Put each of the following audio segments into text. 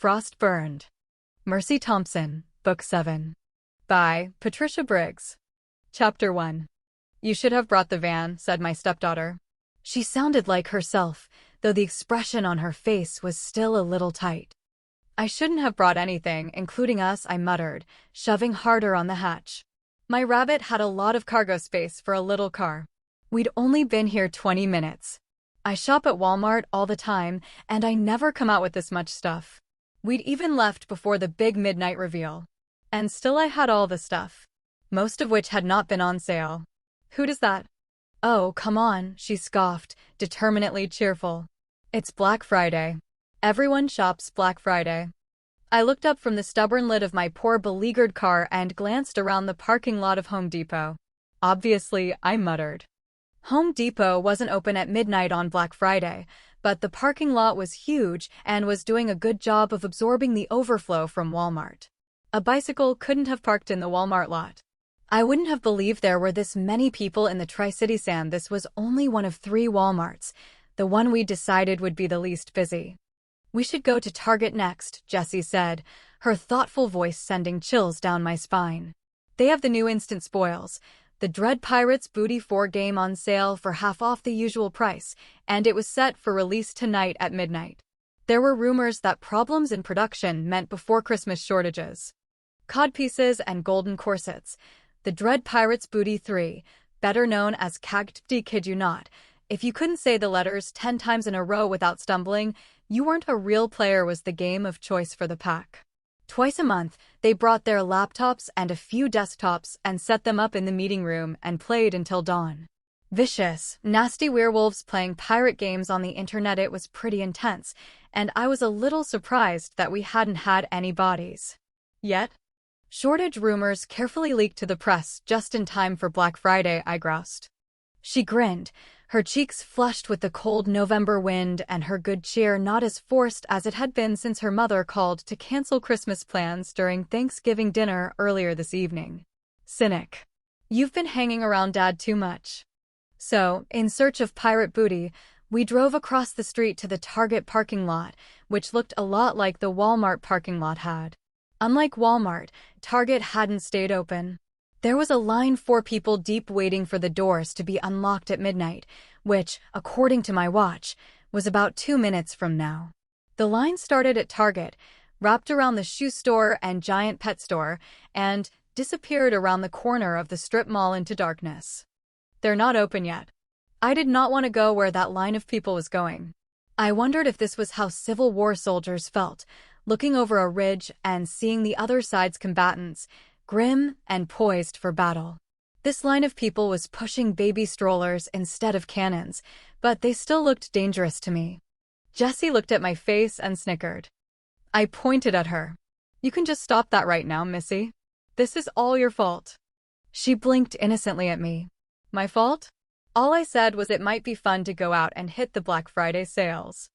Frost Burned. Mercy Thompson, Book 7. By Patricia Briggs. Chapter 1. You should have brought the van, said my stepdaughter. She sounded like herself, though the expression on her face was still a little tight. I shouldn't have brought anything, including us, I muttered, shoving harder on the hatch. My rabbit had a lot of cargo space for a little car. We'd only been here 20 minutes. I shop at Walmart all the time, and I never come out with this much stuff. We'd even left before the big midnight reveal. And still I had all the stuff, most of which had not been on sale. Who does that? Oh, come on, she scoffed, determinedly cheerful. It's Black Friday. Everyone shops Black Friday. I looked up from the stubborn lid of my poor beleaguered car and glanced around the parking lot of Home Depot. Obviously, I muttered. Home Depot wasn't open at midnight on Black Friday, but the parking lot was huge and was doing a good job of absorbing the overflow from Walmart. A bicycle couldn't have parked in the Walmart lot. I wouldn't have believed there were this many people in the Tri-City San. This was only one of 3 Walmarts, the one we decided would be the least busy. We should go to Target next, Jessie said, her thoughtful voice sending chills down my spine. They have the new instant spoils, the Dread Pirates Booty 4 game on sale for half off the usual price, and it was set for release tonight at midnight. There were rumors that problems in production meant before Christmas shortages. Codpieces and golden corsets. The Dread Pirates Booty 3, better known as CAGTD, kid you not. If you couldn't say the letters 10 times in a row without stumbling, you weren't a real player, was the game of choice for the pack. Twice a month, they brought their laptops and a few desktops and set them up in the meeting room and played until dawn. Vicious, nasty werewolves playing pirate games on the internet. It was pretty intense, and I was a little surprised that we hadn't had any bodies yet. Shortage rumors carefully leaked to the press just in time for Black Friday, I groused. She grinned, her cheeks flushed with the cold November wind and her good cheer not as forced as it had been since her mother called to cancel Christmas plans during Thanksgiving dinner earlier this evening. Cynic. You've been hanging around Dad too much. So, in search of pirate booty, we drove across the street to the Target parking lot, which looked a lot like the Walmart parking lot had. Unlike Walmart, Target hadn't stayed open. There was a line 4 people deep waiting for the doors to be unlocked at midnight, which, according to my watch, was about 2 minutes from now. The line started at Target, wrapped around the shoe store and giant pet store, and disappeared around the corner of the strip mall into darkness. They're not open yet. I did not want to go where that line of people was going. I wondered if this was how Civil War soldiers felt, looking over a ridge and seeing the other side's combatants, grim and poised for battle. This line of people was pushing baby strollers instead of cannons, but they still looked dangerous to me. Jessie looked at my face and snickered. I pointed at her. You can just stop that right now, Missy. This is all your fault. She blinked innocently at me. My fault? All I said was it might be fun to go out and hit the Black Friday sales.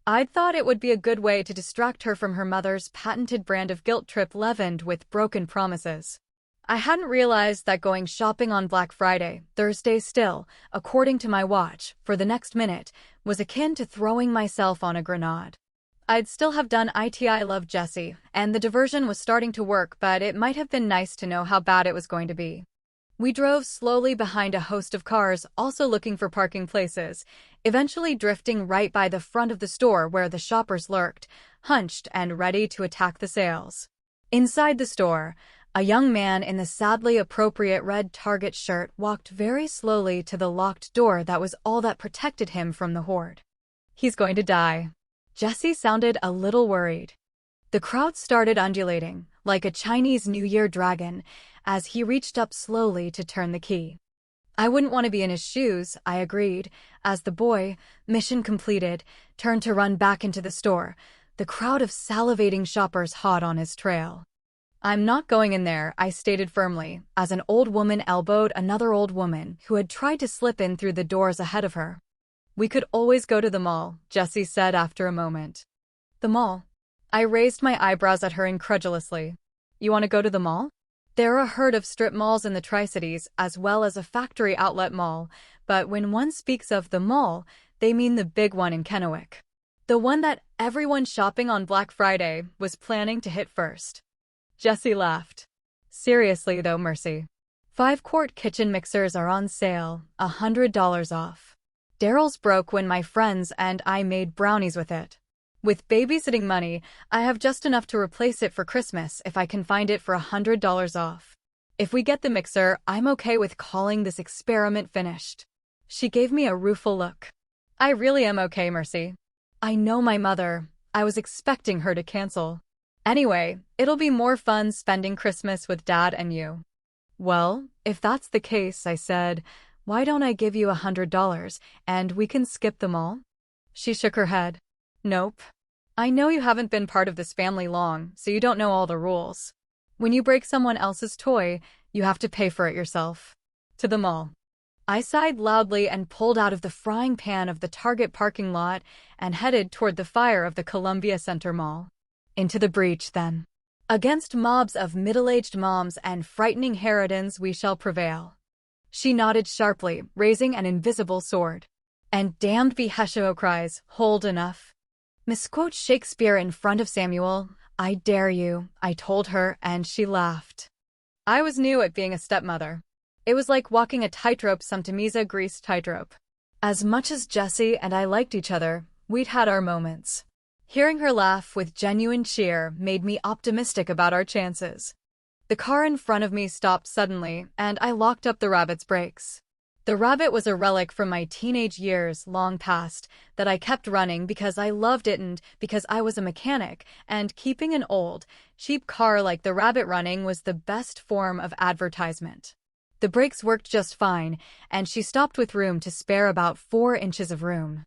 I'd thought it would be a good way to distract her from her mother's patented brand of guilt trip leavened with broken promises. I hadn't realized that going shopping on Black Friday, Thursday still, according to my watch, for the next minute, was akin to throwing myself on a grenade. I'd still have done it. I love Jessie, and the diversion was starting to work, but it might have been nice to know how bad it was going to be. We drove slowly behind a host of cars, also looking for parking places, eventually drifting right by the front of the store where the shoppers lurked, hunched and ready to attack the sales. Inside the store, a young man in the sadly appropriate red Target shirt walked very slowly to the locked door that was all that protected him from the horde. He's going to die. Jessie sounded a little worried. The crowd started undulating, like a Chinese New Year dragon, as he reached up slowly to turn the key. I wouldn't want to be in his shoes, I agreed, as the boy, mission completed, turned to run back into the store, the crowd of salivating shoppers hot on his trail. I'm not going in there, I stated firmly, as an old woman elbowed another old woman who had tried to slip in through the doors ahead of her. We could always go to the mall, Jessie said after a moment. The mall? I raised my eyebrows at her incredulously. You want to go to the mall? There are a herd of strip malls in the Tri-Cities as well as a factory outlet mall, but when one speaks of the mall, they mean the big one in Kennewick. The one that everyone shopping on Black Friday was planning to hit first. Jessie laughed. Seriously though, Mercy. 5-quart kitchen mixers are on sale, $100 off. Daryl's broke when my friends and I made brownies with it. With babysitting money, I have just enough to replace it for Christmas if I can find it for $100 off. If we get the mixer, I'm okay with calling this experiment finished. She gave me a rueful look. I really am okay, Mercy. I know my mother. I was expecting her to cancel. Anyway, it'll be more fun spending Christmas with Dad and you. Well, if that's the case, I said, why don't I give you $100 and we can skip them all? She shook her head. Nope. I know you haven't been part of this family long, so you don't know all the rules. When you break someone else's toy, you have to pay for it yourself. To the mall. I sighed loudly and pulled out of the frying pan of the Target parking lot and headed toward the fire of the Columbia Center Mall. Into the breach, then. Against mobs of middle-aged moms and frightening harridans we shall prevail. She nodded sharply, raising an invisible sword. And damned be Hesho cries, hold enough. Misquote Shakespeare in front of Samuel. I dare you, I told her, and she laughed. I was new at being a stepmother. It was like walking a tightrope, some Tamiza greased tightrope. As much as Jessie and I liked each other, we'd had our moments. Hearing her laugh with genuine cheer made me optimistic about our chances. The car in front of me stopped suddenly, and I locked up the rabbit's brakes. The rabbit was a relic from my teenage years, long past, that I kept running because I loved it and because I was a mechanic, and keeping an old, cheap car like the rabbit running was the best form of advertisement. The brakes worked just fine, and she stopped with room to spare, about 4 inches of room.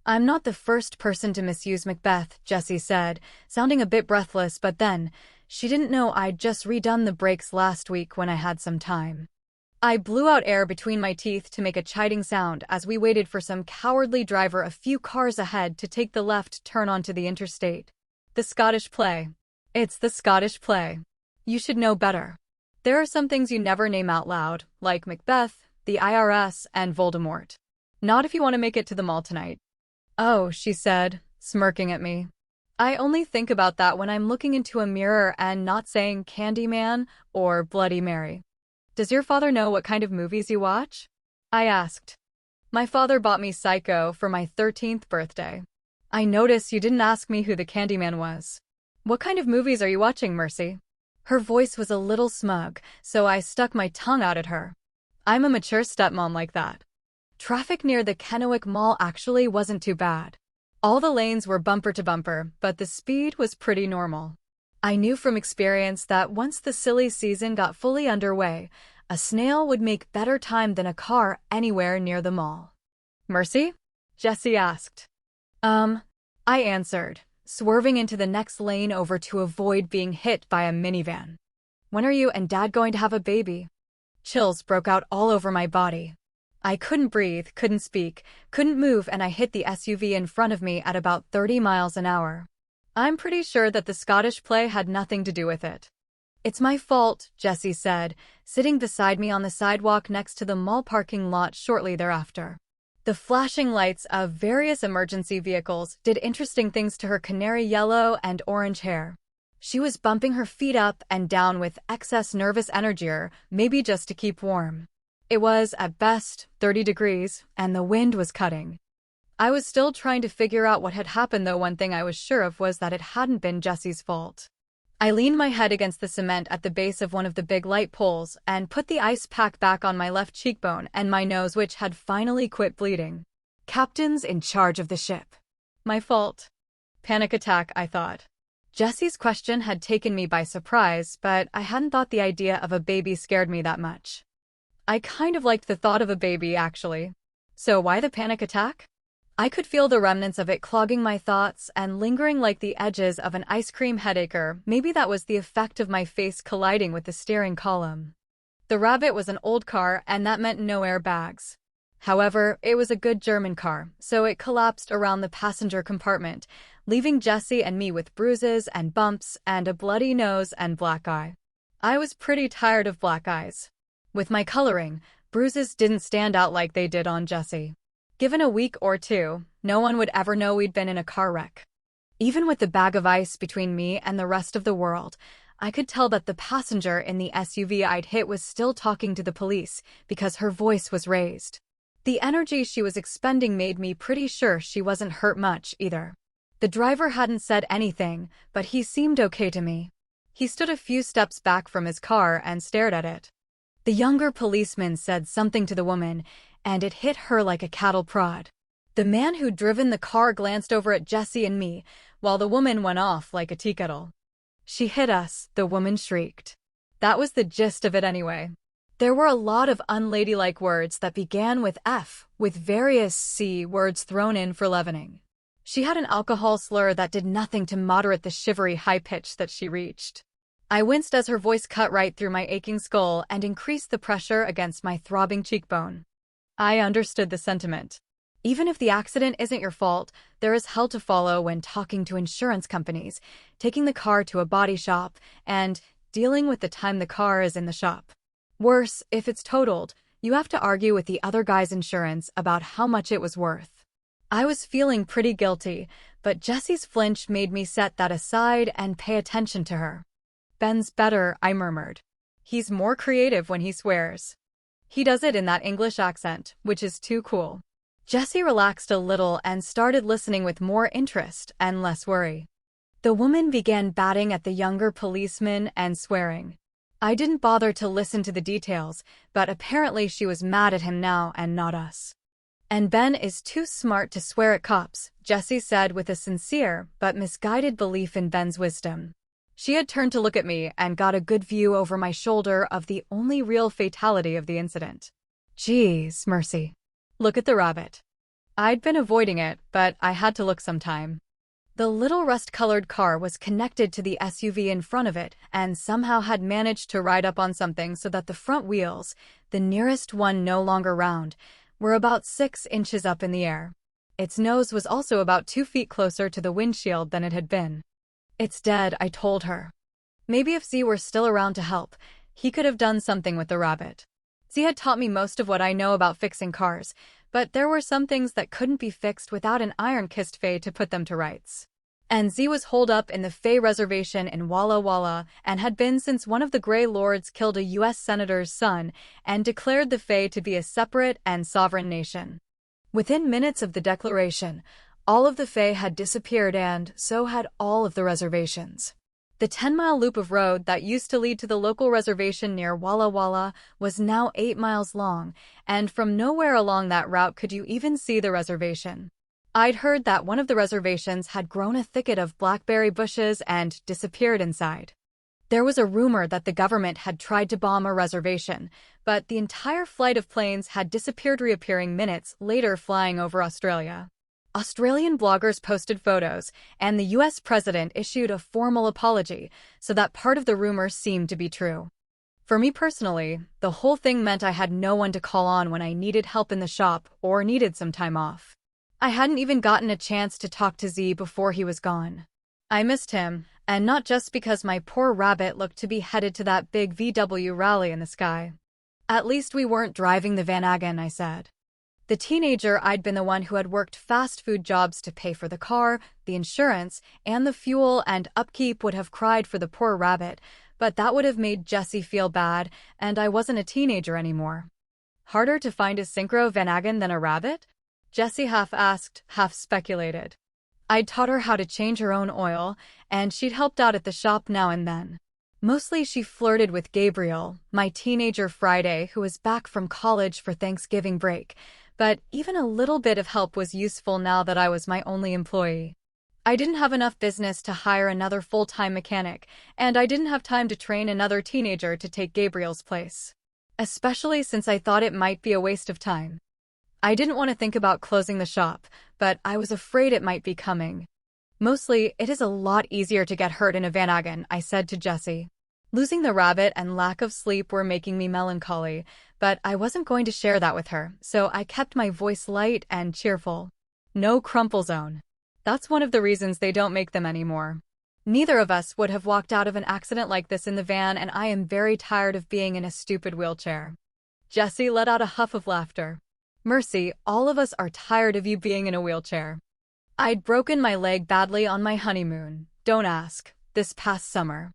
I'm not the first person to misuse Macbeth, Jessie said, sounding a bit breathless, but then, she didn't know I'd just redone the brakes last week when I had some time. I blew out air between my teeth to make a chiding sound as we waited for some cowardly driver a few cars ahead to take the left turn onto the interstate. The Scottish play. It's the Scottish play. You should know better. There are some things you never name out loud, like Macbeth, the IRS, and Voldemort. Not if you want to make it to the mall tonight. Oh, she said, smirking at me. I only think about that when I'm looking into a mirror and not saying Candyman or Bloody Mary. Does your father know what kind of movies you watch? I asked. My father bought me Psycho for my 13th birthday. I notice you didn't ask me who the Candyman was. What kind of movies are you watching, Mercy? Her voice was a little smug, so I stuck my tongue out at her. I'm a mature stepmom like that. Traffic near the Kennewick Mall actually wasn't too bad. All the lanes were bumper to bumper, but the speed was pretty normal. I knew from experience that once the silly season got fully underway, a snail would make better time than a car anywhere near the mall. Mercy? Jessie asked. I answered, swerving into the next lane over to avoid being hit by a minivan. When are you and Dad going to have a baby? Chills broke out all over my body. I couldn't breathe, couldn't speak, couldn't move, and I hit the SUV in front of me at about 30 miles an hour. I'm pretty sure that the Scottish play had nothing to do with it. It's my fault, Jessie said, sitting beside me on the sidewalk next to the mall parking lot shortly thereafter. The flashing lights of various emergency vehicles did interesting things to her canary yellow and orange hair. She was bumping her feet up and down with excess nervous energy, or maybe just to keep warm. It was, at best, 30 degrees, and the wind was cutting. I was still trying to figure out what had happened, though one thing I was sure of was that it hadn't been Jessie's fault. I leaned my head against the cement at the base of one of the big light poles and put the ice pack back on my left cheekbone and my nose, which had finally quit bleeding. Captain's in charge of the ship. My fault. Panic attack, I thought. Jessie's question had taken me by surprise, but I hadn't thought the idea of a baby scared me that much. I kind of liked the thought of a baby, actually. So why the panic attack? I could feel the remnants of it clogging my thoughts and lingering like the edges of an ice cream headache, or maybe that was the effect of my face colliding with the steering column. The Rabbit was an old car, and that meant no airbags. However, it was a good German car, so it collapsed around the passenger compartment, leaving Jessie and me with bruises and bumps and a bloody nose and black eye. I was pretty tired of black eyes. With my coloring, bruises didn't stand out like they did on Jessie. Given a week or two, no one would ever know we'd been in a car wreck. Even with the bag of ice between me and the rest of the world, I could tell that the passenger in the SUV I'd hit was still talking to the police because her voice was raised. The energy she was expending made me pretty sure she wasn't hurt much either. The driver hadn't said anything, but he seemed okay to me. He stood a few steps back from his car and stared at it. The younger policeman said something to the woman, and it hit her like a cattle prod. The man who'd driven the car glanced over at Jessie and me, while the woman went off like a tea kettle. "She hit us," the woman shrieked. That was the gist of it anyway. There were a lot of unladylike words that began with F, with various C words thrown in for leavening. She had an alcohol slur that did nothing to moderate the shivery high pitch that she reached. I winced as her voice cut right through my aching skull and increased the pressure against my throbbing cheekbone. I understood the sentiment. Even if the accident isn't your fault, there is hell to follow when talking to insurance companies, taking the car to a body shop, and dealing with the time the car is in the shop. Worse, if it's totaled, you have to argue with the other guy's insurance about how much it was worth. I was feeling pretty guilty, but Jessie's flinch made me set that aside and pay attention to her. "Ben's better," I murmured. "He's more creative when he swears. He does it in that English accent, which is too cool." Jessie relaxed a little and started listening with more interest and less worry. The woman began batting at the younger policeman and swearing. I didn't bother to listen to the details, but apparently she was mad at him now and not us. "And Ben is too smart to swear at cops," Jessie said with a sincere but misguided belief in Ben's wisdom. She had turned to look at me and got a good view over my shoulder of the only real fatality of the incident. Geez, mercy. Look at the rabbit. I'd been avoiding it, but I had to look sometime. The little rust-colored car was connected to the SUV in front of it and somehow had managed to ride up on something so that the front wheels, the nearest one no longer round, were about 6 inches up in the air. Its nose was also about 2 feet closer to the windshield than it had been. "It's dead," I told her. Maybe if Z were still around to help, he could have done something with the rabbit. Z had taught me most of what I know about fixing cars, but there were some things that couldn't be fixed without an iron-kissed Fae to put them to rights. And Z was holed up in the Fae reservation in Walla Walla and had been since one of the Grey Lords killed a U.S. senator's son and declared the Fae to be a separate and sovereign nation. Within minutes of the declaration, all of the Fae had disappeared and so had all of the reservations. The 10-mile loop of road that used to lead to the local reservation near Walla Walla was now 8 miles long, and from nowhere along that route could you even see the reservation. I'd heard that one of the reservations had grown a thicket of blackberry bushes and disappeared inside. There was a rumor that the government had tried to bomb a reservation, but the entire flight of planes had disappeared, reappearing minutes later flying over Australia. Australian bloggers posted photos, and the U.S. president issued a formal apology, so that part of the rumor seemed to be true. For me personally, the whole thing meant I had no one to call on when I needed help in the shop or needed some time off. I hadn't even gotten a chance to talk to Z before he was gone. I missed him, and not just because my poor rabbit looked to be headed to that big VW rally in the sky. "At least we weren't driving the Van Aggen," I said. The teenager I'd been the one who had worked fast food jobs to pay for the car, the insurance, and the fuel and upkeep would have cried for the poor rabbit, but that would have made Jessie feel bad, and I wasn't a teenager anymore. "Harder to find a synchro Van Aggen than a rabbit?" Jessie half asked, half speculated. I'd taught her how to change her own oil, and she'd helped out at the shop now and then. Mostly she flirted with Gabriel, my teenager Friday, who was back from college for Thanksgiving break, but even a little bit of help was useful now that I was my only employee. I didn't have enough business to hire another full-time mechanic, and I didn't have time to train another teenager to take Gabriel's place. Especially since I thought it might be a waste of time. I didn't want to think about closing the shop, but I was afraid it might be coming. "Mostly, it is a lot easier to get hurt in a Van Aggen," I said to Jessie. Losing the rabbit and lack of sleep were making me melancholy, but I wasn't going to share that with her, so I kept my voice light and cheerful. "No crumple zone. That's one of the reasons they don't make them anymore. Neither of us would have walked out of an accident like this in the van, and I am very tired of being in a stupid wheelchair." Jessie let out a huff of laughter. Mercy, all of us are tired of you being in a wheelchair. I'd broken my leg badly on my honeymoon, don't ask, this past summer.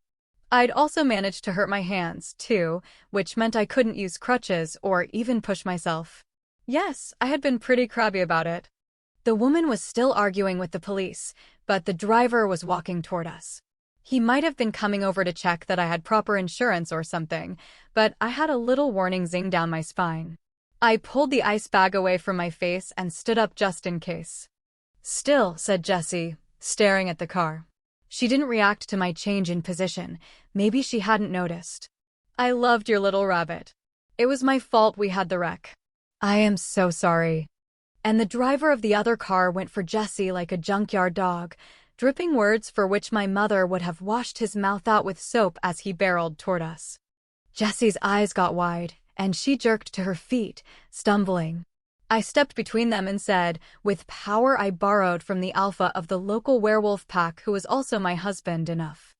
I'd also managed to hurt my hands, too, which meant I couldn't use crutches or even push myself. Yes, I had been pretty crabby about it. The woman was still arguing with the police, but the driver was walking toward us. He might have been coming over to check that I had proper insurance or something, but I had a little warning zing down my spine. I pulled the ice bag away from my face and stood up just in case. Still, said Jessie, staring at the car. She didn't react to my change in position. Maybe she hadn't noticed. I loved your little rabbit. It was my fault we had the wreck. I am so sorry. And the driver of the other car went for Jessie like a junkyard dog, dripping words for which my mother would have washed his mouth out with soap as he barreled toward us. Jessie's eyes got wide, and she jerked to her feet, stumbling. I stepped between them and said, with power I borrowed from the alpha of the local werewolf pack who was also my husband, enough.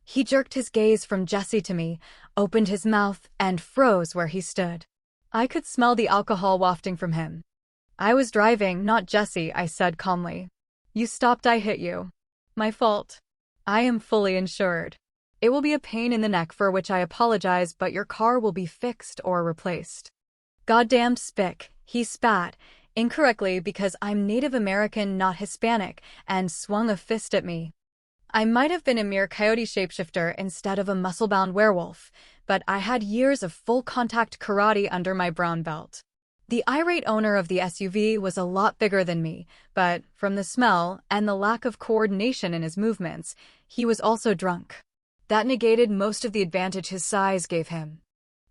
He jerked his gaze from Jessie to me, opened his mouth, and froze where he stood. I could smell the alcohol wafting from him. I was driving, not Jessie, I said calmly. You stopped, I hit you. My fault. I am fully insured. It will be a pain in the neck for which I apologize, but your car will be fixed or replaced. Goddamned spick, he spat, incorrectly because I'm Native American, not Hispanic, and swung a fist at me. I might have been a mere coyote shapeshifter instead of a muscle-bound werewolf, but I had years of full-contact karate under my brown belt. The irate owner of the SUV was a lot bigger than me, but from the smell and the lack of coordination in his movements, he was also drunk. That negated most of the advantage his size gave him.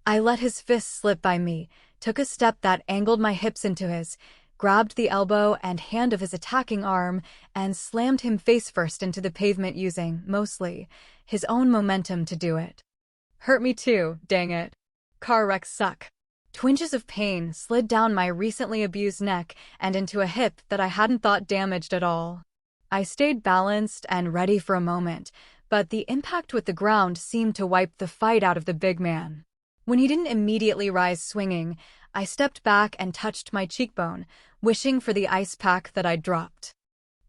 I let his fist slip by me, took a step that angled my hips into his, grabbed the elbow and hand of his attacking arm, and slammed him face-first into the pavement using, mostly, his own momentum to do it. Hurt me too, dang it. Car wrecks suck. Twinges of pain slid down my recently abused neck and into a hip that I hadn't thought damaged at all. I stayed balanced and ready for a moment, but the impact with the ground seemed to wipe the fight out of the big man. When he didn't immediately rise swinging, I stepped back and touched my cheekbone, wishing for the ice pack that I'd dropped.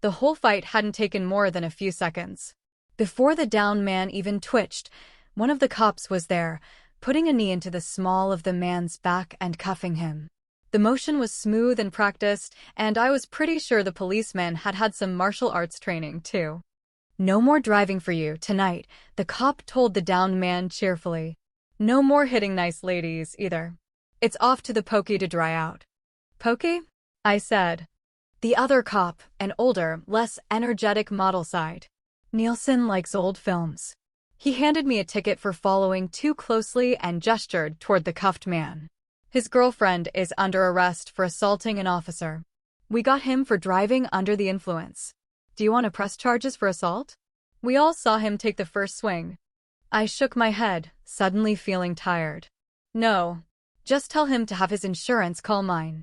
The whole fight hadn't taken more than a few seconds. Before the downed man even twitched, one of the cops was there, putting a knee into the small of the man's back and cuffing him. The motion was smooth and practiced, and I was pretty sure the policeman had had some martial arts training, too. No more driving for you tonight, the cop told the downed man cheerfully. No more hitting nice ladies, either. It's off to the pokey to dry out. Pokey? I said. The other cop, an older, less energetic model, sighed. Nielsen likes old films. He handed me a ticket for following too closely and gestured toward the cuffed man. His girlfriend is under arrest for assaulting an officer. We got him for driving under the influence. Do you want to press charges for assault? We all saw him take the first swing. I shook my head, suddenly feeling tired. No. Just tell him to have his insurance call mine.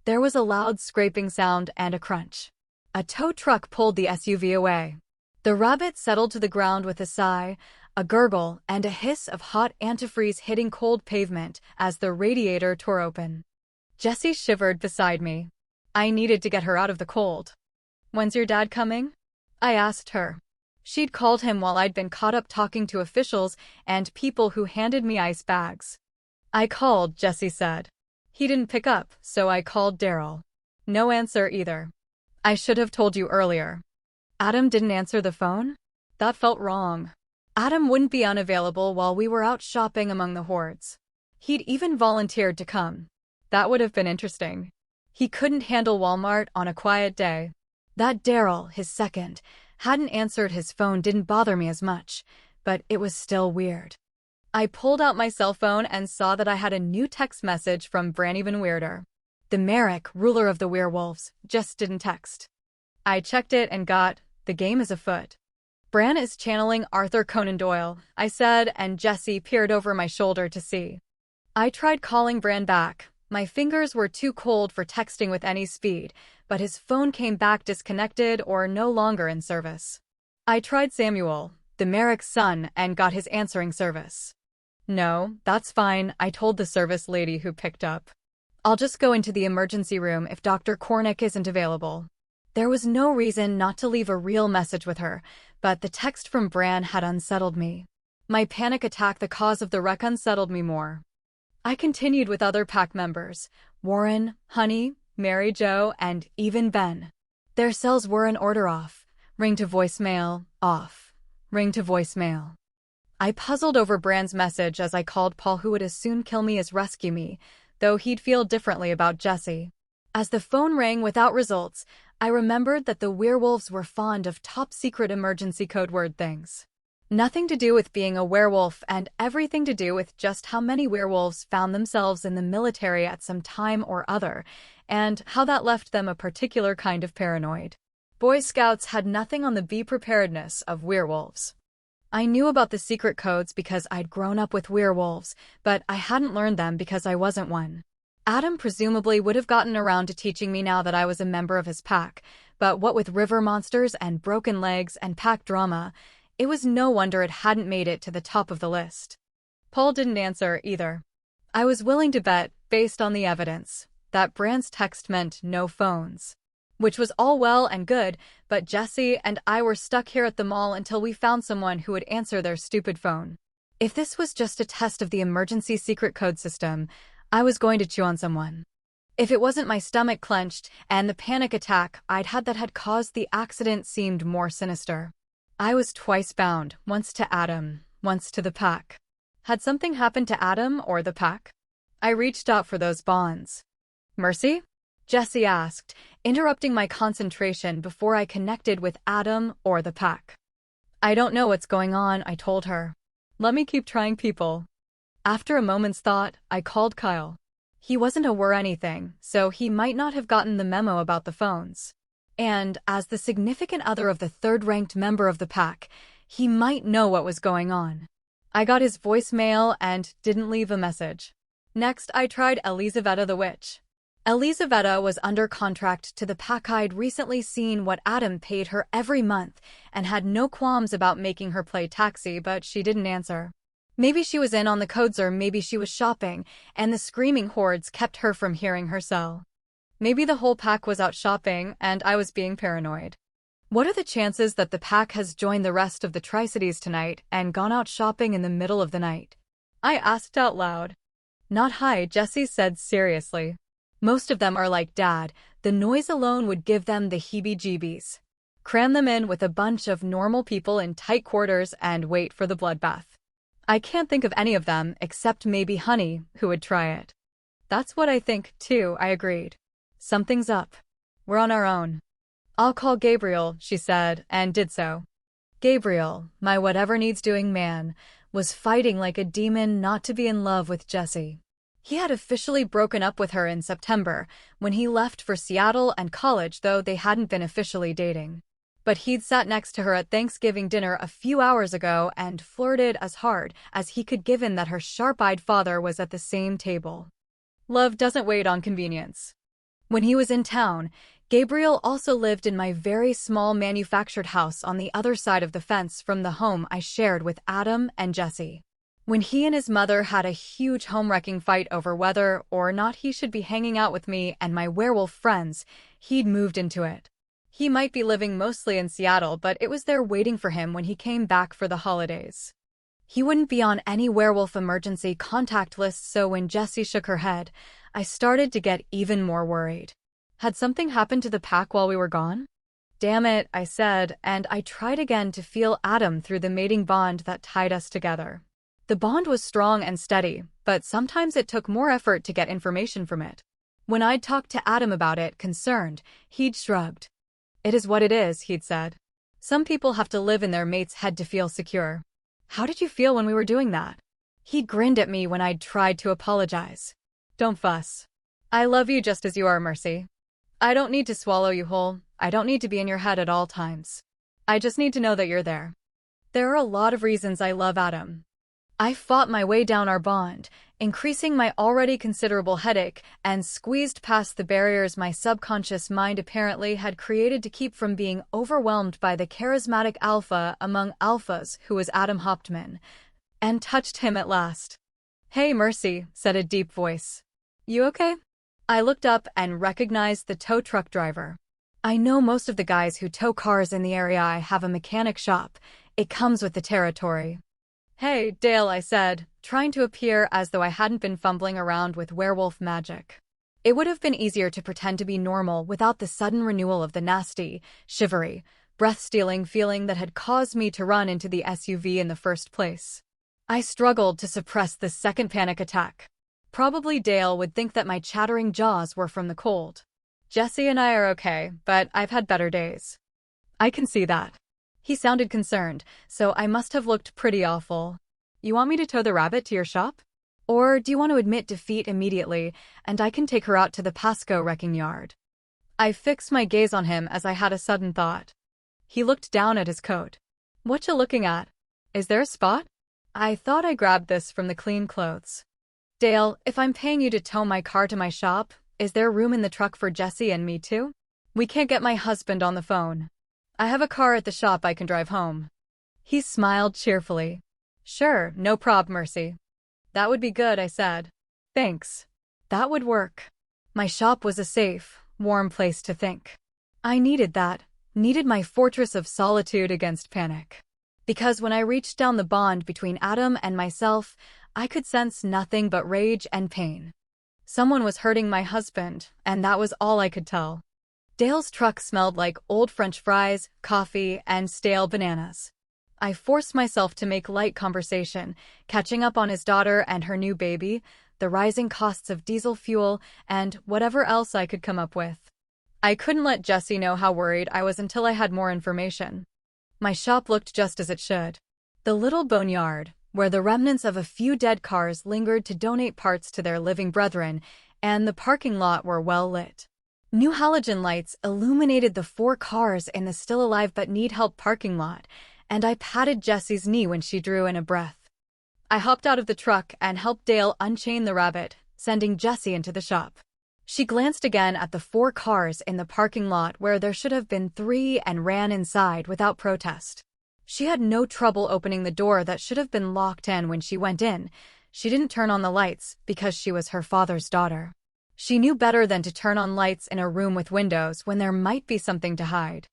There was a loud scraping sound and a crunch. A tow truck pulled the SUV away. The rabbit settled to the ground with a sigh, a gurgle, and a hiss of hot antifreeze hitting cold pavement as the radiator tore open. Jessie shivered beside me. I needed to get her out of the cold. When's your dad coming? I asked her. She'd called him while I'd been caught up talking to officials and people who handed me ice bags. I called, Jessie said. He didn't pick up, so I called Daryl. No answer either. I should have told you earlier. Adam didn't answer the phone? That felt wrong. Adam wouldn't be unavailable while we were out shopping among the hordes. He'd even volunteered to come. That would have been interesting. He couldn't handle Walmart on a quiet day. That Daryl, his second, hadn't answered his phone didn't bother me as much, but it was still weird. I pulled out my cell phone and saw that I had a new text message from Bran, even weirder. The Merrick, ruler of the werewolves, just didn't text. I checked it and got, the game is afoot. Bran is channeling Arthur Conan Doyle, I said, and Jessie peered over my shoulder to see. I tried calling Bran back. My fingers were too cold for texting with any speed, but his phone came back disconnected or no longer in service. I tried Samuel, the Merrick's son, and got his answering service. No, that's fine, I told the service lady who picked up. I'll just go into the emergency room if Dr. Cornick isn't available. There was no reason not to leave a real message with her, but the text from Bran had unsettled me. My panic attack, the cause of the wreck, unsettled me more. I continued with other pack members, Warren, Honey, Mary Jo, and even Ben. Their cells were in order: off, ring to voicemail, off, ring to voicemail. I puzzled over Bran's message as I called Paul, who would as soon kill me as rescue me, though he'd feel differently about Jesse. As the phone rang without results, I remembered that the werewolves were fond of top-secret emergency code word things. Nothing to do with being a werewolf and everything to do with just how many werewolves found themselves in the military at some time or other, and how that left them a particular kind of paranoid. Boy Scouts had nothing on the be preparedness of werewolves. I knew about the secret codes because I'd grown up with werewolves, but I hadn't learned them because I wasn't one. Adam presumably would have gotten around to teaching me now that I was a member of his pack, but what with river monsters and broken legs and pack drama, it was no wonder it hadn't made it to the top of the list. Paul didn't answer either. I was willing to bet, based on the evidence, that Bran's text meant no phones. Which was all well and good, but Jesse and I were stuck here at the mall until we found someone who would answer their stupid phone. If this was just a test of the emergency secret code system, I was going to chew on someone. If it wasn't my stomach clenched and the panic attack I'd had that had caused the accident seemed more sinister. I was twice bound, once to Adam, once to the pack. Had something happened to Adam or the pack? I reached out for those bonds. Mercy? Jesse asked, interrupting my concentration before I connected with Adam or the pack. I don't know what's going on, I told her. Let me keep trying, people. After a moment's thought, I called Kyle. He wasn't aware anything, so he might not have gotten the memo about the phones. And, as the significant other of the third-ranked member of the pack, he might know what was going on. I got his voicemail and didn't leave a message. Next, I tried Elizaveta the witch. Elizaveta was under contract to the pack. I'd recently seen what Adam paid her every month and had no qualms about making her play taxi, but she didn't answer. Maybe she was in on the codes, or maybe she was shopping, and the screaming hordes kept her from hearing her cell. Maybe the whole pack was out shopping, and I was being paranoid. What are the chances that the pack has joined the rest of the Tri-Cities tonight and gone out shopping in the middle of the night? I asked out loud. Not high, Jesse said seriously. Most of them are like Dad. The noise alone would give them the heebie-jeebies. Cram them in with a bunch of normal people in tight quarters and wait for the bloodbath. I can't think of any of them, except maybe Honey, who would try it. That's what I think, too, I agreed. Something's up. We're on our own. I'll call Gabriel, she said, and did so. Gabriel, my whatever-needs-doing man, was fighting like a demon not to be in love with Jessie. He had officially broken up with her in September, when he left for Seattle and college, though they hadn't been officially dating. But he'd sat next to her at Thanksgiving dinner a few hours ago and flirted as hard as he could, given that her sharp-eyed father was at the same table. Love doesn't wait on convenience. When he was in town, Gabriel also lived in my very small manufactured house on the other side of the fence from the home I shared with Adam and Jesse. When he and his mother had a huge home-wrecking fight over whether or not he should be hanging out with me and my werewolf friends, he'd moved into it. He might be living mostly in Seattle, but it was there waiting for him when he came back for the holidays. He wouldn't be on any werewolf emergency contact list, so when Jessie shook her head, I started to get even more worried. Had something happened to the pack while we were gone? Damn it, I said, and I tried again to feel Adam through the mating bond that tied us together. The bond was strong and steady, but sometimes it took more effort to get information from it. When I'd talked to Adam about it, concerned, he'd shrugged. It is what it is, he'd said. Some people have to live in their mate's head to feel secure. How did you feel when we were doing that? He'd grinned at me when I'd tried to apologize. Don't fuss. I love you just as you are, Mercy. I don't need to swallow you whole. I don't need to be in your head at all times. I just need to know that you're there. There are a lot of reasons I love Adam. I fought my way down our bond, increasing my already considerable headache, and squeezed past the barriers my subconscious mind apparently had created to keep from being overwhelmed by the charismatic alpha among alphas who was Adam Hauptmann, and touched him at last. Hey, Mercy, said a deep voice. You okay? I looked up and recognized the tow truck driver. I know most of the guys who tow cars in the area. I have a mechanic shop. It comes with the territory. "Hey, Dale," I said, trying to appear as though I hadn't been fumbling around with werewolf magic. It would have been easier to pretend to be normal without the sudden renewal of the nasty, shivery, breath-stealing feeling that had caused me to run into the SUV in the first place. I struggled to suppress the second panic attack. Probably Dale would think that my chattering jaws were from the cold. "Jesse and I are okay, but I've had better days." "I can see that." He sounded concerned, so I must have looked pretty awful. "You want me to tow the rabbit to your shop? Or do you want to admit defeat immediately, and I can take her out to the Pasco wrecking yard?" I fixed my gaze on him as I had a sudden thought. He looked down at his coat. "What you looking at? Is there a spot?" I thought I grabbed this from the clean clothes. "Dale, if I'm paying you to tow my car to my shop, is there room in the truck for Jesse and me too? We can't get my husband on the phone. I have a car at the shop I can drive home." He smiled cheerfully. "Sure, no prob, Mercy." "That would be good," I said. "Thanks. That would work." My shop was a safe, warm place to think. I needed that, needed my fortress of solitude against panic. Because when I reached down the bond between Adam and myself, I could sense nothing but rage and pain. Someone was hurting my husband, and that was all I could tell. Dale's truck smelled like old French fries, coffee, and stale bananas. I forced myself to make light conversation, catching up on his daughter and her new baby, the rising costs of diesel fuel, and whatever else I could come up with. I couldn't let Jesse know how worried I was until I had more information. My shop looked just as it should. The little boneyard, where the remnants of a few dead cars lingered to donate parts to their living brethren, and the parking lot were well lit. New halogen lights illuminated the 4 cars in the still-alive-but-need-help parking lot, and I patted Jessie's knee when she drew in a breath. I hopped out of the truck and helped Dale unchain the rabbit, sending Jessie into the shop. She glanced again at the 4 cars in the parking lot where there should have been 3 and ran inside without protest. She had no trouble opening the door that should have been locked in when she went in. She didn't turn on the lights because she was her father's daughter. She knew better than to turn on lights in a room with windows when there might be something to hide.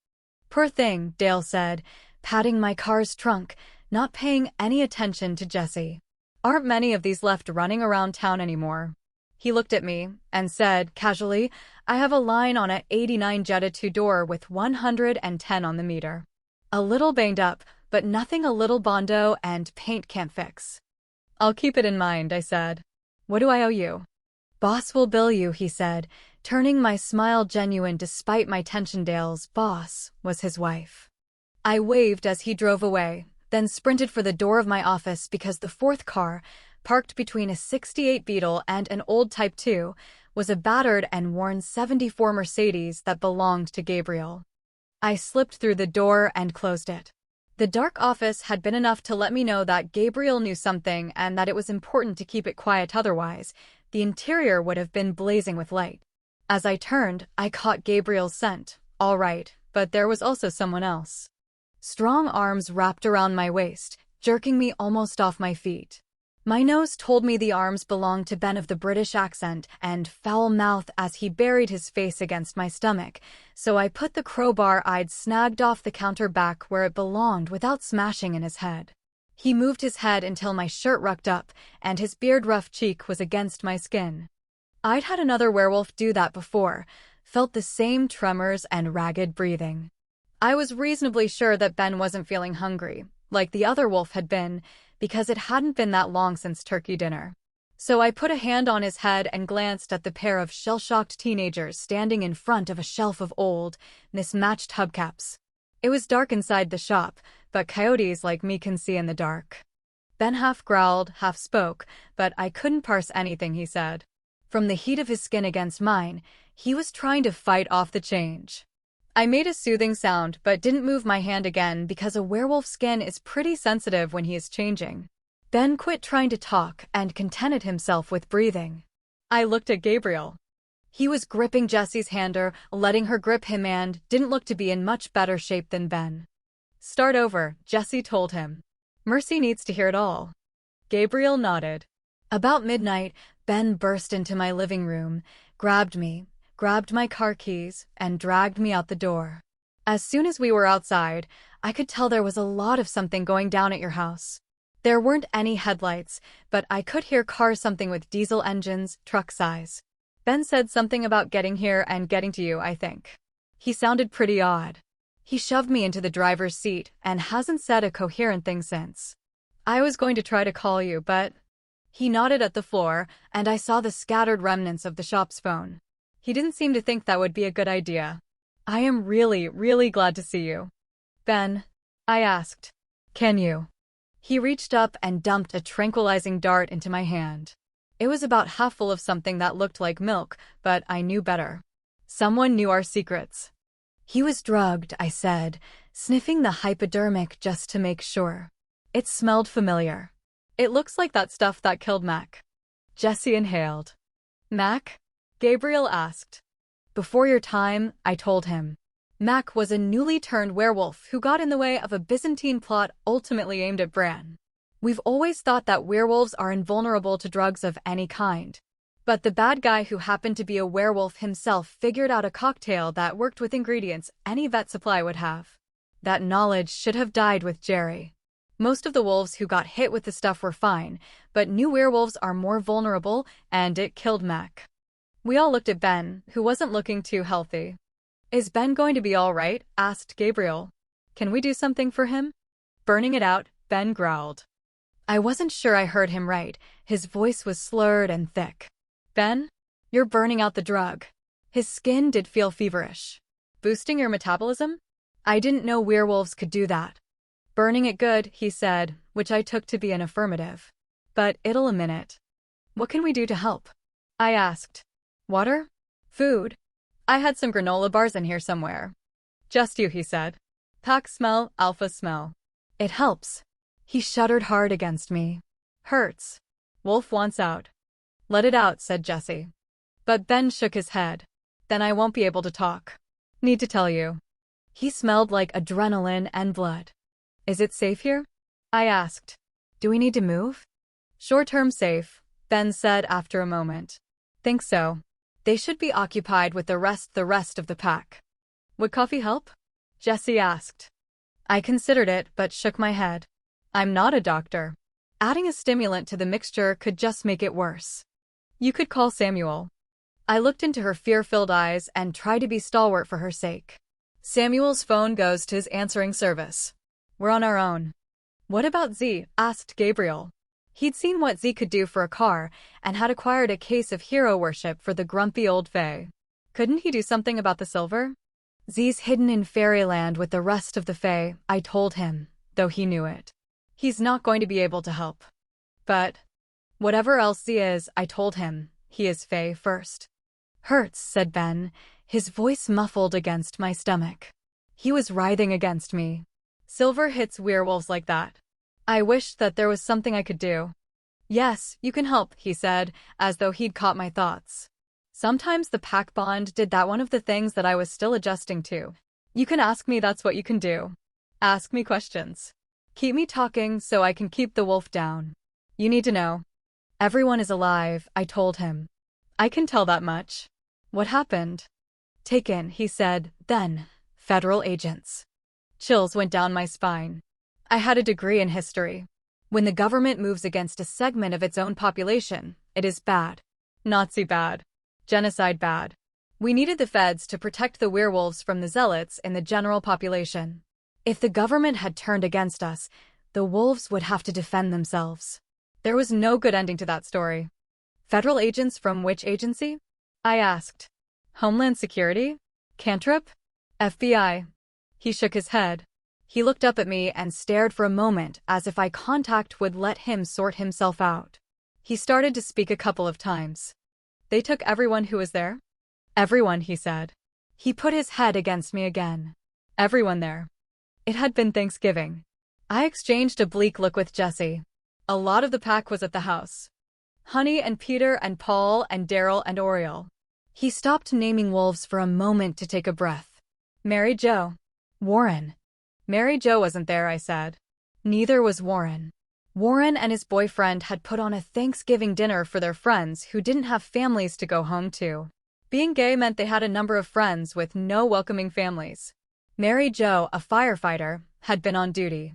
"Poor thing," Dale said, patting my car's trunk, not paying any attention to Jessie. "Aren't many of these left running around town anymore." He looked at me and said, casually, "I have a line on a '89 Jetta 2-door with 110 on the meter. A little banged up, but nothing a little Bondo and paint can't fix." "I'll keep it in mind," I said. "What do I owe you?" "Boss will bill you," he said, turning my smile genuine despite my tension. Dale's boss was his wife. I waved as he drove away, then sprinted for the door of my office because the 4th car, parked between a '68 Beetle and an old Type 2, was a battered and worn '74 Mercedes that belonged to Gabriel. I slipped through the door and closed it. The dark office had been enough to let me know that Gabriel knew something and that it was important to keep it quiet, otherwise the interior would have been blazing with light. As I turned, I caught Gabriel's scent. All right, but there was also someone else. Strong arms wrapped around my waist, jerking me almost off my feet. My nose told me the arms belonged to Ben of the British accent and foul mouth as he buried his face against my stomach, so I put the crowbar I'd snagged off the counter back where it belonged without smashing in his head. He moved his head until my shirt rucked up, and his beard-rough cheek was against my skin. I'd had another werewolf do that before, felt the same tremors and ragged breathing. I was reasonably sure that Ben wasn't feeling hungry, like the other wolf had been, because it hadn't been that long since turkey dinner. So I put a hand on his head and glanced at the pair of shell-shocked teenagers standing in front of a shelf of old, mismatched hubcaps. It was dark inside the shop, but coyotes like me can see in the dark. Ben half growled, half spoke, but I couldn't parse anything he said. From the heat of his skin against mine, he was trying to fight off the change. I made a soothing sound but didn't move my hand again because a werewolf's skin is pretty sensitive when he is changing. Ben quit trying to talk and contented himself with breathing. I looked at Gabriel. He was gripping Jessie's hander, letting her grip him, and didn't look to be in much better shape than Ben. "Start over," Jessie told him. "Mercy needs to hear it all." Gabriel nodded. About midnight, Ben burst into my living room, grabbed me, grabbed my car keys, and dragged me out the door. As soon as we were outside, I could tell there was a lot of something going down at your house. There weren't any headlights, but I could hear cars, something with diesel engines, truck size. Ben said something about getting here and getting to you, I think. He sounded pretty odd. He shoved me into the driver's seat and hasn't said a coherent thing since. I was going to try to call you, but... He nodded at the floor, and I saw the scattered remnants of the shop's phone. He didn't seem to think that would be a good idea. I am really, really glad to see you. Ben, I asked. Can you? He reached up and dumped a tranquilizing dart into my hand. It was about half full of something that looked like milk, but I knew better. Someone knew our secrets. He was drugged, I said, sniffing the hypodermic just to make sure. It smelled familiar. It looks like that stuff that killed Mac. Jesse inhaled. Mac? Gabriel asked. Before your time, I told him. Mac was a newly turned werewolf who got in the way of a Byzantine plot ultimately aimed at Bran. We've always thought that werewolves are invulnerable to drugs of any kind. But the bad guy who happened to be a werewolf himself figured out a cocktail that worked with ingredients any vet supply would have. That knowledge should have died with Jerry. Most of the wolves who got hit with the stuff were fine, but new werewolves are more vulnerable, and it killed Mac. We all looked at Ben, who wasn't looking too healthy. Is Ben going to be all right? Asked Gabriel. Can we do something for him? Burning it out, Ben growled. I wasn't sure I heard him right. His voice was slurred and thick. Ben? You're burning out the drug. His skin did feel feverish. Boosting your metabolism? I didn't know werewolves could do that. Burning it good, he said, which I took to be an affirmative. But it'll a minute. What can we do to help? I asked. Water? Food? I had some granola bars in here somewhere. Just you, he said. Pack smell, alpha smell. It helps. He shuddered hard against me. Hurts. Wolf wants out. Let it out, said Jesse. But Ben shook his head. Then I won't be able to talk. Need to tell you. He smelled like adrenaline and blood. Is it safe here? I asked. Do we need to move? Short-term safe, Ben said after a moment. Think so. They should be occupied with the rest of the pack. Would coffee help? Jesse asked. I considered it but shook my head. I'm not a doctor. Adding a stimulant to the mixture could just make it worse. You could call Samuel. I looked into her fear-filled eyes and tried to be stalwart for her sake. Samuel's phone goes to his answering service. We're on our own. What about Z? Asked Gabriel. He'd seen what Z could do for a car and had acquired a case of hero worship for the grumpy old Fae. Couldn't he do something about the silver? Z's hidden in fairyland with the rest of the Fae, I told him, though he knew it. He's not going to be able to help. But whatever else Z is, I told him, he is Fae first. Hurts, said Ben, his voice muffled against my stomach. He was writhing against me. Silver hits werewolves like that. I wished that there was something I could do. Yes, you can help, he said, as though he'd caught my thoughts. Sometimes the pack bond did that, one of the things that I was still adjusting to. You can ask me, that's what you can do. Ask me questions. Keep me talking so I can keep the wolf down. You need to know. Everyone is alive, I told him. I can tell that much. What happened? Taken, he said, then. Federal agents. Chills went down my spine. I had a degree in history. When the government moves against a segment of its own population, it is bad. Nazi bad. Genocide bad. We needed the feds to protect the werewolves from the zealots in the general population. If the government had turned against us, the wolves would have to defend themselves. There was no good ending to that story. Federal agents from which agency? I asked. Homeland Security? Cantrip? FBI. He shook his head. He looked up at me and stared for a moment as if eye contact would let him sort himself out. He started to speak a couple of times. They took everyone who was there? Everyone, he said. He put his head against me again. Everyone there. It had been Thanksgiving. I exchanged a bleak look with Jesse. A lot of the pack was at the house. Honey and Peter and Paul and Daryl and Oriole. He stopped naming wolves for a moment to take a breath. Mary Jo. Warren. Mary Jo wasn't there, I said. Neither was Warren. Warren and his boyfriend had put on a Thanksgiving dinner for their friends who didn't have families to go home to. Being gay meant they had a number of friends with no welcoming families. Mary Jo, a firefighter, had been on duty.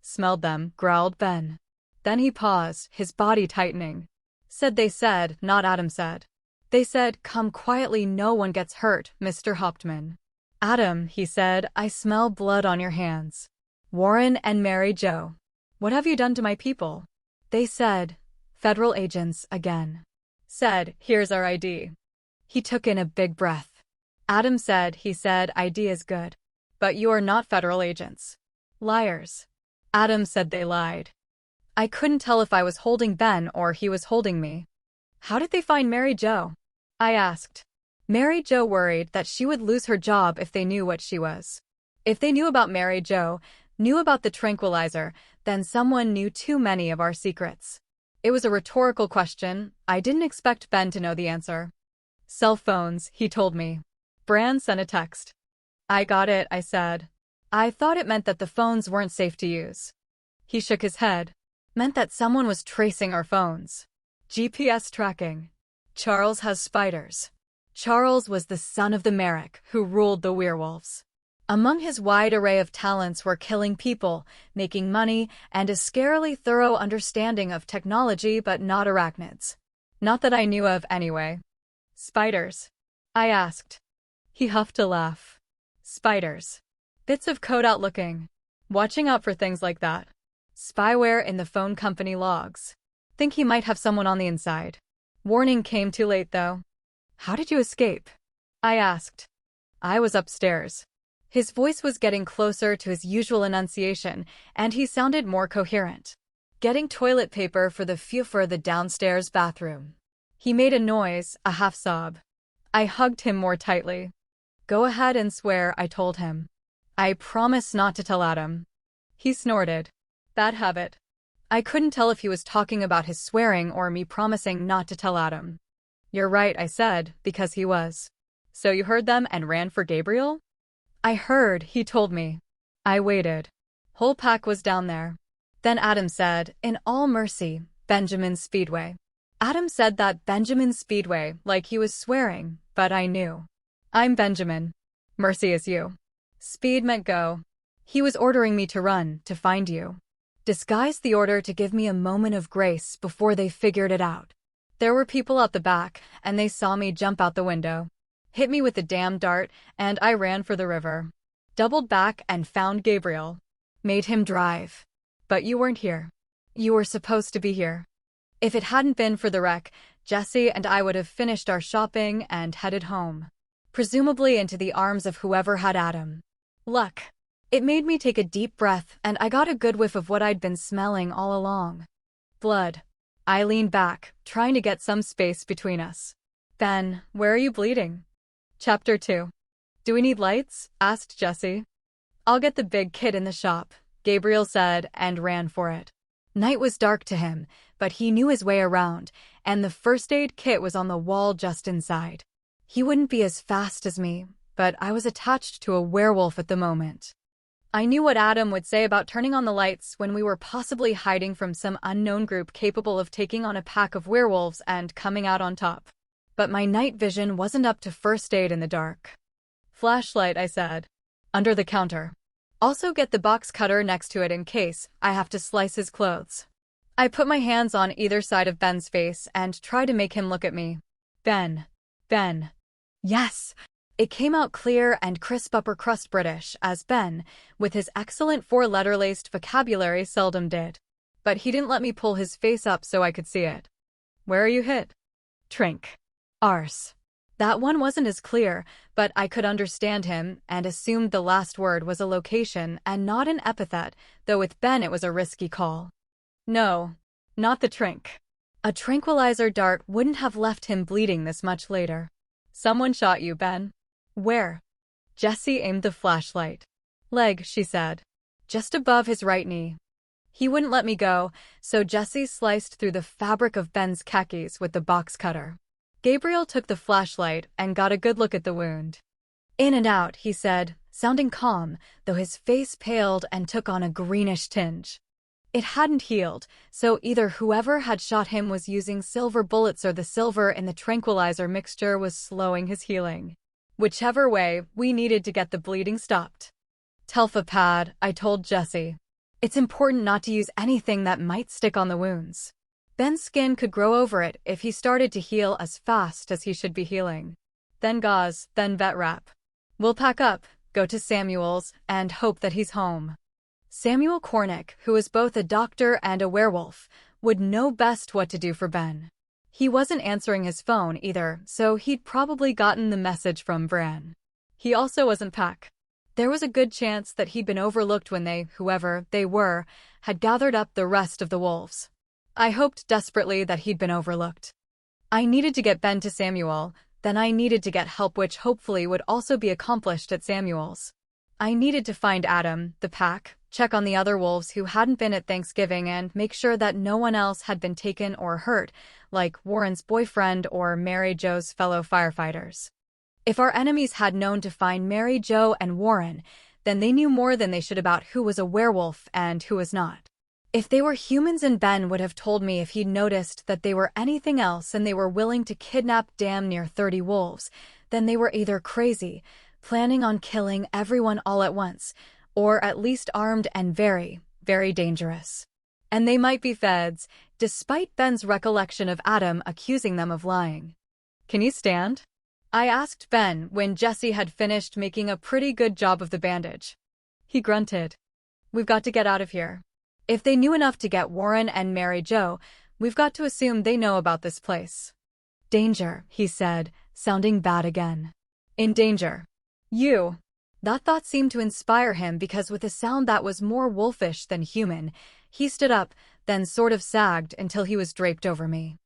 Smelled them, growled Ben. Then he paused, his body tightening. They said, not Adam said. They said, come quietly, no one gets hurt, Mr. Hauptmann. Adam, he said, I smell blood on your hands. Warren and Mary Jo. What have you done to my people? They said, federal agents again. Said, here's our ID. He took in a big breath. Adam said, he said, ID is good. But you are not federal agents. Liars. Adam said they lied. I couldn't tell if I was holding Ben or he was holding me. How did they find Mary Jo? I asked. Mary Jo worried that she would lose her job if they knew what she was. If they knew about Mary Jo, knew about the tranquilizer, then someone knew too many of our secrets. It was a rhetorical question. I didn't expect Ben to know the answer. Cell phones, he told me. Brand sent a text. I got it, I said. I thought it meant that the phones weren't safe to use. He shook his head. Meant that someone was tracing our phones. GPS tracking. Charles has spiders. Charles was the son of the Merrick, who ruled the werewolves. Among his wide array of talents were killing people, making money, and a scarily thorough understanding of technology but not arachnids. Not that I knew of anyway. Spiders? I asked. He huffed a laugh. Spiders. Bits of code out looking. Watching out for things like that. Spyware in the phone company logs. Think he might have someone on the inside. Warning came too late though. How did you escape? I asked. I was upstairs. His voice was getting closer to his usual enunciation, and he sounded more coherent. Getting toilet paper for the downstairs bathroom. He made a noise, a half sob. I hugged him more tightly. Go ahead and swear, I told him. I promise not to tell Adam. He snorted. Bad habit. I couldn't tell if he was talking about his swearing or me promising not to tell Adam. You're right, I said, because he was. So you heard them and ran for Gabriel? I heard, he told me. I waited. Whole pack was down there. Then Adam said, in all mercy, Benjamin Speedway. Adam said that Benjamin Speedway, like he was swearing, but I knew. I'm Benjamin. Mercy is you. Speed meant go. He was ordering me to run, to find you. Disguised the order to give me a moment of grace before they figured it out. There were people out the back, and they saw me jump out the window. Hit me with the damn dart, and I ran for the river. Doubled back and found Gabriel. Made him drive. But you weren't here. You were supposed to be here. If it hadn't been for the wreck, Jesse and I would have finished our shopping and headed home. Presumably into the arms of whoever had Adam. Luck. It made me take a deep breath, and I got a good whiff of what I'd been smelling all along. Blood. I leaned back, trying to get some space between us. Ben, where are you bleeding? Chapter 2. Do we need lights? Asked Jesse. I'll get the big kit in the shop, Gabriel said, and ran for it. Night was dark to him, but he knew his way around, and the first aid kit was on the wall just inside. He wouldn't be as fast as me, but I was attached to a werewolf at the moment. I knew what Adam would say about turning on the lights when we were possibly hiding from some unknown group capable of taking on a pack of werewolves and coming out on top. But my night vision wasn't up to first aid in the dark. Flashlight, I said. Under the counter. Also get the box cutter next to it in case I have to slice his clothes. I put my hands on either side of Ben's face and tried to make him look at me. Ben. Ben. Yes. It came out clear and crisp upper crust British, as Ben, with his excellent four-letter-laced vocabulary, seldom did. But he didn't let me pull his face up so I could see it. Where are you hit? Trink. Arse. That one wasn't as clear, but I could understand him and assumed the last word was a location and not an epithet, though with Ben it was a risky call. No, not the trink. A tranquilizer dart wouldn't have left him bleeding this much later. Someone shot you, Ben. Where? Jessie aimed the flashlight. Leg, she said. Just above his right knee. He wouldn't let me go, so Jessie sliced through the fabric of Ben's khakis with the box cutter. Gabriel took the flashlight and got a good look at the wound. In and out, he said, sounding calm, though his face paled and took on a greenish tinge. It hadn't healed, so either whoever had shot him was using silver bullets or the silver in the tranquilizer mixture was slowing his healing. Whichever way, we needed to get the bleeding stopped. Telfa pad, I told Jesse. It's important not to use anything that might stick on the wounds. Ben's skin could grow over it if he started to heal as fast as he should be healing. Then gauze, then vet wrap. We'll pack up, go to Samuel's, and hope that he's home. Samuel Cornick, who was both a doctor and a werewolf, would know best what to do for Ben. He wasn't answering his phone either, so he'd probably gotten the message from Bran. He also wasn't packed. There was a good chance that he'd been overlooked when they, whoever they were, had gathered up the rest of the wolves. I hoped desperately that he'd been overlooked. I needed to get Ben to Samuel, then I needed to get help which hopefully would also be accomplished at Samuel's. I needed to find Adam, the pack, check on the other wolves who hadn't been at Thanksgiving and make sure that no one else had been taken or hurt, like Warren's boyfriend or Mary Jo's fellow firefighters. If our enemies had known to find Mary Jo and Warren, then they knew more than they should about who was a werewolf and who was not. If they were humans, and Ben would have told me if he'd noticed that they were anything else and they were willing to kidnap damn near 30 wolves, then they were either crazy, planning on killing everyone all at once, or at least armed and very, very dangerous. And they might be feds, despite Ben's recollection of Adam accusing them of lying. Can you stand? I asked Ben when Jesse had finished making a pretty good job of the bandage. He grunted. We've got to get out of here. If they knew enough to get Warren and Mary Jo, we've got to assume they know about this place. Danger, he said, sounding bad again. In danger. You. That thought seemed to inspire him because with a sound that was more wolfish than human, he stood up, then sort of sagged until he was draped over me.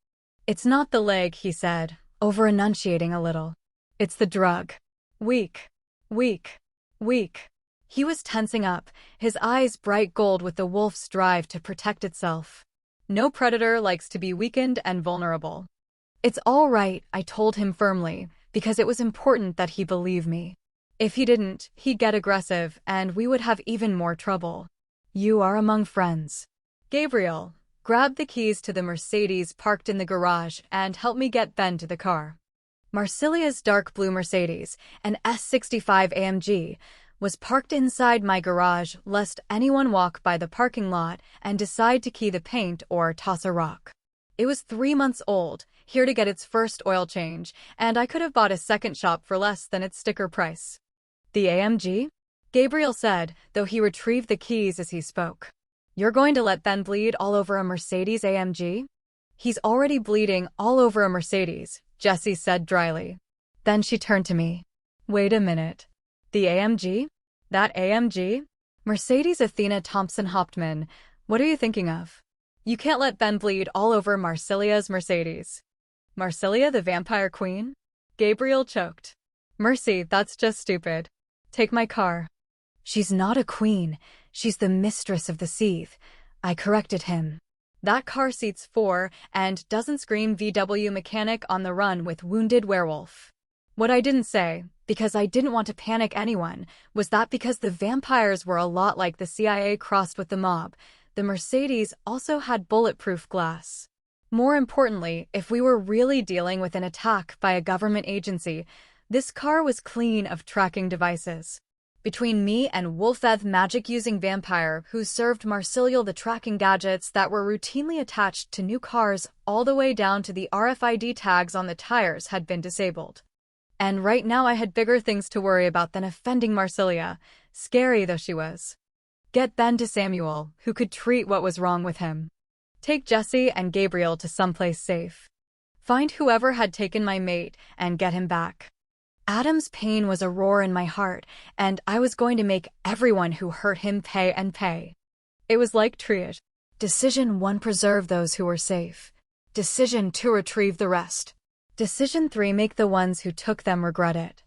It's not the leg, he said, over-enunciating a little. It's the drug. Weak. Weak. Weak. He was tensing up, his eyes bright gold with the wolf's drive to protect itself. No predator likes to be weakened and vulnerable. It's all right, I told him firmly, because it was important that he believe me. If he didn't, he'd get aggressive, and we would have even more trouble. You are among friends. Gabriel, grab the keys to the Mercedes parked in the garage and help me get Ben to the car. Marcelia's dark blue Mercedes, an S65 AMG, was parked inside my garage lest anyone walk by the parking lot and decide to key the paint or toss a rock. It was 3 months old, here to get its first oil change, and I could have bought a second shop for less than its sticker price. The AMG? Gabriel said, though he retrieved the keys as he spoke. You're going to let Ben bleed all over a Mercedes AMG? He's already bleeding all over a Mercedes, Jessie said dryly. Then she turned to me. Wait a minute. The AMG? That AMG? Mercedes Athena Thompson Hauptmann, what are you thinking of? You can't let Ben bleed all over Marcelia's Mercedes. Marcelia the vampire queen? Gabriel choked. Mercy, that's just stupid. Take my car. She's not a queen, she's the mistress of the Seeth, I corrected him. That car seats 4 and doesn't scream VW mechanic on the run with wounded werewolf. What I didn't say, because I didn't want to panic anyone, was that because the vampires were a lot like the CIA crossed with the mob, the Mercedes also had bulletproof glass. More importantly, if we were really dealing with an attack by a government agency, this car was clean of tracking devices. Between me and Wolfeth magic-using vampire who served Marcelial the tracking gadgets that were routinely attached to new cars all the way down to the RFID tags on the tires had been disabled. And right now I had bigger things to worry about than offending Marcelia, scary though she was. Get Ben to Samuel, who could treat what was wrong with him. Take Jesse and Gabriel to someplace safe. Find whoever had taken my mate and get him back. Adam's pain was a roar in my heart, and I was going to make everyone who hurt him pay and pay. It was like triage. Decision 1, preserve those who were safe. Decision 2, retrieve the rest. Decision 3, make the ones who took them regret it.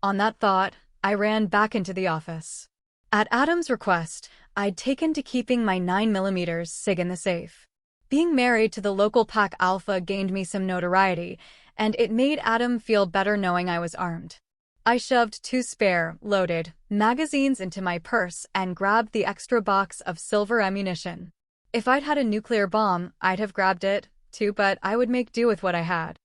On that thought, I ran back into the office. At Adam's request, I'd taken to keeping my 9mm SIG in the safe. Being married to the local pack alpha gained me some notoriety, and it made Adam feel better knowing I was armed. I shoved 2 spare, loaded, magazines into my purse and grabbed the extra box of silver ammunition. If I'd had a nuclear bomb, I'd have grabbed it, too, but I would make do with what I had.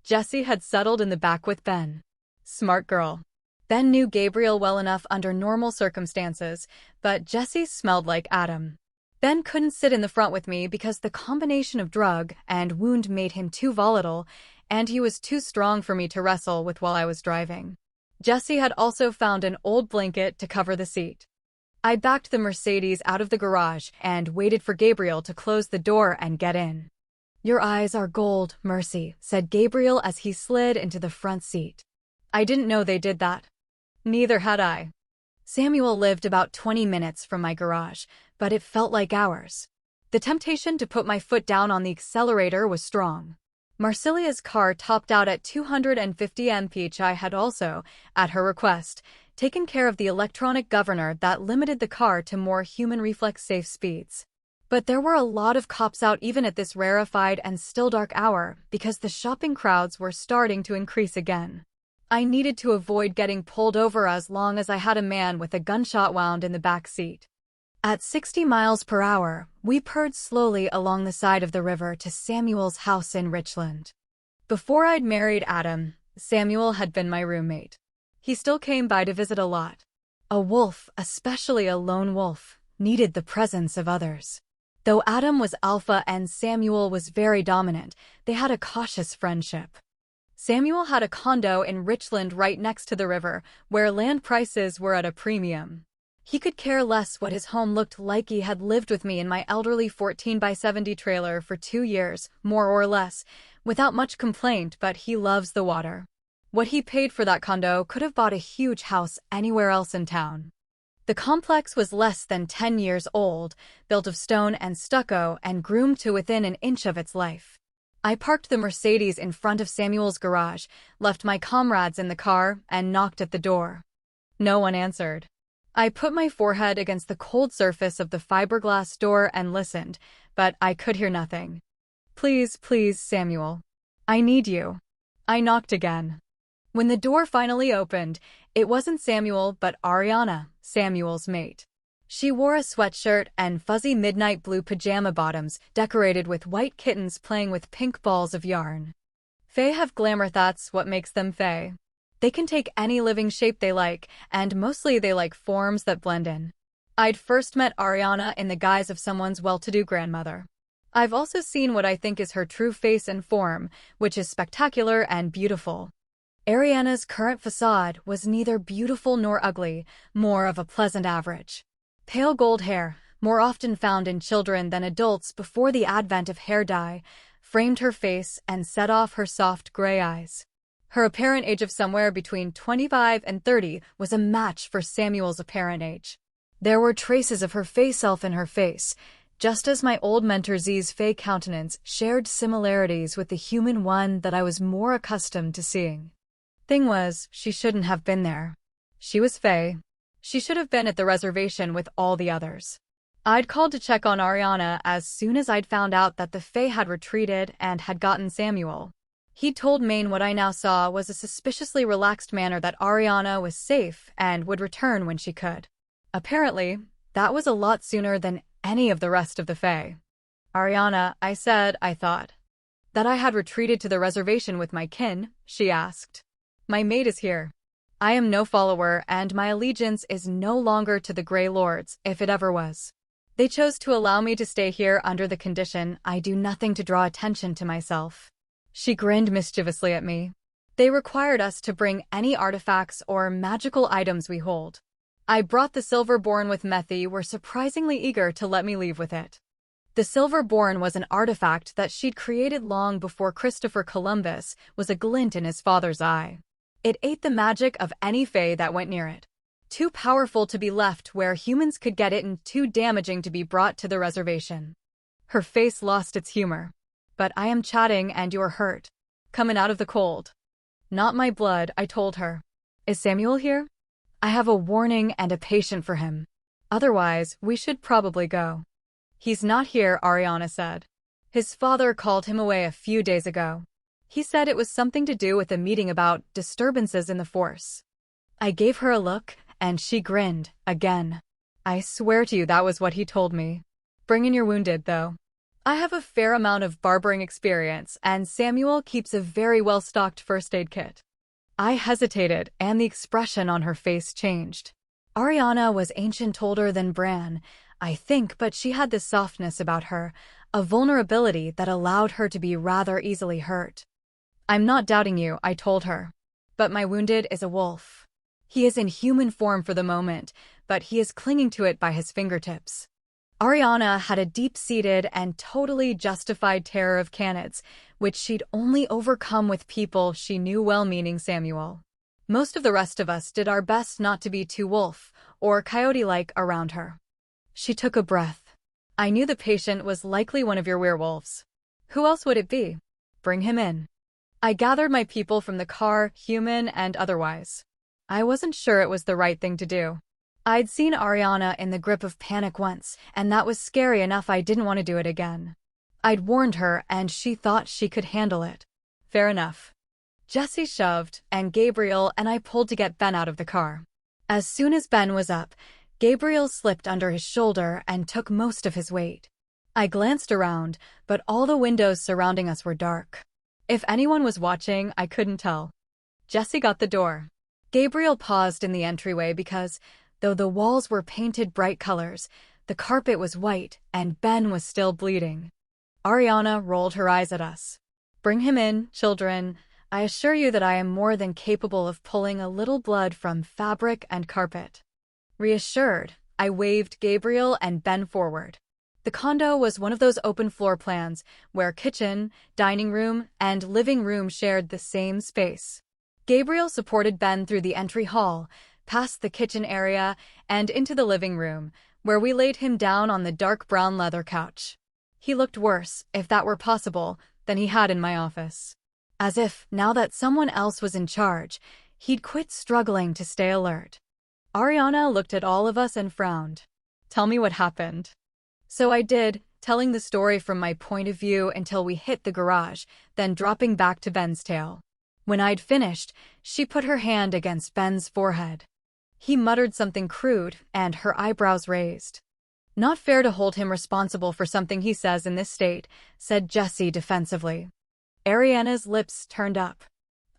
Jessie had settled in the back with Ben. Smart girl. Ben knew Gabriel well enough under normal circumstances, but Jessie smelled like Adam. Ben couldn't sit in the front with me because the combination of drug and wound made him too volatile, and he was too strong for me to wrestle with while I was driving. Jessie had also found an old blanket to cover the seat. I backed the Mercedes out of the garage and waited for Gabriel to close the door and get in. "Your eyes are gold, Mercy," said Gabriel as he slid into the front seat. I didn't know they did that. Neither had I. Samuel lived about 20 minutes from my garage, but it felt like hours. The temptation to put my foot down on the accelerator was strong. Marcelia's car topped out at 250 mph. I had also, at her request, taken care of the electronic governor that limited the car to more human reflex-safe speeds. But there were a lot of cops out even at this rarefied and still dark hour because the shopping crowds were starting to increase again. I needed to avoid getting pulled over as long as I had a man with a gunshot wound in the back seat. At 60 miles per hour, we purred slowly along the side of the river to Samuel's house in Richland. Before I'd married Adam, Samuel had been my roommate. He still came by to visit a lot. A wolf, especially a lone wolf, needed the presence of others. Though Adam was alpha and Samuel was very dominant, they had a cautious friendship. Samuel had a condo in Richland right next to the river, where land prices were at a premium. He could care less what his home looked like. He had lived with me in my elderly 14x70 trailer for 2 years, more or less, without much complaint, but he loves the water. What he paid for that condo could have bought a huge house anywhere else in town. The complex was less than 10 years old, built of stone and stucco and groomed to within an inch of its life. I parked the Mercedes in front of Samuel's garage, left my comrades in the car, and knocked at the door. No one answered. I put my forehead against the cold surface of the fiberglass door and listened, but I could hear nothing. "Please, please, Samuel. I need you." I knocked again. When the door finally opened, it wasn't Samuel but Ariana, Samuel's mate. She wore a sweatshirt and fuzzy midnight blue pajama bottoms decorated with white kittens playing with pink balls of yarn. Fae have glamour, that's what makes them fae. They can take any living shape they like, and mostly they like forms that blend in. I'd first met Ariana in the guise of someone's well-to-do grandmother. I've also seen what I think is her true face and form, which is spectacular and beautiful. Ariana's current facade was neither beautiful nor ugly, more of a pleasant average. Pale gold hair, more often found in children than adults before the advent of hair dye, framed her face and set off her soft gray eyes. Her apparent age of somewhere between 25 and 30 was a match for Samuel's apparent age. There were traces of her fae self in her face, just as my old mentor Z's fae countenance shared similarities with the human one that I was more accustomed to seeing. Thing was, she shouldn't have been there. She was fae. She should have been at the reservation with all the others. I'd called to check on Ariana as soon as I'd found out that the fae had retreated and had gotten Samuel. He'd told Maine what I now saw was a suspiciously relaxed manner that Ariana was safe and would return when she could. Apparently, that was a lot sooner than any of the rest of the fae. "Ariana," I said, I thought. "That I had retreated to the reservation with my kin?" she asked. "My mate is here. I am no follower, and my allegiance is no longer to the Grey Lords, if it ever was. They chose to allow me to stay here under the condition I do nothing to draw attention to myself." She grinned mischievously at me. "They required us to bring any artifacts or magical items we hold. I brought the Silverborn with Methy were surprisingly eager to let me leave with it." The Silverborn was an artifact that she'd created long before Christopher Columbus was a glint in his father's eye. It ate the magic of any fae that went near it. Too powerful to be left where humans could get it and too damaging to be brought to the reservation. Her face lost its humor. "But I am chatting and you're hurt. Coming out of the cold." "Not my blood," I told her. "Is Samuel here? I have a warning and a patient for him. Otherwise, we should probably go." "He's not here," Ariana said. "His father called him away a few days ago. He said it was something to do with a meeting about disturbances in the force." I gave her a look, and she grinned, again. "I swear to you that was what he told me." Bring in your wounded, though. I have a fair amount of barbering experience, and Samuel keeps a very well-stocked first aid kit. I hesitated, and the expression on her face changed. Ariana was ancient older than Bran, I think, but she had this softness about her, a vulnerability that allowed her to be rather easily hurt. I'm not doubting you, I told her. But my wounded is a wolf. He is in human form for the moment, but he is clinging to it by his fingertips. Ariana had a deep-seated and totally justified terror of canids, which she'd only overcome with people she knew well-meaning Samuel. Most of the rest of us did our best not to be too wolf or coyote-like around her. She took a breath. I knew the patient was likely one of your werewolves. Who else would it be? Bring him in. I gathered my people from the car, human and otherwise. I wasn't sure it was the right thing to do. I'd seen Ariana in the grip of panic once, and that was scary enough I didn't want to do it again. I'd warned her, and she thought she could handle it. Fair enough. Jesse shoved, and Gabriel and I pulled to get Ben out of the car. As soon as Ben was up, Gabriel slipped under his shoulder and took most of his weight. I glanced around, but all the windows surrounding us were dark. If anyone was watching, I couldn't tell. Jesse got the door. Gabriel paused in the entryway because, though the walls were painted bright colors, the carpet was white and Ben was still bleeding. Ariana rolled her eyes at us. Bring him in, children. I assure you that I am more than capable of pulling a little blood from fabric and carpet. Reassured, I waved Gabriel and Ben forward. The condo was one of those open floor plans where kitchen, dining room, and living room shared the same space. Gabriel supported Ben through the entry hall, past the kitchen area, and into the living room, where we laid him down on the dark brown leather couch. He looked worse, if that were possible, than he had in my office. As if, now that someone else was in charge, he'd quit struggling to stay alert. Ariana looked at all of us and frowned. Tell me what happened. So I did, telling the story from my point of view until we hit the garage, then dropping back to Ben's tale. When I'd finished, she put her hand against Ben's forehead. He muttered something crude, and her eyebrows raised. Not fair to hold him responsible for something he says in this state, said Jesse defensively. Ariana's lips turned up.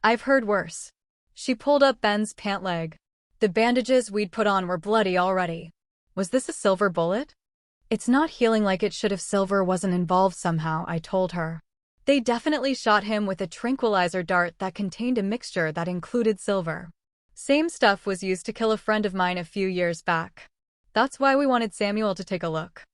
I've heard worse. She pulled up Ben's pant leg. The bandages we'd put on were bloody already. Was this a silver bullet? It's not healing like it should if silver wasn't involved somehow, I told her. They definitely shot him with a tranquilizer dart that contained a mixture that included silver. Same stuff was used to kill a friend of mine a few years back. That's why we wanted Samuel to take a look.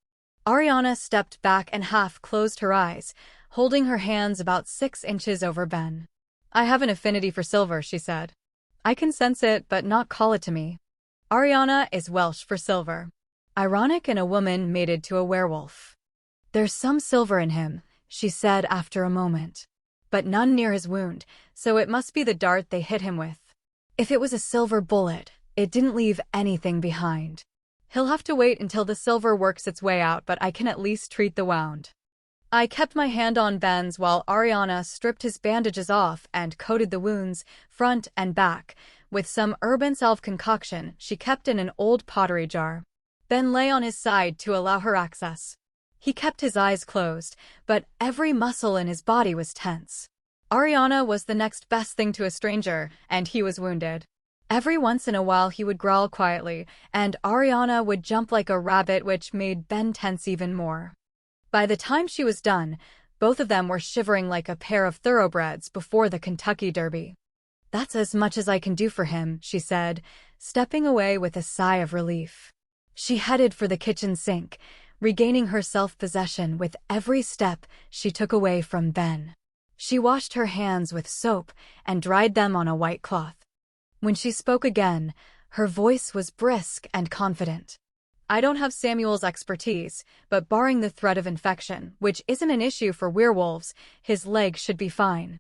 Ariana stepped back and half closed her eyes, holding her hands about 6 inches over Ben. I have an affinity for silver, she said. I can sense it, but not call it to me. Ariana is Welsh for silver. Ironic in a woman mated to a werewolf. There's some silver in him, she said after a moment. But none near his wound, so it must be the dart they hit him with. If it was a silver bullet, it didn't leave anything behind. He'll have to wait until the silver works its way out, but I can at least treat the wound. I kept my hand on Ben's while Ariana stripped his bandages off and coated the wounds, front and back, with some urban salve concoction she kept in an old pottery jar. Ben lay on his side to allow her access. He kept his eyes closed, but every muscle in his body was tense. Ariana was the next best thing to a stranger, and he was wounded. Every once in a while he would growl quietly, and Ariana would jump like a rabbit, which made Ben tense even more. By the time she was done, both of them were shivering like a pair of thoroughbreds before the Kentucky Derby. That's as much as I can do for him, she said, stepping away with a sigh of relief. She headed for the kitchen sink, regaining her self-possession with every step she took away from Ben. She washed her hands with soap and dried them on a white cloth. When she spoke again, her voice was brisk and confident. I don't have Samuel's expertise, but barring the threat of infection, which isn't an issue for werewolves, his leg should be fine.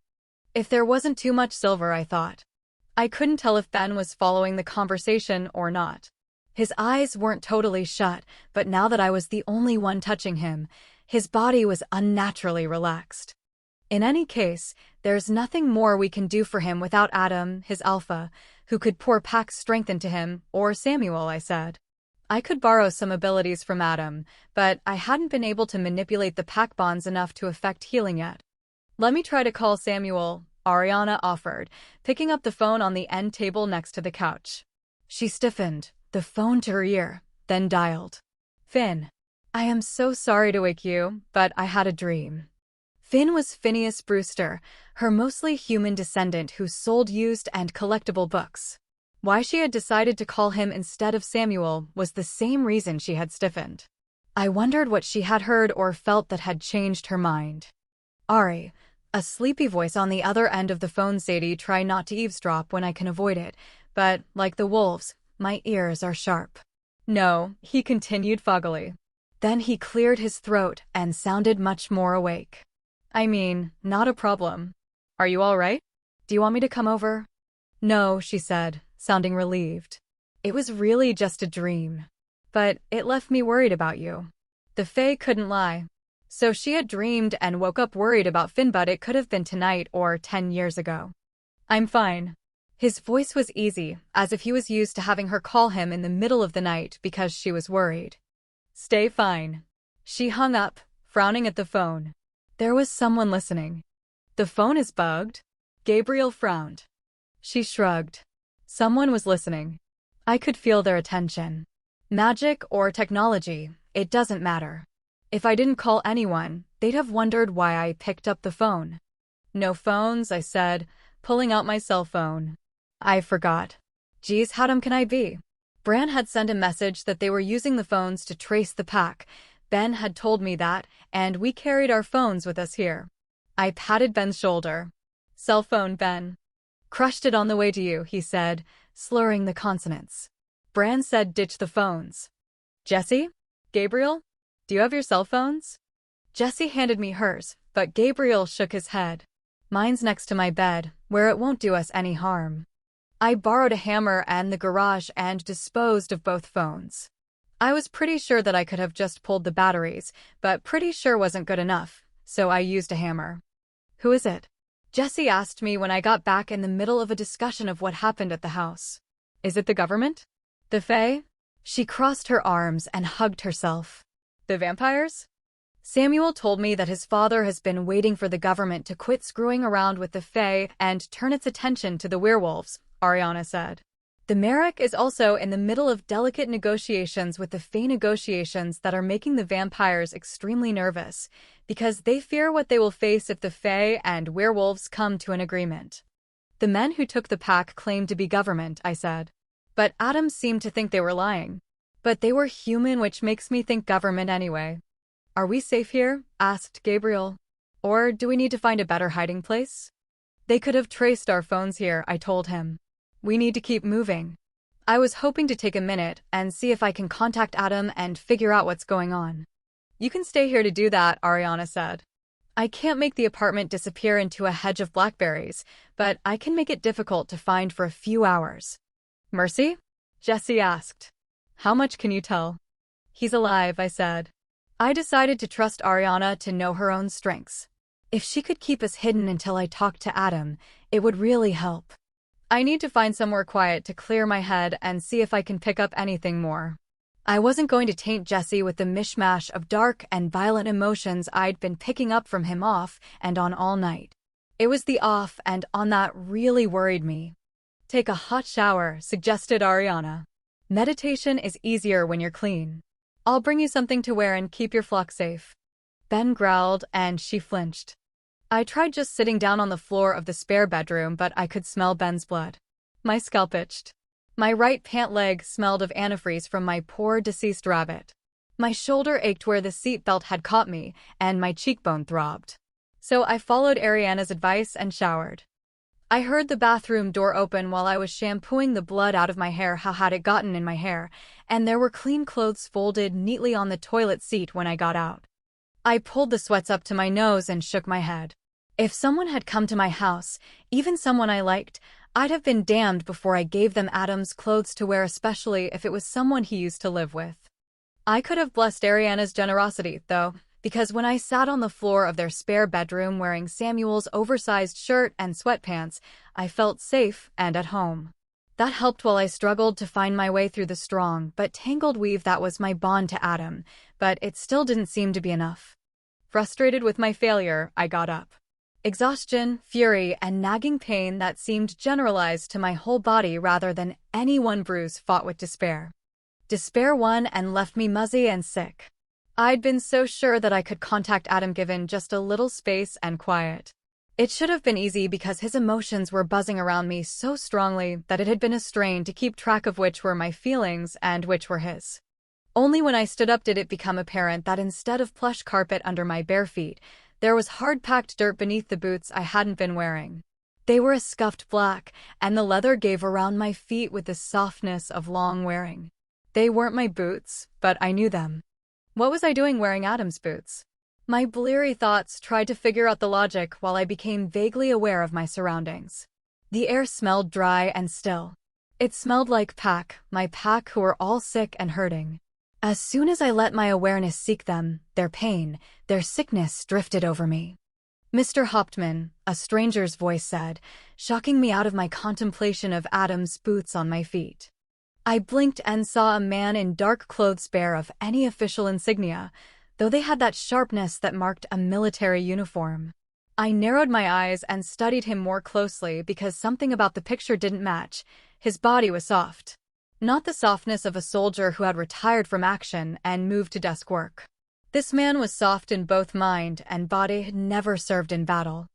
If there wasn't too much silver, I thought. I couldn't tell if Ben was following the conversation or not. His eyes weren't totally shut, but now that I was the only one touching him, his body was unnaturally relaxed. In any case, there's nothing more we can do for him without Adam, his alpha, who could pour pack strength into him, or Samuel, I said. I could borrow some abilities from Adam, but I hadn't been able to manipulate the pack bonds enough to affect healing yet. Let me try to call Samuel, Ariana offered, picking up the phone on the end table next to the couch. She stiffened, the phone to her ear, then dialed. Finn. I am so sorry to wake you, but I had a dream. Finn was Phineas Brewster, her mostly human descendant who sold used and collectible books. Why she had decided to call him instead of Samuel was the same reason she had stiffened. I wondered what she had heard or felt that had changed her mind. Ari. A sleepy voice on the other end of the phone. Sadie, try not to eavesdrop when I can avoid it, but, like the wolves, my ears are sharp. No, he continued foggily. Then he cleared his throat and sounded much more awake. I mean, not a problem. Are you all right? Do you want me to come over? No, she said, sounding relieved. It was really just a dream. But it left me worried about you. The Fae couldn't lie. So she had dreamed and woke up worried about Finn, but it could have been tonight or 10 years ago. I'm fine. His voice was easy, as if he was used to having her call him in the middle of the night because she was worried. Stay fine. She hung up, frowning at the phone. There was someone listening. The phone is bugged? Gabriel frowned. She shrugged. Someone was listening. I could feel their attention. Magic or technology, it doesn't matter. If I didn't call anyone, they'd have wondered why I picked up the phone. No phones, I said, pulling out my cell phone. I forgot. Geez, how dumb can I be? Bran had sent a message that they were using the phones to trace the pack. Ben had told me that, and we carried our phones with us here. I patted Ben's shoulder. Cell phone, Ben. Crushed it on the way to you, he said, slurring the consonants. Bran said ditch the phones. Jesse? Gabriel? Do you have your cell phones? Jesse handed me hers, but Gabriel shook his head. Mine's next to my bed, where it won't do us any harm. I borrowed a hammer and the garage and disposed of both phones. I was pretty sure that I could have just pulled the batteries, but pretty sure wasn't good enough, so I used a hammer. Who is it? Jesse asked me when I got back in the middle of a discussion of what happened at the house. Is it the government? The Fae? She crossed her arms and hugged herself. The vampires? Samuel told me that his father has been waiting for the government to quit screwing around with the Fae and turn its attention to the werewolves, Ariana said. The Merrick is also in the middle of delicate negotiations with the Fae, negotiations that are making the vampires extremely nervous, because they fear what they will face if the Fae and werewolves come to an agreement. The men who took the pack claimed to be government, I said. But Adam seemed to think they were lying. But they were human, which makes me think government anyway. Are we safe here? Asked Gabriel. Or do we need to find a better hiding place? They could have traced our phones here, I told him. We need to keep moving. I was hoping to take a minute and see if I can contact Adam and figure out what's going on. You can stay here to do that, Ariana said. I can't make the apartment disappear into a hedge of blackberries, but I can make it difficult to find for a few hours. Mercy? Jesse asked. How much can you tell? He's alive, I said. I decided to trust Ariana to know her own strengths. If she could keep us hidden until I talked to Adam, it would really help. I need to find somewhere quiet to clear my head and see if I can pick up anything more. I wasn't going to taint Jesse with the mishmash of dark and violent emotions I'd been picking up from him off and on all night. It was the off and on that really worried me. Take a hot shower, suggested Ariana. Meditation is easier when you're clean. I'll bring you something to wear and keep your flock safe. Ben growled and she flinched. I tried just sitting down on the floor of the spare bedroom, but I could smell Ben's blood. My scalp itched. My right pant leg smelled of antifreeze from my poor deceased rabbit. My shoulder ached where the seatbelt had caught me, and my cheekbone throbbed. So I followed Ariana's advice and showered. I heard the bathroom door open while I was shampooing the blood out of my hair. How had it gotten in my hair? And there were clean clothes folded neatly on the toilet seat when I got out. I pulled the sweats up to my nose and shook my head. If someone had come to my house, even someone I liked, I'd have been damned before I gave them Adam's clothes to wear, especially if it was someone he used to live with. I could have blessed Ariana's generosity, though, because when I sat on the floor of their spare bedroom wearing Samuel's oversized shirt and sweatpants, I felt safe and at home. That helped while I struggled to find my way through the strong but tangled weave that was my bond to Adam, but it still didn't seem to be enough. Frustrated with my failure, I got up. Exhaustion, fury, and nagging pain that seemed generalized to my whole body rather than any one bruise fought with despair. Despair won and left me muzzy and sick. I'd been so sure that I could contact Adam given just a little space and quiet. It should have been easy because his emotions were buzzing around me so strongly that it had been a strain to keep track of which were my feelings and which were his. Only when I stood up did it become apparent that instead of plush carpet under my bare feet, there was hard-packed dirt beneath the boots I hadn't been wearing. They were a scuffed black, and the leather gave around my feet with the softness of long wearing. They weren't my boots, but I knew them. What was I doing wearing Adam's boots? My bleary thoughts tried to figure out the logic while I became vaguely aware of my surroundings. The air smelled dry and still. It smelled like my pack who were all sick and hurting. As soon as I let my awareness seek them, their pain, their sickness drifted over me. "Mr. Hauptmann," a stranger's voice said, shocking me out of my contemplation of Adam's boots on my feet. I blinked and saw a man in dark clothes bare of any official insignia, though they had that sharpness that marked a military uniform. I narrowed my eyes and studied him more closely because something about the picture didn't match. His body was soft. Not the softness of a soldier who had retired from action and moved to desk work. This man was soft in both mind and body, had never served in battle.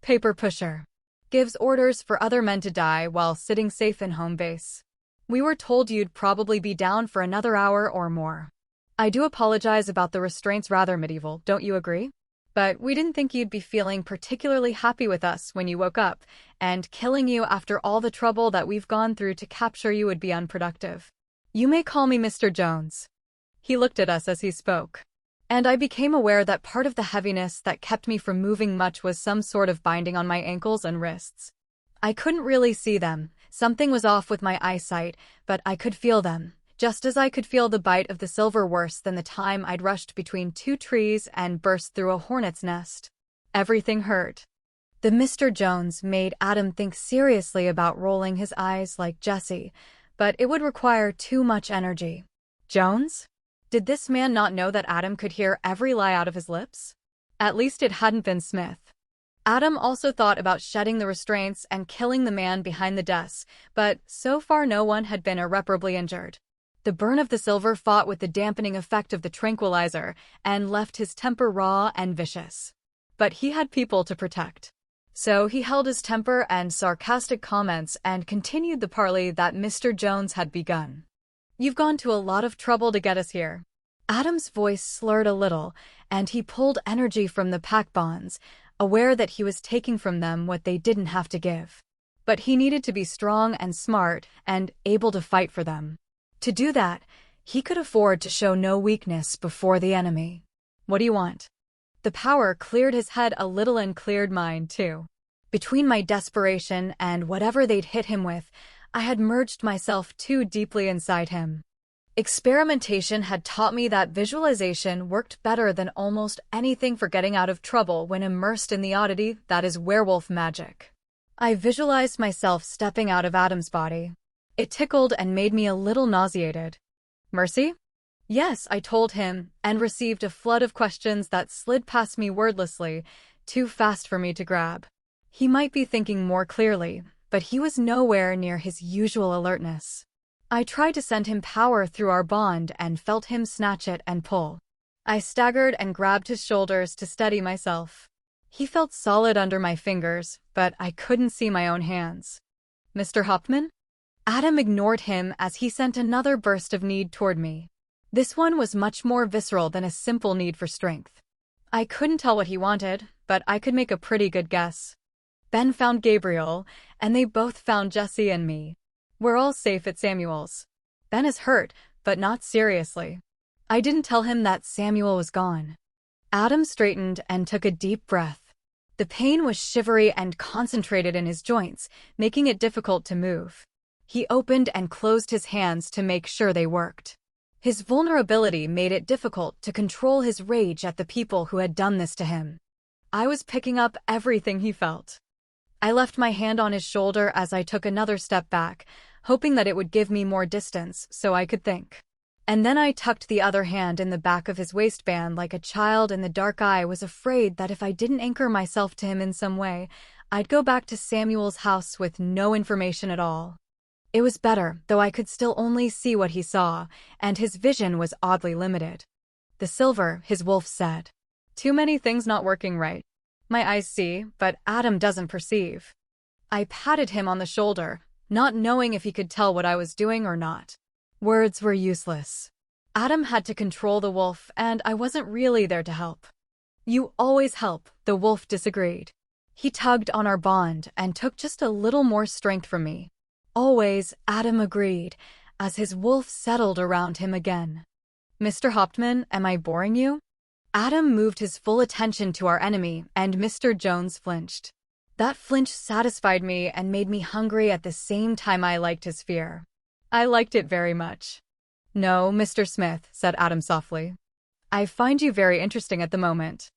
Paper pusher. Gives orders for other men to die while sitting safe in home base. "We were told you'd probably be down for another hour or more. I do apologize about the restraints, rather medieval, don't you agree? But we didn't think you'd be feeling particularly happy with us when you woke up, and killing you after all the trouble that we've gone through to capture you would be unproductive. You may call me Mr. Jones." He looked at us as he spoke. And I became aware that part of the heaviness that kept me from moving much was some sort of binding on my ankles and wrists. I couldn't really see them, something was off with my eyesight, but I could feel them. Just as I could feel the bite of the silver worse than the time I'd rushed between two trees and burst through a hornet's nest. Everything hurt. The Mr. Jones made Adam think seriously about rolling his eyes like Jesse, but it would require too much energy. Jones? Did this man not know that Adam could hear every lie out of his lips? At least it hadn't been Smith. Adam also thought about shedding the restraints and killing the man behind the desk, but so far no one had been irreparably injured. The burn of the silver fought with the dampening effect of the tranquilizer and left his temper raw and vicious. But he had people to protect. So he held his temper and sarcastic comments and continued the parley that Mr. Jones had begun. "You've gone to a lot of trouble to get us here." Adam's voice slurred a little, and he pulled energy from the pack bonds, aware that he was taking from them what they didn't have to give. But he needed to be strong and smart and able to fight for them. To do that, he could afford to show no weakness before the enemy. "What do you want?" The power cleared his head a little and cleared mine, too. Between my desperation and whatever they'd hit him with, I had merged myself too deeply inside him. Experimentation had taught me that visualization worked better than almost anything for getting out of trouble when immersed in the oddity that is werewolf magic. I visualized myself stepping out of Adam's body. It tickled and made me a little nauseated. "Mercy?" "Yes," I told him, and received a flood of questions that slid past me wordlessly, too fast for me to grab. He might be thinking more clearly, but he was nowhere near his usual alertness. I tried to send him power through our bond and felt him snatch it and pull. I staggered and grabbed his shoulders to steady myself. He felt solid under my fingers, but I couldn't see my own hands. "Mr. Hauptmann?" Adam ignored him as he sent another burst of need toward me. This one was much more visceral than a simple need for strength. I couldn't tell what he wanted, but I could make a pretty good guess. Ben found Gabriel, and they both found Jesse and me. We're all safe at Samuel's. Ben is hurt, but not seriously. I didn't tell him that Samuel was gone. Adam straightened and took a deep breath. The pain was shivery and concentrated in his joints, making it difficult to move. He opened and closed his hands to make sure they worked. His vulnerability made it difficult to control his rage at the people who had done this to him. I was picking up everything he felt. I left my hand on his shoulder as I took another step back, hoping that it would give me more distance so I could think. And then I tucked the other hand in the back of his waistband like a child in the dark. I was afraid that if I didn't anchor myself to him in some way, I'd go back to Samuel's house with no information at all. It was better, though I could still only see what he saw, and his vision was oddly limited. The silver, his wolf said. Too many things not working right. My eyes see, but Adam doesn't perceive. I patted him on the shoulder, not knowing if he could tell what I was doing or not. Words were useless. Adam had to control the wolf, and I wasn't really there to help. You always help, the wolf disagreed. He tugged on our bond and took just a little more strength from me. Always, Adam agreed, as his wolf settled around him again. Mr. Hauptmann, am I boring you? Adam moved his full attention to our enemy, and Mr. Jones flinched. That flinch satisfied me and made me hungry at the same time. I liked his fear. I liked it very much. No, Mr. Smith, said Adam softly. I find you very interesting at the moment.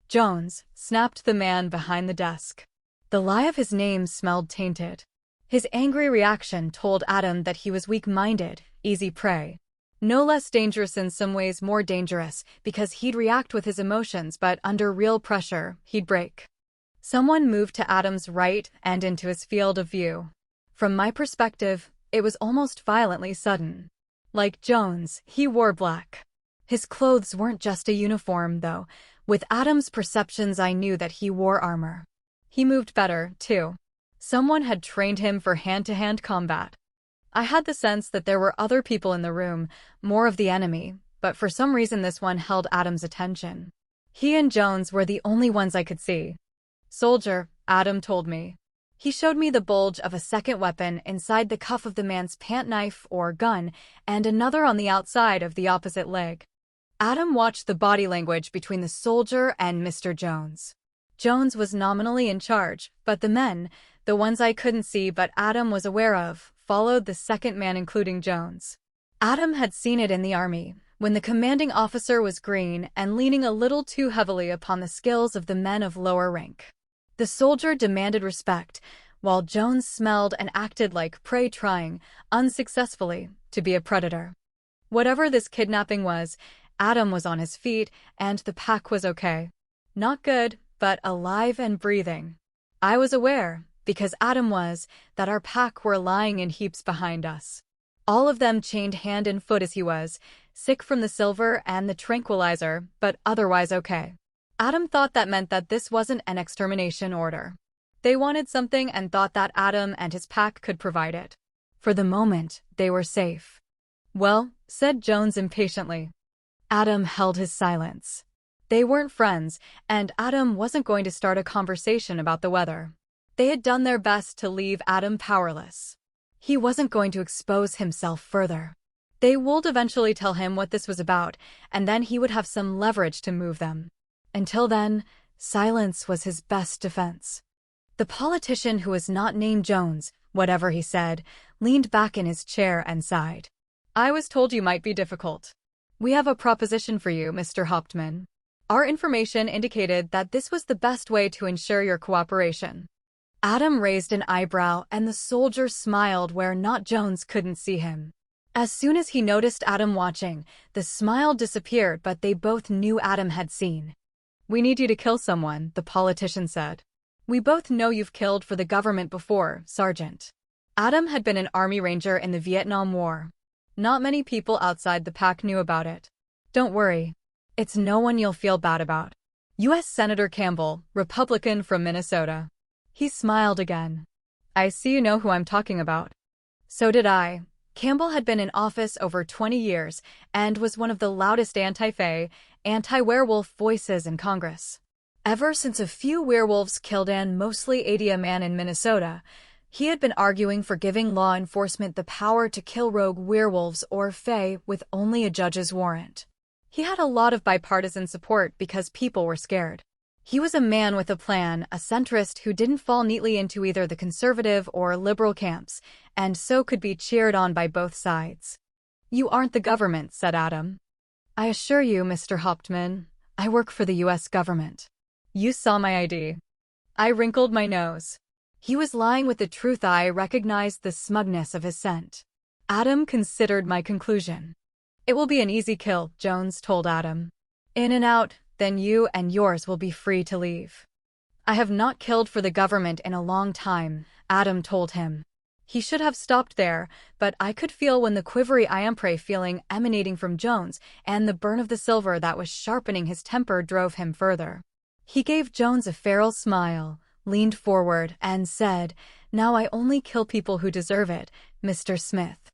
Jones, snapped the man behind the desk. The lie of his name smelled tainted. His angry reaction told Adam that he was weak-minded, easy prey. No less dangerous, in some ways more dangerous, because he'd react with his emotions, but under real pressure, he'd break. Someone moved to Adam's right and into his field of view. From my perspective, it was almost violently sudden. Like Jones, he wore black. His clothes weren't just a uniform, though. With Adam's perceptions, I knew that he wore armor. He moved better, too. Someone had trained him for hand-to-hand combat. I had the sense that there were other people in the room, more of the enemy, but for some reason this one held Adam's attention. He and Jones were the only ones I could see. Soldier, Adam told me. He showed me the bulge of a second weapon inside the cuff of the man's pant, knife or gun, and another on the outside of the opposite leg. Adam watched the body language between the soldier and Mr. Jones. Jones was nominally in charge, but the men, the ones I couldn't see but Adam was aware of, followed the second man, including Jones. Adam had seen it in the army, when the commanding officer was green and leaning a little too heavily upon the skills of the men of lower rank. The soldier demanded respect, while Jones smelled and acted like prey, trying, unsuccessfully, to be a predator. Whatever this kidnapping was, Adam was on his feet, and the pack was okay. Not good, but alive and breathing. I was aware, because Adam was, that our pack were lying in heaps behind us. All of them chained hand and foot as he was, sick from the silver and the tranquilizer, but otherwise okay. Adam thought that meant that this wasn't an extermination order. They wanted something and thought that Adam and his pack could provide it. For the moment, they were safe. Well, said Jones impatiently. Adam held his silence. They weren't friends, and Adam wasn't going to start a conversation about the weather. They had done their best to leave Adam powerless. He wasn't going to expose himself further. They would eventually tell him what this was about, and then he would have some leverage to move them. Until then, silence was his best defense. The politician, who was not named Jones, whatever he said, leaned back in his chair and sighed. I was told you might be difficult. We have a proposition for you, Mr. Hauptmann. Our information indicated that this was the best way to ensure your cooperation. Adam raised an eyebrow, and the soldier smiled where not Jones couldn't see him. As soon as he noticed Adam watching, the smile disappeared, but they both knew Adam had seen. We need you to kill someone, the politician said. We both know you've killed for the government before, Sergeant. Adam had been an Army Ranger in the Vietnam War. Not many people outside the pack knew about it. Don't worry. It's no one you'll feel bad about. U.S. Senator Campbell, Republican from Minnesota. He smiled again. I see you know who I'm talking about. So did I. Campbell had been in office over 20 years and was one of the loudest anti-Fae, anti-werewolf voices in Congress. Ever since a few werewolves killed and mostly 80 a man in Minnesota, he had been arguing for giving law enforcement the power to kill rogue werewolves or Fae with only a judge's warrant. He had a lot of bipartisan support because people were scared. He was a man with a plan, a centrist who didn't fall neatly into either the conservative or liberal camps, and so could be cheered on by both sides. You aren't the government, said Adam. I assure you, Mr. Hauptmann, I work for the U.S. government. You saw my ID. I wrinkled my nose. He was lying with the truth. I recognized the smugness of his scent. Adam considered my conclusion. It will be an easy kill, Jones told Adam. In and out, then you and yours will be free to leave. I have not killed for the government in a long time, Adam told him. He should have stopped there, but I could feel when the quivery iamprey feeling emanating from Jones and the burn of the silver that was sharpening his temper drove him further. He gave Jones a feral smile, leaned forward, and said, "Now I only kill people who deserve it, Mr. Smith."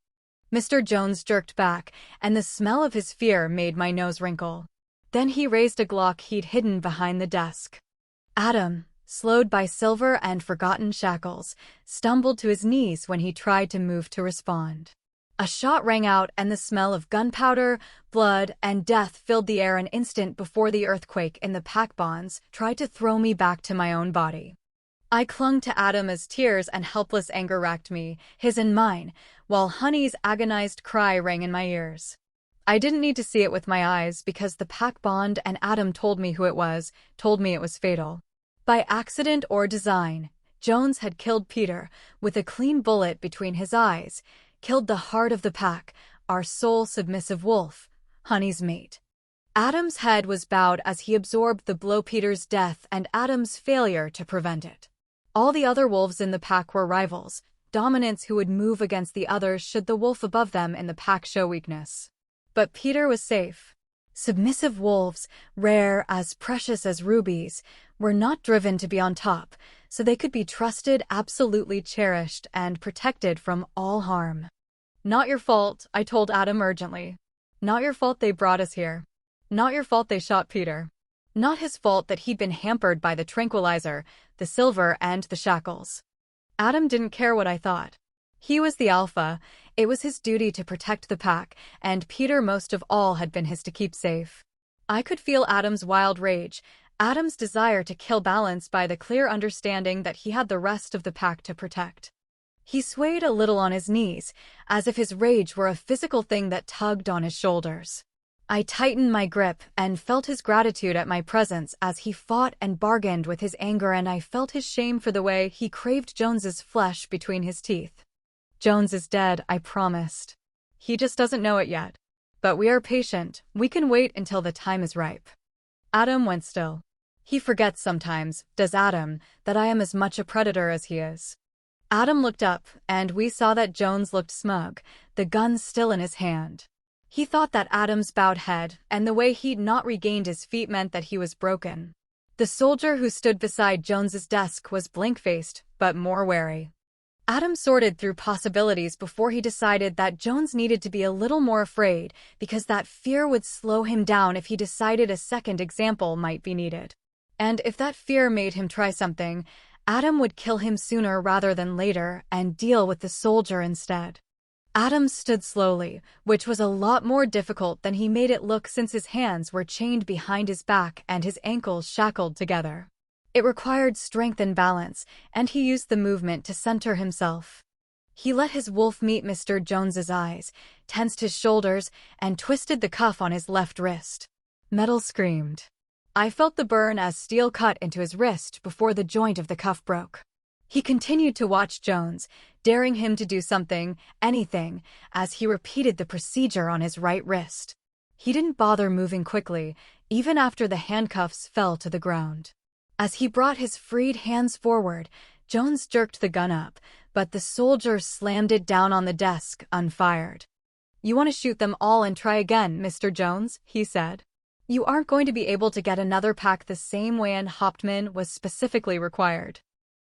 Mr. Jones jerked back, and the smell of his fear made my nose wrinkle. Then he raised a Glock he'd hidden behind the desk. Adam, slowed by silver and forgotten shackles, stumbled to his knees when he tried to move to respond. A shot rang out and the smell of gunpowder, blood, and death filled the air an instant before the earthquake in the pack bonds tried to throw me back to my own body. I clung to Adam as tears and helpless anger racked me, his and mine, while Honey's agonized cry rang in my ears. I didn't need to see it with my eyes because the pack bond and Adam told me who it was, told me it was fatal. By accident or design, Jones had killed Peter with a clean bullet between his eyes, killed the heart of the pack, our sole submissive wolf, Honey's mate. Adam's head was bowed as he absorbed the blow, Peter's death and Adam's failure to prevent it. All the other wolves in the pack were rivals, dominants who would move against the others should the wolf above them in the pack show weakness. But Peter was safe. Submissive wolves, rare, as precious as rubies, were not driven to be on top, so they could be trusted, absolutely cherished, and protected from all harm. Not your fault, I told Adam urgently. Not your fault they brought us here. Not your fault they shot Peter. Not his fault that he'd been hampered by the tranquilizer, the silver, and the shackles. Adam didn't care what I thought. He was the alpha, it was his duty to protect the pack, and Peter most of all had been his to keep safe. I could feel Adam's wild rage, Adam's desire to kill balanced by the clear understanding that he had the rest of the pack to protect. He swayed a little on his knees, as if his rage were a physical thing that tugged on his shoulders. I tightened my grip and felt his gratitude at my presence as he fought and bargained with his anger, and I felt his shame for the way he craved Jones's flesh between his teeth. Jones is dead, I promised. He just doesn't know it yet. But we are patient, we can wait until the time is ripe. Adam went still. He forgets sometimes, does Adam, that I am as much a predator as he is. Adam looked up, and we saw that Jones looked smug, the gun still in his hand. He thought that Adam's bowed head and the way he'd not regained his feet meant that he was broken. The soldier who stood beside Jones's desk was blank-faced, but more wary. Adam sorted through possibilities before he decided that Jones needed to be a little more afraid because that fear would slow him down if he decided a second example might be needed. And if that fear made him try something, Adam would kill him sooner rather than later and deal with the soldier instead. Adam stood slowly, which was a lot more difficult than he made it look since his hands were chained behind his back and his ankles shackled together. It required strength and balance, and he used the movement to center himself. He let his wolf meet Mr. Jones's eyes, tensed his shoulders, and twisted the cuff on his left wrist. Metal screamed. I felt the burn as steel cut into his wrist before the joint of the cuff broke. He continued to watch Jones, daring him to do something, anything, as he repeated the procedure on his right wrist. He didn't bother moving quickly, even after the handcuffs fell to the ground. As he brought his freed hands forward, Jones jerked the gun up, but the soldier slammed it down on the desk, unfired. "You want to shoot them all and try again, Mr. Jones," he said. "You aren't going to be able to get another pack the same way and Hauptmann was specifically required."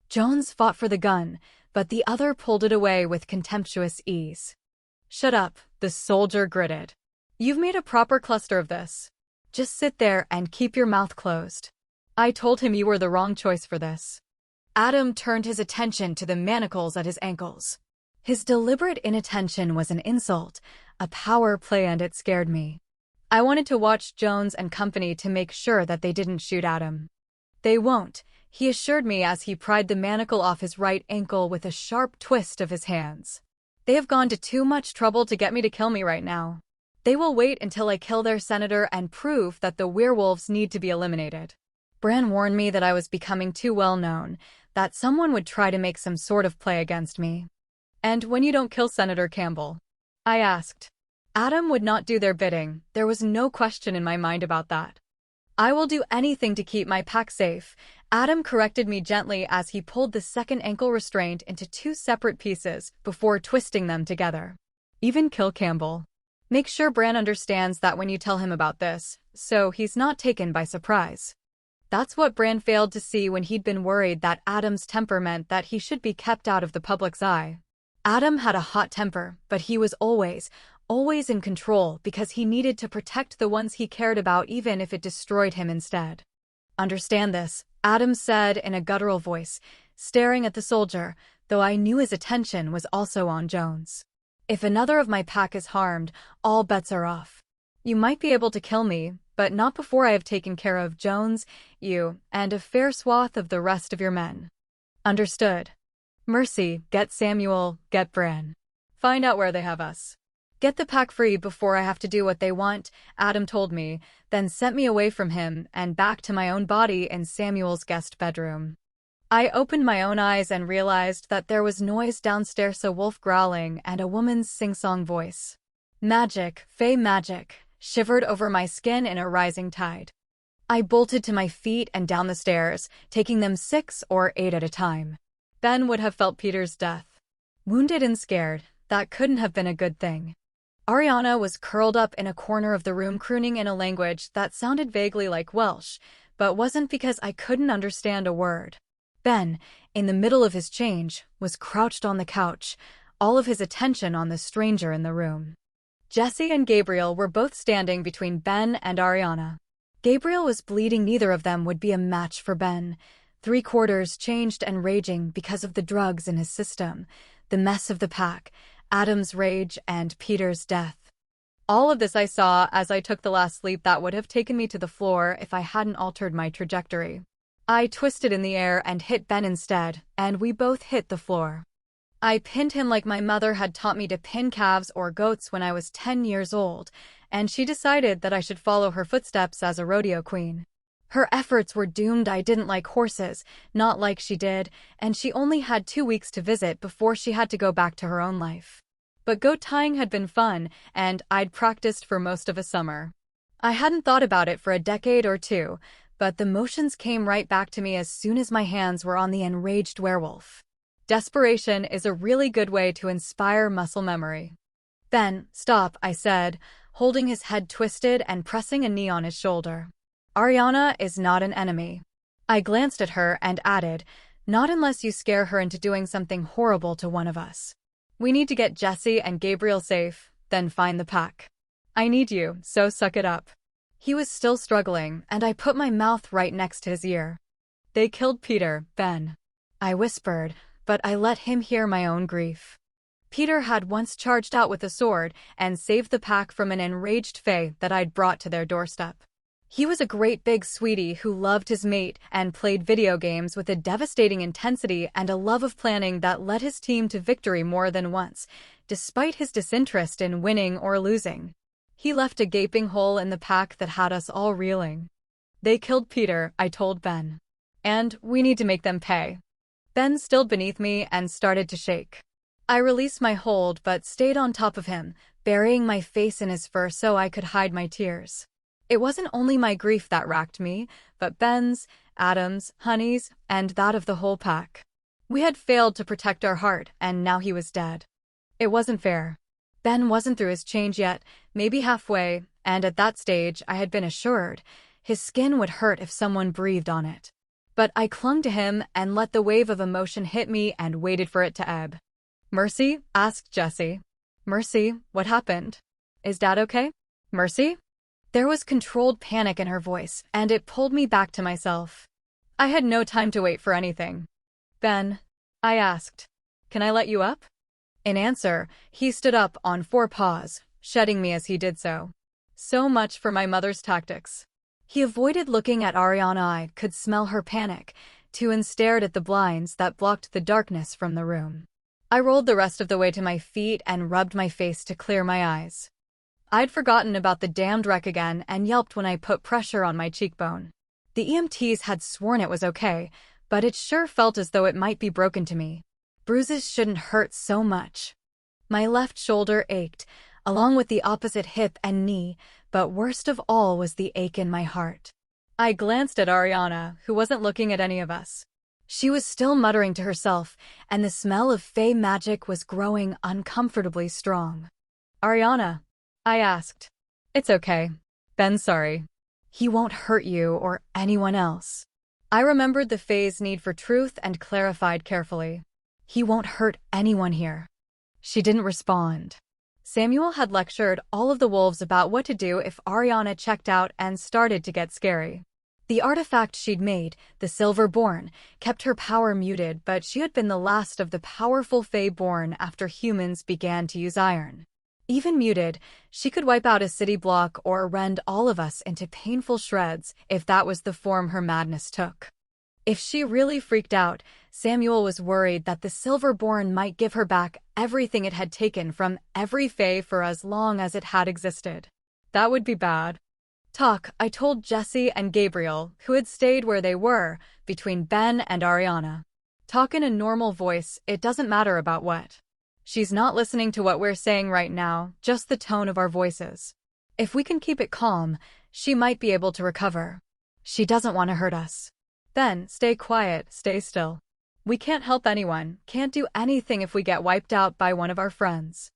Jones fought for the gun, but the other pulled it away with contemptuous ease. "Shut up," the soldier gritted. "You've made a proper cluster of this. Just sit there and keep your mouth closed. I told him you were the wrong choice for this." Adam turned his attention to the manacles at his ankles. His deliberate inattention was an insult, a power play, and it scared me. I wanted to watch Jones and company to make sure that they didn't shoot Adam. "They won't," he assured me as he pried the manacle off his right ankle with a sharp twist of his hands. "They have gone to too much trouble to get me to kill me right now. They will wait until I kill their senator and prove that the werewolves need to be eliminated." Bran warned me that I was becoming too well known, that someone would try to make some sort of play against me. "And when you don't kill Senator Campbell?" I asked. Adam would not do their bidding. There was no question in my mind about that. "I will do anything to keep my pack safe," Adam corrected me gently as he pulled the second ankle restraint into two separate pieces before twisting them together. "Even kill Campbell. Make sure Bran understands that when you tell him about this, so he's not taken by surprise." That's what Bran failed to see when he'd been worried that Adam's temper meant that he should be kept out of the public's eye. Adam had a hot temper, but he was always in control because he needed to protect the ones he cared about even if it destroyed him instead. "Understand this," Adam said in a guttural voice, staring at the soldier, though I knew his attention was also on Jones. "If another of my pack is harmed, all bets are off. You might be able to kill me, but not before I have taken care of Jones, you, and a fair swath of the rest of your men." "Understood. Mercy, get Samuel, get Bran. Find out where they have us. Get the pack free before I have to do what they want," Adam told me, then sent me away from him and back to my own body in Samuel's guest bedroom. I opened my own eyes and realized that there was noise downstairs, a wolf growling and a woman's sing-song voice. Magic, fey magic, shivered over my skin in a rising tide. I bolted to my feet and down the stairs, taking them 6 or 8 at a time. Ben would have felt Peter's death. Wounded and scared, that couldn't have been a good thing. Ariana was curled up in a corner of the room crooning in a language that sounded vaguely like Welsh, but wasn't because I couldn't understand a word. Ben, in the middle of his change, was crouched on the couch, all of his attention on the stranger in the room. Jesse and Gabriel were both standing between Ben and Ariana. Gabriel was bleeding. Neither of them would be a match for Ben. 3/4 changed and raging because of the drugs in his system, the mess of the pack, Adam's rage, and Peter's death. All of this I saw as I took the last leap that would have taken me to the floor if I hadn't altered my trajectory. I twisted in the air and hit Ben instead, and we both hit the floor. I pinned him like my mother had taught me to pin calves or goats when I was 10 years old, and she decided that I should follow her footsteps as a rodeo queen. Her efforts were doomed. I didn't like horses, not like she did, and she only had 2 weeks to visit before she had to go back to her own life. But goat tying had been fun, and I'd practiced for most of a summer. I hadn't thought about it for a decade or two, but the motions came right back to me as soon as my hands were on the enraged werewolf. Desperation is a really good way to inspire muscle memory. "Ben, stop," I said, holding his head twisted and pressing a knee on his shoulder. "Ariana is not an enemy." I glanced at her and added, "Not unless you scare her into doing something horrible to one of us. We need to get Jesse and Gabriel safe, then find the pack. I need you, so suck it up." He was still struggling, and I put my mouth right next to his ear. "They killed Peter, Ben," I whispered, but I let him hear my own grief. Peter had once charged out with a sword and saved the pack from an enraged fae that I'd brought to their doorstep. He was a great big sweetie who loved his mate and played video games with a devastating intensity and a love of planning that led his team to victory more than once, despite his disinterest in winning or losing. He left a gaping hole in the pack that had us all reeling. "They killed Peter," I told Ben. "And we need to make them pay." Ben stilled beneath me and started to shake. I released my hold but stayed on top of him, burying my face in his fur so I could hide my tears. It wasn't only my grief that racked me, but Ben's, Adam's, Honey's, and that of the whole pack. We had failed to protect our heart, and now he was dead. It wasn't fair. Ben wasn't through his change yet, maybe halfway, and at that stage I had been assured his skin would hurt if someone breathed on it. But I clung to him and let the wave of emotion hit me and waited for it to ebb. "Mercy?" asked Jesse. "Mercy, what happened? Is Dad okay? Mercy?" There was controlled panic in her voice, and it pulled me back to myself. I had no time to wait for anything. "Ben," I asked, "can I let you up?" In answer, he stood up on 4 paws, shedding me as he did so. So much for my mother's tactics. He avoided looking at Ariana. I could smell her panic, too, and stared at the blinds that blocked the darkness from the room. I rolled the rest of the way to my feet and rubbed my face to clear my eyes. I'd forgotten about the damned wreck again and yelped when I put pressure on my cheekbone. The EMTs had sworn it was okay, but it sure felt as though it might be broken to me. Bruises shouldn't hurt so much. My left shoulder ached, along with the opposite hip and knee, but worst of all was the ache in my heart. I glanced at Ariana, who wasn't looking at any of us. She was still muttering to herself, and the smell of fey magic was growing uncomfortably strong. "Ariana?" I asked. "It's okay. Ben's sorry. He won't hurt you or anyone else." I remembered the fey's need for truth and clarified carefully. "He won't hurt anyone here." She didn't respond. Samuel had lectured all of the wolves about what to do if Ariana checked out and started to get scary. The artifact she'd made, the Silver Born, kept her power muted, but she had been the last of the powerful Fae born after humans began to use iron. Even muted, she could wipe out a city block or rend all of us into painful shreds if that was the form her madness took. If she really freaked out, Samuel was worried that the Silverborn might give her back everything it had taken from every Fae for as long as it had existed. That would be bad. "Talk," I told Jesse and Gabriel, who had stayed where they were, between Ben and Ariana. "Talk in a normal voice, it doesn't matter about what. She's not listening to what we're saying right now, just the tone of our voices. If we can keep it calm, she might be able to recover. She doesn't want to hurt us. Ben, stay quiet, stay still. We can't help anyone, can't do anything if we get wiped out by one of our friends.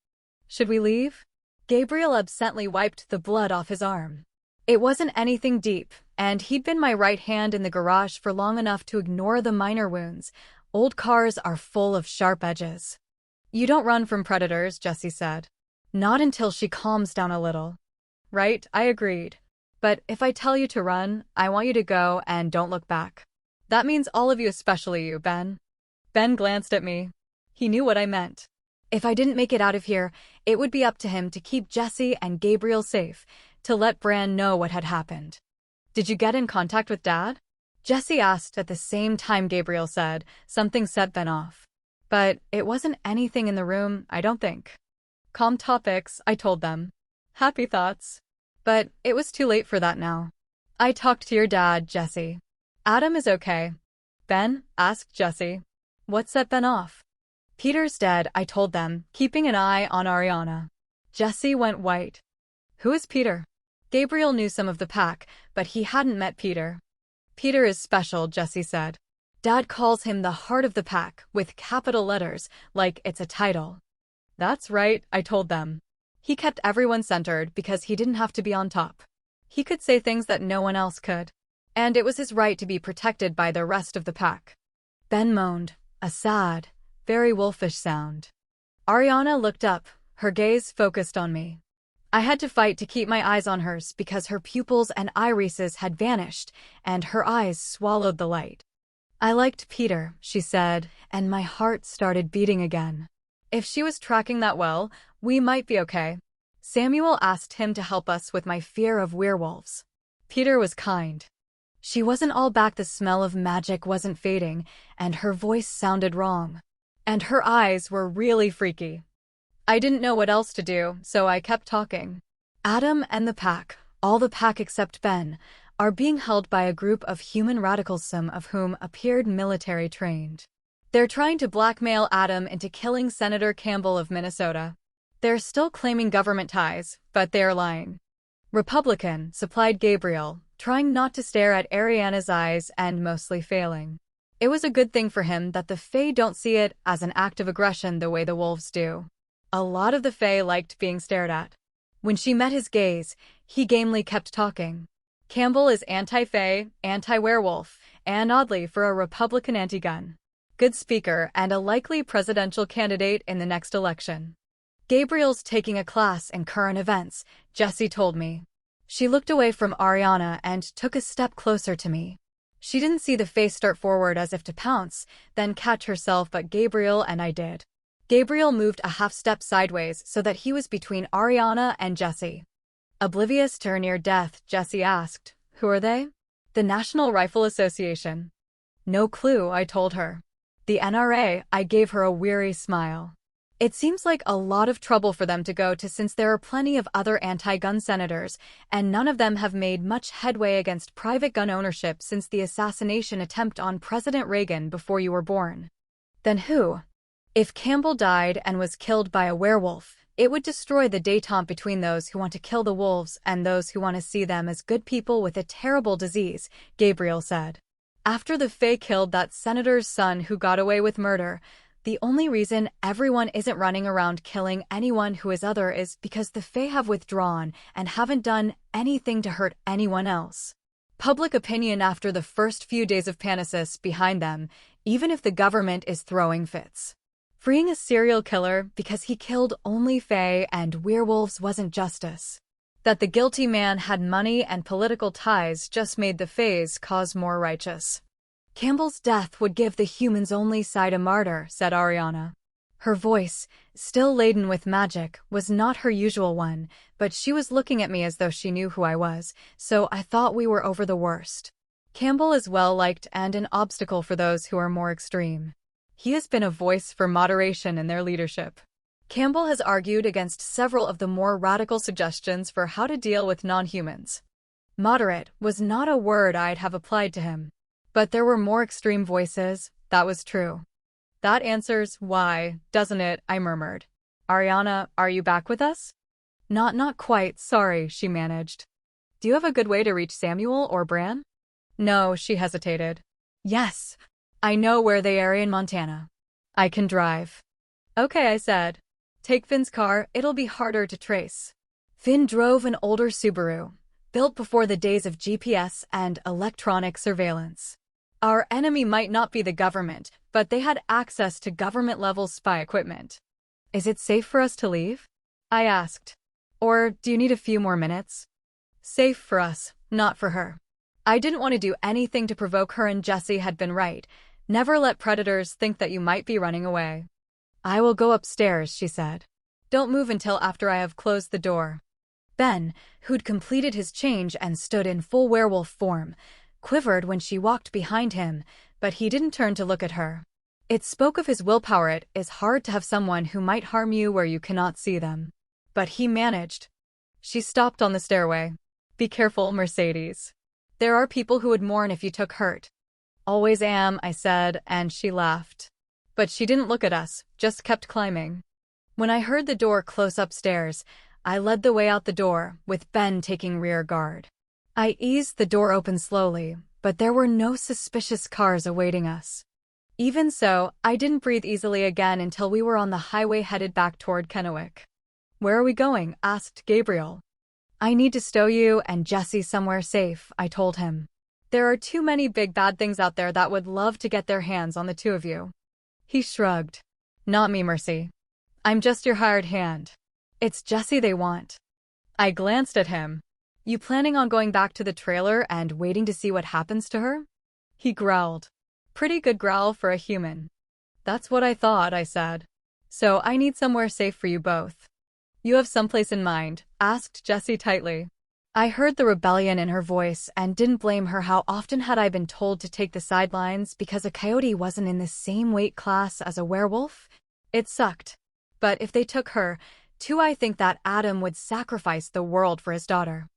Should we leave?" Gabriel absently wiped the blood off his arm. It wasn't anything deep, and he'd been my right hand in the garage for long enough to ignore the minor wounds. Old cars are full of sharp edges. "You don't run from predators," Jesse said. "Not until she calms down a little." "Right," I agreed. "But if I tell you to run, I want you to go and don't look back. That means all of you, especially you, Ben." Ben glanced at me. He knew what I meant. If I didn't make it out of here, it would be up to him to keep Jesse and Gabriel safe, to let Bran know what had happened. "Did you get in contact with Dad?" Jesse asked at the same time Gabriel said. Something set Ben off. But it wasn't anything in the room, I don't think. "Calm topics," I told them. "Happy thoughts." But it was too late for that now. "I talked to your dad, Jesse. Adam is okay." "Ben?" asked Jesse. "What set Ben off?" "Peter's dead," I told them, keeping an eye on Ariana. Jesse went white. "Who is Peter?" Gabriel knew some of the pack, but he hadn't met Peter. "Peter is special," Jesse said. "Dad calls him the heart of the pack, with capital letters, like it's a title." "That's right," I told them. "He kept everyone centered because he didn't have to be on top. He could say things that no one else could. And it was his right to be protected by the rest of the pack." Ben moaned, a sad, very wolfish sound. Ariana looked up, her gaze focused on me. I had to fight to keep my eyes on hers because her pupils and irises had vanished, and her eyes swallowed the light. "I liked Peter," she said, and my heart started beating again. If she was tracking that well, we might be okay. Samuel asked him to help us with my fear of werewolves. Peter was kind. She wasn't all back, the smell of magic wasn't fading, and her voice sounded wrong. And her eyes were really freaky. I didn't know what else to do, so I kept talking. "Adam and the pack, all the pack except Ben, are being held by a group of human radicals, some of whom appeared military trained. They're trying to blackmail Adam into killing Senator Campbell of Minnesota. They're still claiming government ties, but they're lying." "Republican," supplied Gabriel, trying not to stare at Ariana's eyes and mostly failing. It was a good thing for him that the Fae don't see it as an act of aggression the way the wolves do. A lot of the Fae liked being stared at. When she met his gaze, he gamely kept talking. "Campbell is anti-Fae, anti-werewolf, and oddly for a Republican anti-gun. Good speaker and a likely presidential candidate in the next election." "Gabriel's taking a class in current events," Jesse told me. She looked away from Ariana and took a step closer to me. She didn't see the face start forward as if to pounce, then catch herself, but Gabriel and I did. Gabriel moved a half step sideways so that he was between Ariana and Jesse. "Oblivious to her near death," Jesse asked. "Who are they?" "The National Rifle Association." "No clue," I told her. "The NRA," I gave her a weary smile. It seems like a lot of trouble for them to go to since there are plenty of other anti-gun senators, and none of them have made much headway against private gun ownership since the assassination attempt on President Reagan before you were born. Then who? If Campbell died and was killed by a werewolf, it would destroy the détente between those who want to kill the wolves and those who want to see them as good people with a terrible disease, Gabriel said. After the Fae killed that senator's son who got away with murder, the only reason everyone isn't running around killing anyone who is other is because the Fae have withdrawn and haven't done anything to hurt anyone else. Public opinion after the first few days of Panasis behind them, even if the government is throwing fits. Freeing a serial killer because he killed only Fae and werewolves wasn't justice. That the guilty man had money and political ties just made the Fae's cause more righteous. Campbell's death would give the humans' only side a martyr, said Ariana. Her voice, still laden with magic, was not her usual one, but she was looking at me as though she knew who I was, so I thought we were over the worst. Campbell is well-liked and an obstacle for those who are more extreme. He has been a voice for moderation in their leadership. Campbell has argued against several of the more radical suggestions for how to deal with non-humans. Moderate was not a word I'd have applied to him. But there were more extreme voices, that was true. That answers why, doesn't it? I murmured. Ariana, are you back with us? Not quite, sorry, she managed. Do you have a good way to reach Samuel or Bran? No, she hesitated. Yes, I know where they are in Montana. I can drive. Okay, I said. Take Finn's car, it'll be harder to trace. Finn drove an older Subaru, built before the days of GPS and electronic surveillance. Our enemy might not be the government, but they had access to government-level spy equipment. Is it safe for us to leave? I asked. Or do you need a few more minutes? Safe for us, not for her. I didn't want to do anything to provoke her, and Jessie had been right. Never let predators think that you might be running away. I will go upstairs, she said. Don't move until after I have closed the door. Ben, who'd completed his change and stood in full werewolf form, quivered when she walked behind him, but he didn't turn to look at her. It spoke of his willpower. It is hard to have someone who might harm you where you cannot see them. But he managed. She stopped on the stairway. Be careful, Mercedes. There are people who would mourn if you took hurt. Always am, I said, and she laughed. But she didn't look at us, just kept climbing. When I heard the door close upstairs, I led the way out the door, with Ben taking rear guard. I eased the door open slowly, but there were no suspicious cars awaiting us. Even so, I didn't breathe easily again until we were on the highway headed back toward Kennewick. Where are we going? Asked Gabriel. I need to stow you and Jessie somewhere safe, I told him. There are too many big bad things out there that would love to get their hands on the two of you. He shrugged. Not me, Mercy. I'm just your hired hand. It's Jessie they want. I glanced at him. You planning on going back to the trailer and waiting to see what happens to her? He growled. Pretty good growl for a human. That's what I thought, I said. So I need somewhere safe for you both. You have someplace in mind? Asked Jessie tightly. I heard the rebellion in her voice and didn't blame her. How often had I been told to take the sidelines because a coyote wasn't in the same weight class as a werewolf? It sucked. But if they took her, too, I think that Adam would sacrifice the world for his daughter.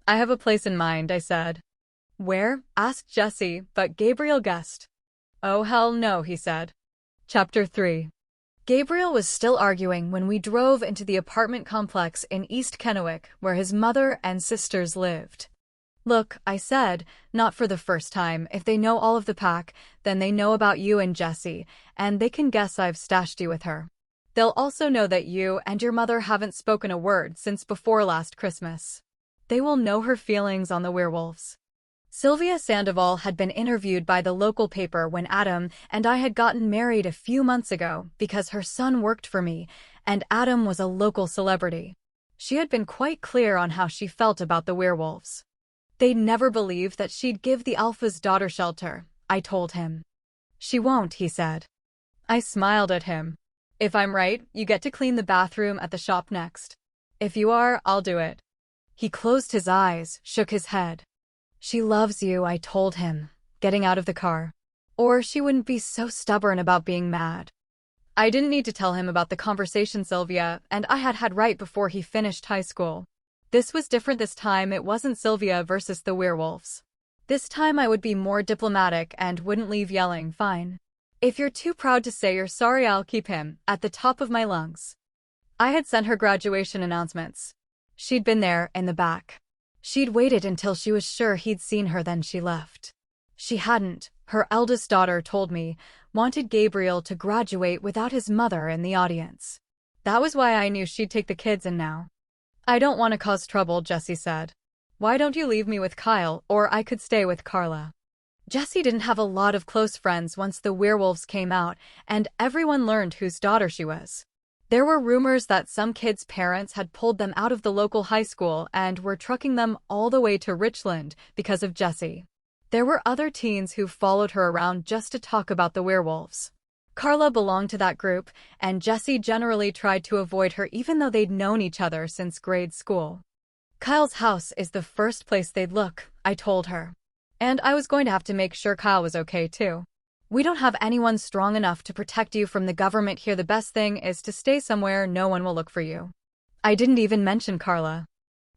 I have a place in mind, I said. Where? Asked Jessie, but Gabriel guessed. Oh hell no, he said. Chapter 3. Gabriel was still arguing when we drove into the apartment complex in East Kennewick, where his mother and sisters lived. Look, I said, not for the first time, if they know all of the pack, then they know about you and Jessie, and they can guess I've stashed you with her. They'll also know that you and your mother haven't spoken a word since before last Christmas. They will know her feelings on the werewolves. Sylvia Sandoval had been interviewed by the local paper when Adam and I had gotten married a few months ago because her son worked for me, and Adam was a local celebrity. She had been quite clear on how she felt about the werewolves. They'd never believed that she'd give the Alpha's daughter shelter, I told him. She won't, he said. I smiled at him. If I'm right, you get to clean the bathroom at the shop next. If you are, I'll do it. He closed his eyes, shook his head. She loves you, I told him, getting out of the car. Or she wouldn't be so stubborn about being mad. I didn't need to tell him about the conversation Sylvia and I had right before he finished high school. This was different this time. It wasn't Sylvia versus the werewolves. This time I would be more diplomatic and wouldn't leave yelling, "Fine. If you're too proud to say you're sorry, I'll keep him," at the top of my lungs. I had sent her graduation announcements. She'd been there, in the back. She'd waited until she was sure he'd seen her, then she left. She hadn't, her eldest daughter told me, wanted Gabriel to graduate without his mother in the audience. That was why I knew she'd take the kids in now. "I don't want to cause trouble," Jessie said. "Why don't you leave me with Kyle, or I could stay with Carla?" Jessie didn't have a lot of close friends once the werewolves came out, and everyone learned whose daughter she was. There were rumors that some kids' parents had pulled them out of the local high school and were trucking them all the way to Richland because of Jessie. There were other teens who followed her around just to talk about the werewolves. Carla belonged to that group, and Jessie generally tried to avoid her even though they'd known each other since grade school. "Kyle's house is the first place they'd look," I told her. "And I was going to have to make sure Kyle was okay too. We don't have anyone strong enough to protect you from the government here. The best thing is to stay somewhere no one will look for you." I didn't even mention Carla.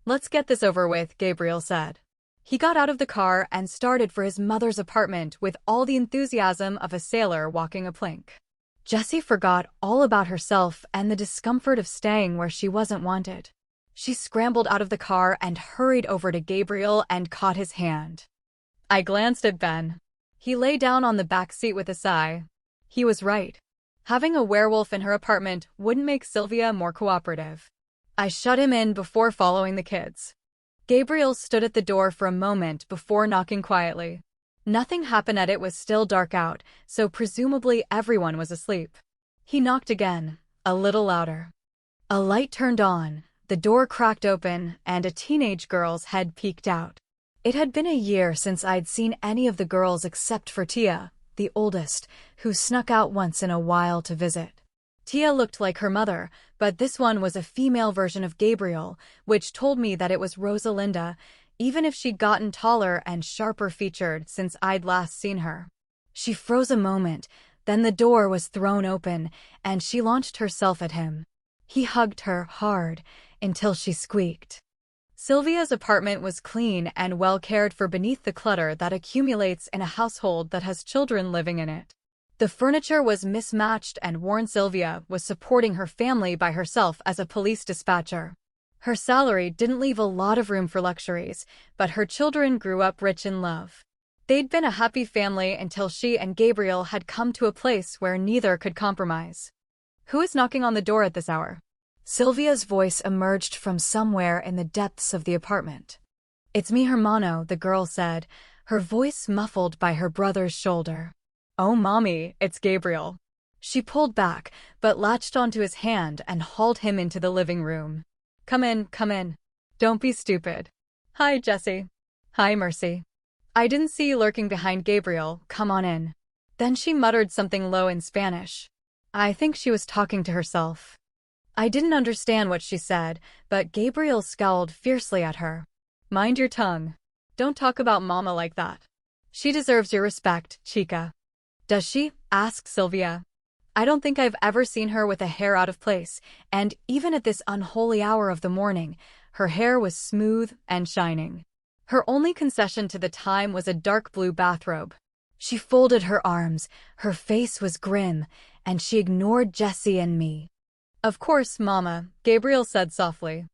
"Let's get this over with," Gabriel said. He got out of the car and started for his mother's apartment with all the enthusiasm of a sailor walking a plank. Jessie forgot all about herself and the discomfort of staying where she wasn't wanted. She scrambled out of the car and hurried over to Gabriel and caught his hand. I glanced at Ben. He lay down on the back seat with a sigh. He was right. Having a werewolf in her apartment wouldn't make Sylvia more cooperative. I shut him in before following the kids. Gabriel stood at the door for a moment before knocking quietly. Nothing happened and it was still dark out, so presumably everyone was asleep. He knocked again, a little louder. A light turned on, the door cracked open, and a teenage girl's head peeked out. It had been a year since I'd seen any of the girls except for Tia, the oldest, who snuck out once in a while to visit. Tia looked like her mother, but this one was a female version of Gabriel, which told me that it was Rosalinda, even if she'd gotten taller and sharper featured since I'd last seen her. She froze a moment, then the door was thrown open, and she launched herself at him. He hugged her hard, until she squeaked. Sylvia's apartment was clean and well cared for beneath the clutter that accumulates in a household that has children living in it. The furniture was mismatched and worn. Sylvia was supporting her family by herself as a police dispatcher. Her salary didn't leave a lot of room for luxuries, but her children grew up rich in love. They'd been a happy family until she and Gabriel had come to a place where neither could compromise. "Who is knocking on the door at this hour?" Sylvia's voice emerged from somewhere in the depths of the apartment. "It's me, Hermano," the girl said, her voice muffled by her brother's shoulder. "Oh, Mommy, it's Gabriel." She pulled back, but latched onto his hand and hauled him into the living room. Come in, come in. Don't be stupid." "Hi, Jessie." "Hi, Mercy." "I didn't see you lurking behind Gabriel. Come on in." Then she muttered something low in Spanish. I think she was talking to herself. I didn't understand what she said, but Gabriel scowled fiercely at her. "Mind your tongue. Don't talk about Mama like that. She deserves your respect, chica." "Does she?" asked Sylvia. I don't think I've ever seen her with a hair out of place, and even at this unholy hour of the morning, her hair was smooth and shining. Her only concession to the time was a dark blue bathrobe. She folded her arms, her face was grim, and she ignored Jessie and me. "Of course, Mama," Gabriel said softly.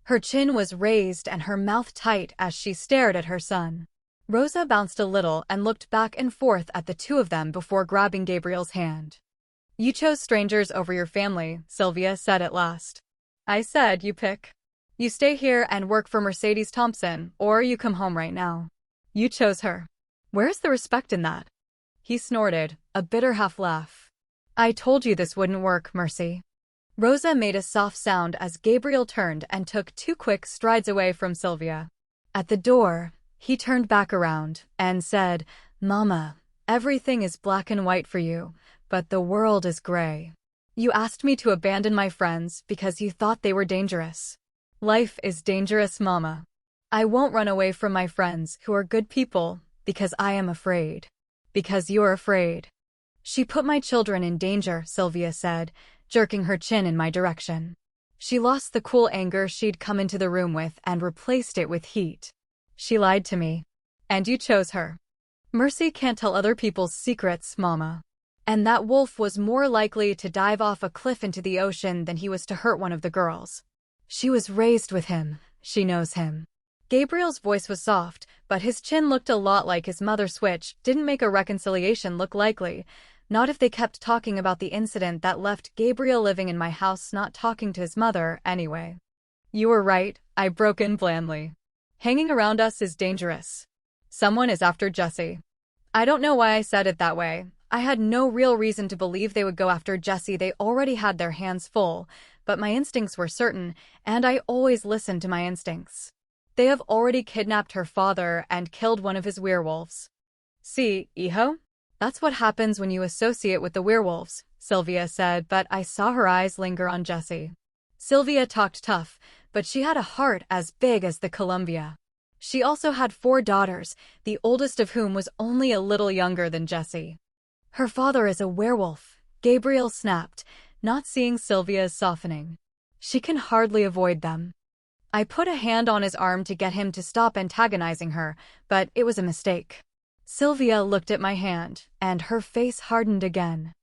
Her chin was raised and her mouth tight as she stared at her son. Rosa bounced a little and looked back and forth at the two of them before grabbing Gabriel's hand. "You chose strangers over your family," Sylvia said at last. "I said you pick. You stay here and work for Mercedes Thompson, or you come home right now. You chose her. Where's the respect in that?" He snorted, a bitter half-laugh. "I told you this wouldn't work, Mercy." Rosa made a soft sound as Gabriel turned and took 2 quick strides away from Sylvia. At the door, he turned back around and said, "Mama, everything is black and white for you, but the world is gray. You asked me to abandon my friends because you thought they were dangerous. Life is dangerous, Mama. I won't run away from my friends who are good people because I am afraid. Because you're afraid." She put my children in danger, Sylvia said, jerking her chin in my direction. She lost the cool anger she'd come into the room with and replaced it with heat. She lied to me. And you chose her. Mercy can't tell other people's secrets, Mama. And that wolf was more likely to dive off a cliff into the ocean than he was to hurt one of the girls. She was raised with him. She knows him. Gabriel's voice was soft, but his chin looked a lot like his mother's, which didn't make a reconciliation look likely. Not if they kept talking about the incident that left Gabriel living in my house not talking to his mother anyway. You were right, I broke in blandly. Hanging around us is dangerous. Someone is after Jesse. I don't know why I said it that way. I had no real reason to believe they would go after Jesse. They already had their hands full, but my instincts were certain, and I always listened to my instincts. They have already kidnapped her father and killed one of his werewolves. See, hijo? That's what happens when you associate with the werewolves, Sylvia said, but I saw her eyes linger on Jesse. Sylvia talked tough, but she had a heart as big as the Columbia. She also had 4 daughters, the oldest of whom was only a little younger than Jesse. Her father is a werewolf, Gabriel snapped, not seeing Sylvia's softening. She can hardly avoid them. I put a hand on his arm to get him to stop antagonizing her, but it was a mistake. Sylvia looked at my hand, and her face hardened again.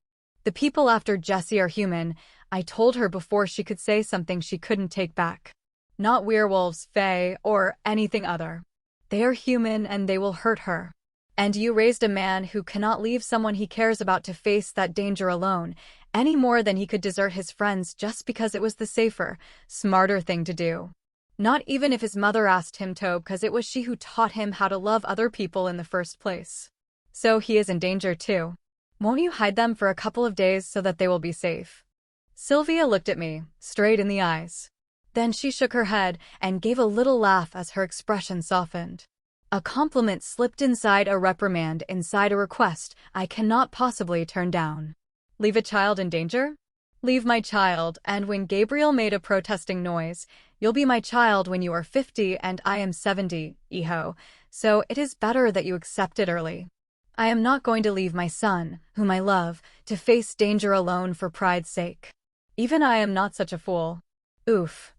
The people after Jesse are human, I told her before she could say something she couldn't take back. Not werewolves, fae, or anything other. They are human and they will hurt her. And you raised a man who cannot leave someone he cares about to face that danger alone, any more than he could desert his friends just because it was the safer, smarter thing to do. Not even if his mother asked him to, because it was she who taught him how to love other people in the first place. So he is in danger too. Won't you hide them for a couple of days so that they will be safe? Sylvia looked at me, straight in the eyes. Then she shook her head and gave a little laugh as her expression softened. A compliment slipped inside a reprimand, inside a request I cannot possibly turn down. Leave a child in danger? Leave my child, and when Gabriel made a protesting noise, you'll be my child when you are 50 and I am 70, hijo, so it is better that you accept it early. I am not going to leave my son, whom I love, to face danger alone for pride's sake. Even I am not such a fool. Oof.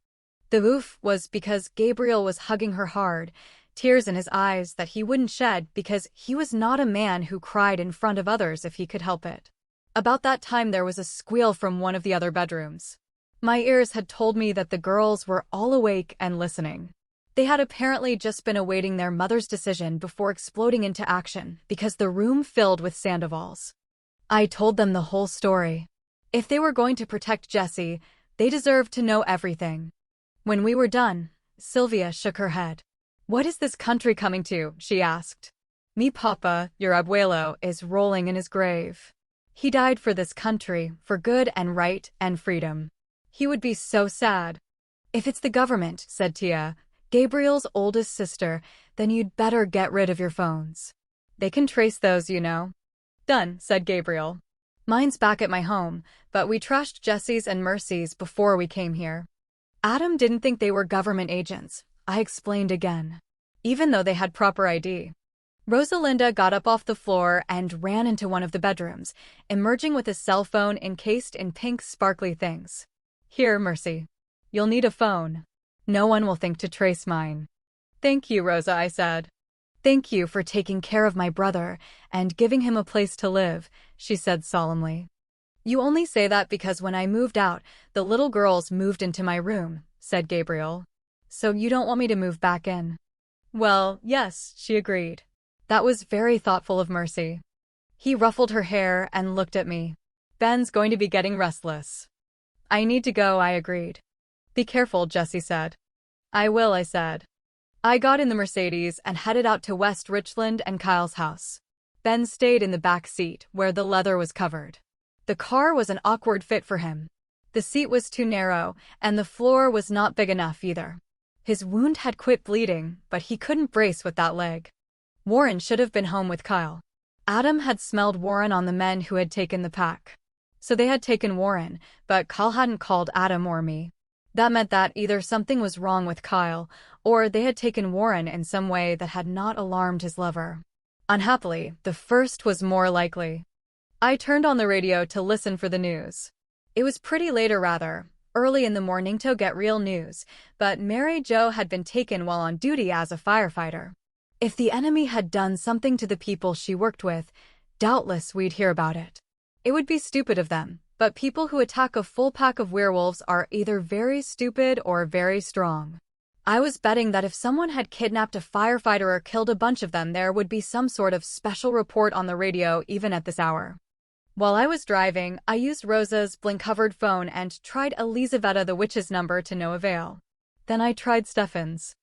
The oof was because Gabriel was hugging her hard, tears in his eyes that he wouldn't shed because he was not a man who cried in front of others if he could help it. About that time there was a squeal from one of the other bedrooms. My ears had told me that the girls were all awake and listening. They had apparently just been awaiting their mother's decision before exploding into action because the room filled with Sandovals. I told them the whole story. If they were going to protect Jesse, they deserved to know everything. When we were done, Sylvia shook her head. What is this country coming to? She asked. Mi papa, your abuelo, is rolling in his grave. He died for this country, for good and right and freedom. He would be so sad. If it's the government, said Tia, Gabriel's oldest sister, then you'd better get rid of your phones. They can trace those, you know. Done, said Gabriel. Mine's back at my home, but we trashed Jesse's and Mercy's before we came here. Adam didn't think they were government agents, I explained again. Even though they had proper ID. Rosalinda got up off the floor and ran into one of the bedrooms, emerging with a cell phone encased in pink sparkly things. Here, Mercy. You'll need a phone. No one will think to trace mine. Thank you, Rosa, I said. Thank you for taking care of my brother and giving him a place to live, she said solemnly. You only say that because when I moved out, the little girls moved into my room, said Gabriel. So you don't want me to move back in? Well, yes, she agreed. That was very thoughtful of Mercy. He ruffled her hair and looked at me. Ben's going to be getting restless. I need to go, I agreed. Be careful, Jesse said. I will, I said. I got in the Mercedes and headed out to West Richland and Kyle's house. Ben stayed in the back seat, where the leather was covered. The car was an awkward fit for him. The seat was too narrow, and the floor was not big enough either. His wound had quit bleeding, but he couldn't brace with that leg. Warren should have been home with Kyle. Adam had smelled Warren on the men who had taken the pack. So they had taken Warren, but Kyle hadn't called Adam or me. That meant that either something was wrong with Kyle, or they had taken Warren in some way that had not alarmed his lover. Unhappily, the first was more likely. I turned on the radio to listen for the news. It was pretty late, or rather, early in the morning to get real news, but Mary Jo had been taken while on duty as a firefighter. If the enemy had done something to the people she worked with, doubtless we'd hear about it. It would be stupid of them, but people who attack a full pack of werewolves are either very stupid or very strong. I was betting that if someone had kidnapped a firefighter or killed a bunch of them, there would be some sort of special report on the radio even at this hour. While I was driving, I used Rosa's blink-covered phone and tried Elizaveta the witch's number to no avail. Then I tried Stefan's.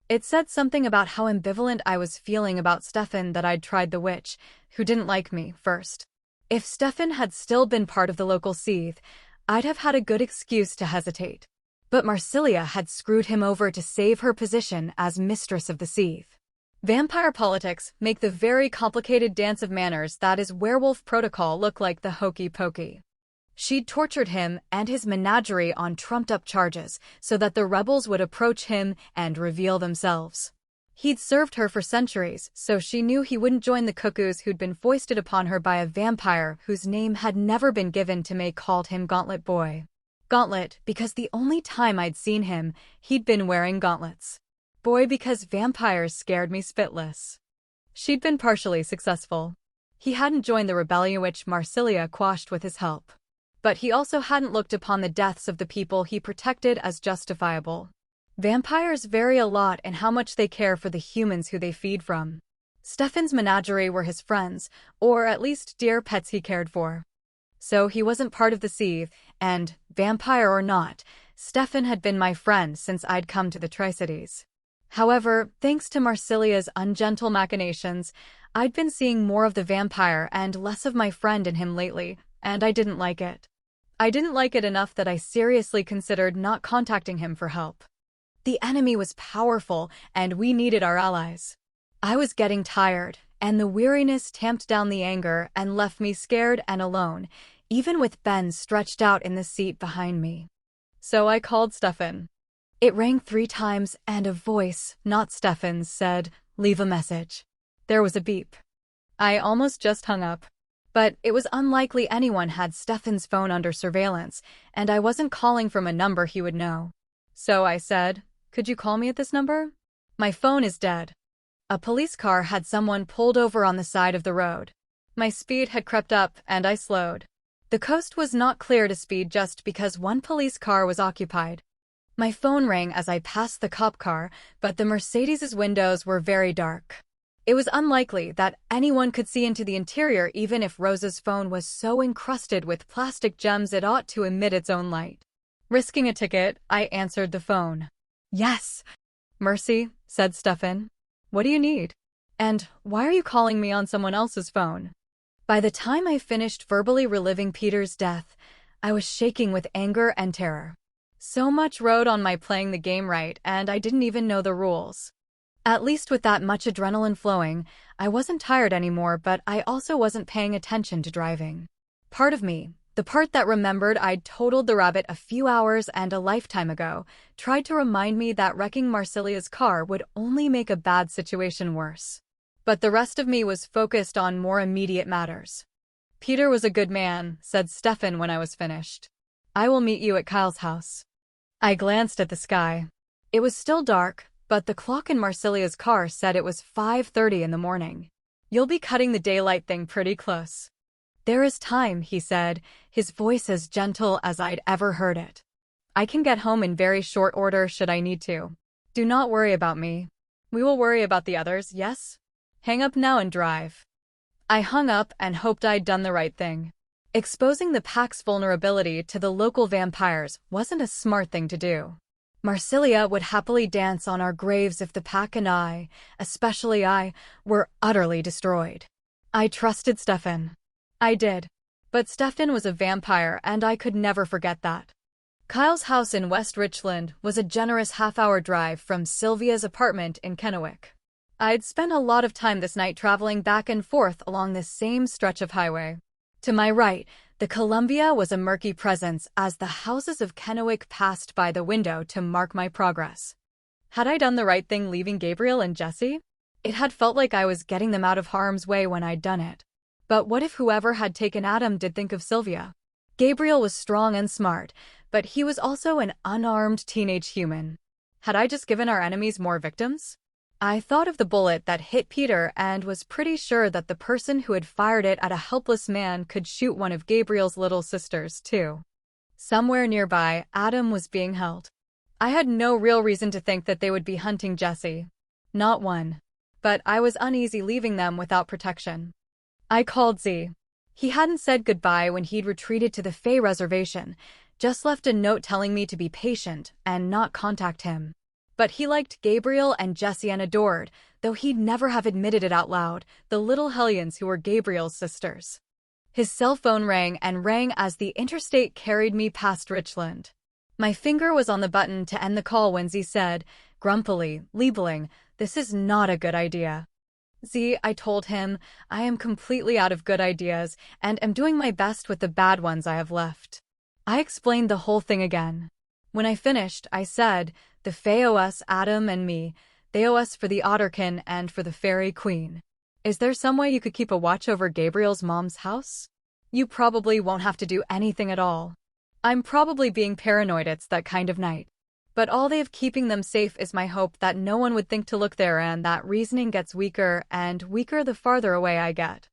It said something about how ambivalent I was feeling about Stefan that I'd tried the witch, who didn't like me, first. If Stefan had still been part of the local seethe, I'd have had a good excuse to hesitate. But Marsilia had screwed him over to save her position as mistress of the seethe. Vampire politics make the very complicated dance of manners that is werewolf protocol look like the hokey-pokey. She'd tortured him and his menagerie on trumped-up charges so that the rebels would approach him and reveal themselves. He'd served her for centuries, so she knew he wouldn't join the cuckoos who'd been foisted upon her by a vampire whose name had never been given to May called him Gauntlet Boy. Gauntlet, because the only time I'd seen him, he'd been wearing gauntlets. Boy, because vampires scared me spitless. She'd been partially successful. He hadn't joined the rebellion which Marsilia quashed with his help. But he also hadn't looked upon the deaths of the people he protected as justifiable. Vampires vary a lot in how much they care for the humans who they feed from. Stefan's menagerie were his friends, or at least dear pets he cared for. So he wasn't part of the seethe, and, vampire or not, Stefan had been my friend since I'd come to the Tri-Cities. However, thanks to Marsilia's ungentle machinations, I'd been seeing more of the vampire and less of my friend in him lately, and I didn't like it. I didn't like it enough that I seriously considered not contacting him for help. The enemy was powerful, and we needed our allies. I was getting tired, and the weariness tamped down the anger and left me scared and alone, even with Ben stretched out in the seat behind me. So I called Stefan. It rang 3 times, and a voice, not Stefan's, said, "Leave a message." There was a beep. I almost just hung up. But it was unlikely anyone had Stefan's phone under surveillance, and I wasn't calling from a number he would know. So I said, "Could you call me at this number? My phone is dead." A police car had someone pulled over on the side of the road. My speed had crept up, and I slowed. The coast was not clear to speed just because one police car was occupied. My phone rang as I passed the cop car, but the Mercedes's windows were very dark. It was unlikely that anyone could see into the interior even if Rosa's phone was so encrusted with plastic gems it ought to emit its own light. Risking a ticket, I answered the phone. "Yes." "Mercy," said Stefan. "What do you need? And why are you calling me on someone else's phone?" By the time I finished verbally reliving Peter's death, I was shaking with anger and terror. So much rode on my playing the game right, and I didn't even know the rules. At least with that much adrenaline flowing, I wasn't tired anymore, but I also wasn't paying attention to driving. Part of me, the part that remembered I'd totaled the rabbit a few hours and a lifetime ago, tried to remind me that wrecking Marsilia's car would only make a bad situation worse. But the rest of me was focused on more immediate matters. "Peter was a good man," said Stefan when I was finished. "I will meet you at Kyle's house." I glanced at the sky. It was still dark, but the clock in Marsilia's car said it was 5:30 in the morning. "You'll be cutting the daylight thing pretty close." "There is time," he said, his voice as gentle as I'd ever heard it. "I can get home in very short order should I need to. Do not worry about me. We will worry about the others, yes? Hang up now and drive." I hung up and hoped I'd done the right thing. Exposing the pack's vulnerability to the local vampires wasn't a smart thing to do. Marsilia would happily dance on our graves if the pack and I, especially I, were utterly destroyed. I trusted Stefan. I did. But Stefan was a vampire, and I could never forget that. Kyle's house in West Richland was a generous half-hour drive from Sylvia's apartment in Kennewick. I'd spent a lot of time this night traveling back and forth along this same stretch of highway. To my right, the Columbia was a murky presence as the houses of Kennewick passed by the window to mark my progress. Had I done the right thing leaving Gabriel and Jesse? It had felt like I was getting them out of harm's way when I'd done it. But what if whoever had taken Adam did think of Sylvia? Gabriel was strong and smart, but he was also an unarmed teenage human. Had I just given our enemies more victims? I thought of the bullet that hit Peter and was pretty sure that the person who had fired it at a helpless man could shoot one of Gabriel's little sisters, too. Somewhere nearby, Adam was being held. I had no real reason to think that they would be hunting Jesse. Not one. But I was uneasy leaving them without protection. I called Z. He hadn't said goodbye when he'd retreated to the Fae reservation, just left a note telling me to be patient and not contact him. But he liked Gabriel and Jesse and adored, though he'd never have admitted it out loud, the little hellions who were Gabriel's sisters. His cell phone rang and rang as the interstate carried me past Richland. My finger was on the button to end the call when Z said, grumpily, Liebling, this is not a good idea. Z, I told him, I am completely out of good ideas and am doing my best with the bad ones I have left. I explained the whole thing again. When I finished, I said, the Fae owe us Adam and me, they owe us for the Otterkin and for the Fairy Queen. Is there some way you could keep a watch over Gabriel's mom's house? You probably won't have to do anything at all. I'm probably being paranoid, it's that kind of night. But all they have keeping them safe is my hope that no one would think to look there, and that reasoning gets weaker and weaker the farther away I get.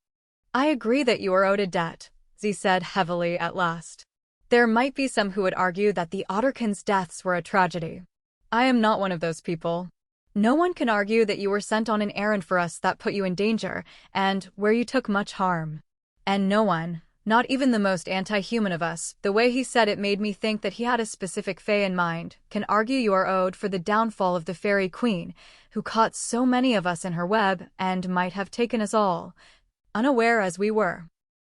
I agree that you are owed a debt, Z said heavily at last. There might be some who would argue that the Otterkins' deaths were a tragedy. I am not one of those people. No one can argue that you were sent on an errand for us that put you in danger, and where you took much harm. And no one, not even the most anti-human of us, the way he said it made me think that he had a specific Fae in mind, can argue you are owed for the downfall of the Fairy Queen, who caught so many of us in her web and might have taken us all, unaware as we were.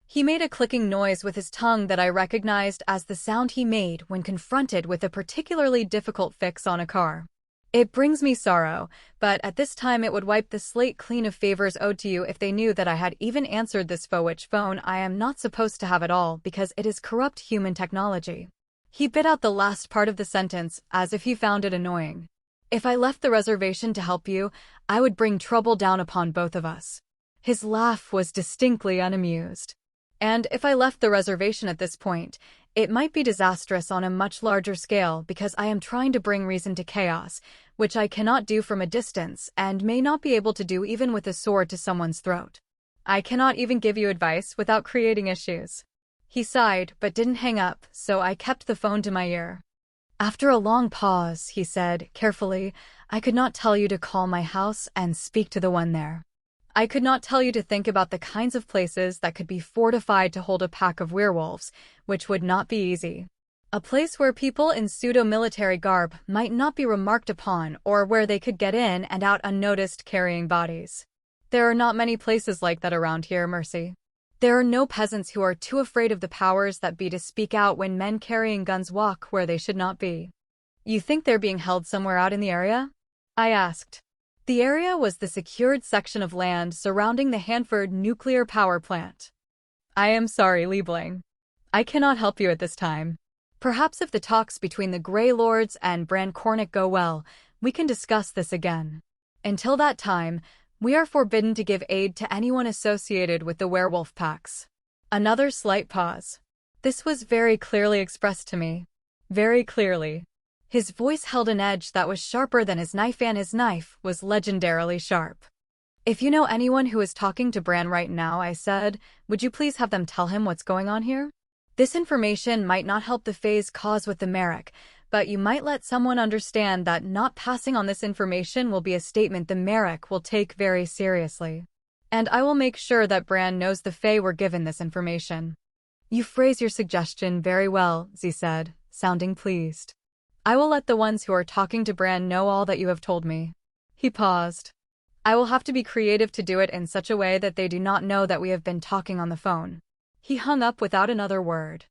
He made a clicking noise with his tongue that I recognized as the sound he made when confronted with a particularly difficult fix on a car. It brings me sorrow, but at this time it would wipe the slate clean of favors owed to you if they knew that I had even answered this Fowitch phone. I am not supposed to have it all because it is corrupt human technology. He bit out the last part of the sentence as if he found it annoying. If I left the reservation to help you, I would bring trouble down upon both of us. His laugh was distinctly unamused. And if I left the reservation at this point, it might be disastrous on a much larger scale because I am trying to bring reason to chaos, which I cannot do from a distance and may not be able to do even with a sword to someone's throat. I cannot even give you advice without creating issues. He sighed but didn't hang up, so I kept the phone to my ear. After a long pause, he said, carefully, I could not tell you to call my house and speak to the one there. I could not tell you to think about the kinds of places that could be fortified to hold a pack of werewolves, which would not be easy. A place where people in pseudo-military garb might not be remarked upon, or where they could get in and out unnoticed carrying bodies. There are not many places like that around here, Mercy. There are no peasants who are too afraid of the powers that be to speak out when men carrying guns walk where they should not be. You think they're being held somewhere out in the area? I asked. The area was the secured section of land surrounding the Hanford nuclear power plant. I am sorry, Liebling. I cannot help you at this time. Perhaps if the talks between the Grey Lords and Bran Cornick go well, we can discuss this again. Until that time, we are forbidden to give aid to anyone associated with the werewolf packs. Another slight pause. This was very clearly expressed to me. Very clearly. His voice held an edge that was sharper than his knife, and his knife was legendarily sharp. If you know anyone who is talking to Bran right now, I said, would you please have them tell him what's going on here? This information might not help the Fae's cause with the Merrick, but you might let someone understand that not passing on this information will be a statement the Merrick will take very seriously. And I will make sure that Bran knows the Fae were given this information. You phrase your suggestion very well, Z said, sounding pleased. I will let the ones who are talking to Bran know all that you have told me. He paused. I will have to be creative to do it in such a way that they do not know that we have been talking on the phone. He hung up without another word.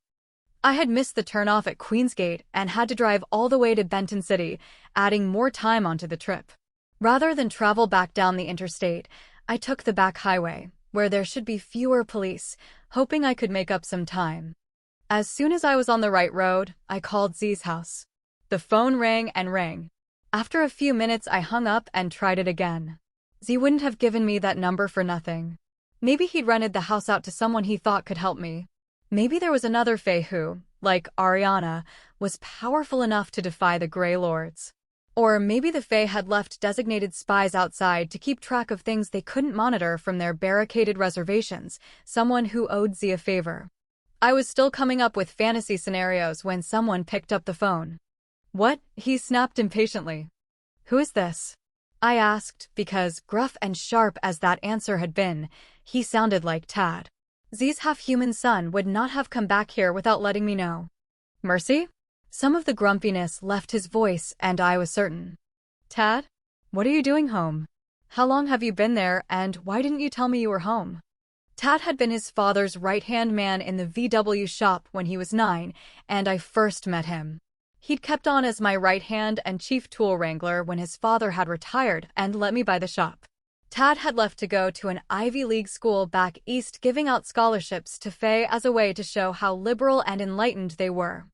I had missed the turnoff at Queensgate and had to drive all the way to Benton City, adding more time onto the trip. Rather than travel back down the interstate, I took the back highway, where there should be fewer police, hoping I could make up some time. As soon as I was on the right road, I called Z's house. The phone rang and rang. After a few minutes, I hung up and tried it again. Z wouldn't have given me that number for nothing. Maybe he'd rented the house out to someone he thought could help me. Maybe there was another fae who, like Ariana, was powerful enough to defy the Grey Lords. Or maybe the fae had left designated spies outside to keep track of things they couldn't monitor from their barricaded reservations, someone who owed Z a favor. I was still coming up with fantasy scenarios when someone picked up the phone. "What?" he snapped impatiently. "Who is this?" I asked, because, gruff and sharp as that answer had been, he sounded like Tad. Z's half-human son would not have come back here without letting me know. "Mercy?" Some of the grumpiness left his voice, and I was certain. "Tad? What are you doing home? How long have you been there, and why didn't you tell me you were home?" Tad had been his father's right-hand man in the VW shop when he was 9, and I first met him. He'd kept on as my right hand and chief tool wrangler when his father had retired and let me buy the shop. Tad had left to go to an Ivy League school back east, giving out scholarships to fae as a way to show how liberal and enlightened they were.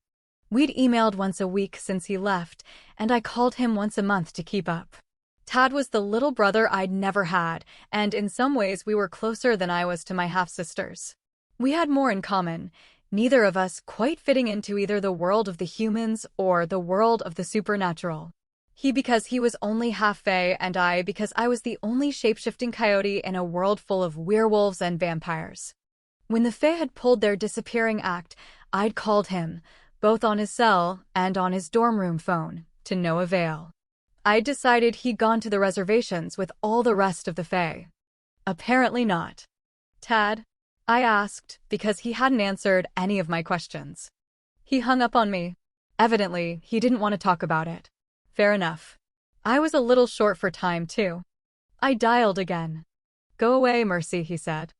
We'd emailed once a week since he left, and I called him once a month to keep up. Tad was the little brother I'd never had, and in some ways we were closer than I was to my half-sisters. We had more in common, neither of us quite fitting into either the world of the humans or the world of the supernatural. He because he was only half-fae, and I because I was the only shape-shifting coyote in a world full of werewolves and vampires. When the fae had pulled their disappearing act, I'd called him, both on his cell and on his dorm room phone, to no avail. I'd decided he'd gone to the reservations with all the rest of the fae. Apparently not. "Tad?" I asked, because he hadn't answered any of my questions. He hung up on me. Evidently, he didn't want to talk about it. Fair enough. I was a little short for time, too. I dialed again. "Go away, Mercy," he said.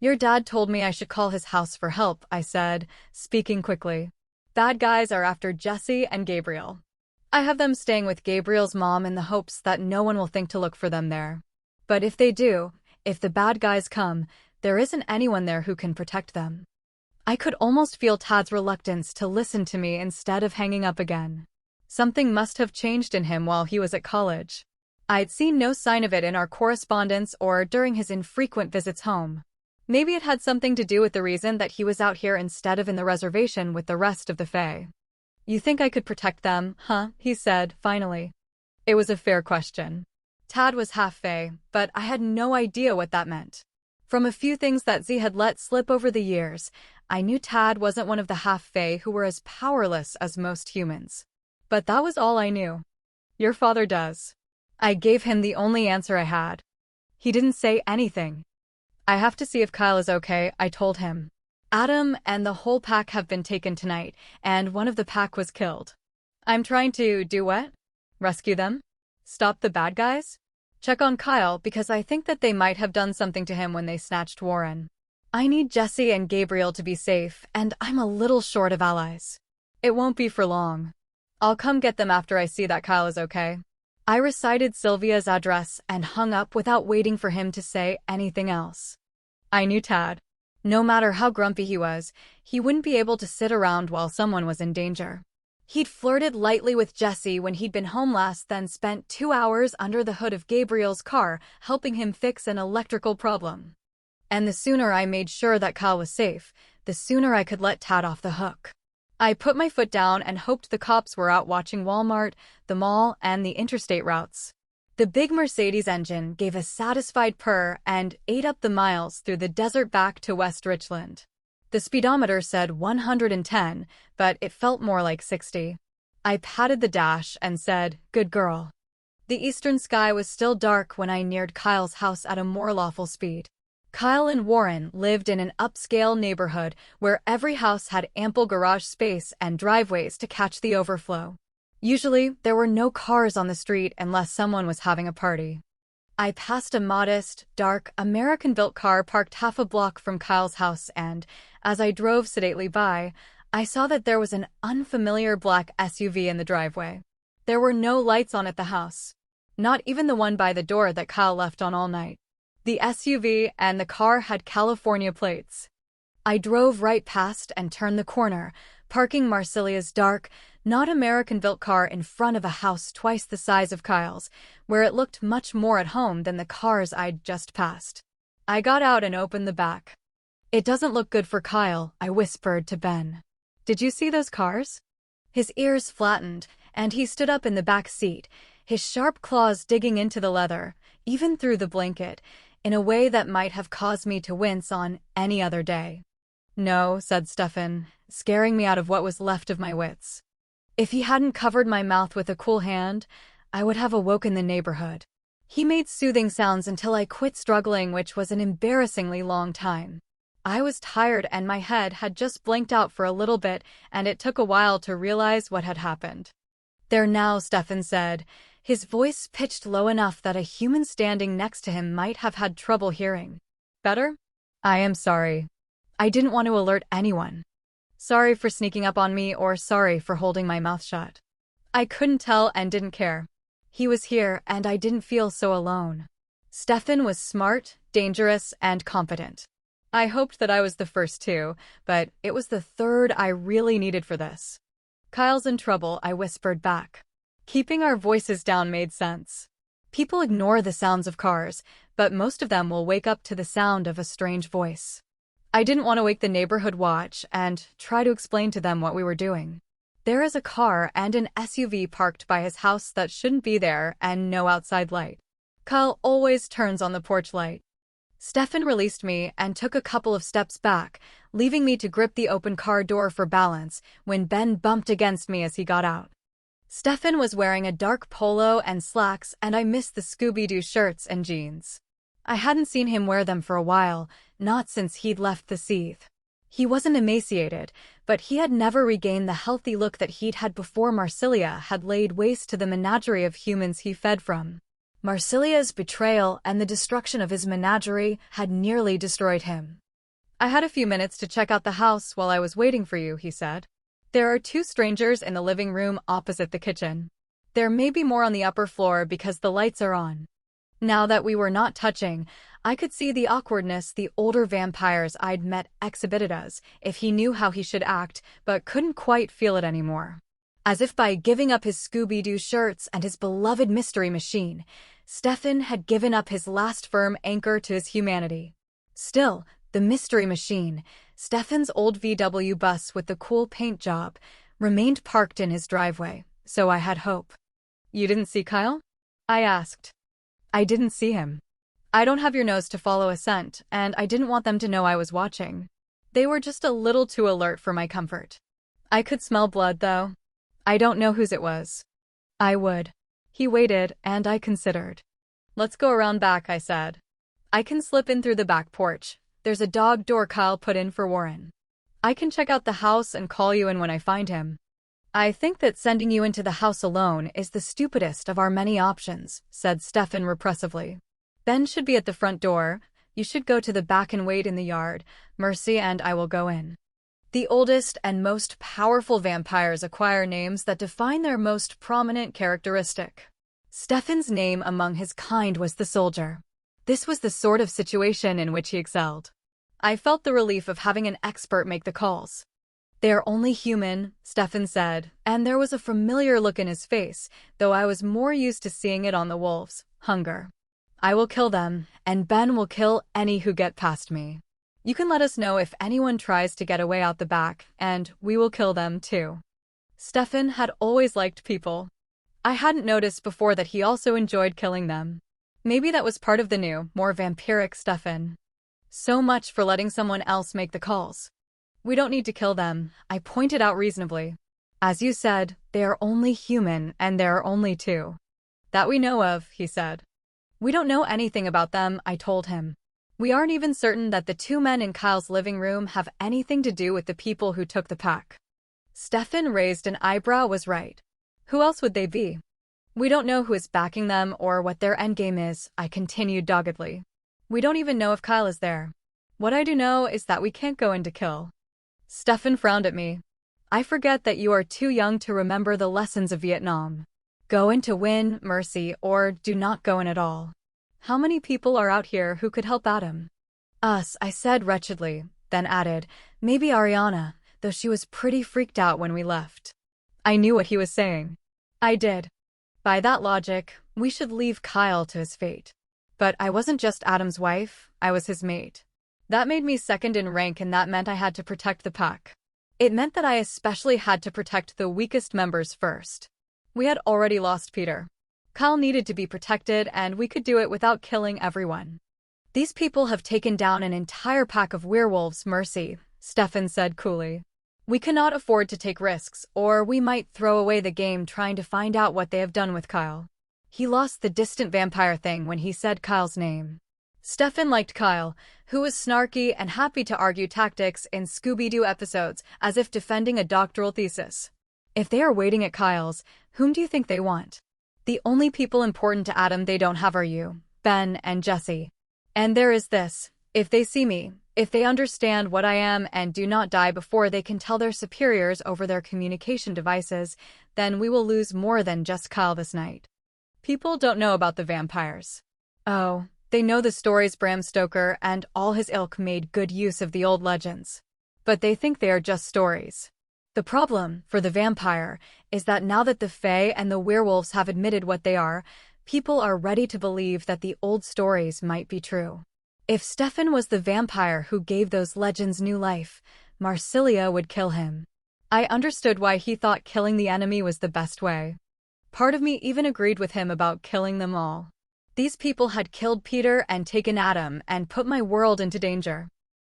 "Your dad told me I should call his house for help," I said, speaking quickly. "Bad guys are after Jesse and Gabriel. I have them staying with Gabriel's mom in the hopes that no one will think to look for them there. But if they do, if the bad guys come, there isn't anyone there who can protect them." I could almost feel Tad's reluctance to listen to me instead of hanging up again. Something must have changed in him while he was at college. I'd seen no sign of it in our correspondence or during his infrequent visits home. Maybe it had something to do with the reason that he was out here instead of in the reservation with the rest of the fae. "You think I could protect them, huh?" he said, finally. It was a fair question. Tad was half fae, but I had no idea what that meant. From a few things that Z had let slip over the years, I knew Tad wasn't one of the half fae who were as powerless as most humans. But that was all I knew. "Your father does." I gave him the only answer I had. He didn't say anything. "I have to see if Kyle is okay," I told him. "Adam and the whole pack have been taken tonight, and one of the pack was killed." "I'm trying to do what? Rescue them? Stop the bad guys? Check on Kyle, because I think that they might have done something to him when they snatched Warren. I need Jesse and Gabriel to be safe, and I'm a little short of allies. It won't be for long. I'll come get them after I see that Kyle is okay." I recited Sylvia's address and hung up without waiting for him to say anything else. I knew Tad. No matter how grumpy he was, he wouldn't be able to sit around while someone was in danger. He'd flirted lightly with Jesse when he'd been home last, then spent 2 hours under the hood of Gabriel's car helping him fix an electrical problem. And the sooner I made sure that Kyle was safe, the sooner I could let Tad off the hook. I put my foot down and hoped the cops were out watching Walmart, the mall, and the interstate routes. The big Mercedes engine gave a satisfied purr and ate up the miles through the desert back to West Richland. The speedometer said 110, but it felt more like 60. I patted the dash and said, "Good girl." The eastern sky was still dark when I neared Kyle's house at a more lawful speed. Kyle and Warren lived in an upscale neighborhood where every house had ample garage space and driveways to catch the overflow. Usually, there were no cars on the street unless someone was having a party. I passed a modest, dark, American-built car parked half a block from Kyle's house, and, as I drove sedately by, I saw that there was an unfamiliar black SUV in the driveway. There were no lights on at the house. Not even the one by the door that Kyle left on all night. The SUV and the car had California plates. I drove right past and turned the corner, parking Marcelia's dark, not American-built car in front of a house twice the size of Kyle's, where it looked much more at home than the cars I'd just passed. I got out and opened the back. It doesn't look good for Kyle, I whispered to Ben. Did you see those cars? His ears flattened, and he stood up in the back seat, his sharp claws digging into the leather, even through the blanket, in a way that might have caused me to wince on any other day. No, said Stefan, scaring me out of what was left of my wits. If he hadn't covered my mouth with a cool hand, I would have awoken the neighborhood. He made soothing sounds until I quit struggling, which was an embarrassingly long time. I was tired and my head had just blinked out for a little bit, and it took a while to realize what had happened. There now, Stefan said, his voice pitched low enough that a human standing next to him might have had trouble hearing. Better? I am sorry. I didn't want to alert anyone. Sorry for sneaking up on me, or sorry for holding my mouth shut. I couldn't tell and didn't care. He was here and I didn't feel so alone. Stefan was smart, dangerous, and competent. I hoped that I was the first two, but it was the third I really needed for this. Kyle's in trouble, I whispered back. Keeping our voices down made sense. People ignore the sounds of cars, but most of them will wake up to the sound of a strange voice. I didn't want to wake the neighborhood watch and try to explain to them what we were doing. There is a car and an SUV parked by his house that shouldn't be there and no outside light. Kyle always turns on the porch light. Stefan released me and took a couple of steps back, leaving me to grip the open car door for balance when Ben bumped against me as he got out. Stefan was wearing a dark polo and slacks, and I missed the Scooby-Doo shirts and jeans. I hadn't seen him wear them for a while, not since he'd left the Seethe. He wasn't emaciated, but he had never regained the healthy look that he'd had before Marsilia had laid waste to the menagerie of humans he fed from. Marsilia's betrayal and the destruction of his menagerie had nearly destroyed him. I had a few minutes to check out the house while I was waiting for you, he said. There are 2 strangers in the living room opposite the kitchen. There may be more on the upper floor because the lights are on. Now that we were not touching, I could see the awkwardness the older vampires I'd met exhibited as if he knew how he should act, but couldn't quite feel it anymore. As if by giving up his Scooby-Doo shirts and his beloved mystery machine, Stefan had given up his last firm anchor to his humanity. Still, the mystery machine, Stefan's old VW bus with the cool paint job, remained parked in his driveway, so I had hope. You didn't see Kyle? I asked. I didn't see him. I don't have your nose to follow a scent, and I didn't want them to know I was watching. They were just a little too alert for my comfort. I could smell blood, though. I don't know whose it was. I would. He waited, and I considered. Let's go around back, I said. I can slip in through the back porch. There's a dog door Kyle put in for Warren. I can check out the house and call you in when I find him. I think that sending you into the house alone is the stupidest of our many options, said Stefan repressively. Ben should be at the front door. You should go to the back and wait in the yard. Mercy and I will go in. The oldest and most powerful vampires acquire names that define their most prominent characteristic. Stefan's name among his kind was the Soldier. This was the sort of situation in which he excelled. I felt the relief of having an expert make the calls. They are only human, Stefan said, and there was a familiar look in his face, though I was more used to seeing it on the wolves. Hunger. I will kill them, and Ben will kill any who get past me. You can let us know if anyone tries to get away out the back, and we will kill them too. Stefan had always liked people. I hadn't noticed before that he also enjoyed killing them. Maybe that was part of the new, more vampiric Stefan. So much for letting someone else make the calls. We don't need to kill them, I pointed out reasonably. As you said, they are only human, and there are only 2. That we know of, he said. We don't know anything about them, I told him. We aren't even certain that the 2 men in Kyle's living room have anything to do with the people who took the pack. Stefan raised an eyebrow. Was right. Who else would they be? We don't know who is backing them or what their endgame is, I continued doggedly. We don't even know if Kyle is there. What I do know is that we can't go in to kill. Stefan frowned at me. I forget that you are too young to remember the lessons of Vietnam. Go in to win, Mercy, or do not go in at all. How many people are out here who could help Adam? Us, I said wretchedly, then added, maybe Ariana, though she was pretty freaked out when we left. I knew what he was saying. I did. By that logic, we should leave Kyle to his fate. But I wasn't just Adam's wife, I was his mate. That made me second in rank, and that meant I had to protect the pack. It meant that I especially had to protect the weakest members first. We had already lost Peter. Kyle needed to be protected, and we could do it without killing everyone. These people have taken down an entire pack of werewolves, Mercy, Stefan said coolly. We cannot afford to take risks, or we might throw away the game trying to find out what they have done with Kyle. He lost the distant vampire thing when he said Kyle's name. Stefan liked Kyle, who was snarky and happy to argue tactics in Scooby-Doo episodes as if defending a doctoral thesis. If they are waiting at Kyle's, whom do you think they want? The only people important to Adam they don't have are you, Ben, and Jesse. And there is this: if they see me, if they understand what I am and do not die before they can tell their superiors over their communication devices, then we will lose more than just Kyle this night. People don't know about the vampires. Oh, they know the stories Bram Stoker and all his ilk made good use of the old legends. But they think they are just stories. The problem, for the vampire, is that now that the Fae and the werewolves have admitted what they are, people are ready to believe that the old stories might be true. If Stefan was the vampire who gave those legends new life, Marsilia would kill him. I understood why he thought killing the enemy was the best way. Part of me even agreed with him about killing them all. These people had killed Peter and taken Adam and put my world into danger.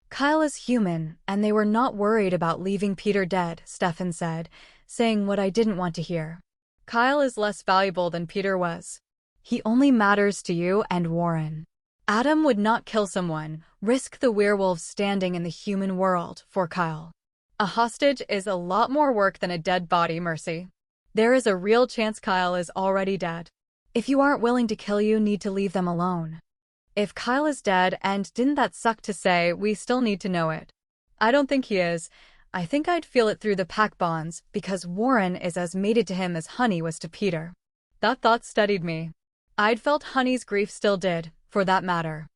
Kyle is human, and they were not worried about leaving Peter dead, Stefan said, saying what I didn't want to hear. Kyle is less valuable than Peter was. He only matters to you and Warren. Adam would not kill someone, risk the werewolves standing in the human world, for Kyle. A hostage is a lot more work than a dead body, Mercy. There is a real chance Kyle is already dead. If you aren't willing to kill, you need to leave them alone. If Kyle is dead, and didn't that suck to say, we still need to know it. I don't think he is. I think I'd feel it through the pack bonds, because Warren is as mated to him as Honey was to Peter. That thought steadied me. I'd felt Honey's grief still did, for that matter.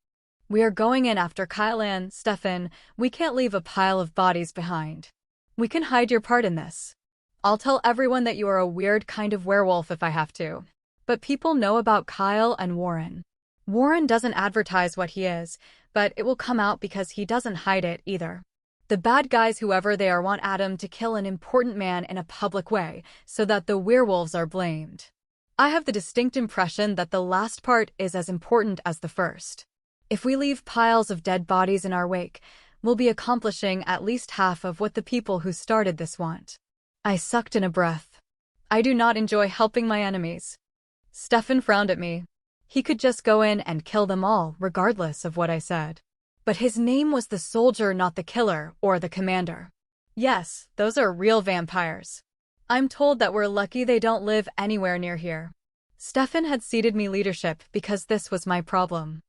We are going in after Kyle and Stefan. We can't leave a pile of bodies behind. We can hide your part in this. I'll tell everyone that you are a weird kind of werewolf if I have to. But people know about Kyle and Warren. Warren doesn't advertise what he is, but it will come out because he doesn't hide it either. The bad guys, whoever they are, want Adam to kill an important man in a public way, so that the werewolves are blamed. I have the distinct impression that the last part is as important as the first. If we leave piles of dead bodies in our wake, we'll be accomplishing at least half of what the people who started this want. I sucked in a breath. I do not enjoy helping my enemies. Stefan frowned at me. He could just go in and kill them all, regardless of what I said. But his name was the soldier, not the killer or the commander. Yes, those are real vampires. I'm told that we're lucky they don't live anywhere near here. Stefan had ceded me leadership because this was my problem.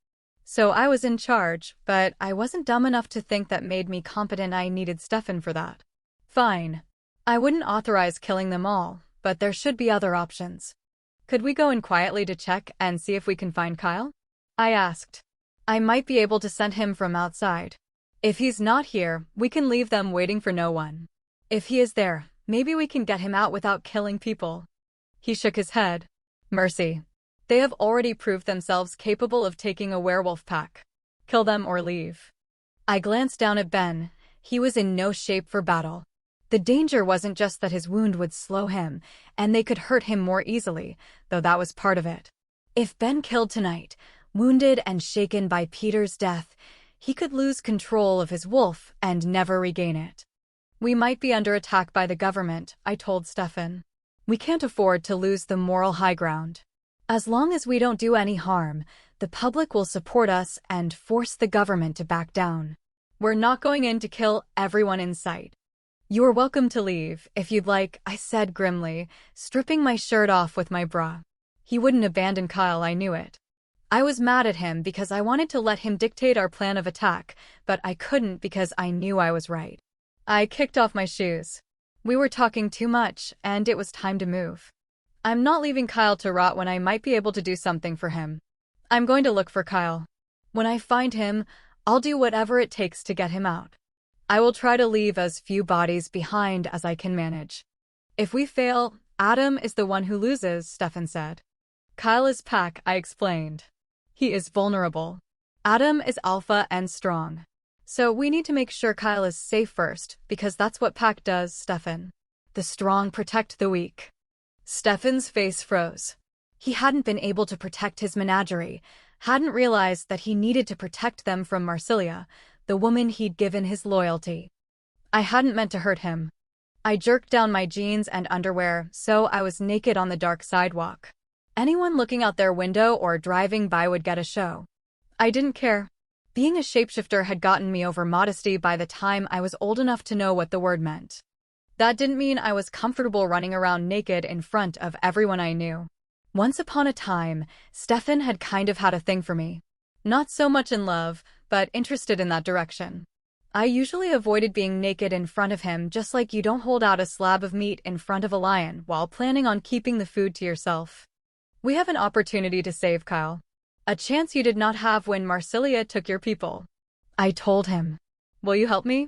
So I was in charge, but I wasn't dumb enough to think that made me competent. I needed Stefan for that. Fine. I wouldn't authorize killing them all, but there should be other options. Could we go in quietly to check and see if we can find Kyle? I asked. I might be able to send him from outside. If he's not here, we can leave them waiting for no one. If he is there, maybe we can get him out without killing people. He shook his head. Mercy. They have already proved themselves capable of taking a werewolf pack. Kill them or leave. I glanced down at Ben. He was in no shape for battle. The danger wasn't just that his wound would slow him, and they could hurt him more easily, though that was part of it. If Ben killed tonight, wounded and shaken by Peter's death, he could lose control of his wolf and never regain it. We might be under attack by the government, I told Stefan. We can't afford to lose the moral high ground. As long as we don't do any harm, the public will support us and force the government to back down. We're not going in to kill everyone in sight. You are welcome to leave, if you'd like, I said grimly, stripping my shirt off with my bra. He wouldn't abandon Kyle, I knew it. I was mad at him because I wanted to let him dictate our plan of attack, but I couldn't because I knew I was right. I kicked off my shoes. We were talking too much, and it was time to move. I'm not leaving Kyle to rot when I might be able to do something for him. I'm going to look for Kyle. When I find him, I'll do whatever it takes to get him out. I will try to leave as few bodies behind as I can manage. If we fail, Adam is the one who loses, Stefan said. Kyle is pack, I explained. He is vulnerable. Adam is alpha and strong. So we need to make sure Kyle is safe first, because that's what Pack does, Stefan. The strong protect the weak. Stefan's face froze. He hadn't been able to protect his menagerie, hadn't realized that he needed to protect them from Marsilia, the woman he'd given his loyalty. I hadn't meant to hurt him. I jerked down my jeans and underwear, so I was naked on the dark sidewalk. Anyone looking out their window or driving by would get a show. I didn't care. Being a shapeshifter had gotten me over modesty by the time I was old enough to know what the word meant. That didn't mean I was comfortable running around naked in front of everyone I knew. Once upon a time, Stefan had kind of had a thing for me. Not so much in love, but interested in that direction. I usually avoided being naked in front of him, just like you don't hold out a slab of meat in front of a lion while planning on keeping the food to yourself. We have an opportunity to save Kyle. A chance you did not have when Marsilia took your people. I told him. Will you help me?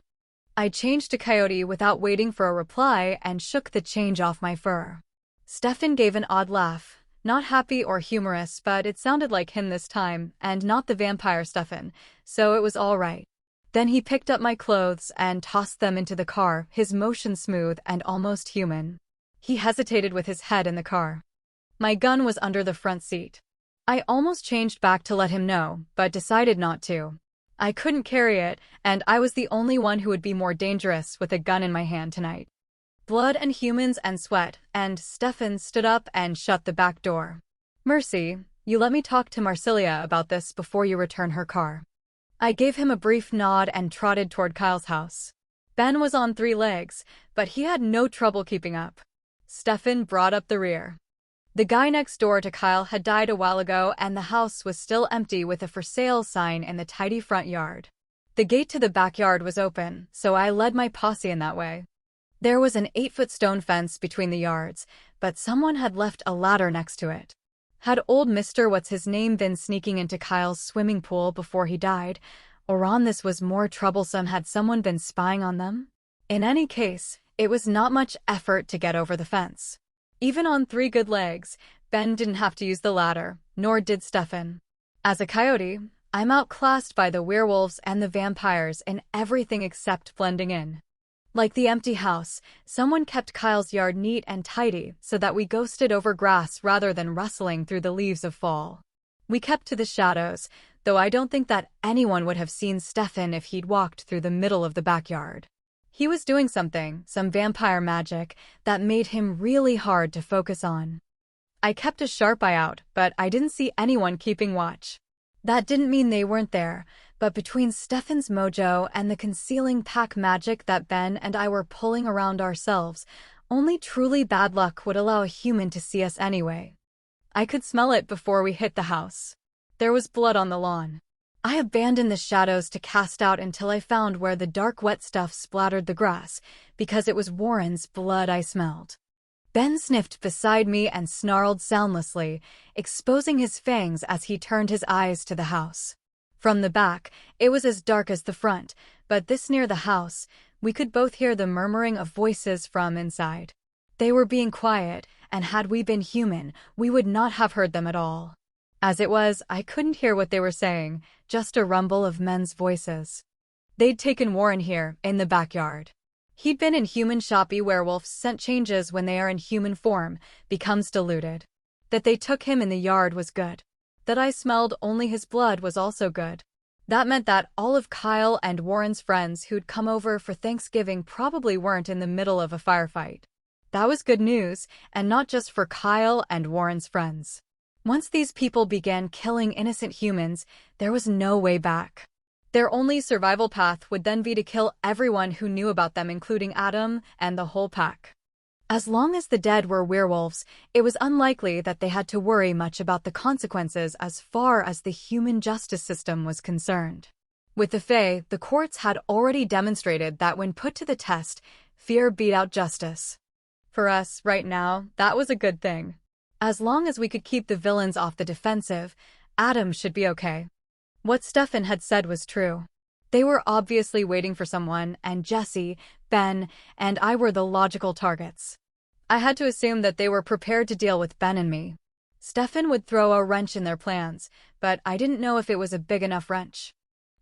I changed to Coyote without waiting for a reply and shook the change off my fur. Stefan gave an odd laugh, not happy or humorous, but it sounded like him this time, and not the vampire Stefan, so it was all right. Then he picked up my clothes and tossed them into the car, his motion smooth and almost human. He hesitated with his head in the car. My gun was under the front seat. I almost changed back to let him know, but decided not to. I couldn't carry it, and I was the only one who would be more dangerous with a gun in my hand tonight. Blood and humans and sweat, and Stefan stood up and shut the back door. Mercy, you let me talk to Marsilia about this before you return her car. I gave him a brief nod and trotted toward Kyle's house. Ben was on 3 legs, but he had no trouble keeping up. Stefan brought up the rear. The guy next door to Kyle had died a while ago, and the house was still empty with a for sale sign in the tidy front yard. The gate to the backyard was open, so I led my posse in that way. There was an 8-foot stone fence between the yards, but someone had left a ladder next to it. Had old Mr. What's-his-name been sneaking into Kyle's swimming pool before he died, or on this was more troublesome, had someone been spying on them? In any case, it was not much effort to get over the fence. Even on 3 good legs, Ben didn't have to use the ladder, nor did Stefan. As a coyote, I'm outclassed by the werewolves and the vampires in everything except blending in. Like the empty house, someone kept Kyle's yard neat and tidy so that we ghosted over grass rather than rustling through the leaves of fall. We kept to the shadows, though I don't think that anyone would have seen Stefan if he'd walked through the middle of the backyard. He was doing something, some vampire magic, that made him really hard to focus on. I kept a sharp eye out, but I didn't see anyone keeping watch. That didn't mean they weren't there, but between Stefan's mojo and the concealing pack magic that Ben and I were pulling around ourselves, only truly bad luck would allow a human to see us anyway. I could smell it before we hit the house. There was blood on the lawn. I abandoned the shadows to cast out until I found where the dark wet stuff splattered the grass, because it was Warren's blood I smelled. Ben sniffed beside me and snarled soundlessly, exposing his fangs as he turned his eyes to the house. From the back, it was as dark as the front, but this near the house, we could both hear the murmuring of voices from inside. They were being quiet, and had we been human, we would not have heard them at all. As it was, I couldn't hear what they were saying, just a rumble of men's voices. They'd taken Warren here, in the backyard. He'd been in human shoppy werewolf's scent changes when they are in human form, becomes diluted. That they took him in the yard was good. That I smelled only his blood was also good. That meant that all of Kyle and Warren's friends who'd come over for Thanksgiving probably weren't in the middle of a firefight. That was good news, and not just for Kyle and Warren's friends. Once these people began killing innocent humans, there was no way back. Their only survival path would then be to kill everyone who knew about them, including Adam and the whole pack. As long as the dead were werewolves, it was unlikely that they had to worry much about the consequences as far as the human justice system was concerned. With the Fae, the courts had already demonstrated that when put to the test, fear beat out justice. For us, right now, that was a good thing. As long as we could keep the villains off the defensive, Adam should be okay. What Stefan had said was true. They were obviously waiting for someone, and Jesse, Ben, and I were the logical targets. I had to assume that they were prepared to deal with Ben and me. Stefan would throw a wrench in their plans, but I didn't know if it was a big enough wrench.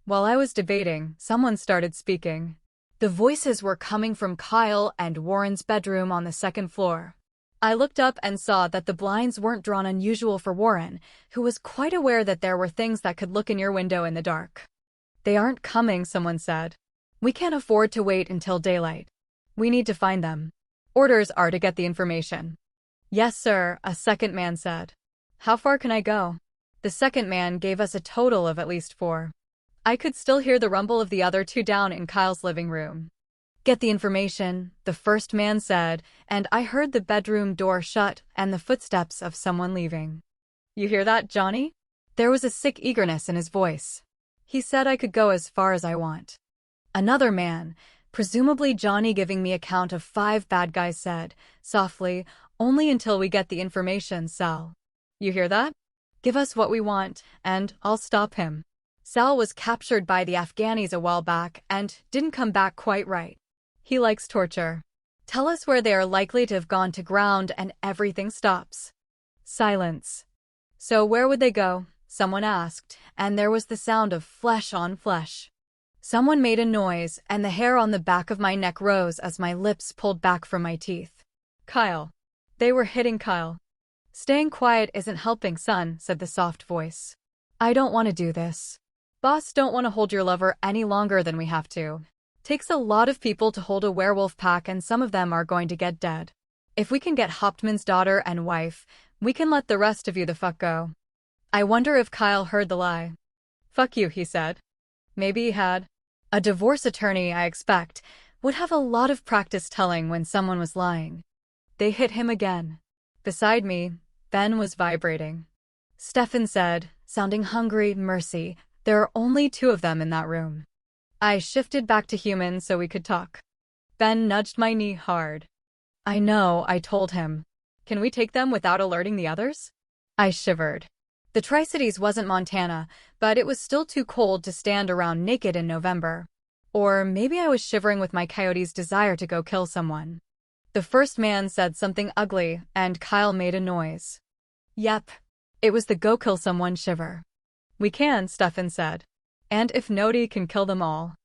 While I was debating, someone started speaking. The voices were coming from Kyle and Warren's bedroom on the second floor. I looked up and saw that the blinds weren't drawn unusual for Warren, who was quite aware that there were things that could look in your window in the dark. "They aren't coming," someone said. "We can't afford to wait until daylight. We need to find them. Orders are to get the information." "Yes, sir," a second man said. "How far can I go?" The second man gave us a total of at least 4. I could still hear the rumble of the other 2 down in Kyle's living room. "Get the information," the first man said, and I heard the bedroom door shut and the footsteps of someone leaving. "You hear that, Johnny?" There was a sick eagerness in his voice. "He said I could go as far as I want." Another man, presumably Johnny giving me a count of 5 bad guys, said, softly, "Only until we get the information, Sal. You hear that? Give us what we want, and I'll stop him. Sal was captured by the Afghanis a while back and didn't come back quite right. He likes torture. Tell us where they are likely to have gone to ground and everything stops." Silence. "So where would they go?" someone asked, and there was the sound of flesh on flesh. Someone made a noise, and the hair on the back of my neck rose as my lips pulled back from my teeth. "Kyle." They were hitting Kyle. "Staying quiet isn't helping, son," said the soft voice. "I don't want to do this. Boss don't want to hold your lover any longer than we have to. Takes a lot of people to hold a werewolf pack, and some of them are going to get dead. If we can get Hauptmann's daughter and wife, we can let the rest of you the fuck go." I wonder if Kyle heard the lie. "Fuck you," he said. Maybe he had. A divorce attorney, I expect, would have a lot of practice telling when someone was lying. They hit him again. Beside me, Ben was vibrating. Stefan said, sounding hungry, "Mercy, there are only 2 of them in that room." I shifted back to human so we could talk. Ben nudged my knee hard. "I know," I told him. "Can we take them without alerting the others?" I shivered. The Tri-Cities wasn't Montana, but it was still too cold to stand around naked in November. Or maybe I was shivering with my coyote's desire to go kill someone. The first man said something ugly, and Kyle made a noise. Yep. It was the go kill someone shiver. "We can," Stefan said. "And if Nodi can kill them all."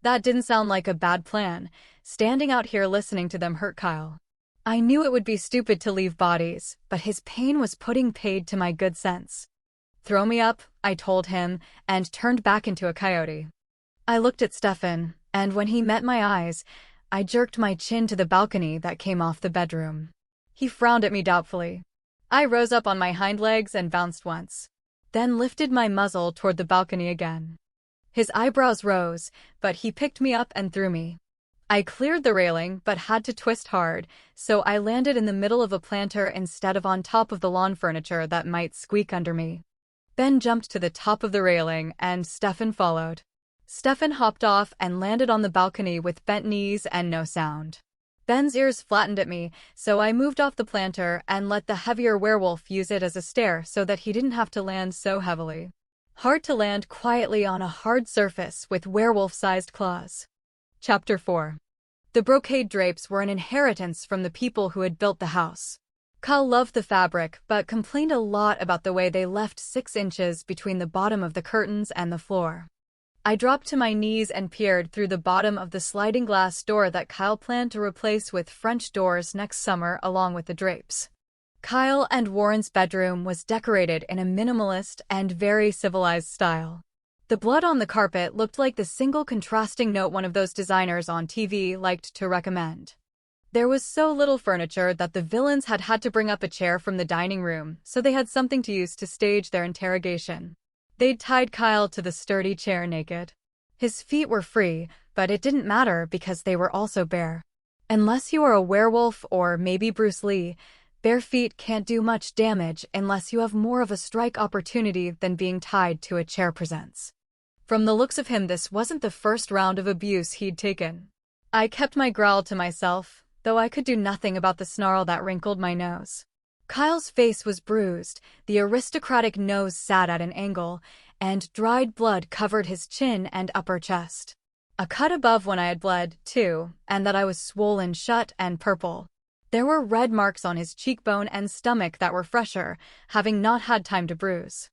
That didn't sound like a bad plan. Standing out here listening to them hurt Kyle. I knew it would be stupid to leave bodies, but his pain was putting paid to my good sense. "Throw me up," I told him, and turned back into a coyote. I looked at Stefan, and when he met my eyes, I jerked my chin to the balcony that came off the bedroom. He frowned at me doubtfully. I rose up on my hind legs and bounced once, then lifted my muzzle toward the balcony again. His eyebrows rose, but he picked me up and threw me. I cleared the railing but had to twist hard, so I landed in the middle of a planter instead of on top of the lawn furniture that might squeak under me. Ben jumped to the top of the railing, and Stefan followed. Stefan hopped off and landed on the balcony with bent knees and no sound. Ben's ears flattened at me, so I moved off the planter and let the heavier werewolf use it as a stair so that he didn't have to land so heavily. Hard to land quietly on a hard surface with werewolf-sized claws. Chapter 4. The brocade drapes were an inheritance from the people who had built the house. Kyle loved the fabric, but complained a lot about the way they left 6 inches between the bottom of the curtains and the floor. I dropped to my knees and peered through the bottom of the sliding glass door that Kyle planned to replace with French doors next summer along with the drapes. Kyle and Warren's bedroom was decorated in a minimalist and very civilized style. The blood on the carpet looked like the single contrasting note one of those designers on TV liked to recommend. There was so little furniture that the villains had had to bring up a chair from the dining room, so they had something to use to stage their interrogation. They'd tied Kyle to the sturdy chair naked. His feet were free, but it didn't matter because they were also bare. Unless you are a werewolf or maybe Bruce Lee, bare feet can't do much damage unless you have more of a strike opportunity than being tied to a chair presents. From the looks of him, this wasn't the first round of abuse he'd taken. I kept my growl to myself, though I could do nothing about the snarl that wrinkled my nose. Kyle's face was bruised, the aristocratic nose sat at an angle, and dried blood covered his chin and upper chest. A cut above when I had bled, too, and that I was swollen shut and purple. There were red marks on his cheekbone and stomach that were fresher, having not had time to bruise.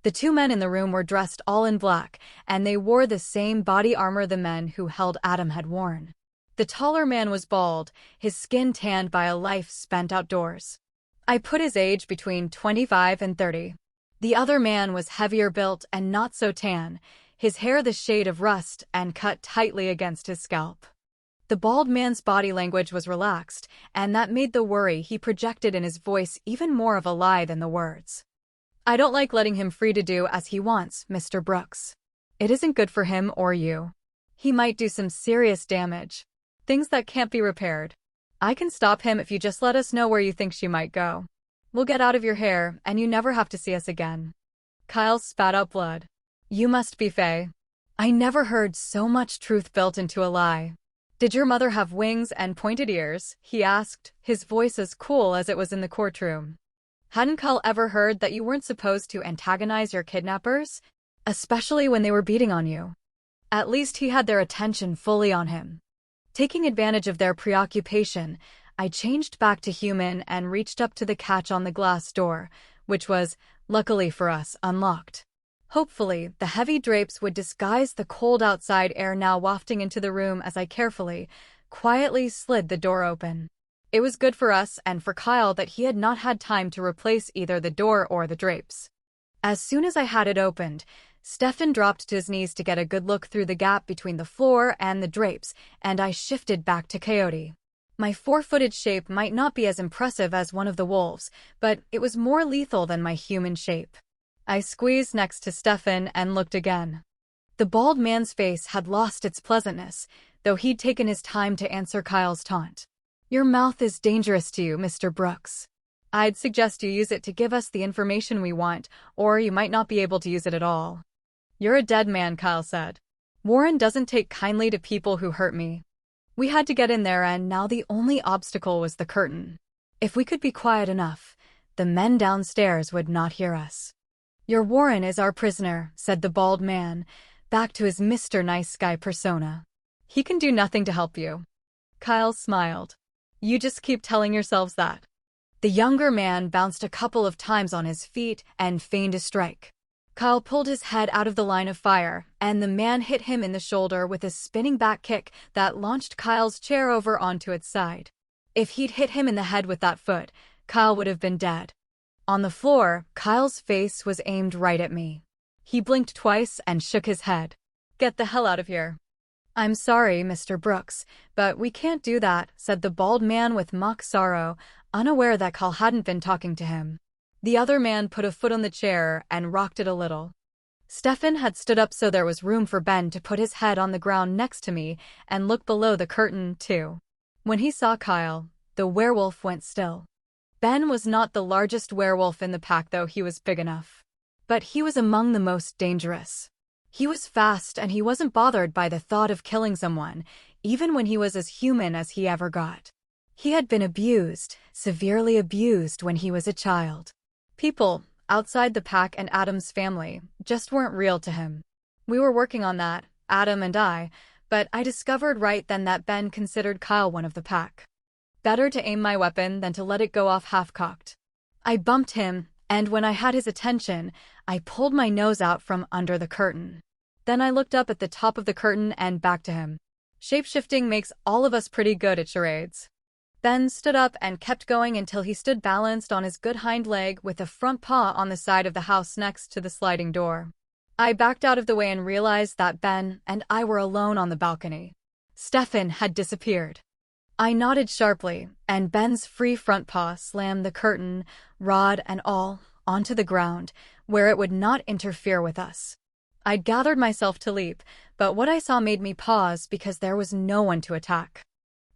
The two men in the room were dressed all in black, and they wore the same body armor the men who held Adam had worn. The taller man was bald, his skin tanned by a life spent outdoors. I put his age between 25 and 30. The other man was heavier built and not so tan, his hair the shade of rust and cut tightly against his scalp. The bald man's body language was relaxed, and that made the worry he projected in his voice even more of a lie than the words. I don't like letting him free to do as he wants, Mr. Brooks. It isn't good for him or you. He might do some serious damage. Things that can't be repaired. I can stop him if you just let us know where you think she might go. We'll get out of your hair, and you never have to see us again. Kyle spat out blood. You must be Faye. I never heard so much truth built into a lie. Did your mother have wings and pointed ears? He asked, his voice as cool as it was in the courtroom. Hadn't Kyle ever heard that you weren't supposed to antagonize your kidnappers? Especially when they were beating on you. At least he had their attention fully on him. Taking advantage of their preoccupation, I changed back to human and reached up to the catch on the glass door, which was, luckily for us, unlocked. Hopefully, the heavy drapes would disguise the cold outside air now wafting into the room as I carefully, quietly slid the door open. It was good for us and for Kyle that he had not had time to replace either the door or the drapes. As soon as I had it opened, Stefan dropped to his knees to get a good look through the gap between the floor and the drapes, and I shifted back to Coyote. My four-footed shape might not be as impressive as one of the wolves, but it was more lethal than my human shape. I squeezed next to Stefan and looked again. The bald man's face had lost its pleasantness, though he'd taken his time to answer Kyle's taunt. Your mouth is dangerous to you, Mr. Brooks. I'd suggest you use it to give us the information we want, or you might not be able to use it at all. You're a dead man, Kyle said. Warren doesn't take kindly to people who hurt me. We had to get in there, and now the only obstacle was the curtain. If we could be quiet enough, the men downstairs would not hear us. Your Warren is our prisoner, said the bald man, back to his Mr. Nice Guy persona. He can do nothing to help you. Kyle smiled. You just keep telling yourselves that. The younger man bounced a couple of times on his feet and feigned a strike. Kyle pulled his head out of the line of fire, and the man hit him in the shoulder with a spinning back kick that launched Kyle's chair over onto its side. If he'd hit him in the head with that foot, Kyle would have been dead. On the floor, Kyle's face was aimed right at me. He blinked twice and shook his head. Get the hell out of here. I'm sorry, Mr. Brooks, but we can't do that, said the bald man with mock sorrow, unaware that Kyle hadn't been talking to him. The other man put a foot on the chair and rocked it a little. Stefan had stood up so there was room for Ben to put his head on the ground next to me and look below the curtain, too. When he saw Kyle, the werewolf went still. Ben was not the largest werewolf in the pack, though he was big enough. But he was among the most dangerous. He was fast, and he wasn't bothered by the thought of killing someone, even when he was as human as he ever got. He had been abused, severely abused when he was a child. People, outside the pack and Adam's family, just weren't real to him. We were working on that, Adam and I, but I discovered right then that Ben considered Kyle one of the pack. Better to aim my weapon than to let it go off half-cocked. I bumped him, and when I had his attention, I pulled my nose out from under the curtain. Then I looked up at the top of the curtain and back to him. Shapeshifting makes all of us pretty good at charades. Ben stood up and kept going until he stood balanced on his good hind leg with a front paw on the side of the house next to the sliding door. I backed out of the way and realized that Ben and I were alone on the balcony. Stefan had disappeared. I nodded sharply, and Ben's free front paw slammed the curtain, rod and all, onto the ground, where it would not interfere with us. I'd gathered myself to leap, but what I saw made me pause because there was no one to attack.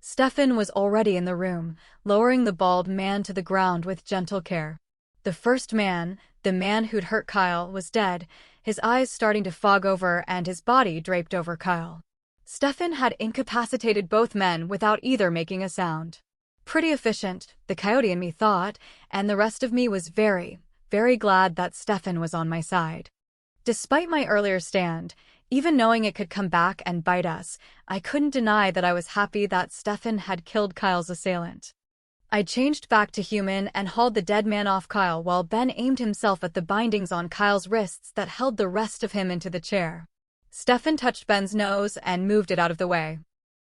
Stefan was already in the room, lowering the bald man to the ground with gentle care. The first man, the man who'd hurt Kyle, was dead, his eyes starting to fog over and his body draped over Kyle. Stefan had incapacitated both men without either making a sound. Pretty efficient, the coyote in me thought, and the rest of me was very, very glad that Stefan was on my side. Despite my earlier stand, even knowing it could come back and bite us, I couldn't deny that I was happy that Stefan had killed Kyle's assailant. I changed back to human and hauled the dead man off Kyle while Ben aimed himself at the bindings on Kyle's wrists that held the rest of him into the chair. Stefan touched Ben's nose and moved it out of the way.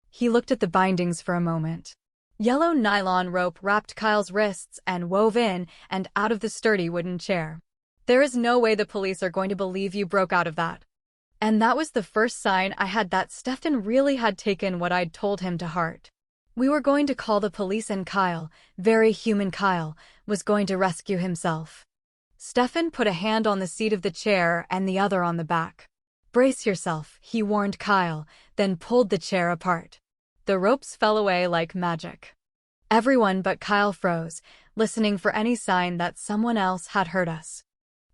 He looked at the bindings for a moment. Yellow nylon rope wrapped Kyle's wrists and wove in and out of the sturdy wooden chair. There is no way the police are going to believe you broke out of that. And that was the first sign I had that Stefan really had taken what I'd told him to heart. We were going to call the police and Kyle, very human Kyle, was going to rescue himself. Stefan put a hand on the seat of the chair and the other on the back. "Brace yourself," he warned Kyle, then pulled the chair apart. The ropes fell away like magic. Everyone but Kyle froze, listening for any sign that someone else had heard us.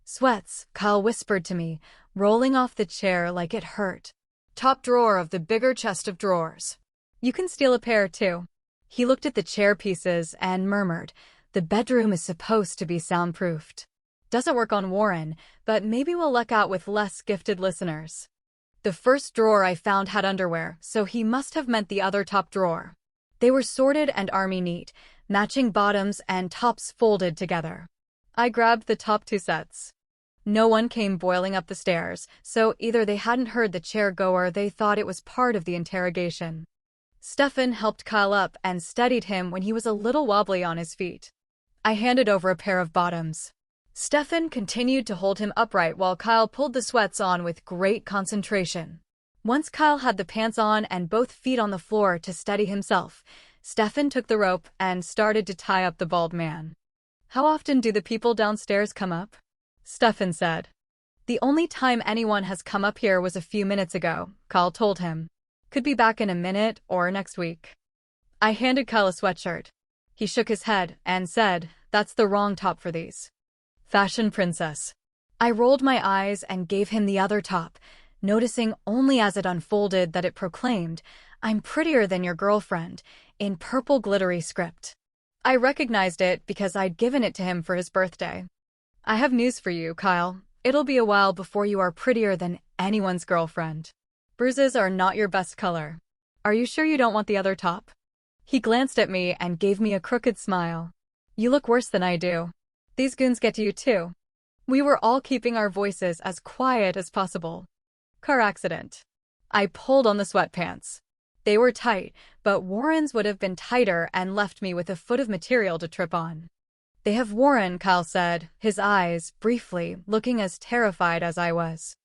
"Sweats," Kyle whispered to me, rolling off the chair like it hurt. "Top drawer of the bigger chest of drawers. You can steal a pair too." He looked at the chair pieces and murmured, "The bedroom is supposed to be soundproofed. Doesn't work on Warren, but maybe we'll luck out with less gifted listeners." The first drawer I found had underwear, so he must have meant the other top drawer. They were sorted and army neat, matching bottoms and tops folded together. I grabbed the top two sets. No one came boiling up the stairs, so either they hadn't heard the chair go or they thought it was part of the interrogation. Stefan helped Kyle up and steadied him when he was a little wobbly on his feet. I handed over a pair of bottoms. Stefan continued to hold him upright while Kyle pulled the sweats on with great concentration. Once Kyle had the pants on and both feet on the floor to steady himself, Stefan took the rope and started to tie up the bald man. "How often do the people downstairs come up?" Stefan said. "The only time anyone has come up here was a few minutes ago," Kyle told him. "Could be back in a minute or next week." I handed Kyle a sweatshirt. He shook his head and said, "That's the wrong top for these. Fashion princess." I rolled my eyes and gave him the other top, noticing only as it unfolded that it proclaimed, "I'm prettier than your girlfriend," in purple glittery script. I recognized it because I'd given it to him for his birthday. "I have news for you, Kyle. It'll be a while before you are prettier than anyone's girlfriend. Bruises are not your best color. Are you sure you don't want the other top?" He glanced at me and gave me a crooked smile. "You look worse than I do. These goons get to you too." We were all keeping our voices as quiet as possible. "Car accident." I pulled on the sweatpants. They were tight, but Warren's would have been tighter and left me with a foot of material to trip on. "They have Warren," Kyle said, his eyes, briefly, looking as terrified as I was.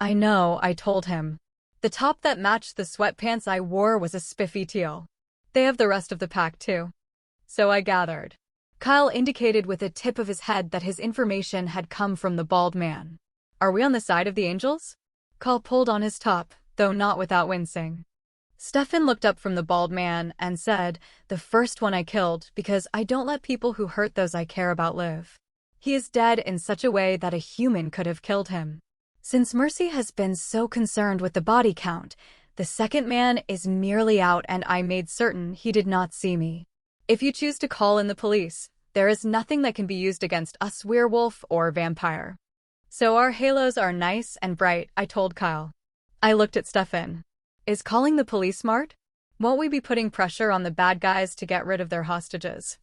"I know," I told him. The top that matched the sweatpants I wore was a spiffy teal. "They have the rest of the pack too." So I gathered. Kyle indicated with a tip of his head that his information had come from the bald man. "Are we on the side of the angels?" Kyle pulled on his top, though not without wincing. Stefan looked up from the bald man and said, "The first one I killed, because I don't let people who hurt those I care about live. He is dead in such a way that a human could have killed him. Since Mercy has been so concerned with the body count, the second man is merely out and I made certain he did not see me. If you choose to call in the police, there is nothing that can be used against us werewolf or vampire. So our halos are nice and bright," I told Kyle. I looked at Stefan. "Is calling the police smart? Won't we be putting pressure on the bad guys to get rid of their hostages?"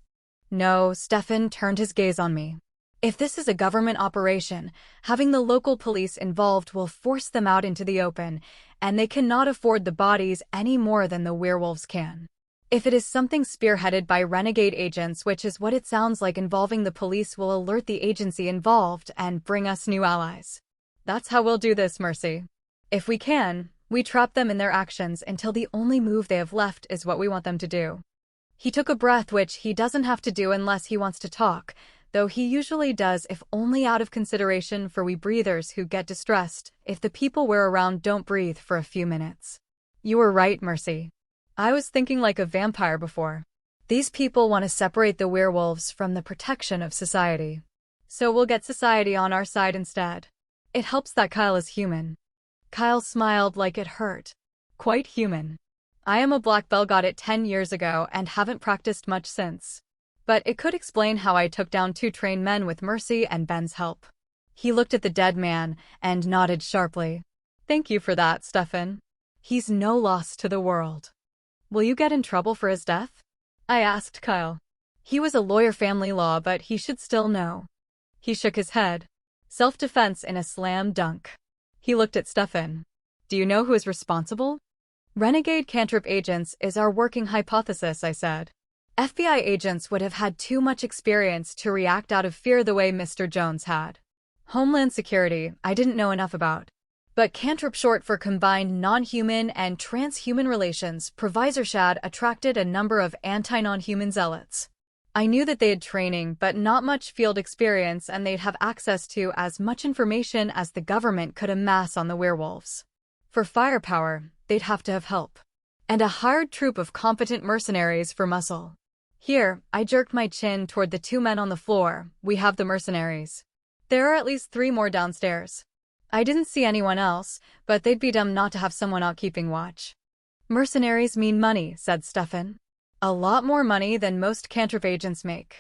"No," Stefan turned his gaze on me. "If this is a government operation, having the local police involved will force them out into the open, and they cannot afford the bodies any more than the werewolves can. If it is something spearheaded by renegade agents, which is what it sounds like, involving the police will alert the agency involved and bring us new allies. That's how we'll do this, Mercy. If we can, we trap them in their actions until the only move they have left is what we want them to do." He took a breath, which he doesn't have to do unless he wants to talk, though he usually does if only out of consideration for we breathers who get distressed if the people we're around don't breathe for a few minutes. "You were right, Mercy. I was thinking like a vampire before. These people want to separate the werewolves from the protection of society. So we'll get society on our side instead. It helps that Kyle is human." Kyle smiled like it hurt. "Quite human. I am a black belt, got it 10 years ago and haven't practiced much since. But it could explain how I took down 2 trained men with Mercy and Ben's help." He looked at the dead man and nodded sharply. "Thank you for that, Stefan. He's no loss to the world." "Will you get in trouble for his death?" I asked Kyle. He was a lawyer, family law, but he should still know. He shook his head. Self-defense in a slam dunk. He looked at Stefan. Do you know who is responsible? Renegade cantrip agents is our working hypothesis, I said. FBI agents would have had too much experience to react out of fear the way Mr. Jones had. Homeland Security, I didn't know enough about. But cantrip, short for combined non-human and transhuman relations, Provisorshad attracted a number of anti-non-human zealots. I knew that they had training but not much field experience, and they'd have access to as much information as the government could amass on the werewolves. For firepower, they'd have to have help. And a hired troop of competent mercenaries for muscle. Here, I jerked my chin toward the two men on the floor. We have the mercenaries. There are at least 3 more downstairs. I didn't see anyone else, but they'd be dumb not to have someone out keeping watch. Mercenaries mean money, said Stefan. A lot more money than most cantrip agents make.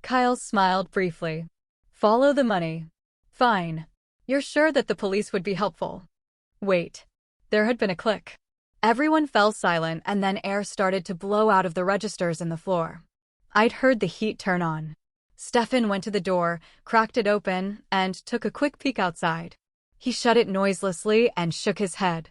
Kyle smiled briefly. Follow the money. Fine. You're sure that the police would be helpful? Wait. There had been a click. Everyone fell silent, and then air started to blow out of the registers in the floor. I'd heard the heat turn on. Stefan went to the door, cracked it open, and took a quick peek outside. He shut it noiselessly and shook his head.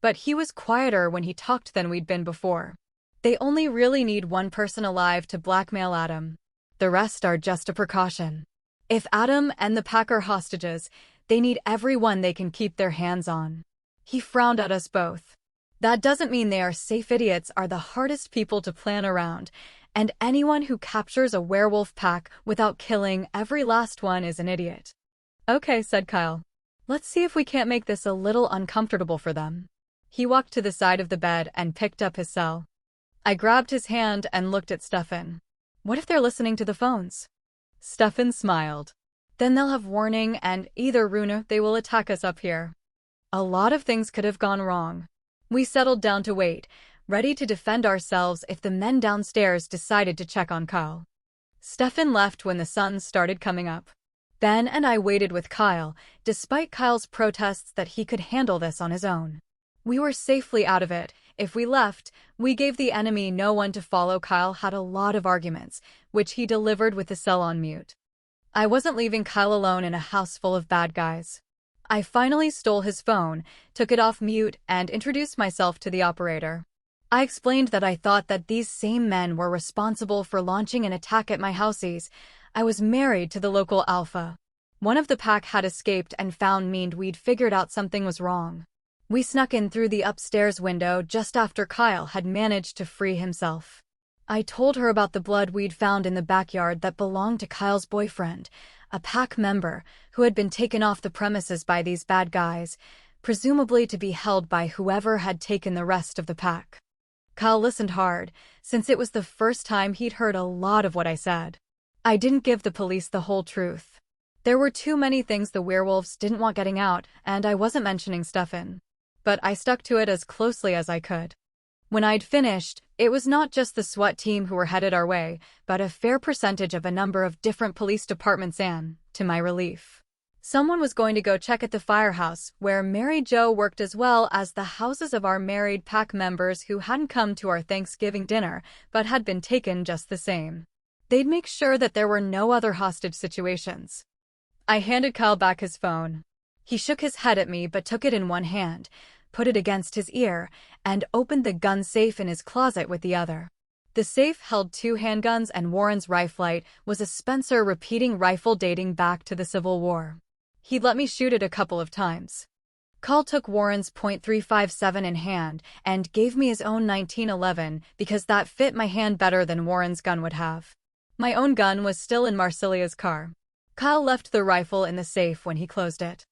But he was quieter when he talked than we'd been before. They only really need one person alive to blackmail Adam. The rest are just a precaution. If Adam and the pack are hostages, they need everyone they can keep their hands on. He frowned at us both. That doesn't mean they are safe. Idiots are the hardest people to plan around, and anyone who captures a werewolf pack without killing every last one is an idiot. Okay, said Kyle. Let's see if we can't make this a little uncomfortable for them. He walked to the side of the bed and picked up his cell. I grabbed his hand and looked at Stefan. What if they're listening to the phones? Stefan smiled. Then they'll have warning, and either Runa, they will attack us up here. A lot of things could have gone wrong. We settled down to wait, ready to defend ourselves if the men downstairs decided to check on Kyle. Stefan left when the sun started coming up. Ben and I waited with Kyle, despite Kyle's protests that he could handle this on his own. We were safely out of it. If we left, we gave the enemy no one to follow. Kyle had a lot of arguments, which he delivered with the cell on mute. I wasn't leaving Kyle alone in a house full of bad guys. I finally stole his phone, took it off mute, and introduced myself to the operator. I explained that I thought that these same men were responsible for launching an attack at my houses. I was married to the local alpha. One of the pack had escaped and found me, and we'd figured out something was wrong. We snuck in through the upstairs window just after Kyle had managed to free himself. I told her about the blood we'd found in the backyard that belonged to Kyle's boyfriend, a pack member who had been taken off the premises by these bad guys, presumably to be held by whoever had taken the rest of the pack. Kyle listened hard, since it was the first time he'd heard a lot of what I said. I didn't give the police the whole truth. There were too many things the werewolves didn't want getting out, and I wasn't mentioning Stefan. But I stuck to it as closely as I could. When I'd finished, it was not just the SWAT team who were headed our way, but a fair percentage of a number of different police departments and, to my relief, someone was going to go check at the firehouse, where Mary Jo worked, as well as the houses of our married pack members who hadn't come to our Thanksgiving dinner, but had been taken just the same. They'd make sure that there were no other hostage situations. I handed Kyle back his phone. He shook his head at me but took it in one hand, put it against his ear, and opened the gun safe in his closet with the other. The safe held 2 handguns, and Warren's rifle was a Spencer repeating rifle dating back to the Civil War. He'd let me shoot it a couple of times. Kyle took Warren's .357 in hand and gave me his own 1911 because that fit my hand better than Warren's gun would have. My own gun was still in Marcelia's car. Kyle left the rifle in the safe when he closed it.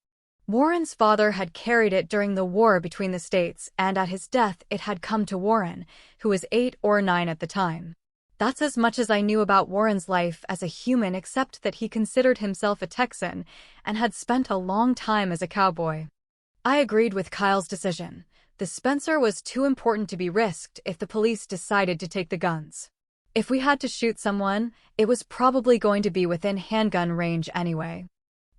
Warren's father had carried it during the war between the states, and at his death it had come to Warren, who was 8 or 9 at the time. That's as much as I knew about Warren's life as a human, except that he considered himself a Texan and had spent a long time as a cowboy. I agreed with Kyle's decision. The Spencer was too important to be risked if the police decided to take the guns. If we had to shoot someone, it was probably going to be within handgun range anyway.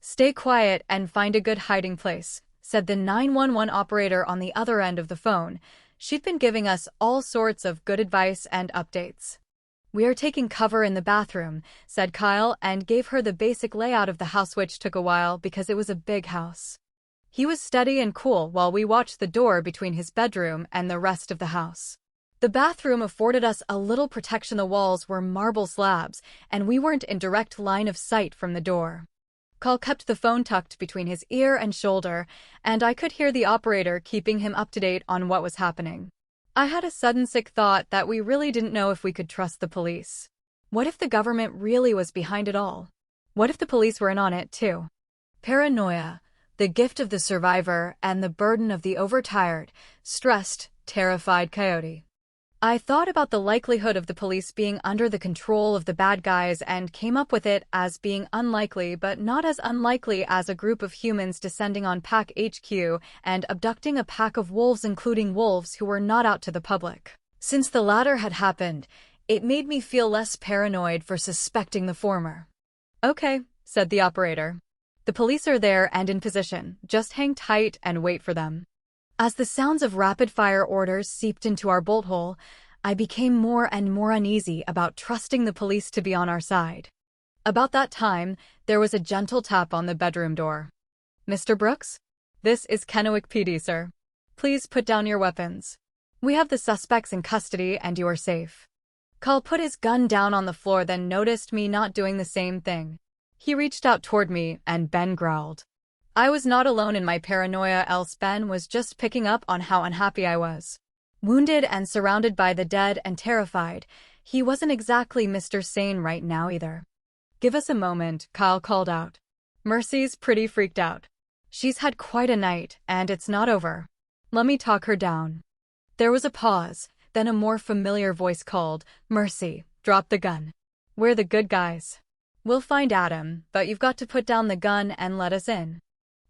"Stay quiet and find a good hiding place," said the 911 operator on the other end of the phone. She'd been giving us all sorts of good advice and updates. "We are taking cover in the bathroom," said Kyle, and gave her the basic layout of the house, which took a while because it was a big house. He was steady and cool while we watched the door between his bedroom and the rest of the house. The bathroom afforded us a little protection. The walls were marble slabs, and we weren't in direct line of sight from the door. Kyle kept the phone tucked between his ear and shoulder, and I could hear the operator keeping him up to date on what was happening. I had a sudden sick thought that we really didn't know if we could trust the police. What if the government really was behind it all? What if the police were in on it too? Paranoia, the gift of the survivor and the burden of the overtired, stressed, terrified coyote. I thought about the likelihood of the police being under the control of the bad guys and came up with it as being unlikely, but not as unlikely as a group of humans descending on Pack HQ and abducting a pack of wolves, including wolves who were not out to the public. Since the latter had happened, it made me feel less paranoid for suspecting the former. "Okay," said the operator. "The police are there and in position. Just hang tight and wait for them." As the sounds of rapid-fire orders seeped into our bolt hole, I became more and more uneasy about trusting the police to be on our side. About that time, there was a gentle tap on the bedroom door. "Mr. Brooks? This is Kennewick PD, sir. Please put down your weapons. We have the suspects in custody and you are safe." Kyle put his gun down on the floor, then noticed me not doing the same thing. He reached out toward me, and Ben growled. I was not alone in my paranoia, else Ben was just picking up on how unhappy I was. Wounded and surrounded by the dead and terrified, he wasn't exactly Mr. Sane right now either. "Give us a moment," Kyle called out. "Mercy's pretty freaked out. She's had quite a night, and it's not over. Let me talk her down." There was a pause, then a more familiar voice called, "Mercy, drop the gun. We're the good guys. We'll find Adam, but you've got to put down the gun and let us in."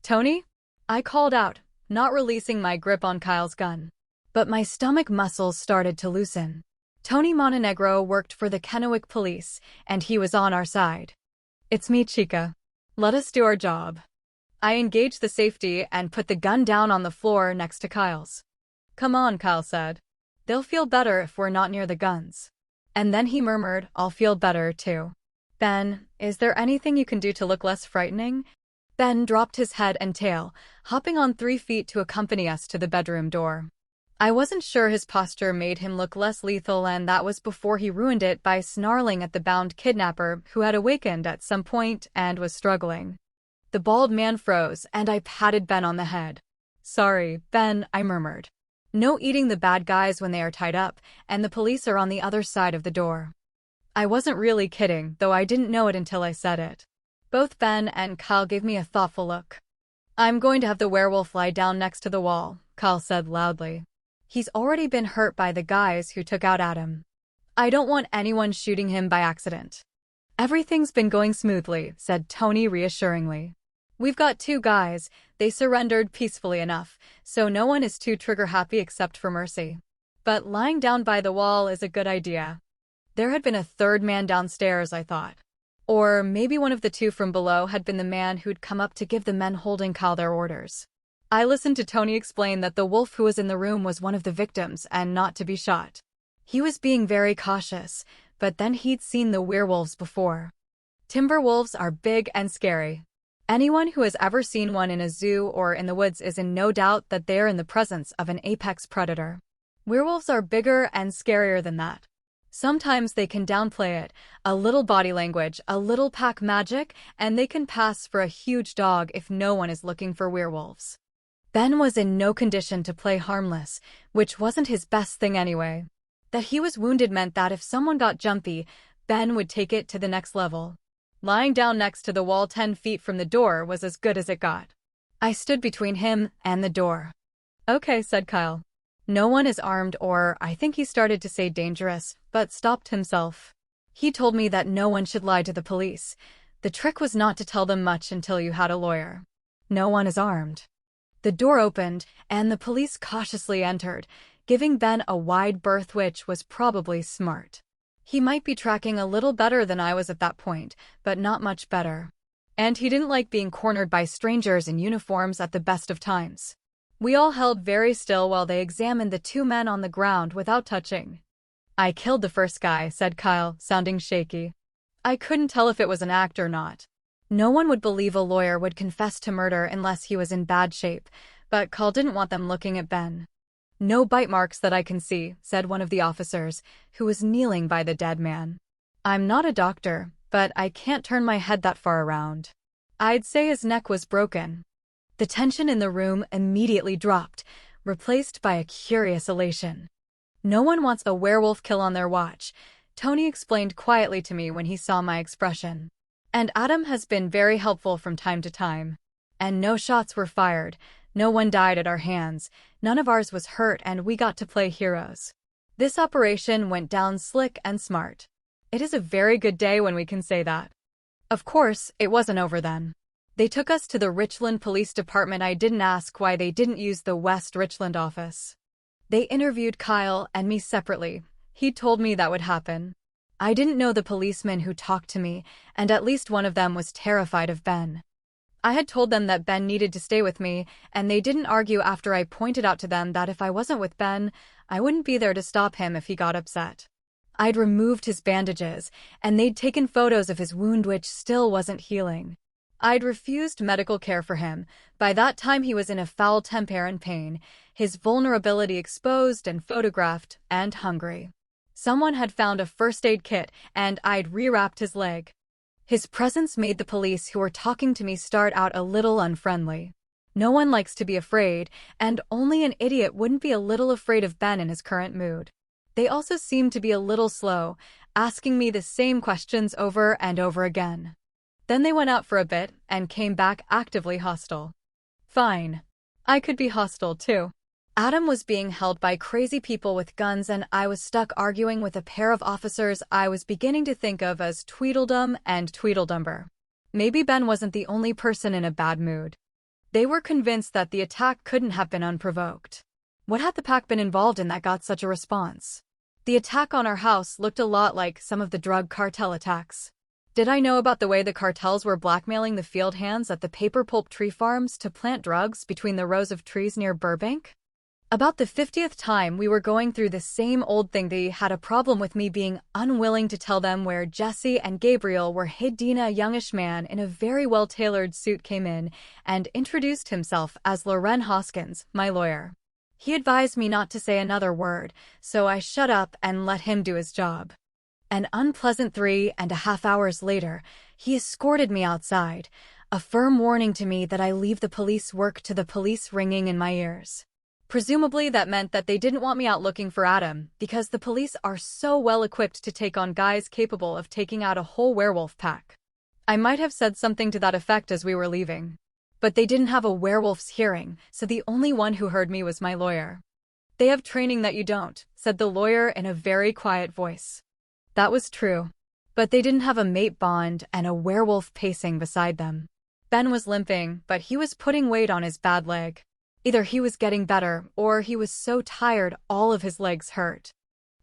"Tony?" I called out, not releasing my grip on Kyle's gun. But my stomach muscles started to loosen. Tony Montenegro worked for the Kennewick police, and he was on our side. "It's me, Chica. Let us do our job." I engaged the safety and put the gun down on the floor next to Kyle's. "Come on," Kyle said. "They'll feel better if we're not near the guns." And then he murmured, "I'll feel better too." "Ben, is there anything you can do to look less frightening?" Ben dropped his head and tail, hopping on 3 feet to accompany us to the bedroom door. I wasn't sure his posture made him look less lethal, and that was before he ruined it by snarling at the bound kidnapper who had awakened at some point and was struggling. The bald man froze, and I patted Ben on the head. "Sorry, Ben," I murmured. "No eating the bad guys when they are tied up, and the police are on the other side of the door." I wasn't really kidding, though I didn't know it until I said it. Both Ben and Kyle gave me a thoughtful look. "I'm going to have the werewolf lie down next to the wall," Kyle said loudly. "He's already been hurt by the guys who took out Adam. I don't want anyone shooting him by accident." "Everything's been going smoothly," said Tony reassuringly. "We've got 2 guys, they surrendered peacefully enough, so no one is too trigger-happy except for Mercy. But lying down by the wall is a good idea." There had been a 3rd man downstairs, I thought. Or maybe one of the 2 from below had been the man who'd come up to give the men holding Kyle their orders. I listened to Tony explain that the wolf who was in the room was one of the victims and not to be shot. He was being very cautious, but then he'd seen the werewolves before. Timber wolves are big and scary. Anyone who has ever seen one in a zoo or in the woods is in no doubt that they are in the presence of an apex predator. Werewolves are bigger and scarier than that. Sometimes they can downplay it, a little body language, a little pack magic, and they can pass for a huge dog if no one is looking for werewolves. Ben was in no condition to play harmless, which wasn't his best thing anyway. That he was wounded meant that if someone got jumpy, Ben would take it to the next level. Lying down next to the wall 10 feet from the door was as good as it got. I stood between him and the door. "Okay," said Kyle. "No one is armed," or I think he started to say dangerous, but stopped himself. He told me that no one should lie to the police. The trick was not to tell them much until you had a lawyer. No one is armed. The door opened, and the police cautiously entered, giving Ben a wide berth, which was probably smart. He might be tracking a little better than I was at that point, but not much better. And he didn't like being cornered by strangers in uniforms at the best of times. We all held very still while they examined the 2 men on the ground without touching. "I killed the first guy," said Kyle, sounding shaky. I couldn't tell if it was an act or not. No one would believe a lawyer would confess to murder unless he was in bad shape, but Kyle didn't want them looking at Ben. "No bite marks that I can see," said one of the officers, who was kneeling by the dead man. "I'm not a doctor, but I can't turn my head that far around. I'd say his neck was broken." The tension in the room immediately dropped, replaced by a curious elation. "No one wants a werewolf kill on their watch," Tony explained quietly to me when he saw my expression. "And Adam has been very helpful from time to time. And no shots were fired, no one died at our hands, none of ours was hurt, and we got to play heroes. This operation went down slick and smart. It is a very good day when we can say that." Of course, it wasn't over then. They took us to the Richland Police Department. I didn't ask why they didn't use the West Richland office. They interviewed Kyle and me separately. He told me that would happen. I didn't know the policemen who talked to me, and at least one of them was terrified of Ben. I had told them that Ben needed to stay with me, and they didn't argue after I pointed out to them that if I wasn't with Ben, I wouldn't be there to stop him if he got upset. I'd removed his bandages, and they'd taken photos of his wound, which still wasn't healing. I'd refused medical care for him. By that time he was in a foul temper and pain, his vulnerability exposed and photographed, and hungry. Someone had found a first aid kit, and I'd rewrapped his leg. His presence made the police who were talking to me start out a little unfriendly. No one likes to be afraid, and only an idiot wouldn't be a little afraid of Ben in his current mood. They also seemed to be a little slow, asking me the same questions over and over again. Then they went out for a bit and came back actively hostile. Fine. I could be hostile too. Adam was being held by crazy people with guns, and I was stuck arguing with a pair of officers I was beginning to think of as Tweedledum and Tweedledumber. Maybe Ben wasn't the only person in a bad mood. They were convinced that the attack couldn't have been unprovoked. What had the pack been involved in that got such a response? The attack on our house looked a lot like some of the drug cartel attacks. Did I know about the way the cartels were blackmailing the field hands at the paper pulp tree farms to plant drugs between the rows of trees near Burbank? About the 50th time we were going through the same old thing. They had a problem with me being unwilling to tell them where Jesse and Gabriel were hid. Dina, a youngish man in a very well-tailored suit, came in and introduced himself as Loren Hoskins, my lawyer. He advised me not to say another word, so I shut up and let him do his job. An unpleasant 3.5 hours later, he escorted me outside, a firm warning to me that I leave the police work to the police ringing in my ears. Presumably that meant that they didn't want me out looking for Adam, because the police are so well equipped to take on guys capable of taking out a whole werewolf pack. I might have said something to that effect as we were leaving. But they didn't have a werewolf's hearing, so the only one who heard me was my lawyer. "They have training that you don't," said the lawyer in a very quiet voice. That was true. But they didn't have a mate bond and a werewolf pacing beside them. Ben was limping, but he was putting weight on his bad leg. Either he was getting better, or he was so tired all of his legs hurt.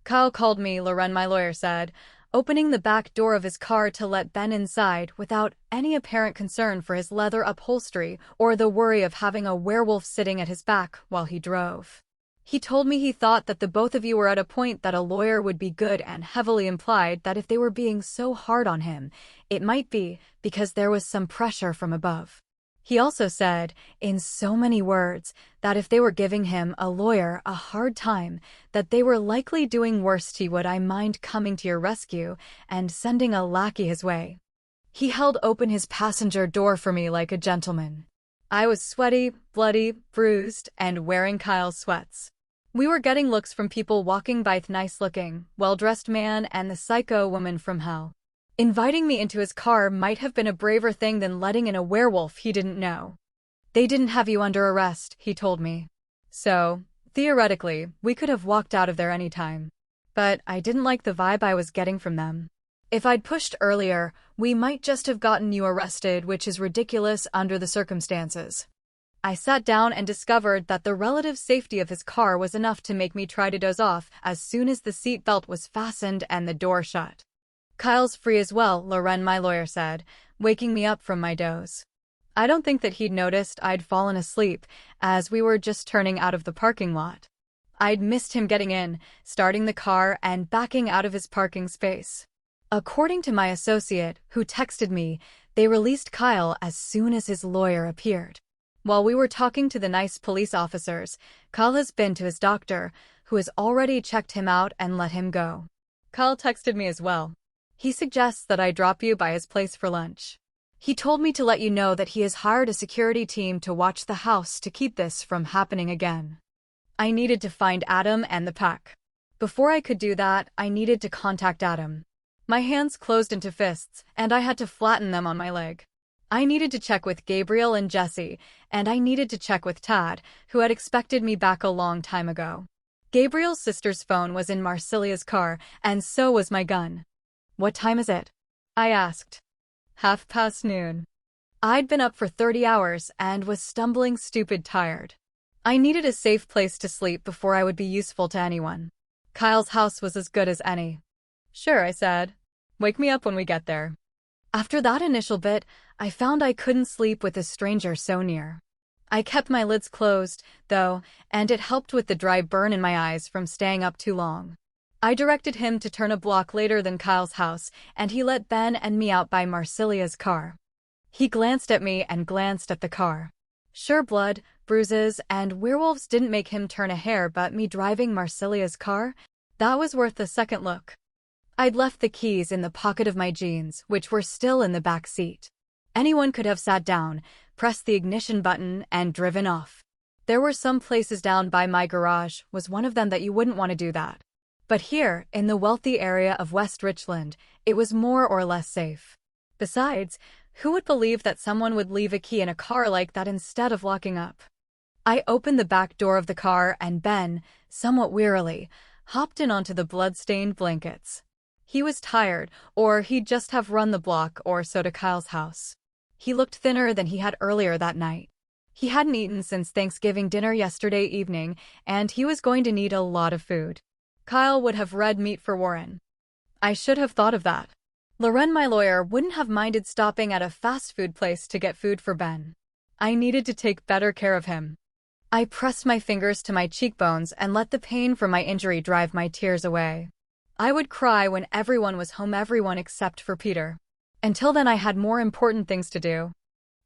"Kyle called me," Loren, my lawyer, said, opening the back door of his car to let Ben inside without any apparent concern for his leather upholstery or the worry of having a werewolf sitting at his back while he drove. "He told me he thought that the both of you were at a point that a lawyer would be good, and heavily implied that if they were being so hard on him, it might be because there was some pressure from above. He also said, in so many words, that if they were giving him, a lawyer, a hard time, that they were likely doing worse. Would I mind coming to your rescue and sending a lackey his way?" He held open his passenger door for me like a gentleman. I was sweaty, bloody, bruised, and wearing Kyle's sweats. We were getting looks from people walking by, the nice-looking, well-dressed man and the psycho woman from hell. Inviting me into his car might have been a braver thing than letting in a werewolf he didn't know. "They didn't have you under arrest," he told me. So, theoretically, we could have walked out of there any time. But I didn't like the vibe I was getting from them. "If I'd pushed earlier, we might just have gotten you arrested, which is ridiculous under the circumstances." I sat down and discovered that the relative safety of his car was enough to make me try to doze off as soon as the seat belt was fastened and the door shut. "Kyle's free as well," Loren, my lawyer, said, waking me up from my doze. I don't think that he'd noticed I'd fallen asleep, as we were just turning out of the parking lot. I'd missed him getting in, starting the car, and backing out of his parking space. According to my associate, who texted me, they released Kyle as soon as his lawyer appeared. While we were talking to the nice police officers, Kyle has been to his doctor, who has already checked him out and let him go. Kyle texted me as well. He suggests that I drop you by his place for lunch. He told me to let you know that he has hired a security team to watch the house to keep this from happening again. I needed to find Adam and the pack. Before I could do that, I needed to contact Adam. My hands closed into fists, and I had to flatten them on my leg. I needed to check with Gabriel and Jesse, and I needed to check with Tad, who had expected me back a long time ago. Gabriel's sister's phone was in Marcelia's car, and so was my gun. "What time is it?" I asked. 12:30. I'd been up for 30 hours and was stumbling stupid tired. I needed a safe place to sleep before I would be useful to anyone. Kyle's house was as good as any. "Sure," I said. "Wake me up when we get there." After that initial bit, I found I couldn't sleep with a stranger so near. I kept my lids closed, though, and it helped with the dry burn in my eyes from staying up too long. I directed him to turn a block later than Kyle's house, and he let Ben and me out by Marcelia's car. He glanced at me and glanced at the car. Sure, blood, bruises, and werewolves didn't make him turn a hair, but me driving Marcelia's car? That was worth a second look. I'd left the keys in the pocket of my jeans, which were still in the back seat. Anyone could have sat down, pressed the ignition button, and driven off. There were some places down by my garage, was one of them, that you wouldn't want to do that. But here, in the wealthy area of West Richland, it was more or less safe. Besides, who would believe that someone would leave a key in a car like that instead of locking up? I opened the back door of the car and Ben, somewhat wearily, hopped in onto the blood-stained blankets. He was tired, or he'd just have run the block or so to Kyle's house. He looked thinner than he had earlier that night. He hadn't eaten since Thanksgiving dinner yesterday evening, and he was going to need a lot of food. Kyle would have red meat for Warren. I should have thought of that. Loren, my lawyer, wouldn't have minded stopping at a fast food place to get food for Ben. I needed to take better care of him. I pressed my fingers to my cheekbones and let the pain from my injury drive my tears away. I would cry when everyone was home, everyone except for Peter. Until then, I had more important things to do.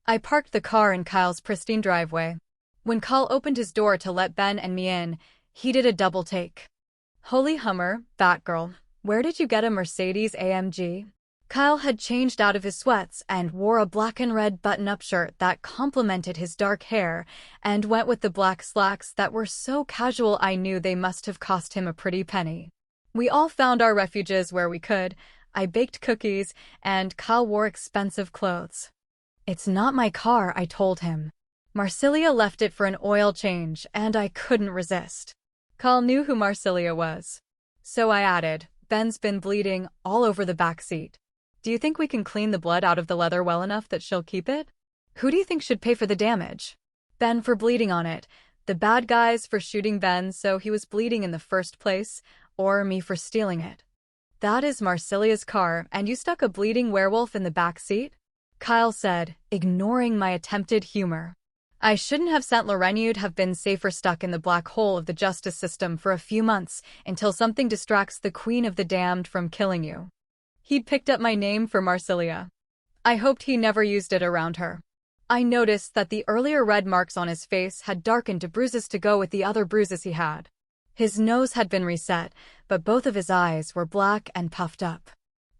I parked the car in Kyle's pristine driveway. When Kyle opened his door to let Ben and me in, he did a double take. "Holy Hummer, Batgirl, where did you get a Mercedes AMG?" Kyle had changed out of his sweats and wore a black and red button-up shirt that complemented his dark hair and went with the black slacks that were so casual I knew they must have cost him a pretty penny. We all found our refuges where we could. I baked cookies, and Kyle wore expensive clothes. "It's not my car," I told him. "Marcelia left it for an oil change, and I couldn't resist." Kyle knew who Marcelia was. So I added, "Ben's been bleeding all over the back seat. Do you think we can clean the blood out of the leather well enough that she'll keep it? Who do you think should pay for the damage? Ben for bleeding on it, the bad guys for shooting Ben so he was bleeding in the first place, or me for stealing it? That is Marcelia's car, and you stuck a bleeding werewolf in the back seat?" Kyle said, ignoring my attempted humor. "I shouldn't have sent Loren. You'd have been safer stuck in the black hole of the justice system for a few months until something distracts the Queen of the Damned from killing you." He'd picked up my name for Marcelia. I hoped he never used it around her. I noticed that the earlier red marks on his face had darkened to bruises to go with the other bruises he had. His nose had been reset, but both of his eyes were black and puffed up.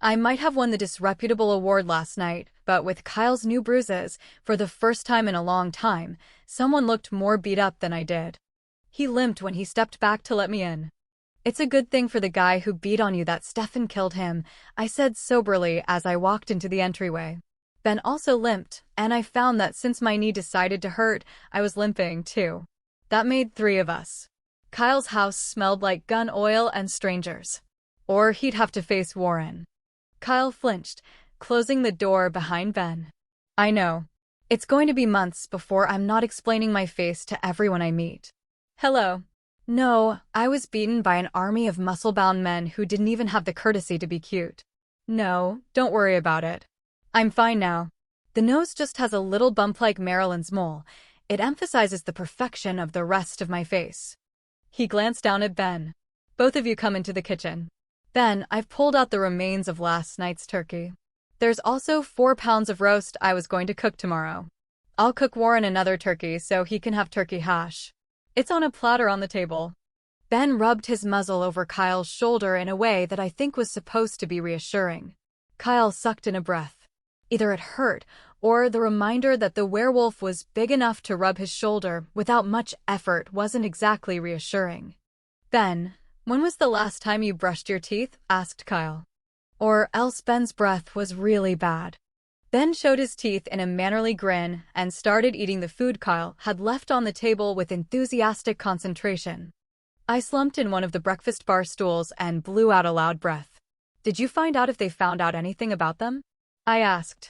I might have won the disreputable award last night, but with Kyle's new bruises, for the first time in a long time, someone looked more beat up than I did. He limped when he stepped back to let me in. "It's a good thing for the guy who beat on you that Stefan killed him," I said soberly as I walked into the entryway. Ben also limped, and I found that since my knee decided to hurt, I was limping too. That made 3 of us. Kyle's house smelled like gun oil and strangers. Or he'd have to face Warren. Kyle flinched, closing the door behind Ben. "I know. It's going to be months before I'm not explaining my face to everyone I meet." "Hello." "No, I was beaten by an army of muscle-bound men who didn't even have the courtesy to be cute." "No, don't worry about it. I'm fine now. The nose just has a little bump like Marilyn's mole. It emphasizes the perfection of the rest of my face." He glanced down at Ben. Both of you come into the kitchen. Ben, I've pulled out the remains of last night's turkey. There's also 4 pounds of roast I was going to cook tomorrow. I'll cook Warren another turkey so he can have turkey hash. It's on a platter on the table. Ben rubbed his muzzle over Kyle's shoulder in a way that I think was supposed to be reassuring. Kyle sucked in a breath. Either it hurt, or the reminder that the werewolf was big enough to rub his shoulder without much effort wasn't exactly reassuring. Ben, when was the last time you brushed your teeth? Asked Kyle. Or else Ben's breath was really bad. Ben showed his teeth in a mannerly grin and started eating the food Kyle had left on the table with enthusiastic concentration. I slumped in one of the breakfast bar stools and blew out a loud breath. Did you find out if they found out anything about them? I asked.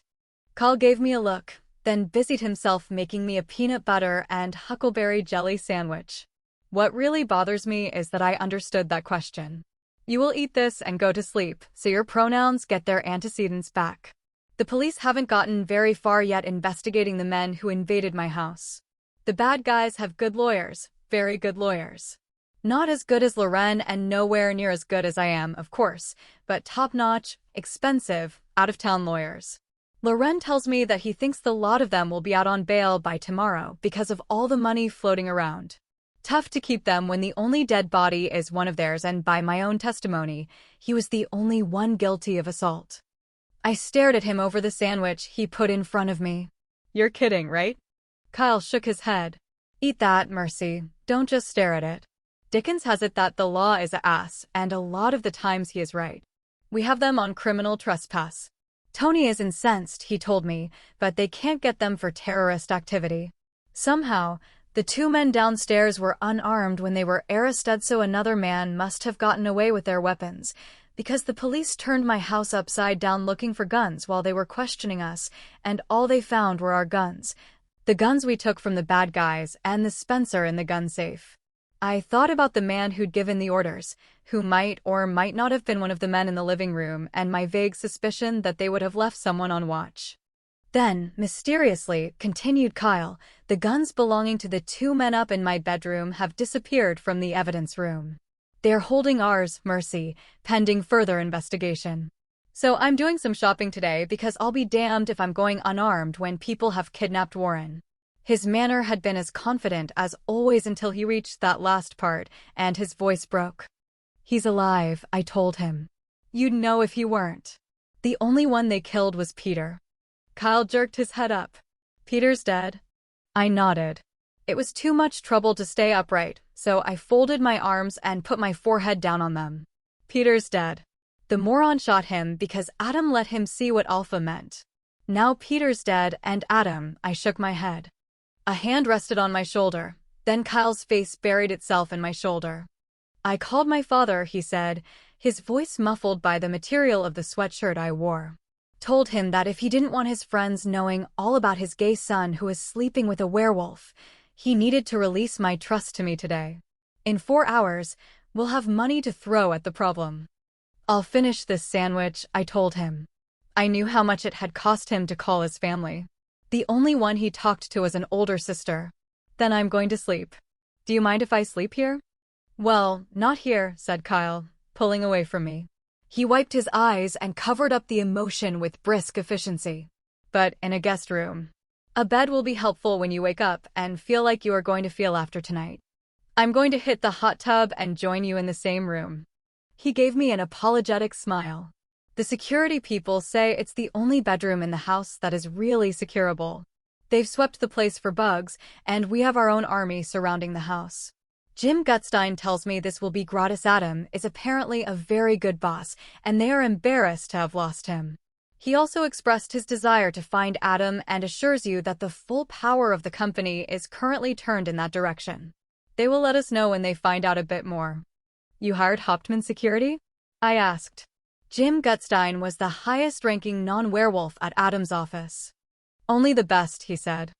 Kyle gave me a look, then busied himself making me a peanut butter and huckleberry jelly sandwich. What really bothers me is that I understood that question. You will eat this and go to sleep, so your pronouns get their antecedents back. The police haven't gotten very far yet investigating the men who invaded my house. The bad guys have good lawyers, very good lawyers. Not as good as Loren and nowhere near as good as I am, of course, but top-notch, expensive, out-of-town lawyers. Loren tells me that he thinks the lot of them will be out on bail by tomorrow because of all the money floating around. Tough to keep them when the only dead body is one of theirs, and by my own testimony, he was the only one guilty of assault. I stared at him over the sandwich he put in front of me. You're kidding, right? Kyle shook his head. Eat that, Mercy. Don't just stare at it. Dickens has it that the law is a ass, and a lot of the times he is right. We have them on criminal trespass. Tony is incensed, he told me, but they can't get them for terrorist activity. Somehow, the 2 men downstairs were unarmed when they were arrested, so another man must have gotten away with their weapons, because the police turned my house upside down looking for guns while they were questioning us, and all they found were our guns. The guns we took from the bad guys and the Spencer in the gun safe. I thought about the man who'd given the orders, who might or might not have been one of the men in the living room, and my vague suspicion that they would have left someone on watch. Then, mysteriously, continued Kyle, the guns belonging to the 2 men up in my bedroom have disappeared from the evidence room. They're holding ours, Mercy, pending further investigation. So I'm doing some shopping today because I'll be damned if I'm going unarmed when people have kidnapped Warren. His manner had been as confident as always until he reached that last part, and his voice broke. He's alive, I told him. You'd know if he weren't. The only one they killed was Peter. Kyle jerked his head up. Peter's dead? I nodded. It was too much trouble to stay upright, so I folded my arms and put my forehead down on them. Peter's dead. The moron shot him because Adam let him see what alpha meant. Now Peter's dead, and Adam, I shook my head. A hand rested on my shoulder, then Kyle's face buried itself in my shoulder. I called my father, he said, his voice muffled by the material of the sweatshirt I wore. Told him that if he didn't want his friends knowing all about his gay son who was sleeping with a werewolf, he needed to release my trust to me today. In 4 hours, we'll have money to throw at the problem. I'll finish this sandwich, I told him. I knew how much it had cost him to call his family. The only one he talked to was an older sister. Then I'm going to sleep. Do you mind if I sleep here? Well, not here, said Kyle, pulling away from me. He wiped his eyes and covered up the emotion with brisk efficiency. But in a guest room. A bed will be helpful when you wake up and feel like you are going to feel after tonight. I'm going to hit the hot tub and join you in the same room. He gave me an apologetic smile. The security people say it's the only bedroom in the house that is really securable. They've swept the place for bugs, and we have our own army surrounding the house. Jim Gutstein tells me this will be gratis. Adam is apparently a very good boss, and they are embarrassed to have lost him. He also expressed his desire to find Adam and assures you that the full power of the company is currently turned in that direction. They will let us know when they find out a bit more. You hired Hauptmann Security? I asked. Jim Gutstein was the highest-ranking non-werewolf at Adam's office. Only the best, he said.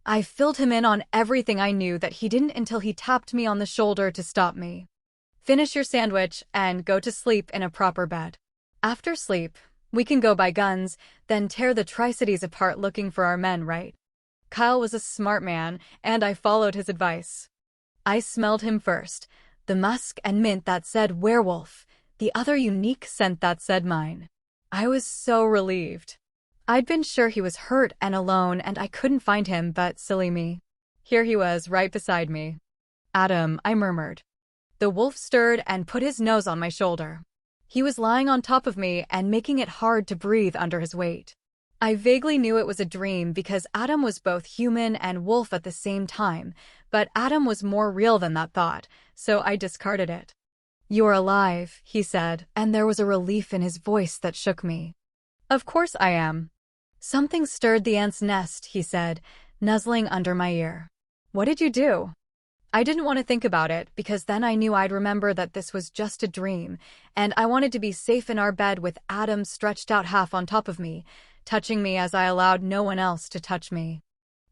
I filled him in on everything I knew that he didn't until he tapped me on the shoulder to stop me. Finish your sandwich and go to sleep in a proper bed. After sleep, we can go buy guns, then tear the Tri-Cities apart looking for our men, right? Kyle was a smart man, and I followed his advice. I smelled him first, The musk and mint that said werewolf, the other unique scent that said mine. I was so relieved. I'd been sure he was hurt and alone and I couldn't find him, but silly me. Here he was right beside me. Adam, I murmured. The wolf stirred and put his nose on my shoulder. He was lying on top of me and making it hard to breathe under his weight. I vaguely knew it was a dream because Adam was both human and wolf at the same time, but Adam was more real than that thought, so I discarded it. "You're alive," he said, and there was a relief in his voice that shook me. "Of course I am." "Something stirred the ant's nest," he said, nuzzling under my ear. "What did you do?" I didn't want to think about it because then I knew I'd remember that this was just a dream, and I wanted to be safe in our bed with Adam stretched out half on top of me, touching me as I allowed no one else to touch me.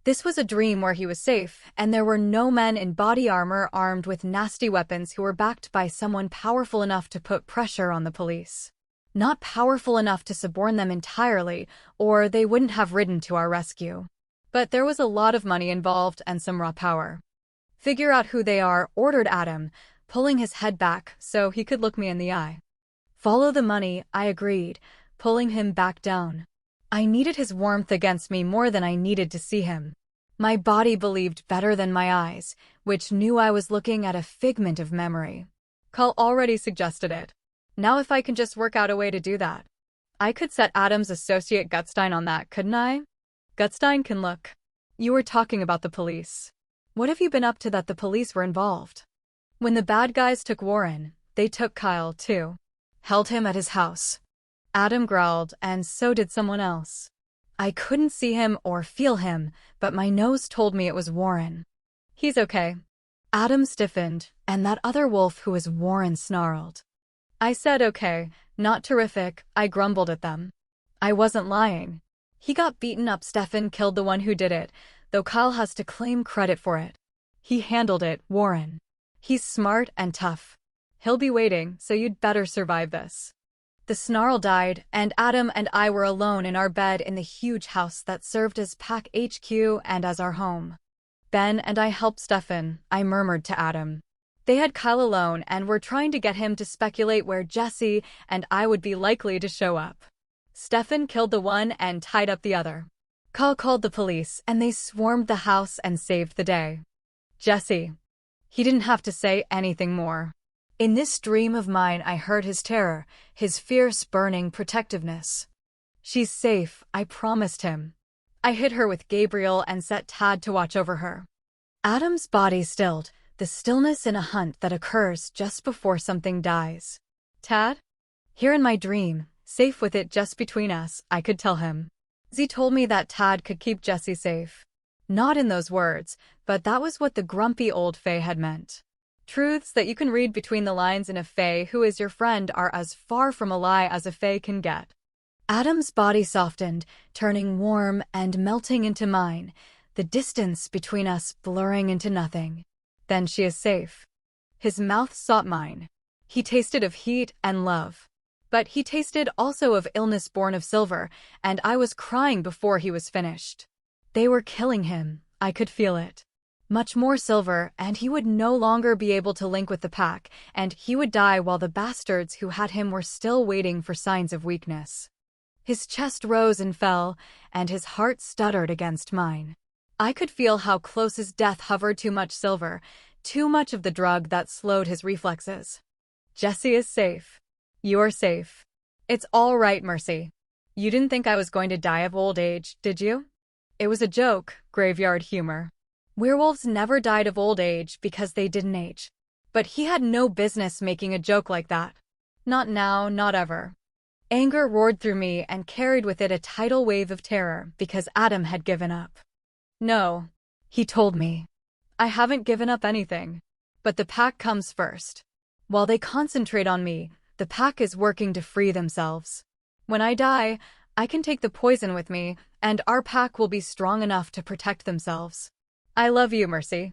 This was a dream where he was safe, and there were no men in body armor armed with nasty weapons who were backed by someone powerful enough to put pressure on the police. Not powerful enough to suborn them entirely, or they wouldn't have ridden to our rescue. But there was a lot of money involved and some raw power. "Figure out who they are," ordered Adam, pulling his head back so he could look me in the eye. "Follow the money," I agreed, pulling him back down. I needed his warmth against me more than I needed to see him. My body believed better than my eyes, which knew I was looking at a figment of memory. Carl already suggested it. Now if I can just work out a way to do that. I could set Adam's associate Gutstein on that, couldn't I? Gutstein can look. You were talking about the police. What have you been up to that the police were involved? When the bad guys took Warren, they took Kyle too. Held him at his house. Adam growled, and so did someone else. I couldn't see him or feel him, but my nose told me it was Warren. He's okay. Adam stiffened, and that other wolf who was Warren snarled. I said okay, not terrific, I grumbled at them. I wasn't lying. He got beaten up. Stefan killed the one who did it, though Kyle has to claim credit for it. He handled it, Warren. He's smart and tough. He'll be waiting, so you'd better survive this. The snarl died, and Adam and I were alone in our bed in the huge house that served as Pack HQ and as our home. Ben and I helped Stefan, I murmured to Adam. They had Kyle alone and were trying to get him to speculate where Jesse and I would be likely to show up. Stefan killed the one and tied up the other. Kyle called the police, and they swarmed the house and saved the day. Jesse. He didn't have to say anything more. In this dream of mine I heard his terror, his fierce burning protectiveness. She's safe, I promised him. I hid her with Gabriel and set Tad to watch over her. Adam's body stilled, the stillness in a hunt that occurs just before something dies. Tad? Here in my dream, safe with it just between us, I could tell him. Z told me that Tad could keep Jesse safe. Not in those words, but that was what the grumpy old fae had meant. Truths that you can read between the lines in a fae who is your friend are as far from a lie as a fae can get. Adam's body softened, turning warm and melting into mine, the distance between us blurring into nothing. Then she is safe. His mouth sought mine. He tasted of heat and love. But he tasted also of illness born of silver, and I was crying before he was finished. They were killing him, I could feel it. Much more silver, and he would no longer be able to link with the pack, and he would die while the bastards who had him were still waiting for signs of weakness. His chest rose and fell, and his heart stuttered against mine. I could feel how close his death hovered. Too much silver, too much of the drug that slowed his reflexes. Jesse is safe. You're safe. It's all right, Mercy. You didn't think I was going to die of old age, did you? It was a joke, graveyard humor. Werewolves never died of old age because they didn't age. But he had no business making a joke like that. Not now, not ever. Anger roared through me and carried with it a tidal wave of terror because Adam had given up. No, he told me. I haven't given up anything. But the pack comes first. While they concentrate on me, the pack is working to free themselves. When I die, I can take the poison with me, and our pack will be strong enough to protect themselves. I love you, Mercy.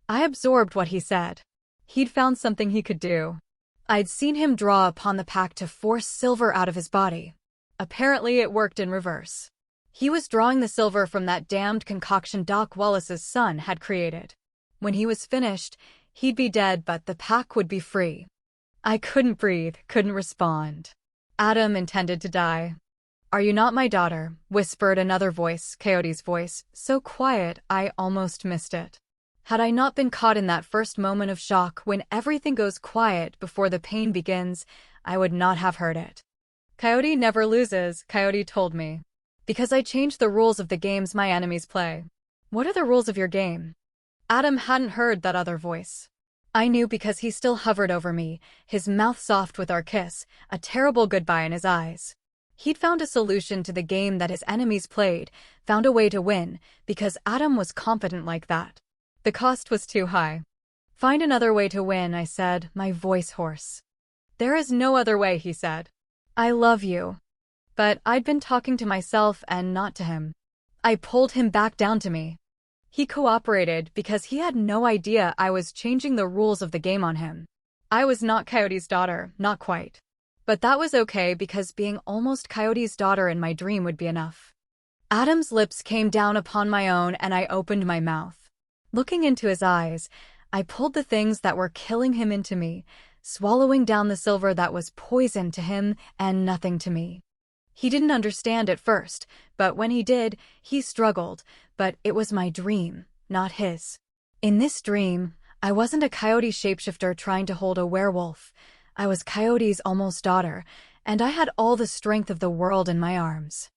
I absorbed what he said. He'd found something he could do. I'd seen him draw upon the pack to force silver out of his body. Apparently it worked in reverse. He was drawing the silver from that damned concoction Doc Wallace's son had created. When he was finished, He'd be dead, but the pack would be free. I couldn't breathe, couldn't respond. Adam intended to die. "Are you not my daughter?" whispered another voice, Coyote's voice, so quiet I almost missed it. Had I not been caught in that first moment of shock when everything goes quiet before the pain begins, I would not have heard it. "Coyote never loses," Coyote told me. "Because I changed the rules of the games my enemies play." "What are the rules of your game?" Adam hadn't heard that other voice. I knew because he still hovered over me, his mouth soft with our kiss, a terrible goodbye in his eyes. He'd found a solution to the game that his enemies played, found a way to win, because Adam was competent like that. The cost was too high. "Find another way to win," I said, my voice hoarse. "There is no other way," he said. "I love you." But I'd been talking to myself and not to him. I pulled him back down to me. He cooperated because he had no idea I was changing the rules of the game on him. I was not Coyote's daughter, not quite. But that was okay because being almost Coyote's daughter in my dream would be enough. Adam's lips came down upon my own and I opened my mouth. Looking into his eyes, I pulled the things that were killing him into me, swallowing down the silver that was poison to him and nothing to me. He didn't understand at first, but when he did, he struggled, but it was my dream, not his. In this dream, I wasn't a coyote shapeshifter trying to hold a werewolf. I was Coyote's almost daughter, and I had all the strength of the world in my arms.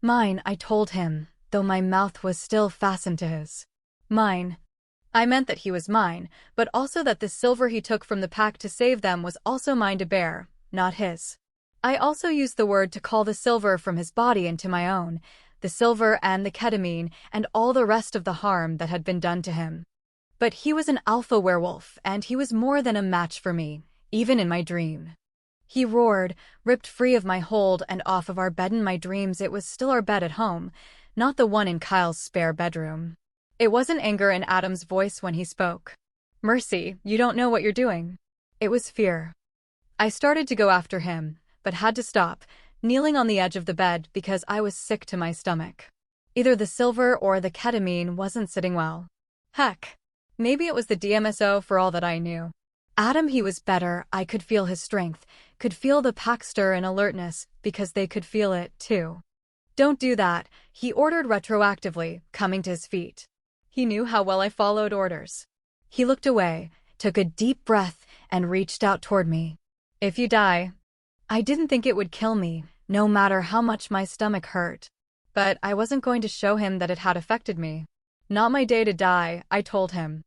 "Mine," I told him, though my mouth was still fastened to his. "Mine." I meant that he was mine, but also that the silver he took from the pack to save them was also mine to bear, not his. I also used the word to call the silver from his body into my own, the silver and the ketamine and all the rest of the harm that had been done to him. But he was an alpha werewolf, and he was more than a match for me, even in my dream. He roared, ripped free of my hold and off of our bed in my dreams. It was still our bed at home, not the one in Kyle's spare bedroom. It wasn't anger in Adam's voice when he spoke. "Mercy, you don't know what you're doing." It was fear. I started to go after him, but had to stop, kneeling on the edge of the bed because I was sick to my stomach. Either the silver or the ketamine wasn't sitting well. Heck, maybe it was the DMSO for all that I knew. Adam, he was better. I could feel his strength, could feel the pack stir and alertness because they could feel it too. "Don't do that," he ordered retroactively, coming to his feet. He knew how well I followed orders. He looked away, took a deep breath, and reached out toward me. "If you die..." I didn't think it would kill me, no matter how much my stomach hurt. But I wasn't going to show him that it had affected me. "Not my day to die," I told him.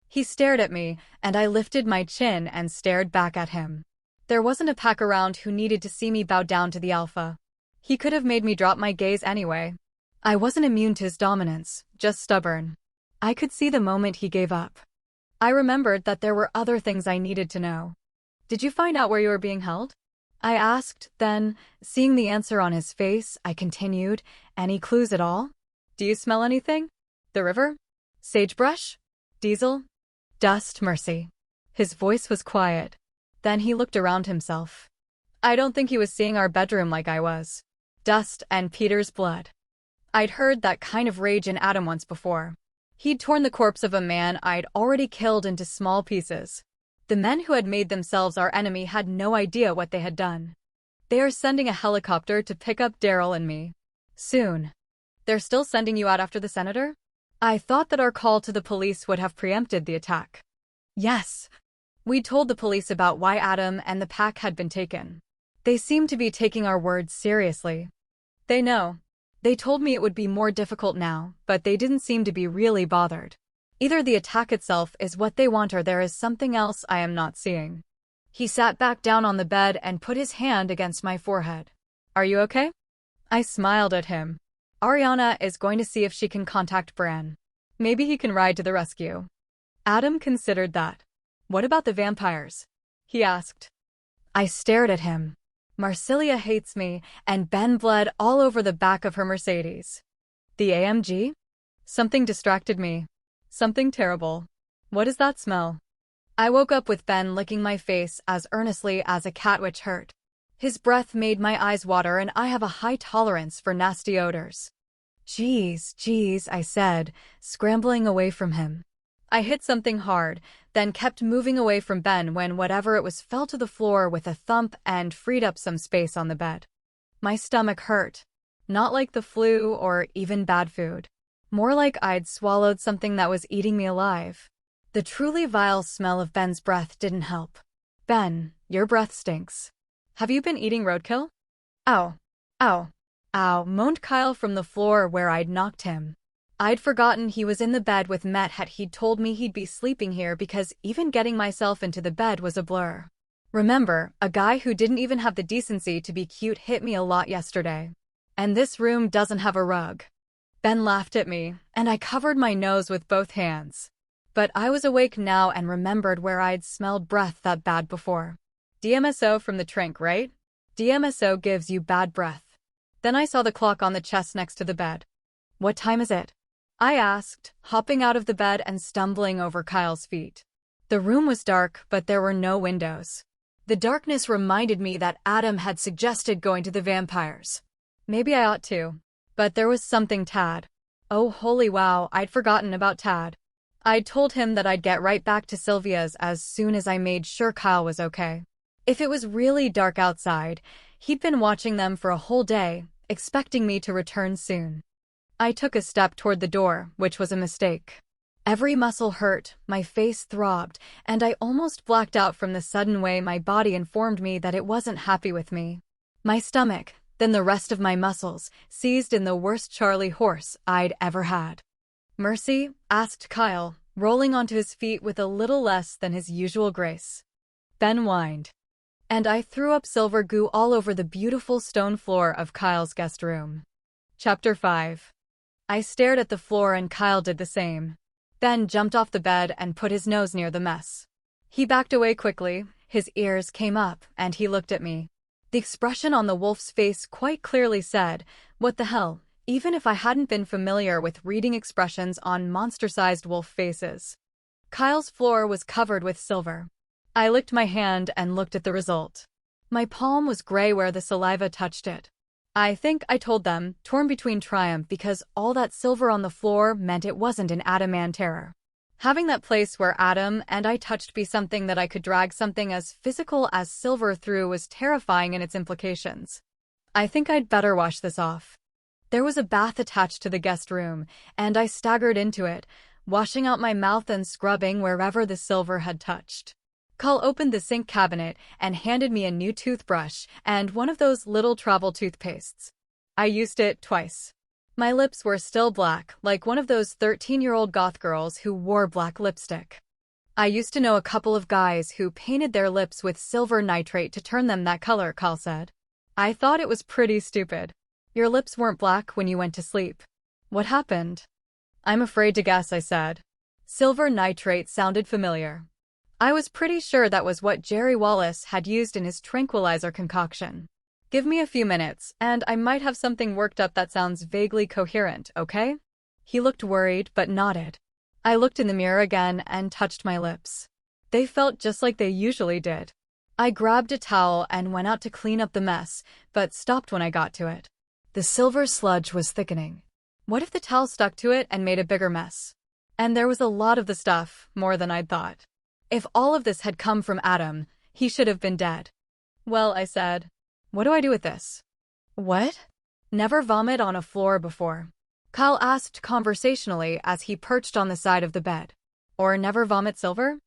He stared at me, and I lifted my chin and stared back at him. There wasn't a pack around who needed to see me bow down to the alpha. He could have made me drop my gaze anyway. I wasn't immune to his dominance, just stubborn. I could see the moment he gave up. I remembered that there were other things I needed to know. "Did you find out where you were being held?" I asked, then, seeing the answer on his face, I continued, "Any clues at all? Do you smell anything? The river? Sagebrush? Diesel? Dust?" "Mercy." His voice was quiet. Then he looked around himself. I don't think he was seeing our bedroom like I was. Dust and Peter's blood. I'd heard that kind of rage in Adam once before. He'd torn the corpse of a man I'd already killed into small pieces. The men who had made themselves our enemy had no idea what they had done. "They are sending a helicopter to pick up Daryl and me. Soon." "They're still sending you out after the senator?" I thought that our call to the police would have preempted the attack. "Yes." We told the police about why Adam and the pack had been taken. They seemed to be taking our words seriously. "They know." They told me it would be more difficult now, but they didn't seem to be really bothered. Either the attack itself is what they want or there is something else I am not seeing. He sat back down on the bed and put his hand against my forehead. "Are you okay?" I smiled at him. "Ariana is going to see if she can contact Bran. Maybe he can ride to the rescue." Adam considered that. "What about the vampires?" he asked. I stared at him. Marsilia hates me, and Ben bled all over the back of her Mercedes. The AMG? Something distracted me. Something terrible. "What is that smell?" I woke up with Ben licking my face as earnestly as a cat which hurt. His breath made my eyes water, and I have a high tolerance for nasty odors. Geez, I said, scrambling away from him. I hit something hard, then kept moving away from Ben when whatever it was fell to the floor with a thump and freed up some space on the bed. My stomach hurt. Not like the flu or even bad food. More like I'd swallowed something that was eating me alive. The truly vile smell of Ben's breath didn't help. Ben, your breath stinks. Have you been eating roadkill? Ow. Ow. Ow, moaned Kyle from the floor where I'd knocked him. I'd forgotten he was in the bed with Met had he'd told me he'd be sleeping here because even getting myself into the bed was a blur. Remember, a guy who didn't even have the decency to be cute hit me a lot yesterday. And this room doesn't have a rug. Ben laughed at me, and I covered my nose with both hands. But I was awake now and remembered where I'd smelled breath that bad before. DMSO from the trink, right? DMSO gives you bad breath. Then I saw the clock on the chest next to the bed. What time is it? I asked, hopping out of the bed and stumbling over Kyle's feet. The room was dark, but there were no windows. The darkness reminded me that Adam had suggested going to the vampires. Maybe I ought to. But there was something Tad. Oh holy wow, I'd forgotten about Tad. I'd told him that I'd get right back to Sylvia's as soon as I made sure Kyle was okay. If it was really dark outside, he'd been watching them for a whole day, expecting me to return soon. I took a step toward the door, which was a mistake. Every muscle hurt, my face throbbed, and I almost blacked out from the sudden way my body informed me that it wasn't happy with me. My stomach, then the rest of my muscles, seized in the worst Charlie horse I'd ever had. Mercy? Asked Kyle, rolling onto his feet with a little less than his usual grace. Ben whined. And I threw up silver goo all over the beautiful stone floor of Kyle's guest room. Chapter 5. I stared at the floor and Kyle did the same. Ben jumped off the bed and put his nose near the mess. He backed away quickly, his ears came up, and he looked at me. The expression on the wolf's face quite clearly said, "What the hell?" even if I hadn't been familiar with reading expressions on monster-sized wolf faces. Kyle's floor was covered with silver. I licked my hand and looked at the result. My palm was gray where the saliva touched it. I think I told them, torn between triumph because all that silver on the floor meant it wasn't an Adam and terror. Having that place where Adam and I touched be something that I could drag something as physical as silver through was terrifying in its implications. I think I'd better wash this off. There was a bath attached to the guest room, and I staggered into it, washing out my mouth and scrubbing wherever the silver had touched. Kyle opened the sink cabinet and handed me a new toothbrush and one of those little travel toothpastes. I used it twice. My lips were still black, like one of those 13-year-old goth girls who wore black lipstick. I used to know a couple of guys who painted their lips with silver nitrate to turn them that color, Kyle said. I thought it was pretty stupid. Your lips weren't black when you went to sleep. What happened? I'm afraid to guess, I said. Silver nitrate sounded familiar. I was pretty sure that was what Jerry Wallace had used in his tranquilizer concoction. Give me a few minutes, and I might have something worked up that sounds vaguely coherent, okay? He looked worried, but nodded. I looked in the mirror again and touched my lips. They felt just like they usually did. I grabbed a towel and went out to clean up the mess, but stopped when I got to it. The silver sludge was thickening. What if the towel stuck to it and made a bigger mess? And there was a lot of the stuff, more than I'd thought. If all of this had come from Adam, he should have been dead. Well, I said. What do I do with this? What? Never vomit on a floor before. Kyle asked conversationally as he perched on the side of the bed. Or never vomit silver?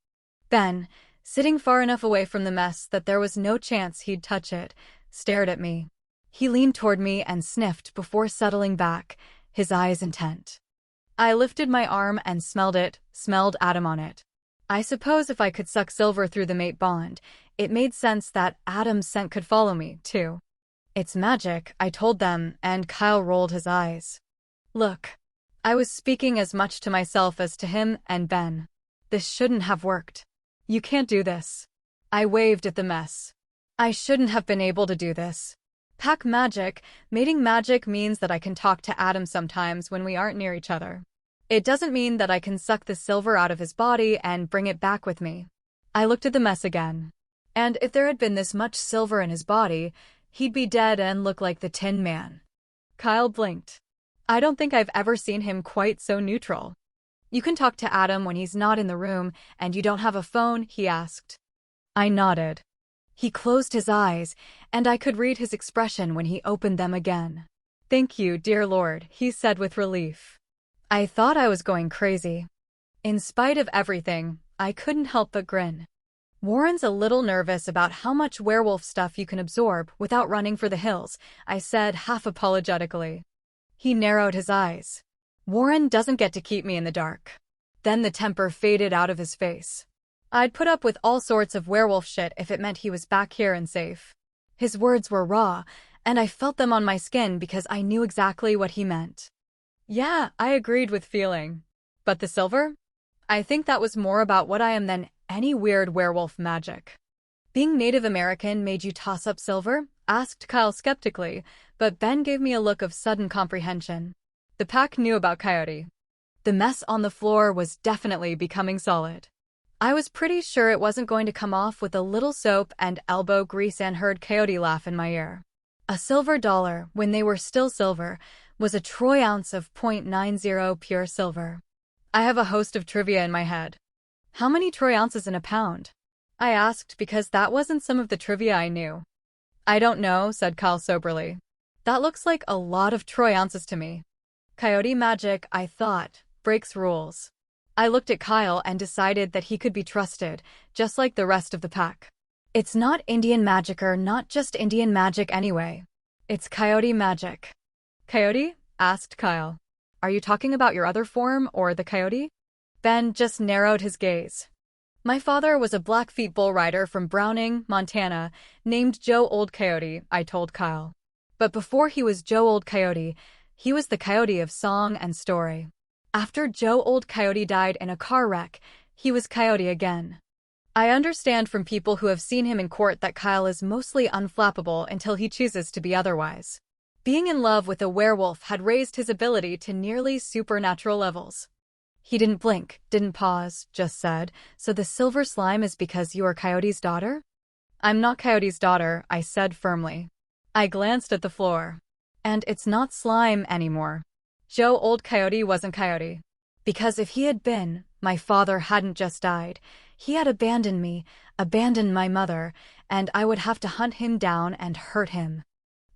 Ben, sitting far enough away from the mess that there was no chance he'd touch it, stared at me. He leaned toward me and sniffed before settling back, his eyes intent. I lifted my arm and smelled it, smelled Adam on it. I suppose if I could suck silver through the mate bond, it made sense that Adam's scent could follow me, too. It's magic, I told them, and Kyle rolled his eyes. Look. I was speaking as much to myself as to him and Ben. This shouldn't have worked. You can't do this. I waved at the mess. I shouldn't have been able to do this. Pack magic, mating magic means that I can talk to Adam sometimes when we aren't near each other. It doesn't mean that I can suck the silver out of his body and bring it back with me. I looked at the mess again. And if there had been this much silver in his body, he'd be dead and look like the Tin Man. Kyle blinked. I don't think I've ever seen him quite so neutral. You can talk to Adam when he's not in the room, and you don't have a phone, he asked. I nodded. He closed his eyes, and I could read his expression when he opened them again. Thank you, dear Lord, he said with relief. I thought I was going crazy. In spite of everything, I couldn't help but grin. Warren's a little nervous about how much werewolf stuff you can absorb without running for the hills, I said half apologetically. He narrowed his eyes. Warren doesn't get to keep me in the dark. Then the temper faded out of his face. I'd put up with all sorts of werewolf shit if it meant he was back here and safe. His words were raw, and I felt them on my skin because I knew exactly what he meant. Yeah, I agreed with feeling. But the silver? I think that was more about what I am than any weird werewolf magic. Being Native American made you toss up silver? Asked Kyle skeptically, but Ben gave me a look of sudden comprehension. The pack knew about Coyote. The mess on the floor was definitely becoming solid. I was pretty sure it wasn't going to come off with a little soap and elbow grease and heard Coyote laugh in my ear. A silver dollar, when they were still silver, was a troy ounce of .90 pure silver. I have a host of trivia in my head. How many troy ounces in a pound? I asked because that wasn't some of the trivia I knew. I don't know, said Kyle soberly. That looks like a lot of troy ounces to me. Coyote magic, I thought, breaks rules. I looked at Kyle and decided that he could be trusted, just like the rest of the pack. It's not Indian magic or not just Indian magic anyway. It's coyote magic. Coyote? Asked Kyle. Are you talking about your other form or the coyote? Ben just narrowed his gaze. My father was a Blackfeet bull rider from Browning, Montana, named Joe Old Coyote, I told Kyle. But before he was Joe Old Coyote, he was the coyote of song and story. After Joe Old Coyote died in a car wreck, he was Coyote again. I understand from people who have seen him in court that Kyle is mostly unflappable until he chooses to be otherwise. Being in love with a werewolf had raised his ability to nearly supernatural levels. He didn't blink, didn't pause, just said, so the silver slime is because you are Coyote's daughter? I'm not Coyote's daughter, I said firmly. I glanced at the floor. And it's not slime anymore. Joe Old Coyote wasn't Coyote. Because if he had been, my father hadn't just died. He had abandoned me, abandoned my mother, and I would have to hunt him down and hurt him.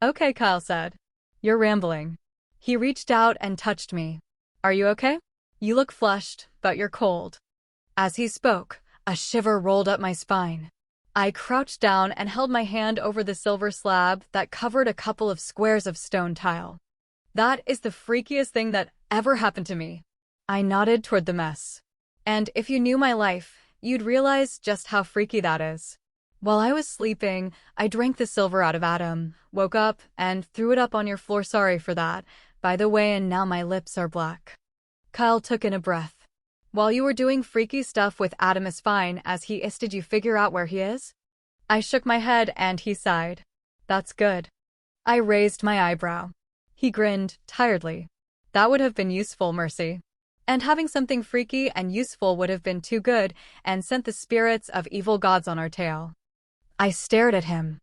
Okay, Kyle said. You're rambling. He reached out and touched me. Are you okay? You look flushed, but you're cold. As he spoke, a shiver rolled up my spine. I crouched down and held my hand over the silver slab that covered a couple of squares of stone tile. That is the freakiest thing that ever happened to me. I nodded toward the mess. And if you knew my life, you'd realize just how freaky that is. While I was sleeping, I drank the silver out of Adam, woke up, and threw it up on your floor. Sorry for that, by the way, and now my lips are black. Kyle took in a breath. While you were doing freaky stuff with Adam is fine, as he is. Did you figure out where he is? I shook my head and he sighed. That's good. I raised my eyebrow. He grinned, tiredly. That would have been useful, Mercy. And having something freaky and useful would have been too good and sent the spirits of evil gods on our tail. I stared at him.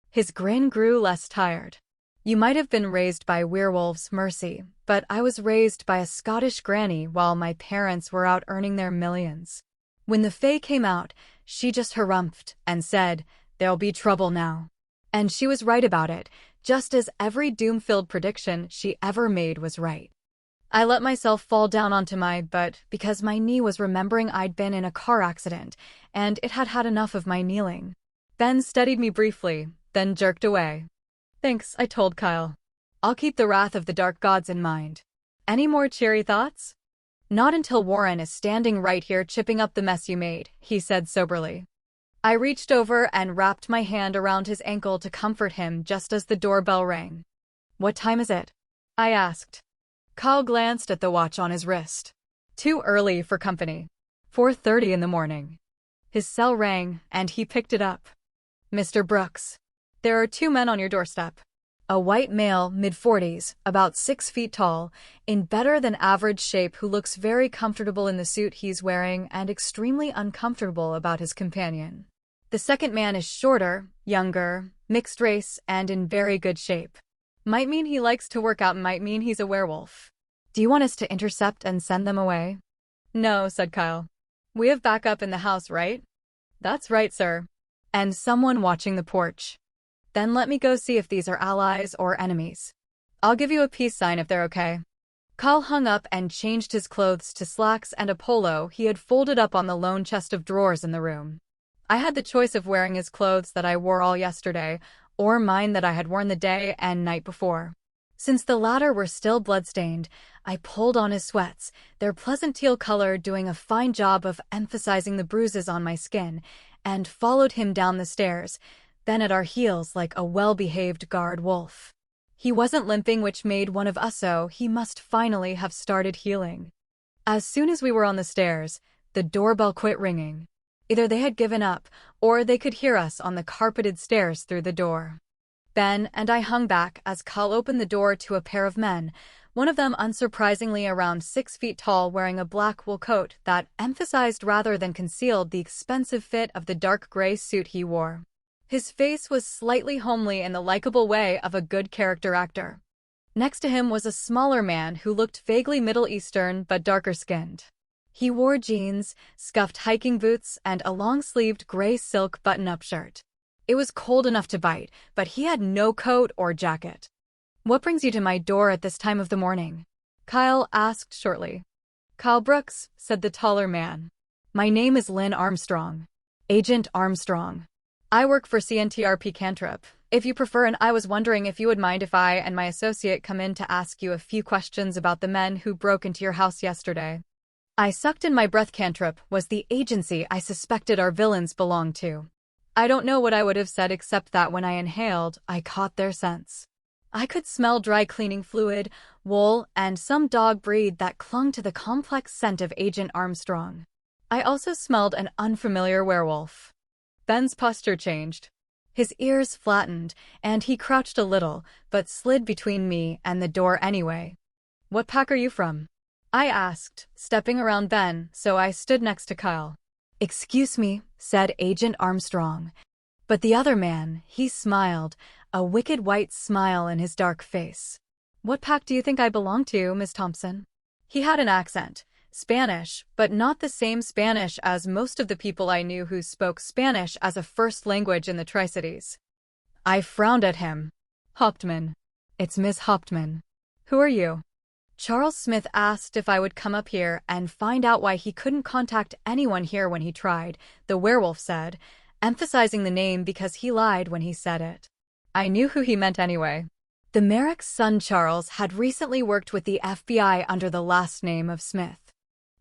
His grin grew less tired. You might have been raised by werewolves, Mercy, but I was raised by a Scottish granny while my parents were out earning their millions. When the Fae came out, she just harumphed and said, "There'll be trouble now." And she was right about it, just as every doom-filled prediction she ever made was right. I let myself fall down onto my butt because my knee was remembering I'd been in a car accident, and it had had enough of my kneeling. Ben steadied me briefly, then jerked away. Thanks, I told Kyle. I'll keep the wrath of the dark gods in mind. Any more cheery thoughts? Not until Warren is standing right here chipping up the mess you made, he said soberly. I reached over and wrapped my hand around his ankle to comfort him just as the doorbell rang. What time is it? I asked. Kyle glanced at the watch on his wrist. Too early for company. 4:30 in the morning. His cell rang, and he picked it up. Mr. Brooks. There are 2 men on your doorstep. A white male, mid-40s, about 6 feet tall, in better-than-average shape who looks very comfortable in the suit he's wearing and extremely uncomfortable about his companion. The second man is shorter, younger, mixed race, and in very good shape. Might mean he likes to work out, might mean he's a werewolf. Do you want us to intercept and send them away? No, said Kyle. We have backup in the house, right? That's right, sir. And someone watching the porch. Then let me go see if these are allies or enemies. I'll give you a peace sign if they're okay. Kyle hung up and changed his clothes to slacks and a polo he had folded up on the lone chest of drawers in the room. I had the choice of wearing his clothes that I wore all yesterday, or mine that I had worn the day and night before. Since the latter were still bloodstained, I pulled on his sweats, their pleasant teal color doing a fine job of emphasizing the bruises on my skin, and followed him down the stairs, then at our heels like a well-behaved guard wolf. He wasn't limping, which made one of us, so he must finally have started healing. As soon as we were on the stairs, the doorbell quit ringing. Either they had given up, or they could hear us on the carpeted stairs through the door. Ben and I hung back as Kyle opened the door to a pair of men, one of them unsurprisingly around 6 feet tall, wearing a black wool coat that emphasized rather than concealed the expensive fit of the dark gray suit he wore. His face was slightly homely in the likable way of a good character actor. Next to him was a smaller man who looked vaguely Middle Eastern but darker-skinned. He wore jeans, scuffed hiking boots, and a long-sleeved gray silk button-up shirt. It was cold enough to bite, but he had no coat or jacket. "What brings you to my door at this time of the morning?" Kyle asked shortly. "Kyle Brooks," said the taller man. "My name is Lynn Armstrong. Agent Armstrong. I work for CNTRP Cantrip, if you prefer, and I was wondering if you would mind if I and my associate come in to ask you a few questions about the men who broke into your house yesterday." I sucked in my breath. Cantrip was the agency I suspected our villains belonged to. I don't know what I would have said except that when I inhaled, I caught their scents. I could smell dry cleaning fluid, wool, and some dog breed that clung to the complex scent of Agent Armstrong. I also smelled an unfamiliar werewolf. Ben's posture changed. His ears flattened, and he crouched a little, but slid between me and the door anyway. "What pack are you from?" I asked, stepping around Ben, so I stood next to Kyle. "Excuse me," said Agent Armstrong. But the other man, he smiled, a wicked white smile in his dark face. "What pack do you think I belong to, Miss Thompson?" He had an accent, Spanish, but not the same Spanish as most of the people I knew who spoke Spanish as a first language in the Tri-Cities. I frowned at him. "Hauptmann. It's Miss Hauptmann. Who are you?" Charles Smith asked if I would come up here and find out why he couldn't contact anyone here when he tried, the werewolf said, emphasizing the name because he lied when he said it. I knew who he meant anyway. The Merrick's son Charles had recently worked with the FBI under the last name of Smith.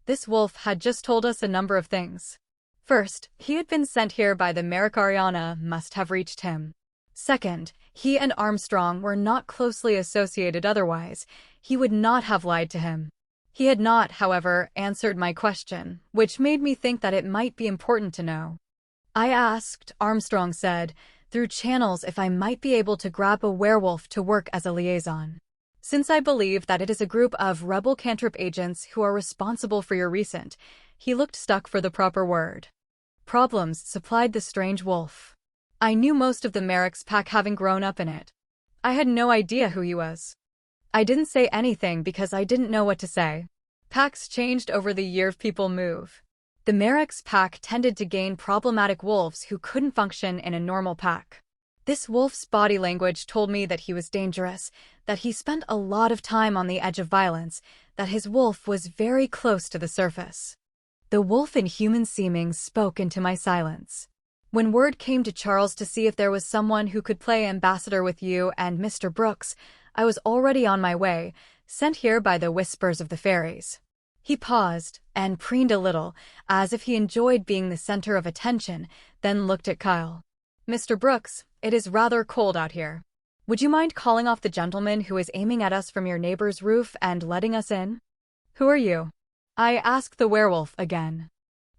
This wolf had just told us a number of things. First, he had been sent here by the Merrick. Ariana must have reached him. Second, he and Armstrong were not closely associated, otherwise he would not have lied to him. He had not, however, answered my question, which made me think that it might be important to know. I asked, Armstrong said, through channels if I might be able to grab a werewolf to work as a liaison. Since I believe that it is a group of rebel Cantrip agents who are responsible for your recent, he looked stuck for the proper word. Problems, supplied the strange wolf. I knew most of the Merrick's pack, having grown up in it. I had no idea who he was. I didn't say anything because I didn't know what to say. Packs changed over the years. People move. The Merrick's pack tended to gain problematic wolves who couldn't function in a normal pack. This wolf's body language told me that he was dangerous, that he spent a lot of time on the edge of violence, that his wolf was very close to the surface. The wolf in human seeming spoke into my silence. When word came to Charles to see if there was someone who could play ambassador with you and Mr. Brooks, I was already on my way, sent here by the whispers of the fairies. He paused and preened a little, as if he enjoyed being the center of attention, then looked at Kyle. "Mr. Brooks, it is rather cold out here. Would you mind calling off the gentleman who is aiming at us from your neighbor's roof and letting us in?" "Who are you?" I asked the werewolf again.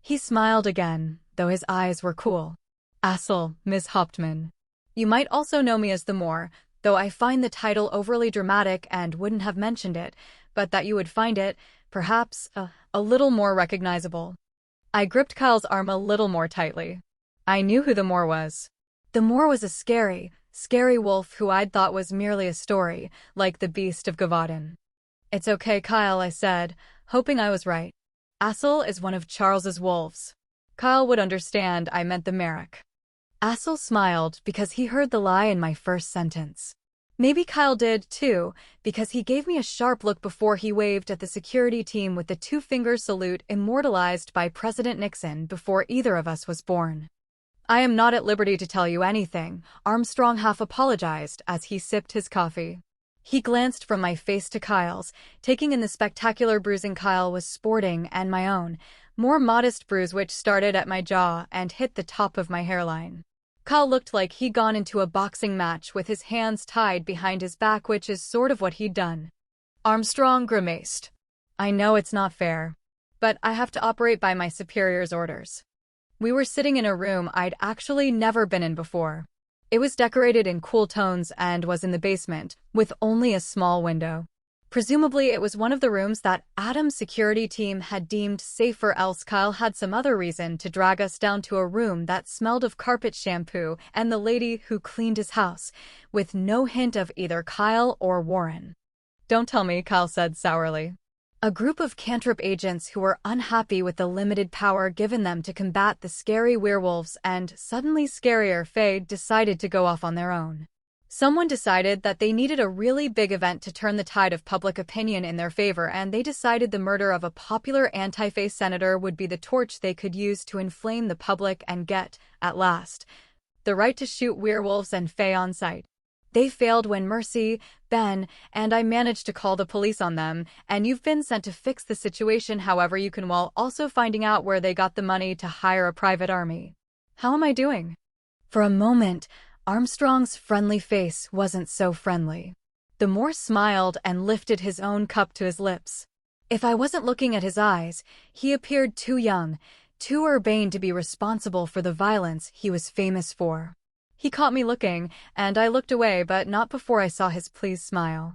He smiled again, though his eyes were cool. "Assel, Miss Hauptmann. You might also know me as the Moor, though I find the title overly dramatic and wouldn't have mentioned it, but that you would find it, perhaps, a little more recognizable." I gripped Kyle's arm a little more tightly. I knew who the Moor was. The Moor was a scary wolf who I'd thought was merely a story, like the Beast of Gavaden. "It's okay, Kyle," I said, hoping I was right. Assel is one of Charles's wolves. Kyle would understand I meant the Merrick. Assel smiled because he heard the lie in my first sentence. Maybe Kyle did, too, because he gave me a sharp look before he waved at the security team with the two-finger salute immortalized by President Nixon before either of us was born. I am not at liberty to tell you anything, Armstrong half apologized as he sipped his coffee. He glanced from my face to Kyle's, taking in the spectacular bruising Kyle was sporting and my own, more modest bruise which started at my jaw and hit the top of my hairline. Kyle looked like he'd gone into a boxing match with his hands tied behind his back, which is sort of what he'd done. Armstrong grimaced. I know it's not fair, but I have to operate by my superior's orders. We were sitting in a room I'd actually never been in before. It was decorated in cool tones and was in the basement, with only a small window. Presumably it was one of the rooms that Adam's security team had deemed safe, or else Kyle had some other reason to drag us down to a room that smelled of carpet shampoo and the lady who cleaned his house, with no hint of either Kyle or Warren. Don't tell me, Kyle said sourly. A group of cantrip agents who were unhappy with the limited power given them to combat the scary werewolves and suddenly scarier Fae decided to go off on their own. Someone decided that they needed a really big event to turn the tide of public opinion in their favor, and they decided the murder of a popular anti-Fae senator would be the torch they could use to inflame the public and get, at last, the right to shoot werewolves and Fae on sight. They failed when Mercy, Ben, and I managed to call the police on them, and you've been sent to fix the situation however you can while also finding out where they got the money to hire a private army. How am I doing? For a moment, Armstrong's friendly face wasn't so friendly. The Moor smiled and lifted his own cup to his lips. If I wasn't looking at his eyes, he appeared too young, too urbane to be responsible for the violence he was famous for. He caught me looking, and I looked away, but not before I saw his pleased smile.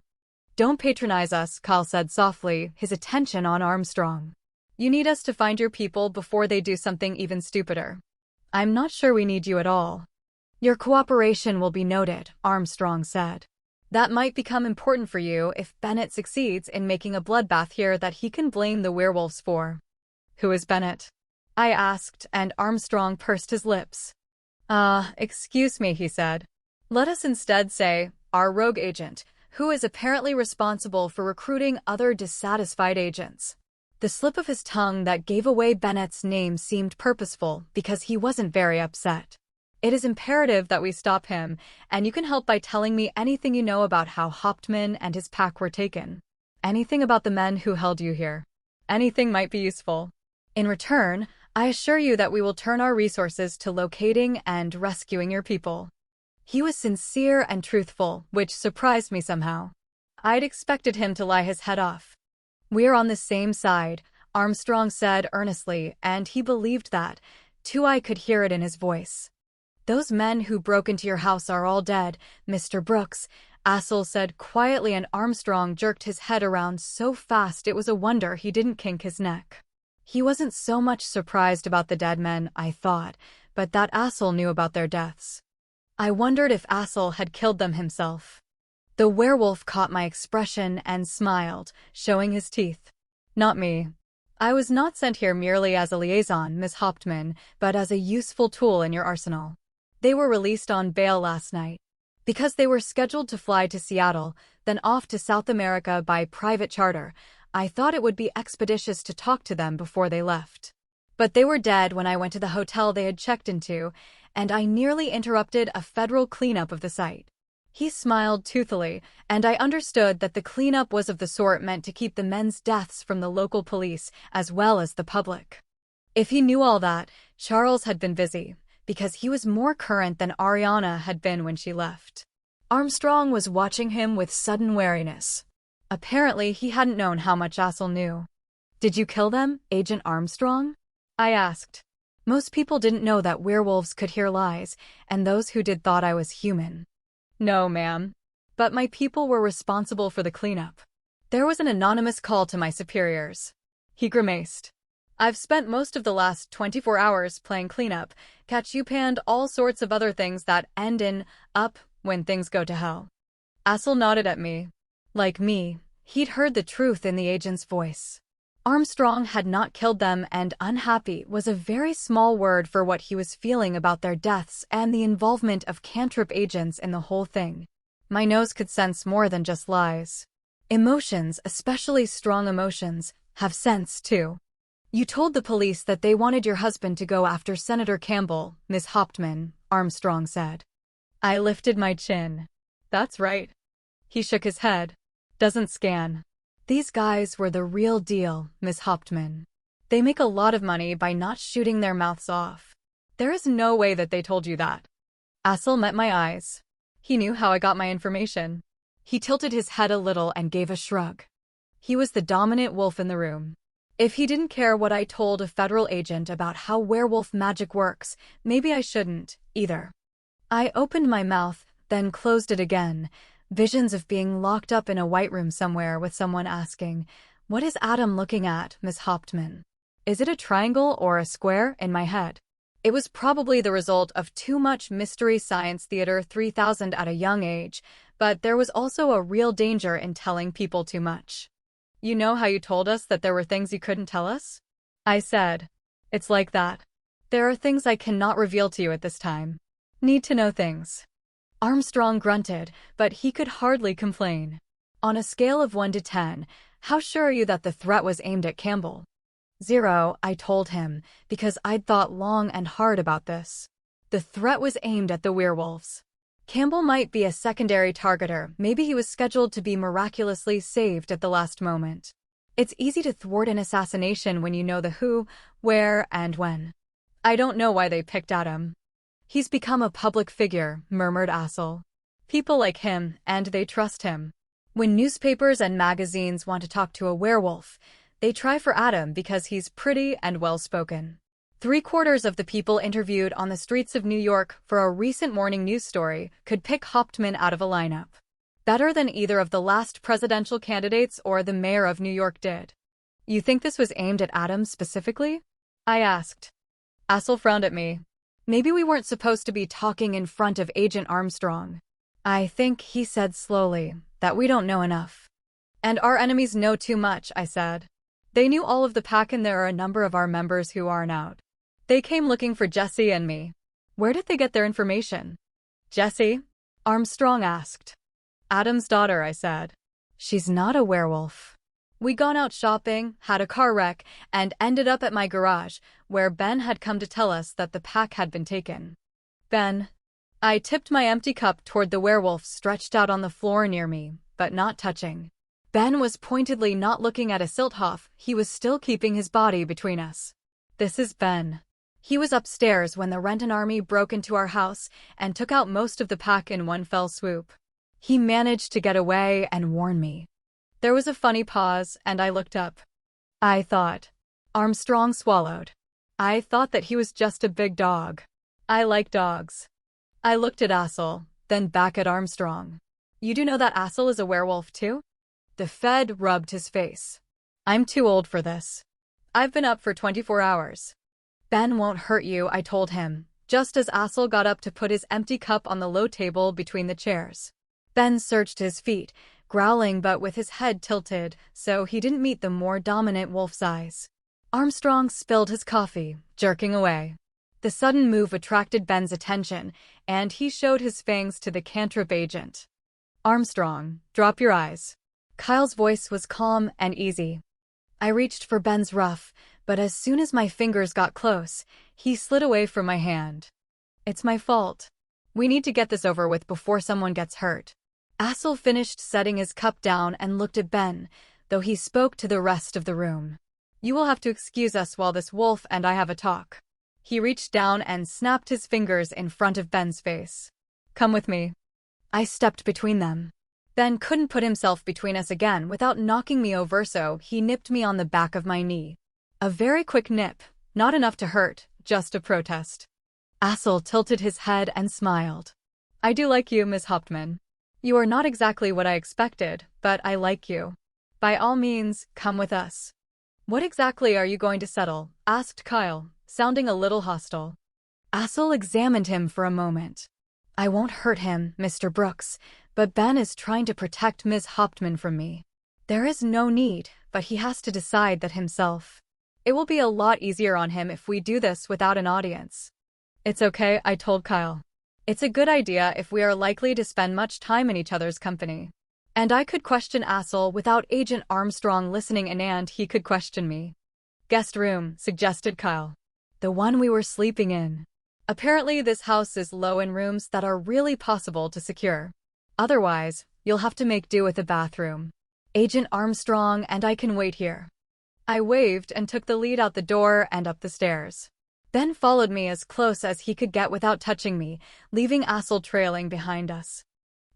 Don't patronize us, Kyle said softly, his attention on Armstrong. You need us to find your people before they do something even stupider. I'm not sure we need you at all. Your cooperation will be noted, Armstrong said. That might become important for you if Bennett succeeds in making a bloodbath here that he can blame the werewolves for. Who is Bennett? I asked, and Armstrong pursed his lips. Excuse me, he said. Let us instead say, our rogue agent, who is apparently responsible for recruiting other dissatisfied agents. The slip of his tongue that gave away Bennett's name seemed purposeful because he wasn't very upset. It is imperative that we stop him, and you can help by telling me anything you know about how Hauptmann and his pack were taken. Anything about the men who held you here. Anything might be useful. In return, I assure you that we will turn our resources to locating and rescuing your people. He was sincere and truthful, which surprised me somehow. I'd expected him to lie his head off. We're on the same side, Armstrong said earnestly, and he believed that, too. I could hear it in his voice. Those men who broke into your house are all dead, Mr. Brooks, Assel said quietly, and Armstrong jerked his head around so fast it was a wonder he didn't kink his neck. He wasn't so much surprised about the dead men, I thought, but that Assel knew about their deaths. I wondered if Assel had killed them himself. The werewolf caught my expression and smiled, showing his teeth. Not me. I was not sent here merely as a liaison, Miss Hauptmann, but as a useful tool in your arsenal. They were released on bail last night. Because they were scheduled to fly to Seattle, then off to South America by private charter, I thought it would be expeditious to talk to them before they left. But they were dead when I went to the hotel they had checked into, and I nearly interrupted a federal cleanup of the site. He smiled toothily, and I understood that the cleanup was of the sort meant to keep the men's deaths from the local police as well as the public. If he knew all that, Charles had been busy, because he was more current than Ariana had been when she left. Armstrong was watching him with sudden wariness. Apparently, he hadn't known how much Assel knew. Did you kill them, Agent Armstrong? I asked. Most people didn't know that werewolves could hear lies, and those who did thought I was human. No, ma'am. But my people were responsible for the cleanup. There was an anonymous call to my superiors. He grimaced. I've spent most of the last 24 hours playing cleanup, catch you and all sorts of other things that end in up when things go to hell. Assel nodded at me. Like me, he'd heard the truth in the agent's voice. Armstrong had not killed them, and unhappy was a very small word for what he was feeling about their deaths and the involvement of cantrip agents in the whole thing. My nose could sense more than just lies. Emotions, especially strong emotions, have sense too. You told the police that they wanted your husband to go after Senator Campbell, Miss Hauptmann, Armstrong said. I lifted my chin. That's right. He shook his head. Doesn't scan. These guys were the real deal, Miss Hauptmann. They make a lot of money by not shooting their mouths off. There is no way that they told you that. Assel met my eyes. He knew how I got my information. He tilted his head a little and gave a shrug. He was the dominant wolf in the room. If he didn't care what I told a federal agent about how werewolf magic works, maybe I shouldn't, either. I opened my mouth, then closed it again. Visions of being locked up in a white room somewhere with someone asking, "What is Adam looking at, Miss Hauptmann? Is it a triangle or a square?" in my head. It was probably the result of too much Mystery Science Theater 3000 at a young age, but there was also a real danger in telling people too much. You know how you told us that there were things you couldn't tell us? I said. It's like that. There are things I cannot reveal to you at this time. Need to know things. Armstrong grunted, but he could hardly complain. On a scale of 1 to 10, how sure are you that the threat was aimed at Campbell? 0, I told him, because I'd thought long and hard about this. The threat was aimed at the werewolves. Campbell might be a secondary targeter. Maybe he was scheduled to be miraculously saved at the last moment. It's easy to thwart an assassination when you know the who, where, and when. I don't know why they picked Adam. He's become a public figure, murmured Assel. People like him, and they trust him. When newspapers and magazines want to talk to a werewolf, they try for Adam because he's pretty and well-spoken. 3/4 of the people interviewed on the streets of New York for a recent morning news story could pick Hauptmann out of a lineup. Better than either of the last presidential candidates or the mayor of New York did. You think this was aimed at Adam specifically? I asked. Assel frowned at me. Maybe we weren't supposed to be talking in front of Agent Armstrong. I think, he said slowly, that we don't know enough. And our enemies know too much, I said. They knew all of the pack, and there are a number of our members who aren't out. They came looking for Jesse and me. Where did they get their information? Jessie? Armstrong asked. Adam's daughter, I said. She's not a werewolf. We gone out shopping, had a car wreck, and ended up at my garage, where Ben had come to tell us that the pack had been taken. Ben. I tipped my empty cup toward the werewolf stretched out on the floor near me, but not touching. Ben was pointedly not looking at a Silthoff. He was still keeping his body between us. This is Ben. He was upstairs when the Renton army broke into our house and took out most of the pack in one fell swoop. He managed to get away and warn me. There was a funny pause, and I looked up. I thought. Armstrong swallowed. I thought that he was just a big dog. I like dogs. I looked at Assel, then back at Armstrong. You do know that Assel is a werewolf too? The Fed rubbed his face. I'm too old for this. I've been up for 24 hours. Ben won't hurt you, I told him, just as Assel got up to put his empty cup on the low table between the chairs. Ben surged to his feet, growling but with his head tilted, so he didn't meet the more dominant wolf's eyes. Armstrong spilled his coffee, jerking away. The sudden move attracted Ben's attention, and he showed his fangs to the cantrip agent. Armstrong, drop your eyes. Kyle's voice was calm and easy. I reached for Ben's ruff, but as soon as my fingers got close, he slid away from my hand. It's my fault. We need to get this over with before someone gets hurt. Assel finished setting his cup down and looked at Ben, though he spoke to the rest of the room. You will have to excuse us while this wolf and I have a talk. He reached down and snapped his fingers in front of Ben's face. Come with me. I stepped between them. Ben couldn't put himself between us again without knocking me over, so he nipped me on the back of my knee. A very quick nip, not enough to hurt, just a protest. Assel tilted his head and smiled. I do like you, Miss Hauptmann. You are not exactly what I expected, but I like you. By all means, come with us. What exactly are you going to settle? Asked Kyle, sounding a little hostile. Assel examined him for a moment. I won't hurt him, Mr. Brooks, but Ben is trying to protect Ms. Hauptmann from me. There is no need, but he has to decide that himself. It will be a lot easier on him if we do this without an audience. It's okay, I told Kyle. It's a good idea if we are likely to spend much time in each other's company. And I could question Assel without Agent Armstrong listening in, and he could question me. Guest room, suggested Kyle. The one we were sleeping in. Apparently this house is low in rooms that are really possible to secure. Otherwise, you'll have to make do with a bathroom. Agent Armstrong and I can wait here. I waved and took the lead out the door and up the stairs. Ben followed me as close as he could get without touching me, leaving Assel trailing behind us.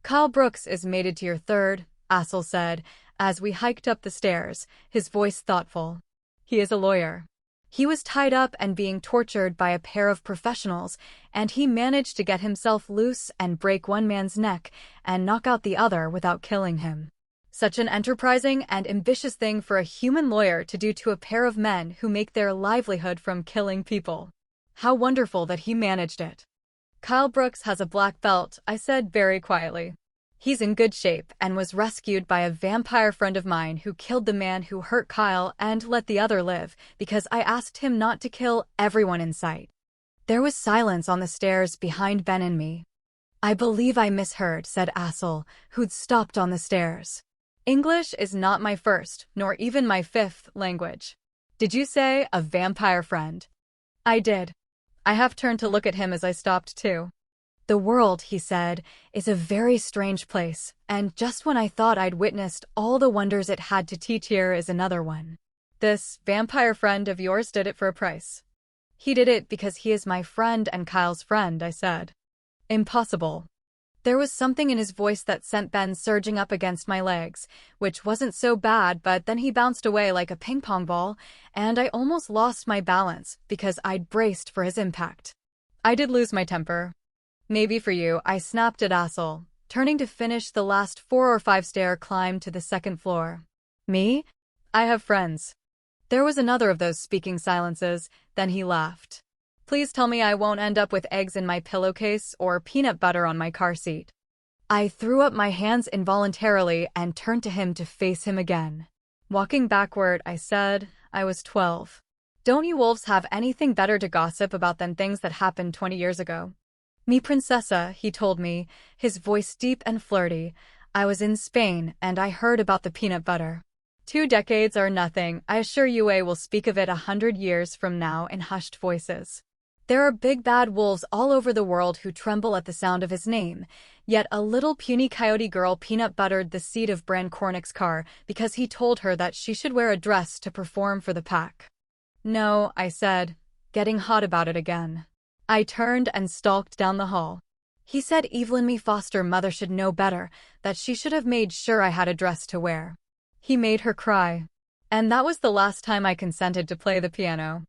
Kyle Brooks is mated to your third, Assel said, as we hiked up the stairs, his voice thoughtful. He is a lawyer. He was tied up and being tortured by a pair of professionals, and he managed to get himself loose and break one man's neck and knock out the other without killing him. Such an enterprising and ambitious thing for a human lawyer to do to a pair of men who make their livelihood from killing people. How wonderful that he managed it. Kyle Brooks has a black belt, I said very quietly. He's in good shape and was rescued by a vampire friend of mine who killed the man who hurt Kyle and let the other live because I asked him not to kill everyone in sight. There was silence on the stairs behind Ben and me. I believe I misheard, said Assel, who'd stopped on the stairs. English is not my first, nor even my fifth, language. Did you say a vampire friend? I did. I half turned to look at him as I stopped too. The world, he said, is a very strange place, and just when I thought I'd witnessed all the wonders it had to teach, here is another one. This vampire friend of yours did it for a price. He did it because he is my friend and Kyle's friend, I said. Impossible. There was something in his voice that sent Ben surging up against my legs, which wasn't so bad, but then he bounced away like a ping-pong ball, and I almost lost my balance because I'd braced for his impact. I did lose my temper. Maybe for you, I snapped at Assel, turning to finish the last 4 or 5 stair climb to the second floor. Me? I have friends. There was another of those speaking silences, then he laughed. Please tell me I won't end up with eggs in my pillowcase or peanut butter on my car seat. I threw up my hands involuntarily and turned to him to face him again. Walking backward, I said, I was 12. Don't you wolves have anything better to gossip about than things that happened 20 years ago? Mi princesa, he told me, his voice deep and flirty. I was in Spain and I heard about the peanut butter. 2 decades are nothing. I assure you I will speak of it 100 years from now in hushed voices. There are big bad wolves all over the world who tremble at the sound of his name, yet a little puny coyote girl peanut buttered the seat of Bran Cornick's car because he told her that she should wear a dress to perform for the pack. No, I said, getting hot about it again. I turned and stalked down the hall. He said Evelyn me foster mother should know better, that she should have made sure I had a dress to wear. He made her cry. And that was the last time I consented to play the piano.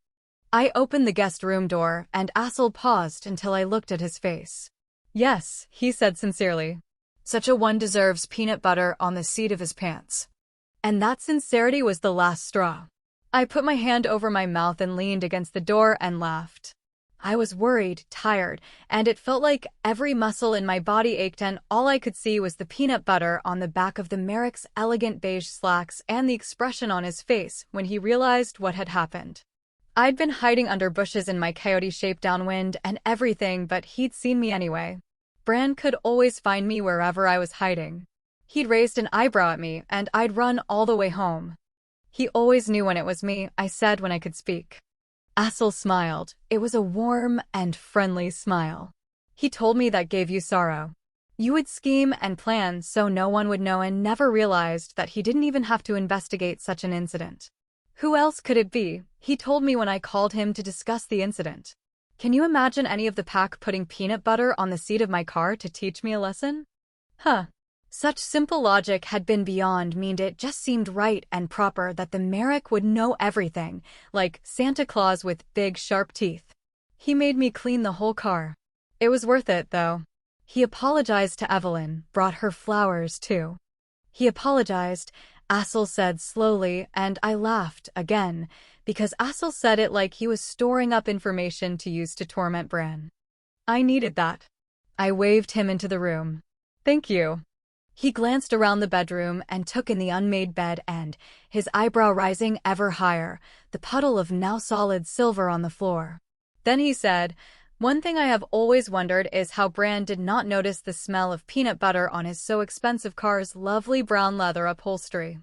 I opened the guest room door, and Assel paused until I looked at his face. Yes, he said sincerely. Such a one deserves peanut butter on the seat of his pants. And that sincerity was the last straw. I put my hand over my mouth and leaned against the door and laughed. I was worried, tired, and it felt like every muscle in my body ached, and all I could see was the peanut butter on the back of the Merrick's elegant beige slacks and the expression on his face when he realized what had happened. I'd been hiding under bushes in my coyote-shaped downwind and everything, but he'd seen me anyway. Bran could always find me wherever I was hiding. He'd raised an eyebrow at me, and I'd run all the way home. He always knew when it was me, I said when I could speak. Assel smiled. It was a warm and friendly smile. He told me that gave you sorrow. You would scheme and plan so no one would know, and never realized that he didn't even have to investigate such an incident. Who else could it be? He told me when I called him to discuss the incident. Can you imagine any of the pack putting peanut butter on the seat of my car to teach me a lesson? Huh. Such simple logic had been beyond me, and it just seemed right and proper that the Merrick would know everything, like Santa Claus with big sharp teeth. He made me clean the whole car. It was worth it, though. He apologized to Evelyn, brought her flowers, too. He apologized, Assel said slowly, and I laughed again, because Assel said it like he was storing up information to use to torment Bran. I needed that. I waved him into the room. Thank you. He glanced around the bedroom and took in the unmade bed and, his eyebrow rising ever higher, the puddle of now solid silver on the floor. Then he said, "One thing I have always wondered is how Bran did not notice the smell of peanut butter on his so expensive car's lovely brown leather upholstery.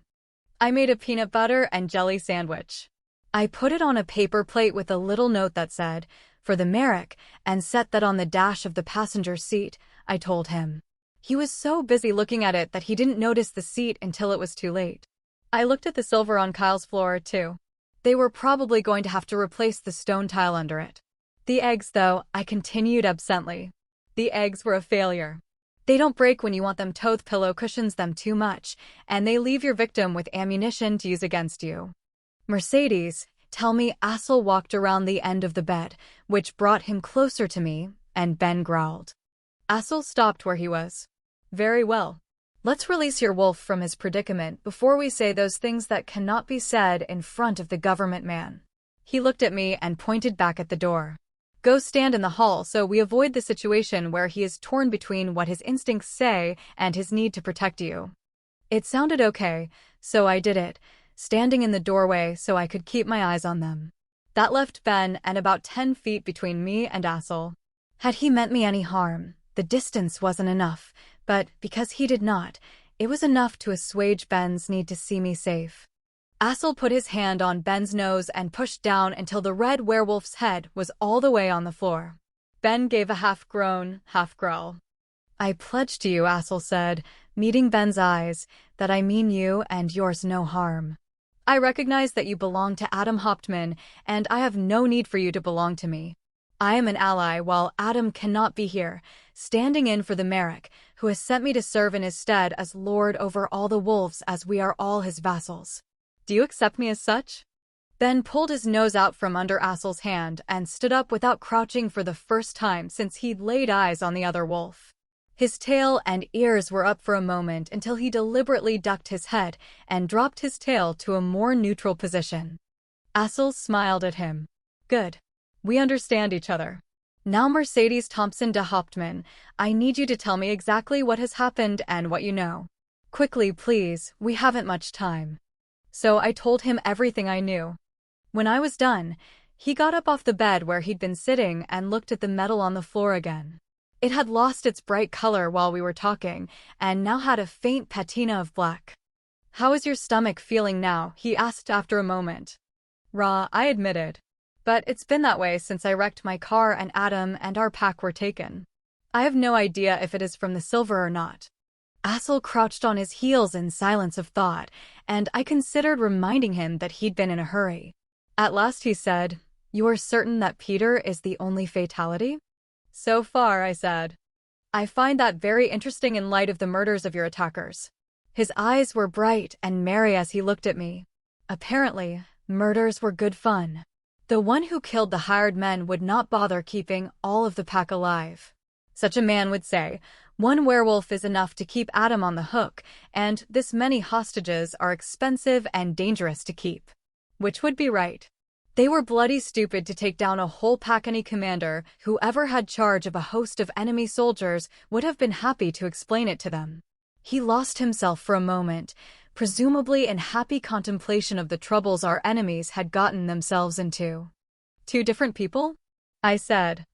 I made a peanut butter and jelly sandwich. I put it on a paper plate with a little note that said, 'For the Merrick,' and set that on the dash of the passenger seat," I told him. He was so busy looking at it that he didn't notice the seat until it was too late. I looked at the silver on Kyle's floor, too. They were probably going to have to replace the stone tile under it. The eggs, though, I continued absently. The eggs were a failure. They don't break when you want them to. Pillow cushions them too much, and they leave your victim with ammunition to use against you. "Mercedes, tell me." Assel walked around the end of the bed, which brought him closer to me, and Ben growled. Assel stopped where he was. "Very well. Let's release your wolf from his predicament before we say those things that cannot be said in front of the government man." He looked at me and pointed back at the door. "Go stand in the hall so we avoid the situation where he is torn between what his instincts say and his need to protect you." It sounded okay, so I did it, standing in the doorway so I could keep my eyes on them. That left Ben and about 10 feet between me and Assel. Had he meant me any harm, the distance wasn't enough, but because he did not, it was enough to assuage Ben's need to see me safe. Assel put his hand on Ben's nose and pushed down until the red werewolf's head was all the way on the floor. Ben gave a half-groan, half-growl. "I pledge to you," Assel said, meeting Ben's eyes, "that I mean you and yours no harm. I recognize that you belong to Adam Hauptmann, and I have no need for you to belong to me. I am an ally while Adam cannot be here, standing in for the Merrick, who has sent me to serve in his stead as lord over all the wolves as we are all his vassals. Do you accept me as such?" Ben pulled his nose out from under Assel's hand and stood up without crouching for the first time since he'd laid eyes on the other wolf. His tail and ears were up for a moment until he deliberately ducked his head and dropped his tail to a more neutral position. Assel smiled at him. "Good. We understand each other. Now, Mercedes Thompson de Hauptmann, I need you to tell me exactly what has happened and what you know. Quickly, please, we haven't much time." So I told him everything I knew. When I was done, he got up off the bed where he'd been sitting and looked at the metal on the floor again. It had lost its bright color while we were talking, and now had a faint patina of black. "How is your stomach feeling now?" he asked after a moment. "Raw," I admitted. "But it's been that way since I wrecked my car and Adam and our pack were taken. I have no idea if it is from the silver or not." Assel crouched on his heels in silence of thought, and I considered reminding him that he'd been in a hurry. At last he said, "You are certain that Peter is the only fatality?" "So far," I said. "I find that very interesting in light of the murders of your attackers." His eyes were bright and merry as he looked at me. Apparently, murders were good fun. The one who killed the hired men would not bother keeping all of the pack alive. Such a man would say, "One werewolf is enough to keep Adam on the hook, and this many hostages are expensive and dangerous to keep." Which would be right. They were bloody stupid to take down a whole pack. Any commander, whoever had charge of a host of enemy soldiers, would have been happy to explain it to them. He lost himself for a moment, presumably in happy contemplation of the troubles our enemies had gotten themselves into. "Two different people?" I said.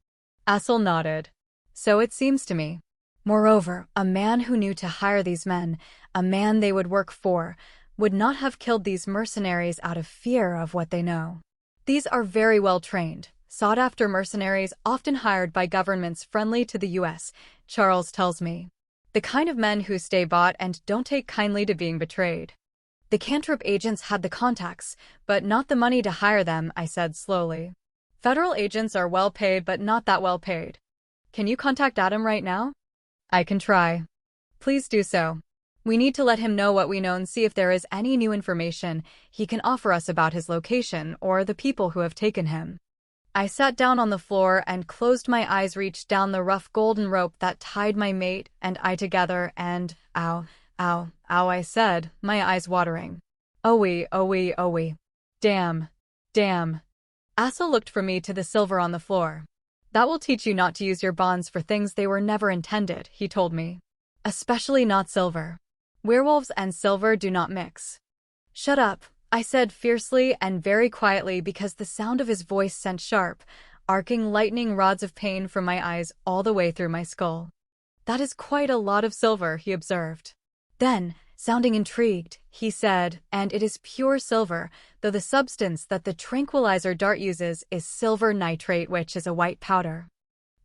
Assel nodded. "So it seems to me. Moreover, a man who knew to hire these men, a man they would work for, would not have killed these mercenaries out of fear of what they know. These are very well trained, sought-after mercenaries often hired by governments friendly to the U.S., Charles tells me. The kind of men who stay bought and don't take kindly to being betrayed. The Cantrip agents had the contacts, but not the money to hire them," I said slowly. "Federal agents are well paid but not that well paid. Can you contact Adam right now?" "I can try." "Please do so. We need to let him know what we know and see if there is any new information he can offer us about his location or the people who have taken him." I sat down on the floor and closed my eyes, reached down the rough golden rope that tied my mate and I together, and ow, ow, ow, I said, my eyes watering. "Owie, owie, owie. Damn. Damn." Assel looked from me to the silver on the floor. "That will teach you not to use your bonds for things they were never intended," he told me. Especially not silver. Werewolves and silver do not mix. Shut up, I said fiercely and very quietly because the sound of his voice sent sharp, arcing lightning rods of pain from my eyes all the way through my skull. That is quite a lot of silver, he observed. Then, sounding intrigued, he said, and it is pure silver, though the substance that the tranquilizer dart uses is silver nitrate, which is a white powder.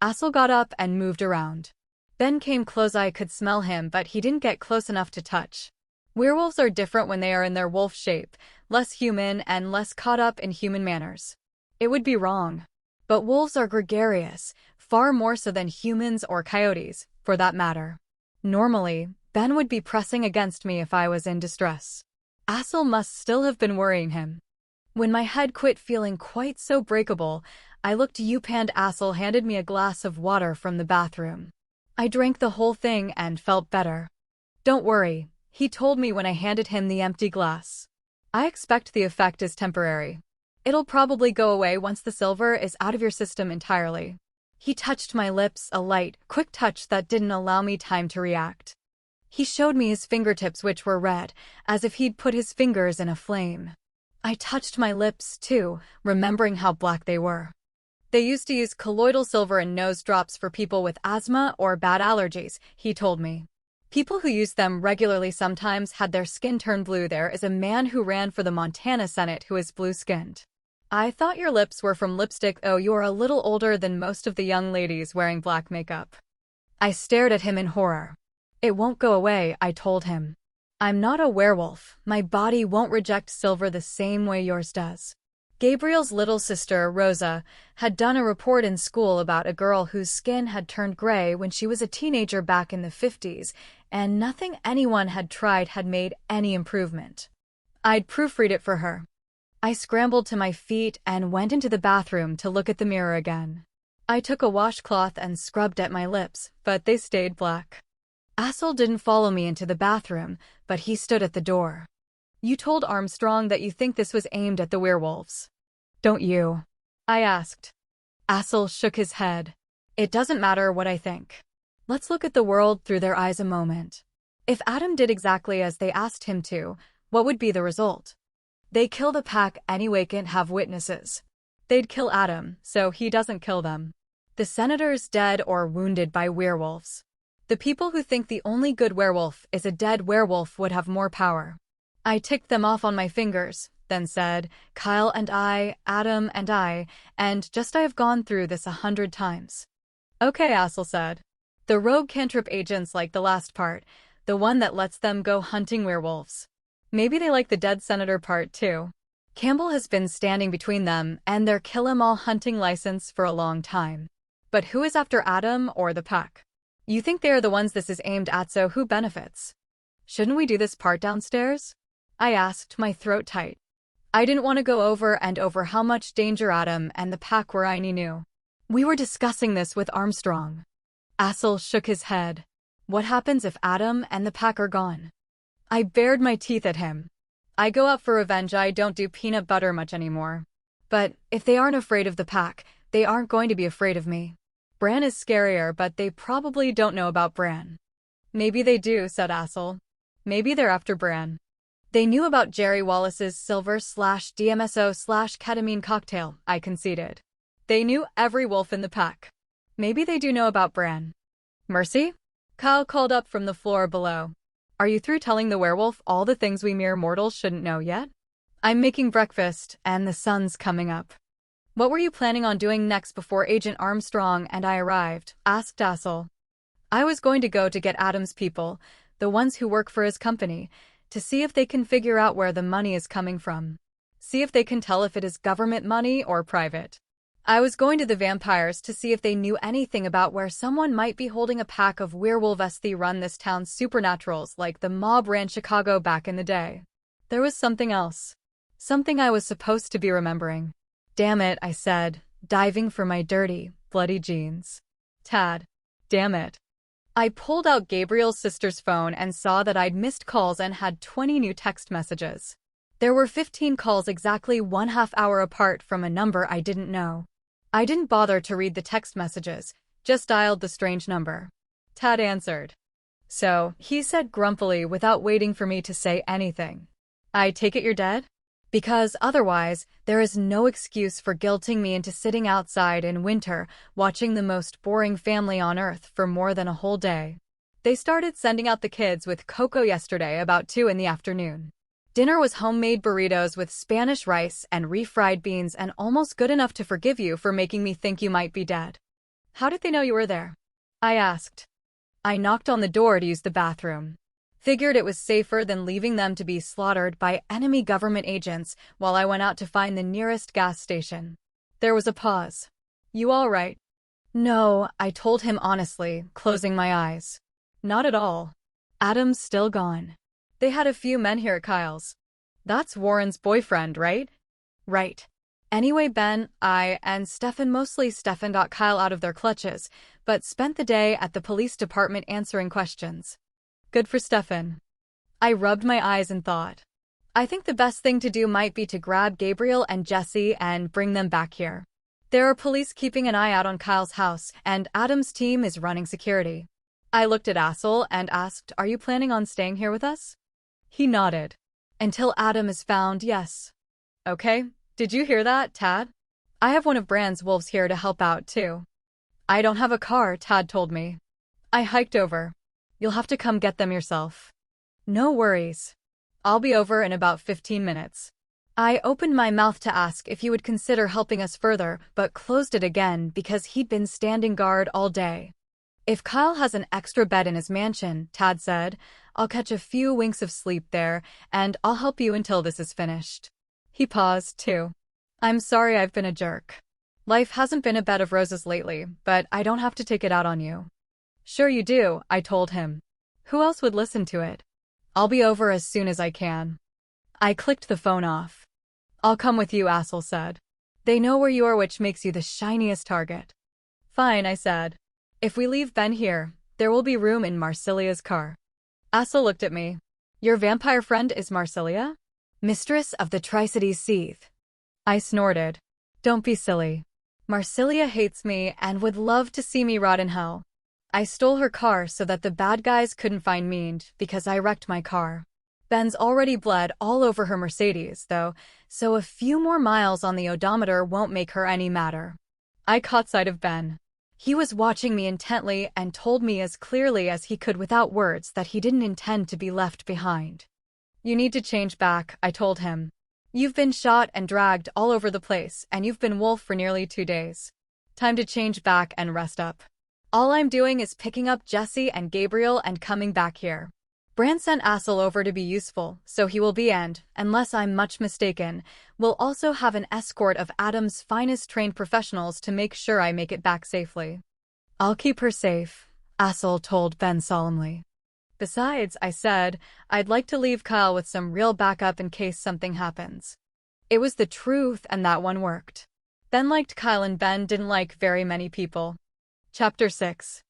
Assel got up and moved around. Ben came close. I could smell him, but he didn't get close enough to touch. Werewolves are different when they are in their wolf shape, less human and less caught up in human manners. It would be wrong. But wolves are gregarious, far more so than humans or coyotes, for that matter. Normally, Ben would be pressing against me if I was in distress. Assel must still have been worrying him. When my head quit feeling quite so breakable, I looked up and Assel handed me a glass of water from the bathroom. I drank the whole thing and felt better. Don't worry, he told me when I handed him the empty glass. I expect the effect is temporary. It'll probably go away once the silver is out of your system entirely. He touched my lips, a light, quick touch that didn't allow me time to react. He showed me his fingertips, which were red, as if he'd put his fingers in a flame. I touched my lips, too, remembering how black they were. They used to use colloidal silver in nose drops for people with asthma or bad allergies, he told me. People who used them regularly sometimes had their skin turn blue. There is a man who ran for the Montana Senate who is blue-skinned. I thought your lips were from lipstick. Oh, you're a little older than most of the young ladies wearing black makeup. I stared at him in horror. It won't go away, I told him. I'm not a werewolf. My body won't reject silver the same way yours does. Gabriel's little sister, Rosa, had done a report in school about a girl whose skin had turned gray when she was a teenager back in the 50s, and nothing anyone had tried had made any improvement. I'd proofread it for her. I scrambled to my feet and went into the bathroom to look at the mirror again. I took a washcloth and scrubbed at my lips, but they stayed black. Assel didn't follow me into the bathroom, but he stood at the door. You told Armstrong that you think this was aimed at the werewolves. Don't you? I asked. Assel shook his head. It doesn't matter what I think. Let's look at the world through their eyes a moment. If Adam did exactly as they asked him to, what would be the result? They kill the pack anyway, can't have witnesses. They'd kill Adam, so he doesn't kill them. The senator's dead or wounded by werewolves. The people who think the only good werewolf is a dead werewolf would have more power. I ticked them off on my fingers, then said, Kyle and I, Adam and I, and just I have gone through this 100 times. Okay, Assel said. The rogue cantrip agents like the last part, the one that lets them go hunting werewolves. Maybe they like the dead senator part too. Campbell has been standing between them and their kill-em-all hunting license for a long time. But who is after Adam or the pack? You think they are the ones this is aimed at, so who benefits? Shouldn't we do this part downstairs? I asked, my throat tight. I didn't want to go over and over how much danger Adam and the pack were. I knew. We were discussing this with Armstrong. Assel shook his head. What happens if Adam and the pack are gone? I bared my teeth at him. I go out for revenge. I don't do peanut butter much anymore. But if they aren't afraid of the pack, they aren't going to be afraid of me. Bran is scarier, but they probably don't know about Bran. Maybe they do, said Assel. Maybe they're after Bran. They knew about Jerry Wallace's silver/DMSO/ketamine cocktail, I conceded. They knew every wolf in the pack. Maybe they do know about Bran. Mercy? Kyle called up from the floor below. Are you through telling the werewolf all the things we mere mortals shouldn't know yet? I'm making breakfast, and the sun's coming up. What were you planning on doing next before Agent Armstrong and I arrived? Asked Assel. I was going to go to get Adam's people, the ones who work for his company, to see if they can figure out where the money is coming from. See if they can tell if it is government money or private. I was going to the vampires to see if they knew anything about where someone might be holding a pack of werewolves. They run this town's supernaturals like the mob ran Chicago back in the day. There was something else. Something I was supposed to be remembering. Damn it, I said, diving for my dirty, bloody jeans. Tad. Damn it. I pulled out Gabriel's sister's phone and saw that I'd missed calls and had 20 new text messages. There were 15 calls exactly 1/2 hour apart from a number I didn't know. I didn't bother to read the text messages, just dialed the strange number. Tad answered. So, he said grumpily without waiting for me to say anything. I take it you're dead? Because otherwise, there is no excuse for guilting me into sitting outside in winter, watching the most boring family on earth for more than a whole day. They started sending out the kids with cocoa yesterday about 2 in the afternoon. Dinner was homemade burritos with Spanish rice and refried beans and almost good enough to forgive you for making me think you might be dead. How did they know you were there? I asked. I knocked on the door to use the bathroom. Figured it was safer than leaving them to be slaughtered by enemy government agents while I went out to find the nearest gas station. There was a pause. You all right? No, I told him honestly, closing my eyes. Not at all. Adam's still gone. They had a few men here at Kyle's. That's Warren's boyfriend, right? Right. Anyway, Ben, I, and Stefan, mostly Stefan, got Kyle out of their clutches, but spent the day at the police department answering questions. Good for Stefan. I rubbed my eyes and thought. I think the best thing to do might be to grab Gabriel and Jesse and bring them back here. There are police keeping an eye out on Kyle's house, and Adam's team is running security. I looked at Assel and asked, are you planning on staying here with us? He nodded. Until Adam is found, yes. Okay, did you hear that, Tad? I have one of Brand's wolves here to help out, too. I don't have a car, Tad told me. I hiked over. You'll have to come get them yourself. No worries. I'll be over in about 15 minutes. I opened my mouth to ask if he would consider helping us further, but closed it again because he'd been standing guard all day. If Kyle has an extra bed in his mansion, Tad said, I'll catch a few winks of sleep there, and I'll help you until this is finished. He paused, too. I'm sorry I've been a jerk. Life hasn't been a bed of roses lately, but I don't have to take it out on you. Sure you do, I told him. Who else would listen to it? I'll be over as soon as I can. I clicked the phone off. I'll come with you, Assel said. They know where you are, which makes you the shiniest target. Fine, I said. If we leave Ben here, there will be room in Marsilia's car. Assel looked at me. Your vampire friend is Marsilia? Mistress of the Tri-Cities Seeth. I snorted. Don't be silly. Marsilia hates me and would love to see me rot in hell. I stole her car so that the bad guys couldn't find me because I wrecked my car. Ben's already bled all over her Mercedes, though, so a few more miles on the odometer won't make her any madder. I caught sight of Ben. He was watching me intently and told me as clearly as he could without words that he didn't intend to be left behind. You need to change back, I told him. You've been shot and dragged all over the place, and you've been wolf for nearly 2 days. Time to change back and rest up. All I'm doing is picking up Jesse and Gabriel and coming back here. Brand sent Assel over to be useful, so he will be, and, unless I'm much mistaken, will also have an escort of Adam's finest trained professionals to make sure I make it back safely. I'll keep her safe, Assel told Ben solemnly. Besides, I said, I'd like to leave Kyle with some real backup in case something happens. It was the truth, and that one worked. Ben liked Kyle, and Ben didn't like very many people. Chapter 6.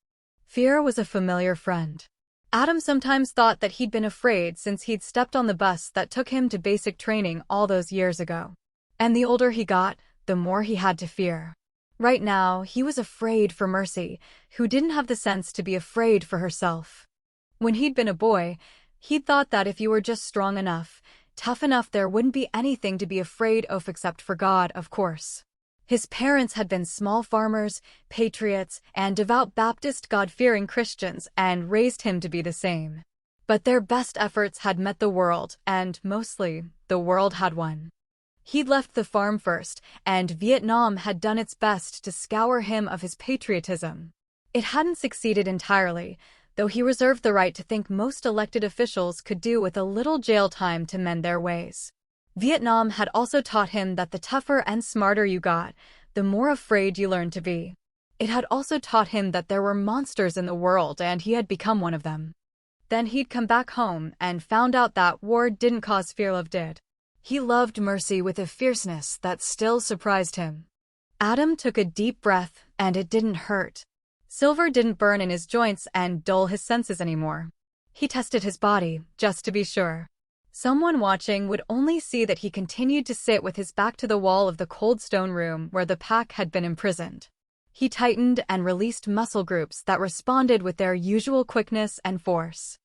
Fear was a familiar friend. Adam sometimes thought that he'd been afraid since he'd stepped on the bus that took him to basic training all those years ago. And the older he got, the more he had to fear. Right now, he was afraid for Mercy, who didn't have the sense to be afraid for herself. When he'd been a boy, he'd thought that if you were just strong enough, tough enough, there wouldn't be anything to be afraid of except for God, of course. His parents had been small farmers, patriots, and devout Baptist God-fearing Christians and raised him to be the same. But their best efforts had met the world, and, mostly, the world had won. He'd left the farm first, and Vietnam had done its best to scour him of his patriotism. It hadn't succeeded entirely, though he reserved the right to think most elected officials could do with a little jail time to mend their ways. Vietnam had also taught him that the tougher and smarter you got, the more afraid you learned to be. It had also taught him that there were monsters in the world, and he had become one of them. Then he'd come back home and found out that war didn't cause fear, love did. He loved Mercy with a fierceness that still surprised him. Adam took a deep breath, and it didn't hurt. Silver didn't burn in his joints and dull his senses anymore. He tested his body, just to be sure. Someone watching would only see that he continued to sit with his back to the wall of the cold stone room where the pack had been imprisoned. He tightened and released muscle groups that responded with their usual quickness and force.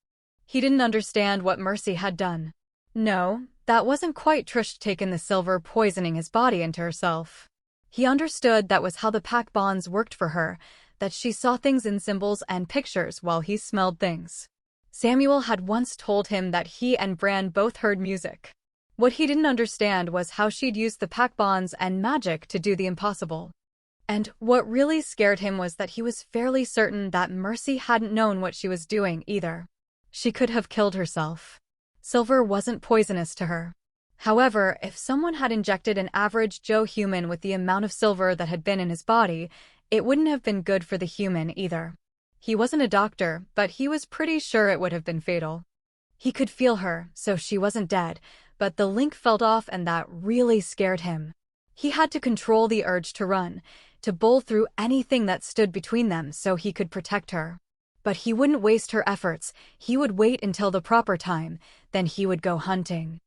He didn't understand what Mercy had done. No, that wasn't quite Trish taking the silver poisoning his body into herself. He understood that was how the pack bonds worked for her, that she saw things in symbols and pictures while he smelled things. Samuel had once told him that he and Bran both heard music. What he didn't understand was how she'd used the pack bonds and magic to do the impossible. And what really scared him was that he was fairly certain that Mercy hadn't known what she was doing either. She could have killed herself. Silver wasn't poisonous to her. However, if someone had injected an average Joe human with the amount of silver that had been in his body, it wouldn't have been good for the human either. He wasn't a doctor, but he was pretty sure it would have been fatal. He could feel her, so she wasn't dead, but the link felt off and that really scared him. He had to control the urge to run, to bowl through anything that stood between them so he could protect her. But he wouldn't waste her efforts. He would wait until the proper time, then he would go hunting.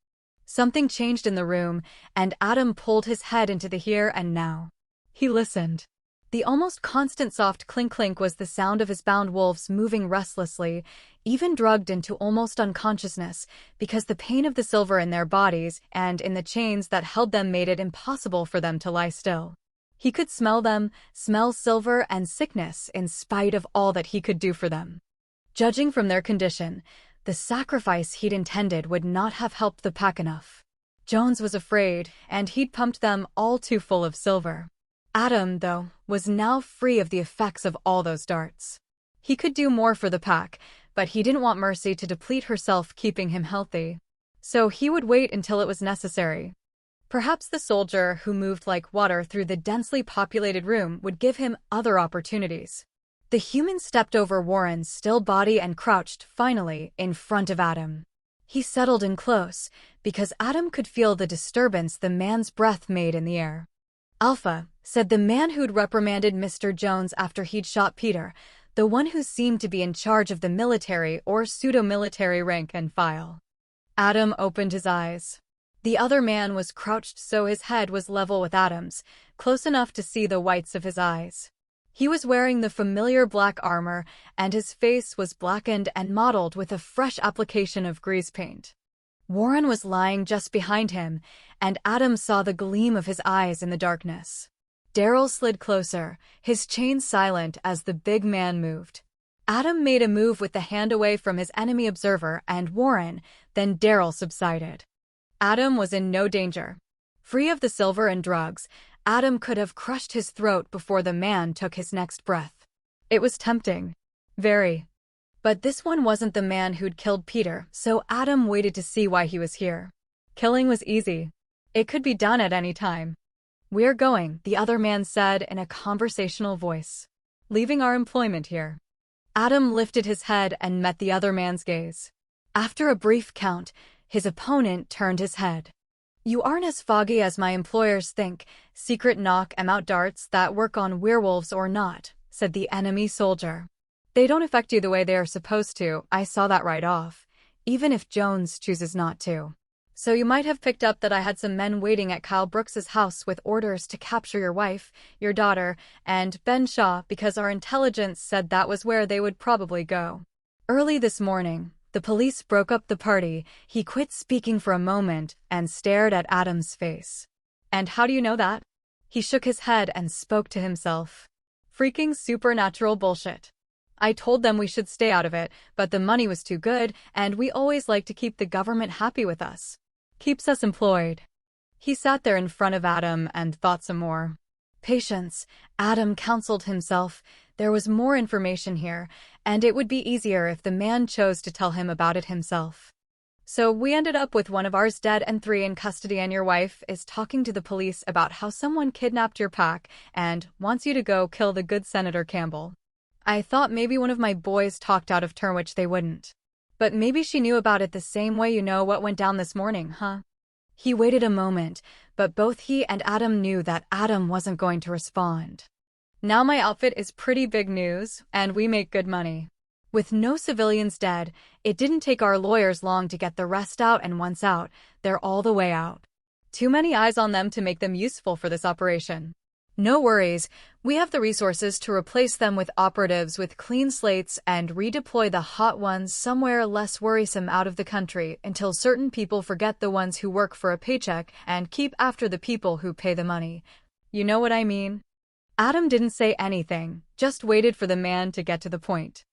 Something changed in the room, and Adam pulled his head into the here and now. He listened. The almost constant soft clink-clink was the sound of his bound wolves moving restlessly, even drugged into almost unconsciousness, because the pain of the silver in their bodies and in the chains that held them made it impossible for them to lie still. He could smell them, smell silver and sickness in spite of all that he could do for them. Judging from their condition, the sacrifice he'd intended would not have helped the pack enough. Jones was afraid, and he'd pumped them all too full of silver. Adam, though, was now free of the effects of all those darts. He could do more for the pack, but he didn't want Mercy to deplete herself keeping him healthy. So he would wait until it was necessary. Perhaps the soldier who moved like water through the densely populated room would give him other opportunities. The human stepped over Warren's still body and crouched, finally, in front of Adam. He settled in close, because Adam could feel the disturbance the man's breath made in the air. "Alpha," said the man who'd reprimanded Mr. Jones after he'd shot Peter, the one who seemed to be in charge of the military or pseudo-military rank and file. Adam opened his eyes. The other man was crouched so his head was level with Adam's, close enough to see the whites of his eyes. He was wearing the familiar black armor, and his face was blackened and mottled with a fresh application of grease paint. Warren was lying just behind him, and Adam saw the gleam of his eyes in the darkness. Daryl slid closer, his chain silent as the big man moved. Adam made a move with the hand away from his enemy observer and Warren, then Daryl subsided. Adam was in no danger. Free of the silver and drugs, Adam could have crushed his throat before the man took his next breath. It was tempting. Very. But this one wasn't the man who'd killed Peter, so Adam waited to see why he was here. Killing was easy. It could be done at any time. "We're going," the other man said in a conversational voice. "Leaving our employment here." Adam lifted his head and met the other man's gaze. After a brief count, his opponent turned his head. "You aren't as foggy as my employers think. Secret knock 'em out darts that work on werewolves or not," said the enemy soldier. "They don't affect you the way they are supposed to. I saw that right off, even if Jones chooses not to. So you might have picked up that I had some men waiting at Kyle Brooks's house with orders to capture your wife, your daughter, and Ben Shaw because our intelligence said that was where they would probably go. Early this morning, the police broke up the party." He quit speaking for a moment and stared at Adam's face. "And how do you know that?" He shook his head and spoke to himself. "Freaking supernatural bullshit. I told them we should stay out of it, but the money was too good, and we always like to keep the government happy with us. Keeps us employed." He sat there in front of Adam and thought some more. Patience, Adam counseled himself. There was more information here, and it would be easier if the man chose to tell him about it himself. "So we ended up with one of ours dead and 3 in custody, and your wife is talking to the police about how someone kidnapped your pack and wants you to go kill the good Senator Campbell. I thought maybe one of my boys talked out of turn, which they wouldn't. But maybe she knew about it the same way you know what went down this morning, huh?" He waited a moment, but both he and Adam knew that Adam wasn't going to respond. "Now my outfit is pretty big news, and we make good money. With no civilians dead, it didn't take our lawyers long to get the rest out, and once out, they're all the way out. Too many eyes on them to make them useful for this operation. No worries, we have the resources to replace them with operatives with clean slates and redeploy the hot ones somewhere less worrisome out of the country until certain people forget the ones who work for a paycheck and keep after the people who pay the money. You know what I mean? Adam didn't say anything, just waited for the man to get to the point.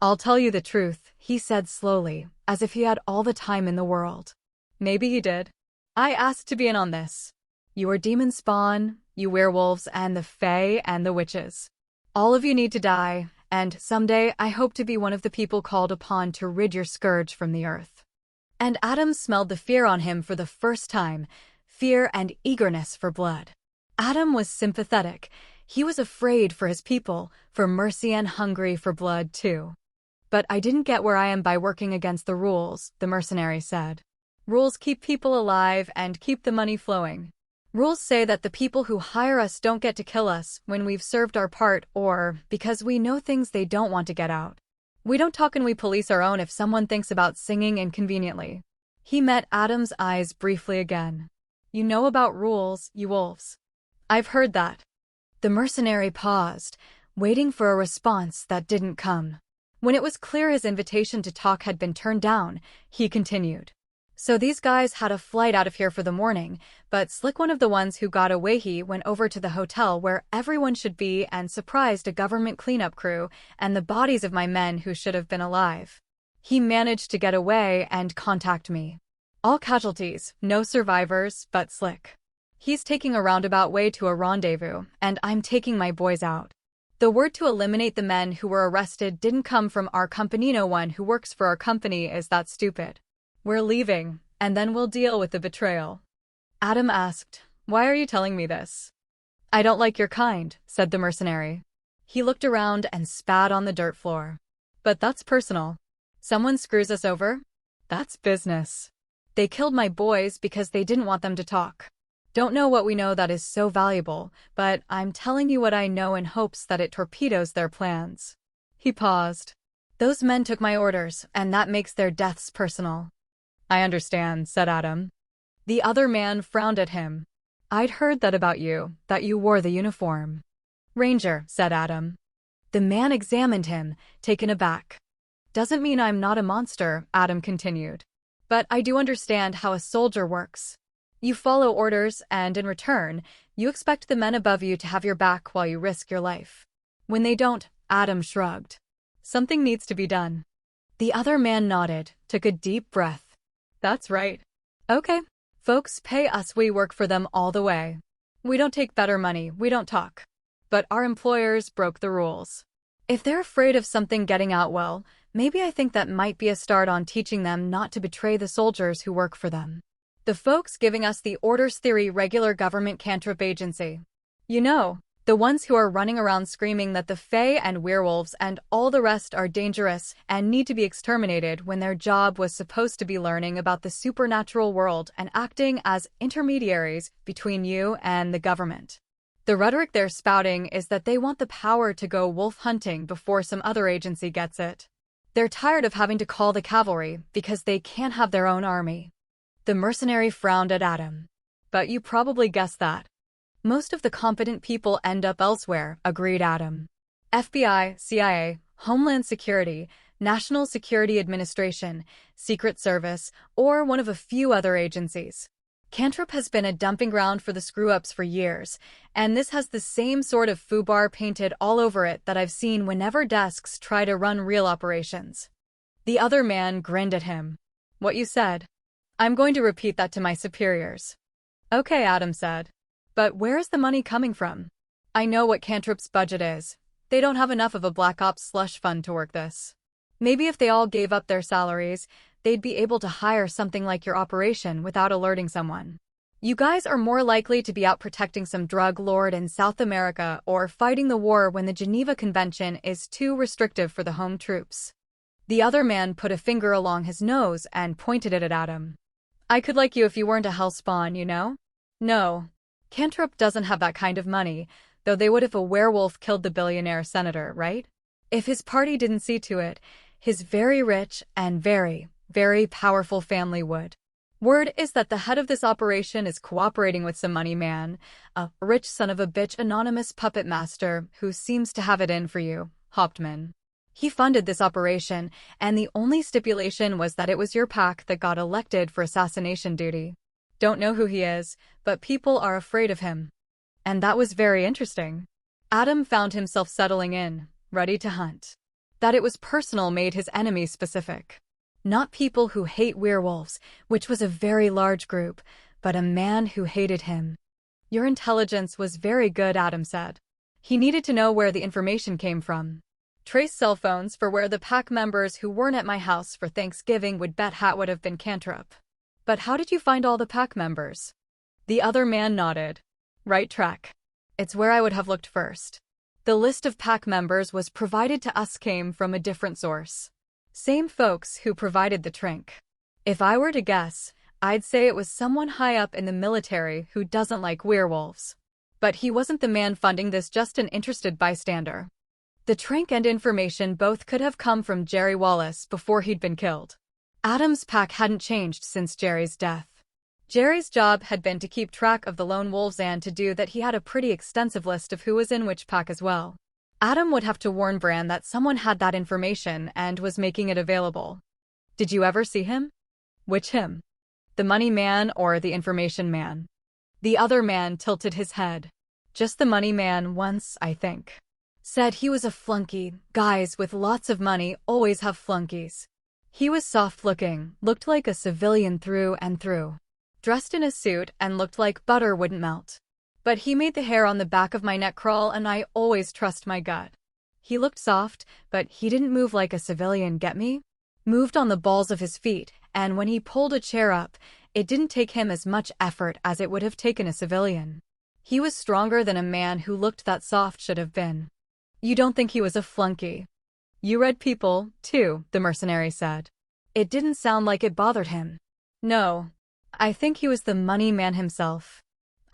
I'll tell you the truth, he said slowly, as if he had all the time in the world. Maybe he did. I asked to be in on this. You are demon spawn, you werewolves and the fae and the witches. All of you need to die, and someday I hope to be one of the people called upon to rid your scourge from the earth. And Adam smelled the fear on him for the first time, fear and eagerness for blood. Adam was sympathetic. He was afraid for his people, for mercy and hungry for blood too. But I didn't get where I am by working against the rules, the mercenary said. Rules keep people alive and keep the money flowing. Rules say that the people who hire us don't get to kill us when we've served our part or because we know things they don't want to get out. We don't talk and we police our own if someone thinks about singing inconveniently. He met Adam's eyes briefly again. You know about rules, you wolves. I've heard that. The mercenary paused, waiting for a response that didn't come. When it was clear his invitation to talk had been turned down, he continued. So these guys had a flight out of here for the morning, but Slick, one of the ones who got away, he went over to the hotel where everyone should be and surprised a government cleanup crew and the bodies of my men who should have been alive. He managed to get away and contact me. All casualties, no survivors, but Slick. He's taking a roundabout way to a rendezvous, and I'm taking my boys out. The word to eliminate the men who were arrested didn't come from our company. No one who works for our company is that stupid. We're leaving, and then we'll deal with the betrayal. Adam asked, Why are you telling me this? I don't like your kind, said the mercenary. He looked around and spat on the dirt floor. But that's personal. Someone screws us over? That's business. They killed my boys because they didn't want them to talk. Don't know what we know that is so valuable, but I'm telling you what I know in hopes that it torpedoes their plans. He paused. Those men took my orders, and that makes their deaths personal. I understand, said Adam. The other man frowned at him. I'd heard that about you, that you wore the uniform. Ranger, said Adam. The man examined him, taken aback. Doesn't mean I'm not a monster, Adam continued. But I do understand how a soldier works. You follow orders, and in return, you expect the men above you to have your back while you risk your life. When they don't, Adam shrugged. Something needs to be done. The other man nodded, took a deep breath. That's right. Okay. Folks pay us, we work for them all the way. We don't take better money, we don't talk. But our employers broke the rules. If they're afraid of something getting out, well, maybe I think that might be a start on teaching them not to betray the soldiers who work for them. The folks giving us the orders theory regular government cantrip agency. You know, the ones who are running around screaming that the fae and werewolves and all the rest are dangerous and need to be exterminated when their job was supposed to be learning about the supernatural world and acting as intermediaries between you and the government. The rhetoric they're spouting is that they want the power to go wolf hunting before some other agency gets it. They're tired of having to call the cavalry because they can't have their own army. The mercenary frowned at Adam. But you probably guessed that. Most of the competent people end up elsewhere, agreed Adam. FBI, CIA, Homeland Security, National Security Administration, Secret Service, or one of a few other agencies. Cantrip has been a dumping ground for the screw-ups for years, and this has the same sort of foobar painted all over it that I've seen whenever desks try to run real operations. The other man grinned at him. What you said. I'm going to repeat that to my superiors. Okay, Adam said. But where is the money coming from? I know what Cantrip's budget is. They don't have enough of a Black Ops slush fund to work this. Maybe if they all gave up their salaries, they'd be able to hire something like your operation without alerting someone. You guys are more likely to be out protecting some drug lord in South America or fighting the war when the Geneva Convention is too restrictive for the home troops. The other man put a finger along his nose and pointed it at Adam. I could like you if you weren't a hellspawn, you know? No. Cantrip doesn't have that kind of money, though they would if a werewolf killed the billionaire senator, right? If his party didn't see to it, his very rich and very, very powerful family would. Word is that the head of this operation is cooperating with some money man, a rich son of a bitch anonymous puppet master who seems to have it in for you, Hauptmann. He funded this operation, and the only stipulation was that it was your pack that got elected for assassination duty. Don't know who he is, but people are afraid of him. And that was very interesting. Adam found himself settling in, ready to hunt. That it was personal made his enemy specific. Not people who hate werewolves, which was a very large group, but a man who hated him. Your intelligence was very good, Adam said. He needed to know where the information came from. Trace cell phones for where the pack members who weren't at my house for Thanksgiving would bet hat would have been Cantrip. But how did you find all the pack members? The other man nodded. Right track. It's where I would have looked first. The list of pack members was provided to us came from a different source. Same folks who provided the trink. If I were to guess, I'd say it was someone high up in the military who doesn't like werewolves. But he wasn't the man funding this, just an interested bystander. The trink and information both could have come from Jerry Wallace before he'd been killed. Adam's pack hadn't changed since Jerry's death. Jerry's job had been to keep track of the lone wolves, and to do that he had a pretty extensive list of who was in which pack as well. Adam would have to warn Bran that someone had that information and was making it available. Did you ever see him? Which him? The money man or the information man? The other man tilted his head. Just the money man once, I think. Said he was a flunky. Guys with lots of money always have flunkies. He was soft-looking, looked like a civilian through and through. Dressed in a suit and looked like butter wouldn't melt. But he made the hair on the back of my neck crawl, and I always trust my gut. He looked soft, but he didn't move like a civilian, get me? Moved on the balls of his feet, and when he pulled a chair up, it didn't take him as much effort as it would have taken a civilian. He was stronger than a man who looked that soft should have been. You don't think he was a flunky? You read people, too, the mercenary said. It didn't sound like it bothered him. No. I think he was the money man himself.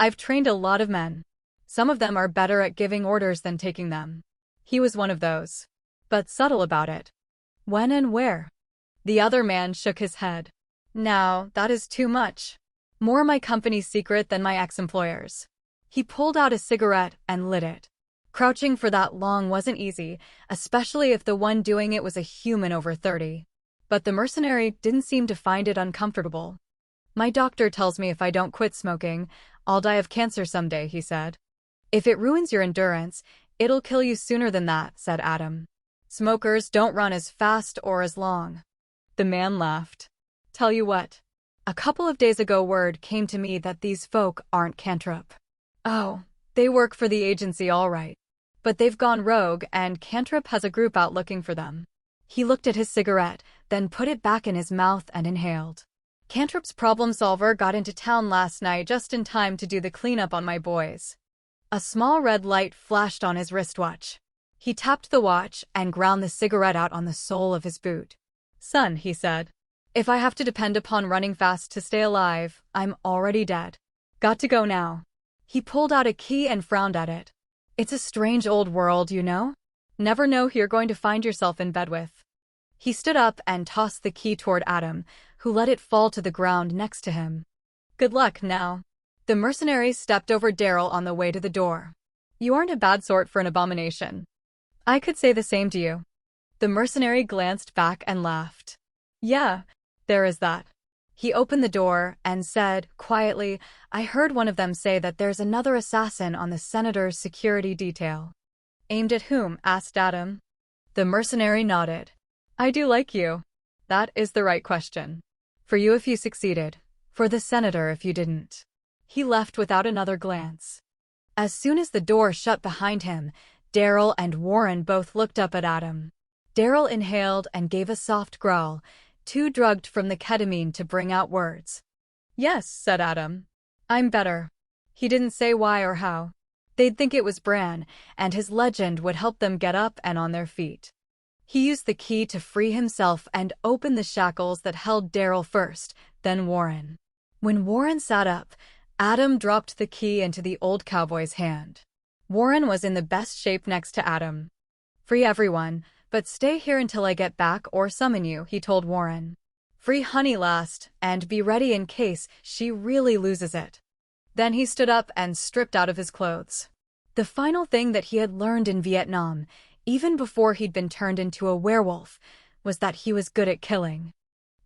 I've trained a lot of men. Some of them are better at giving orders than taking them. He was one of those. But subtle about it. When and where? The other man shook his head. Now, that is too much. More my company's secret than my ex-employer's. He pulled out a cigarette and lit it. Crouching for that long wasn't easy, especially if the one doing it was a human over 30. But the mercenary didn't seem to find it uncomfortable. My doctor tells me if I don't quit smoking, I'll die of cancer someday, he said. If it ruins your endurance, it'll kill you sooner than that, said Adam. Smokers don't run as fast or as long. The man laughed. Tell you what. A couple of days ago word came to me that these folk aren't Cantrip. Oh, they work for the agency all right. But they've gone rogue, and Cantrip has a group out looking for them. He looked at his cigarette, then put it back in his mouth and inhaled. Cantrip's problem solver got into town last night just in time to do the cleanup on my boys. A small red light flashed on his wristwatch. He tapped the watch and ground the cigarette out on the sole of his boot. Son, he said. If I have to depend upon running fast to stay alive, I'm already dead. Got to go now. He pulled out a key and frowned at it. It's a strange old world, you know? Never know who you're going to find yourself in bed with. He stood up and tossed the key toward Adam, who let it fall to the ground next to him. Good luck now. The mercenary stepped over Daryl on the way to the door. You aren't a bad sort for an abomination. I could say the same to you. The mercenary glanced back and laughed. Yeah, there is that. He opened the door and said, quietly, I heard one of them say that there's another assassin on the senator's security detail. Aimed at whom? Asked Adam. The mercenary nodded. I do like you. That is the right question. For you if you succeeded. For the senator if you didn't. He left without another glance. As soon as the door shut behind him, Daryl and Warren both looked up at Adam. Daryl inhaled and gave a soft growl, too drugged from the ketamine to bring out words. Yes, said Adam. I'm better. He didn't say why or how. They'd think it was Bran, and his legend would help them get up and on their feet. He used the key to free himself and open the shackles that held Daryl first, then Warren. When Warren sat up, Adam dropped the key into the old cowboy's hand. Warren was in the best shape next to Adam. Free everyone, but stay here until I get back or summon you, he told Warren. Free honey last, and be ready in case she really loses it. Then he stood up and stripped out of his clothes. The final thing that he had learned in Vietnam, even before he'd been turned into a werewolf, was that he was good at killing.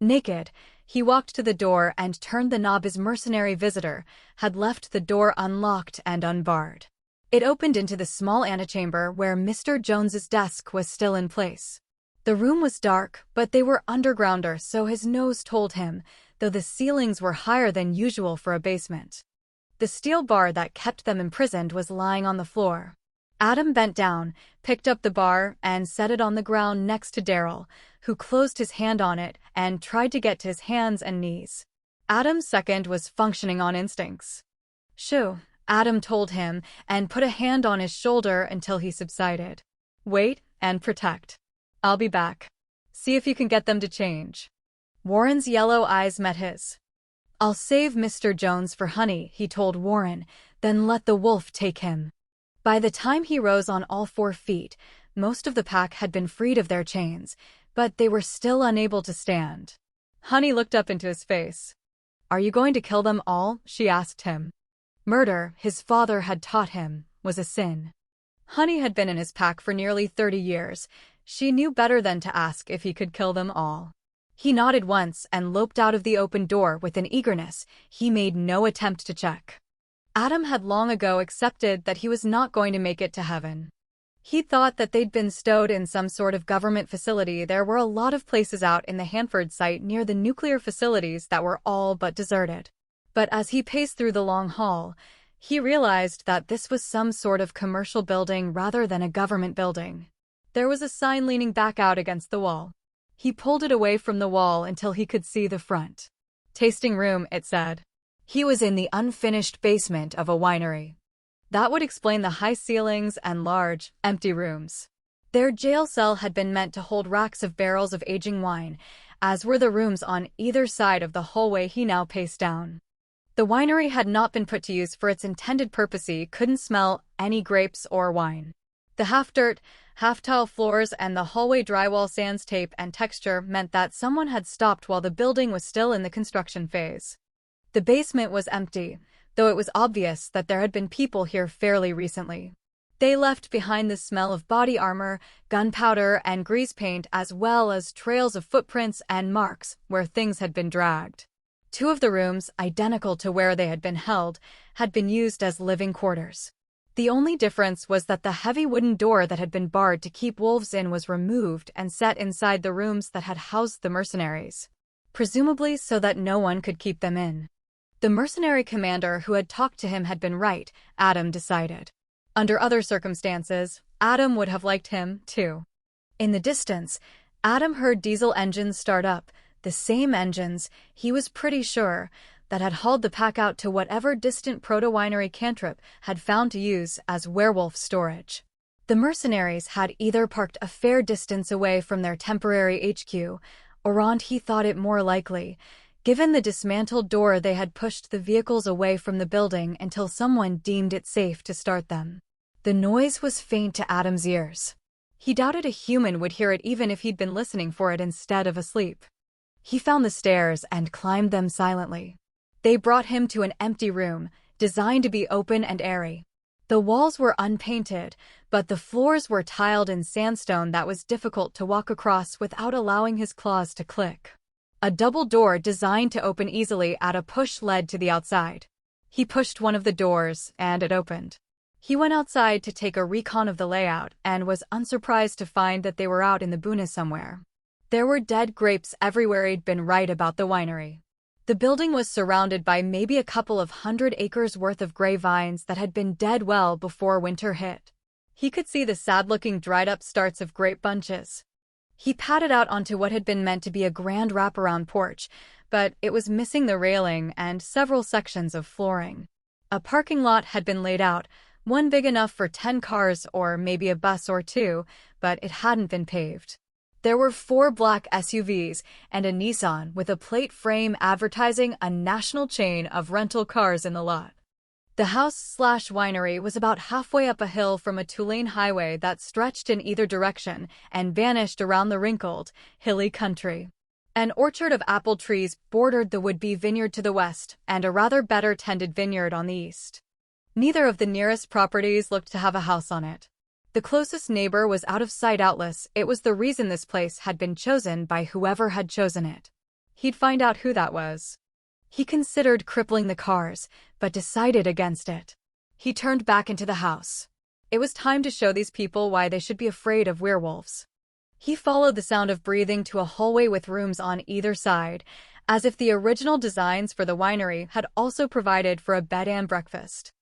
Naked, he walked to the door and turned the knob. His mercenary visitor had left the door unlocked and unbarred. It opened into the small antechamber where Mr. Jones's desk was still in place. The room was dark, but they were undergrounder, so his nose told him, though the ceilings were higher than usual for a basement. The steel bar that kept them imprisoned was lying on the floor. Adam bent down, picked up the bar, and set it on the ground next to Daryl, who closed his hand on it and tried to get to his hands and knees. Adam's second was functioning on instincts. "Shoo," Adam told him, and put a hand on his shoulder until he subsided. "Wait and protect. I'll be back. See if you can get them to change." Warren's yellow eyes met his. "I'll save Mr. Jones for honey," he told Warren, "then let the wolf take him." By the time he rose on all 4 feet, most of the pack had been freed of their chains, but they were still unable to stand. Honey looked up into his face. "Are you going to kill them all?" she asked him. Murder, his father had taught him, was a sin. Honey had been in his pack for nearly 30 years. She knew better than to ask if he could kill them all. He nodded once and loped out of the open door with an eagerness he made no attempt to check. Adam had long ago accepted that he was not going to make it to heaven. He thought that they'd been stowed in some sort of government facility. There were a lot of places out in the Hanford site near the nuclear facilities that were all but deserted. But as he paced through the long hall, he realized that this was some sort of commercial building rather than a government building. There was a sign leaning back out against the wall. He pulled it away from the wall until he could see the front. "Tasting room," it said. He was in the unfinished basement of a winery. That would explain the high ceilings and large, empty rooms. Their jail cell had been meant to hold racks of barrels of aging wine, as were the rooms on either side of the hallway he now paced down. The winery had not been put to use for its intended purpose. He couldn't smell any grapes or wine. The half-dirt, half-tile floors and the hallway drywall sans tape and texture meant that someone had stopped while the building was still in the construction phase. The basement was empty, though it was obvious that there had been people here fairly recently. They left behind the smell of body armor, gunpowder, and grease paint, as well as trails of footprints and marks where things had been dragged. 2 of the rooms, identical to where they had been held, had been used as living quarters. The only difference was that the heavy wooden door that had been barred to keep wolves in was removed and set inside the rooms that had housed the mercenaries, presumably so that no one could keep them in. The mercenary commander who had talked to him had been right, Adam decided. Under other circumstances, Adam would have liked him, too. In the distance, Adam heard diesel engines start up, the same engines, he was pretty sure, that had hauled the pack out to whatever distant proto-winery Cantrip had found to use as werewolf storage. The mercenaries had either parked a fair distance away from their temporary HQ, or he thought it more likely, given the dismantled door, they had pushed the vehicles away from the building until someone deemed it safe to start them. The noise was faint to Adam's ears. He doubted a human would hear it even if he'd been listening for it instead of asleep. He found the stairs and climbed them silently. They brought him to an empty room, designed to be open and airy. The walls were unpainted, but the floors were tiled in sandstone that was difficult to walk across without allowing his claws to click. A double door designed to open easily at a push led to the outside. He pushed one of the doors, and it opened. He went outside to take a recon of the layout and was unsurprised to find that they were out in the boonies somewhere. There were dead grapes everywhere. He'd been right about the winery. The building was surrounded by maybe a couple of 100 acres worth of gray vines that had been dead well before winter hit. He could see the sad-looking dried-up starts of grape bunches. He padded out onto what had been meant to be a grand wraparound porch, but it was missing the railing and several sections of flooring. A parking lot had been laid out, one big enough for 10 cars or maybe a bus or 2, but it hadn't been paved. There were 4 black SUVs and a Nissan with a plate frame advertising a national chain of rental cars in the lot. The house/winery was about halfway up a hill from a 2-lane highway that stretched in either direction and vanished around the wrinkled, hilly country. An orchard of apple trees bordered the would-be vineyard to the west, and a rather better-tended vineyard on the east. Neither of the nearest properties looked to have a house on it. The closest neighbor was out of sight. Outless, it was the reason this place had been chosen by whoever had chosen it. He'd find out who that was. He considered crippling the cars, but decided against it. He turned back into the house. It was time to show these people why they should be afraid of werewolves. He followed the sound of breathing to a hallway with rooms on either side, as if the original designs for the winery had also provided for a bed and breakfast.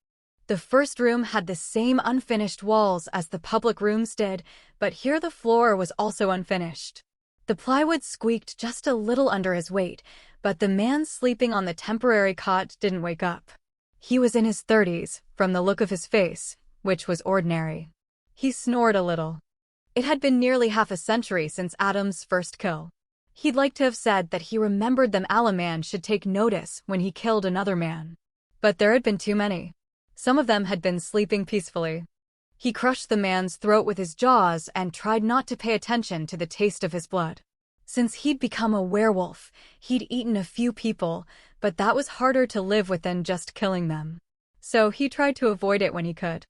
The first room had the same unfinished walls as the public rooms did, but here the floor was also unfinished. The plywood squeaked just a little under his weight, but the man sleeping on the temporary cot didn't wake up. He was in his 30s, from the look of his face, which was ordinary. He snored a little. It had been nearly half a century since Adam's first kill. He'd like to have said that he remembered them. A man should take notice when he killed another man. But there had been too many. Some of them had been sleeping peacefully. He crushed the man's throat with his jaws and tried not to pay attention to the taste of his blood. Since he'd become a werewolf, he'd eaten a few people, but that was harder to live with than just killing them. So he tried to avoid it when he could.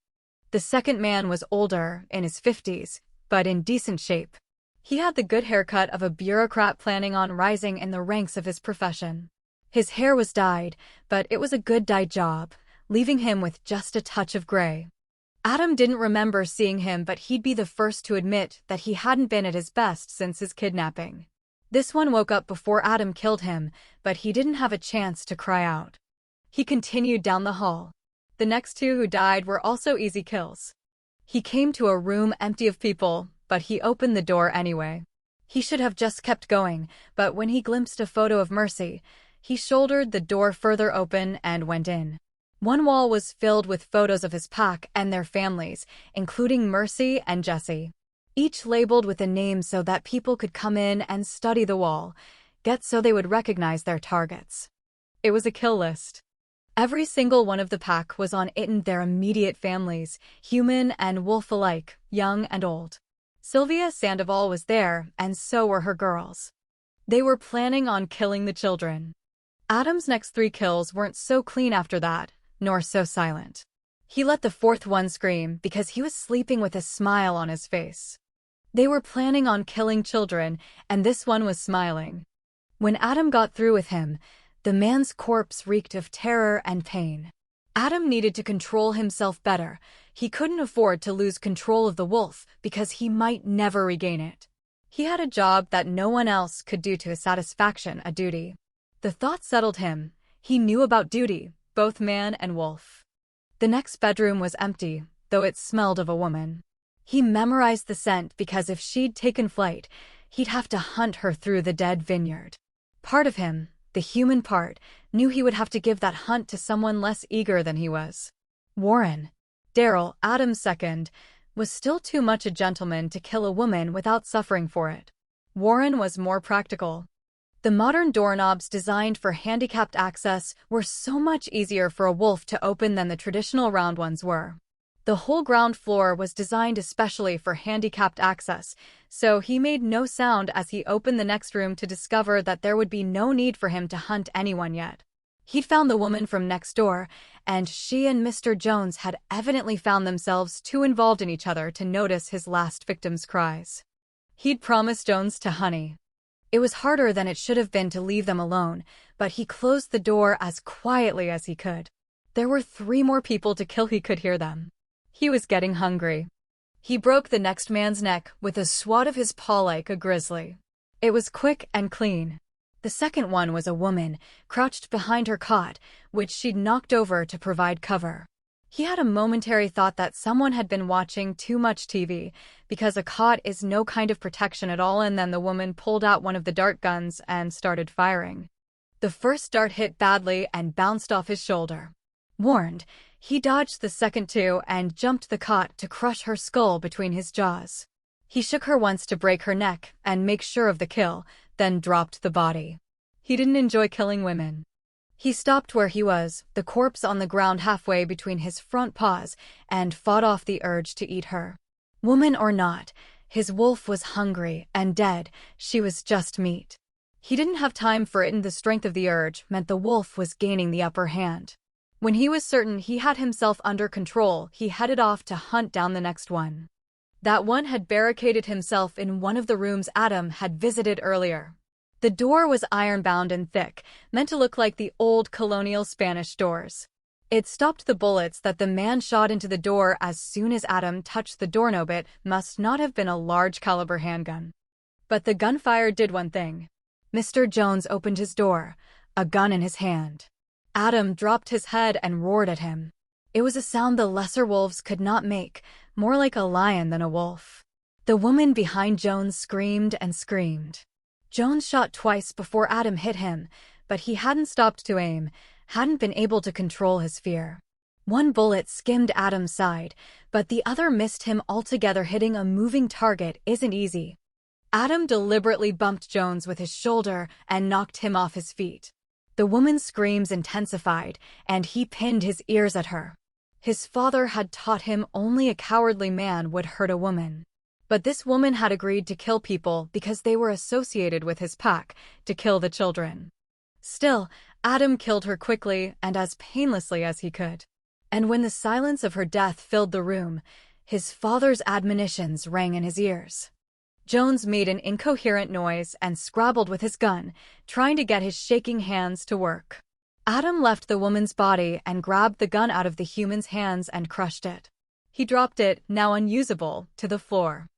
The second man was older, in his 50s, but in decent shape. He had the good haircut of a bureaucrat planning on rising in the ranks of his profession. His hair was dyed, but it was a good dyed job, leaving him with just a touch of gray. Adam didn't remember seeing him, but he'd be the first to admit that he hadn't been at his best since his kidnapping. This one woke up before Adam killed him, but he didn't have a chance to cry out. He continued down the hall. The next two who died were also easy kills. He came to a room empty of people, but he opened the door anyway. He should have just kept going, but when he glimpsed a photo of Mercy, he shouldered the door further open and went in. One wall was filled with photos of his pack and their families, including Mercy and Jesse. Each labeled with a name so that people could come in and study the wall, so they would recognize their targets. It was a kill list. Every single one of the pack was on it and their immediate families, human and wolf alike, young and old. Sylvia Sandoval was there, and so were her girls. They were planning on killing the children. Adam's next 3 kills weren't so clean after that, nor so silent. He let the fourth one scream because he was sleeping with a smile on his face. They were planning on killing children, and this one was smiling. When Adam got through with him, the man's corpse reeked of terror and pain. Adam needed to control himself better. He couldn't afford to lose control of the wolf because he might never regain it. He had a job that no one else could do to his satisfaction, a duty. The thought settled him. He knew about duty, both man and wolf. The next bedroom was empty, though it smelled of a woman. He memorized the scent because if she'd taken flight, he'd have to hunt her through the dead vineyard. Part of him, the human part, knew he would have to give that hunt to someone less eager than he was. Warren, Daryl, Adam's second, was still too much a gentleman to kill a woman without suffering for it. Warren was more practical. The modern doorknobs designed for handicapped access were so much easier for a wolf to open than the traditional round ones were. The whole ground floor was designed especially for handicapped access, so he made no sound as he opened the next room to discover that there would be no need for him to hunt anyone yet. He'd found the woman from next door, and she and Mr. Jones had evidently found themselves too involved in each other to notice his last victim's cries. He'd promised Jones to honey. It was harder than it should have been to leave them alone, but he closed the door as quietly as he could. There were 3 more people to kill. He could hear them. He was getting hungry. He broke the next man's neck with a swat of his paw like a grizzly. It was quick and clean. The second one was a woman, crouched behind her cot, which she'd knocked over to provide cover. He had a momentary thought that someone had been watching too much TV, because a cot is no kind of protection at all, and then the woman pulled out one of the dart guns and started firing. The first dart hit badly and bounced off his shoulder. Warned, he dodged the second 2 and jumped the cot to crush her skull between his jaws. He shook her once to break her neck and make sure of the kill, then dropped the body. He didn't enjoy killing women. He stopped where he was, the corpse on the ground halfway between his front paws, and fought off the urge to eat her. Woman or not, his wolf was hungry and dead. She was just meat. He didn't have time for it, and the strength of the urge meant the wolf was gaining the upper hand. When he was certain he had himself under control, he headed off to hunt down the next one. That one had barricaded himself in one of the rooms Adam had visited earlier. The door was iron-bound and thick, meant to look like the old colonial Spanish doors. It stopped the bullets that the man shot into the door as soon as Adam touched the doorknob. It must not have been a large-caliber handgun. But the gunfire did one thing. Mr. Jones opened his door, a gun in his hand. Adam dropped his head and roared at him. It was a sound the lesser wolves could not make, more like a lion than a wolf. The woman behind Jones screamed and screamed. Jones shot twice before Adam hit him, but he hadn't stopped to aim, hadn't been able to control his fear. One bullet skimmed Adam's side, but the other missed him altogether. Hitting a moving target isn't easy. Adam deliberately bumped Jones with his shoulder and knocked him off his feet. The woman's screams intensified, and he pinned his ears at her. His father had taught him only a cowardly man would hurt a woman. But this woman had agreed to kill people because they were associated with his pack, to kill the children. Still, Adam killed her quickly and as painlessly as he could. And when the silence of her death filled the room, his father's admonitions rang in his ears. Jones made an incoherent noise and scrabbled with his gun, trying to get his shaking hands to work. Adam left the woman's body and grabbed the gun out of the human's hands and crushed it. He dropped it, now unusable, to the floor.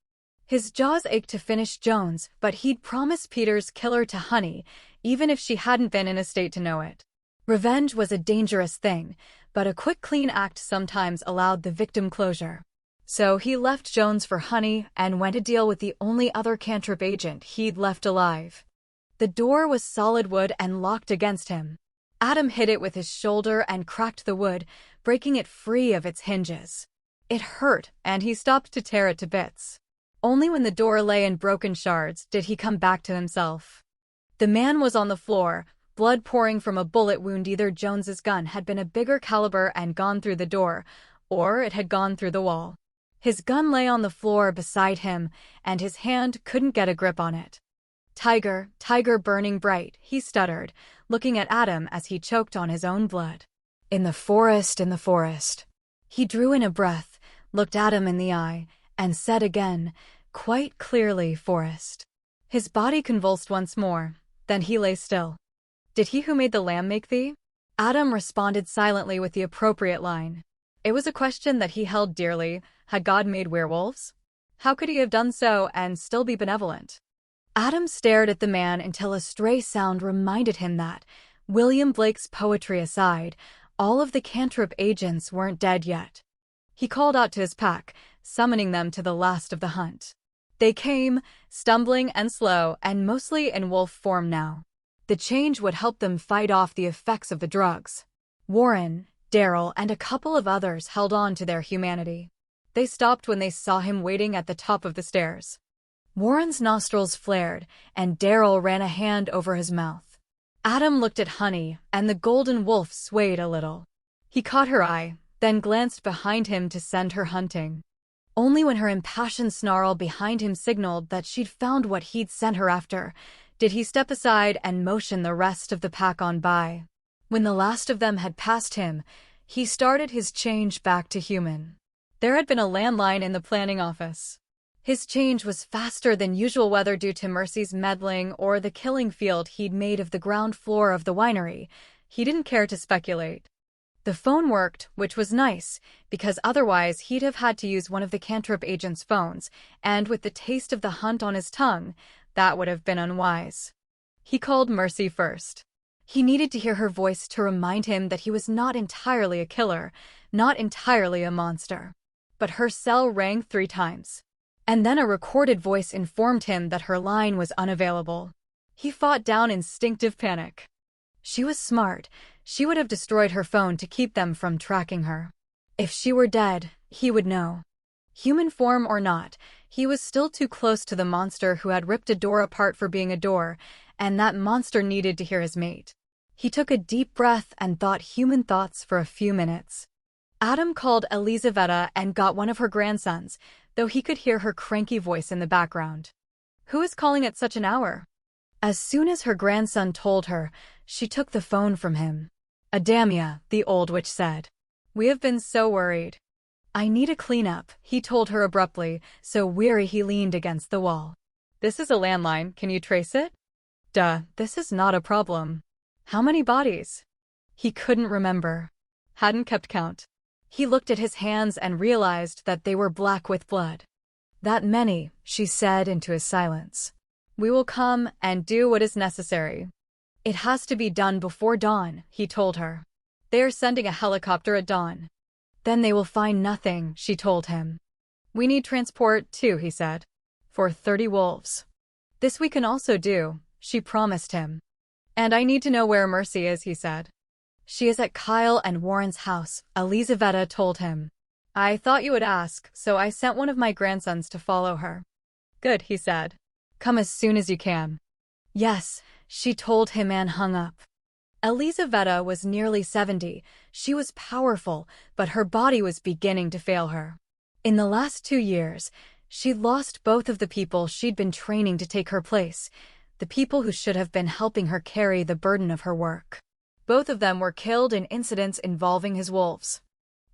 His jaws ached to finish Jones, but he'd promised Peter's killer to Honey, even if she hadn't been in a state to know it. Revenge was a dangerous thing, but a quick, clean act sometimes allowed the victim closure. So he left Jones for Honey and went to deal with the only other cantrip agent he'd left alive. The door was solid wood and locked against him. Adam hit it with his shoulder and cracked the wood, breaking it free of its hinges. It hurt, and he stopped to tear it to bits. Only when the door lay in broken shards did he come back to himself. The man was on the floor, blood pouring from a bullet wound. Either Jones's gun had been a bigger caliber and gone through the door, or it had gone through the wall. His gun lay on the floor beside him, and his hand couldn't get a grip on it. "Tiger, tiger burning bright," he stuttered, looking at Adam as he choked on his own blood. "In the forest, in the forest." He drew in a breath, looked Adam in the eye, and said again, quite clearly, "Forest." His body convulsed once more, then he lay still. "Did he who made the lamb make thee?" Adam responded silently with the appropriate line. It was a question that he held dearly. Had God made werewolves? How could he have done so and still be benevolent? Adam stared at the man until a stray sound reminded him that, William Blake's poetry aside, all of the cantrip agents weren't dead yet. He called out to his pack, summoning them to the last of the hunt. They came, stumbling and slow, and mostly in wolf form now. The change would help them fight off the effects of the drugs. Warren, Daryl, and a couple of others held on to their humanity. They stopped when they saw him waiting at the top of the stairs. Warren's nostrils flared, and Daryl ran a hand over his mouth. Adam looked at Honey, and the golden wolf swayed a little. He caught her eye, then glanced behind him to send her hunting. Only when her impassioned snarl behind him signaled that she'd found what he'd sent her after, did he step aside and motion the rest of the pack on by. When the last of them had passed him, he started his change back to human. There had been a landline in the planning office. His change was faster than usual, whether due to Mercy's meddling or the killing field he'd made of the ground floor of the winery. He didn't care to speculate. The phone worked, which was nice, because otherwise he'd have had to use one of the cantrip agent's phones, and with the taste of the hunt on his tongue, that would have been unwise. He called Mercy first. He needed to hear her voice to remind him that he was not entirely a killer, not entirely a monster. But her cell rang 3 times. And then a recorded voice informed him that her line was unavailable. He fought down instinctive panic. She was smart. She would have destroyed her phone to keep them from tracking her. If she were dead, he would know. Human form or not, he was still too close to the monster who had ripped a door apart for being a door, and that monster needed to hear his mate. He took a deep breath and thought human thoughts for a few minutes. Adam called Elizaveta and got one of her grandsons, though he could hear her cranky voice in the background. "Who is calling at such an hour?" As soon as her grandson told her, she took the phone from him. "Adamia," the old witch said. "We have been so worried." "I need a cleanup," he told her abruptly, so weary he leaned against the wall. "This is a landline, can you trace it?" "Duh, this is not a problem." "How many bodies?" He couldn't remember. Hadn't kept count. He looked at his hands and realized that they were black with blood. "That many," she said into his silence. "We will come and do what is necessary." "It has to be done before dawn," he told her. "They are sending a helicopter at dawn." "Then they will find nothing," she told him. "We need transport, too," he said. "For 30 wolves." "This we can also do," she promised him. "And I need to know where Mercy is," he said. "She is at Kyle and Warren's house," Elizaveta told him. "I thought you would ask, so I sent one of my grandsons to follow her." "Good," he said. "Come as soon as you can." "Yes," she told him and hung up. Elizaveta was nearly 70. She was powerful, but her body was beginning to fail her. In the last 2 years, she'd lost both of the people she'd been training to take her place, the people who should have been helping her carry the burden of her work. Both of them were killed in incidents involving his wolves.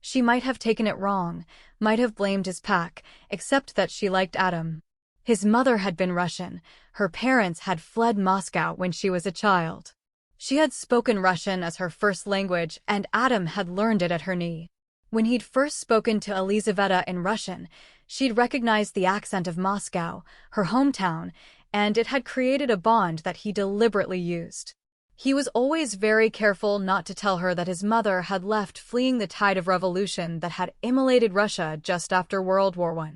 She might have taken it wrong, might have blamed his pack, except that she liked Adam. His mother had been Russian. Her parents had fled Moscow when she was a child. She had spoken Russian as her first language, and Adam had learned it at her knee. When he'd first spoken to Elizaveta in Russian, she'd recognized the accent of Moscow, her hometown, and it had created a bond that he deliberately used. He was always very careful not to tell her that his mother had left fleeing the tide of revolution that had immolated Russia just after World War I.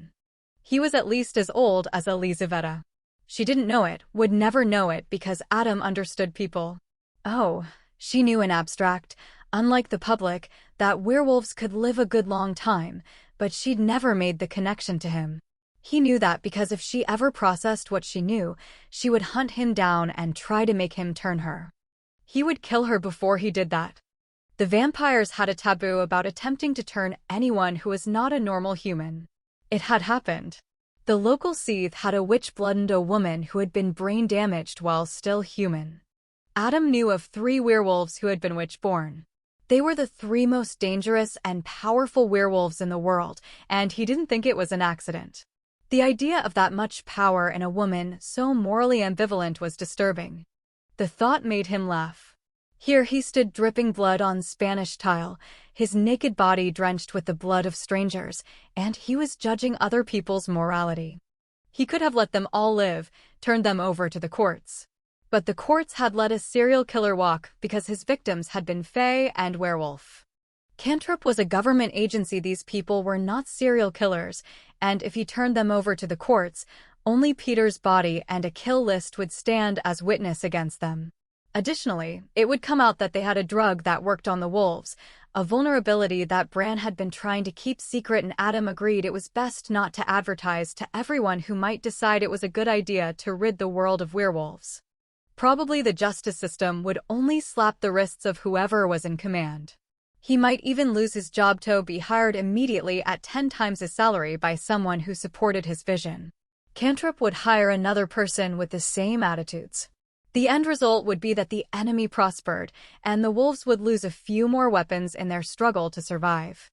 He was at least as old as Elizaveta. She didn't know it, would never know it because Adam understood people. Oh, she knew in abstract, unlike the public, that werewolves could live a good long time, but she'd never made the connection to him. He knew that because if she ever processed what she knew, she would hunt him down and try to make him turn her. He would kill her before he did that. The vampires had a taboo about attempting to turn anyone who was not a normal human. It had happened. The local Seath had a witch bludgeoned a woman who had been brain damaged while still human. Adam knew of 3 werewolves who had been witch-born. They were the 3 most dangerous and powerful werewolves in the world, and he didn't think it was an accident. The idea of that much power in a woman so morally ambivalent was disturbing. The thought made him laugh. Here he stood dripping blood on Spanish tile, his naked body drenched with the blood of strangers, and he was judging other people's morality. He could have let them all live, turned them over to the courts. But the courts had let a serial killer walk because his victims had been fae and werewolf. Cantrip was a government agency. These people were not serial killers, and if he turned them over to the courts, only Peter's body and a kill list would stand as witness against them. Additionally, it would come out that they had a drug that worked on the wolves, a vulnerability that Bran had been trying to keep secret, and Adam agreed it was best not to advertise to everyone who might decide it was a good idea to rid the world of werewolves. Probably the justice system would only slap the wrists of whoever was in command. He might even lose his job to be hired immediately at 10 times his salary by someone who supported his vision. Cantrip would hire another person with the same attitudes. The end result would be that the enemy prospered, and the wolves would lose a few more weapons in their struggle to survive.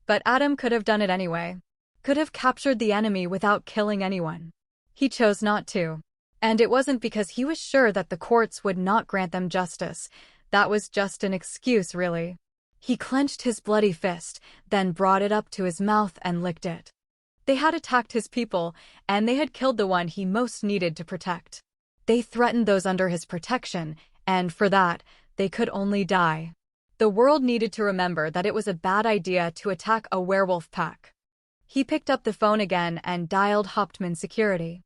But Adam could have done it anyway. Could have captured the enemy without killing anyone. He chose not to. And it wasn't because he was sure that the courts would not grant them justice. That was just an excuse, really. He clenched his bloody fist, then brought it up to his mouth and licked it. They had attacked his people, and they had killed the one he most needed to protect. They threatened those under his protection, and for that, they could only die. The world needed to remember that it was a bad idea to attack a werewolf pack. He picked up the phone again and dialed Hauptmann Security.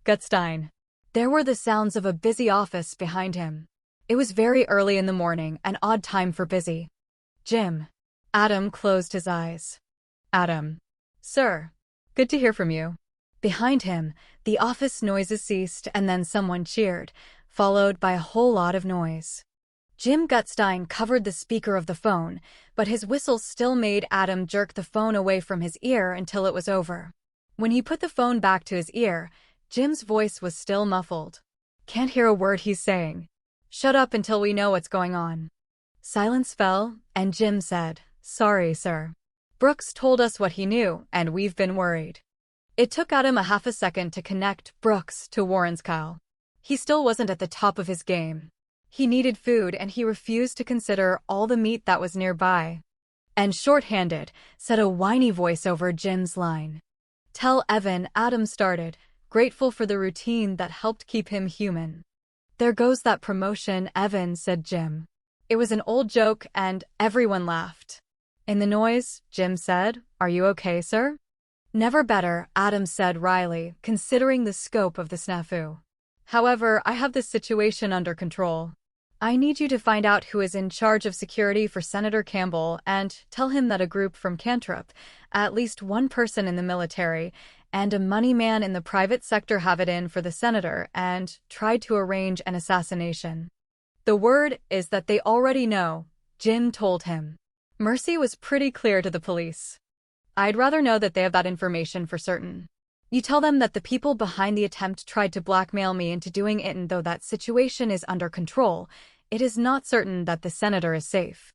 Gutstein. There were the sounds of a busy office behind him. It was very early in the morning, an odd time for busy. Jim. Adam closed his eyes. Adam. Sir. Good to hear from you. Behind him, the office noises ceased and then someone cheered, followed by a whole lot of noise. Jim Gutstein covered the speaker of the phone, but his whistle still made Adam jerk the phone away from his ear until it was over. When he put the phone back to his ear, Jim's voice was still muffled. Can't hear a word he's saying. Shut up until we know what's going on. Silence fell, and Jim said, "Sorry, sir. Brooks told us what he knew, and we've been worried." It took Adam a half a second to connect Brooks to Warren's Kyle. He still wasn't at the top of his game. He needed food, and he refused to consider all the meat that was nearby. And short-handed, said a whiny voice over Jim's line. "Tell Evan," Adam started, grateful for the routine that helped keep him human. "There goes that promotion, Evan," said Jim. It was an old joke, and everyone laughed. In the noise, Jim said, "Are you okay, sir?" "Never better," Adam said wryly, considering the scope of the snafu. "However, I have this situation under control. I need you to find out who is in charge of security for Senator Campbell and tell him that a group from Cantrip, at least one person in the military, and a money man in the private sector have it in for the senator and tried to arrange an assassination. The word is that they already know," Jim told him. Mercy was pretty clear to the police. "I'd rather know that they have that information for certain. You tell them that the people behind the attempt tried to blackmail me into doing it, and though that situation is under control, it is not certain that the senator is safe.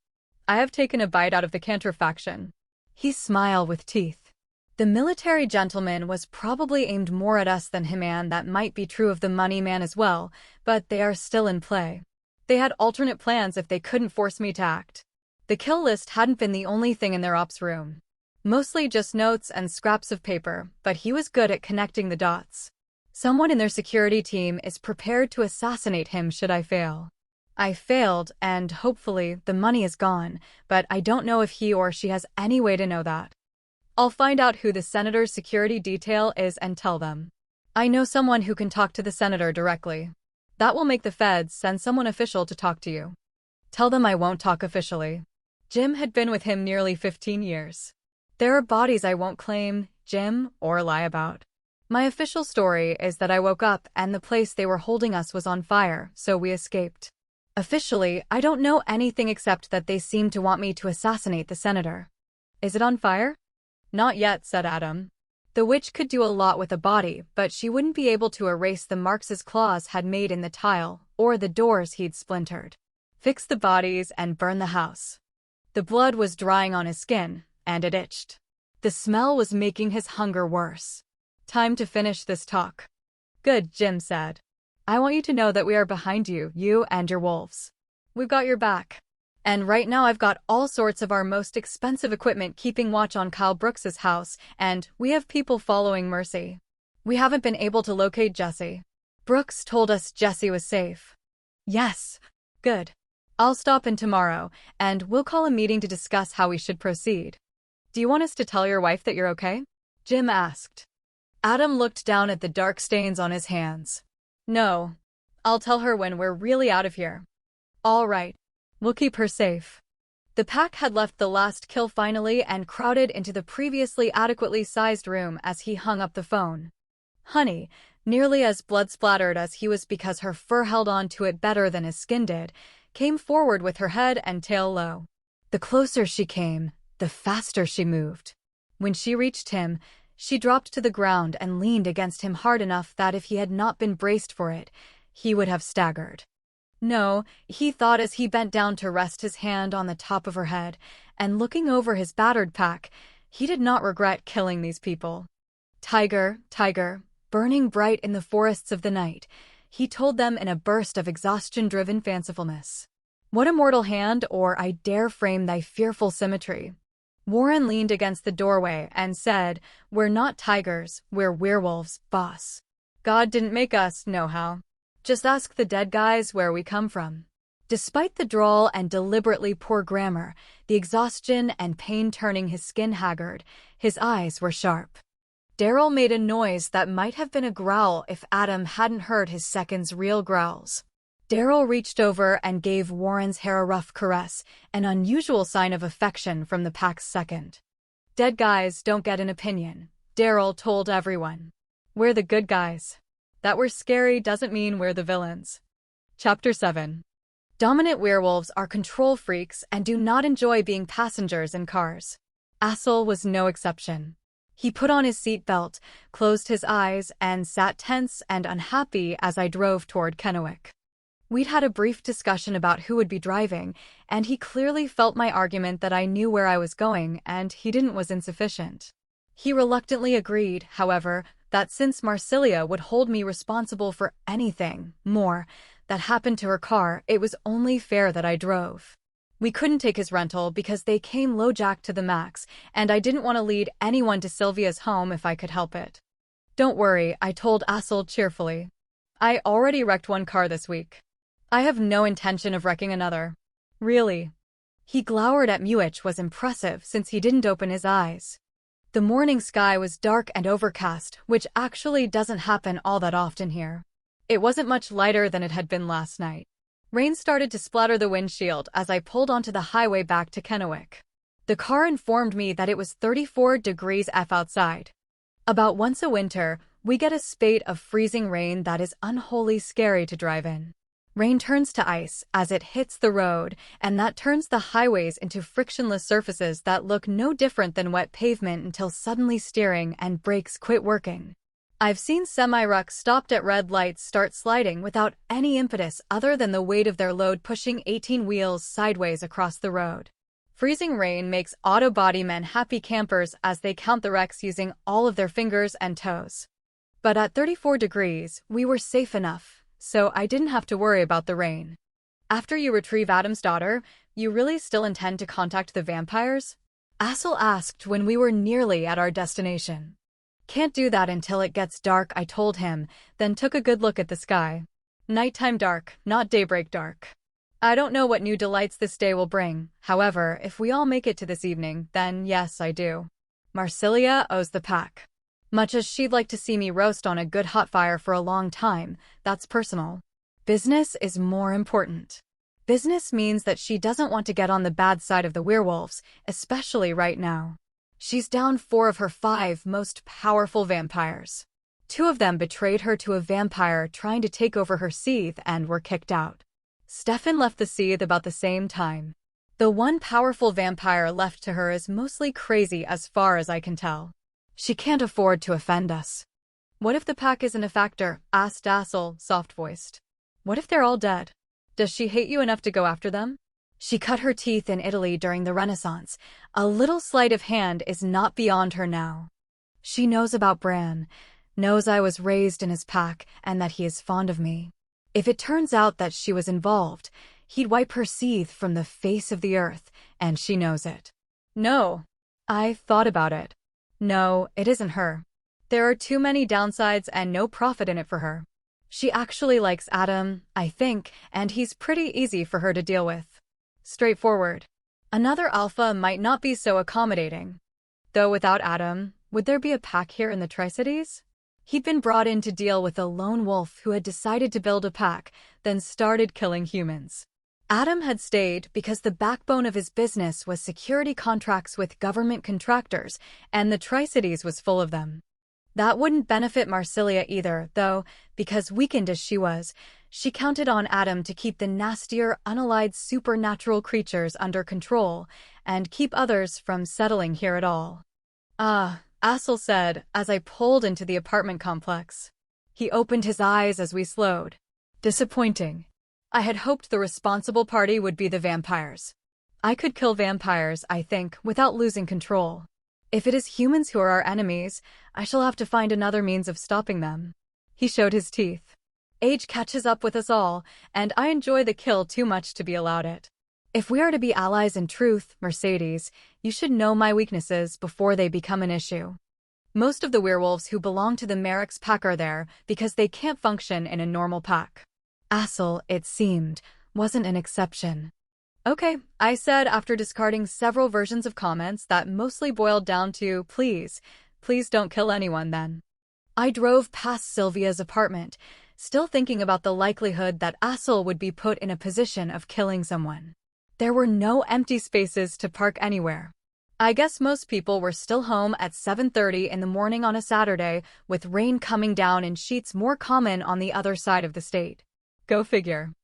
I have taken a bite out of the Cantor faction." He smiled with teeth. "The military gentleman was probably aimed more at us than him, and that might be true of the money man as well, but they are still in play. They had alternate plans if they couldn't force me to act. The kill list hadn't been the only thing in their ops room. Mostly just notes and scraps of paper, but he was good at connecting the dots. Someone in their security team is prepared to assassinate him should I fail. I failed, and hopefully the money is gone, but I don't know if he or she has any way to know that. I'll find out who the senator's security detail is and tell them. I know someone who can talk to the senator directly. That will make the feds send someone official to talk to you. Tell them I won't talk officially." Jim had been with him nearly 15 years. "There are bodies I won't claim, Jim, or lie about. My official story is that I woke up and the place they were holding us was on fire, so we escaped. Officially, I don't know anything except that they seem to want me to assassinate the senator." "Is it on fire?" "Not yet," said Adam. "The witch could do a lot with a body, but she wouldn't be able to erase the marks his claws had made in the tile, or the doors he'd splintered. Fix the bodies and burn the house." The blood was drying on his skin, and it itched. The smell was making his hunger worse. "Time to finish this talk." "Good," Jim said. "I want you to know that we are behind you, you and your wolves. We've got your back. And right now I've got all sorts of our most expensive equipment keeping watch on Kyle Brooks's house, and we have people following Mercy. We haven't been able to locate Jesse. Brooks told us Jesse was safe." "Yes. Good. I'll stop in tomorrow, and we'll call a meeting to discuss how we should proceed." "Do you want us to tell your wife that you're okay?" Jim asked. Adam looked down at the dark stains on his hands. "No. I'll tell her when we're really out of here." "All right. We'll keep her safe." The pack had left the last kill finally and crowded into the previously adequately sized room as he hung up the phone. Honey, nearly as blood-splattered as he was because her fur held on to it better than his skin did, came forward with her head and tail low. The closer she came, the faster she moved. When she reached him, she dropped to the ground and leaned against him hard enough that if he had not been braced for it, he would have staggered. No, he thought as he bent down to rest his hand on the top of her head, and looking over his battered pack, he did not regret killing these people. "Tiger, tiger, burning bright in the forests of the night," he told them in a burst of exhaustion-driven fancifulness. "What immortal hand, or I dare frame thy fearful symmetry." Warren leaned against the doorway and said, "We're not tigers, we're werewolves, boss. God didn't make us, nohow. Just ask the dead guys where we come from." Despite the drawl and deliberately poor grammar, the exhaustion and pain turning his skin haggard, his eyes were sharp. Daryl made a noise that might have been a growl if Adam hadn't heard his second's real growls. Daryl reached over and gave Warren's hair a rough caress, an unusual sign of affection from the pack's second. "Dead guys don't get an opinion," Daryl told everyone. "We're the good guys. That we're scary doesn't mean we're the villains." Chapter 7. Dominant werewolves are control freaks and do not enjoy being passengers in cars. Assel was no exception. He put on his seatbelt, closed his eyes, and sat tense and unhappy as I drove toward Kennewick. We'd had a brief discussion about who would be driving, and he clearly felt my argument that I knew where I was going and he didn't was insufficient. He reluctantly agreed, however, that since Marsilia would hold me responsible for anything more that happened to her car, it was only fair that I drove. We couldn't take his rental because they came low-jacked to the max, and I didn't want to lead anyone to Sylvia's home if I could help it. Don't worry, I told Assel cheerfully. I already wrecked one car this week. I have no intention of wrecking another. Really? He glowered at me, which was impressive since he didn't open his eyes. The morning sky was dark and overcast, which actually doesn't happen all that often here. It wasn't much lighter than it had been last night. Rain started to splatter the windshield as I pulled onto the highway back to Kennewick. The car informed me that it was 34 degrees F outside. About once a winter, we get a spate of freezing rain that is unholy scary to drive in. Rain turns to ice as it hits the road, and that turns the highways into frictionless surfaces that look no different than wet pavement until suddenly steering and brakes quit working. I've seen semi-trucks stopped at red lights start sliding without any impetus other than the weight of their load pushing 18 wheels sideways across the road. Freezing rain makes auto body men happy campers as they count the wrecks using all of their fingers and toes. But at 34 degrees, we were safe enough, so I didn't have to worry about the rain. After you retrieve Adam's daughter, you really still intend to contact the vampires? Assel asked when we were nearly at our destination. Can't do that until it gets dark, I told him, then took a good look at the sky. Nighttime dark, not daybreak dark. I don't know what new delights this day will bring. However, if we all make it to this evening, then yes, I do. Marsilia owes the pack. Much as she'd like to see me roast on a good hot fire for a long time, that's personal. Business is more important. Business means that she doesn't want to get on the bad side of the werewolves, especially right now. She's down 4 of her 5 most powerful vampires. 2 of them betrayed her to a vampire trying to take over her seethe and were kicked out. Stefan left the seethe about the same time. The one powerful vampire left to her is mostly crazy as far as I can tell. She can't afford to offend us. What if the pack isn't a factor? Asked Assel, soft-voiced. What if they're all dead? Does she hate you enough to go after them? She cut her teeth in Italy during the Renaissance. A little sleight of hand is not beyond her now. She knows about Bran, knows I was raised in his pack and that he is fond of me. If it turns out that she was involved, he'd wipe her seethe from the face of the earth, and she knows it. No. I thought about it. No, it isn't her. There are too many downsides and no profit in it for her. She actually likes Adam, I think, and he's pretty easy for her to deal with. Straightforward. Another alpha might not be so accommodating. Though without Adam, would there be a pack here in the Tri-Cities? He'd been brought in to deal with a lone wolf who had decided to build a pack, then started killing humans. Adam had stayed because the backbone of his business was security contracts with government contractors, and the Tri-Cities was full of them. That wouldn't benefit Marsilia either, though, because weakened as she was, she counted on Adam to keep the nastier, unallied supernatural creatures under control and keep others from settling here at all. Ah, Assel said as I pulled into the apartment complex. He opened his eyes as we slowed. Disappointing. I had hoped the responsible party would be the vampires. I could kill vampires, I think, without losing control. If it is humans who are our enemies, I shall have to find another means of stopping them. He showed his teeth. Age catches up with us all, and I enjoy the kill too much to be allowed it. If we are to be allies in truth, Mercedes, you should know my weaknesses before they become an issue. Most of the werewolves who belong to the Merrick's pack are there because they can't function in a normal pack. Assel, it seemed, wasn't an exception. Okay, I said after discarding several versions of comments that mostly boiled down to, please don't kill anyone then. I drove past Sylvia's apartment, still thinking about the likelihood that Assel would be put in a position of killing someone. There were no empty spaces to park anywhere. I guess most people were still home at 7:30 in the morning on a Saturday, with rain coming down in sheets more common on the other side of the state. Go figure.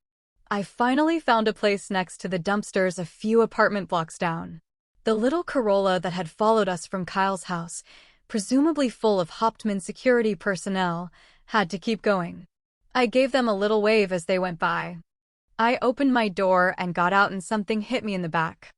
I finally found a place next to the dumpsters a few apartment blocks down. The little Corolla that had followed us from Kyle's house, presumably full of Hauptmann security personnel, had to keep going. I gave them a little wave as they went by. I opened my door and got out and something hit me in the back.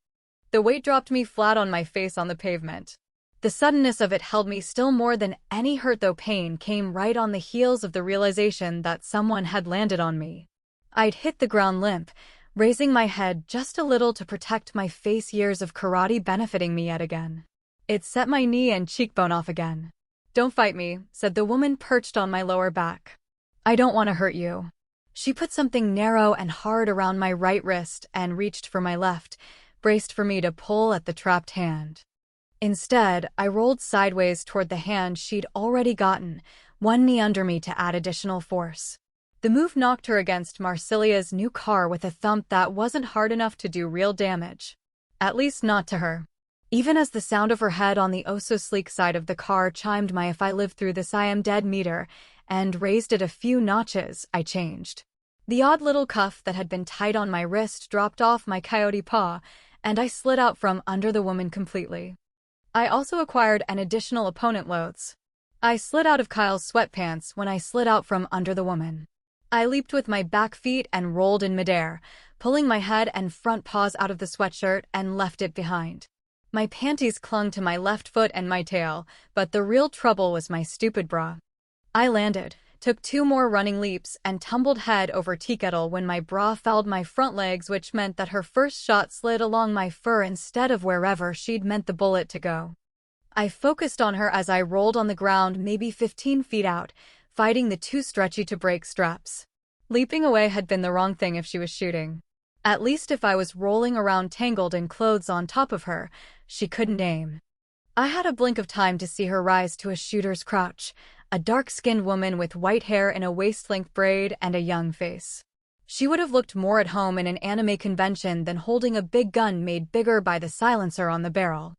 The weight dropped me flat on my face on the pavement. The suddenness of it held me still more than any hurt, though pain came right on the heels of the realization that someone had landed on me. I'd hit the ground limp, raising my head just a little to protect my face, years of karate benefiting me yet again. It set my knee and cheekbone off again. "Don't fight me," said the woman perched on my lower back. "I don't want to hurt you." She put something narrow and hard around my right wrist and reached for my left, braced for me to pull at the trapped hand. Instead, I rolled sideways toward the hand she'd already gotten, one knee under me to add additional force. The move knocked her against Marcelia's new car with a thump that wasn't hard enough to do real damage. At least not to her. Even as the sound of her head on the oh-so-sleek side of the car chimed my "if I live through this I am dead" meter, and raised it a few notches, I changed. The odd little cuff that had been tight on my wrist dropped off my coyote paw, and I slid out from under the woman completely. I also acquired an additional opponent loads. I slid out of Kyle's sweatpants when I slid out from under the woman. I leaped with my back feet and rolled in midair, pulling my head and front paws out of the sweatshirt and left it behind. My panties clung to my left foot and my tail, but the real trouble was my stupid bra. I landed, took 2 more running leaps, and tumbled head over teakettle when my bra fouled my front legs, which meant that her first shot slid along my fur instead of wherever she'd meant the bullet to go. I focused on her as I rolled on the ground maybe 15 feet out, fighting the too stretchy to break straps. Leaping away had been the wrong thing if she was shooting. At least if I was rolling around tangled in clothes on top of her, she couldn't aim. I had a blink of time to see her rise to a shooter's crouch, a dark-skinned woman with white hair in a waist-length braid and a young face. She would have looked more at home in an anime convention than holding a big gun made bigger by the silencer on the barrel.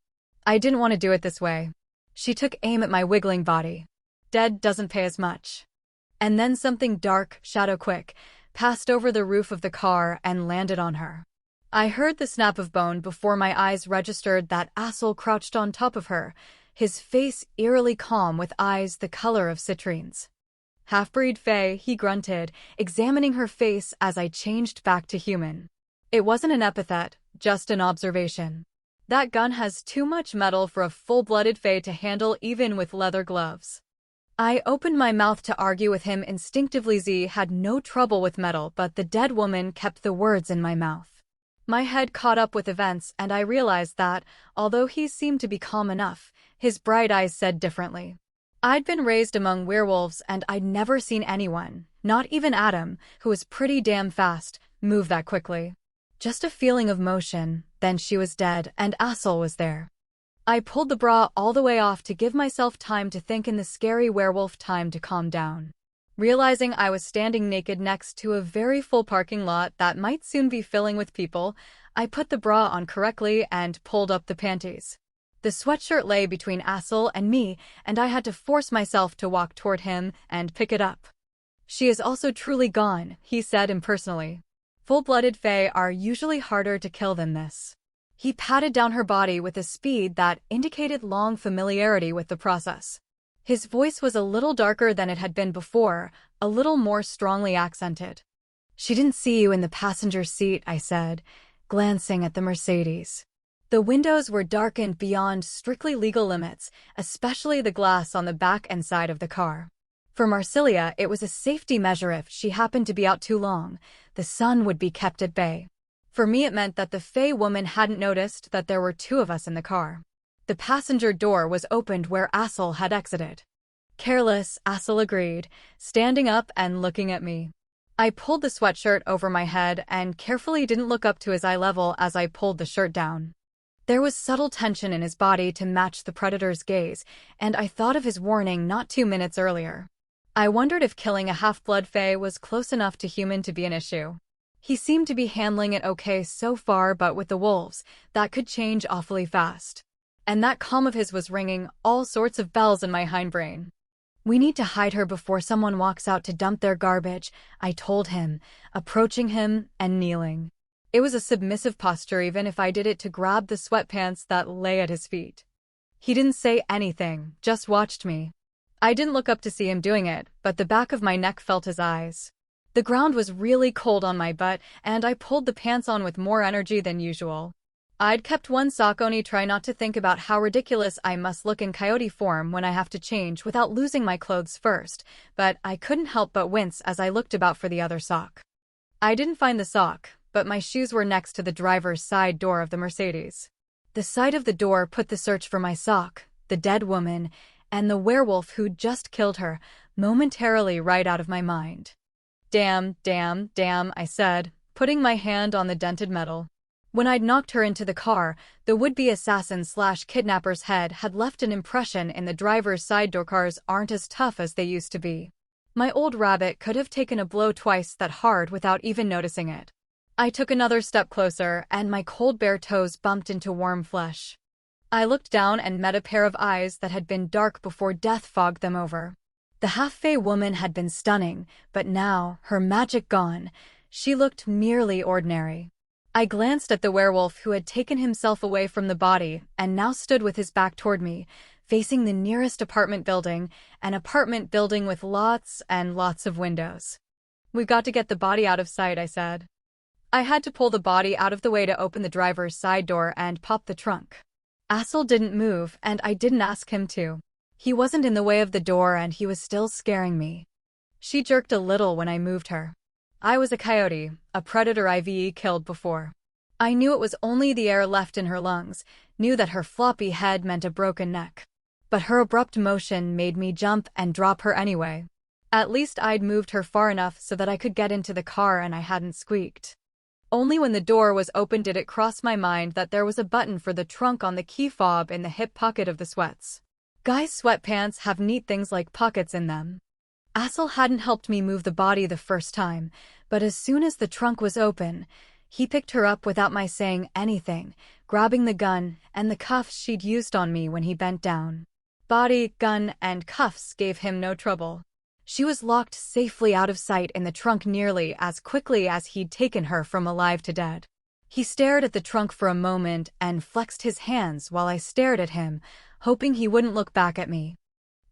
I didn't want to do it this way. She took aim at my wiggling body. Dead doesn't pay as much. And then something dark, shadow-quick, passed over the roof of the car and landed on her. I heard the snap of bone before my eyes registered that asshole crouched on top of her, his face eerily calm with eyes the color of citrines. "Half-breed Faye," he grunted, examining her face as I changed back to human. It wasn't an epithet, just an observation. "That gun has too much metal for a full-blooded Faye to handle even with leather gloves." I opened my mouth to argue with him instinctively. Z had no trouble with metal, but the dead woman kept the words in my mouth. My head caught up with events and I realized that, although he seemed to be calm enough, his bright eyes said differently. I'd been raised among werewolves and I'd never seen anyone, not even Adam, who was pretty damn fast, move that quickly. Just a feeling of motion, then she was dead and Assel was there. I pulled the bra all the way off to give myself time to think and the scary werewolf time to calm down. Realizing I was standing naked next to a very full parking lot that might soon be filling with people, I put the bra on correctly and pulled up the panties. The sweatshirt lay between Assel and me, and I had to force myself to walk toward him and pick it up. "She is also truly gone," he said impersonally. "Full-blooded Fae are usually harder to kill than this." He patted down her body with a speed that indicated long familiarity with the process. His voice was a little darker than it had been before, a little more strongly accented. "She didn't see you in the passenger seat," I said, glancing at the Mercedes. The windows were darkened beyond strictly legal limits, especially the glass on the back and side of the car. For Marcelia, it was a safety measure if she happened to be out too long. The sun would be kept at bay. For me, it meant that the Fae woman hadn't noticed that there were 2 of us in the car. The passenger door was opened where Assel had exited. "Careless," Assel agreed, standing up and looking at me. I pulled the sweatshirt over my head and carefully didn't look up to his eye level as I pulled the shirt down. There was subtle tension in his body to match the predator's gaze, and I thought of his warning not 2 minutes earlier. I wondered if killing a half-blood Fae was close enough to human to be an issue. He seemed to be handling it okay so far, but with the wolves, that could change awfully fast. And that calm of his was ringing all sorts of bells in my hindbrain. "We need to hide her before someone walks out to dump their garbage," I told him, approaching him and kneeling. It was a submissive posture even if I did it to grab the sweatpants that lay at his feet. He didn't say anything, just watched me. I didn't look up to see him doing it, but the back of my neck felt his eyes. The ground was really cold on my butt, and I pulled the pants on with more energy than usual. I'd kept one sock on, try not to think about how ridiculous I must look in coyote form when I have to change without losing my clothes first, but I couldn't help but wince as I looked about for the other sock. I didn't find the sock, but my shoes were next to the driver's side door of the Mercedes. The sight of the door put the search for my sock, the dead woman, and the werewolf who'd just killed her momentarily right out of my mind. Damn, I said, putting my hand on the dented metal. When I'd knocked her into the car, the would-be assassin/kidnapper's head had left an impression in the driver's side door. Cars aren't as tough as they used to be. My old rabbit could have taken a blow twice that hard without even noticing it. I took another step closer, and my cold bare toes bumped into warm flesh. I looked down and met a pair of eyes that had been dark before death fogged them over. The half-fey woman had been stunning, but now, her magic gone, she looked merely ordinary. I glanced at the werewolf who had taken himself away from the body and now stood with his back toward me, facing the nearest apartment building, an apartment building with lots and lots of windows. "We've got to get the body out of sight," I said. I had to pull the body out of the way to open the driver's side door and pop the trunk. Assel didn't move, and I didn't ask him to. He wasn't in the way of the door, and he was still scaring me. She jerked a little when I moved her. I was a coyote, a predator I've killed before. I knew it was only the air left in her lungs, knew that her floppy head meant a broken neck. But her abrupt motion made me jump and drop her anyway. At least I'd moved her far enough so that I could get into the car and I hadn't squeaked. Only when the door was open did it cross my mind that there was a button for the trunk on the key fob in the hip pocket of the sweats. Guys' sweatpants have neat things like pockets in them. Assel hadn't helped me move the body the first time, but as soon as the trunk was open, he picked her up without my saying anything, grabbing the gun and the cuffs she'd used on me when he bent down. Body, gun, and cuffs gave him no trouble. She was locked safely out of sight in the trunk nearly as quickly as he'd taken her from alive to dead. He stared at the trunk for a moment and flexed his hands while I stared at him, hoping he wouldn't look back at me.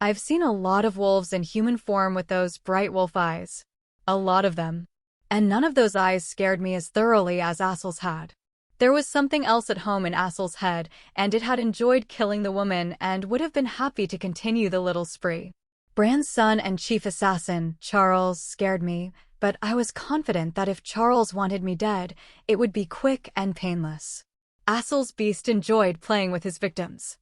I've seen a lot of wolves in human form with those bright wolf eyes. A lot of them. And none of those eyes scared me as thoroughly as Assel's had. There was something else at home in Assel's head, and it had enjoyed killing the woman and would have been happy to continue the little spree. Bran's son and chief assassin, Charles, scared me, but I was confident that if Charles wanted me dead, it would be quick and painless. Assel's beast enjoyed playing with his victims.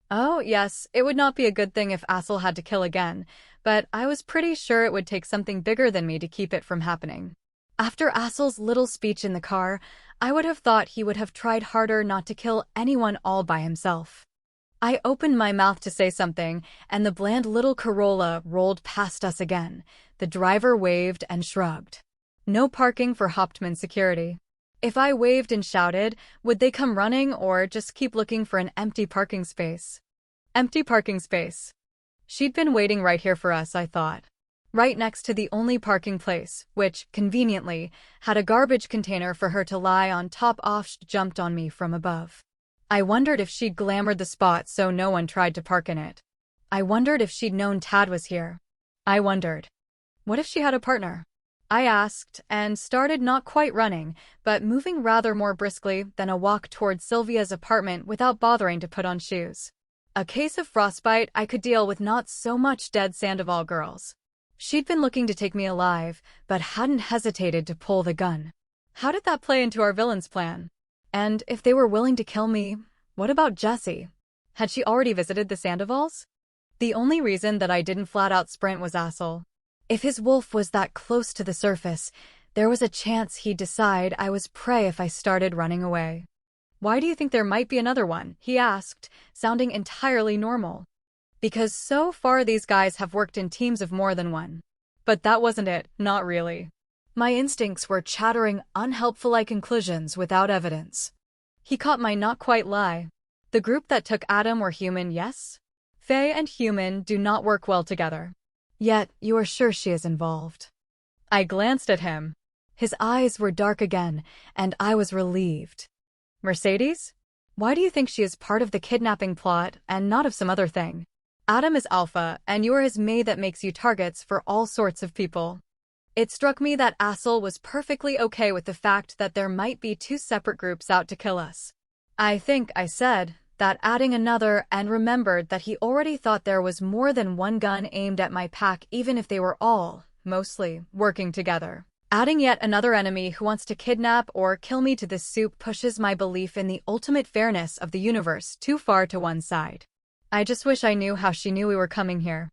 Oh, yes, it would not be a good thing if Assel had to kill again, but I was pretty sure it would take something bigger than me to keep it from happening. After Assel's little speech in the car, I would have thought he would have tried harder not to kill anyone all by himself. I opened my mouth to say something, and the bland little Corolla rolled past us again. The driver waved and shrugged. No parking for Hauptmann security. If I waved and shouted, would they come running or just keep looking for an empty parking space? Empty parking space. She'd been waiting right here for us, I thought. Right next to the only parking place, which, conveniently, had a garbage container for her to lie on top of. She jumped on me from above. I wondered if she'd glamored the spot so no one tried to park in it. I wondered if she'd known Tad was here. I wondered. What if she had a partner? I asked, and started not quite running, but moving rather more briskly than a walk toward Sylvia's apartment without bothering to put on shoes. A case of frostbite I could deal with, not so much dead Sandoval girls. She'd been looking to take me alive, but hadn't hesitated to pull the gun. How did that play into our villain's plan? And if they were willing to kill me, what about Jessie? Had she already visited the Sandovals? The only reason that I didn't flat-out sprint was Assel. If his wolf was that close to the surface, there was a chance he'd decide I was prey if I started running away. "Why do you think there might be another one?" he asked, sounding entirely normal. "Because so far these guys have worked in teams of more than one." But that wasn't it, not really. My instincts were chattering unhelpful conclusions without evidence. He caught my not-quite lie. The group that took Adam were human, yes? Fae and human do not work well together. Yet, you are sure she is involved. I glanced at him. His eyes were dark again, and I was relieved. Mercedes? Why do you think she is part of the kidnapping plot and not of some other thing? Adam is alpha, and you're his maid that makes you targets for all sorts of people. It struck me that Assel was perfectly okay with the fact that there might be two separate groups out to kill us. I think I said that, adding another, and remembered that he already thought there was more than one gun aimed at my pack, even if they were all, mostly, working together. Adding yet another enemy who wants to kidnap or kill me to this soup pushes my belief in the ultimate fairness of the universe too far to one side. I just wish I knew how she knew we were coming here.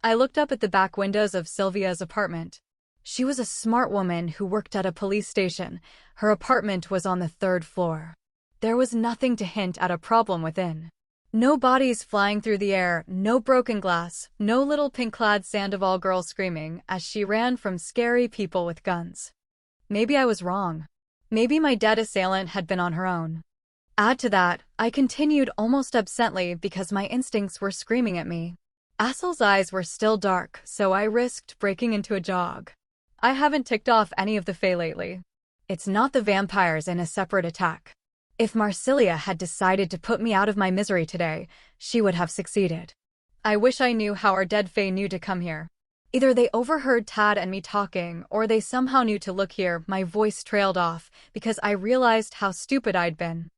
I looked up at the back windows of Sylvia's apartment. She was a smart woman who worked at a police station. Her apartment was on the 3rd floor. There was nothing to hint at a problem within. No bodies flying through the air, no broken glass, no little pink-clad Sandoval girl screaming as she ran from scary people with guns. Maybe I was wrong. Maybe my dead assailant had been on her own. Add to that, I continued almost absently because my instincts were screaming at me. Assel's eyes were still dark, so I risked breaking into a jog. I haven't ticked off any of the Fae lately. It's not the vampires in a separate attack. If Marsilia had decided to put me out of my misery today, she would have succeeded. I wish I knew how our dead Fae knew to come here. Either they overheard Tad and me talking, or they somehow knew to look here. My voice trailed off, because I realized how stupid I'd been.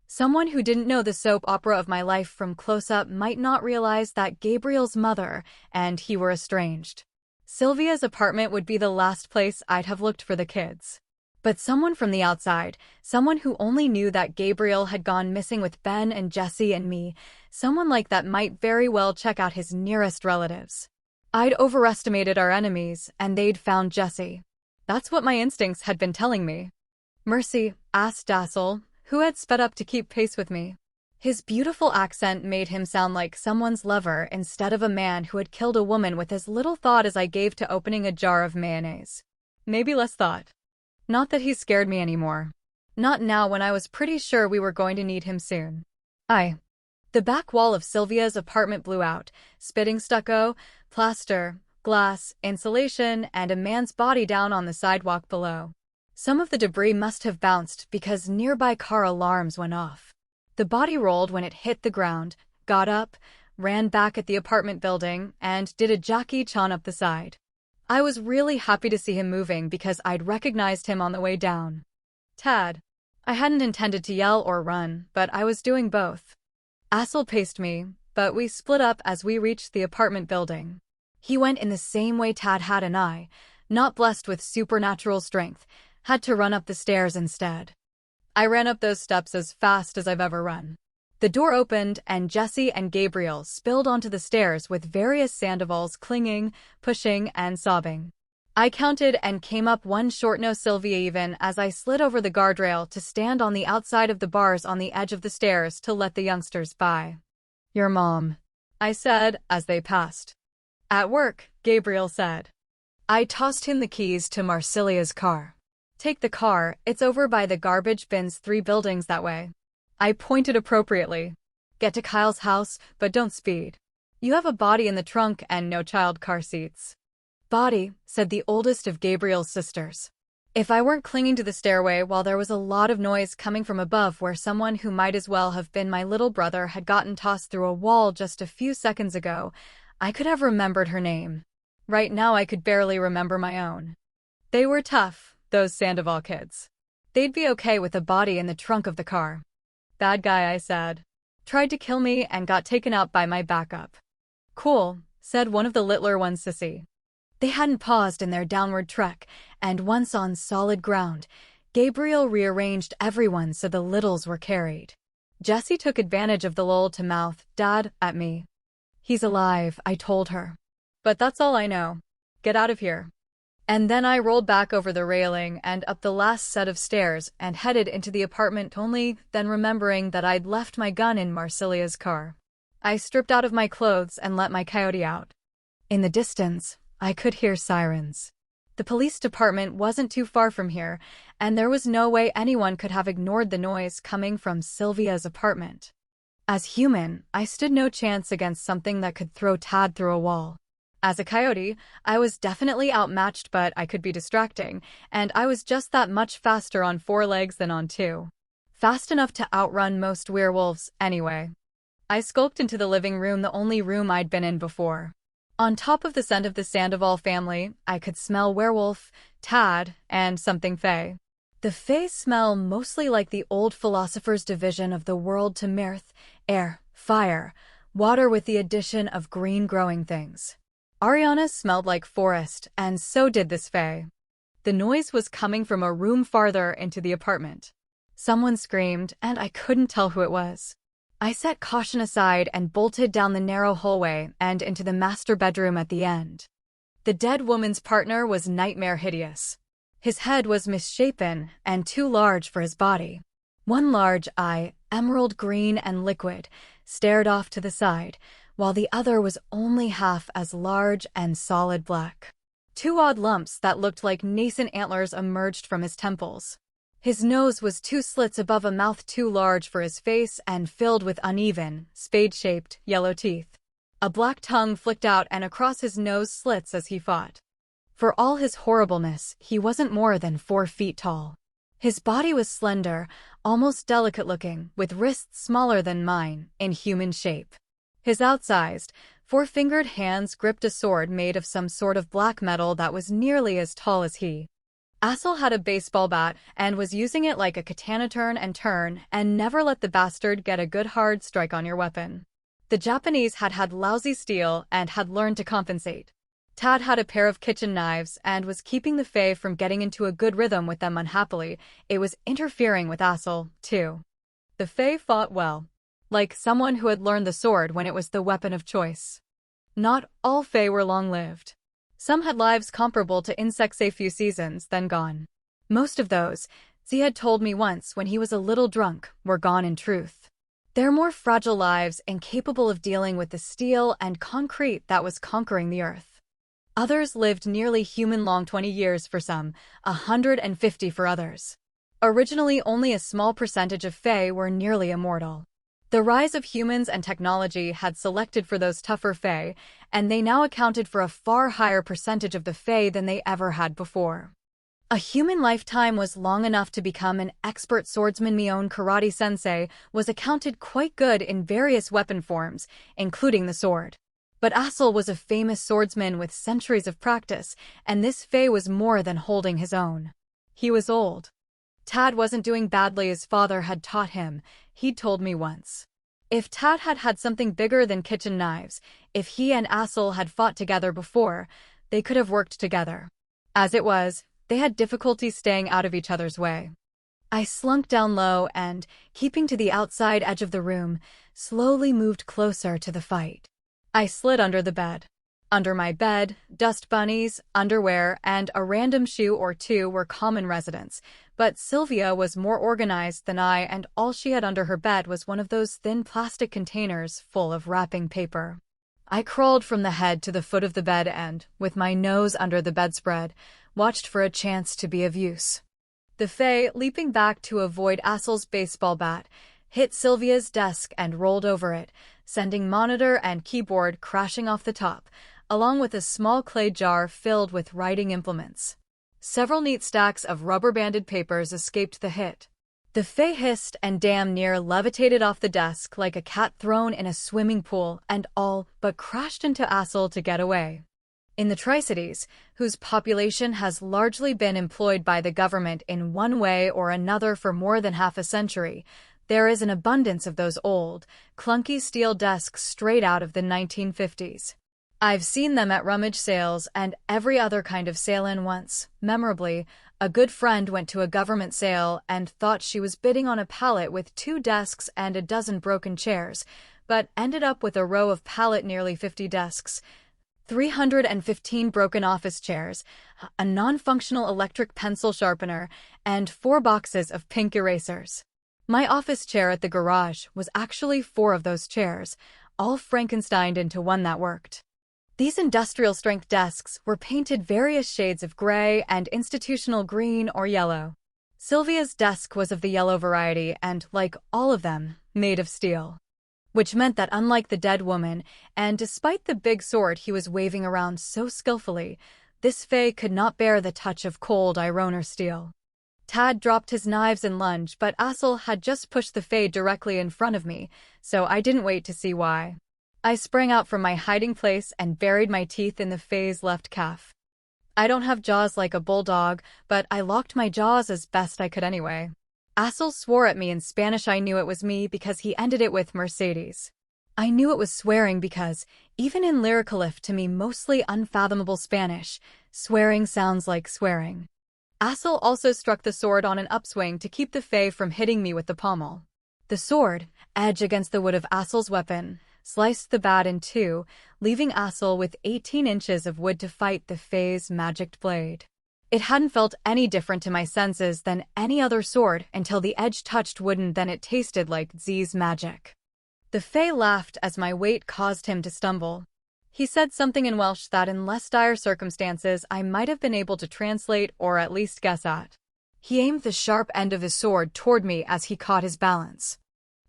Someone who didn't know the soap opera of my life from close-up might not realize that Gabriel's mother and he were estranged. Sylvia's apartment would be the last place I'd have looked for the kids. But someone from the outside, someone who only knew that Gabriel had gone missing with Ben and Jesse and me, someone like that might very well check out his nearest relatives. I'd overestimated our enemies, and they'd found Jesse. That's what my instincts had been telling me. "Mercy?" asked Assel, who had sped up to keep pace with me. His beautiful accent made him sound like someone's lover instead of a man who had killed a woman with as little thought as I gave to opening a jar of mayonnaise. Maybe less thought. Not that he scared me anymore. Not now when I was pretty sure we were going to need him soon. The back wall of Sylvia's apartment blew out, spitting stucco, plaster, glass, insulation, and a man's body down on the sidewalk below. Some of the debris must have bounced because nearby car alarms went off. The body rolled when it hit the ground, got up, ran back at the apartment building, and did a Jackie Chan up the side. I was really happy to see him moving because I'd recognized him on the way down. Tad. I hadn't intended to yell or run, but I was doing both. Assel paced me, but we split up as we reached the apartment building. He went in the same way Tad had, and I, not blessed with supernatural strength, had to run up the stairs instead. I ran up those steps as fast as I've ever run. The door opened, and Jesse and Gabriel spilled onto the stairs with various Sandovals clinging, pushing, and sobbing. I counted and came up one short no Sylvia even as I slid over the guardrail to stand on the outside of the bars on the edge of the stairs to let the youngsters by. "Your mom," I said as they passed. "At work," Gabriel said. I tossed him the keys to Marsilia's car. "Take the car, it's over by the garbage bins 3 buildings that way." I pointed appropriately. "Get to Kyle's house, but don't speed. You have a body in the trunk and no child car seats." "Body," said the oldest of Gabriel's sisters. If I weren't clinging to the stairway while there was a lot of noise coming from above where someone who might as well have been my little brother had gotten tossed through a wall just a few seconds ago, I could have remembered her name. Right now I could barely remember my own. They were tough, those Sandoval kids. They'd be okay with a body in the trunk of the car. "Bad guy," I said. "Tried to kill me and got taken out by my backup." "Cool," said one of the littler ones, Sissy. They hadn't paused in their downward trek, and once on solid ground, Gabriel rearranged everyone so the littles were carried. Jessie took advantage of the lull to mouth, "Dad," at me. "He's alive," I told her. "But that's all I know. Get out of here." And then I rolled back over the railing and up the last set of stairs and headed into the apartment, only then remembering that I'd left my gun in Marsilia's car. I stripped out of my clothes and let my coyote out. In the distance, I could hear sirens. The police department wasn't too far from here, and there was no way anyone could have ignored the noise coming from Sylvia's apartment. As human, I stood no chance against something that could throw Tad through a wall. As a coyote, I was definitely outmatched, but I could be distracting, and I was just that much faster on 4 legs than on 2. fast enough to outrun most werewolves anyway. I skulked into the living room, the only room I'd been in before. On top of the scent of the Sandoval family, I could smell werewolf, Tad, and something fey. The fey smell mostly like the old philosopher's division of the world to mirth, air, fire, water with the addition of green growing things. Ariana smelled like forest, and so did this fey. The noise was coming from a room farther into the apartment. Someone screamed, and I couldn't tell who it was. I set caution aside and bolted down the narrow hallway and into the master bedroom at the end. The dead woman's partner was nightmare hideous. His head was misshapen and too large for his body. One large eye, emerald green and liquid, stared off to the side, while the other was only half as large and solid black. Two odd lumps that looked like nascent antlers emerged from his temples. His nose was two slits above a mouth too large for his face and filled with uneven, spade-shaped, yellow teeth. A black tongue flicked out and across his nose slits as he fought. For all his horribleness, he wasn't more than 4 feet tall. His body was slender, almost delicate-looking, with wrists smaller than mine, in human shape. His outsized, 4-fingered hands gripped a sword made of some sort of black metal that was nearly as tall as he. Assel had a baseball bat and was using it like a katana turn and never let the bastard get a good hard strike on your weapon. The Japanese had had lousy steel and had learned to compensate. Tad had a pair of kitchen knives and was keeping the Fae from getting into a good rhythm with them unhappily. It was interfering with Assel, too. The Fae fought well. Like someone who had learned the sword when it was the weapon of choice. Not all Fae were long-lived. Some had lives comparable to insects, a few seasons, then gone. Most of those, Z had told me once when he was a little drunk, were gone in truth. Their more fragile lives incapable of dealing with the steel and concrete that was conquering the earth. Others lived nearly human-long, 20 years for some, 150 for others. Originally, only a small percentage of Fae were nearly immortal. The rise of humans and technology had selected for those tougher Fae, and they now accounted for a far higher percentage of the Fae than they ever had before. A human lifetime was long enough to become an expert swordsman. My own karate sensei was accounted quite good in various weapon forms, including the sword. But Assel was a famous swordsman with centuries of practice, and this Fae was more than holding his own. He was old. Tad wasn't doing badly, his father had taught him, he'd told me once. If Tad had had something bigger than kitchen knives, if he and Assel had fought together before, they could have worked together. As it was, they had difficulty staying out of each other's way. I slunk down low and, keeping to the outside edge of the room, slowly moved closer to the fight. I slid under the bed. Under my bed, dust bunnies, underwear, and a random shoe or two were common residents, but Sylvia was more organized than I, and all she had under her bed was one of those thin plastic containers full of wrapping paper. I crawled from the head to the foot of the bed and, with my nose under the bedspread, watched for a chance to be of use. The Fae, leaping back to avoid Assel's baseball bat, hit Sylvia's desk and rolled over it, sending monitor and keyboard crashing off the top, along with a small clay jar filled with writing implements. Several neat stacks of rubber-banded papers escaped the hit. The Fae hissed and damn near levitated off the desk like a cat thrown in a swimming pool and all but crashed into Assel to get away. In the Tri-Cities, whose population has largely been employed by the government in one way or another for more than half a century, there is an abundance of those old, clunky steel desks straight out of the 1950s. I've seen them at rummage sales and every other kind of sale, and once, memorably, a good friend went to a government sale and thought she was bidding on a pallet with 2 desks and a dozen broken chairs, but ended up with a row of pallet nearly 50 desks, 315 broken office chairs, a non-functional electric pencil sharpener, and 4 boxes of pink erasers. My office chair at the garage was actually 4 of those chairs, all Frankensteined into one that worked. These industrial-strength desks were painted various shades of gray and institutional green or yellow. Sylvia's desk was of the yellow variety and, like all of them, made of steel. Which meant that unlike the dead woman, and despite the big sword he was waving around so skillfully, this Fae could not bear the touch of cold iron or steel. Tad dropped his knives and lunged, but Assel had just pushed the Fae directly in front of me, so I didn't wait to see why. I sprang out from my hiding place and buried my teeth in the Fae's left calf. I don't have jaws like a bulldog, but I locked my jaws as best I could anyway. Assel swore at me in Spanish. I knew it was me because he ended it with Mercedes. I knew it was swearing because, even in Lyricalif to me mostly unfathomable Spanish, swearing sounds like swearing. Assel also struck the sword on an upswing to keep the Fae from hitting me with the pommel. The sword, edge against the wood of Assel's weapon, sliced the bat in two, leaving Assel with 18 inches of wood to fight the Fae's magicked blade. It hadn't felt any different to my senses than any other sword until the edge touched wooden, then it tasted like Z's magic. The Fae laughed as my weight caused him to stumble. He said something in Welsh that in less dire circumstances I might have been able to translate or at least guess at. He aimed the sharp end of his sword toward me as he caught his balance.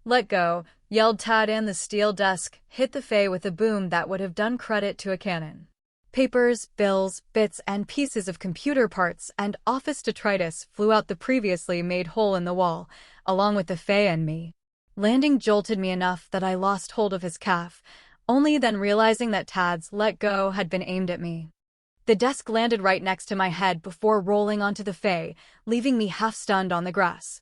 "Let go," yelled Tad, and the steel desk hit the Fae with a boom that would have done credit to a cannon. Papers, bills, bits and pieces of computer parts and office detritus flew out the previously made hole in the wall, along with the Fae and me. Landing jolted me enough that I lost hold of his calf, only then realizing that Tad's let go had been aimed at me. The desk landed right next to my head before rolling onto the Fae, leaving me half-stunned on the grass.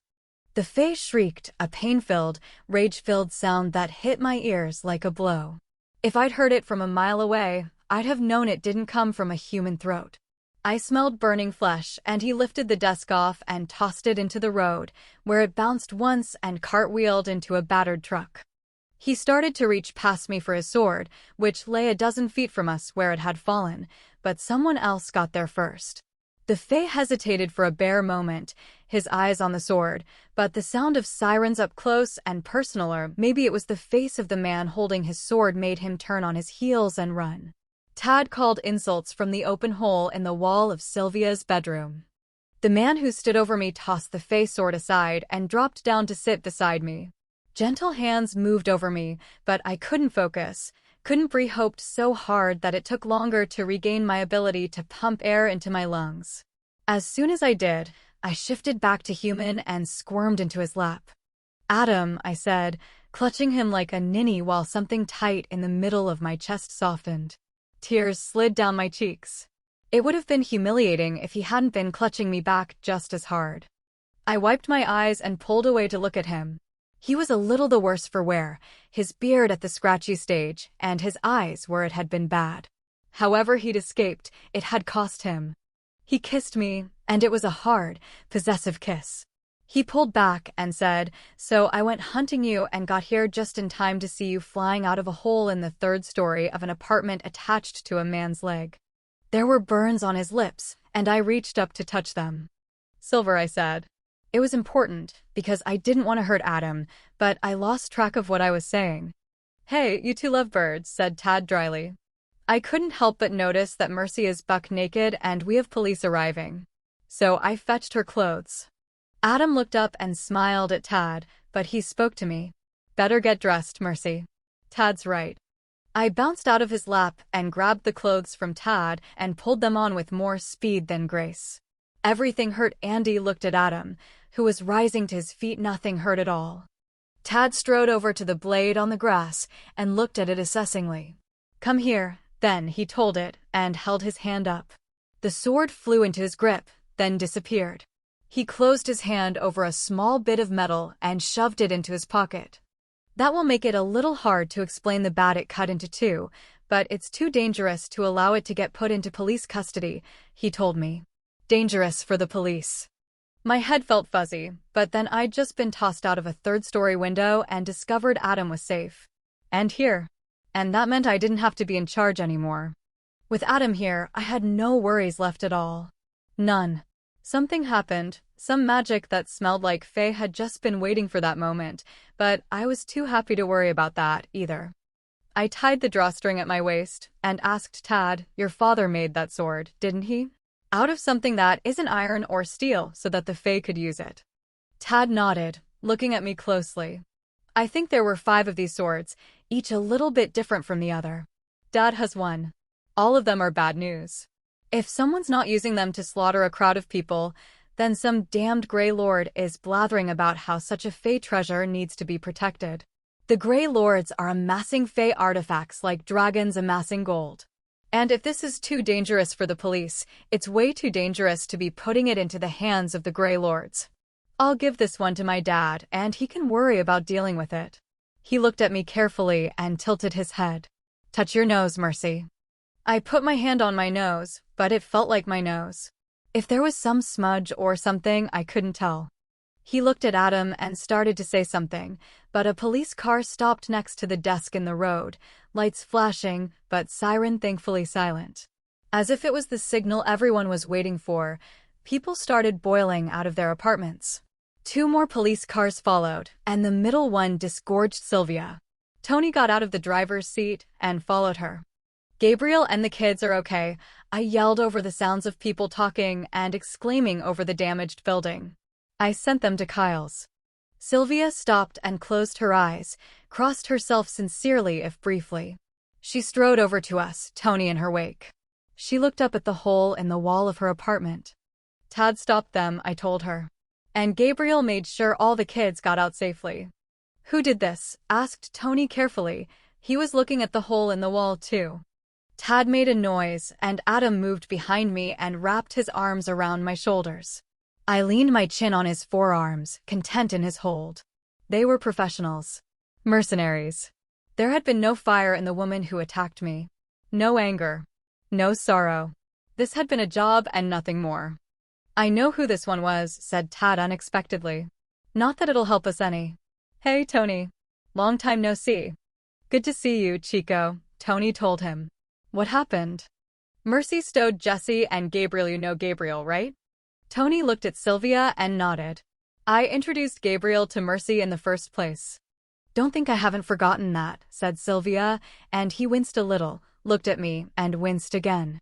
The Fae shrieked, a pain-filled, rage-filled sound that hit my ears like a blow. If I'd heard it from a mile away, I'd have known it didn't come from a human throat. I smelled burning flesh, and he lifted the desk off and tossed it into the road, where it bounced once and cartwheeled into a battered truck. He started to reach past me for his sword, which lay a dozen feet from us where it had fallen, but someone else got there first. The Fae hesitated for a bare moment, his eyes on the sword, but the sound of sirens up close and personal, or maybe it was the face of the man holding his sword, made him turn on his heels and run. Tad called insults from the open hole in the wall of Sylvia's bedroom. The man who stood over me tossed the Fae sword aside and dropped down to sit beside me. Gentle hands moved over me, but I couldn't focus, couldn't breathe. Hoped so hard that it took longer to regain my ability to pump air into my lungs. As soon as I did, I shifted back to human and squirmed into his lap. "Adam," I said, clutching him like a ninny while something tight in the middle of my chest softened. Tears slid down my cheeks. It would have been humiliating if he hadn't been clutching me back just as hard. I wiped my eyes and pulled away to look at him. He was a little the worse for wear, his beard at the scratchy stage, and his eyes where it had been bad. However he'd escaped, it had cost him. He kissed me, and it was a hard, possessive kiss. He pulled back and said, "So I went hunting you and got here just in time to see you flying out of a hole in the third story of an apartment attached to a man's leg." There were burns on his lips, and I reached up to touch them. "Silver," I said. It was important, because I didn't want to hurt Adam, but I lost track of what I was saying. "Hey, you two love birds," said Tad dryly. I couldn't help but notice that Mercy is buck naked and we have police arriving. So I fetched her clothes. Adam looked up and smiled at Tad, but he spoke to me. "Better get dressed, Mercy." "Tad's right." I bounced out of his lap and grabbed the clothes from Tad and pulled them on with more speed than grace. Everything hurt. Andy looked at Adam, who was rising to his feet. Nothing hurt at all. Tad strode over to the blade on the grass and looked at it assessingly. "Come here," then he told it and held his hand up. The sword flew into his grip, then disappeared. He closed his hand over a small bit of metal and shoved it into his pocket. "That will make it a little hard to explain the bat it cut into two, but it's too dangerous to allow it to get put into police custody," he told me. Dangerous for the police. My head felt fuzzy, but then I'd just been tossed out of a third-story window and discovered Adam was safe. And here. And that meant I didn't have to be in charge anymore. With Adam here, I had no worries left at all. None. Something happened, some magic that smelled like Faye had just been waiting for that moment, but I was too happy to worry about that, either. I tied the drawstring at my waist and asked Tad, "Your father made that sword, didn't he? Out of something that isn't iron or steel so that the Fae could use it." Tad nodded, looking at me closely. "I think there were 5 of these swords, each a little bit different from the other. Dad has one. All of them are bad news. If someone's not using them to slaughter a crowd of people, Then some damned Grey Lord is blathering about how such a Fae treasure needs to be protected. The Grey Lords are amassing Fae artifacts like dragons amassing gold. And if this is too dangerous for the police, it's way too dangerous to be putting it into the hands of the Grey Lords. I'll give this one to my dad, and he can worry about dealing with it. He looked at me carefully and tilted his head. Touch your nose, Mercy. I put my hand on my nose, but it felt like my nose. If there was some smudge or something, I couldn't tell. He looked at Adam and started to say something, but a police car stopped next to the desk in the road, lights flashing, but siren thankfully silent. As if it was the signal everyone was waiting for, people started boiling out of their apartments. 2 more police cars followed, and the middle one disgorged Sylvia. Tony got out of the driver's seat and followed her. Gabriel and the kids are okay, I yelled over the sounds of people talking and exclaiming over the damaged building. I sent them to Kyle's. Sylvia stopped and closed her eyes, crossed herself sincerely if briefly. She strode over to us, Tony in her wake. She looked up at the hole in the wall of her apartment. Tad stopped them, I told her. And Gabriel made sure all the kids got out safely. Who did this? Asked Tony carefully. He was looking at the hole in the wall too. Tad made a noise, and Adam moved behind me and wrapped his arms around my shoulders. I leaned my chin on his forearms, content in his hold. They were professionals. Mercenaries. There had been no fire in the woman who attacked me. No anger. No sorrow. This had been a job and nothing more. I know who this one was, said Tad unexpectedly. Not that it'll help us any. Hey, Tony. Long time no see. Good to see you, Chico, Tony told him. What happened? Mercy stowed Jesse and Gabriel. You know Gabriel, right? Tony looked at Sylvia and nodded. I introduced Gabriel to Mercy in the first place. Don't think I haven't forgotten that, said Sylvia, and he winced a little, looked at me, and winced again.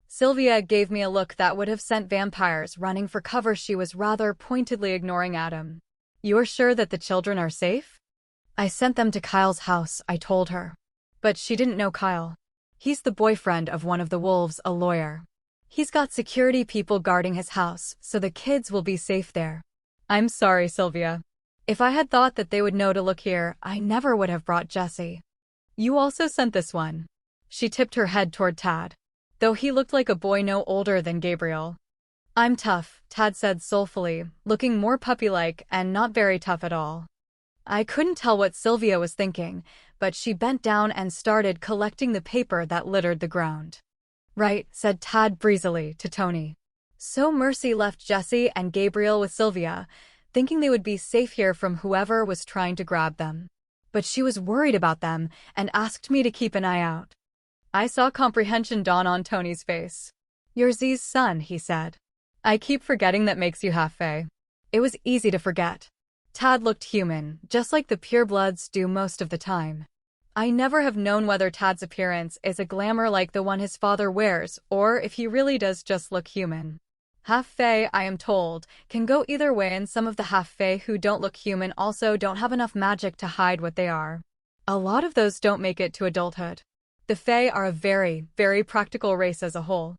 Sylvia gave me a look that would have sent vampires running for cover. She was rather pointedly ignoring Adam. You're sure that the children are safe? I sent them to Kyle's house, I told her. But she didn't know Kyle. He's the boyfriend of one of the wolves, a lawyer. He's got security people guarding his house, so the kids will be safe there. I'm sorry, Sylvia. If I had thought that they would know to look here, I never would have brought Jesse. You also sent this one. She tipped her head toward Tad. Though he looked like a boy no older than Gabriel. I'm tough, Tad said soulfully, looking more puppy-like and not very tough at all. I couldn't tell what Sylvia was thinking, but she bent down and started collecting the paper that littered the ground. Right, said Tad breezily to Tony. So Mercy left Jesse and Gabriel with Sylvia, thinking they would be safe here from whoever was trying to grab them. But she was worried about them and asked me to keep an eye out. I saw comprehension dawn on Tony's face. You're Z's son, he said. I keep forgetting that makes you half Fae. It was easy to forget. Tad looked human, just like the purebloods do most of the time. I never have known whether Tad's appearance is a glamour like the one his father wears, or if he really does just look human. Half-Fae, I am told, can go either way, and some of the half-Fae who don't look human also don't have enough magic to hide what they are. A lot of those don't make it to adulthood. The Fae are a very, very practical race as a whole.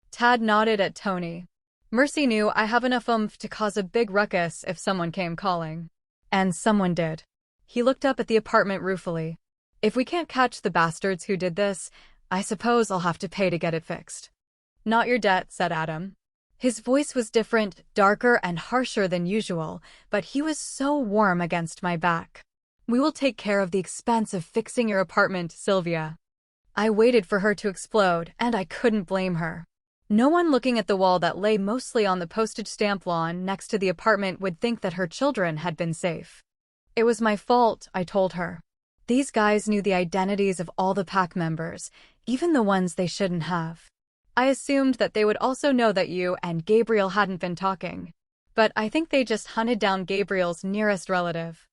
Tad nodded at Tony. Mercy knew I have enough oomph to cause a big ruckus if someone came calling. And someone did. He looked up at the apartment ruefully. If we can't catch the bastards who did this, I suppose I'll have to pay to get it fixed. Not your debt, said Adam. His voice was different, darker and harsher than usual, but he was so warm against my back. We will take care of the expense of fixing your apartment, Sylvia. I waited for her to explode, and I couldn't blame her. No one looking at the wall that lay mostly on the postage stamp lawn next to the apartment would think that her children had been safe. It was my fault, I told her. These guys knew the identities of all the pack members, even the ones they shouldn't have. I assumed that they would also know that you and Gabriel hadn't been talking. But I think they just hunted down Gabriel's nearest relative.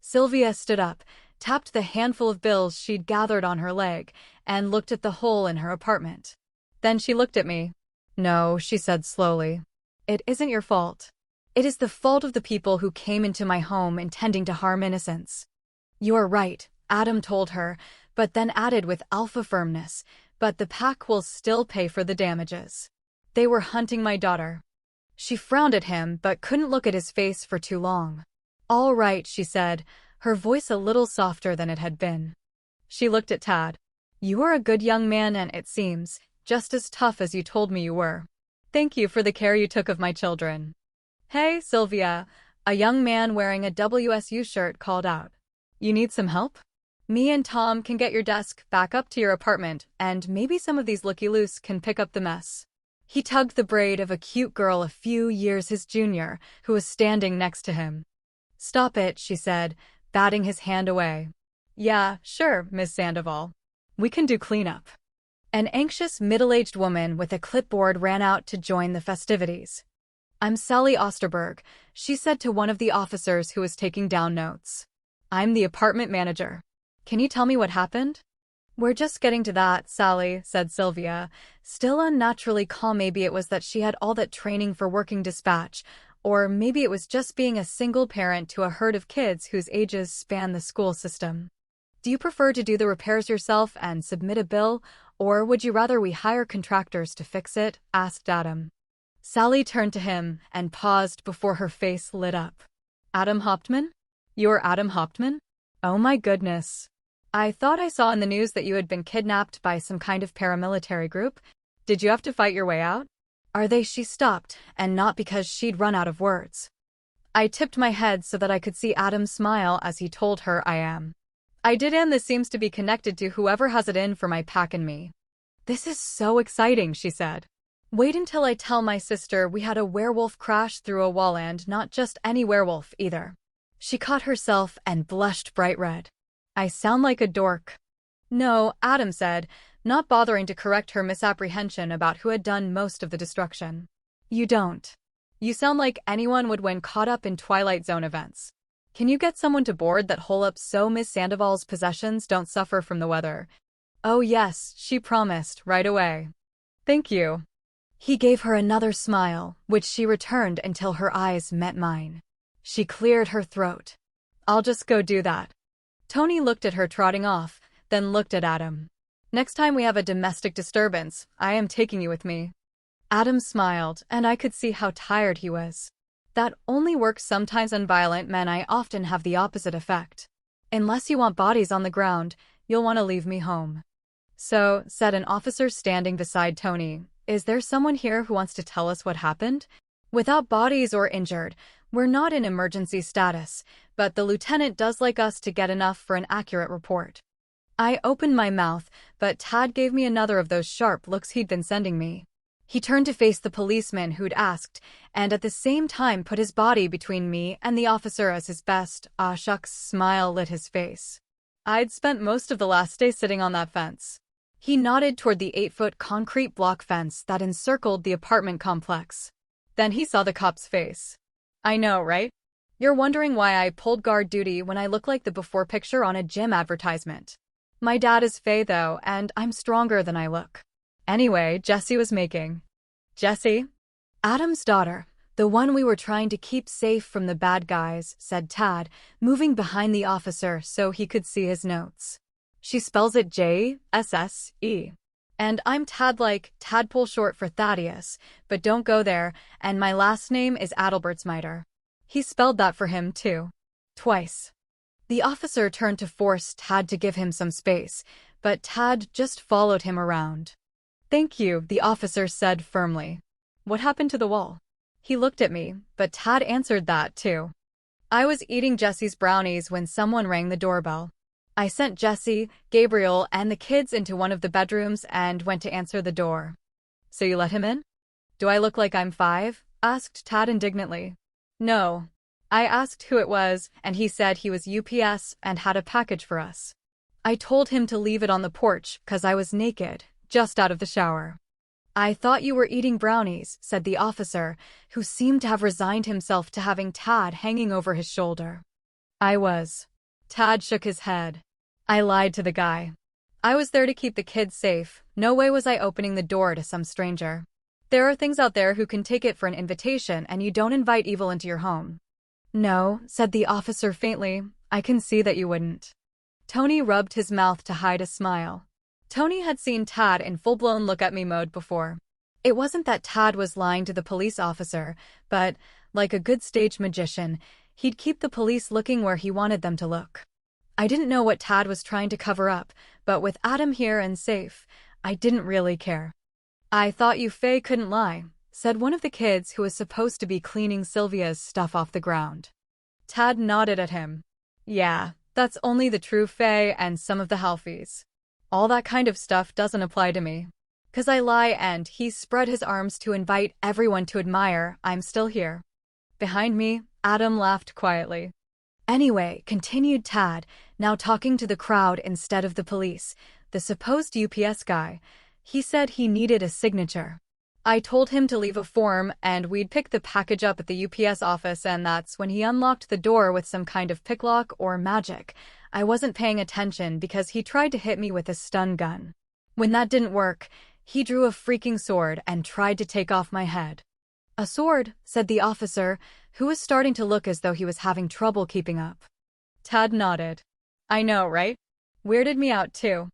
Sylvia stood up, tapped the handful of bills she'd gathered on her leg, and looked at the hole in her apartment. Then she looked at me. No, she said slowly. It isn't your fault. It is the fault of the people who came into my home intending to harm innocents. You are right, Adam told her, but then added with alpha firmness, but the pack will still pay for the damages. They were hunting my daughter. She frowned at him but couldn't look at his face for too long. "All right," she said, her voice a little softer than it had been. She looked at Tad. "You are a good young man and, it seems, just as tough as you told me you were. Thank you for the care you took of my children." "Hey, Sylvia," a young man wearing a WSU shirt called out. "You need some help? Me and Tom can get your desk back up to your apartment, and maybe some of these looky-loos can pick up the mess." He tugged the braid of a cute girl a few years his junior, who was standing next to him. "Stop it," she said, batting his hand away. "Yeah, sure, Miss Sandoval. We can do cleanup." An anxious, middle-aged woman with a clipboard ran out to join the festivities. "I'm Sally Osterberg," she said to one of the officers who was taking down notes. "I'm the apartment manager. Can you tell me what happened?" "We're just getting to that, Sally," said Sylvia, still unnaturally calm. Maybe it was that she had all that training for working dispatch, or maybe it was just being a single parent to a herd of kids whose ages span the school system. "Do you prefer to do the repairs yourself and submit a bill, or would you rather we hire contractors to fix it?" asked Adam. Sally turned to him and paused before her face lit up. "Adam Hauptmann? You're Adam Hauptmann? Oh my goodness. I thought I saw in the news that you had been kidnapped by some kind of paramilitary group. Did you have to fight your way out? Are they?" She stopped, and not because she'd run out of words. I tipped my head so that I could see Adam smile as he told her I am. "I did, and this seems to be connected to whoever has it in for my pack and me." "This is so exciting," she said. "Wait until I tell my sister we had a werewolf crash through a wall, and not just any werewolf either." She caught herself and blushed bright red. "I sound like a dork." "No," Adam said, not bothering to correct her misapprehension about who had done most of the destruction. "You don't. You sound like anyone would when caught up in Twilight Zone events. Can you get someone to board that hole up so Miss Sandoval's possessions don't suffer from the weather?" "Oh yes," she promised, "right away." "Thank you." He gave her another smile, which she returned until her eyes met mine. She cleared her throat. "I'll just go do that." Tony looked at her trotting off, then looked at Adam. "Next time we have a domestic disturbance, I am taking you with me." Adam smiled, and I could see how tired he was. "That only works sometimes on violent men. I often have the opposite effect. Unless you want bodies on the ground, you'll want to leave me home." "So," said an officer standing beside Tony, "is there someone here who wants to tell us what happened? Without bodies or injured, we're not in emergency status, but the lieutenant does like us to get enough for an accurate report." I opened my mouth, but Tad gave me another of those sharp looks he'd been sending me. He turned to face the policeman who'd asked, and at the same time put his body between me and the officer as his best "ah shucks" smile lit his face. "I'd spent most of the last day sitting on that fence." He nodded toward the 8-foot concrete block fence that encircled the apartment complex. Then he saw the cop's face. "I know, right? You're wondering why I pulled guard duty when I look like the before picture on a gym advertisement. My dad is Faye, though, and I'm stronger than I look." Anyway, Jessie was making. "Jessie?" "Adam's daughter, the one we were trying to keep safe from the bad guys," said Tad, moving behind the officer so he could see his notes. "She spells it J-S-S-E. And I'm Tad, like tadpole short for Thaddeus, but don't go there, and my last name is Adalbertsmeiter." He spelled that for him, too. Twice. The officer turned to force Tad to give him some space, but Tad just followed him around. "Thank you," the officer said firmly. "What happened to the wall?" He looked at me, but Tad answered that, too. "I was eating Jessie's brownies when someone rang the doorbell. I sent Jessie, Gabriel, and the kids into one of the bedrooms and went to answer the door." "So you let him in?" "Do I look like I'm 5? asked Tad indignantly. "No. I asked who it was, and he said he was UPS and had a package for us. I told him to leave it on the porch 'cause I was naked, just out of the shower." "I thought you were eating brownies," said the officer, who seemed to have resigned himself to having Tad hanging over his shoulder. "I was." Tad shook his head. "I lied to the guy. I was there to keep the kids safe. No way was I opening the door to some stranger. There are things out there who can take it for an invitation, and you don't invite evil into your home." "No," said the officer faintly, "I can see that you wouldn't." Tony rubbed his mouth to hide a smile. Tony had seen Tad in full-blown look-at-me mode before. It wasn't that Tad was lying to the police officer, but, like a good stage magician, he'd keep the police looking where he wanted them to look. I didn't know what Tad was trying to cover up, but with Adam here and safe, I didn't really care. "I thought you Faye couldn't lie," said one of the kids who was supposed to be cleaning Sylvia's stuff off the ground. Tad nodded at him. "Yeah, that's only the true Faye and some of the halfies. All that kind of stuff doesn't apply to me. 'Cause I lie," and he spread his arms to invite everyone to admire, "I'm still here." Behind me, Adam laughed quietly. "Anyway," continued Tad, now talking to the crowd instead of the police, the supposed UPS guy, he said he needed a signature. I told him to leave a form and we'd pick the package up at the UPS office, and that's when he unlocked the door with some kind of picklock or magic. I wasn't paying attention because he tried to hit me with a stun gun. When that didn't work, he drew a freaking sword and tried to take off my head. "A sword," said the officer, who was starting to look as though he was having trouble keeping up. Tad nodded. "I know, right? Weirded me out too.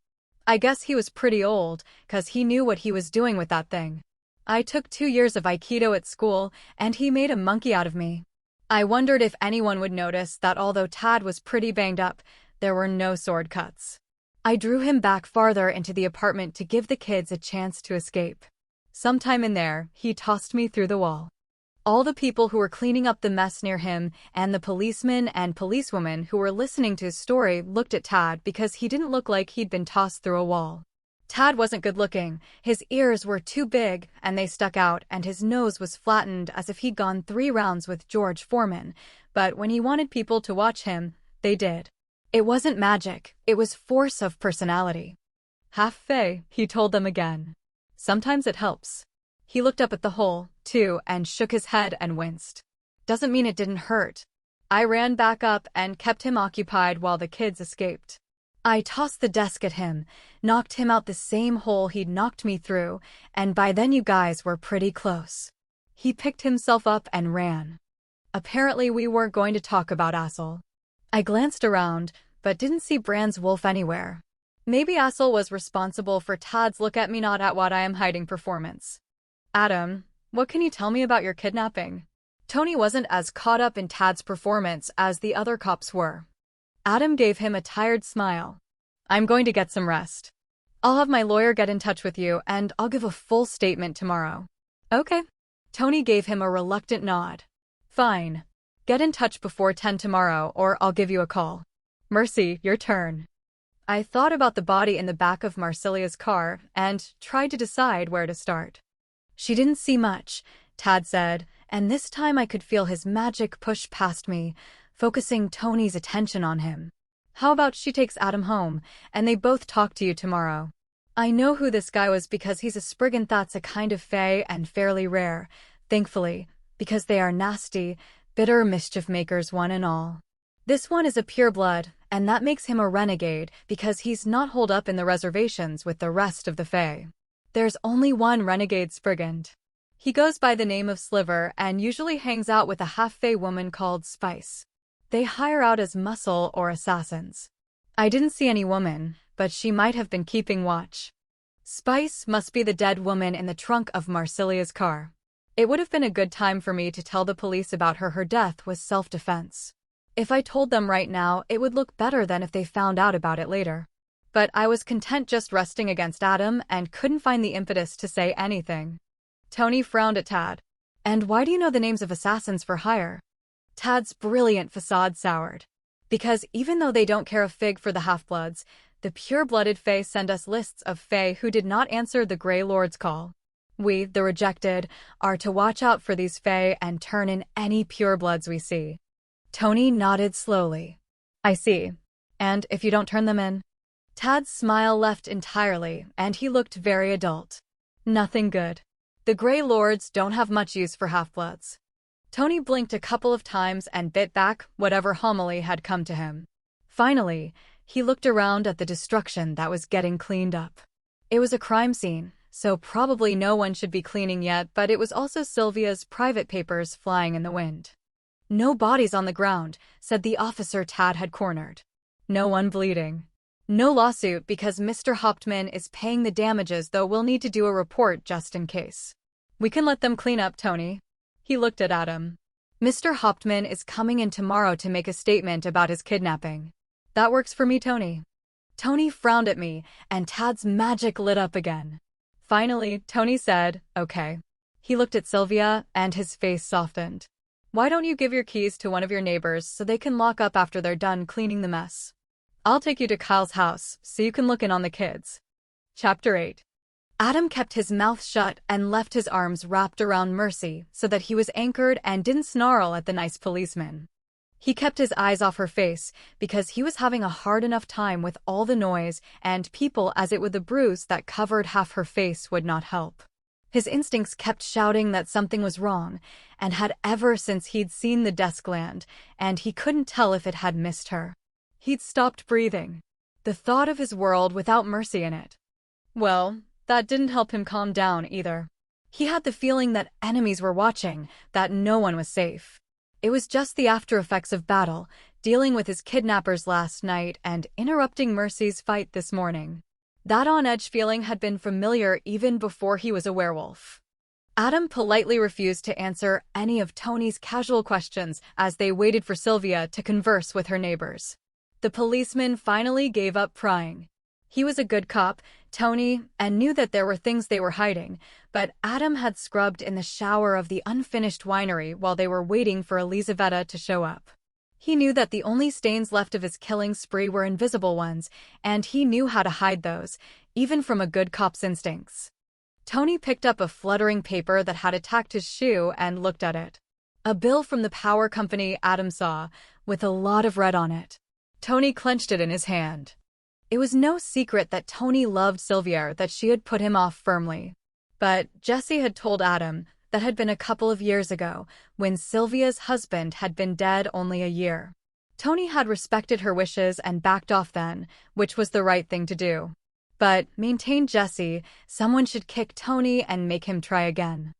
I guess he was pretty old, 'cause he knew what he was doing with that thing. I took 2 years of Aikido at school, and he made a monkey out of me." I wondered if anyone would notice that although Tad was pretty banged up, there were no sword cuts. I drew him back farther into the apartment to give the kids a chance to escape. Sometime in there, he tossed me through the wall. All the people who were cleaning up the mess near him and the policemen and policewomen who were listening to his story looked at Tad because he didn't look like he'd been tossed through a wall. Tad wasn't good looking. His ears were too big and they stuck out, and his nose was flattened as if he'd gone 3 rounds with George Foreman. But when he wanted people to watch him, they did. It wasn't magic, it was force of personality. "Half Fae," he told them again. "Sometimes it helps." He looked up at the hole, too, and shook his head and winced. "Doesn't mean it didn't hurt." I ran back up and kept him occupied while the kids escaped. I tossed the desk at him, knocked him out the same hole he'd knocked me through, and by then you guys were pretty close. He picked himself up and ran. Apparently we weren't going to talk about Assel. I glanced around, but didn't see Brand's wolf anywhere. Maybe Assel was responsible for Tad's look at me not at what I am hiding performance. "Adam, what can you tell me about your kidnapping?" Tony wasn't as caught up in Tad's performance as the other cops were. Adam gave him a tired smile. "I'm going to get some rest. I'll have my lawyer get in touch with you, and I'll give a full statement tomorrow." "Okay." Tony gave him a reluctant nod. "Fine. Get in touch before 10 tomorrow, or I'll give you a call. Mercy, your turn." I thought about the body in the back of Marcelia's car and tried to decide where to start. "She didn't see much," Tad said, and this time I could feel his magic push past me, focusing Tony's attention on him. "How about she takes Adam home, and they both talk to you tomorrow? I know who this guy was because he's a Spriggan. That's a kind of fae and fairly rare, thankfully, because they are nasty, bitter mischief makers one and all. This one is a pureblood, and that makes him a renegade because he's not holed up in the reservations with the rest of the fae. There's only one renegade Spriggan. He goes by the name of Sliver and usually hangs out with a half-fae woman called Spice. They hire out as muscle or assassins. I didn't see any woman, but she might have been keeping watch. Spice must be the dead woman in the trunk of Marcelia's car. It would have been a good time for me to tell the police about her. Her death was self-defense. If I told them right now, it would look better than if they found out about it later. But I was content just resting against Adam and couldn't find the impetus to say anything. Tony frowned at Tad. "And why do you know the names of assassins for hire?" Tad's brilliant facade soured. "Because even though they don't care a fig for the half-bloods, the pure-blooded fae send us lists of fae who did not answer the Grey Lord's call. We, the rejected, are to watch out for these fae and turn in any purebloods we see." Tony nodded slowly. "I see. And if you don't turn them in?" Tad's smile left entirely, and he looked very adult. "Nothing good. The Grey Lords don't have much use for half-bloods." Tony blinked a couple of times and bit back whatever homily had come to him. Finally, he looked around at the destruction that was getting cleaned up. It was a crime scene, so probably no one should be cleaning yet, but it was also Sylvia's private papers flying in the wind. "No bodies on the ground," said the officer Tad had cornered. "No one bleeding. No lawsuit because Mr. Hauptmann is paying the damages, though we'll need to do a report just in case." We can let them clean up, Tony. He looked at Adam. Mr. Hauptmann is coming in tomorrow to make a statement about his kidnapping. That works for me, Tony. Tony frowned at me, and Tad's magic lit up again. Finally, Tony said, okay. He looked at Sylvia, and his face softened. Why don't you give your keys to one of your neighbors so they can lock up after they're done cleaning the mess? I'll take you to Kyle's house so you can look in on the kids. Chapter 8. Adam kept his mouth shut and left his arms wrapped around Mercy so that he was anchored and didn't snarl at the nice policeman. He kept his eyes off her face because he was having a hard enough time with all the noise and people as it would the bruise that covered half her face would not help. His instincts kept shouting that something was wrong, and had ever since he'd seen the desk land, and he couldn't tell if it had missed her. He'd stopped breathing. The thought of his world without Mercy in it. Well, that didn't help him calm down either. He had the feeling that enemies were watching, that no one was safe. It was just the after-effects of battle, dealing with his kidnappers last night and interrupting Mercy's fight this morning. That on-edge feeling had been familiar even before he was a werewolf. Adam politely refused to answer any of Tony's casual questions as they waited for Sylvia to converse with her neighbors. The policeman finally gave up prying. He was a good cop, Tony, and knew that there were things they were hiding, but Adam had scrubbed in the shower of the unfinished winery while they were waiting for Elizaveta to show up. He knew that the only stains left of his killing spree were invisible ones, and he knew how to hide those, even from a good cop's instincts. Tony picked up a fluttering paper that had attacked his shoe and looked at it. A bill from the power company Adam saw, with a lot of red on it. Tony clenched it in his hand. It was no secret that Tony loved Sylvia, that she had put him off firmly. But Jesse had told Adam that had been a couple of years ago, when Sylvia's husband had been dead only a year. Tony had respected her wishes and backed off then, which was the right thing to do. But, maintained Jesse, someone should kick Tony and make him try again.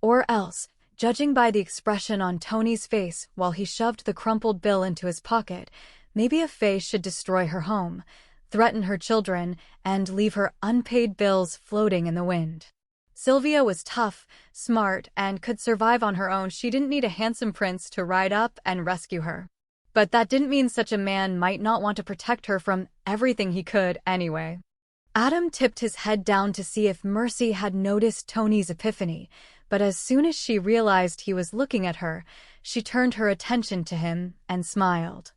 Or else, judging by the expression on Tony's face while he shoved the crumpled bill into his pocket, maybe a fae should destroy her home, threaten her children, and leave her unpaid bills floating in the wind. Sylvia was tough, smart, and could survive on her own. She didn't need a handsome prince to ride up and rescue her. But that didn't mean such a man might not want to protect her from everything he could anyway. Adam tipped his head down to see if Mercy had noticed Tony's epiphany, but as soon as she realized he was looking at her, she turned her attention to him and smiled.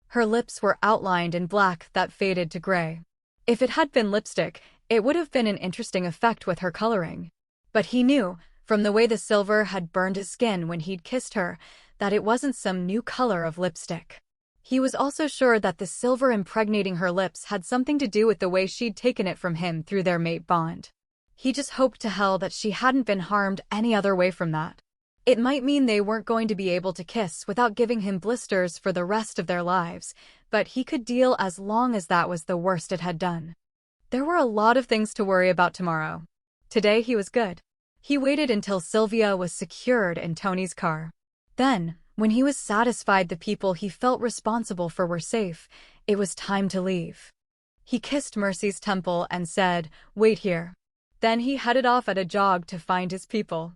Her lips were outlined in black that faded to gray. If it had been lipstick, it would have been an interesting effect with her coloring. But he knew, from the way the silver had burned his skin when he'd kissed her, that it wasn't some new color of lipstick. He was also sure that the silver impregnating her lips had something to do with the way she'd taken it from him through their mate bond. He just hoped to hell that she hadn't been harmed any other way from that. It might mean they weren't going to be able to kiss without giving him blisters for the rest of their lives, but he could deal as long as that was the worst it had done. There were a lot of things to worry about tomorrow. Today he was good. He waited until Sylvia was secured in Tony's car. Then, when he was satisfied the people he felt responsible for were safe, it was time to leave. He kissed Mercy's temple and said, "Wait here." Then he headed off at a jog to find his people.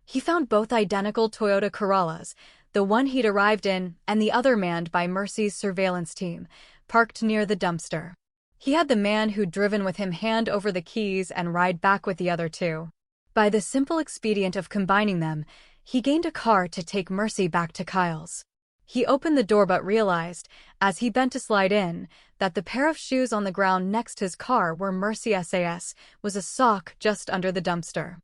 He found both identical Toyota Corollas, the one he'd arrived in and the other manned by Mercy's surveillance team, parked near the dumpster. He had the man who'd driven with him hand over the keys and ride back with the other two. By the simple expedient of combining them, he gained a car to take Mercy back to Kyle's. He opened the door but realized, as he bent to slide in, that the pair of shoes on the ground next his car where Mercy was a sock just under the dumpster.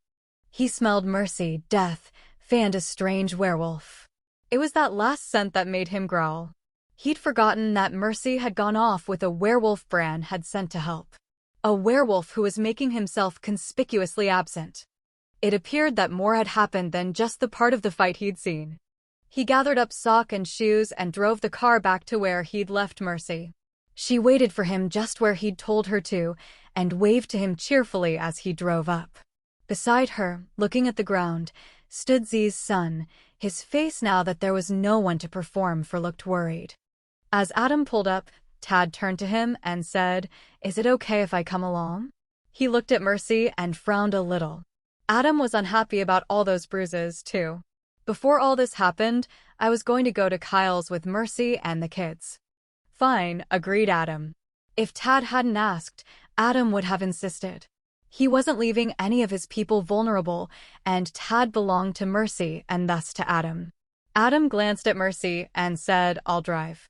He smelled Mercy, death, fanned a strange werewolf. It was that last scent that made him growl. He'd forgotten that Mercy had gone off with a werewolf Bran had sent to help. A werewolf who was making himself conspicuously absent. It appeared that more had happened than just the part of the fight he'd seen. He gathered up sock and shoes and drove the car back to where he'd left Mercy. She waited for him just where he'd told her to, and waved to him cheerfully as he drove up. Beside her, looking at the ground, stood Z's son. His face, now that there was no one to perform for, looked worried. As Adam pulled up, Tad turned to him and said, "Is it okay if I come along?" He looked at Mercy and frowned a little. Adam was unhappy about all those bruises, too. Before all this happened, I was going to go to Kyle's with Mercy and the kids. Fine, agreed Adam. If Tad hadn't asked, Adam would have insisted. He wasn't leaving any of his people vulnerable, and Tad belonged to Mercy and thus to Adam. Adam glanced at Mercy and said, "I'll drive."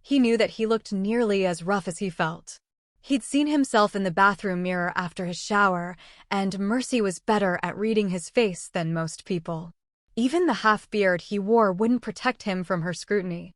He knew that he looked nearly as rough as he felt. He'd seen himself in the bathroom mirror after his shower, and Mercy was better at reading his face than most people. Even the half-beard he wore wouldn't protect him from her scrutiny.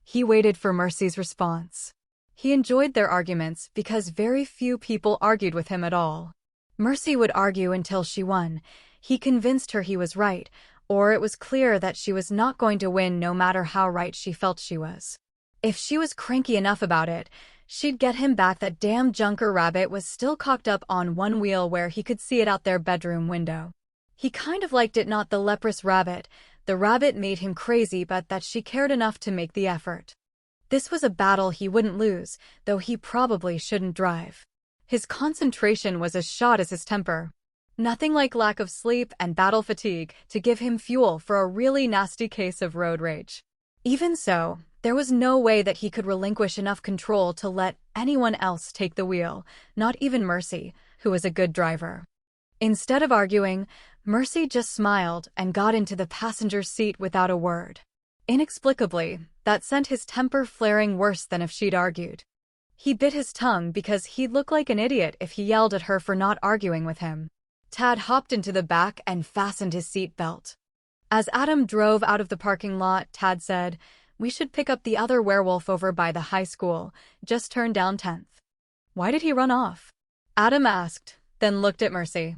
He waited for Mercy's response. He enjoyed their arguments because very few people argued with him at all. Mercy would argue until she won. He convinced her he was right, or it was clear that she was not going to win no matter how right she felt she was. If she was cranky enough about it, she'd get him back. That damn Junker rabbit was still cocked up on one wheel where he could see it out their bedroom window. He kind of liked it, not the leprous rabbit. The rabbit made him crazy, but that she cared enough to make the effort. This was a battle he wouldn't lose, though he probably shouldn't drive. His concentration was as shot as his temper. Nothing like lack of sleep and battle fatigue to give him fuel for a really nasty case of road rage. Even so, there was no way that he could relinquish enough control to let anyone else take the wheel, not even Mercy, who was a good driver. Instead of arguing, Mercy just smiled and got into the passenger seat without a word. Inexplicably, that sent his temper flaring worse than if she'd argued. He bit his tongue because he'd look like an idiot if he yelled at her for not arguing with him. Tad hopped into the back and fastened his seat belt. As Adam drove out of the parking lot, Tad said, "We should pick up the other werewolf over by the high school, just turned down 10th. Why did he run off?" Adam asked, then looked at Mercy.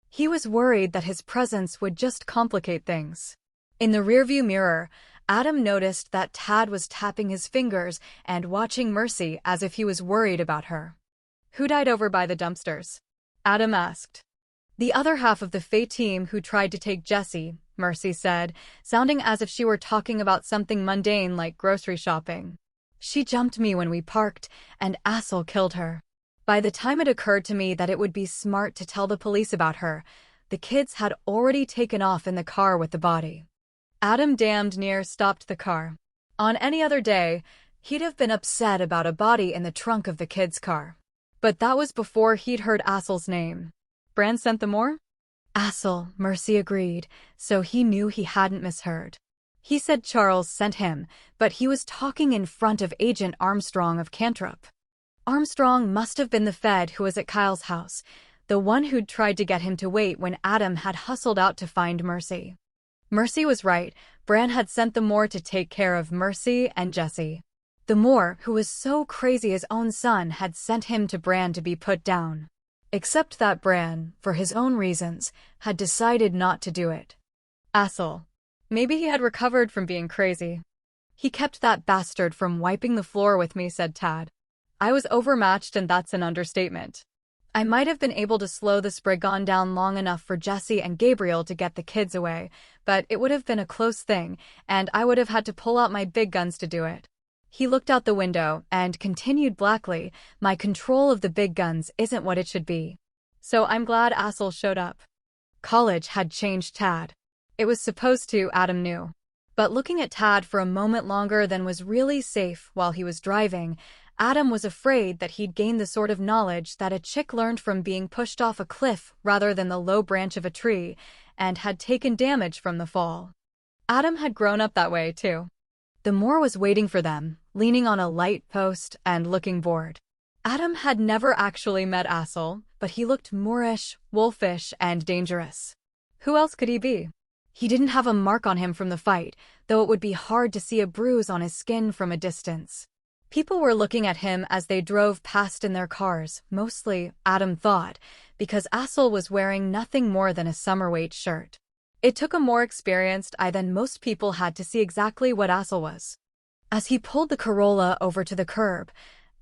He was worried that his presence would just complicate things. In the rearview mirror, Adam noticed that Tad was tapping his fingers and watching Mercy as if he was worried about her. "Who died over by the dumpsters?" Adam asked. "The other half of the Faye team who tried to take Jesse," Mercy said, sounding as if she were talking about something mundane like grocery shopping. "She jumped me when we parked, and Assel killed her. By the time it occurred to me that it would be smart to tell the police about her, the kids had already taken off in the car with the body." Adam damned near stopped the car. On any other day, he'd have been upset about a body in the trunk of the kids' car. But that was before he'd heard Assel's name. "Brand sent them more?" "Assel," Mercy agreed, so he knew he hadn't misheard. He said Charles sent him, but he was talking in front of Agent Armstrong of Cantrip. Armstrong must have been the Fed who was at Kyle's house, the one who'd tried to get him to wait when Adam had hustled out to find Mercy. Mercy was right. Bran had sent the Moore to take care of Mercy and Jesse. The Moore, who was so crazy his own son, had sent him to Bran to be put down. Except that Bran, for his own reasons, had decided not to do it. Assel. Maybe he had recovered from being crazy. "He kept that bastard from wiping the floor with me," said Tad. "I was overmatched, and that's an understatement. I might have been able to slow the Spriggan down long enough for Jesse and Gabriel to get the kids away, but it would have been a close thing, and I would have had to pull out my big guns to do it." He looked out the window and continued blackly, "My control of the big guns isn't what it should be. So I'm glad Assel showed up." College had changed Tad. It was supposed to, Adam knew. But looking at Tad for a moment longer than was really safe while he was driving, Adam was afraid that he'd gained the sort of knowledge that a chick learned from being pushed off a cliff rather than the low branch of a tree, and had taken damage from the fall. Adam had grown up that way, too. The Moore was waiting for them, leaning on a light post and looking bored. Adam had never actually met Assel, but he looked Moorish, wolfish, and dangerous. Who else could he be? He didn't have a mark on him from the fight, though it would be hard to see a bruise on his skin from a distance. People were looking at him as they drove past in their cars, mostly, Adam thought, because Assel was wearing nothing more than a summer-weight shirt. It took a more experienced eye than most people had to see exactly what Assel was. As he pulled the Corolla over to the curb,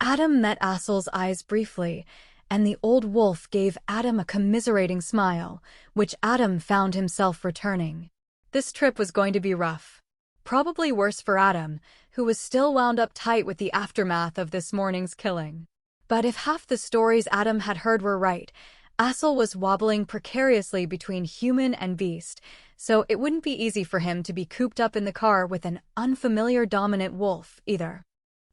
Adam met Assel's eyes briefly, and the old wolf gave Adam a commiserating smile, which Adam found himself returning. This trip was going to be rough. Probably worse for Adam, who was still wound up tight with the aftermath of this morning's killing. But if half the stories Adam had heard were right, Assel was wobbling precariously between human and beast, so it wouldn't be easy for him to be cooped up in the car with an unfamiliar dominant wolf, either.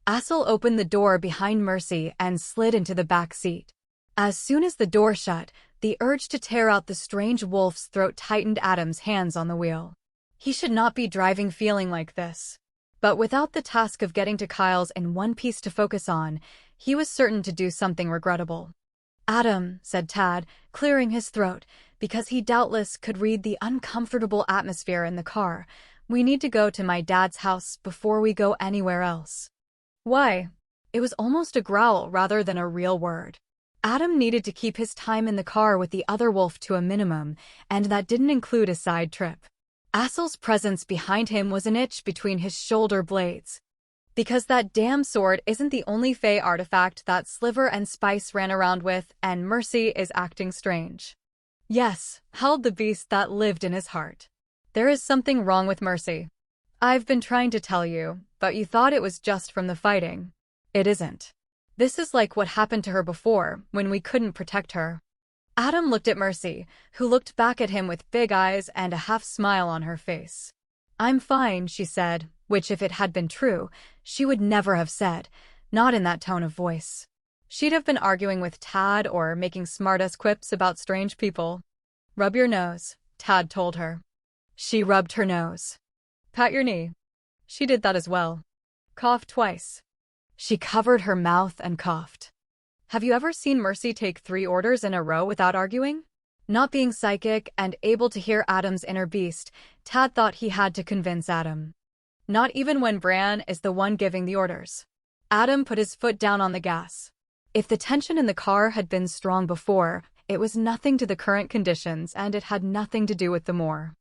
Assel opened the door behind Mercy and slid into the back seat. As soon as the door shut, the urge to tear out the strange wolf's throat tightened Adam's hands on the wheel. He should not be driving feeling like this. But without the task of getting to Kyle's in one piece to focus on, he was certain to do something regrettable. "Adam," said Tad, clearing his throat, because he doubtless could read the uncomfortable atmosphere in the car, "we need to go to my dad's house before we go anywhere else." "Why?" It was almost a growl rather than a real word. Adam needed to keep his time in the car with the other wolf to a minimum, and that didn't include a side trip. Assel's presence behind him was an itch between his shoulder blades. Because that damn sword isn't the only Fey artifact that Sliver and Spice ran around with, and Mercy is acting strange. "Yes," howled the beast that lived in his heart. "There is something wrong with Mercy. I've been trying to tell you, but you thought it was just from the fighting. It isn't. This is like what happened to her before, when we couldn't protect her." Adam looked at Mercy, who looked back at him with big eyes and a half-smile on her face. "I'm fine," she said, which if it had been true, she would never have said, not in that tone of voice. She'd have been arguing with Tad or making smart-ass quips about strange people. "Rub your nose," Tad told her. She rubbed her nose. "Pat your knee." She did that as well. "Cough twice." She covered her mouth and coughed. Have you ever seen Mercy take 3 orders in a row without arguing? Not being psychic and able to hear Adam's inner beast, Tad thought he had to convince Adam. Not even when Bran is the one giving the orders. Adam put his foot down on the gas. If the tension in the car had been strong before, it was nothing to the current conditions and it had nothing to do with the moor.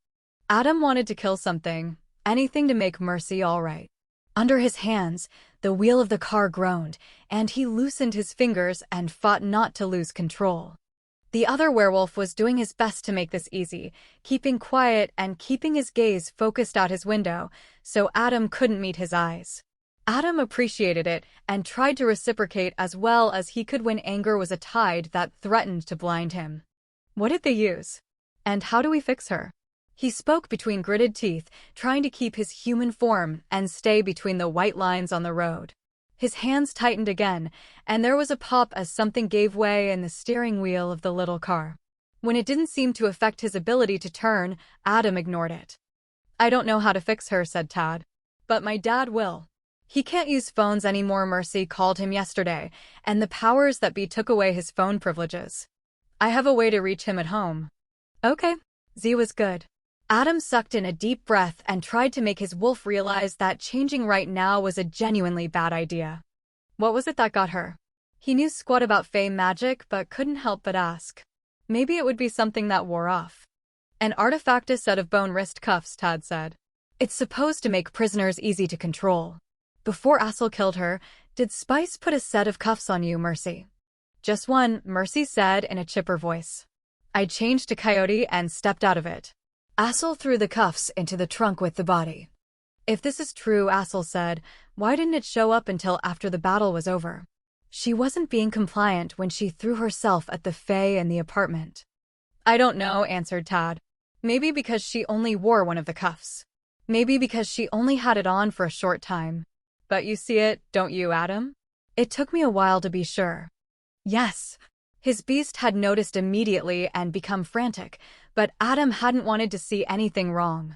Adam wanted to kill something, anything to make Mercy all right. Under his hands, the wheel of the car groaned, and he loosened his fingers and fought not to lose control. The other werewolf was doing his best to make this easy, keeping quiet and keeping his gaze focused out his window, so Adam couldn't meet his eyes. Adam appreciated it and tried to reciprocate as well as he could when anger was a tide that threatened to blind him. "What did they use? And how do we fix her?" He spoke between gritted teeth, trying to keep his human form and stay between the white lines on the road. His hands tightened again, and there was a pop as something gave way in the steering wheel of the little car. When it didn't seem to affect his ability to turn, Adam ignored it. "I don't know how to fix her," said Tad. "But my dad will. He can't use phones anymore," Mercy called him yesterday, and the powers that be took away his phone privileges. "I have a way to reach him at home." "Okay." Z was good. Adam sucked in a deep breath and tried to make his wolf realize that changing right now was a genuinely bad idea. What was it that got her? He knew squat about Fey magic but couldn't help but ask. Maybe it would be something that wore off. "An artifact, a set of bone wrist cuffs," Tad said. "It's supposed to make prisoners easy to control." "Before Assel killed her, did Spice put a set of cuffs on you, Mercy?" "Just one," Mercy said in a chipper voice. "I changed to Coyote and stepped out of it." Assel threw the cuffs into the trunk with the body. "If this is true," Assel said, "why didn't it show up until after the battle was over?" She wasn't being compliant when she threw herself at the Fae in the apartment. "I don't know," answered Tad. "Maybe because she only wore one of the cuffs. Maybe because she only had it on for a short time. But you see it, don't you, Adam? It took me a while to be sure." "Yes." His beast had noticed immediately and become frantic, but Adam hadn't wanted to see anything wrong.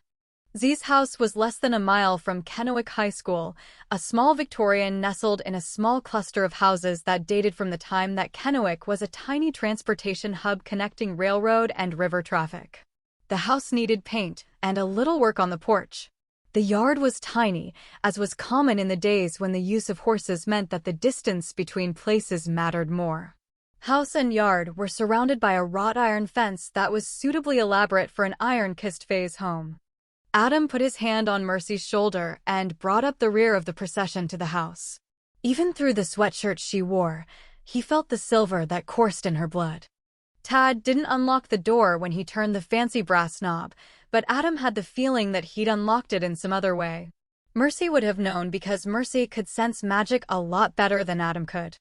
Z's house was less than a mile from Kennewick High School, a small Victorian nestled in a small cluster of houses that dated from the time that Kennewick was a tiny transportation hub connecting railroad and river traffic. The house needed paint and a little work on the porch. The yard was tiny, as was common in the days when the use of horses meant that the distance between places mattered more. House and yard were surrounded by a wrought iron fence that was suitably elaborate for an iron-kissed Fae's home. Adam put his hand on Mercy's shoulder and brought up the rear of the procession to the house. Even through the sweatshirt she wore, he felt the silver that coursed in her blood. Tad didn't unlock the door when he turned the fancy brass knob, but Adam had the feeling that he'd unlocked it in some other way. Mercy would have known because Mercy could sense magic a lot better than Adam could.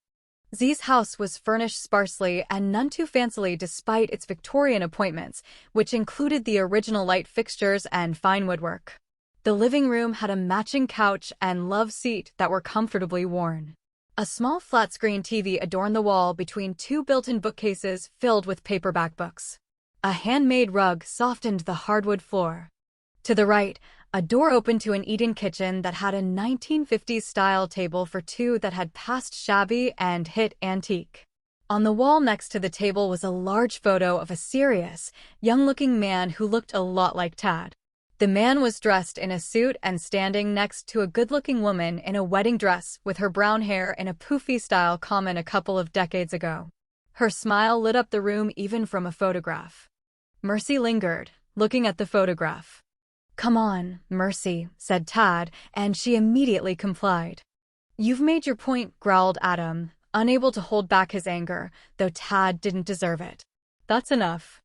Z's house was furnished sparsely and none too fancily despite its Victorian appointments, which included the original light fixtures and fine woodwork. The living room had a matching couch and love seat that were comfortably worn. A small flat-screen TV adorned the wall between two built-in bookcases filled with paperback books. A handmade rug softened the hardwood floor. To the right, a door opened to an eat-in kitchen that had a 1950s-style table for two that had passed shabby and hit antique. On the wall next to the table was a large photo of a serious, young-looking man who looked a lot like Tad. The man was dressed in a suit and standing next to a good-looking woman in a wedding dress with her brown hair in a poofy style common a couple of decades ago. Her smile lit up the room even from a photograph. Mercy lingered, looking at the photograph. "Come on, Mercy," said Tad, and she immediately complied. "You've made your point," growled Adam, unable to hold back his anger, though Tad didn't deserve it. "That's enough."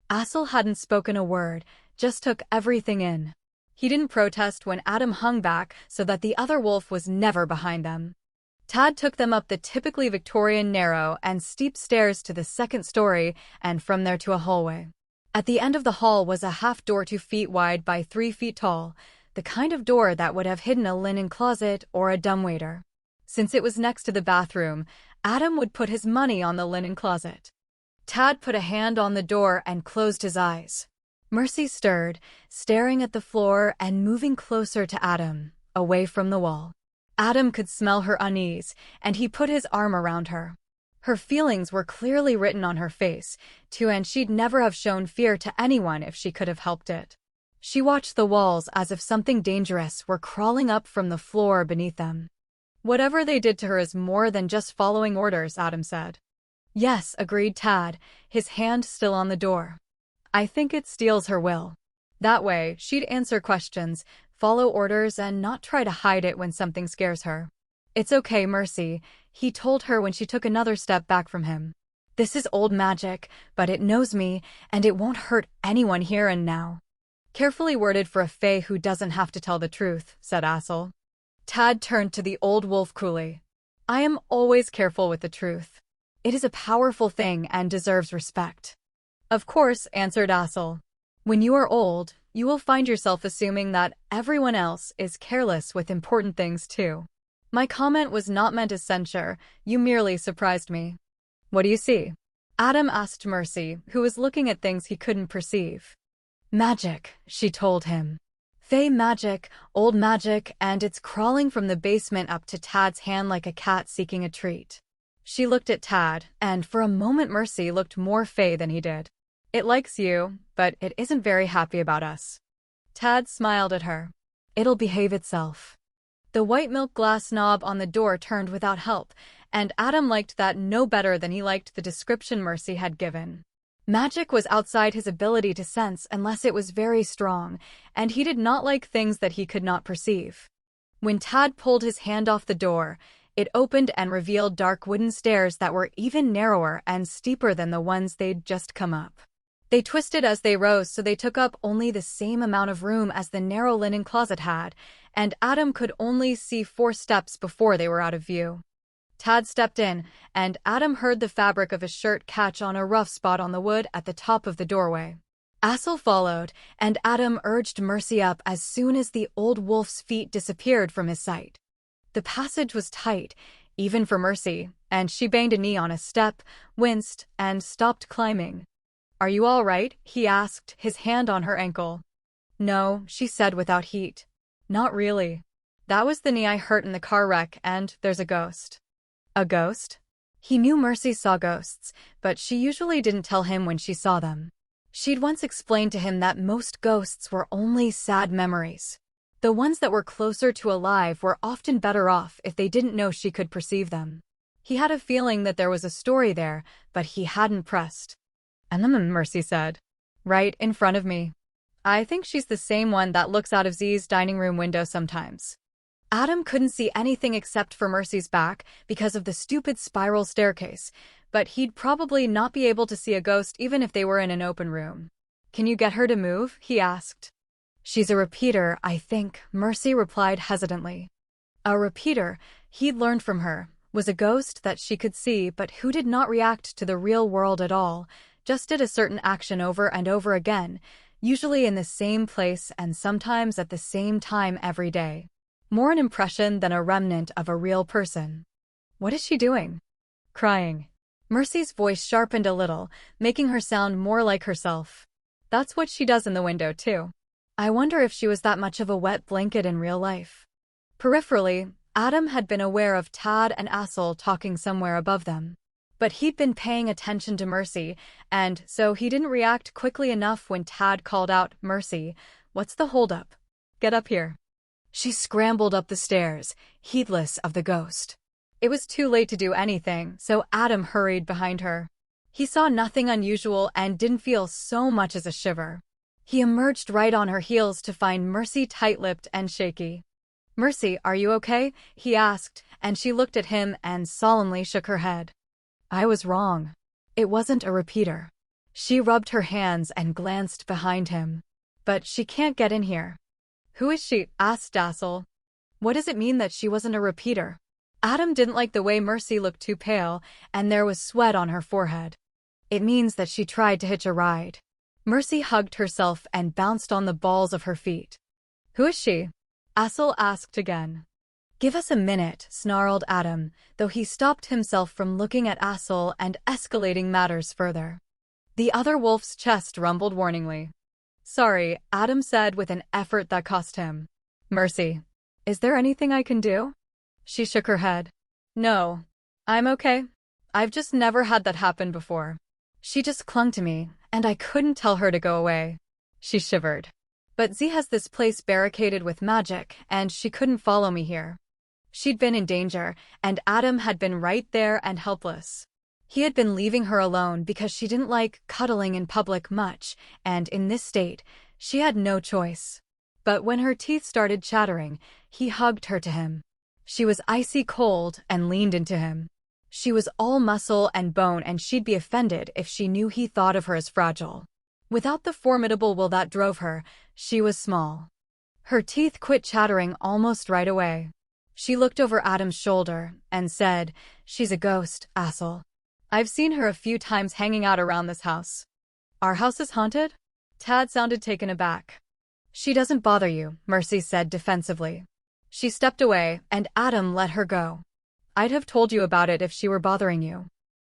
Assel hadn't spoken a word, just took everything in. He didn't protest when Adam hung back so that the other wolf was never behind them. Tad took them up the typically Victorian narrow and steep stairs to the second story and from there to a hallway. At the end of the hall was a half door 2 feet wide by 3 feet tall, the kind of door that would have hidden a linen closet or a dumbwaiter. Since it was next to the bathroom, Adam would put his money on the linen closet. Tad put a hand on the door and closed his eyes. Mercy stirred, staring at the floor and moving closer to Adam, away from the wall. Adam could smell her unease, and he put his arm around her. Her feelings were clearly written on her face, too, and she'd never have shown fear to anyone if she could have helped it. She watched the walls as if something dangerous were crawling up from the floor beneath them. "Whatever they did to her is more than just following orders," Adam said. "Yes," agreed Tad, his hand still on the door. "I think it steals her will. That way, she'd answer questions, follow orders, and not try to hide it when something scares her." "It's okay, Mercy," he told her when she took another step back from him. "This is old magic, but it knows me, and it won't hurt anyone here and now." "Carefully worded for a fae who doesn't have to tell the truth," said Assel. Tad turned to the old wolf cruelly. "I am always careful with the truth. It is a powerful thing and deserves respect." "Of course," answered Assel. "When you are old, you will find yourself assuming that everyone else is careless with important things too. My comment was not meant as censure, you merely surprised me." "What do you see?" Adam asked Mercy, who was looking at things he couldn't perceive. "Magic," she told him. "Fae magic, old magic, and it's crawling from the basement up to Tad's hand like a cat seeking a treat." She looked at Tad, and for a moment Mercy looked more fae than he did. "It likes you, but it isn't very happy about us." Tad smiled at her. "It'll behave itself." The white milk glass knob on the door turned without help, and Adam liked that no better than he liked the description Mercy had given. Magic was outside his ability to sense unless it was very strong, and he did not like things that he could not perceive. When Tad pulled his hand off the door, it opened and revealed dark wooden stairs that were even narrower and steeper than the ones they'd just come up. They twisted as they rose, so they took up only the same amount of room as the narrow linen closet had, and Adam could only see 4 steps before they were out of view. Tad stepped in, and Adam heard the fabric of his shirt catch on a rough spot on the wood at the top of the doorway. Assel followed, and Adam urged Mercy up as soon as the old wolf's feet disappeared from his sight. The passage was tight, even for Mercy, and she banged a knee on a step, winced, and stopped climbing. "Are you all right?" he asked, his hand on her ankle. "No," she said without heat. "Not really. That was the knee I hurt in the car wreck, and there's a ghost." "A ghost?" He knew Mercy saw ghosts, but she usually didn't tell him when she saw them. She'd once explained to him that most ghosts were only sad memories. The ones that were closer to alive were often better off if they didn't know she could perceive them. He had a feeling that there was a story there, but he hadn't pressed. Mercy said. "Right in front of me. I think she's the same one that looks out of Z's dining room window sometimes." Adam couldn't see anything except for Mercy's back because of the stupid spiral staircase, but he'd probably not be able to see a ghost even if they were in an open room. "Can you get her to move?" he asked. "She's a repeater, I think," Mercy replied hesitantly. A repeater, he'd learned from her, was a ghost that she could see but who did not react to the real world at all, just did a certain action over and over again, usually in the same place and sometimes at the same time every day. More an impression than a remnant of a real person. What is she doing? Crying. Mercy's voice sharpened a little, making her sound more like herself. That's what she does in the window, too. I wonder if she was that much of a wet blanket in real life. Peripherally, Adam had been aware of Tad and Assel talking somewhere above them. But he'd been paying attention to Mercy, and so he didn't react quickly enough when Tad called out, "Mercy, what's the holdup? Get up here." She scrambled up the stairs, heedless of the ghost. It was too late to do anything, so Adam hurried behind her. He saw nothing unusual and didn't feel so much as a shiver. He emerged right on her heels to find Mercy tight-lipped and shaky. "Mercy, are you okay?" he asked, and she looked at him and solemnly shook her head. "I was wrong. It wasn't a repeater." She rubbed her hands and glanced behind him. "But she can't get in here." "Who is she?" asked Assel. "What does it mean that she wasn't a repeater?" Adam didn't like the way Mercy looked too pale, and there was sweat on her forehead. "It means that she tried to hitch a ride." Mercy hugged herself and bounced on the balls of her feet. "Who is she?" Assel asked again. "Give us a minute," snarled Adam, though he stopped himself from looking at Assel and escalating matters further. The other wolf's chest rumbled warningly. "Sorry," Adam said with an effort that cost him. "Mercy, is there anything I can do?" She shook her head. "No, I'm okay. I've just never had that happen before. She just clung to me, and I couldn't tell her to go away." She shivered. "But Z has this place barricaded with magic, and she couldn't follow me here." She'd been in danger, and Adam had been right there and helpless. He had been leaving her alone because she didn't like cuddling in public much, and in this state, she had no choice. But when her teeth started chattering, he hugged her to him. She was icy cold and leaned into him. She was all muscle and bone, and she'd be offended if she knew he thought of her as fragile. Without the formidable will that drove her, she was small. Her teeth quit chattering almost right away. She looked over Adam's shoulder and said, "She's a ghost, Assel. I've seen her a few times hanging out around this house." "Our house is haunted?" Tad sounded taken aback. "She doesn't bother you," Mercy said defensively. She stepped away, and Adam let her go. "I'd have told you about it if she were bothering you."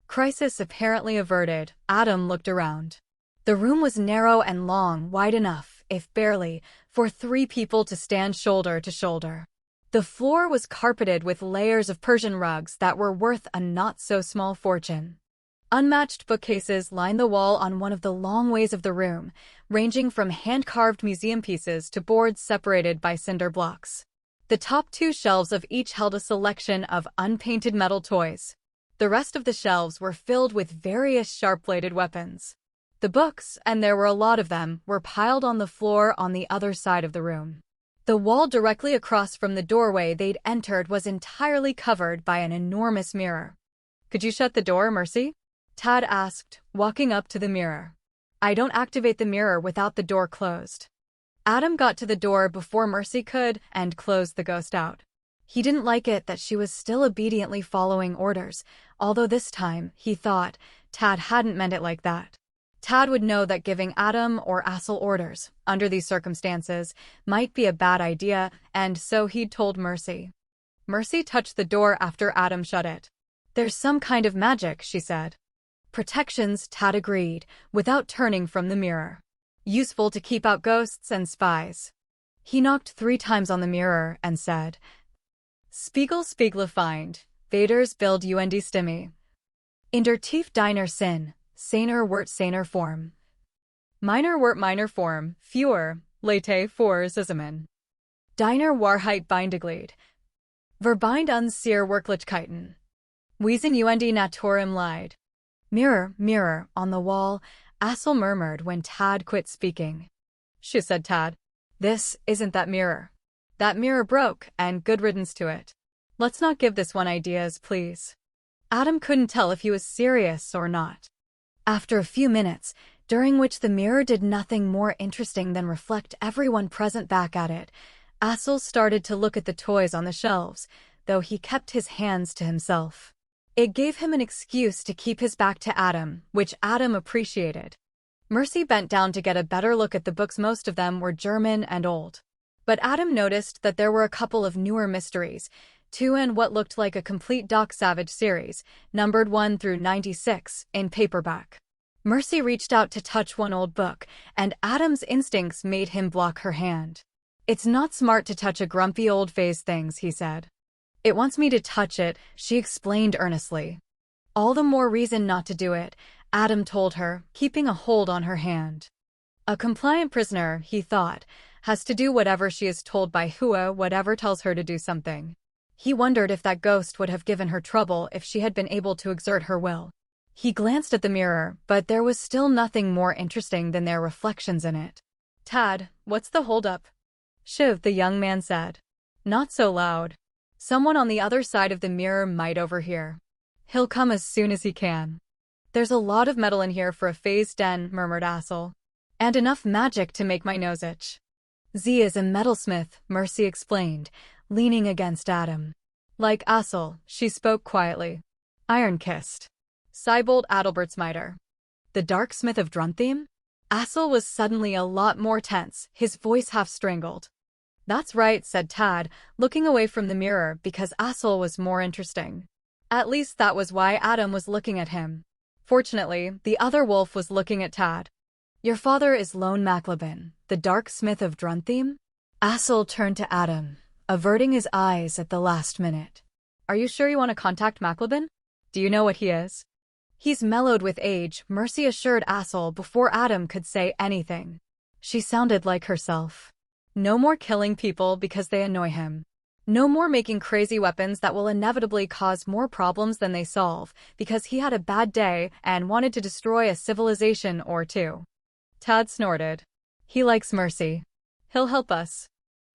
Crisis apparently averted, Adam looked around. The room was narrow and long, wide enough, if barely, for 3 people to stand shoulder to shoulder. The floor was carpeted with layers of Persian rugs that were worth a not-so-small fortune. Unmatched bookcases lined the wall on one of the long ways of the room, ranging from hand-carved museum pieces to boards separated by cinder blocks. The top 2 shelves of each held a selection of unpainted metal toys. The rest of the shelves were filled with various sharp-bladed weapons. The books, and there were a lot of them, were piled on the floor on the other side of the room. The wall directly across from the doorway they'd entered was entirely covered by an enormous mirror. "Could you shut the door, Mercy?" Tad asked, walking up to the mirror. "I don't activate the mirror without the door closed." Adam got to the door before Mercy could and closed the ghost out. He didn't like it that she was still obediently following orders, although this time, he thought, Tad hadn't meant it like that. Tad would know that giving Adam or Assel orders, under these circumstances, might be a bad idea, and so he'd told Mercy. Mercy touched the door after Adam shut it. "There's some kind of magic," she said. "Protections," Tad agreed, without turning from the mirror. "Useful to keep out ghosts and spies." He knocked 3 times on the mirror and said, Spiegle find, Vaders Bild und Stimme. In der Tief deiner Sinn, seiner Wort seiner Form. Meiner Wort meiner Form, für, Late for Zusammen. Deiner Wahrheit bindeglied. Verbind uns sehr Wirklichkeiten. Wiesen und Natur im Leid. "Mirror, mirror, on the wall," Assel murmured when Tad quit speaking. "Shoo," said Tad. "This isn't that mirror. That mirror broke, and good riddance to it. Let's not give this one ideas, please." Adam couldn't tell if he was serious or not. After a few minutes, during which the mirror did nothing more interesting than reflect everyone present back at it, Assel started to look at the toys on the shelves, though he kept his hands to himself. It gave him an excuse to keep his back to Adam, which Adam appreciated. Mercy bent down to get a better look at the books. Most of them were German and old. But Adam noticed that there were a couple of newer mysteries, 2 in what looked like a complete Doc Savage series, numbered 1 through 96, in paperback. Mercy reached out to touch one old book, and Adam's instincts made him block her hand. "It's not smart to touch a grumpy old phase things," he said. "It wants me to touch it," she explained earnestly. "All the more reason not to do it," Adam told her, keeping a hold on her hand. A compliant prisoner, he thought, has to do whatever she is told by whatever tells her to do something. He wondered if that ghost would have given her trouble if she had been able to exert her will. He glanced at the mirror, but there was still nothing more interesting than their reflections in it. "Tad, what's the holdup?" "Shiv," the young man said. "Not so loud. Someone on the other side of the mirror might overhear." "He'll come as soon as he can." "There's a lot of metal in here for a phase den," murmured Assel. "And enough magic to make my nose itch." "Z is a metalsmith," Mercy explained, leaning against Adam. "Like Assel," she spoke quietly. "Iron-kissed. Seibold Adalbertsmiter." "The dark smith of Druntheme?" Assel was suddenly a lot more tense, his voice half strangled. "That's right," said Tad, looking away from the mirror because Assel was more interesting. At least that was why Adam was looking at him. Fortunately, the other wolf was looking at Tad. "Your father is Lone Maclabin, the dark smith of Druntheme?" Assel turned to Adam, averting his eyes at the last minute. "Are you sure you want to contact Maclabin? Do you know what he is?" "He's mellowed with age," Mercy assured Assel before Adam could say anything. She sounded like herself. "No more killing people because they annoy him. No more making crazy weapons that will inevitably cause more problems than they solve because he had a bad day and wanted to destroy a civilization or two." Tad snorted. "He likes Mercy. He'll help us."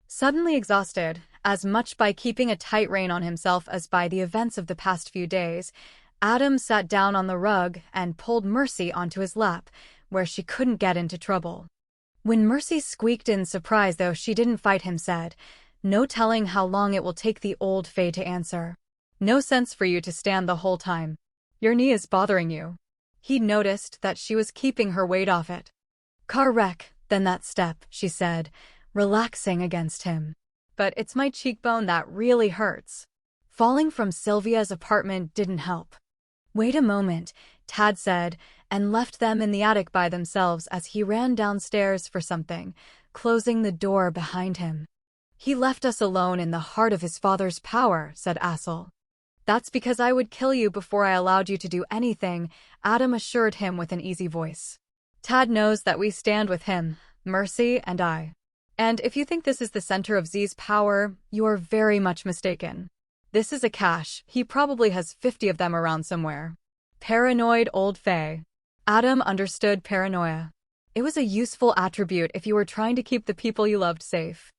Suddenly exhausted, as much by keeping a tight rein on himself as by the events of the past few days, Adam sat down on the rug and pulled Mercy onto his lap, where she couldn't get into trouble. When Mercy squeaked in surprise, though she didn't fight him, said, "No telling how long it will take the old Fae to answer. No sense for you to stand the whole time. Your knee is bothering you." He noticed that she was keeping her weight off it. "Car wreck, then that step," she said, relaxing against him. "But it's my cheekbone that really hurts." Falling from Sylvia's apartment didn't help. "Wait a moment," Tad said, and left them in the attic by themselves as he ran downstairs for something, closing the door behind him. "He left us alone in the heart of his father's power," said Assel. "That's because I would kill you before I allowed you to do anything," Adam assured him with an easy voice. "Tad knows that we stand with him, Mercy and I. And if you think this is the center of Z's power, you are very much mistaken. This is a cache. He probably has 50 of them around somewhere." Paranoid old Fae. Adam understood paranoia. It was a useful attribute if you were trying to keep the people you loved safe.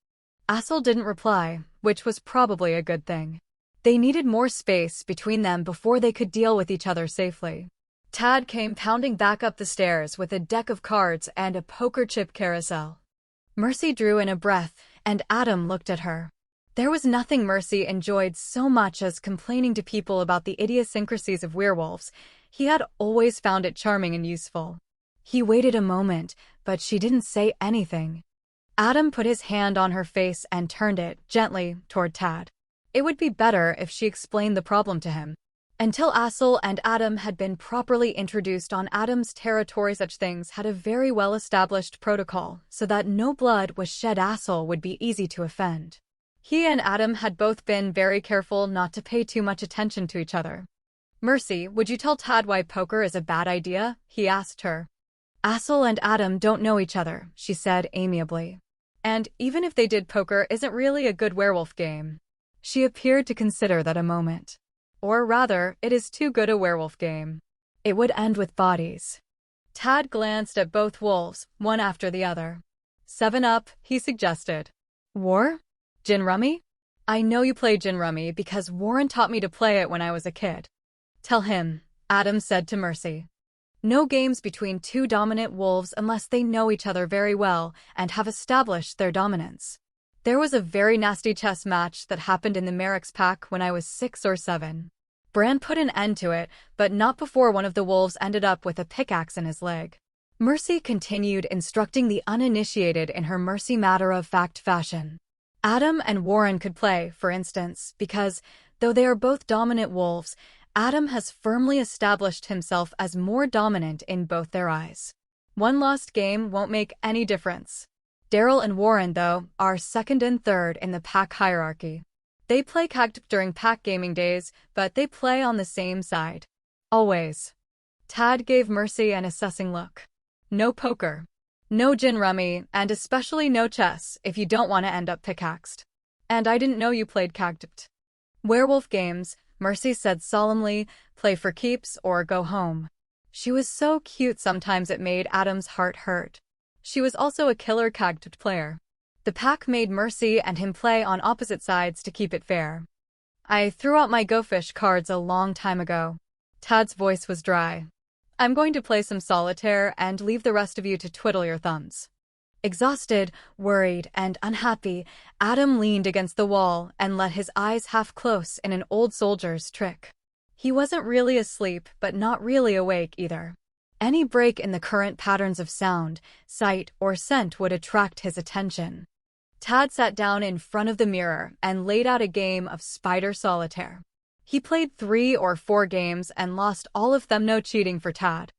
Assel didn't reply, which was probably a good thing. They needed more space between them before they could deal with each other safely. Tad came pounding back up the stairs with a deck of cards and a poker chip carousel. Mercy drew in a breath, and Adam looked at her. There was nothing Mercy enjoyed so much as complaining to people about the idiosyncrasies of werewolves. He had always found it charming and useful. He waited a moment, but she didn't say anything. Adam put his hand on her face and turned it, gently, toward Tad. It would be better if she explained the problem to him. Until Assel and Adam had been properly introduced on Adam's territory, such things had a very well-established protocol, so that no blood was shed. Assel would be easy to offend. He and Adam had both been very careful not to pay too much attention to each other. "Mercy, would you tell Tad why poker is a bad idea?" he asked her. "Assel and Adam don't know each other," she said amiably. "And even if they did, poker isn't really a good werewolf game." She appeared to consider that a moment. "Or rather, it is too good a werewolf game. It would end with bodies." Tad glanced at both wolves, one after the other. "7-Up," he suggested. "War? Gin rummy?" "I know you play gin rummy because Warren taught me to play it when I was a kid." "Tell him," Adam said to Mercy. "No games between two dominant wolves unless they know each other very well and have established their dominance." There was a very nasty chess match that happened in the Merrick's pack when I was 6 or 7. Bran put an end to it, but not before one of the wolves ended up with a pickaxe in his leg. Mercy continued instructing the uninitiated in her Mercy matter-of-fact fashion. Adam and Warren could play, for instance, because, though they are both dominant wolves, Adam has firmly established himself as more dominant in both their eyes. One lost game won't make any difference. Daryl and Warren, though, are second and third in the pack hierarchy. They play cagged during pack gaming days, but they play on the same side. Always. Tad gave Mercy an assessing look. No poker. No gin rummy, and especially no chess if you don't want to end up pickaxed. And I didn't know you played cagged. Werewolf games, Mercy said solemnly, play for keeps or go home. She was so cute sometimes it made Adam's heart hurt. She was also a killer cagged player. The pack made Mercy and him play on opposite sides to keep it fair. I threw out my Go Fish cards a long time ago. Tad's voice was dry. I'm going to play some solitaire and leave the rest of you to twiddle your thumbs. Exhausted, worried, and unhappy, Adam leaned against the wall and let his eyes half close in an old soldier's trick. He wasn't really asleep, but not really awake either. Any break in the current patterns of sound, sight, or scent would attract his attention. Tad sat down in front of the mirror and laid out a game of spider solitaire. He played 3 or 4 games and lost all of them, no cheating for Tad.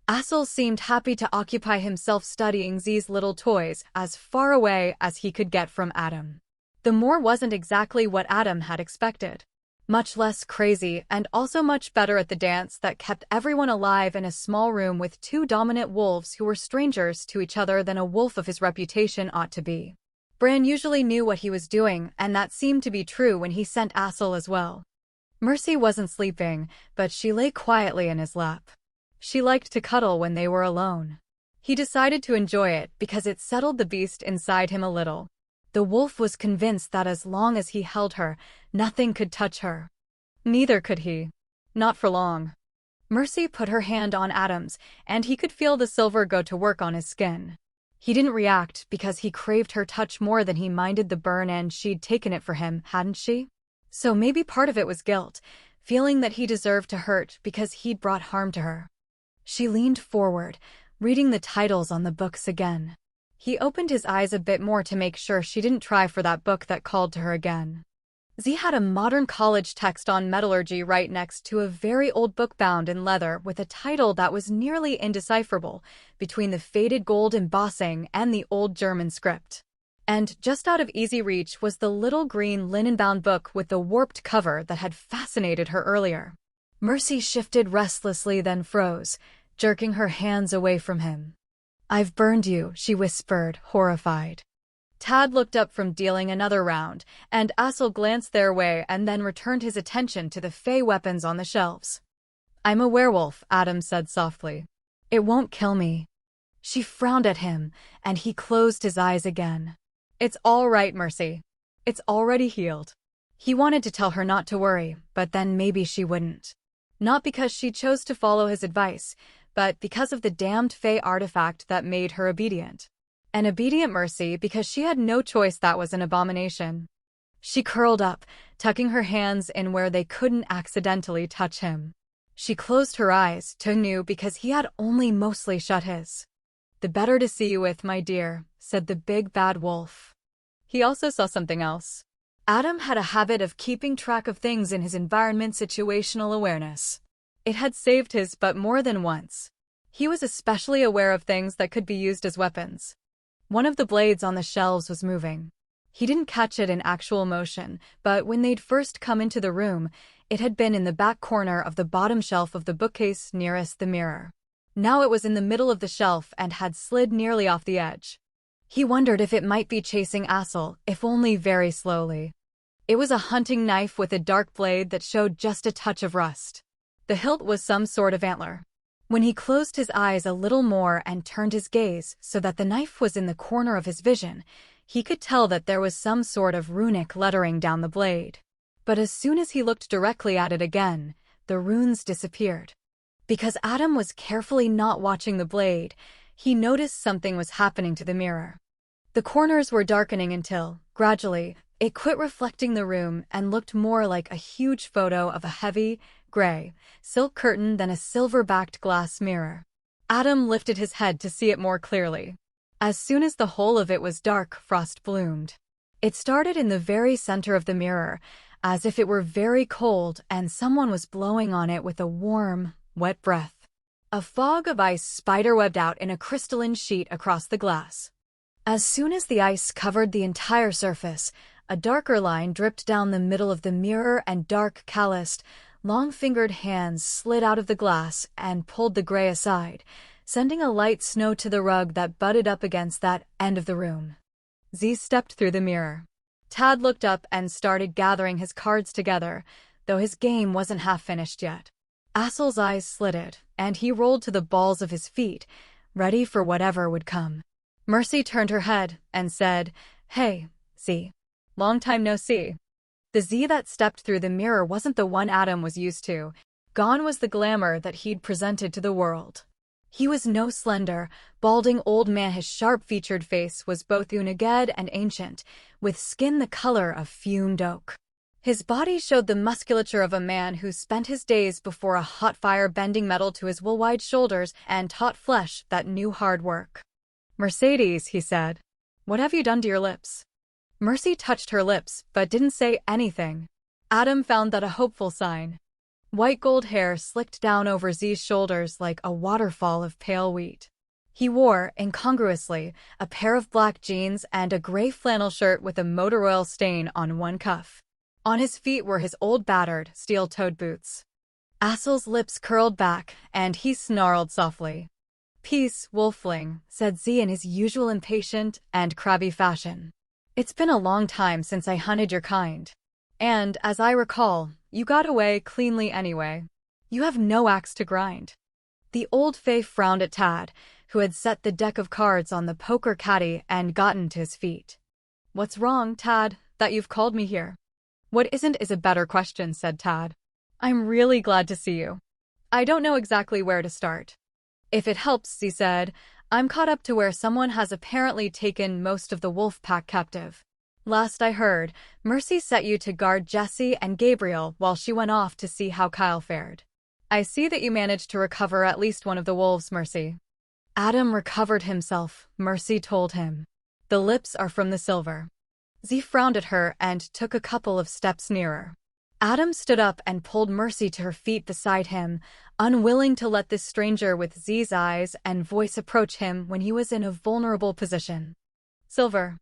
Assel seemed happy to occupy himself studying Z's little toys as far away as he could get from Adam. The moor wasn't exactly what Adam had expected. Much less crazy and also much better at the dance that kept everyone alive in a small room with 2 dominant wolves who were strangers to each other than a wolf of his reputation ought to be. Bran usually knew what he was doing, and that seemed to be true when he sent Assel as well. Mercy wasn't sleeping, but she lay quietly in his lap. She liked to cuddle when they were alone. He decided to enjoy it because it settled the beast inside him a little. The wolf was convinced that as long as he held her, nothing could touch her. Neither could he. Not for long. Mercy put her hand on Adam's, and he could feel the silver go to work on his skin. He didn't react because he craved her touch more than he minded the burn, and she'd taken it for him, hadn't she? So maybe part of it was guilt, feeling that he deserved to hurt because he'd brought harm to her. She leaned forward, reading the titles on the books again. He opened his eyes a bit more to make sure she didn't try for that book that called to her again. Z had a modern college text on metallurgy right next to a very old book bound in leather with a title that was nearly indecipherable between the faded gold embossing and the old German script. And just out of easy reach was the little green linen-bound book with the warped cover that had fascinated her earlier. Mercy shifted restlessly, then froze, jerking her hands away from him. "I've burned you," she whispered, horrified. Tad looked up from dealing another round, and Assel glanced their way and then returned his attention to the fey weapons on the shelves. "I'm a werewolf," Adam said softly. "It won't kill me." She frowned at him, and he closed his eyes again. "It's all right, Mercy. It's already healed." He wanted to tell her not to worry, but then maybe she wouldn't. Not because she chose to follow his advice, but because of the damned fey artifact that made her obedient. An obedient Mercy because she had no choice. That was an abomination. She curled up, tucking her hands in where they couldn't accidentally touch him. She closed her eyes, too new because he had only mostly shut his. "The better to see you with, my dear," said the big bad wolf. He also saw something else. Adam had a habit of keeping track of things in his environment, situational awareness. It had saved his butt more than once. He was especially aware of things that could be used as weapons. One of the blades on the shelves was moving. He didn't catch it in actual motion, but when they'd first come into the room, it had been in the back corner of the bottom shelf of the bookcase nearest the mirror. Now it was in the middle of the shelf and had slid nearly off the edge. He wondered if it might be chasing Assel, if only very slowly. It was a hunting knife with a dark blade that showed just a touch of rust. The hilt was some sort of antler. When he closed his eyes a little more and turned his gaze so that the knife was in the corner of his vision, he could tell that there was some sort of runic lettering down the blade. But as soon as he looked directly at it again, the runes disappeared. Because Adam was carefully not watching the blade, he noticed something was happening to the mirror. The corners were darkening until, gradually, it quit reflecting the room and looked more like a huge photo of a heavy, gray, silk curtain than a silver-backed glass mirror. Adam lifted his head to see it more clearly. As soon as the whole of it was dark, frost bloomed. It started in the very center of the mirror, as if it were very cold and someone was blowing on it with a warm, wet breath. A fog of ice spiderwebbed out in a crystalline sheet across the glass. As soon as the ice covered the entire surface, a darker line dripped down the middle of the mirror and dark, calloused, long-fingered hands slid out of the glass and pulled the gray aside, sending a light snow to the rug that butted up against that end of the room. Z stepped through the mirror. Tad looked up and started gathering his cards together, though his game wasn't half finished yet. Assel's eyes slitted, and he rolled to the balls of his feet, ready for whatever would come. Mercy turned her head and said, "Hey, Z. Long time no see." The Z that stepped through the mirror wasn't the one Adam was used to. Gone was the glamour that he'd presented to the world. He was no slender, balding old man. His sharp-featured face was both uniged and ancient, with skin the color of fumed oak. His body showed the musculature of a man who spent his days before a hot fire bending metal to his wool-wide shoulders and taut flesh that knew hard work. "Mercedes," he said, "what have you done to your lips?" Mercy touched her lips, but didn't say anything. Adam found that a hopeful sign. White gold hair slicked down over Z's shoulders like a waterfall of pale wheat. He wore, incongruously, a pair of black jeans and a gray flannel shirt with a motor oil stain on one cuff. On his feet were his old battered, steel-toed boots. Assel's lips curled back, and he snarled softly. "Peace, wolfling," said Z in his usual impatient and crabby fashion. "It's been a long time since I hunted your kind. And, as I recall, you got away cleanly anyway. You have no axe to grind." The old fae frowned at Tad, who had set the deck of cards on the poker caddy and gotten to his feet. "What's wrong, Tad, that you've called me here?" "What isn't is a better question," said Tad. "I'm really glad to see you. I don't know exactly where to start." "If it helps," she said, "I'm caught up to where someone has apparently taken most of the wolf pack captive. Last I heard, Mercy set you to guard Jesse and Gabriel while she went off to see how Kyle fared. I see that you managed to recover at least one of the wolves, Mercy." "Adam recovered himself," Mercy told him. "The lips are from the silver." Z frowned at her and took a couple of steps nearer. Adam stood up and pulled Mercy to her feet beside him, unwilling to let this stranger with Z's eyes and voice approach him when he was in a vulnerable position. "Silver."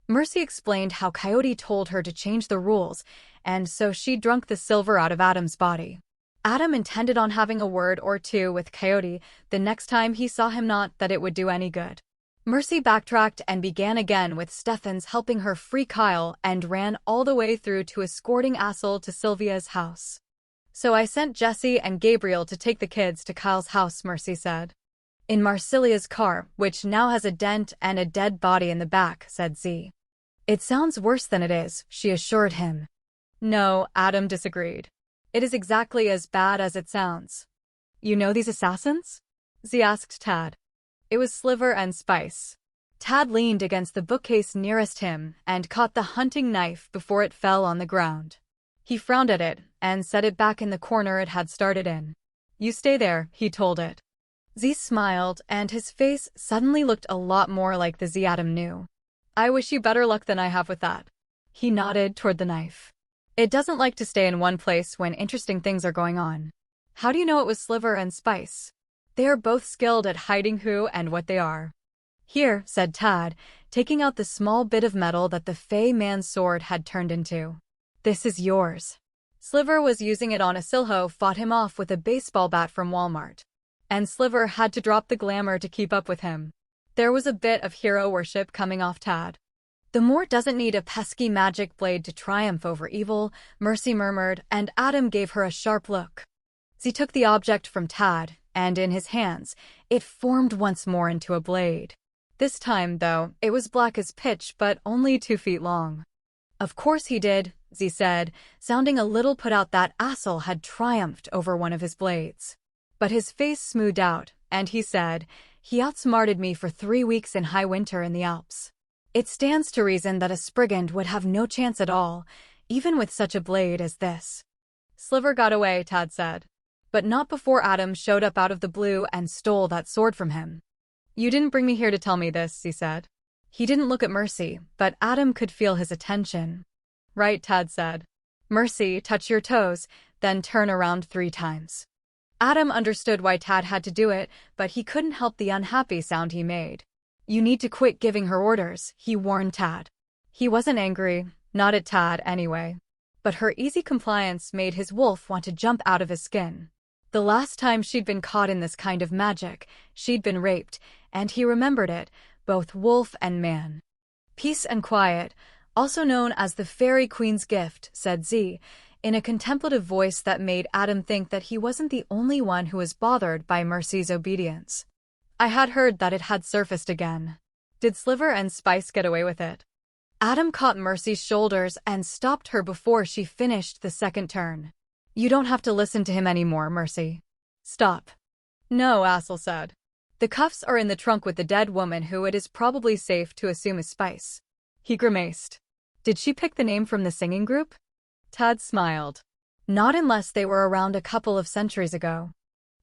Mercy explained how Coyote told her to change the rules, and so she drunk the silver out of Adam's body. Adam intended on having a word or two with Coyote the next time he saw him, not that it would do any good. Mercy backtracked and began again with Stephens helping her free Kyle and ran all the way through to escorting Assel to Sylvia's house. "So I sent Jesse and Gabriel to take the kids to Kyle's house," Mercy said. "In Marcelia's car, which now has a dent and a dead body in the back," said Z. "It sounds worse than it is," she assured him. "No," Adam disagreed. "It is exactly as bad as it sounds." "You know these assassins?" Z asked Tad. It was Sliver and Spice. Tad leaned against the bookcase nearest him and caught the hunting knife before it fell on the ground. He frowned at it and set it back in the corner it had started in. "You stay there," he told it. Z smiled, and his face suddenly looked a lot more like the Z Adam knew. "I wish you better luck than I have with that." He nodded toward the knife. "It doesn't like to stay in one place when interesting things are going on." "How do you know it was Sliver and Spice?" "They are both skilled at hiding who and what they are." "Here," said Tad, taking out the small bit of metal that the Fey man's sword had turned into. "This is yours." Sliver was using it on a Silho fought him off with a baseball bat from Walmart. And Sliver had to drop the glamour to keep up with him. There was a bit of hero worship coming off Tad. "The Moor doesn't need a pesky magic blade to triumph over evil," Mercy murmured, and Adam gave her a sharp look. He took the object from Tad, and in his hands, it formed once more into a blade. This time, though, it was black as pitch but only 2 feet long. "Of course he did," Z said, sounding a little put out that Assel had triumphed over one of his blades. But his face smoothed out, and he said, "He outsmarted me for 3 weeks in high winter in the Alps." It stands to reason that a Spriggan would have no chance at all, even with such a blade as this. Sliver got away, Tad said. But not before Adam showed up out of the blue and stole that sword from him. You didn't bring me here to tell me this, he said. He didn't look at Mercy, but Adam could feel his attention. Right, Tad said. Mercy, touch your toes, then turn around 3 times. Adam understood why Tad had to do it, but he couldn't help the unhappy sound he made. You need to quit giving her orders, he warned Tad. He wasn't angry, not at Tad anyway. But her easy compliance made his wolf want to jump out of his skin. The last time she'd been caught in this kind of magic, she'd been raped, and he remembered it, both wolf and man. Peace and quiet, also known as the Fairy Queen's gift, said Z, in a contemplative voice that made Adam think that he wasn't the only one who was bothered by Mercy's obedience. I had heard that it had surfaced again. Did Sliver and Spice get away with it? Adam caught Mercy's shoulders and stopped her before she finished the second turn. You don't have to listen to him anymore, Mercy. Stop. No, Assel said. The cuffs are in the trunk with the dead woman who it is probably safe to assume is Spice. He grimaced. Did she pick the name from the singing group? Tad smiled. Not unless they were around a couple of centuries ago.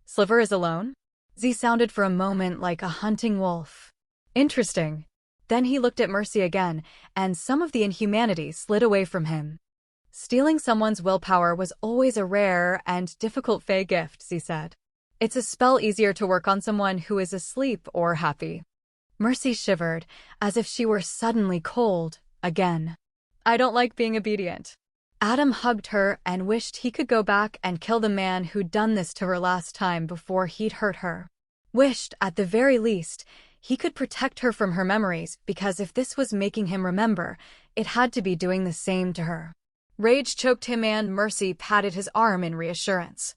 Sliver is alone? Z sounded for a moment like a hunting wolf. Interesting. Then he looked at Mercy again, and some of the inhumanity slid away from him. Stealing someone's willpower was always a rare and difficult Fae gift, Z said. It's a spell easier to work on someone who is asleep or happy. Mercy shivered, as if she were suddenly cold, again. I don't like being obedient. Adam hugged her and wished he could go back and kill the man who'd done this to her last time before he'd hurt her. Wished, at the very least, he could protect her from her memories, because if this was making him remember, it had to be doing the same to her. Rage choked him and Mercy patted his arm in reassurance.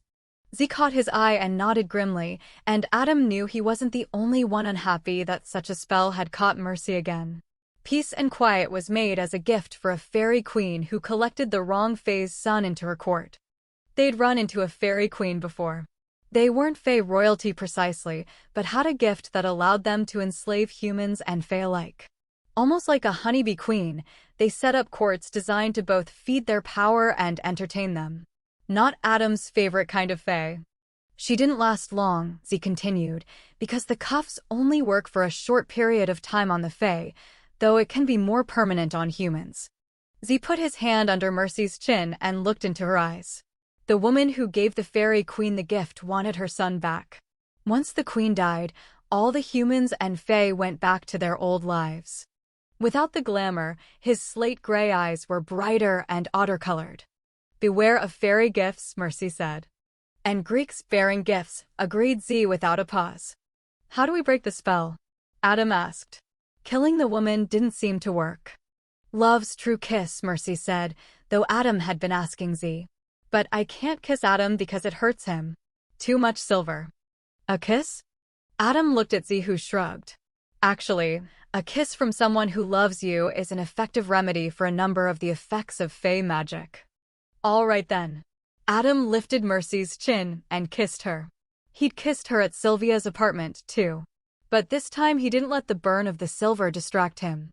Z caught his eye and nodded grimly, and Adam knew he wasn't the only one unhappy that such a spell had caught Mercy again. Peace and quiet was made as a gift for a fairy queen who collected the wrong Fae's son into her court. They'd run into a fairy queen before. They weren't Fae royalty precisely, but had a gift that allowed them to enslave humans and Fae alike. Almost like a honeybee queen, they set up courts designed to both feed their power and entertain them. Not Adam's favorite kind of Fae. She didn't last long, Z continued, because the cuffs only work for a short period of time on the Fae, though it can be more permanent on humans. Z put his hand under Mercy's chin and looked into her eyes. The woman who gave the fairy queen the gift wanted her son back. Once the queen died, all the humans and Fae went back to their old lives. Without the glamour, his slate-gray eyes were brighter and otter-colored. Beware of fairy gifts, Mercy said. And Greeks bearing gifts, agreed Z without a pause. How do we break the spell? Adam asked. Killing the woman didn't seem to work. Love's true kiss, Mercy said, though Adam had been asking Z. But I can't kiss Adam because it hurts him. Too much silver. A kiss? Adam looked at Z, who shrugged. Actually, a kiss from someone who loves you is an effective remedy for a number of the effects of Fae magic. All right then. Adam lifted Mercy's chin and kissed her. He'd kissed her at Sylvia's apartment, too. But this time he didn't let the burn of the silver distract him.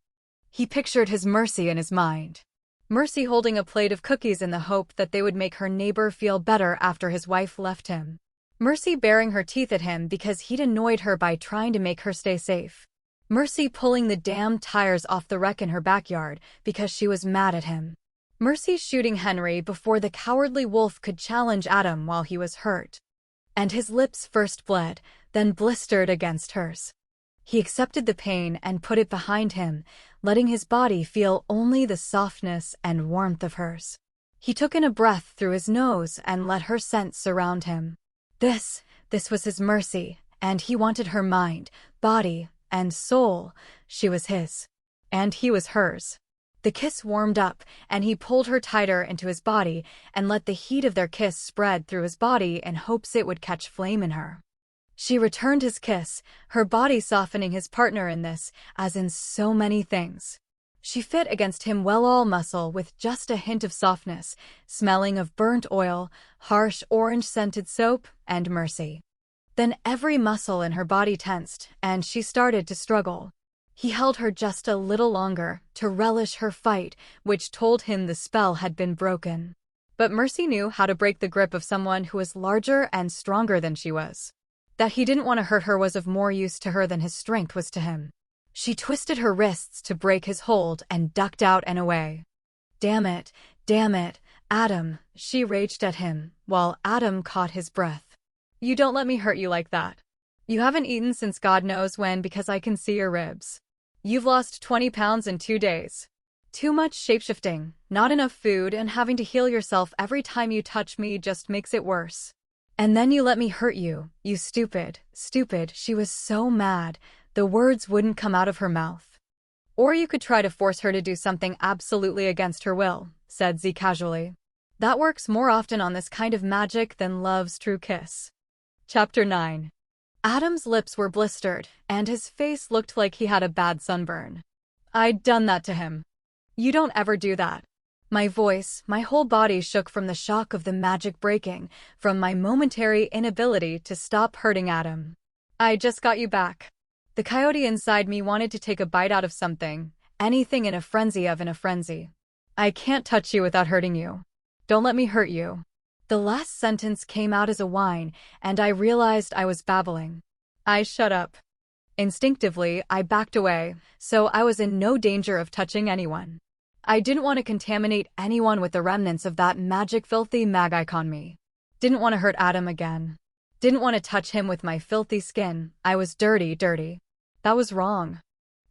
He pictured his Mercy in his mind. Mercy holding a plate of cookies in the hope that they would make her neighbor feel better after his wife left him. Mercy baring her teeth at him because he'd annoyed her by trying to make her stay safe. Mercy pulling the damn tires off the wreck in her backyard because she was mad at him. Mercy shooting Henry before the cowardly wolf could challenge Adam while he was hurt. And his lips first bled, then blistered against hers. He accepted the pain and put it behind him, letting his body feel only the softness and warmth of hers. He took in a breath through his nose and let her scent surround him. This was his Mercy, and he wanted her mind, body, and soul. She was his. And he was hers. The kiss warmed up, and he pulled her tighter into his body and let the heat of their kiss spread through his body in hopes it would catch flame in her. She returned his kiss, her body softening his partner in this, as in so many things. She fit against him well, all muscle with just a hint of softness, smelling of burnt oil, harsh orange-scented soap, and Mercy. Then every muscle in her body tensed, and she started to struggle. He held her just a little longer, to relish her fight, which told him the spell had been broken. But Mercy knew how to break the grip of someone who was larger and stronger than she was. That he didn't want to hurt her was of more use to her than his strength was to him. She twisted her wrists to break his hold and ducked out and away. Damn it, Adam, she raged at him, while Adam caught his breath. You don't let me hurt you like that. You haven't eaten since God knows when because I can see your ribs. You've lost 20 pounds in 2 days. Too much shapeshifting, not enough food, and having to heal yourself every time you touch me just makes it worse. And then you let me hurt you, you stupid. She was so mad, the words wouldn't come out of her mouth. Or you could try to force her to do something absolutely against her will, said Z casually. That works more often on this kind of magic than love's true kiss. Chapter 9. Adam's lips were blistered, and his face looked like he had a bad sunburn. I'd done that to him. You don't ever do that. My voice, my whole body shook from the shock of the magic breaking, from my momentary inability to stop hurting Adam. I just got you back. The coyote inside me wanted to take a bite out of something, anything in a frenzy. I can't touch you without hurting you. Don't let me hurt you. The last sentence came out as a whine, and I realized I was babbling. I shut up. Instinctively, I backed away, so I was in no danger of touching anyone. I didn't want to contaminate anyone with the remnants of that magic filthy mag on me. Didn't want to hurt Adam again. Didn't want to touch him with my filthy skin. I was dirty. That was wrong.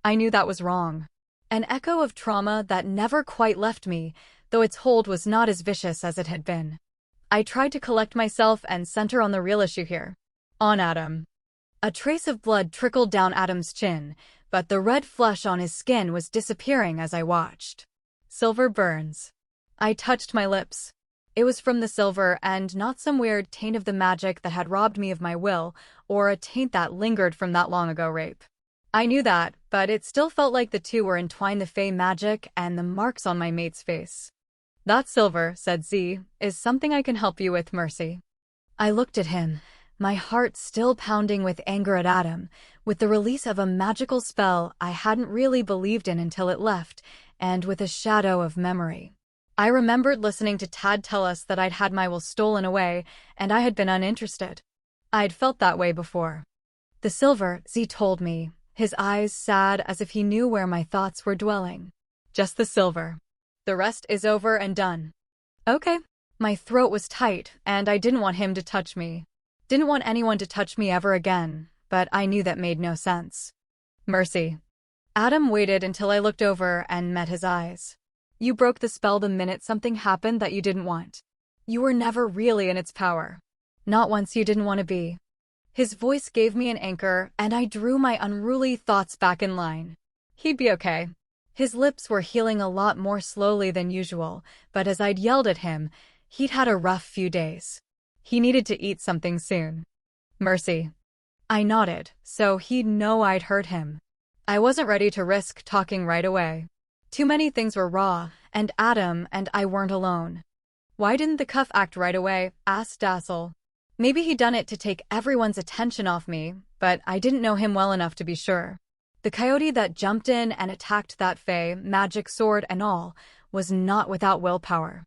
I knew that was wrong. An echo of trauma that never quite left me, though its hold was not as vicious as it had been. I tried to collect myself and center on the real issue here. On Adam. A trace of blood trickled down Adam's chin, but the red flush on his skin was disappearing as I watched. Silver burns. I touched my lips. It was from the silver and not some weird taint of the magic that had robbed me of my will, or a taint that lingered from that long ago rape. I knew that, but it still felt like the two were entwined, the fey magic and the marks on my mate's face. That silver, said Z, is something I can help you with, Mercy. I looked at him, my heart still pounding with anger at Adam, with the release of a magical spell I hadn't really believed in until it left, and with a shadow of memory. I remembered listening to Tad tell us that I'd had my will stolen away, and I had been uninterested. I'd felt that way before. The silver, Z told me, his eyes sad as if he knew where my thoughts were dwelling. Just the silver. The rest is over and done. Okay. My throat was tight, and I didn't want him to touch me. Didn't want anyone to touch me ever again, but I knew that made no sense. Mercy. Adam waited until I looked over and met his eyes. You broke the spell the minute something happened that you didn't want. You were never really in its power. Not once you didn't want to be. His voice gave me an anchor, and I drew my unruly thoughts back in line. He'd be okay. His lips were healing a lot more slowly than usual, but as I'd yelled at him, he'd had a rough few days. He needed to eat something soon. Mercy. I nodded, so he'd know I'd hurt him. I wasn't ready to risk talking right away. Too many things were raw, and Adam and I weren't alone. Why didn't the cuff act right away? Asked Dassel. Maybe he'd done it to take everyone's attention off me, but I didn't know him well enough to be sure. The coyote that jumped in and attacked that fae, magic sword and all, was not without willpower.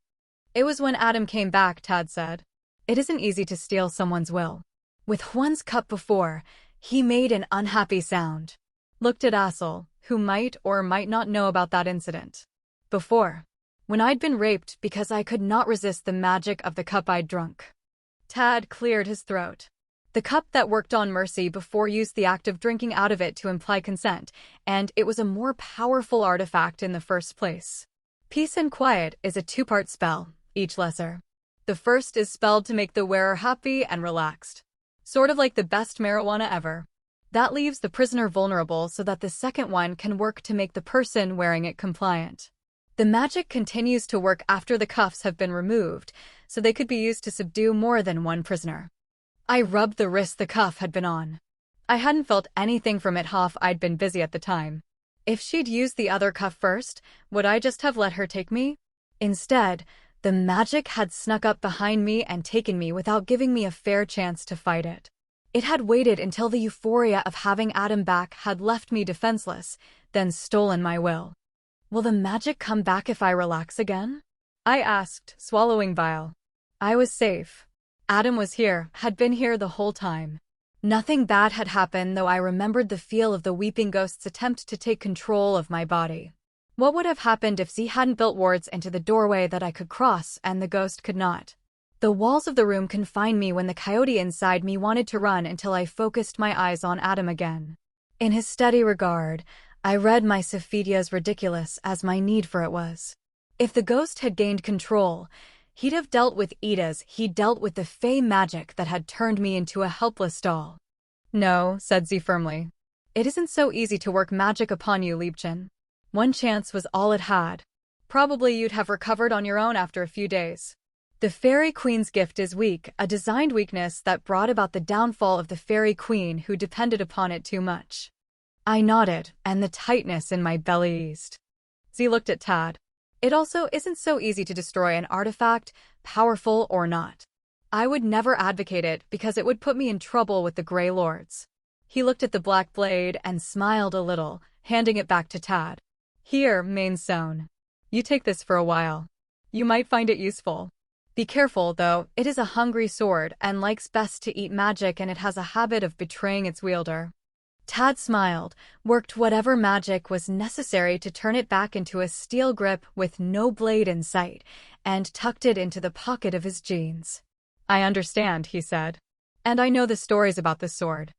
It was when Adam came back, Tad said. It isn't easy to steal someone's will. With one's cup before, he made an unhappy sound. Looked at Dassel, who might or might not know about that incident. Before. When I'd been raped because I could not resist the magic of the cup I'd drunk. Tad cleared his throat. The cup that worked on Mercy before used the act of drinking out of it to imply consent, and it was a more powerful artifact in the first place. Peace and Quiet is a two-part spell, each lesser. The first is spelled to make the wearer happy and relaxed. Sort of like the best marijuana ever. That leaves the prisoner vulnerable so that the second one can work to make the person wearing it compliant. The magic continues to work after the cuffs have been removed, so they could be used to subdue more than one prisoner. I rubbed the wrist the cuff had been on. I hadn't felt anything from it half I'd been busy at the time. If she'd used the other cuff first, would I just have let her take me? Instead, the magic had snuck up behind me and taken me without giving me a fair chance to fight it. It had waited until the euphoria of having Adam back had left me defenseless, then stolen my will. Will the magic come back if I relax again? I asked, swallowing bile. I was safe. Adam was here, had been here the whole time. Nothing bad had happened, though I remembered the feel of the weeping ghost's attempt to take control of my body. What would have happened if Z hadn't built wards into the doorway that I could cross and the ghost could not? The walls of the room confined me when the coyote inside me wanted to run until I focused my eyes on Adam again. In his steady regard, I read my Sophitia's ridiculous as my need for it was. If the ghost had gained control, he'd have dealt with Id as he dealt with the fey magic that had turned me into a helpless doll. No, said Z firmly. It isn't so easy to work magic upon you, Liebchen. One chance was all it had. Probably you'd have recovered on your own after a few days. The Fairy Queen's gift is weak, a designed weakness that brought about the downfall of the Fairy Queen who depended upon it too much. I nodded, and the tightness in my belly eased. Z looked at Tad. It also isn't so easy to destroy an artifact, powerful or not. I would never advocate it because it would put me in trouble with the Grey Lords. He looked at the black blade and smiled a little, handing it back to Tad. Here, Mainstone. You take this for a while. You might find it useful. Be careful, though, it is a hungry sword and likes best to eat magic, and it has a habit of betraying its wielder. Tad smiled, worked whatever magic was necessary to turn it back into a steel grip with no blade in sight, and tucked it into the pocket of his jeans. I understand, he said. And I know the stories about this sword.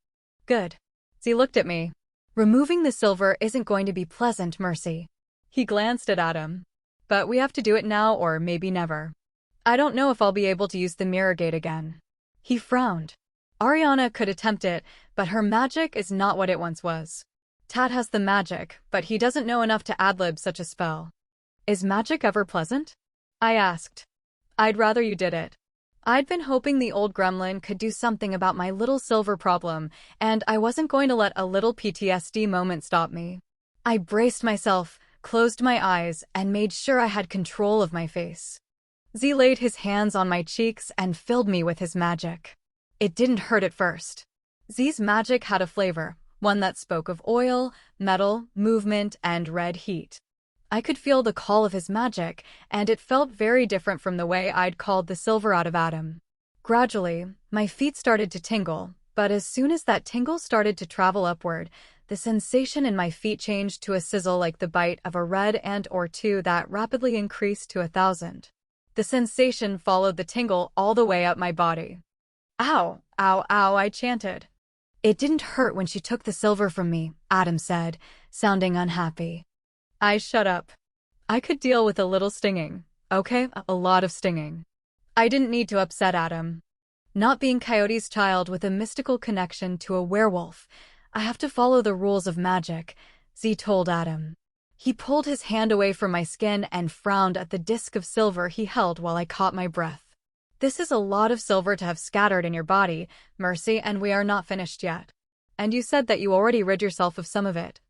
Good. Z looked at me. Removing the silver isn't going to be pleasant, Mercy. He glanced at Adam. But we have to do it now or maybe never. I don't know if I'll be able to use the mirror gate again. He frowned. Ariana could attempt it, but her magic is not what it once was. Tad has the magic, but he doesn't know enough to ad-lib such a spell. Is magic ever pleasant? I asked. I'd rather you did it. I'd been hoping the old gremlin could do something about my little silver problem, and I wasn't going to let a little PTSD moment stop me. I braced myself, closed my eyes, and made sure I had control of my face. Z laid his hands on my cheeks and filled me with his magic. It didn't hurt at first. Z's magic had a flavor, one that spoke of oil, metal, movement, and red heat. I could feel the call of his magic, and it felt very different from the way I'd called the silver out of Adam. Gradually, my feet started to tingle, but as soon as that tingle started to travel upward, the sensation in my feet changed to a sizzle like the bite of a red ant or two that rapidly increased to 1,000. The sensation followed the tingle all the way up my body. Ow, ow, ow, I chanted. It didn't hurt when she took the silver from me, Adam said, sounding unhappy. I shut up. I could deal with a little stinging. Okay, a lot of stinging. I didn't need to upset Adam. Not being Coyote's child with a mystical connection to a werewolf, I have to follow the rules of magic, Z told Adam. He pulled his hand away from my skin and frowned at the disc of silver he held while I caught my breath. This is a lot of silver to have scattered in your body, Mercy, and we are not finished yet. And you said that you already rid yourself of some of it.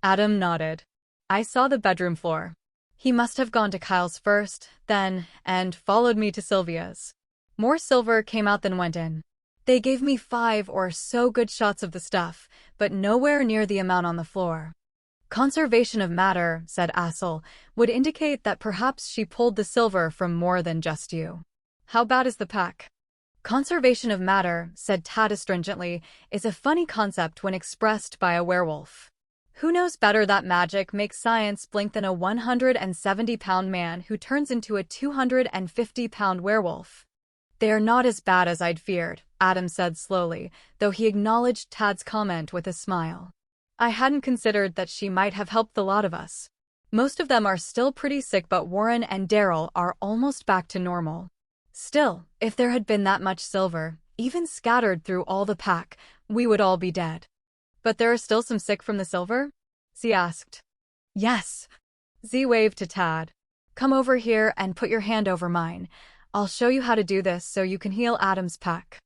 Adam nodded. I saw the bedroom floor. He must have gone to Kyle's first, then, and followed me to Sylvia's. More silver came out than went in. They gave me 5 or so good shots of the stuff, but nowhere near the amount on the floor. Conservation of matter, said Assel, would indicate that perhaps she pulled the silver from more than just you. How bad is the pack? Conservation of matter, said Tad astringently, is a funny concept when expressed by a werewolf. Who knows better that magic makes science blink than a 170-pound man who turns into a 250-pound werewolf? They are not as bad as I'd feared, Adam said slowly, though he acknowledged Tad's comment with a smile. I hadn't considered that she might have helped the lot of us. Most of them are still pretty sick, but Warren and Daryl are almost back to normal. Still, if there had been that much silver, even scattered through all the pack, we would all be dead. But there are still some sick from the silver? Z asked. Yes. Z waved to Tad. Come over here and put your hand over mine. I'll show you how to do this so you can heal Adam's pack.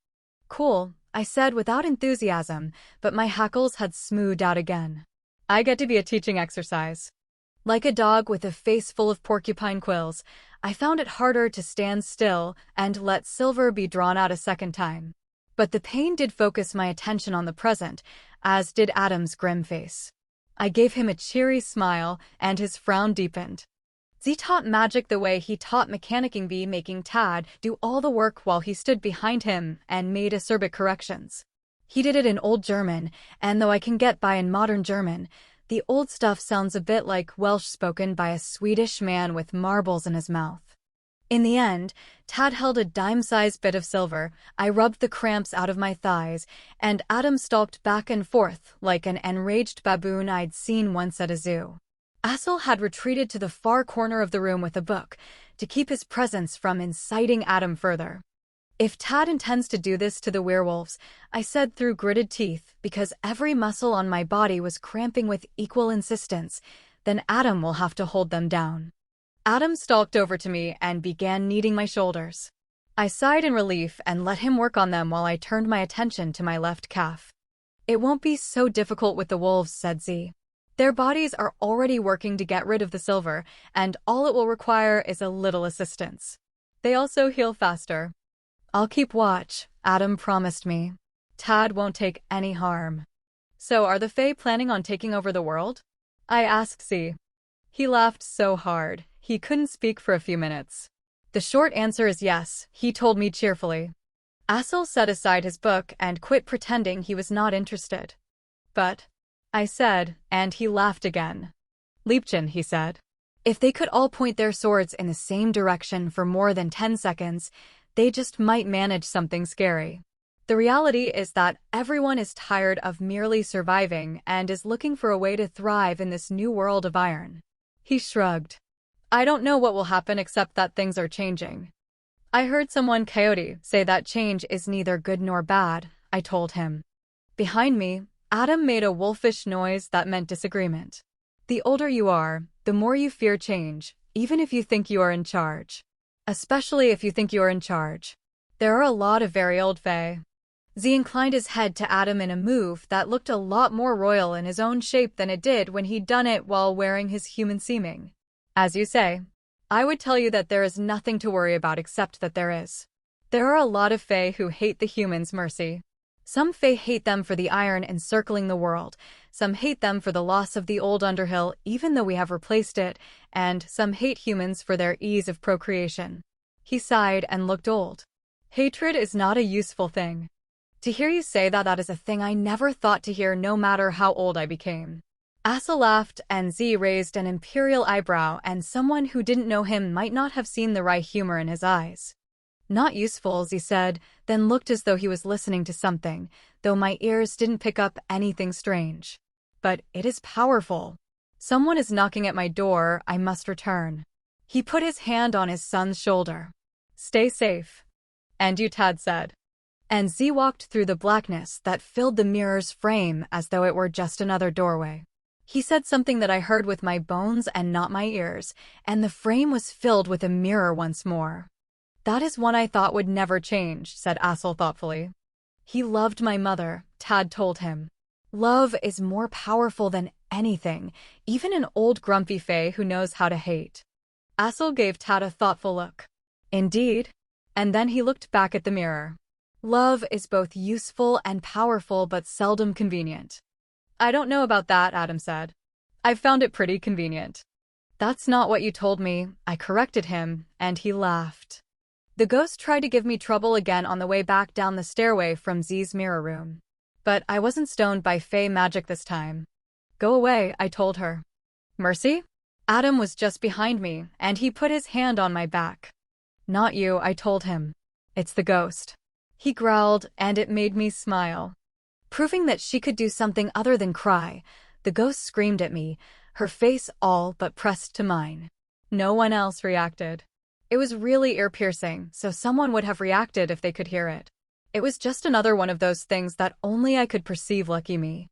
Cool, I said without enthusiasm, but my hackles had smoothed out again. I get to be a teaching exercise. Like a dog with a face full of porcupine quills, I found it harder to stand still and let silver be drawn out a second time. But the pain did focus my attention on the present, as did Adam's grim face. I gave him a cheery smile, and his frown deepened. Z taught magic the way he taught mechanicking B, making Tad do all the work while he stood behind him and made acerbic corrections. He did it in Old German, and though I can get by in modern German, the old stuff sounds a bit like Welsh spoken by a Swedish man with marbles in his mouth. In the end, Tad held a dime-sized bit of silver, I rubbed the cramps out of my thighs, and Adam stalked back and forth like an enraged baboon I'd seen once at a zoo. Assel had retreated to the far corner of the room with a book, to keep his presence from inciting Adam further. If Tad intends to do this to the werewolves, I said through gritted teeth, because every muscle on my body was cramping with equal insistence, then Adam will have to hold them down. Adam stalked over to me and began kneading my shoulders. I sighed in relief and let him work on them while I turned my attention to my left calf. It won't be so difficult with the wolves, said Z. Their bodies are already working to get rid of the silver, and all it will require is a little assistance. They also heal faster. I'll keep watch, Adam promised me. Tad won't take any harm. So are the Fae planning on taking over the world? I asked Z. He laughed so hard, he couldn't speak for a few minutes. The short answer is yes, he told me cheerfully. Assel set aside his book and quit pretending he was not interested. But, I said, and he laughed again. Liebchen, he said. If they could all point their swords in the same direction for more than 10 seconds, they just might manage something scary. The reality is that everyone is tired of merely surviving and is looking for a way to thrive in this new world of iron. He shrugged. I don't know what will happen except that things are changing. I heard someone Coyote say that change is neither good nor bad, I told him. Behind me, Adam made a wolfish noise that meant disagreement. The older you are, the more you fear change, even if you think you are in charge. Especially if you think you are in charge. There are a lot of very old Fae. Z inclined his head to Adam in a move that looked a lot more royal in his own shape than it did when he'd done it while wearing his human seeming. As you say, I would tell you that there is nothing to worry about except that there is. There are a lot of Fae who hate the humans, Mercy. Some Fae hate them for the iron encircling the world, some hate them for the loss of the old Underhill even though we have replaced it, and some hate humans for their ease of procreation. He sighed and looked old. Hatred is not a useful thing. To hear you say that is a thing I never thought to hear no matter how old I became. Asa laughed and Z raised an imperial eyebrow, and someone who didn't know him might not have seen the wry humor in his eyes. Not useful, Z said, then looked as though he was listening to something, though my ears didn't pick up anything strange. But it is powerful. Someone is knocking at my door, I must return. He put his hand on his son's shoulder. Stay safe. And you, Tad said. And Z walked through the blackness that filled the mirror's frame as though it were just another doorway. He said something that I heard with my bones and not my ears, and the frame was filled with a mirror once more. That is one I thought would never change, said Assel thoughtfully. He loved my mother, Tad told him. Love is more powerful than anything, even an old grumpy Fae who knows how to hate. Assel gave Tad a thoughtful look. Indeed. And then he looked back at the mirror. Love is both useful and powerful but seldom convenient. I don't know about that, Adam said. I found it pretty convenient. That's not what you told me, I corrected him, and he laughed. The ghost tried to give me trouble again on the way back down the stairway from Z's mirror room. But I wasn't stoned by Fae magic this time. Go away, I told her. Mercy? Adam was just behind me, and he put his hand on my back. Not you, I told him. It's the ghost. He growled, and it made me smile. Proving that she could do something other than cry, the ghost screamed at me, her face all but pressed to mine. No one else reacted. It was really ear-piercing, so someone would have reacted if they could hear it. It was just another one of those things that only I could perceive, lucky me.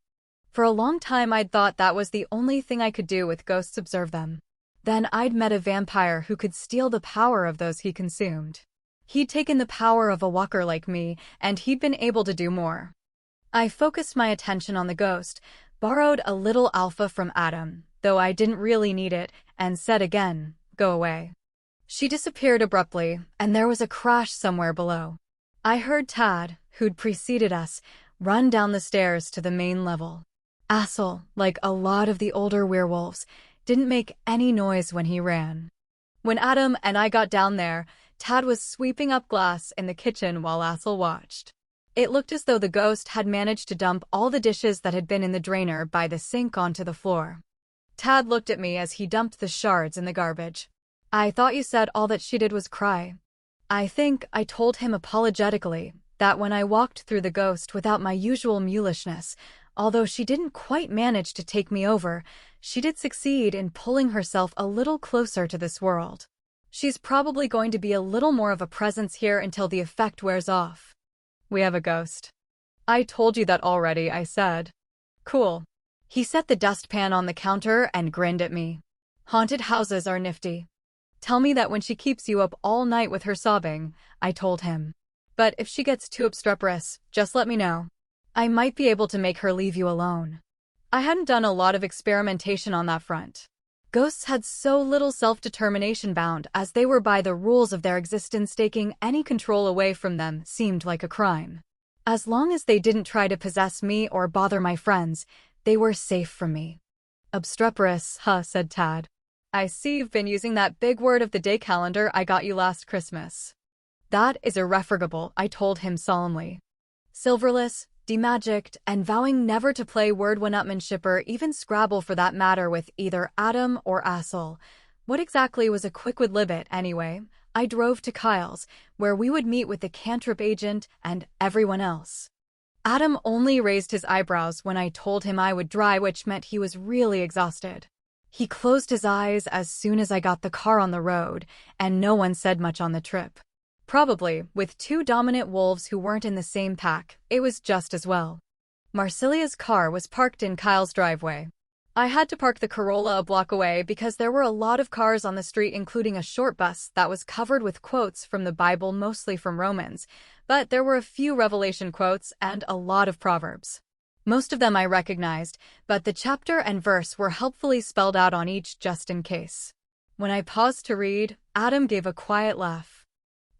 For a long time I'd thought that was the only thing I could do with ghosts, observe them. Then I'd met a vampire who could steal the power of those he consumed. He'd taken the power of a walker like me, and he'd been able to do more. I focused my attention on the ghost, borrowed a little alpha from Adam, though I didn't really need it, and said again, go away. She disappeared abruptly, and there was a crash somewhere below. I heard Tad, who'd preceded us, run down the stairs to the main level. Assel, like a lot of the older werewolves, didn't make any noise when he ran. When Adam and I got down there, Tad was sweeping up glass in the kitchen while Assel watched. It looked as though the ghost had managed to dump all the dishes that had been in the drainer by the sink onto the floor. Tad looked at me as he dumped the shards in the garbage. "I thought you said all that she did was cry." I think I told him apologetically that when I walked through the ghost without my usual mulishness, although she didn't quite manage to take me over, she did succeed in pulling herself a little closer to this world. She's probably going to be a little more of a presence here until the effect wears off. "We have a ghost." "I told you that already," I said. "Cool." He set the dustpan on the counter and grinned at me. "Haunted houses are nifty." "Tell me that when she keeps you up all night with her sobbing," I told him. "But if she gets too obstreperous, just let me know. I might be able to make her leave you alone." I hadn't done a lot of experimentation on that front. Ghosts had so little self-determination bound as they were by the rules of their existence. Taking any control away from them seemed like a crime. As long as they didn't try to possess me or bother my friends, they were safe from me. "Obstreperous, huh," said Tad. "I see you've been using that big word of the day calendar I got you last Christmas." "That is irrefragable," I told him solemnly. Silverless, demagicked, and vowing never to play word-one-upmanship or even Scrabble for that matter with either Adam or Assel. What exactly was a Quickwit Libet, anyway? I drove to Kyle's, where we would meet with the cantrip agent and everyone else. Adam only raised his eyebrows when I told him I would drive, which meant he was really exhausted. He closed his eyes as soon as I got the car on the road, and no one said much on the trip. Probably, with two dominant wolves who weren't in the same pack, it was just as well. Marcelia's car was parked in Kyle's driveway. I had to park the Corolla a block away because there were a lot of cars on the street, including a short bus that was covered with quotes from the Bible, mostly from Romans, but there were a few Revelation quotes and a lot of Proverbs. Most of them I recognized, but the chapter and verse were helpfully spelled out on each just in case. When I paused to read, Adam gave a quiet laugh.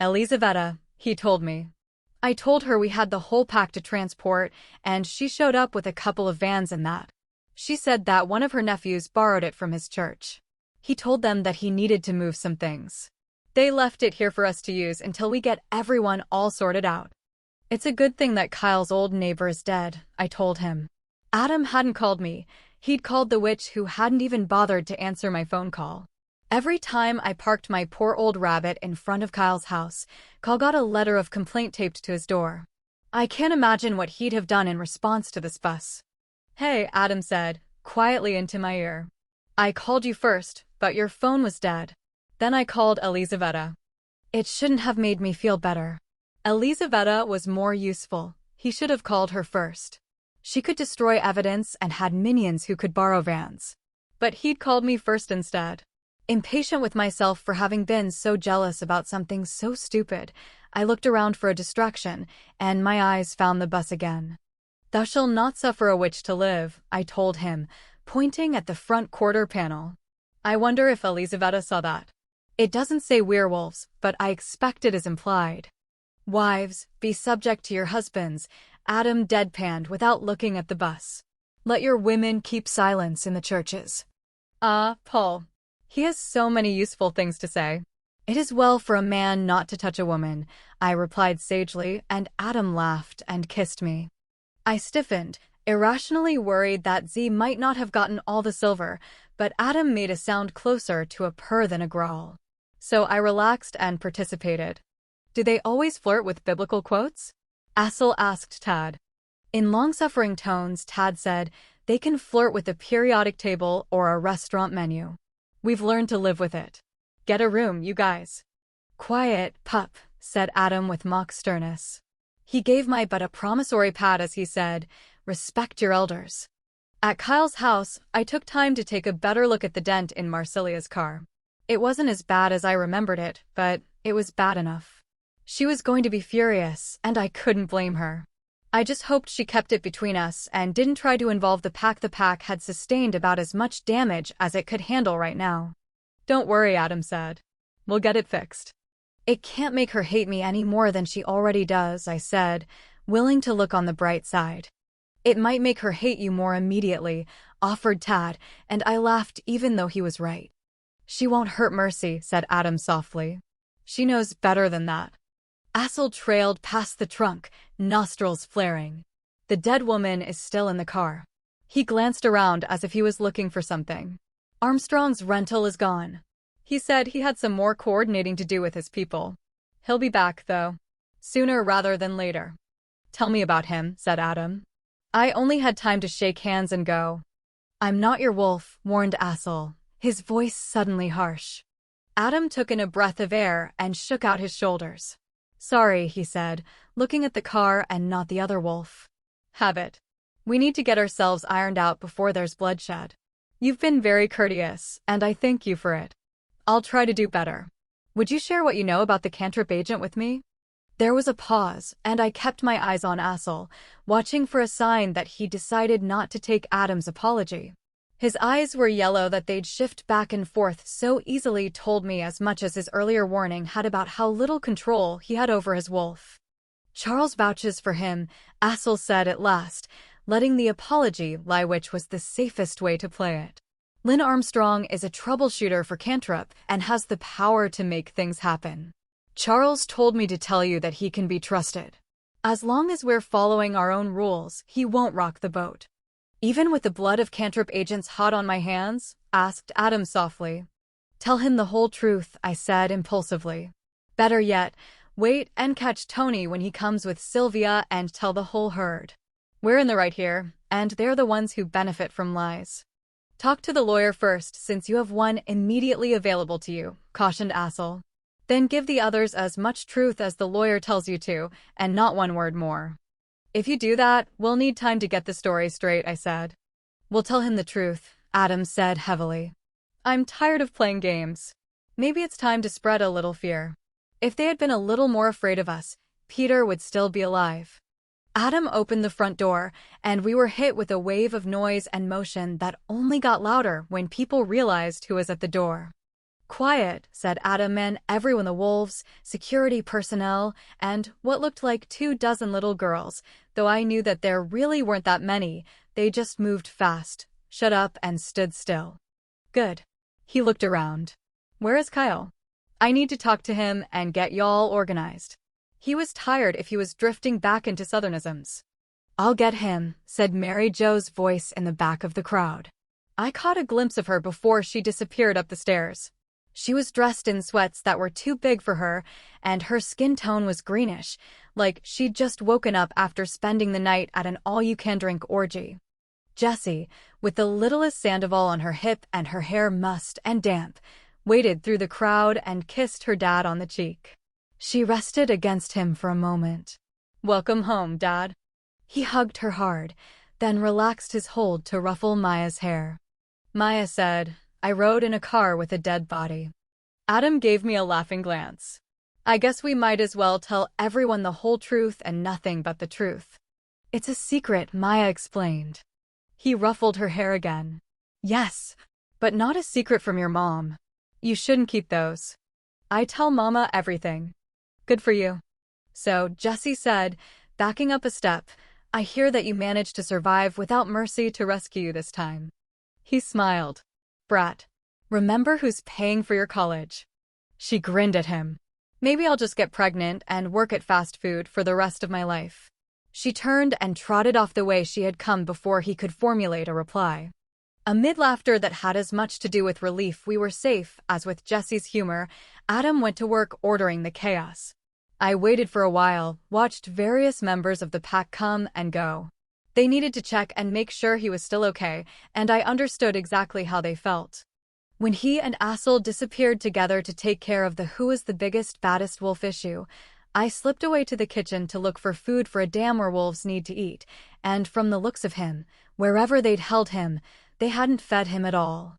"Elizaveta," he told me. I told her we had the whole pack to transport, and she showed up with a couple of vans in that. She said that one of her nephews borrowed it from his church. He told them that he needed to move some things. They left it here for us to use until we get everyone all sorted out. "It's a good thing that Kyle's old neighbor is dead," I told him. Adam hadn't called me. He'd called the witch, who hadn't even bothered to answer my phone call. Every time I parked my poor old rabbit in front of Kyle's house, Kyle got a letter of complaint taped to his door. I can't imagine what he'd have done in response to this fuss. "Hey," Adam said, quietly into my ear. "I called you first, but your phone was dead. Then I called Elizaveta." It shouldn't have made me feel better. Elizaveta was more useful. He should have called her first. She could destroy evidence and had minions who could borrow vans. But he'd called me first instead. Impatient with myself for having been so jealous about something so stupid, I looked around for a distraction, and my eyes found the bus again. "Thou shalt not suffer a witch to live," I told him, pointing at the front quarter panel. I wonder if Elizaveta saw that. It doesn't say werewolves, but I expect it is implied. "Wives, be subject to your husbands," Adam deadpanned without looking at the bus. "Let your women keep silence in the churches." Paul. He has so many useful things to say. "It is well for a man not to touch a woman," I replied sagely, and Adam laughed and kissed me. I stiffened, irrationally worried that Z might not have gotten all the silver, but Adam made a sound closer to a purr than a growl. So I relaxed and participated. "Do they always flirt with biblical quotes?" Assel asked Tad. In long-suffering tones, Tad said, "They can flirt with a periodic table or a restaurant menu. We've learned to live with it. Get a room, you guys." "Quiet, pup," said Adam with mock sternness. He gave my butt a promissory pat as he said, "Respect your elders." At Kyle's house, I took time to take a better look at the dent in Marcelia's car. It wasn't as bad as I remembered it, but it was bad enough. She was going to be furious, and I couldn't blame her. I just hoped she kept it between us and didn't try to involve the pack. The pack had sustained about as much damage as it could handle right now. "Don't worry," Adam said. "We'll get it fixed." "It can't make her hate me any more than she already does," I said, willing to look on the bright side. It might make her hate you more immediately, offered Tad, and I laughed even though he was right. She won't hurt Mercy, said Adam softly. She knows better than that. Assel trailed past the trunk, nostrils flaring. The dead woman is still in the car. He glanced around as if he was looking for something. Armstrong's rental is gone. He said he had some more coordinating to do with his people. He'll be back, though. Sooner rather than later. Tell me about him, said Adam. I only had time to shake hands and go. I'm not your wolf, warned Assel, his voice suddenly harsh. Adam took in a breath of air and shook out his shoulders. Sorry, he said, looking at the car and not the other wolf. Have it. We need to get ourselves ironed out before there's bloodshed. You've been very courteous, and I thank you for it. I'll try to do better. Would you share what you know about the cantrip agent with me? There was a pause, and I kept my eyes on Assel, watching for a sign that he decided not to take Adam's apology. His eyes were yellow that they'd shift back and forth so easily told me as much as his earlier warning had about how little control he had over his wolf. Charles vouches for him, Assel said at last, letting the apology lie which was the safest way to play it. Lynn Armstrong is a troubleshooter for cantrip and has the power to make things happen. Charles told me to tell you that he can be trusted. As long as we're following our own rules, he won't rock the boat. Even with the blood of cantrip agents hot on my hands? Asked Adam softly. Tell him the whole truth, I said impulsively. Better yet, wait and catch Tony when he comes with Sylvia and tell the whole herd. We're in the right here, and they're the ones who benefit from lies. Talk to the lawyer first, since you have one immediately available to you, cautioned Assel. Then give the others as much truth as the lawyer tells you to, and not one word more. If you do that, we'll need time to get the story straight, I said. We'll tell him the truth, Adam said heavily. I'm tired of playing games. Maybe it's time to spread a little fear. If they had been a little more afraid of us, Peter would still be alive. Adam opened the front door, and we were hit with a wave of noise and motion that only got louder when people realized who was at the door. Quiet, said Adam, and everyone, the wolves, security personnel, and what looked like 24 little girls, though I knew that there really weren't that many, they just moved fast, shut up and stood still. Good. He looked around. Where is Kyle? I need to talk to him and get y'all organized. He was tired if he was drifting back into southernisms. I'll get him, said Mary Jo's voice in the back of the crowd. I caught a glimpse of her before she disappeared up the stairs. She was dressed in sweats that were too big for her, and her skin tone was greenish, like she'd just woken up after spending the night at an all-you-can-drink orgy. Jessie, with the littlest Sandoval on her hip and her hair mussed and damp, waded through the crowd and kissed her dad on the cheek. She rested against him for a moment. Welcome home, Dad. He hugged her hard, then relaxed his hold to ruffle Maya's hair. Maya said, I rode in a car with a dead body. Adam gave me a laughing glance. I guess we might as well tell everyone the whole truth and nothing but the truth. It's a secret, Maya explained. He ruffled her hair again. Yes, but not a secret from your mom. You shouldn't keep those. I tell Mama everything. Good for you. So, Jessie said, backing up a step, I hear that you managed to survive without Mercy to rescue you this time. He smiled. Brat, remember who's paying for your college. She grinned at him. Maybe I'll just get pregnant and work at fast food for the rest of my life. She turned and trotted off the way she had come before he could formulate a reply. Amid laughter that had as much to do with relief we were safe as with Jessie's humor, Adam went to work ordering the chaos. I waited for a while, watched various members of the pack come and go. They needed to check and make sure he was still okay, and I understood exactly how they felt. When he and Assel disappeared together to take care of the who is the biggest, baddest wolf issue, I slipped away to the kitchen to look for food for a dam where wolves need to eat, and from the looks of him, wherever they'd held him, they hadn't fed him at all.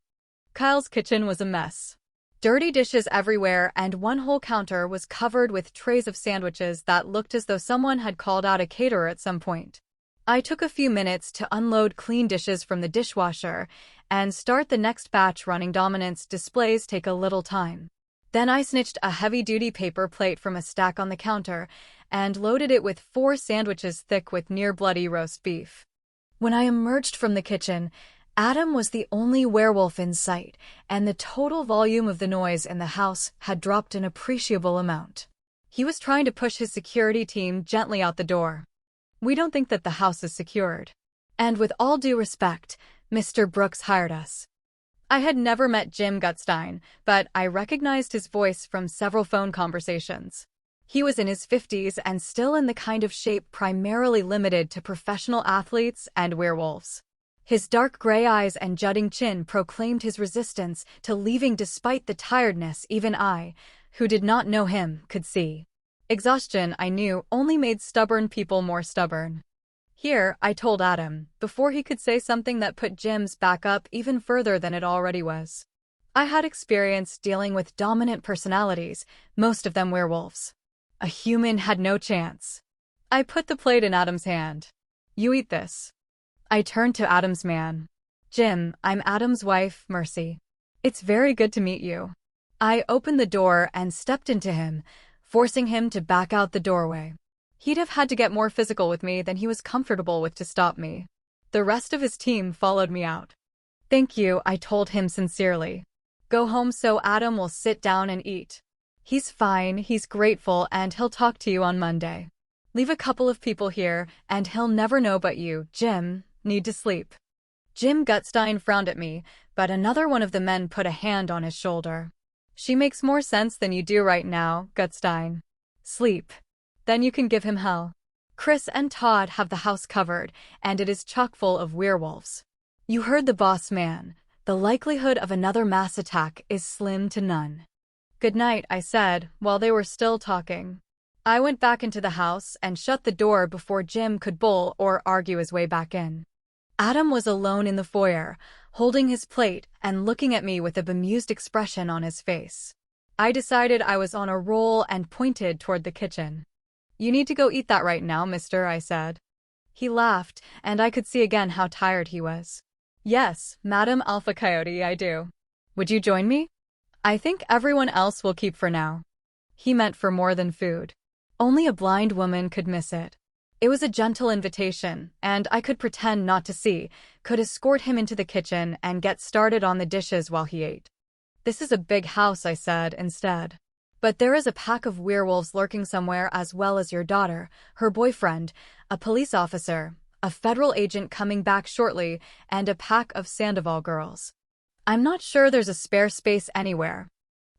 Kyle's kitchen was a mess. Dirty dishes everywhere, and one whole counter was covered with trays of sandwiches that looked as though someone had called out a caterer at some point. I took a few minutes to unload clean dishes from the dishwasher and start the next batch running. Dominance displays take a little time. Then I snitched a heavy-duty paper plate from a stack on the counter and loaded it with 4 sandwiches thick with near-bloody roast beef. When I emerged from the kitchen, Adam was the only werewolf in sight, and the total volume of the noise in the house had dropped an appreciable amount. He was trying to push his security team gently out the door. "We don't think that the house is secured. And with all due respect, Mr. Brooks hired us." I had never met Jim Gutstein, but I recognized his voice from several phone conversations. He was in his 50s and still in the kind of shape primarily limited to professional athletes and werewolves. His dark gray eyes and jutting chin proclaimed his resistance to leaving despite the tiredness even I, who did not know him, could see. Exhaustion, I knew, only made stubborn people more stubborn. "Here," I told Adam, before he could say something that put Jim's back up even further than it already was. I had experience dealing with dominant personalities, most of them werewolves. A human had no chance. I put the plate in Adam's hand. "You eat this." I turned to Adam's man. "Jim, I'm Adam's wife, Mercy. It's very good to meet you." I opened the door and stepped into him, forcing him to back out the doorway. He'd have had to get more physical with me than he was comfortable with to stop me. The rest of his team followed me out. "Thank you," I told him sincerely. "Go home so Adam will sit down and eat. He's fine, he's grateful, and he'll talk to you on Monday. Leave a couple of people here, and he'll never know but you, Jim, need to sleep." Jim Gutstein frowned at me, but another one of the men put a hand on his shoulder. "She makes more sense than you do right now, Gutstein. Sleep. Then you can give him hell. Chris and Todd have the house covered, and it is chock full of werewolves. You heard the boss man. The likelihood of another mass attack is slim to none." "Good night," I said, while they were still talking. I went back into the house and shut the door before Jim could bull or argue his way back in. Adam was alone in the foyer, holding his plate and looking at me with a bemused expression on his face. I decided I was on a roll and pointed toward the kitchen. "You need to go eat that right now, mister," I said. He laughed, and I could see again how tired he was. "Yes, Madam Alpha Coyote, I do. Would you join me? I think everyone else will keep for now." He meant for more than food. Only a blind woman could miss it. It was a gentle invitation, and I could pretend not to see, could escort him into the kitchen and get started on the dishes while he ate. "This is a big house," I said instead. "But there is a pack of werewolves lurking somewhere, as well as your daughter, her boyfriend, a police officer, a federal agent coming back shortly, and a pack of Sandoval girls. I'm not sure there's a spare space anywhere."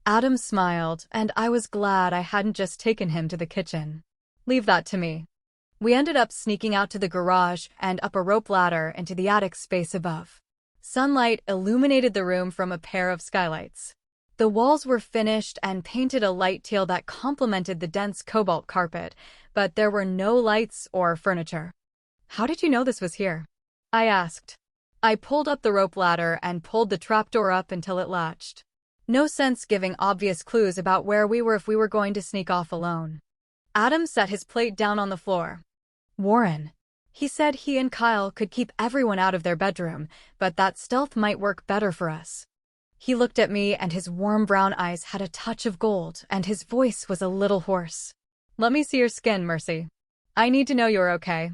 Adam smiled, and I was glad I hadn't just taken him to the kitchen. "Leave that to me." We ended up sneaking out to the garage and up a rope ladder into the attic space above. Sunlight illuminated the room from a pair of skylights. The walls were finished and painted a light teal that complemented the dense cobalt carpet, but there were no lights or furniture. "How did you know this was here?" I asked. I pulled up the rope ladder and pulled the trapdoor up until it latched. No sense giving obvious clues about where we were if we were going to sneak off alone. Adam set his plate down on the floor. "Warren." He said he and Kyle could keep everyone out of their bedroom, but that stealth might work better for us. He looked at me, and his warm brown eyes had a touch of gold, and his voice was a little hoarse. "Let me see your skin, Mercy. I need to know you're okay."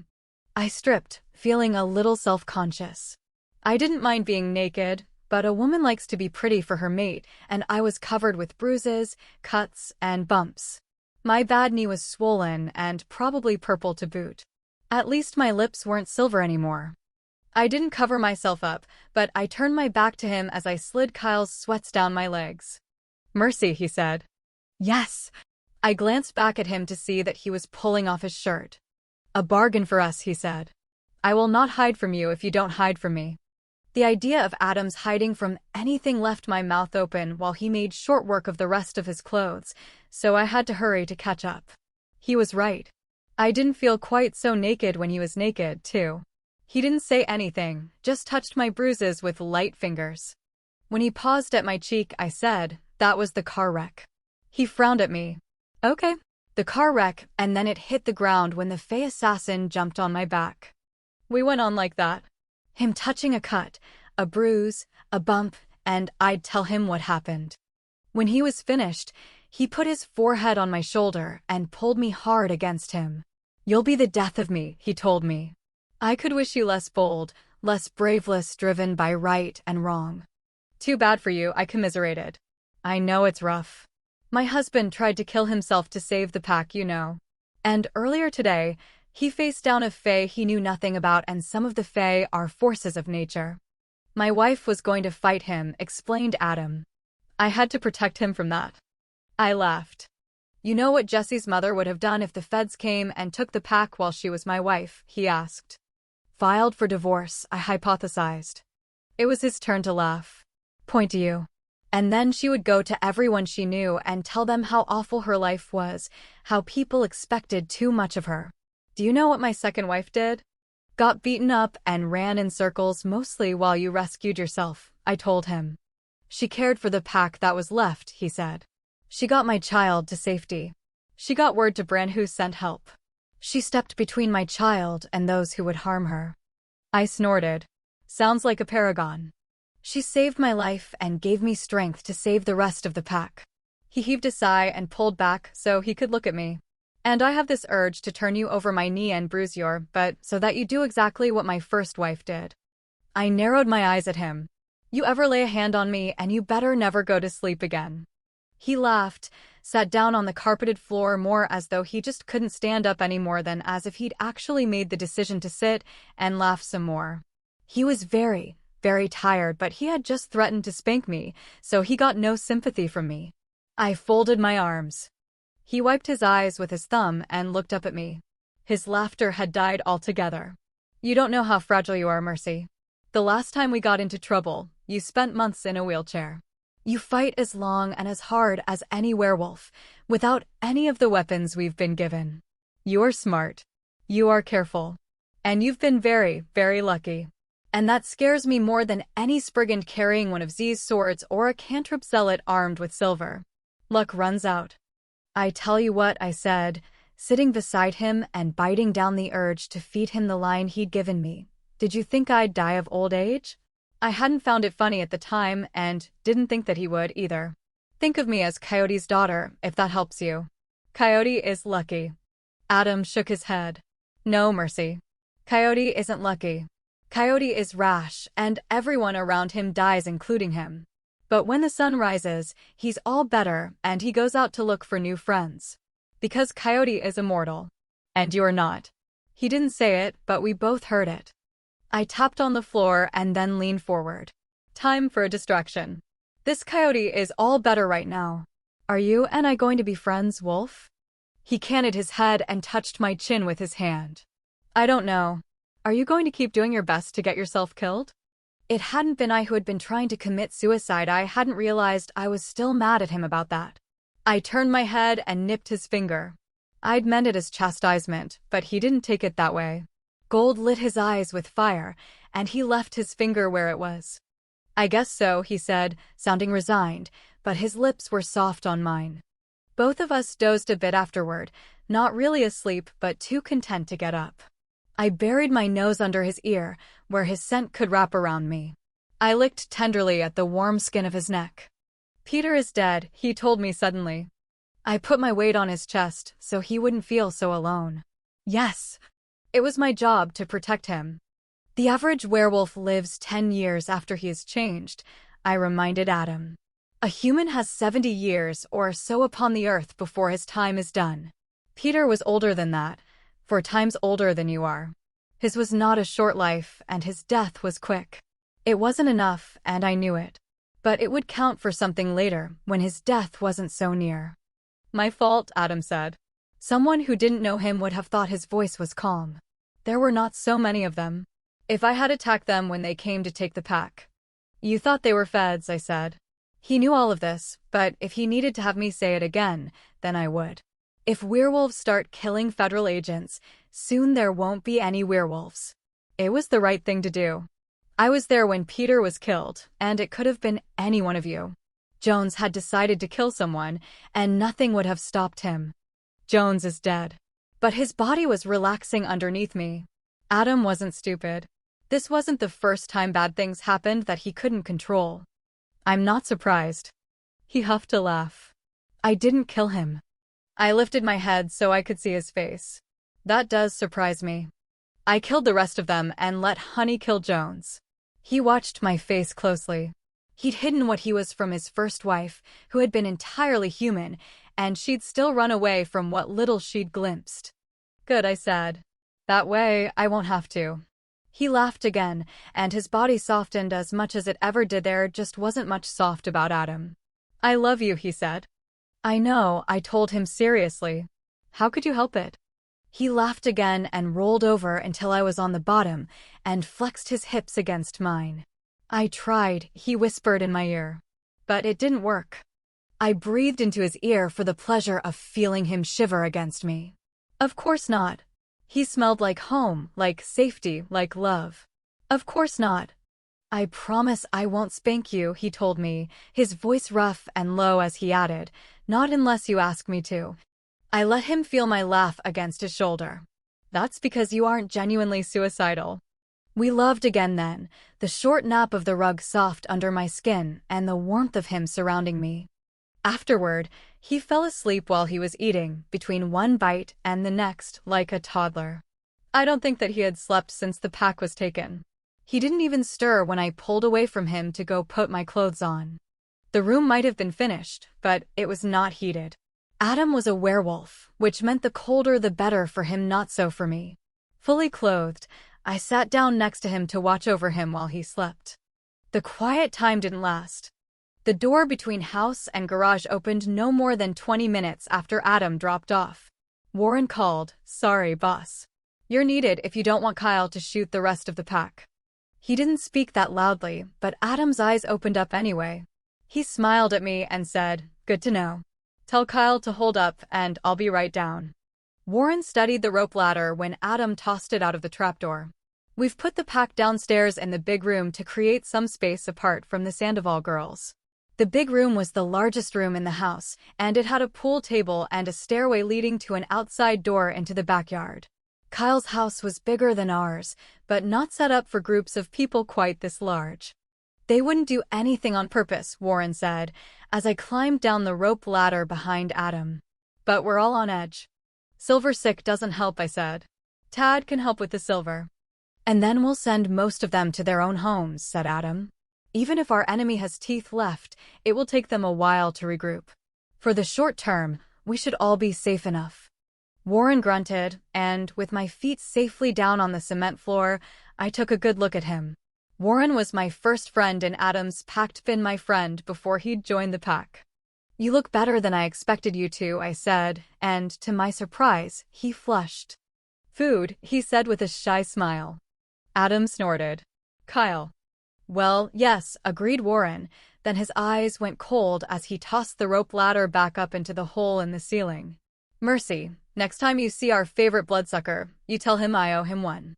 I stripped, feeling a little self-conscious. I didn't mind being naked, but a woman likes to be pretty for her mate, and I was covered with bruises, cuts, and bumps. My bad knee was swollen and probably purple to boot. At least my lips weren't silver anymore. I didn't cover myself up, but I turned my back to him as I slid Kyle's sweats down my legs. "Mercy," he said. "Yes." I glanced back at him to see that he was pulling off his shirt. "A bargain for us," he said. "I will not hide from you if you don't hide from me." The idea of Adam's hiding from anything left my mouth open while he made short work of the rest of his clothes, so I had to hurry to catch up. He was right. I didn't feel quite so naked when he was naked, too. He didn't say anything, just touched my bruises with light fingers. When he paused at my cheek, I said, "That was the car wreck." He frowned at me. "Okay." The car wreck, and then it hit the ground when the Fey assassin jumped on my back. We went on like that. Him touching a cut, a bruise, a bump, and I'd tell him what happened. When he was finished, he put his forehead on my shoulder and pulled me hard against him. "You'll be the death of me," he told me. "I could wish you less bold, less braveless, driven by right and wrong." "Too bad for you," I commiserated. "I know it's rough. My husband tried to kill himself to save the pack, you know. And earlier today, he faced down a fae he knew nothing about, and some of the fae are forces of nature. My wife was going to fight him," explained Adam. "I had to protect him from that." I laughed. "You know what Jesse's mother would have done if the feds came and took the pack while she was my wife?" he asked. "Filed for divorce," I hypothesized. It was his turn to laugh. "Point to you." And then she would go to everyone she knew and tell them how awful her life was, how people expected too much of her. "Do you know what my second wife did?" "Got beaten up and ran in circles mostly while you rescued yourself," I told him. "She cared for the pack that was left," he said. "She got my child to safety. She got word to Bran, who sent help. She stepped between my child and those who would harm her." I snorted. "Sounds like a paragon." "She saved my life and gave me strength to save the rest of the pack." He heaved a sigh and pulled back so he could look at me. "And I have this urge to turn you over my knee and bruise your butt so that you do exactly what my first wife did." I narrowed my eyes at him. "You ever lay a hand on me and you better never go to sleep again." He laughed, sat down on the carpeted floor more as though he just couldn't stand up anymore than as if he'd actually made the decision to sit, and laughed some more. He was very, very tired, but he had just threatened to spank me, so he got no sympathy from me. I folded my arms. He wiped his eyes with his thumb and looked up at me. His laughter had died altogether. "You don't know how fragile you are, Mercy. The last time we got into trouble, you spent months in a wheelchair. You fight as long and as hard as any werewolf, without any of the weapons we've been given. You're smart. You are careful. And you've been very, very lucky. And that scares me more than any Spriggan carrying one of Z's swords or a cantrip zealot armed with silver. Luck runs out." "I tell you what," I said, sitting beside him and biting down the urge to feed him the line he'd given me. "Did you think I'd die of old age?" I hadn't found it funny at the time and didn't think that he would either. "Think of me as Coyote's daughter, if that helps you." "Coyote is lucky." Adam shook his head. "No, Mercy. Coyote isn't lucky. Coyote is rash, and everyone around him dies, including him. But when the sun rises, he's all better and he goes out to look for new friends. Because Coyote is immortal. And you're not." He didn't say it, but we both heard it. I tapped on the floor and then leaned forward. "Time for a distraction. This Coyote is all better right now. Are you and I going to be friends, Wolf?" He canted his head and touched my chin with his hand. "I don't know. Are you going to keep doing your best to get yourself killed?" It hadn't been I who had been trying to commit suicide. I hadn't realized I was still mad at him about that. I turned my head and nipped his finger. I'd meant it as chastisement, but he didn't take it that way. Gold lit his eyes with fire, and he left his finger where it was. "I guess so," he said, sounding resigned, but his lips were soft on mine. Both of us dozed a bit afterward, not really asleep but too content to get up. I buried my nose under his ear, where his scent could wrap around me. I licked tenderly at the warm skin of his neck. "Peter is dead," he told me suddenly. I put my weight on his chest so he wouldn't feel so alone. Yes. It was my job to protect him. "The average werewolf lives 10 years after he is changed," I reminded Adam. "A human has 70 years or so upon the earth before his time is done. Peter was older than that, 4 times older than you are. His was not a short life, and his death was quick. It wasn't enough, and I knew it. But it would count for something later, when his death wasn't so near." "My fault," Adam said. Someone who didn't know him would have thought his voice was calm. There were not so many of them. If I had attacked them when they came to take the pack. "You thought they were feds," I said. He knew all of this, but if he needed to have me say it again, then I would. If werewolves start killing federal agents, soon there won't be any werewolves. It was the right thing to do. I was there when Peter was killed, and it could have been any one of you. Jones had decided to kill someone, and nothing would have stopped him. Jones is dead. But his body was relaxing underneath me. Adam wasn't stupid. This wasn't the first time bad things happened that he couldn't control. "I'm not surprised." He huffed a laugh. I didn't kill him. I lifted my head so I could see his face. That does surprise me. I killed the rest of them and let Honey kill Jones. He watched my face closely. He'd hidden what he was from his first wife, who had been entirely human, and she'd still run away from what little she'd glimpsed. Good, I said. That way, I won't have to. He laughed again, and his body softened as much as it ever did. There just wasn't much soft about Adam. I love you, he said. I know, I told him seriously. How could you help it? He laughed again and rolled over until I was on the bottom and flexed his hips against mine. I tried, he whispered in my ear. But it didn't work. I breathed into his ear for the pleasure of feeling him shiver against me. Of course not. He smelled like home, like safety, like love. Of course not. I promise I won't spank you, he told me, his voice rough and low as he added, not unless you ask me to. I let him feel my laugh against his shoulder. That's because you aren't genuinely suicidal. We loved again then, the short nap of the rug soft under my skin and the warmth of him surrounding me. Afterward, he fell asleep while he was eating, between one bite and the next, like a toddler. I don't think that he had slept since the pack was taken. He didn't even stir when I pulled away from him to go put my clothes on. The room might have been finished, but it was not heated. Adam was a werewolf, which meant the colder the better for him, not so for me. Fully clothed, I sat down next to him to watch over him while he slept. The quiet time didn't last. The door between house and garage opened no more than 20 minutes after Adam dropped off. Warren called, "Sorry, boss. You're needed if you don't want Kyle to shoot the rest of the pack." He didn't speak that loudly, but Adam's eyes opened up anyway. He smiled at me and said, "Good to know. Tell Kyle to hold up and I'll be right down." Warren studied the rope ladder when Adam tossed it out of the trapdoor. We've put the pack downstairs in the big room to create some space apart from the Sandoval girls. The big room was the largest room in the house, and it had a pool table and a stairway leading to an outside door into the backyard. Kyle's house was bigger than ours, but not set up for groups of people quite this large. They wouldn't do anything on purpose, Warren said, as I climbed down the rope ladder behind Adam. But we're all on edge. Silver sick doesn't help, I said. Tad can help with the silver. And then we'll send most of them to their own homes, said Adam. Even if our enemy has teeth left, it will take them a while to regroup. For the short term, we should all be safe enough. Warren grunted, and, with my feet safely down on the cement floor, I took a good look at him. Warren was my first friend in Adam's pact, been my friend before he'd joined the pack. You look better than I expected you to, I said, and, to my surprise, he flushed. Food, he said with a shy smile. Adam snorted. Kyle. Well, yes, agreed Warren, then his eyes went cold as he tossed the rope ladder back up into the hole in the ceiling. Mercy, next time you see our favorite bloodsucker, you tell him I owe him one.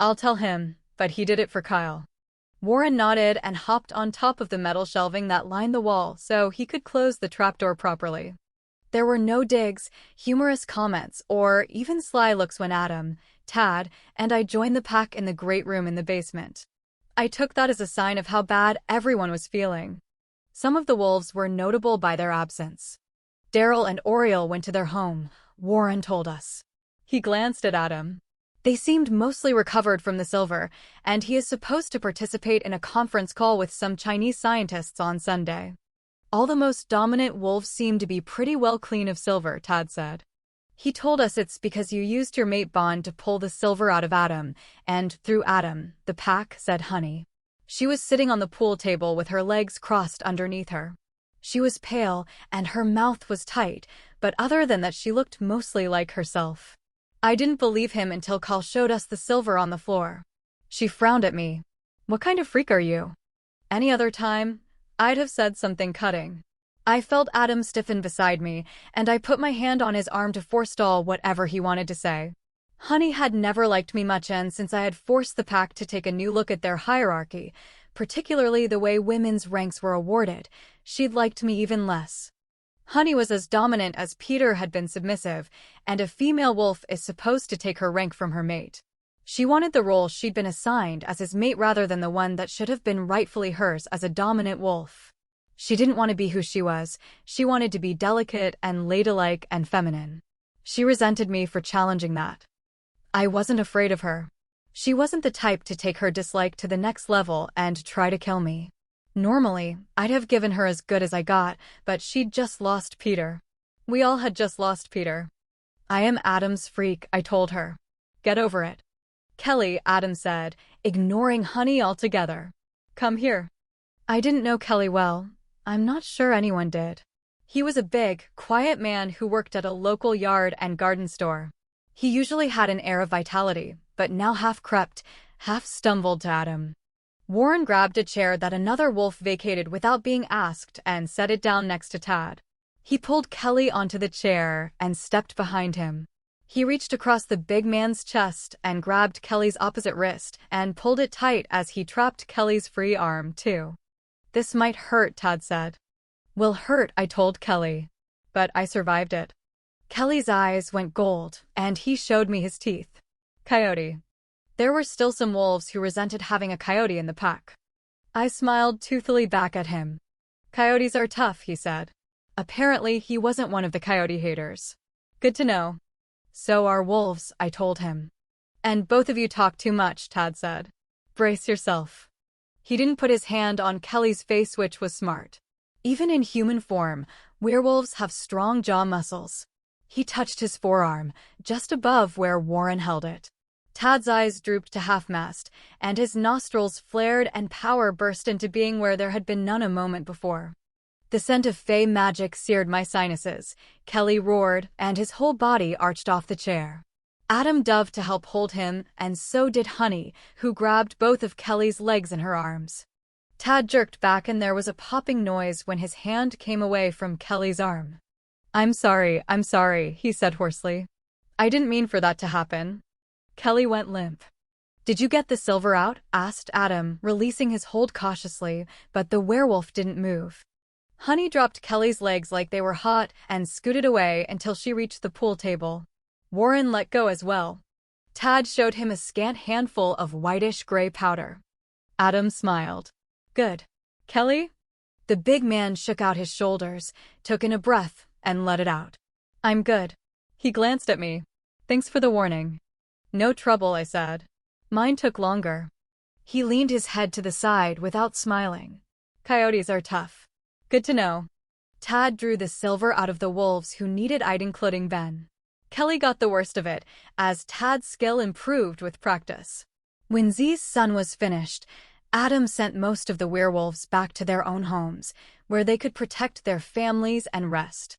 I'll tell him, but he did it for Kyle. Warren nodded and hopped on top of the metal shelving that lined the wall so he could close the trapdoor properly. There were no digs, humorous comments, or even sly looks when Adam, Tad, and I joined the pack in the great room in the basement. I took that as a sign of how bad everyone was feeling. Some of the wolves were notable by their absence. Daryl and Oriole went to their home, Warren told us. He glanced at Adam. They seemed mostly recovered from the silver, and he is supposed to participate in a conference call with some Chinese scientists on Sunday. All the most dominant wolves seem to be pretty well clean of silver, Tad said. He told us it's because you used your mate bond to pull the silver out of Adam, and through Adam, the pack, said Honey. She was sitting on the pool table with her legs crossed underneath her. She was pale, and her mouth was tight, but other than that she looked mostly like herself. I didn't believe him until Kyle showed us the silver on the floor. She frowned at me. What kind of freak are you? Any other time, I'd have said something cutting. I felt Adam stiffen beside me, and I put my hand on his arm to forestall whatever he wanted to say. Honey had never liked me much, and since I had forced the pack to take a new look at their hierarchy, particularly the way women's ranks were awarded, she'd liked me even less. Honey was as dominant as Peter had been submissive, and a female wolf is supposed to take her rank from her mate. She wanted the role she'd been assigned as his mate rather than the one that should have been rightfully hers as a dominant wolf. She didn't want to be who she was. She wanted to be delicate and ladylike and feminine. She resented me for challenging that. I wasn't afraid of her. She wasn't the type to take her dislike to the next level and try to kill me. Normally, I'd have given her as good as I got, but she'd just lost Peter. We all had just lost Peter. I am Adam's freak, I told her. Get over it. Kelly, Adam said, ignoring Honey altogether. Come here. I didn't know Kelly well. I'm not sure anyone did. He was a big, quiet man who worked at a local yard and garden store. He usually had an air of vitality, but now half crept, half stumbled to Adam. Warren grabbed a chair that another wolf vacated without being asked and set it down next to Tad. He pulled Kelly onto the chair and stepped behind him. He reached across the big man's chest and grabbed Kelly's opposite wrist and pulled it tight as he trapped Kelly's free arm, too. This might hurt, Tad said. Will hurt, I told Kelly. But I survived it. Kelly's eyes went gold, and he showed me his teeth. Coyote. There were still some wolves who resented having a coyote in the pack. I smiled toothily back at him. Coyotes are tough, he said. Apparently, he wasn't one of the coyote haters. Good to know. So are wolves, I told him. And both of you talk too much, Tad said. Brace yourself. He didn't put his hand on Kelly's face, which was smart. Even in human form, werewolves have strong jaw muscles. He touched his forearm, just above where Warren held it. Tad's eyes drooped to half-mast, and his nostrils flared and power burst into being where there had been none a moment before. The scent of fey magic seared my sinuses. Kelly roared, and his whole body arched off the chair. Adam dove to help hold him, and so did Honey, who grabbed both of Kelly's legs in her arms. Tad jerked back and there was a popping noise when his hand came away from Kelly's arm. I'm sorry, he said hoarsely. I didn't mean for that to happen. Kelly went limp. Did you get the silver out? Asked Adam, releasing his hold cautiously, but the werewolf didn't move. Honey dropped Kelly's legs like they were hot and scooted away until she reached the pool table. Warren let go as well. Tad showed him a scant handful of whitish-gray powder. Adam smiled. Good. Kelly? The big man shook out his shoulders, took in a breath, and let it out. I'm good. He glanced at me. Thanks for the warning. No trouble, I said. Mine took longer. He leaned his head to the side without smiling. Coyotes are tough. Good to know. Tad drew the silver out of the wolves who needed it, including Ben. Kelly got the worst of it, as Tad's skill improved with practice. When Z's son was finished, Adam sent most of the werewolves back to their own homes, where they could protect their families and rest.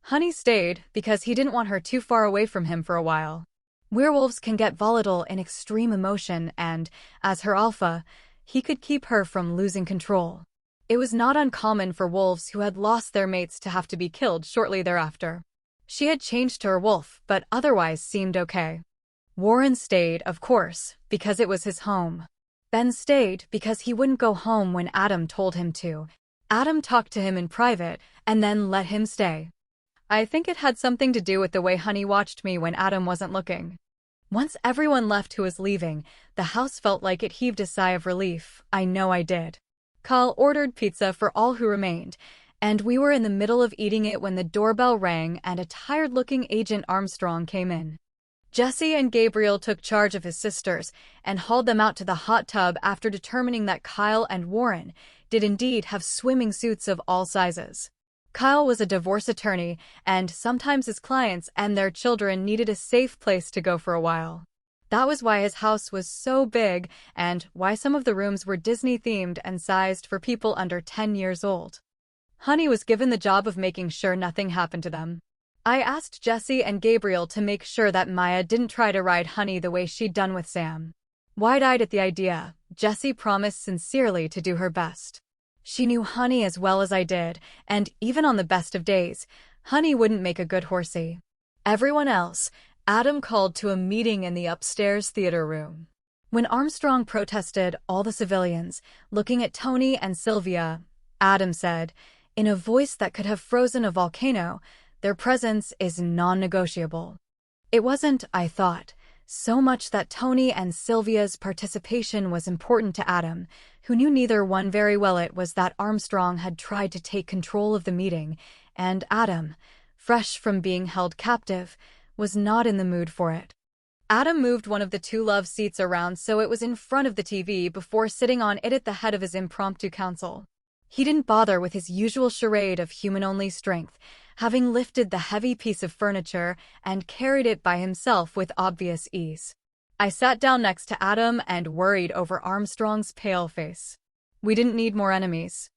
Honey stayed because he didn't want her too far away from him for a while. Werewolves can get volatile in extreme emotion and, as her alpha, he could keep her from losing control. It was not uncommon for wolves who had lost their mates to have to be killed shortly thereafter. She had changed to her wolf, but otherwise seemed okay. Warren stayed, of course, because it was his home. Ben stayed because he wouldn't go home when Adam told him to. Adam talked to him in private and then let him stay. I think it had something to do with the way Honey watched me when Adam wasn't looking. Once everyone left who was leaving, the house felt like it heaved a sigh of relief. I know I did. Carl ordered pizza for all who remained, and we were in the middle of eating it when the doorbell rang and a tired-looking Agent Armstrong came in. Jesse and Gabriel took charge of his sisters and hauled them out to the hot tub after determining that Kyle and Warren did indeed have swimming suits of all sizes. Kyle was a divorce attorney, and sometimes his clients and their children needed a safe place to go for a while. That was why his house was so big and why some of the rooms were Disney-themed and sized for people under 10 years old. Honey was given the job of making sure nothing happened to them. I asked Jesse and Gabriel to make sure that Maya didn't try to ride Honey the way she'd done with Sam. Wide-eyed at the idea, Jessie promised sincerely to do her best. She knew Honey as well as I did, and even on the best of days, Honey wouldn't make a good horsey. Everyone else, Adam called to a meeting in the upstairs theater room. When Armstrong protested all the civilians, looking at Tony and Sylvia, Adam said, in a voice that could have frozen a volcano, their presence is non-negotiable. It wasn't, I thought, so much that Tony and Sylvia's participation was important to Adam. who knew neither one very well. It was that Armstrong had tried to take control of the meeting, and Adam, fresh from being held captive, was not in the mood for it. Adam moved one of the two love seats around so it was in front of the TV before sitting on it at the head of his impromptu council. He didn't bother with his usual charade of human-only strength, having lifted the heavy piece of furniture and carried it by himself with obvious ease. I sat down next to Adam and worried over Armstrong's pale face. We didn't need more enemies.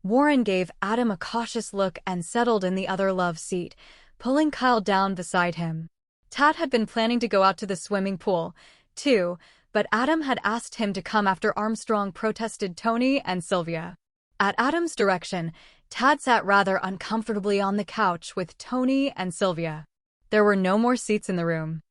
Warren gave Adam a cautious look and settled in the other love seat, pulling Kyle down beside him. Tad had been planning to go out to the swimming pool, too, but Adam had asked him to come after Armstrong protested Tony and Sylvia. At Adam's direction, Tad sat rather uncomfortably on the couch with Tony and Sylvia. There were no more seats in the room.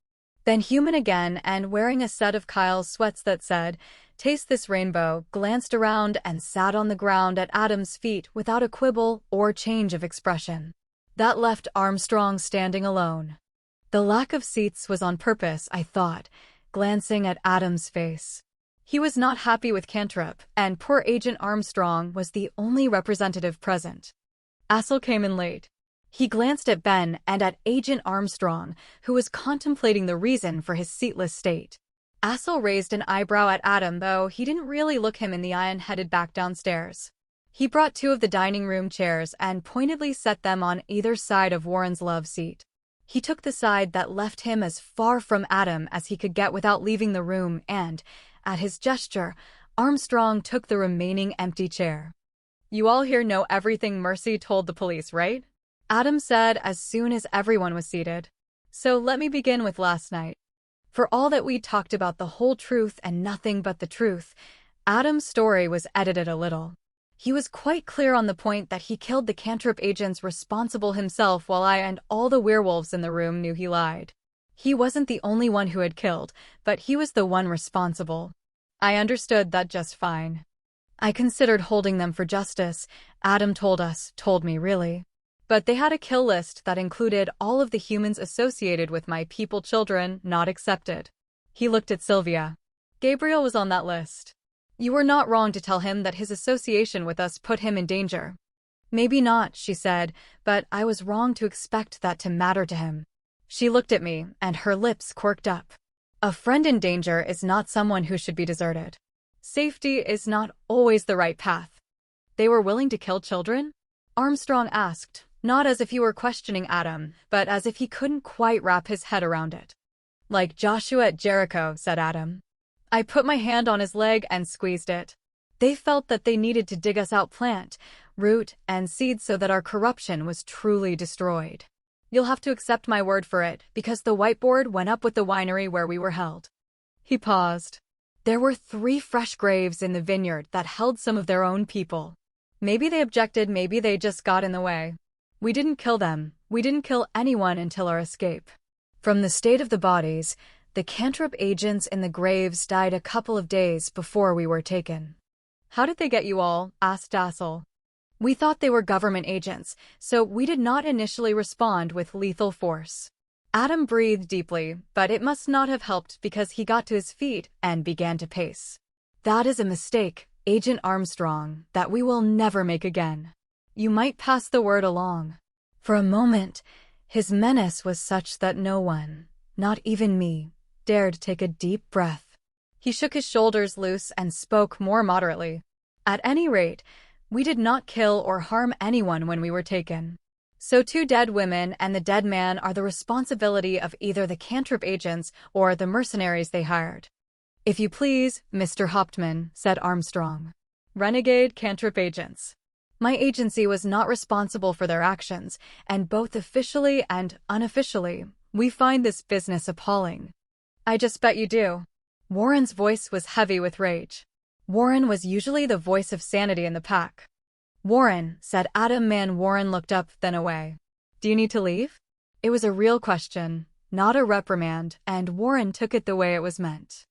Then, human again and wearing a set of Kyle's sweats that said, "Taste this rainbow," glanced around and sat on the ground at Adam's feet without a quibble or change of expression. That left Armstrong standing alone. The lack of seats was on purpose, I thought, glancing at Adam's face. He was not happy with Cantrip, and poor Agent Armstrong was the only representative present. Assel came in late. He glanced at Ben and at Agent Armstrong, who was contemplating the reason for his seatless state. Assel raised an eyebrow at Adam, though he didn't really look him in the eye, and headed back downstairs. He brought two of the dining room chairs and pointedly set them on either side of Warren's love seat. He took the side that left him as far from Adam as he could get without leaving the room and, at his gesture, Armstrong took the remaining empty chair. "You all here know everything Mercy told the police, right?" Adam said as soon as everyone was seated. "So let me begin with last night. For all that we talked about the whole truth and nothing but the truth, Adam's story was edited a little. He was quite clear on the point that he killed the Cantrip agents responsible himself, while I and all the werewolves in the room knew he lied. He wasn't the only one who had killed, but he was the one responsible. I understood that just fine. I considered holding them for justice, Adam told me really. But they had a kill list that included all of the humans associated with my people, children not accepted." He looked at Sylvia. "Gabriel was on that list. You were not wrong to tell him that his association with us put him in danger." "Maybe not," she said, "but I was wrong to expect that to matter to him." She looked at me, and her lips quirked up. "A friend in danger is not someone who should be deserted. Safety is not always the right path." "They were willing to kill children?" Armstrong asked, not as if he were questioning Adam, but as if he couldn't quite wrap his head around it. "Like Joshua at Jericho," said Adam. I put my hand on his leg and squeezed it. "They felt that they needed to dig us out plant, root, and seed so that our corruption was truly destroyed. You'll have to accept my word for it, because the whiteboard went up with the winery where we were held." He paused. "There were 3 fresh graves in the vineyard that held some of their own people. Maybe they objected, maybe they just got in the way. We didn't kill them. We didn't kill anyone until our escape. From the state of the bodies, the Cantrip agents in the graves died a couple of days before we were taken." "How did they get you all?" asked Assel. "We thought they were government agents, so we did not initially respond with lethal force." Adam breathed deeply, but it must not have helped because he got to his feet and began to pace. "That is a mistake, Agent Armstrong, that we will never make again. You might pass the word along." For a moment, his menace was such that no one, not even me, dared take a deep breath. He shook his shoulders loose and spoke more moderately. "At any rate, we did not kill or harm anyone when we were taken. So 2 dead women and the dead man are the responsibility of either the Cantrip agents or the mercenaries they hired." "If you please, Mr. Hauptmann," said Armstrong. "Renegade Cantrip agents. My agency was not responsible for their actions, and both officially and unofficially, we find this business appalling." "I just bet you do." Warren's voice was heavy with rage. Warren was usually the voice of sanity in the pack. "Warren," said Adam. Warren looked up, then away. "Do you need to leave?" It was a real question, not a reprimand, and Warren took it the way it was meant.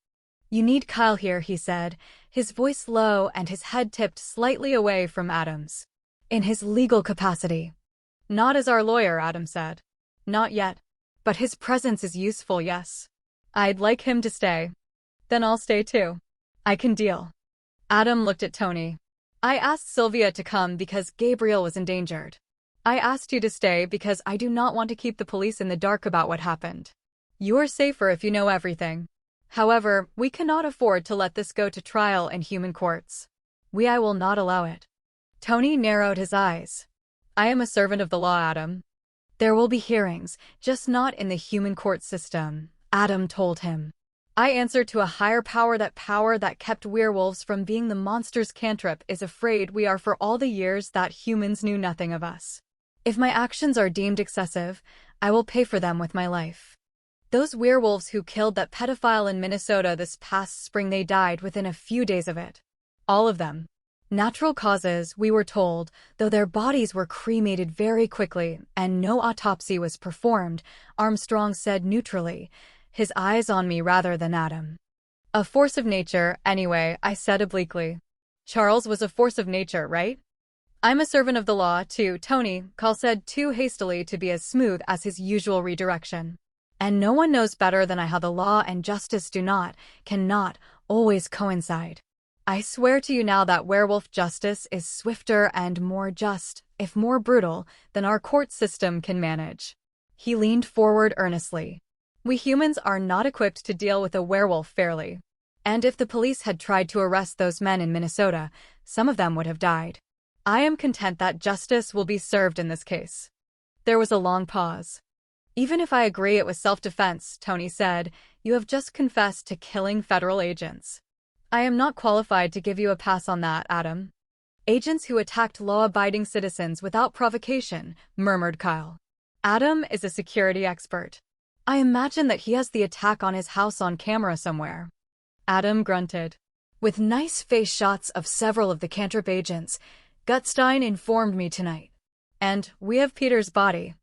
"You need Kyle here," he said, his voice low and his head tipped slightly away from Adam's. "In his legal capacity." "Not as our lawyer," Adam said. "Not yet. But his presence is useful, yes. I'd like him to stay." "Then I'll stay too. I can deal." Adam looked at Tony. I asked Sylvia to come because Gabriel was endangered. I asked you to stay because I do not want to keep the police in the dark about what happened. You are safer if you know everything. However, we cannot afford to let this go to trial in human courts. I will not allow it. Tony narrowed his eyes. I am a servant of the law, Adam. There will be hearings, just not in the human court system, Adam told him. I answer to a higher power that kept werewolves from being the monsters Cantrip is afraid we are for all the years that humans knew nothing of us. If my actions are deemed excessive, I will pay for them with my life. Those werewolves who killed that pedophile in Minnesota this past spring, they died within a few days of it. All of them. Natural causes, we were told, though their bodies were cremated very quickly and no autopsy was performed, Armstrong said neutrally, his eyes on me rather than Adam. A force of nature, anyway, I said obliquely. Charles was a force of nature, right? I'm a servant of the law, too, Tony, Call said too hastily to be as smooth as his usual redirection. And no one knows better than I how the law and justice cannot, always coincide. I swear to you now that werewolf justice is swifter and more just, if more brutal, than our court system can manage. He leaned forward earnestly. We humans are not equipped to deal with a werewolf fairly. And if the police had tried to arrest those men in Minnesota, some of them would have died. I am content that justice will be served in this case. There was a long pause. Even if I agree it was self-defense, Tony said, you have just confessed to killing federal agents. I am not qualified to give you a pass on that, Adam. Agents who attacked law-abiding citizens without provocation, murmured Kyle. Adam is a security expert. I imagine that he has the attack on his house on camera somewhere. Adam grunted. With nice face shots of several of the Cantrip agents, Gutstein informed me tonight. And we have Peter's body.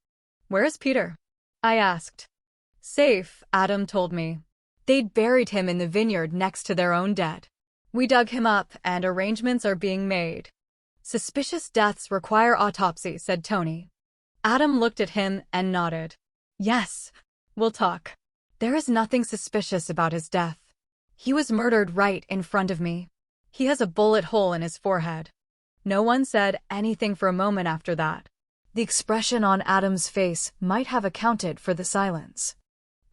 Where is Peter? I asked. Safe, Adam told me. They'd buried him in the vineyard next to their own dead. We dug him up and arrangements are being made. Suspicious deaths require autopsy, said Tony. Adam looked at him and nodded. Yes, we'll talk. There is nothing suspicious about his death. He was murdered right in front of me. He has a bullet hole in his forehead. No one said anything for a moment after that. The expression on Adam's face might have accounted for the silence.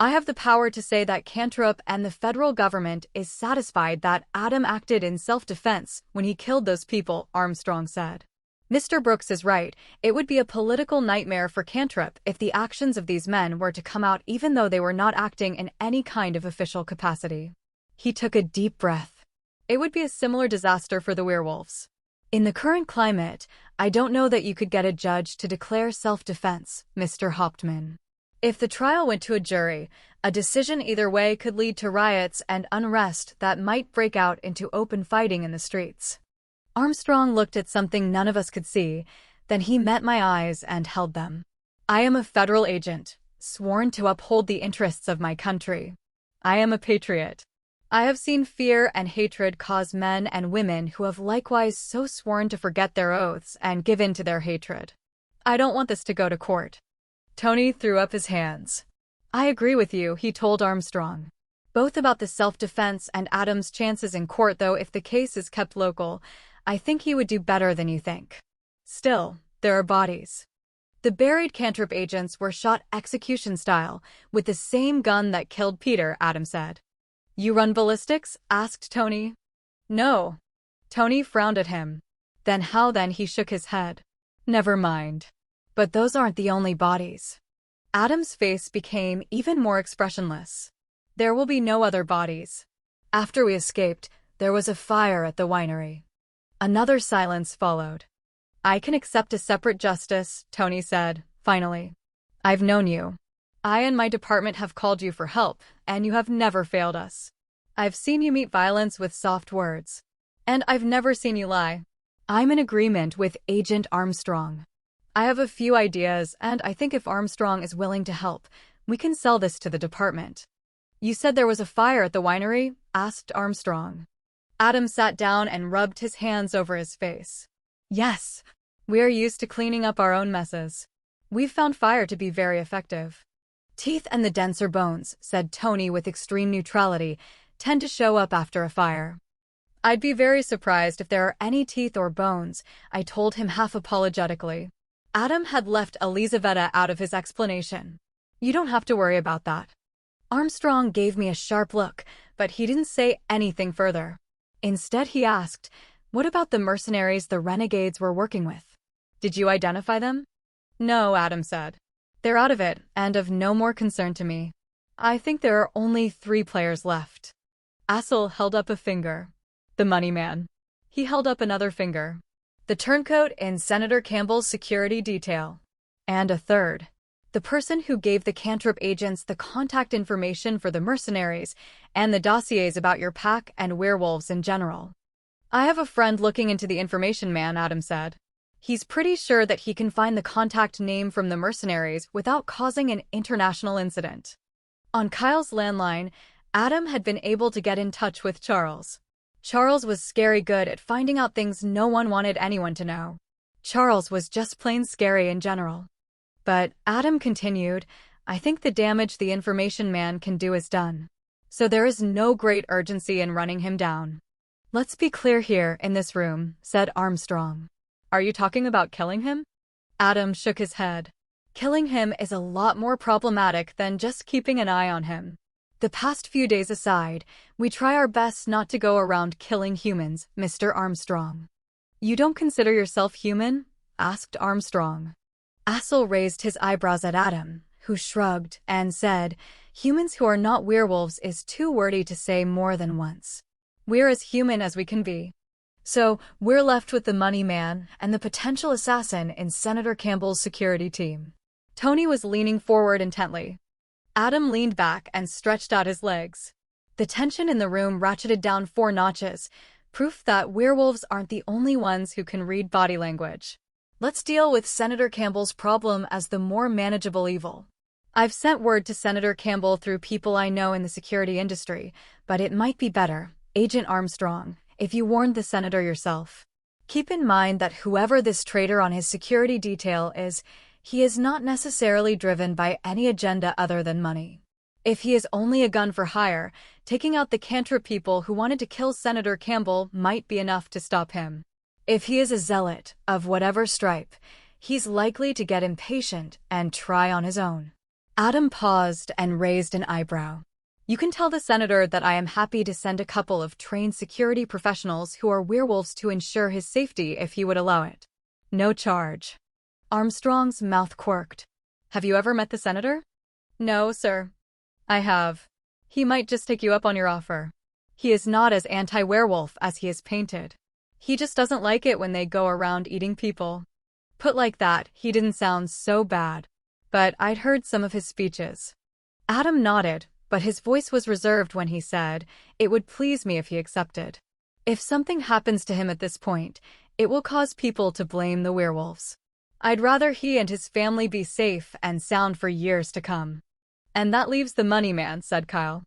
I have the power to say that Cantrip and the federal government is satisfied that Adam acted in self-defense when he killed those people, Armstrong said. Mr. Brooks is right. It would be a political nightmare for Cantrip if the actions of these men were to come out even though they were not acting in any kind of official capacity. He took a deep breath. It would be a similar disaster for the werewolves. In the current climate, I don't know that you could get a judge to declare self-defense, Mr. Hauptmann. If the trial went to a jury, a decision either way could lead to riots and unrest that might break out into open fighting in the streets. Armstrong looked at something none of us could see, then he met my eyes and held them. I am a federal agent, sworn to uphold the interests of my country. I am a patriot. I have seen fear and hatred cause men and women who have likewise so sworn to forget their oaths and give in to their hatred. I don't want this to go to court. Tony threw up his hands. I agree with you, he told Armstrong. Both about the self-defense and Adam's chances in court, though if the case is kept local, I think he would do better than you think. Still, there are bodies. The buried Cantrip agents were shot execution style, with the same gun that killed Peter, Adam said. You run ballistics? Asked Tony. No. Tony frowned at him. Then how then? He shook his head. Never mind. But those aren't the only bodies. Adam's face became even more expressionless. There will be no other bodies. After we escaped, there was a fire at the winery. Another silence followed. I can accept a separate justice, Tony said, finally. I've known you. I and my department have called you for help, and you have never failed us. I've seen you meet violence with soft words. And I've never seen you lie. I'm in agreement with Agent Armstrong. I have a few ideas, and I think if Armstrong is willing to help, we can sell this to the department. You said there was a fire at the winery? Asked Armstrong. Adam sat down and rubbed his hands over his face. Yes, we are used to cleaning up our own messes. We've found fire to be very effective. Teeth and the denser bones, said Tony with extreme neutrality, tend to show up after a fire. I'd be very surprised if there are any teeth or bones, I told him half apologetically. Adam had left Elizaveta out of his explanation. You don't have to worry about that. Armstrong gave me a sharp look, but he didn't say anything further. Instead, he asked, what about the mercenaries the renegades were working with? Did you identify them? No, Adam said. They're out of it, and of no more concern to me. I think there are only 3 players left. Assel held up a finger. The money man. He held up another finger. The turncoat in Senator Campbell's security detail. And a third. The person who gave the Cantrip agents the contact information for the mercenaries and the dossiers about your pack and werewolves in general. I have a friend looking into the information man, Adam said. He's pretty sure that he can find the contact name from the mercenaries without causing an international incident. On Kyle's landline, Adam had been able to get in touch with Charles. Charles was scary good at finding out things no one wanted anyone to know. Charles was just plain scary in general. But, Adam continued, I think the damage the information man can do is done. So there is no great urgency in running him down. Let's be clear here in this room, said Armstrong. Are you talking about killing him? Adam shook his head. Killing him is a lot more problematic than just keeping an eye on him. The past few days aside, we try our best not to go around killing humans, Mr. Armstrong. You don't consider yourself human? Asked Armstrong. Assel raised his eyebrows at Adam, who shrugged and said, humans who are not werewolves is too wordy to say more than once. We're as human as we can be. So, we're left with the money man and the potential assassin in Senator Campbell's security team. Tony was leaning forward intently. Adam leaned back and stretched out his legs. The tension in the room ratcheted down 4 notches, proof that werewolves aren't the only ones who can read body language. Let's deal with Senator Campbell's problem as the more manageable evil. I've sent word to Senator Campbell through people I know in the security industry, but it might be better, Agent Armstrong, if you warned the senator yourself. Keep in mind that whoever this traitor on his security detail is, he is not necessarily driven by any agenda other than money. If he is only a gun for hire, taking out the Cantrip people who wanted to kill Senator Campbell might be enough to stop him. If he is a zealot, of whatever stripe, he's likely to get impatient and try on his own. Adam paused and raised an eyebrow. You can tell the senator that I am happy to send a couple of trained security professionals who are werewolves to ensure his safety if he would allow it. No charge. Armstrong's mouth quirked. Have you ever met the senator? No, sir. I have. He might just take you up on your offer. He is not as anti-werewolf as he is painted. He just doesn't like it when they go around eating people. Put like that, he didn't sound so bad. But I'd heard some of his speeches. Adam nodded, but his voice was reserved when he said, it would please me if he accepted. If something happens to him at this point, it will cause people to blame the werewolves. I'd rather he and his family be safe and sound for years to come. And that leaves the money man, said Kyle.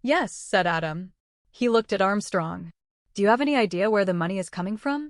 Yes, said Adam. He looked at Armstrong. Do you have any idea where the money is coming from?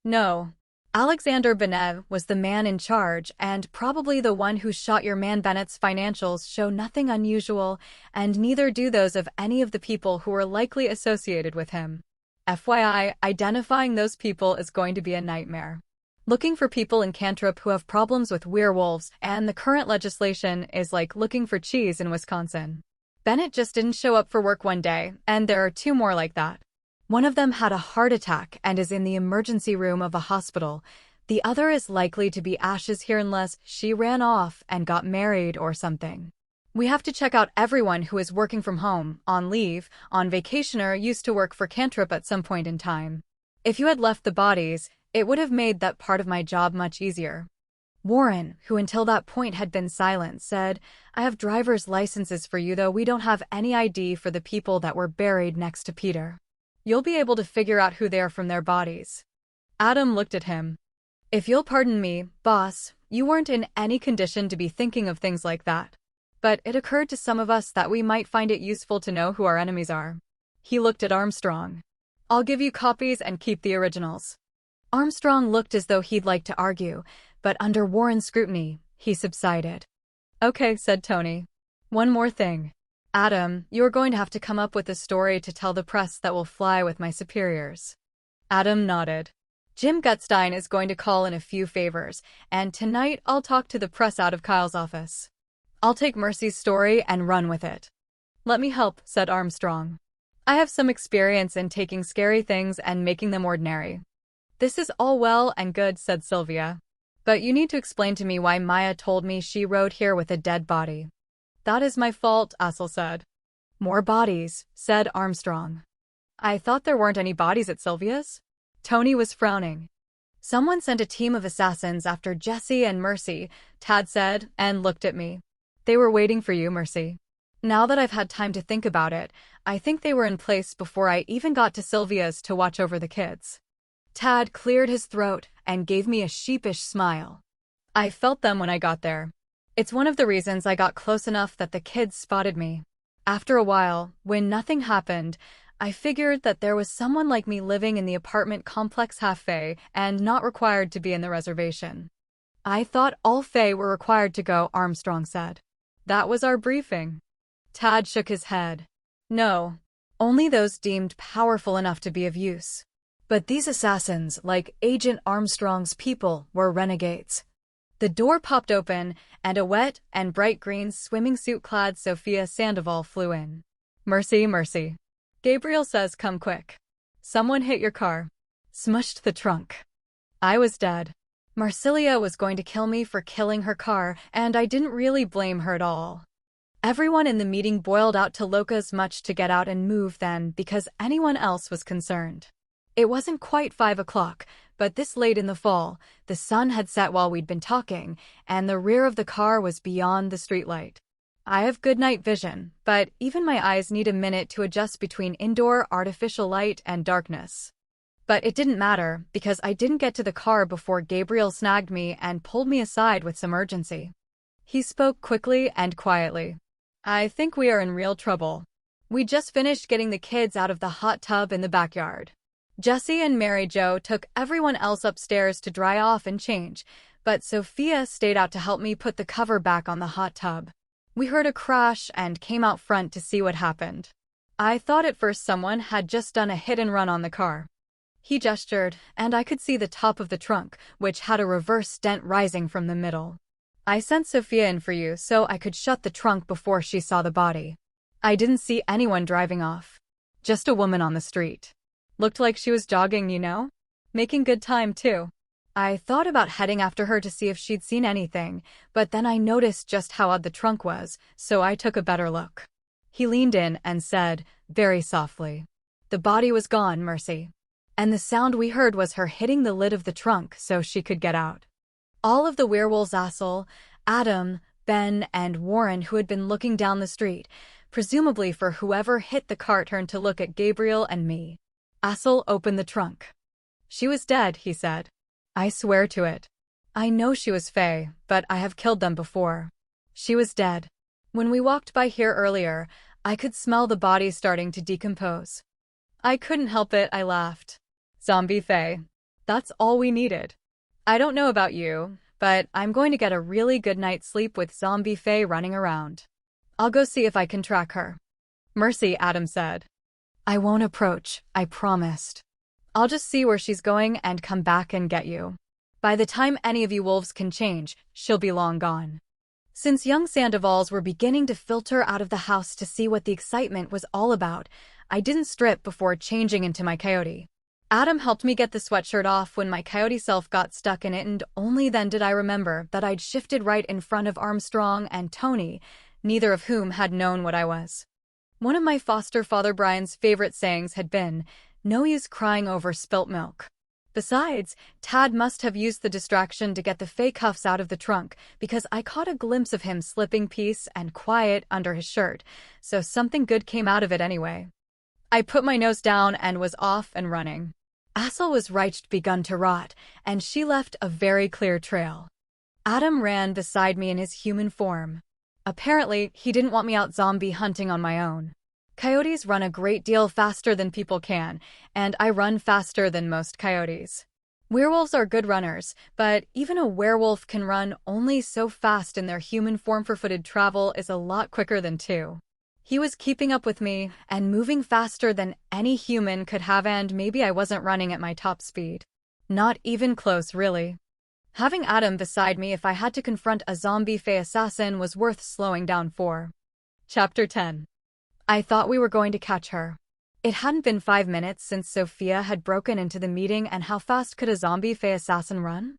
No. Alexander Benev was the man in charge and probably the one who shot your man. Bennett's financials show nothing unusual, and neither do those of any of the people who were likely associated with him. FYI, identifying those people is going to be a nightmare. Looking for people in Cantrip who have problems with werewolves and the current legislation is like looking for cheese in Wisconsin. Bennett just didn't show up for work one day, and there are 2 more like that. One of them had a heart attack and is in the emergency room of a hospital. The other is likely to be ashes here unless she ran off and got married or something. We have to check out everyone who is working from home, on leave, on vacation or used to work for Cantrip at some point in time. If you had left the bodies, it would have made that part of my job much easier. Warren, who until that point had been silent, said, I have driver's licenses for you though we don't have any ID for the people that were buried next to Peter. You'll be able to figure out who they are from their bodies. Adam looked at him. If you'll pardon me, boss, you weren't in any condition to be thinking of things like that. But it occurred to some of us that we might find it useful to know who our enemies are. He looked at Armstrong. I'll give you copies and keep the originals. Armstrong looked as though he'd like to argue, but under Warren's scrutiny, he subsided. Okay, said Tony. One more thing. Adam, you're going to have to come up with a story to tell the press that will fly with my superiors. Adam nodded. Jim Gutstein is going to call in a few favors, and tonight I'll talk to the press out of Kyle's office. I'll take Mercy's story and run with it. Let me help, said Armstrong. I have some experience in taking scary things and making them ordinary. This is all well and good, said Sylvia. But you need to explain to me why Maya told me she rode here with a dead body. That is my fault, Assel said. More bodies, said Armstrong. I thought there weren't any bodies at Sylvia's? Tony was frowning. Someone sent a team of assassins after Jesse and Mercy, Tad said, and looked at me. They were waiting for you, Mercy. Now that I've had time to think about it, I think they were in place before I even got to Sylvia's to watch over the kids. Tad cleared his throat and gave me a sheepish smile. I felt them when I got there. It's one of the reasons I got close enough that the kids spotted me. After a while, when nothing happened, I figured that there was someone like me living in the apartment complex half-Fae and not required to be in the reservation. I thought all Fae were required to go, Armstrong said. That was our briefing. Tad shook his head. No, only those deemed powerful enough to be of use. But these assassins, like Agent Armstrong's people, were renegades. The door popped open, and a wet and bright green swimming suit-clad Sophia Sandoval flew in. Mercy, Mercy. Gabriel says come quick. Someone hit your car. Smushed the trunk. I was dead. Marsilia was going to kill me for killing her car, and I didn't really blame her at all. Everyone in the meeting boiled out to Loca's much to get out and move then because anyone else was concerned. It wasn't quite 5 o'clock, but this late in the fall, the sun had set while we'd been talking, and the rear of the car was beyond the streetlight. I have good night vision, but even my eyes need a minute to adjust between indoor artificial light and darkness. But it didn't matter, because I didn't get to the car before Gabriel snagged me and pulled me aside with some urgency. He spoke quickly and quietly. I think we are in real trouble. We just finished getting the kids out of the hot tub in the backyard. Jesse and Mary Jo took everyone else upstairs to dry off and change, but Sophia stayed out to help me put the cover back on the hot tub. We heard a crash and came out front to see what happened. I thought at first someone had just done a hit and run on the car. He gestured, and I could see the top of the trunk, which had a reverse dent rising from the middle. I sent Sophia in for you so I could shut the trunk before she saw the body. I didn't see anyone driving off. Just a woman on the street. Looked like she was jogging, you know? Making good time, too. I thought about heading after her to see if she'd seen anything, but then I noticed just how odd the trunk was, so I took a better look. He leaned in and said, very softly, the body was gone, Mercy. And the sound we heard was her hitting the lid of the trunk so she could get out. All of the werewolves, Assel, Adam, Ben, and Warren, who had been looking down the street, presumably for whoever hit the car, turned to look at Gabriel and me. Assel opened the trunk. She was dead, he said. I swear to it. I know she was Fae, but I have killed them before. She was dead. When we walked by here earlier, I could smell the body starting to decompose. I couldn't help it, I laughed. Zombie Fae. That's all we needed. I don't know about you, but I'm going to get a really good night's sleep with Zombie Fae running around. I'll go see if I can track her. Mercy, Adam said. I won't approach, I promised. I'll just see where she's going and come back and get you. By the time any of you wolves can change, she'll be long gone. Since young Sandovals were beginning to filter out of the house to see what the excitement was all about, I didn't strip before changing into my coyote. Adam helped me get the sweatshirt off when my coyote self got stuck in it, and only then did I remember that I'd shifted right in front of Armstrong and Tony, neither of whom had known what I was. One of my foster father Brian's favorite sayings had been, no use crying over spilt milk. Besides, Tad must have used the distraction to get the fake cuffs out of the trunk, because I caught a glimpse of him slipping peace and quiet under his shirt, so something good came out of it anyway. I put my nose down and was off and running. Assel was begun to rot, and she left a very clear trail. Adam ran beside me in his human form. Apparently, he didn't want me out zombie hunting on my own. Coyotes run a great deal faster than people can, and I run faster than most coyotes. Werewolves are good runners, but even a werewolf can run only so fast, and their human form for footed travel is a lot quicker than two. He was keeping up with me and moving faster than any human could have, and maybe I wasn't running at my top speed. Not even close, really. Having Adam beside me if I had to confront a zombie Fae assassin was worth slowing down for. Chapter 10. I thought we were going to catch her. It hadn't been 5 minutes since Sophia had broken into the meeting, and how fast could a zombie Fae assassin run?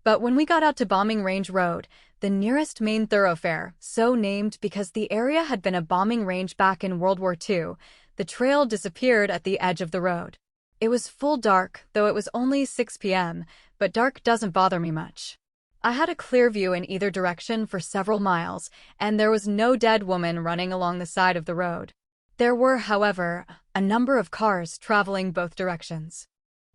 But when we got out to Bombing Range Road, the nearest main thoroughfare, so named because the area had been a bombing range back in World War II, the trail disappeared at the edge of the road. It was full dark, though it was only 6 p.m., but dark doesn't bother me much. I had a clear view in either direction for several miles, and there was no dead woman running along the side of the road. There were, however, a number of cars traveling both directions.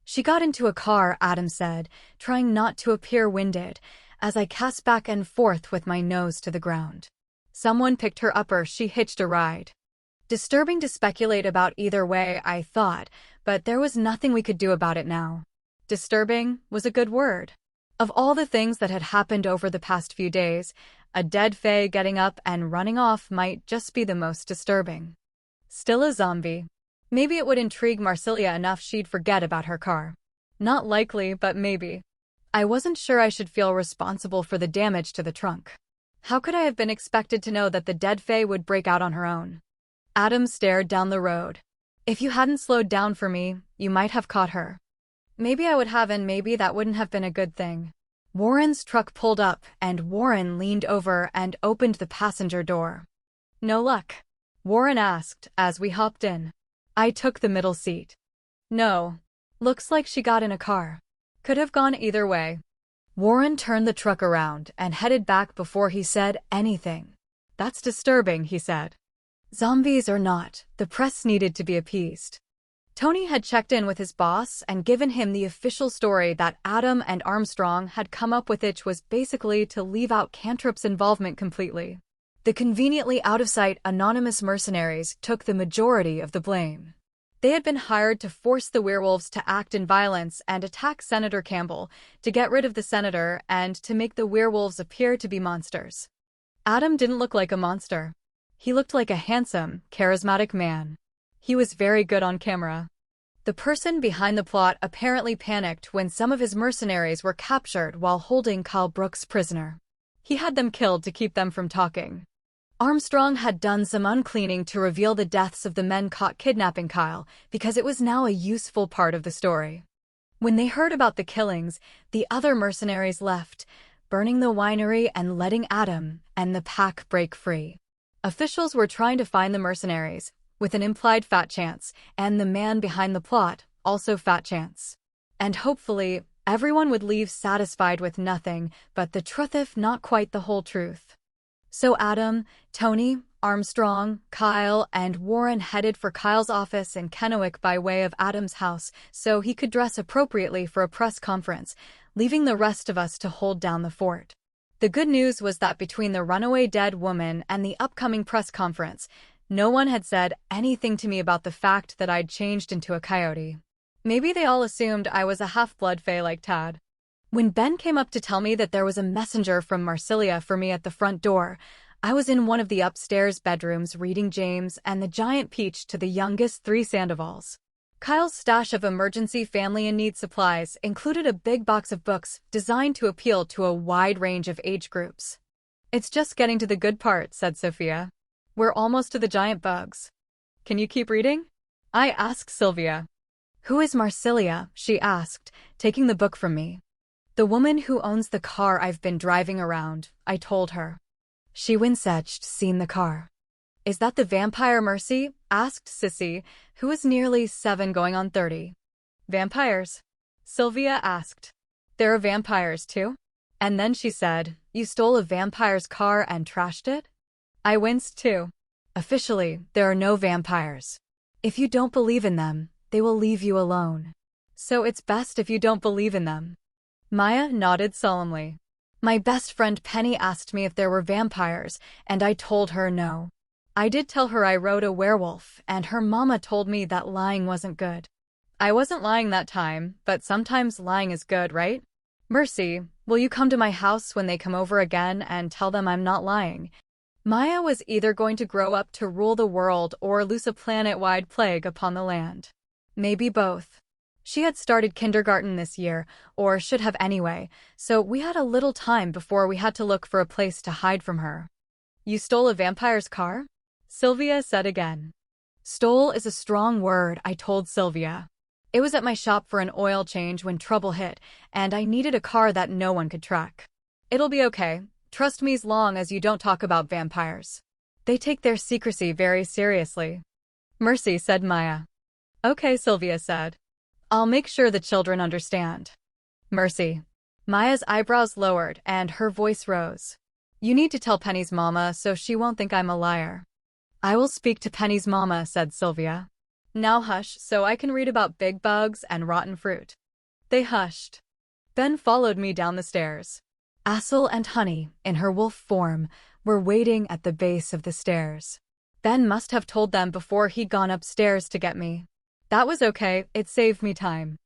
She got into a car, Adam said, trying not to appear winded, as I cast back and forth with my nose to the ground. Someone picked her up or she hitched a ride. Disturbing to speculate about either way, I thought, but there was nothing we could do about it now. Disturbing was a good word. Of all the things that had happened over the past few days, a dead Fae getting up and running off might just be the most disturbing. Still a zombie. Maybe it would intrigue Marsilia enough she'd forget about her car. Not likely, but maybe. I wasn't sure I should feel responsible for the damage to the trunk. How could I have been expected to know that the dead Fae would break out on her own? Adam stared down the road. If you hadn't slowed down for me, you might have caught her. Maybe I would have, and maybe that wouldn't have been a good thing. Warren's truck pulled up, and Warren leaned over and opened the passenger door. No luck? Warren asked as we hopped in. I took the middle seat. No. Looks like she got in a car. Could have gone either way. Warren turned the truck around and headed back before he said anything. That's disturbing, he said. Zombies or not, the press needed to be appeased. Tony had checked in with his boss and given him the official story that Adam and Armstrong had come up with, which was basically to leave out Cantrop's involvement completely. The conveniently out-of-sight anonymous mercenaries took the majority of the blame. They had been hired to force the werewolves to act in violence and attack Senator Campbell, to get rid of the senator and to make the werewolves appear to be monsters. Adam didn't look like a monster. He looked like a handsome, charismatic man. He was very good on camera. The person behind the plot apparently panicked when some of his mercenaries were captured while holding Kyle Brooks prisoner. He had them killed to keep them from talking. Armstrong had done some uncleaning to reveal the deaths of the men caught kidnapping Kyle, because it was now a useful part of the story. When they heard about the killings, the other mercenaries left, burning the winery and letting Adam and the pack break free. Officials were trying to find the mercenaries, with an implied fat chance, and the man behind the plot, also fat chance. And hopefully, everyone would leave satisfied with nothing but the truth, if not quite the whole truth. So Adam, Tony, Armstrong, Kyle, and Warren headed for Kyle's office in Kennewick by way of Adam's house so he could dress appropriately for a press conference, leaving the rest of us to hold down the fort. The good news was that between the runaway dead woman and the upcoming press conference, no one had said anything to me about the fact that I'd changed into a coyote. Maybe they all assumed I was a half-blood Fae like Tad. When Ben came up to tell me that there was a messenger from Marsilia for me at the front door, I was in one of the upstairs bedrooms reading James and the Giant Peach to the youngest 3 Sandovals. Kyle's stash of emergency family and need supplies included a big box of books designed to appeal to a wide range of age groups. It's just getting to the good part, said Sophia. We're almost to the giant bugs. Can you keep reading? I asked Sylvia. Who is Marsilia? She asked, taking the book from me. The woman who owns the car I've been driving around, I told her. She winced, seen the car. Is that the vampire Mercy? Asked Sissy, who was nearly 7 going on 30. Vampires? Sylvia asked. There are vampires too? And then she said, you stole a vampire's car and trashed it? I winced too. Officially, there are no vampires. If you don't believe in them, they will leave you alone. So it's best if you don't believe in them. Maya nodded solemnly. My best friend Penny asked me if there were vampires, and I told her no. I did tell her I rode a werewolf, and her mama told me that lying wasn't good. I wasn't lying that time, but sometimes lying is good, right? Mercy, will you come to my house when they come over again and tell them I'm not lying? Maya was either going to grow up to rule the world or loose a planet-wide plague upon the land. Maybe both. She had started kindergarten this year, or should have anyway, so we had a little time before we had to look for a place to hide from her. "You stole a vampire's car?" Sylvia said again. "Stole is a strong word," I told Sylvia. "It was at my shop for an oil change when trouble hit, and I needed a car that no one could track. It'll be okay. Trust me as long as you don't talk about vampires. They take their secrecy very seriously." "Mercy," said Maya. "Okay," Sylvia said. "I'll make sure the children understand." "Mercy." Maya's eyebrows lowered and her voice rose. "You need to tell Penny's mama so she won't think I'm a liar." "I will speak to Penny's mama," said Sylvia. "Now hush so I can read about big bugs and rotten fruit." They hushed. Ben followed me down the stairs. Assel and Honey, in her wolf form, were waiting at the base of the stairs. Ben must have told them before he'd gone upstairs to get me. That was okay, it saved me time.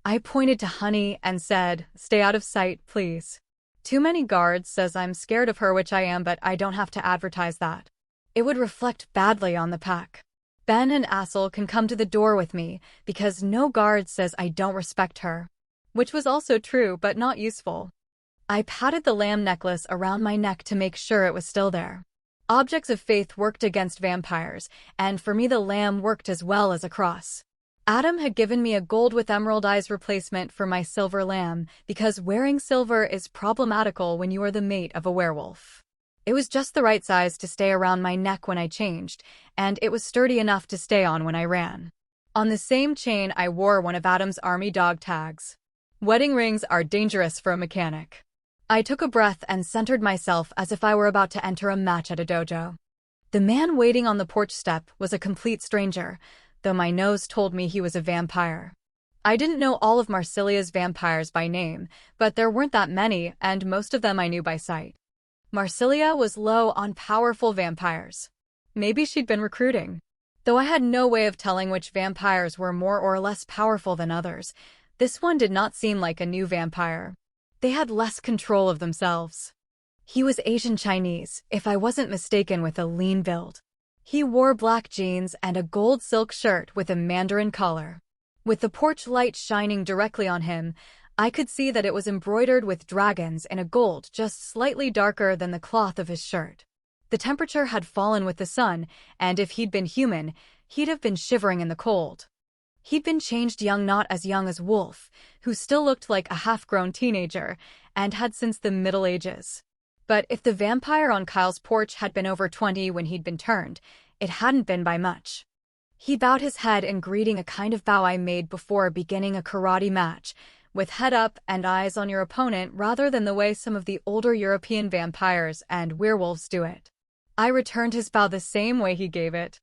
I pointed to Honey and said, "Stay out of sight, please." Too many guards says I'm scared of her, which I am, but I don't have to advertise that. It would reflect badly on the pack. Ben and Assel can come to the door with me, because no guard says I don't respect her. Which was also true, but not useful. I patted the lamb necklace around my neck to make sure it was still there. Objects of faith worked against vampires, and for me the lamb worked as well as a cross. Adam had given me a gold with emerald eyes replacement for my silver lamb, because wearing silver is problematical when you are the mate of a werewolf. It was just the right size to stay around my neck when I changed, and it was sturdy enough to stay on when I ran. On the same chain I wore one of Adam's army dog tags. Wedding rings are dangerous for a mechanic. I took a breath and centered myself as if I were about to enter a match at a dojo. The man waiting on the porch step was a complete stranger, though my nose told me he was a vampire. I didn't know all of Marsilia's vampires by name, but there weren't that many, and most of them I knew by sight. Marsilia was low on powerful vampires. Maybe she'd been recruiting. Though I had no way of telling which vampires were more or less powerful than others, this one did not seem like a new vampire. They had less control of themselves. He was Asian Chinese, if I wasn't mistaken, with a lean build. He wore black jeans and a gold silk shirt with a mandarin collar. With the porch light shining directly on him, I could see that it was embroidered with dragons in a gold just slightly darker than the cloth of his shirt. The temperature had fallen with the sun, and if he'd been human, he'd have been shivering in the cold. He'd been changed young, not as young as Wolf, who still looked like a half-grown teenager, and had since the Middle Ages. But if the vampire on Kyle's porch had been over 20 when he'd been turned, it hadn't been by much. He bowed his head in greeting, a kind of bow I made before beginning a karate match, with head up and eyes on your opponent rather than the way some of the older European vampires and werewolves do it. I returned his bow the same way he gave it.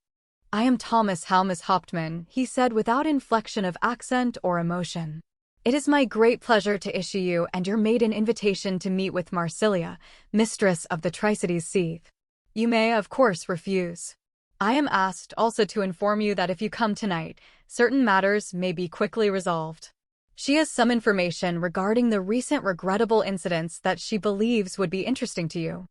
"I am Thomas Halmas Hauptmann," he said without inflection of accent or emotion. "It is my great pleasure to issue you and your maid an invitation to meet with Marsilia, mistress of the Tricities Seethe. You may, of course, refuse. I am asked also to inform you that if you come tonight, certain matters may be quickly resolved. She has some information regarding the recent regrettable incidents that she believes would be interesting to you."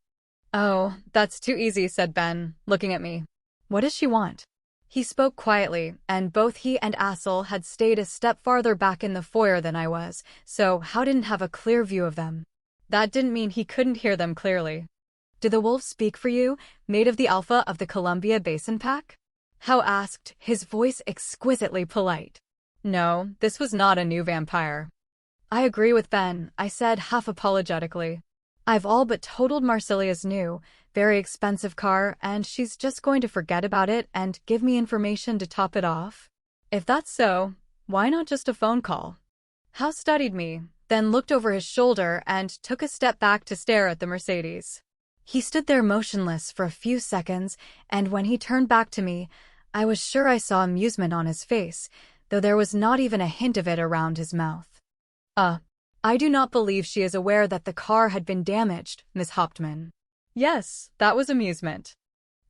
"Oh, that's too easy," said Ben, looking at me. "What does she want?" He spoke quietly, and both he and Assel had stayed a step farther back in the foyer than I was, so Howe didn't have a clear view of them. That didn't mean he couldn't hear them clearly. "Do the wolves speak for you, mate of the Alpha of the Columbia Basin Pack?" Howe asked, his voice exquisitely polite. No, this was not a new vampire. "I agree with Ben," I said half apologetically. "I've all but totaled Marsilia's new, very expensive car, and she's just going to forget about it and give me information to top it off. If that's so, why not just a phone call?" Howe studied me, then looked over his shoulder and took a step back to stare at the Mercedes. He stood there motionless for a few seconds, and when he turned back to me, I was sure I saw amusement on his face, though there was not even a hint of it around his mouth. I do not believe she is aware that the car had been damaged, Miss Hauptmann." Yes, that was amusement.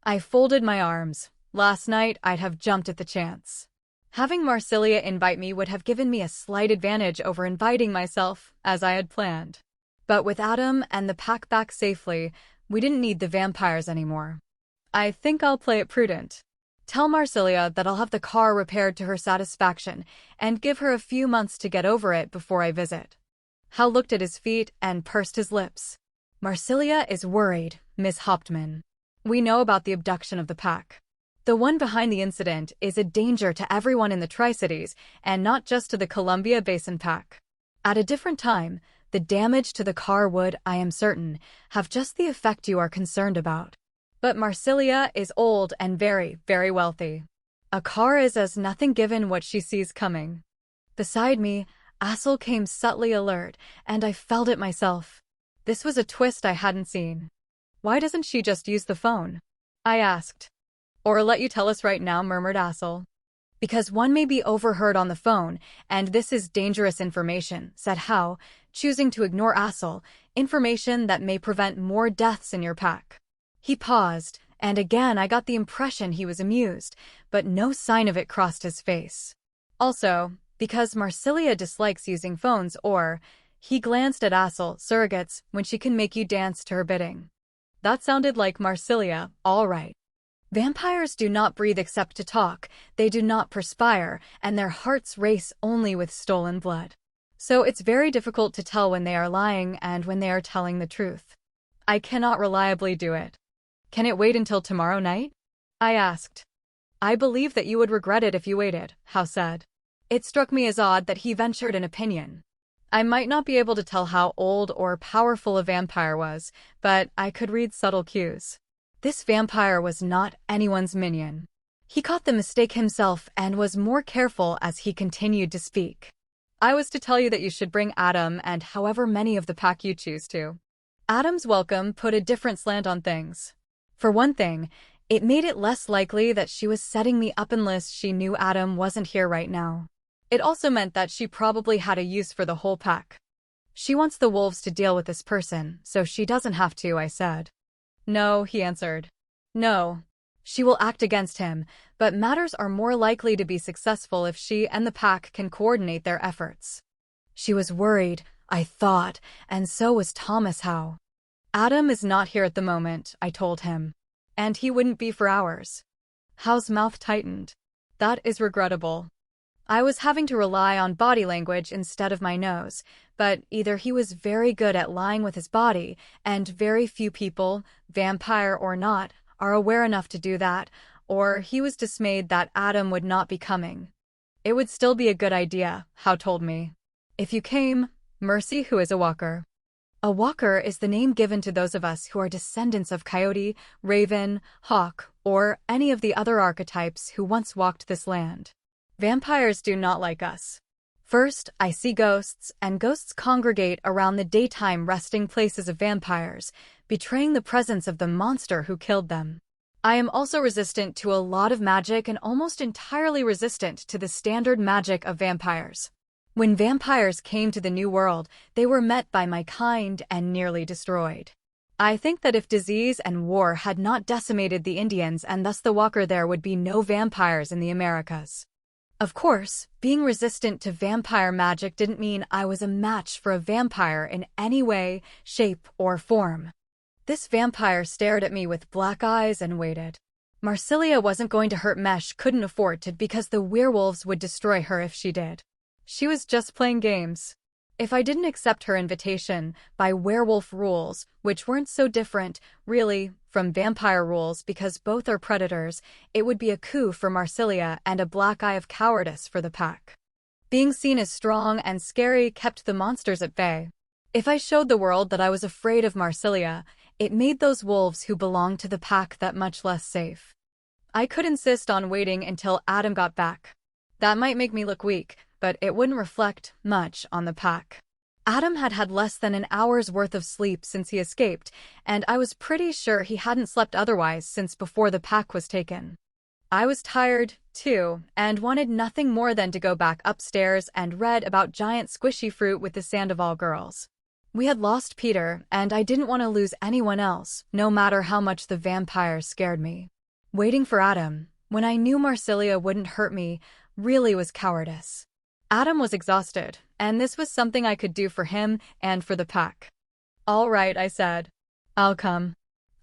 I folded my arms. Last night I'd have jumped at the chance. Having Marsilia invite me would have given me a slight advantage over inviting myself, as I had planned. But with Adam and the pack back safely, We didn't need the vampires anymore. I think I'll play it prudent. Tell Marsilia that I'll have the car repaired to her satisfaction and give her a few months to get over it before I visit. Hal looked at his feet and pursed his lips. Marsilia is worried, Miss Hauptmann. We know about the abduction of the pack. The one behind the incident is a danger to everyone in the Tri-Cities and not just to the Columbia Basin pack. At a different time, the damage to the car would, I am certain, have just the effect you are concerned about. But Marsilia is old and very, very wealthy. A car is as nothing given what she sees coming. Beside me, Assel came subtly alert, and I felt it myself. This was a twist I hadn't seen. Why doesn't she just use the phone? I asked. Or let you tell us right now, murmured Assel. Because one may be overheard on the phone, and this is dangerous information, said Hal, choosing to ignore Assel, information that may prevent more deaths in your pack. He paused, and again I got the impression he was amused, but no sign of it crossed his face. Also, because Marsilia dislikes using phones or, he glanced at Assel, surrogates, when she can make you dance to her bidding. That sounded like Marsilia, all right. Vampires do not breathe except to talk, they do not perspire, and their hearts race only with stolen blood. So it's very difficult to tell when they are lying and when they are telling the truth. I cannot reliably do it. Can it wait until tomorrow night? I asked. I believe that you would regret it if you waited, Hal said. It struck me as odd that he ventured an opinion. I might not be able to tell how old or powerful a vampire was, but I could read subtle cues. This vampire was not anyone's minion. He caught the mistake himself and was more careful as he continued to speak. I was to tell you that you should bring Adam and however many of the pack you choose to. Adam's welcome put a different slant on things. For one thing, it made it less likely that she was setting me up unless she knew Adam wasn't here right now. It also meant that she probably had a use for the whole pack. She wants the wolves to deal with this person, so she doesn't have to, I said. No, he answered. No. She will act against him, but matters are more likely to be successful if she and the pack can coordinate their efforts. She was worried, I thought, and so was Thomas Howe. Adam is not here at the moment, I told him. And he wouldn't be for hours. Howe's mouth tightened. That is regrettable. I was having to rely on body language instead of my nose, but either he was very good at lying with his body, and very few people, vampire or not, are aware enough to do that, or he was dismayed that Adam would not be coming. It would still be a good idea, Howe told me. If you came, Mercy, who is a walker. A walker is the name given to those of us who are descendants of coyote, raven, hawk, or any of the other archetypes who once walked this land. Vampires do not like us. First, I see ghosts, and ghosts congregate around the daytime resting places of vampires, betraying the presence of the monster who killed them. I am also resistant to a lot of magic and almost entirely resistant to the standard magic of vampires. When vampires came to the New World, they were met by my kind and nearly destroyed. I think that if disease and war had not decimated the Indians and thus the walker, there would be no vampires in the Americas. Of course, being resistant to vampire magic didn't mean I was a match for a vampire in any way, shape, or form. This vampire stared at me with black eyes and waited. Marsilia wasn't going to hurt Mesh, couldn't afford to, because the werewolves would destroy her if she did. She was just playing games. If I didn't accept her invitation, by werewolf rules, which weren't so different, really, from vampire rules because both are predators, it would be a coup for Marsilia and a black eye of cowardice for the pack. Being seen as strong and scary kept the monsters at bay. If I showed the world that I was afraid of Marsilia, it made those wolves who belonged to the pack that much less safe. I could insist on waiting until Adam got back. That might make me look weak, but it wouldn't reflect much on the pack. Adam had had less than an hour's worth of sleep since he escaped, and I was pretty sure he hadn't slept otherwise since before the pack was taken. I was tired, too, and wanted nothing more than to go back upstairs and read about giant squishy fruit with the Sandoval girls. We had lost Peter, and I didn't want to lose anyone else, no matter how much the vampires scared me. Waiting for Adam, when I knew Marsilia wouldn't hurt me, really was cowardice. Adam was exhausted, and this was something I could do for him and for the pack. All right, I said. I'll come.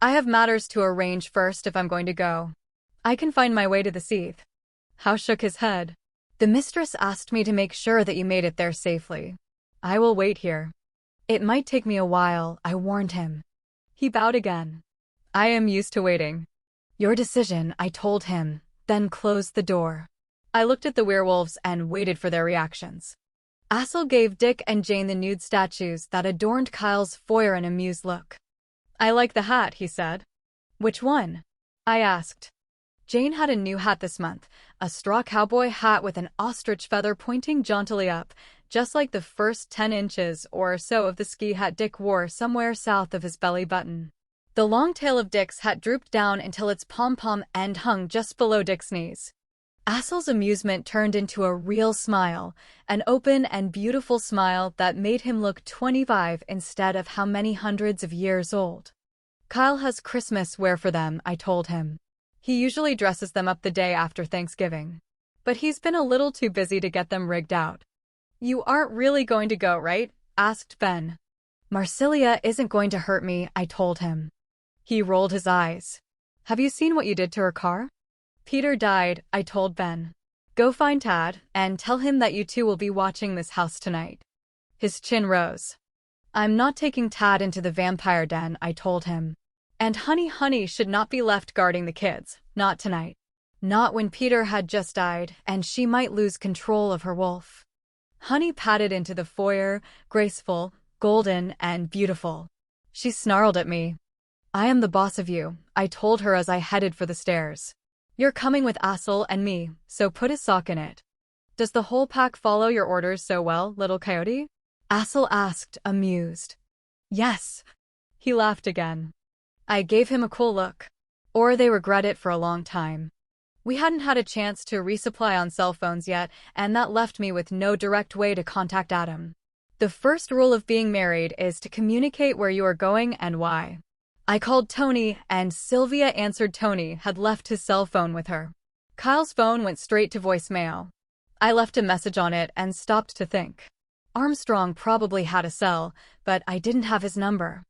I have matters to arrange first if I'm going to go. I can find my way to the seat. Howe shook his head. The mistress asked me to make sure that you made it there safely. I will wait here. It might take me a while, I warned him. He bowed again. I am used to waiting. Your decision, I told him, then closed the door. I looked at the werewolves and waited for their reactions. Assel gave Dick and Jane the nude statues that adorned Kyle's foyer an amused look. I like the hat, he said. Which one? I asked. Jane had a new hat this month, a straw cowboy hat with an ostrich feather pointing jauntily up, just like the first 10 inches or so of the ski hat Dick wore somewhere south of his belly button. The long tail of Dick's hat drooped down until its pom-pom end hung just below Dick's knees. Assel's amusement turned into a real smile, an open and beautiful smile that made him look 25 instead of how many hundreds of years old. Kyle has Christmas wear for them, I told him. He usually dresses them up the day after Thanksgiving. But he's been a little too busy to get them rigged out. You aren't really going to go, right? Asked Ben. Marsilia isn't going to hurt me, I told him. He rolled his eyes. Have you seen what you did to her car? Peter died, I told Ben. Go find Tad, and tell him that you two will be watching this house tonight. His chin rose. I'm not taking Tad into the vampire den, I told him. And Honey should not be left guarding the kids, not tonight. Not when Peter had just died, and she might lose control of her wolf. Honey padded into the foyer, graceful, golden, and beautiful. She snarled at me. I am the boss of you, I told her as I headed for the stairs. You're coming with Assel and me, so put a sock in it. Does the whole pack follow your orders so well, little coyote? Assel asked, amused. Yes. He laughed again. I gave him a cool look. Or they regret it for a long time. We hadn't had a chance to resupply on cell phones yet, and that left me with no direct way to contact Adam. The first rule of being married is to communicate where you are going and why. I called Tony, and Sylvia answered. Tony had left his cell phone with her. Kyle's phone went straight to voicemail. I left a message on it and stopped to think. Armstrong probably had a cell, but I didn't have his number.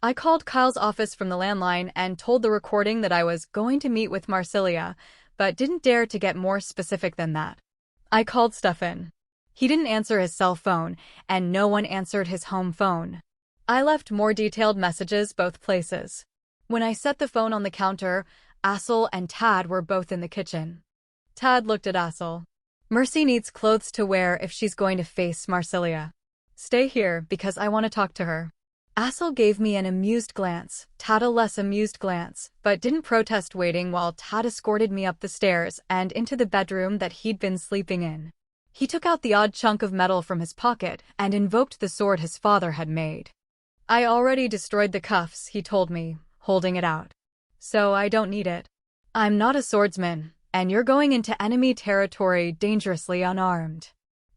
I called Kyle's office from the landline and told the recording that I was going to meet with Marsilia, but didn't dare to get more specific than that. I called Stefan. He didn't answer his cell phone, and no one answered his home phone. I left more detailed messages both places. When I set the phone on the counter, Assel and Tad were both in the kitchen. Tad looked at Assel. Mercy needs clothes to wear if she's going to face Marsilia. Stay here because I want to talk to her. Assel gave me an amused glance, Tad a less amused glance, but didn't protest waiting while Tad escorted me up the stairs and into the bedroom that he'd been sleeping in. He took out the odd chunk of metal from his pocket and invoked the sword his father had made. I already destroyed the cuffs, he told me, holding it out. So I don't need it. I'm not a swordsman, and you're going into enemy territory dangerously unarmed.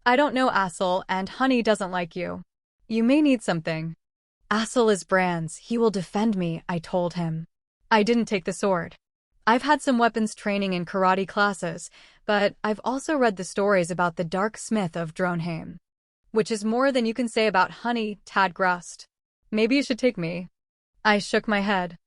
I don't know Assel, and Honey doesn't like you. You may need something. Assel is Brands, he will defend me, I told him. I didn't take the sword. I've had some weapons training in karate classes, but I've also read the stories about the Dark Smith of Dronheim. Which is more than you can say about Honey, Tad grussed. Maybe you should take me. I shook my head.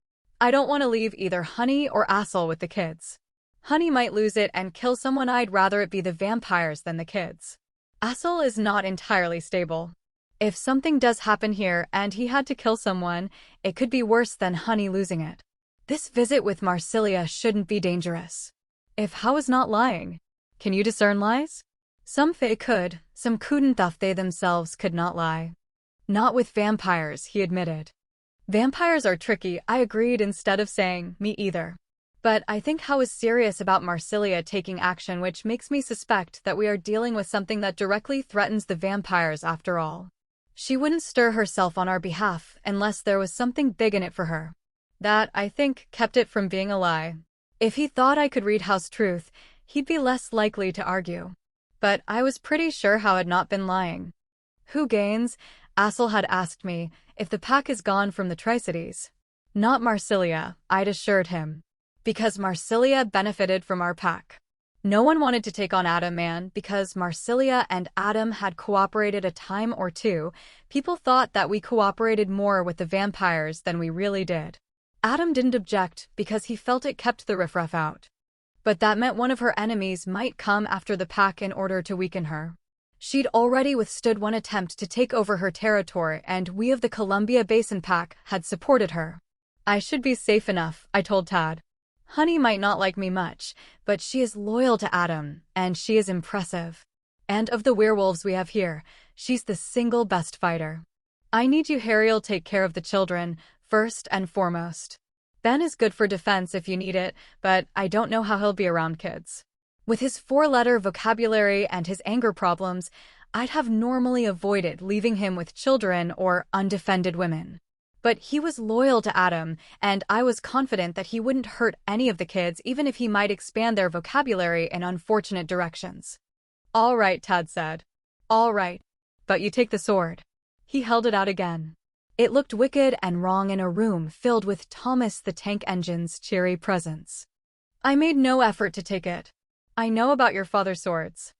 I don't want to leave either Honey or Assel with the kids. Honey might lose it and kill someone. I'd rather it be the vampires than the kids. Assel is not entirely stable. If something does happen here and he had to kill someone, it could be worse than Honey losing it. This visit with Marsilia shouldn't be dangerous. If Howe is not lying, can you discern lies? Some fae could, some couldn't. They themselves could not lie. Not with vampires, he admitted. Vampires are tricky, I agreed instead of saying, me either. But I think Howe is serious about Marsilia taking action, which makes me suspect that we are dealing with something that directly threatens the vampires after all. She wouldn't stir herself on our behalf unless there was something big in it for her. That, I think, kept it from being a lie. If he thought I could read Howe's truth, he'd be less likely to argue. But I was pretty sure Howe had not been lying. Who gains? Assel had asked me, if the pack is gone from the Tri-Cities. Not Marsilia, I'd assured him. Because Marsilia benefited from our pack. No one wanted to take on Adam, man, because Marsilia and Adam had cooperated a time or two. People thought that we cooperated more with the vampires than we really did. Adam didn't object because he felt it kept the riffraff out. But that meant one of her enemies might come after the pack in order to weaken her. She'd already withstood one attempt to take over her territory, and we of the Columbia Basin Pack had supported her. I should be safe enough, I told Tad. Honey might not like me much, but she is loyal to Adam, and she is impressive. And of the werewolves we have here, she's the single best fighter. I need you, Harry'll take care of the children, first and foremost. Ben is good for defense if you need it, but I don't know how he'll be around kids. With his 4-letter vocabulary and his anger problems, I'd have normally avoided leaving him with children or undefended women. But he was loyal to Adam, and I was confident that he wouldn't hurt any of the kids even if he might expand their vocabulary in unfortunate directions. All right, Tad said. All right. But you take the sword. He held it out again. It looked wicked and wrong in a room filled with Thomas the Tank Engine's cheery presence. I made no effort to take it. I know about your father's swords.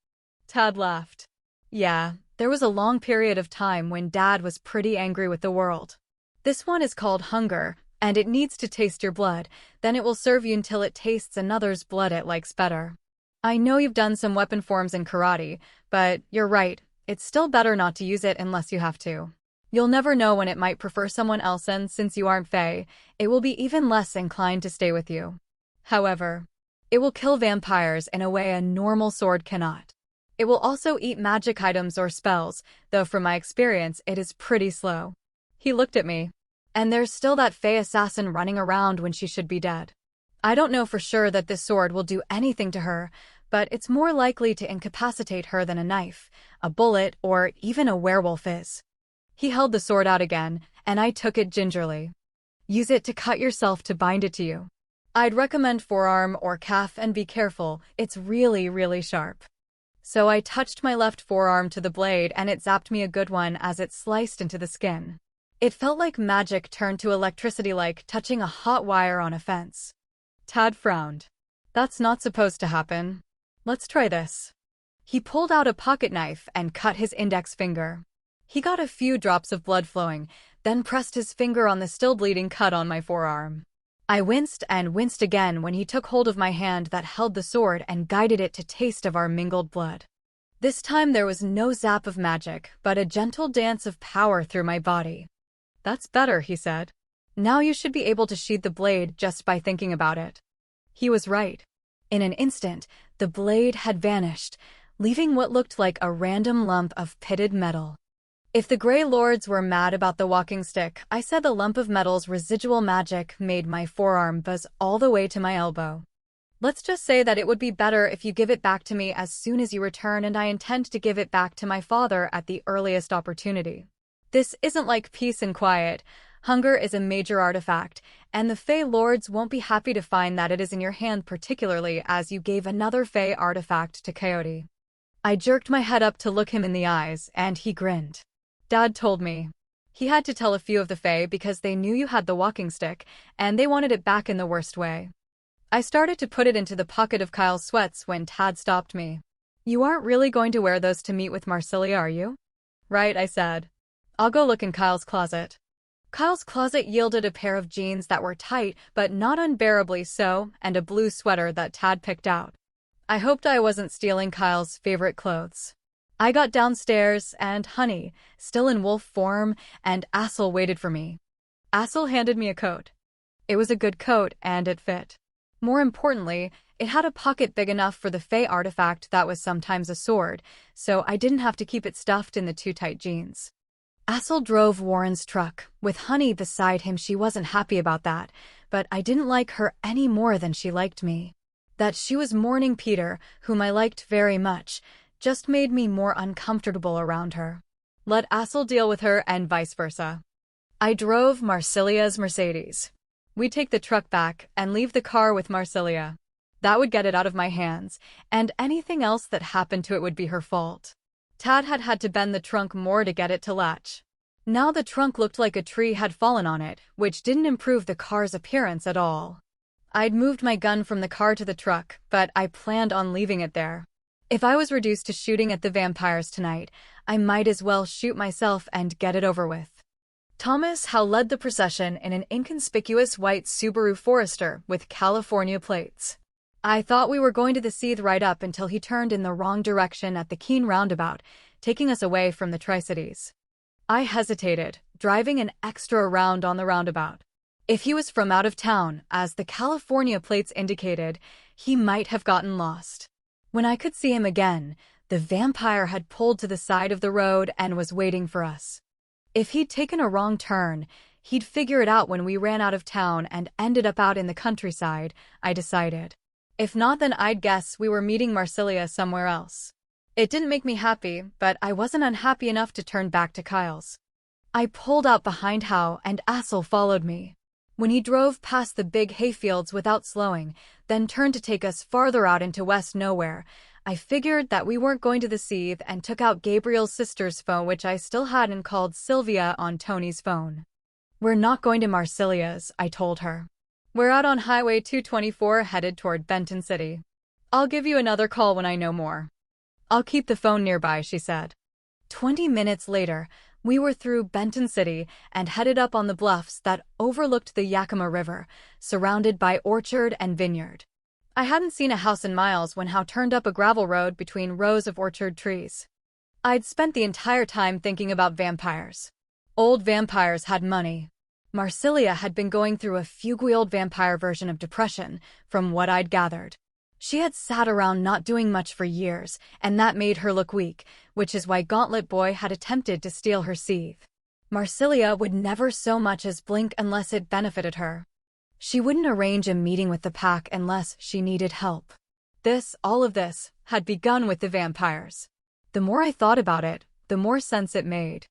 Tad laughed. Yeah, there was a long period of time when Dad was pretty angry with the world. This one is called hunger, and it needs to taste your blood, then it will serve you until it tastes another's blood it likes better. I know you've done some weapon forms in karate, but you're right, it's still better not to use it unless you have to. You'll never know when it might prefer someone else, and since you aren't Fae, it will be even less inclined to stay with you. However, it will kill vampires in a way a normal sword cannot. It will also eat magic items or spells, though from my experience it is pretty slow. He looked at me. And there's still that Fae assassin running around when she should be dead. I don't know for sure that this sword will do anything to her, but it's more likely to incapacitate her than a knife, a bullet, or even a werewolf is. He held the sword out again, and I took it gingerly. Use it to cut yourself to bind it to you. I'd recommend forearm or calf, and be careful, it's really, really sharp. So I touched my left forearm to the blade and it zapped me a good one as it sliced into the skin. It felt like magic turned to electricity, like touching a hot wire on a fence. Tad frowned. That's not supposed to happen. Let's try this. He pulled out a pocket knife and cut his index finger. He got a few drops of blood flowing, then pressed his finger on the still bleeding cut on my forearm. I winced and winced again when he took hold of my hand that held the sword and guided it to taste of our mingled blood. This time there was no zap of magic, but a gentle dance of power through my body. That's better, he said. Now you should be able to sheathe the blade just by thinking about it. He was right. In an instant, the blade had vanished, leaving what looked like a random lump of pitted metal. If the Grey Lords were mad about the walking stick, I said the lump of metal's residual magic made my forearm buzz all the way to my elbow. Let's just say that it would be better if you give it back to me as soon as you return, and I intend to give it back to my father at the earliest opportunity. This isn't like peace and quiet. Hunger is a major artifact, and the Fey Lords won't be happy to find that it is in your hand, particularly as you gave another Fey artifact to Coyote. I jerked my head up to look him in the eyes, and he grinned. Dad told me. He had to tell a few of the Fae because they knew you had the walking stick, and they wanted it back in the worst way. I started to put it into the pocket of Kyle's sweats when Tad stopped me. You aren't really going to wear those to meet with Marsilia, are you? Right, I said. I'll go look in Kyle's closet. Kyle's closet yielded a pair of jeans that were tight but not unbearably so, and a blue sweater that Tad picked out. I hoped I wasn't stealing Kyle's favorite clothes. I got downstairs, and Honey, still in wolf form, and Assel waited for me. Assel handed me a coat. It was a good coat, and it fit. More importantly, it had a pocket big enough for the Fey artifact that was sometimes a sword, so I didn't have to keep it stuffed in the too tight jeans. Assel drove Warren's truck. With Honey beside him, she wasn't happy about that, but I didn't like her any more than she liked me. That she was mourning Peter, whom I liked very much, just made me more uncomfortable around her. Let Assel deal with her and vice versa. I drove Marsilia's Mercedes. We'd take the truck back and leave the car with Marsilia. That would get it out of my hands, and anything else that happened to it would be her fault. Tad had to bend the trunk more to get it to latch. Now the trunk looked like a tree had fallen on it, which didn't improve the car's appearance at all. I'd moved my gun from the car to the truck, but I planned on leaving it there. If I was reduced to shooting at the vampires tonight, I might as well shoot myself and get it over with. Thomas Howe led the procession in an inconspicuous white Subaru Forester with California plates. I thought we were going to the Seath right up until he turned in the wrong direction at the Keene roundabout, taking us away from the Tri-Cities. I hesitated, driving an extra round on the roundabout. If he was from out of town, as the California plates indicated, he might have gotten lost. When I could see him again, the vampire had pulled to the side of the road and was waiting for us. If he'd taken a wrong turn, he'd figure it out when we ran out of town and ended up out in the countryside, I decided. If not, then I'd guess we were meeting Marsilia somewhere else. It didn't make me happy, but I wasn't unhappy enough to turn back to Kyle's. I pulled out behind Howe and Assel followed me. When he drove past the big hayfields without slowing, then turned to take us farther out into West Nowhere, I figured that we weren't going to the Seath and took out Gabriel's sister's phone, which I still had, and called Sylvia on Tony's phone. "We're not going to Marsilia's," I told her. "We're out on Highway 224 headed toward Benton City. I'll give you another call when I know more." "I'll keep the phone nearby," she said. 20 minutes later, we were through Benton City and headed up on the bluffs that overlooked the Yakima River, surrounded by orchard and vineyard. I hadn't seen a house in miles when Howe turned up a gravel road between rows of orchard trees. I'd spent the entire time thinking about vampires. Old vampires had money. Marsilia had been going through a fugueold vampire version of depression, from what I'd gathered. She had sat around not doing much for years, and that made her look weak, which is why Gauntlet Boy had attempted to steal her Seath. Marsilia would never so much as blink unless it benefited her. She wouldn't arrange a meeting with the pack unless she needed help. All of this, had begun with the vampires. The more I thought about it, the more sense it made.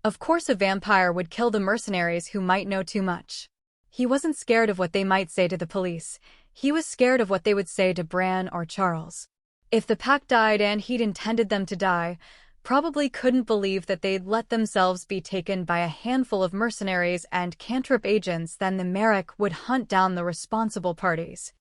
Of course a vampire would kill the mercenaries who might know too much. He wasn't scared of what they might say to the police. He was scared of what they would say to Bran or Charles. If the pack died and he'd intended them to die, probably couldn't believe that they'd let themselves be taken by a handful of mercenaries and cantrip agents, then the Merrick would hunt down the responsible parties.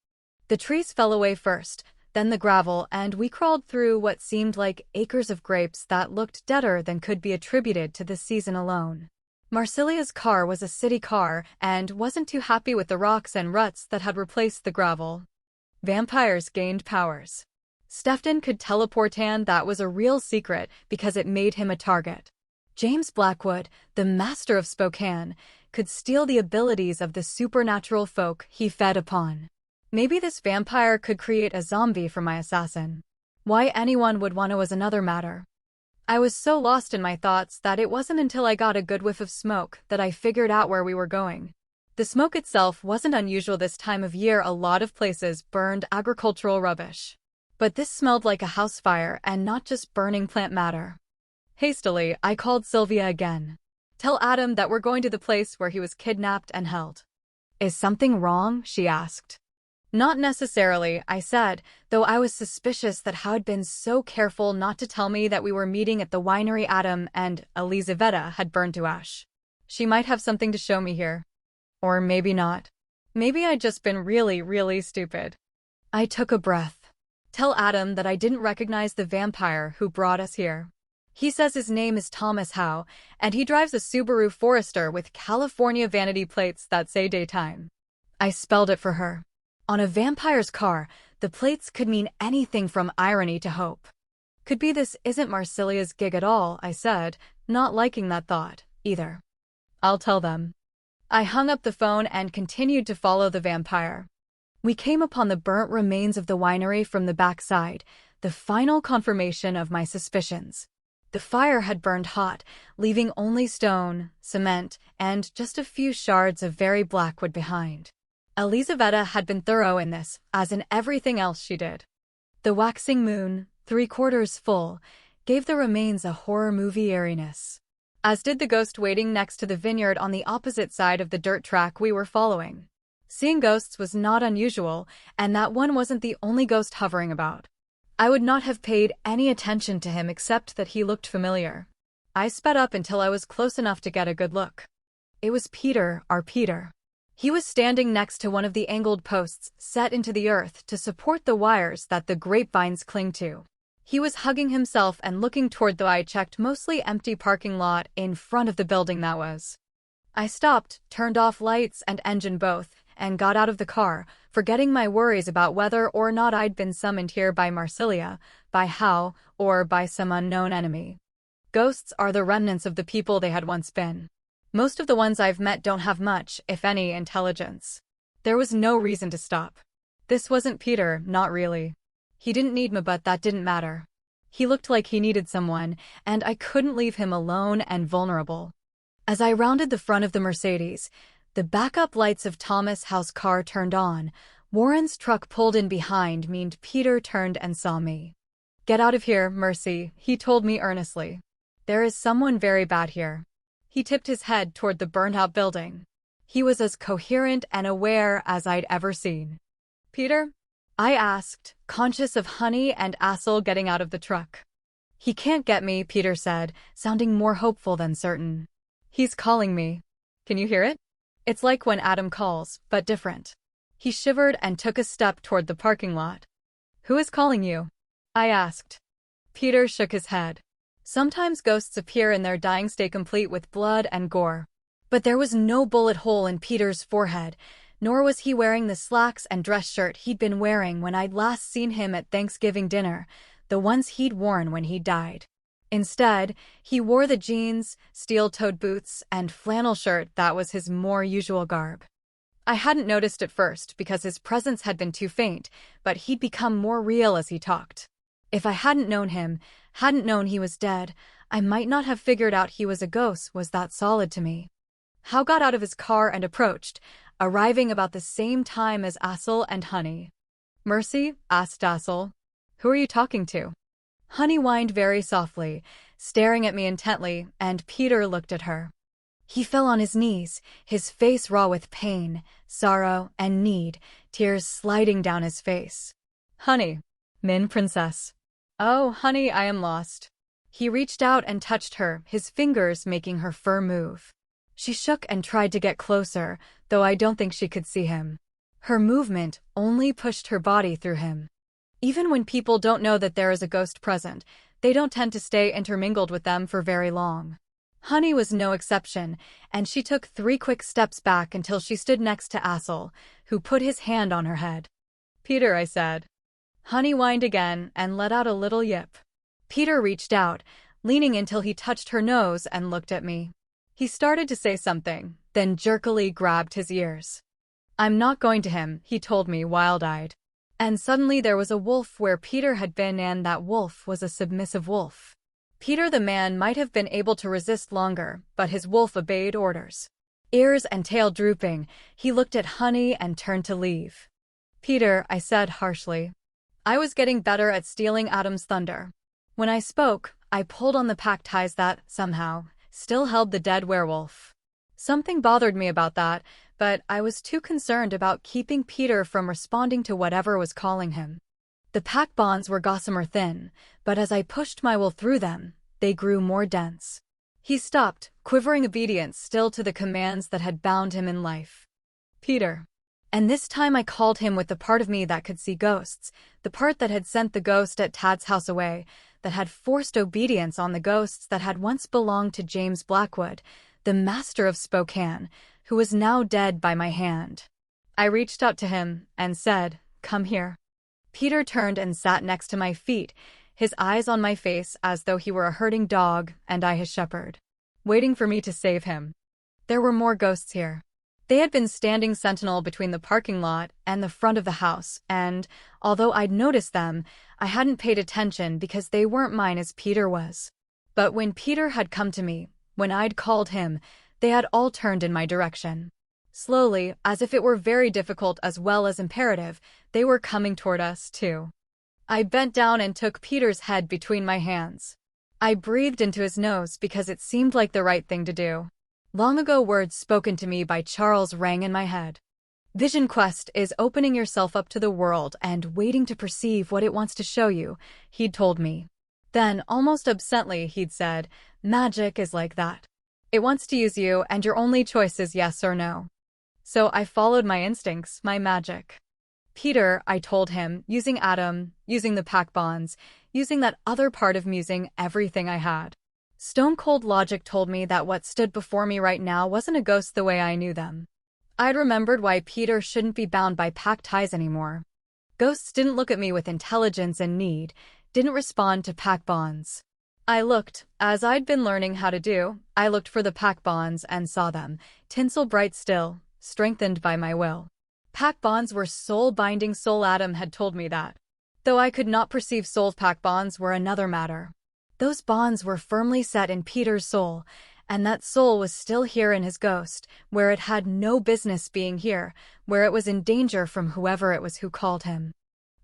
The trees fell away first, then the gravel, and we crawled through what seemed like acres of grapes that looked deader than could be attributed to the season alone. Marsilia's car was a city car and wasn't too happy with the rocks and ruts that had replaced the gravel. Vampires gained powers. Stefton could teleport, and that was a real secret because it made him a target. James Blackwood, the master of Spokane, could steal the abilities of the supernatural folk he fed upon. Maybe this vampire could create a zombie for my assassin. Why anyone would want to was another matter. I was so lost in my thoughts that it wasn't until I got a good whiff of smoke that I figured out where we were going. The smoke itself wasn't unusual this time of year. A lot of places burned agricultural rubbish. But this smelled like a house fire and not just burning plant matter. Hastily, I called Sylvia again. "Tell Adam that we're going to the place where he was kidnapped and held." "Is something wrong?" she asked. "Not necessarily," I said, though I was suspicious that Howe had been so careful not to tell me that we were meeting at the winery Adam and Elizaveta had burned to ash. She might have something to show me here. Or maybe not. Maybe I'd just been really, really stupid. I took a breath. "Tell Adam that I didn't recognize the vampire who brought us here. He says his name is Thomas Howe, and he drives a Subaru Forester with California vanity plates that say daytime." I spelled it for her. On a vampire's car, the plates could mean anything from irony to hope. "Could be this isn't Marsilia's gig at all," I said, not liking that thought, either. "I'll tell them." I hung up the phone and continued to follow the vampire. We came upon the burnt remains of the winery from the backside, the final confirmation of my suspicions. The fire had burned hot, leaving only stone, cement, and just a few shards of very black wood behind. Elizaveta had been thorough in this, as in everything else she did. The waxing moon, 3/4 full, gave the remains a horror movie airiness, as did the ghost waiting next to the vineyard on the opposite side of the dirt track we were following. Seeing ghosts was not unusual, and that one wasn't the only ghost hovering about. I would not have paid any attention to him except that he looked familiar. I sped up until I was close enough to get a good look. It was Peter, our Peter. He was standing next to one of the angled posts set into the earth to support the wires that the grapevines cling to. He was hugging himself and looking toward the eye-checked, mostly empty parking lot in front of the building that was I stopped, turned off lights and engine both, and got out of the car, forgetting my worries about whether or not I'd been summoned here by Marsilia, by Hal, or by some unknown enemy. Ghosts are the remnants of the people they had once been. Most of the ones I've met don't have much, if any, intelligence. There was no reason to stop. This wasn't Peter, not really. He didn't need me, but that didn't matter. He looked like he needed someone, and I couldn't leave him alone and vulnerable. As I rounded the front of the Mercedes, the backup lights of Thomas Howe's car turned on. Warren's truck pulled in behind me and Peter turned and saw me. "Get out of here, Mercy," he told me earnestly. "There is someone very bad here." He tipped his head toward the burned-out building. He was as coherent and aware as I'd ever seen. "Peter?" I asked, conscious of Honey and Assel getting out of the truck. "He can't get me," Peter said, sounding more hopeful than certain. "He's calling me. Can you hear it? It's like when Adam calls, but different." He shivered and took a step toward the parking lot. "Who is calling you?" I asked. Peter shook his head. Sometimes ghosts appear in their dying state complete with blood and gore. But there was no bullet hole in Peter's forehead, nor was he wearing the slacks and dress shirt he'd been wearing when I'd last seen him at Thanksgiving dinner, the ones he'd worn when he died. Instead, he wore the jeans, steel-toed boots, and flannel shirt that was his more usual garb. I hadn't noticed at first because his presence had been too faint, but he'd become more real as he talked. If I hadn't known him, hadn't known he was dead, I might not have figured out he was a ghost was that solid to me. Hal got out of his car and approached, arriving about the same time as Assel and Honey. "Mercy?" asked Assel. "Who are you talking to?" Honey whined very softly, staring at me intently, and Peter looked at her. He fell on his knees, his face raw with pain, sorrow, and need, tears sliding down his face. "Honey. Min Princess." "Oh, Honey, I am lost." He reached out and touched her, his fingers making her fur move. She shook and tried to get closer, though I don't think she could see him. Her movement only pushed her body through him. Even when people don't know that there is a ghost present, they don't tend to stay intermingled with them for very long. Honey was no exception, and she took 3 quick steps back until she stood next to Assel, who put his hand on her head. "Peter," I said. Honey whined again and let out a little yip. Peter reached out, leaning until he touched her nose and looked at me. He started to say something, then jerkily grabbed his ears. "I'm not going to him," he told me, wild-eyed. And suddenly there was a wolf where Peter had been, and that wolf was a submissive wolf. Peter the man might have been able to resist longer, but his wolf obeyed orders. Ears and tail drooping, he looked at Honey and turned to leave. "Peter," I said harshly. I was getting better at stealing Adam's thunder. When I spoke, I pulled on the pack ties that, somehow, still held the dead werewolf. Something bothered me about that, but I was too concerned about keeping Peter from responding to whatever was calling him. The pack bonds were gossamer thin, but as I pushed my will through them, they grew more dense. He stopped, quivering obedience still to the commands that had bound him in life. "Peter." And this time I called him with the part of me that could see ghosts, the part that had sent the ghost at Tad's house away, that had forced obedience on the ghosts that had once belonged to James Blackwood, the master of Spokane, who was now dead by my hand. I reached out to him and said, "Come here." Peter turned and sat next to my feet, his eyes on my face as though he were a herding dog and I his shepherd, waiting for me to save him. There were more ghosts here. They had been standing sentinel between the parking lot and the front of the house, and, although I'd noticed them, I hadn't paid attention because they weren't mine as Peter was. But when Peter had come to me, when I'd called him, they had all turned in my direction. Slowly, as if it were very difficult as well as imperative, they were coming toward us, too. I bent down and took Peter's head between my hands. I breathed into his nose because it seemed like the right thing to do. Long ago words spoken to me by Charles rang in my head. Vision Quest is opening yourself up to the world and waiting to perceive what it wants to show you, he'd told me. Then, almost absently, he'd said, magic is like that. It wants to use you and your only choice is yes or no. So I followed my instincts, my magic. Peter, I told him, using Adam, using the pack bonds, using that other part of me, using everything I had. Stone-cold logic told me that what stood before me right now wasn't a ghost the way I knew them. I'd remembered why Peter shouldn't be bound by pack ties anymore. Ghosts didn't look at me with intelligence and need, didn't respond to pack bonds. I looked, as I'd been learning how to do, I looked for the pack bonds and saw them, tinsel bright still, strengthened by my will. Pack bonds were soul-binding. Soul Adam had told me that. Though I could not perceive soul, pack bonds were another matter. Those bonds were firmly set in Peter's soul, and that soul was still here in his ghost, where it had no business being here, where it was in danger from whoever it was who called him.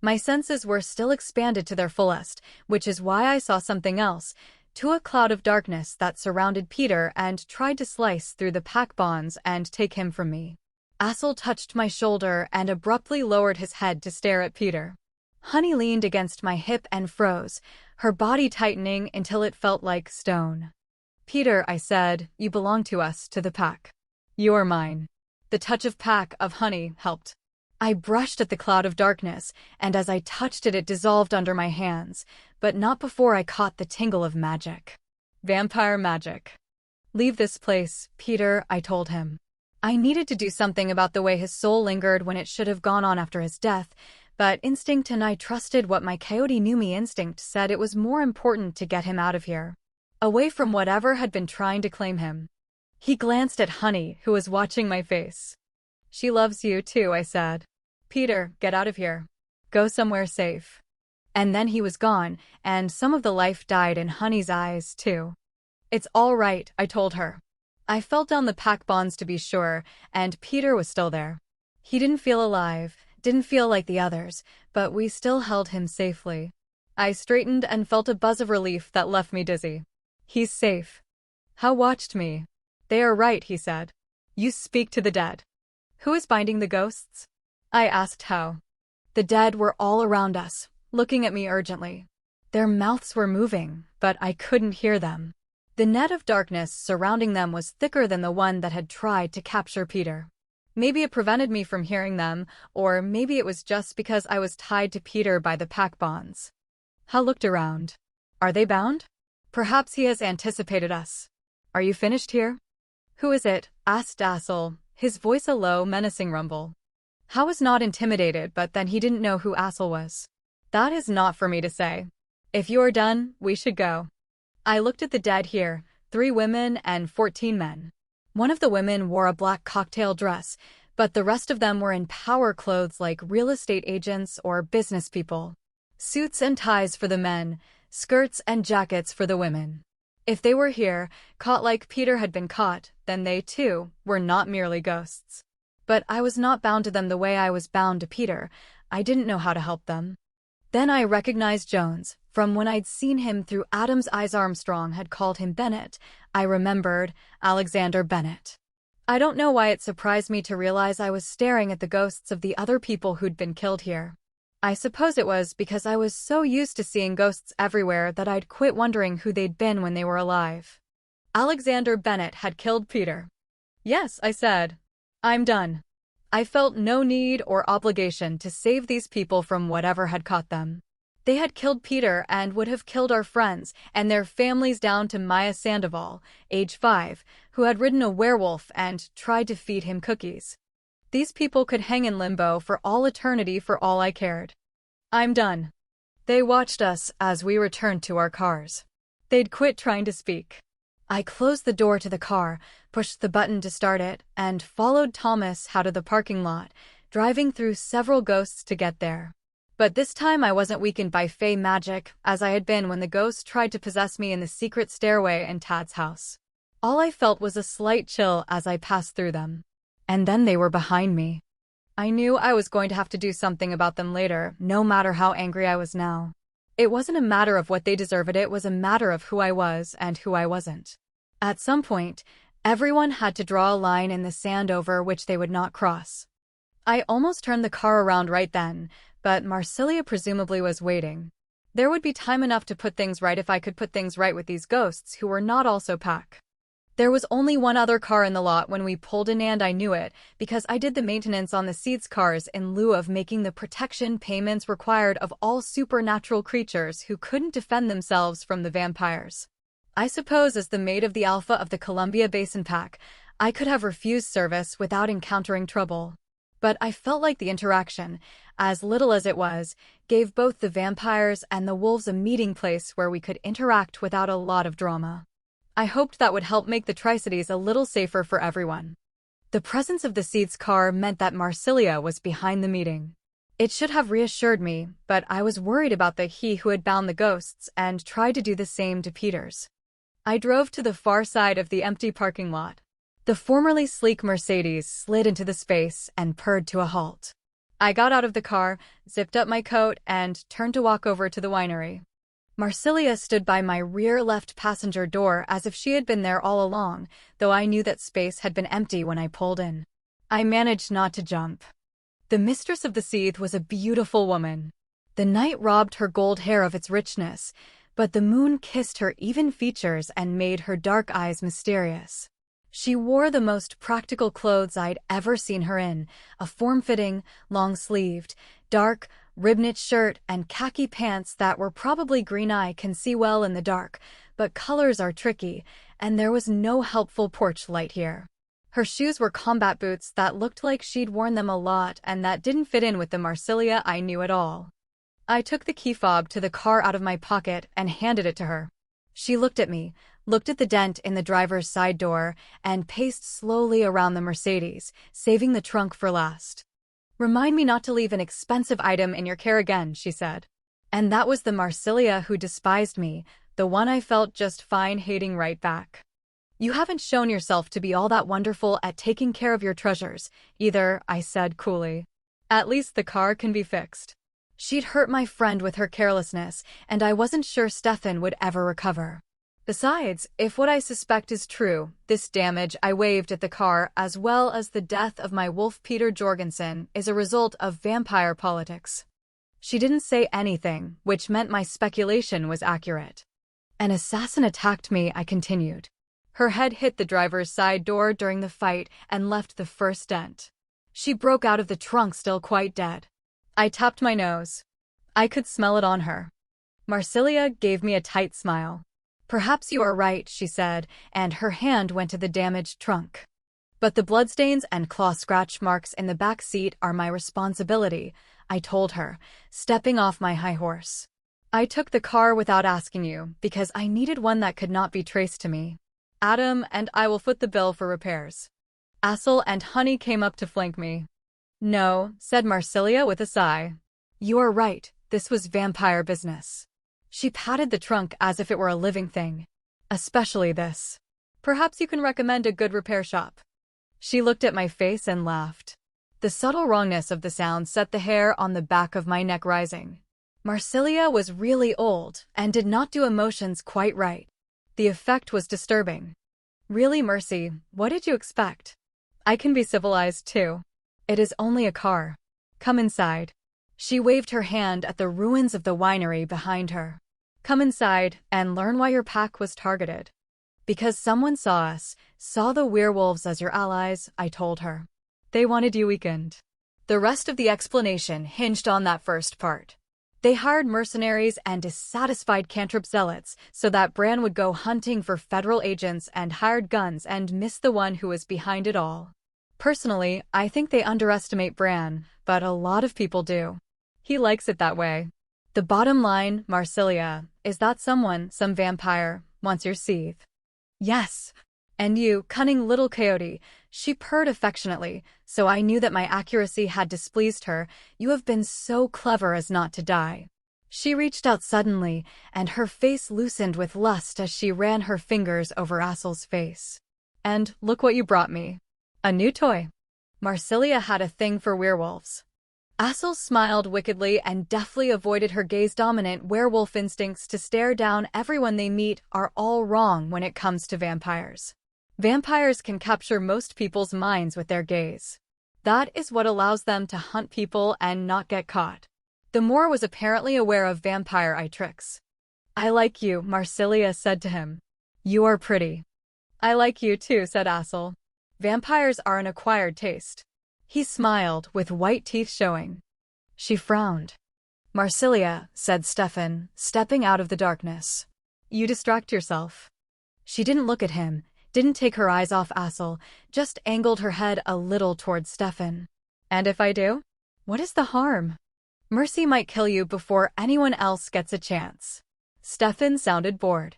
My senses were still expanded to their fullest, which is why I saw something else, to a cloud of darkness that surrounded Peter and tried to slice through the pack bonds and take him from me. Assel touched my shoulder and abruptly lowered his head to stare at Peter. Honey leaned against my hip and froze, her body tightening until it felt like stone. "Peter," I said, "you belong to us, to the pack. You're mine." The touch of pack of honey helped. I brushed at the cloud of darkness, and as I touched it, it dissolved under my hands, but not before I caught the tingle of magic. Vampire magic. "Leave this place, Peter," I told him. I needed to do something about the way his soul lingered when it should have gone on after his death, but instinct and I trusted what my coyote knew me instinct said it was more important to get him out of here. Away from whatever had been trying to claim him. He glanced at Honey, who was watching my face. "She loves you too," I said. "Peter, get out of here. Go somewhere safe." And then he was gone, and some of the life died in Honey's eyes too. "It's all right," I told her. I felt down the pack bonds to be sure, and Peter was still there. He didn't feel alive, didn't feel like the others, but we still held him safely. I straightened and felt a buzz of relief that left me dizzy. "He's safe." How watched me. "They are right," he said. "You speak to the dead." "Who is binding the ghosts?" I asked How. The dead were all around us, looking at me urgently. Their mouths were moving, but I couldn't hear them. The net of darkness surrounding them was thicker than the one that had tried to capture Peter. Maybe it prevented me from hearing them, or maybe it was just because I was tied to Peter by the pack bonds. Hal looked around. "Are they bound? Perhaps he has anticipated us. Are you finished here?" "Who is it?" asked Assel, his voice a low, menacing rumble. Hal was not intimidated, but then he didn't know who Assel was. "That is not for me to say. If you are done, we should go." I looked at the dead here, 3 women and 14 men. One of the women wore a black cocktail dress, but the rest of them were in power clothes like real estate agents or business people. Suits and ties for the men, skirts and jackets for the women. If they were here, caught like Peter had been caught, then they, too, were not merely ghosts. But I was not bound to them the way I was bound to Peter. I didn't know how to help them. Then I recognized Jones. From when I'd seen him through Adam's eyes, Armstrong had called him Bennett. I remembered Alexander Bennett. I don't know why it surprised me to realize I was staring at the ghosts of the other people who'd been killed here. I suppose it was because I was so used to seeing ghosts everywhere that I'd quit wondering who they'd been when they were alive. Alexander Bennett had killed Peter. "Yes," I said. "I'm done." I felt no need or obligation to save these people from whatever had caught them. They had killed Peter and would have killed our friends and their families down to Maya Sandoval, age 5, who had ridden a werewolf and tried to feed him cookies. These people could hang in limbo for all eternity for all I cared. "I'm done." They watched us as we returned to our cars. They'd quit trying to speak. I closed the door to the car, pushed the button to start it, and followed Thomas out of the parking lot, driving through several ghosts to get there. But this time I wasn't weakened by fey magic, as I had been when the ghost tried to possess me in the secret stairway in Tad's house. All I felt was a slight chill as I passed through them. And then they were behind me. I knew I was going to have to do something about them later, no matter how angry I was now. It wasn't a matter of what they deserved, it was a matter of who I was and who I wasn't. At some point, everyone had to draw a line in the sand over which they would not cross. I almost turned the car around right then, but Marsilia presumably was waiting. There would be time enough to put things right if I could put things right with these ghosts who were not also pack. There was only one other car in the lot when we pulled in, and I knew it, because I did the maintenance on the Seeds cars in lieu of making the protection payments required of all supernatural creatures who couldn't defend themselves from the vampires. I suppose as the mate of the Alpha of the Columbia Basin Pack, I could have refused service without encountering trouble. But I felt like the interaction, as little as it was, gave both the vampires and the wolves a meeting place where we could interact without a lot of drama. I hoped that would help make the Tri-Cities a little safer for everyone. The presence of the Seeds car meant that Marsilia was behind the meeting. It should have reassured me, but I was worried about the he who had bound the ghosts and tried to do the same to Peters. I drove to the far side of the empty parking lot. The formerly sleek Mercedes slid into the space and purred to a halt. I got out of the car, zipped up my coat, and turned to walk over to the winery. Marsilia stood by my rear left passenger door as if she had been there all along, though I knew that space had been empty when I pulled in. I managed not to jump. The mistress of the Seed was a beautiful woman. The night robbed her gold hair of its richness, but the moon kissed her even features and made her dark eyes mysterious. She wore the most practical clothes I'd ever seen her in, a form-fitting, long-sleeved, dark, rib-knit shirt and khaki pants that were probably green. I can see well in the dark, but colors are tricky, and there was no helpful porch light here. Her shoes were combat boots that looked like she'd worn them a lot and that didn't fit in with the Marsilia I knew at all. I took the key fob to the car out of my pocket and handed it to her. She looked at me, looked at the dent in the driver's side door, and paced slowly around the Mercedes, saving the trunk for last. "Remind me not to leave an expensive item in your care again," she said. And that was the Marsilia who despised me, the one I felt just fine hating right back. "You haven't shown yourself to be all that wonderful at taking care of your treasures, either," I said coolly. "At least the car can be fixed." She'd hurt my friend with her carelessness, and I wasn't sure Stefan would ever recover. Besides, if what I suspect is true, this damage I waved at the car as well as the death of my wolf Peter Jorgensen is a result of vampire politics. She didn't say anything, which meant my speculation was accurate. "An assassin attacked me," I continued. Her head hit the driver's side door during the fight and left the first dent. She broke out of the trunk still quite dead. I tapped my nose. I could smell it on her. Marsilia gave me a tight smile. "Perhaps you are right," she said, and her hand went to the damaged trunk. "But the bloodstains and claw scratch marks in the back seat are my responsibility," I told her, stepping off my high horse. "I took the car without asking you because I needed one that could not be traced to me. Adam and I will foot the bill for repairs." Assel and Honey came up to flank me. "No," said Marsilia with a sigh. "You are right, this was vampire business." She patted the trunk as if it were a living thing. "Especially this. Perhaps you can recommend a good repair shop." She looked at my face and laughed. The subtle wrongness of the sound set the hair on the back of my neck rising. Marsilia was really old and did not do emotions quite right. The effect was disturbing. "Really, Mercy, what did you expect? I can be civilized too. It is only a car. Come inside." She waved her hand at the ruins of the winery behind her. "Come inside and learn why your pack was targeted." "Because someone saw us, saw the werewolves as your allies," I told her. "They wanted you weakened." The rest of the explanation hinged on that first part. They hired mercenaries and dissatisfied cantrip zealots so that Bran would go hunting for federal agents and hired guns and miss the one who was behind it all. Personally, I think they underestimate Bran, but a lot of people do. He likes it that way. The bottom line, Marsilia, is that someone, some vampire, wants your seed. "Yes. And you, cunning little coyote," she purred affectionately, so I knew that my accuracy had displeased her. "You have been so clever as not to die." She reached out suddenly, and her face loosened with lust as she ran her fingers over Assel's face. "And look what you brought me. A new toy." Marsilia had a thing for werewolves. Assel smiled wickedly and deftly avoided her gaze-dominant werewolf instincts to stare down everyone they meet are all wrong when it comes to vampires. Vampires can capture most people's minds with their gaze. That is what allows them to hunt people and not get caught. The Moor was apparently aware of vampire eye tricks. "I like you," Marsilia said to him. "You are pretty." "I like you too," said Assel. "Vampires are an acquired taste." He smiled, with white teeth showing. She frowned. "Marsilia," said Stefan, stepping out of the darkness. "You distract yourself. She didn't look at him, didn't take her eyes off Assel, just angled her head a little towards Stefan. And if I do? What is the harm? Mercy might kill you before anyone else gets a chance. Stefan sounded bored.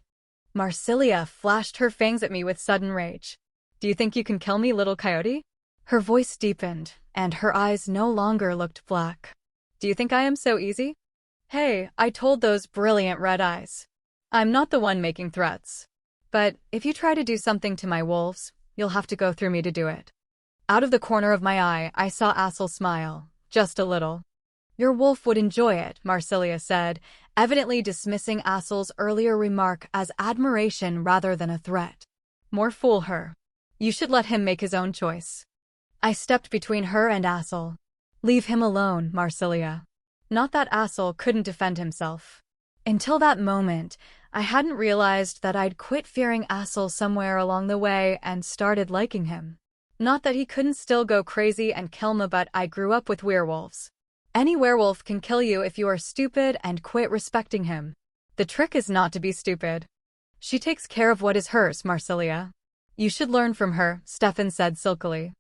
Marsilia flashed her fangs at me with sudden rage. Do you think you can kill me, little coyote? Her voice deepened, and her eyes no longer looked black. Do you think I am so easy? Hey, I told those brilliant red eyes. I'm not the one making threats. But if you try to do something to my wolves, you'll have to go through me to do it. Out of the corner of my eye, I saw Assel smile, just a little. Your wolf would enjoy it, Marsilia said, evidently dismissing Assel's earlier remark as admiration rather than a threat. More fool her. You should let him make his own choice. I stepped between her and Assel. Leave him alone, Marsilia. Not that Assel couldn't defend himself. Until that moment, I hadn't realized that I'd quit fearing Assel somewhere along the way and started liking him. Not that he couldn't still go crazy and kill me, but I grew up with werewolves. Any werewolf can kill you if you are stupid and quit respecting him. The trick is not to be stupid. She takes care of what is hers, Marsilia. You should learn from her, Stefan said silkily.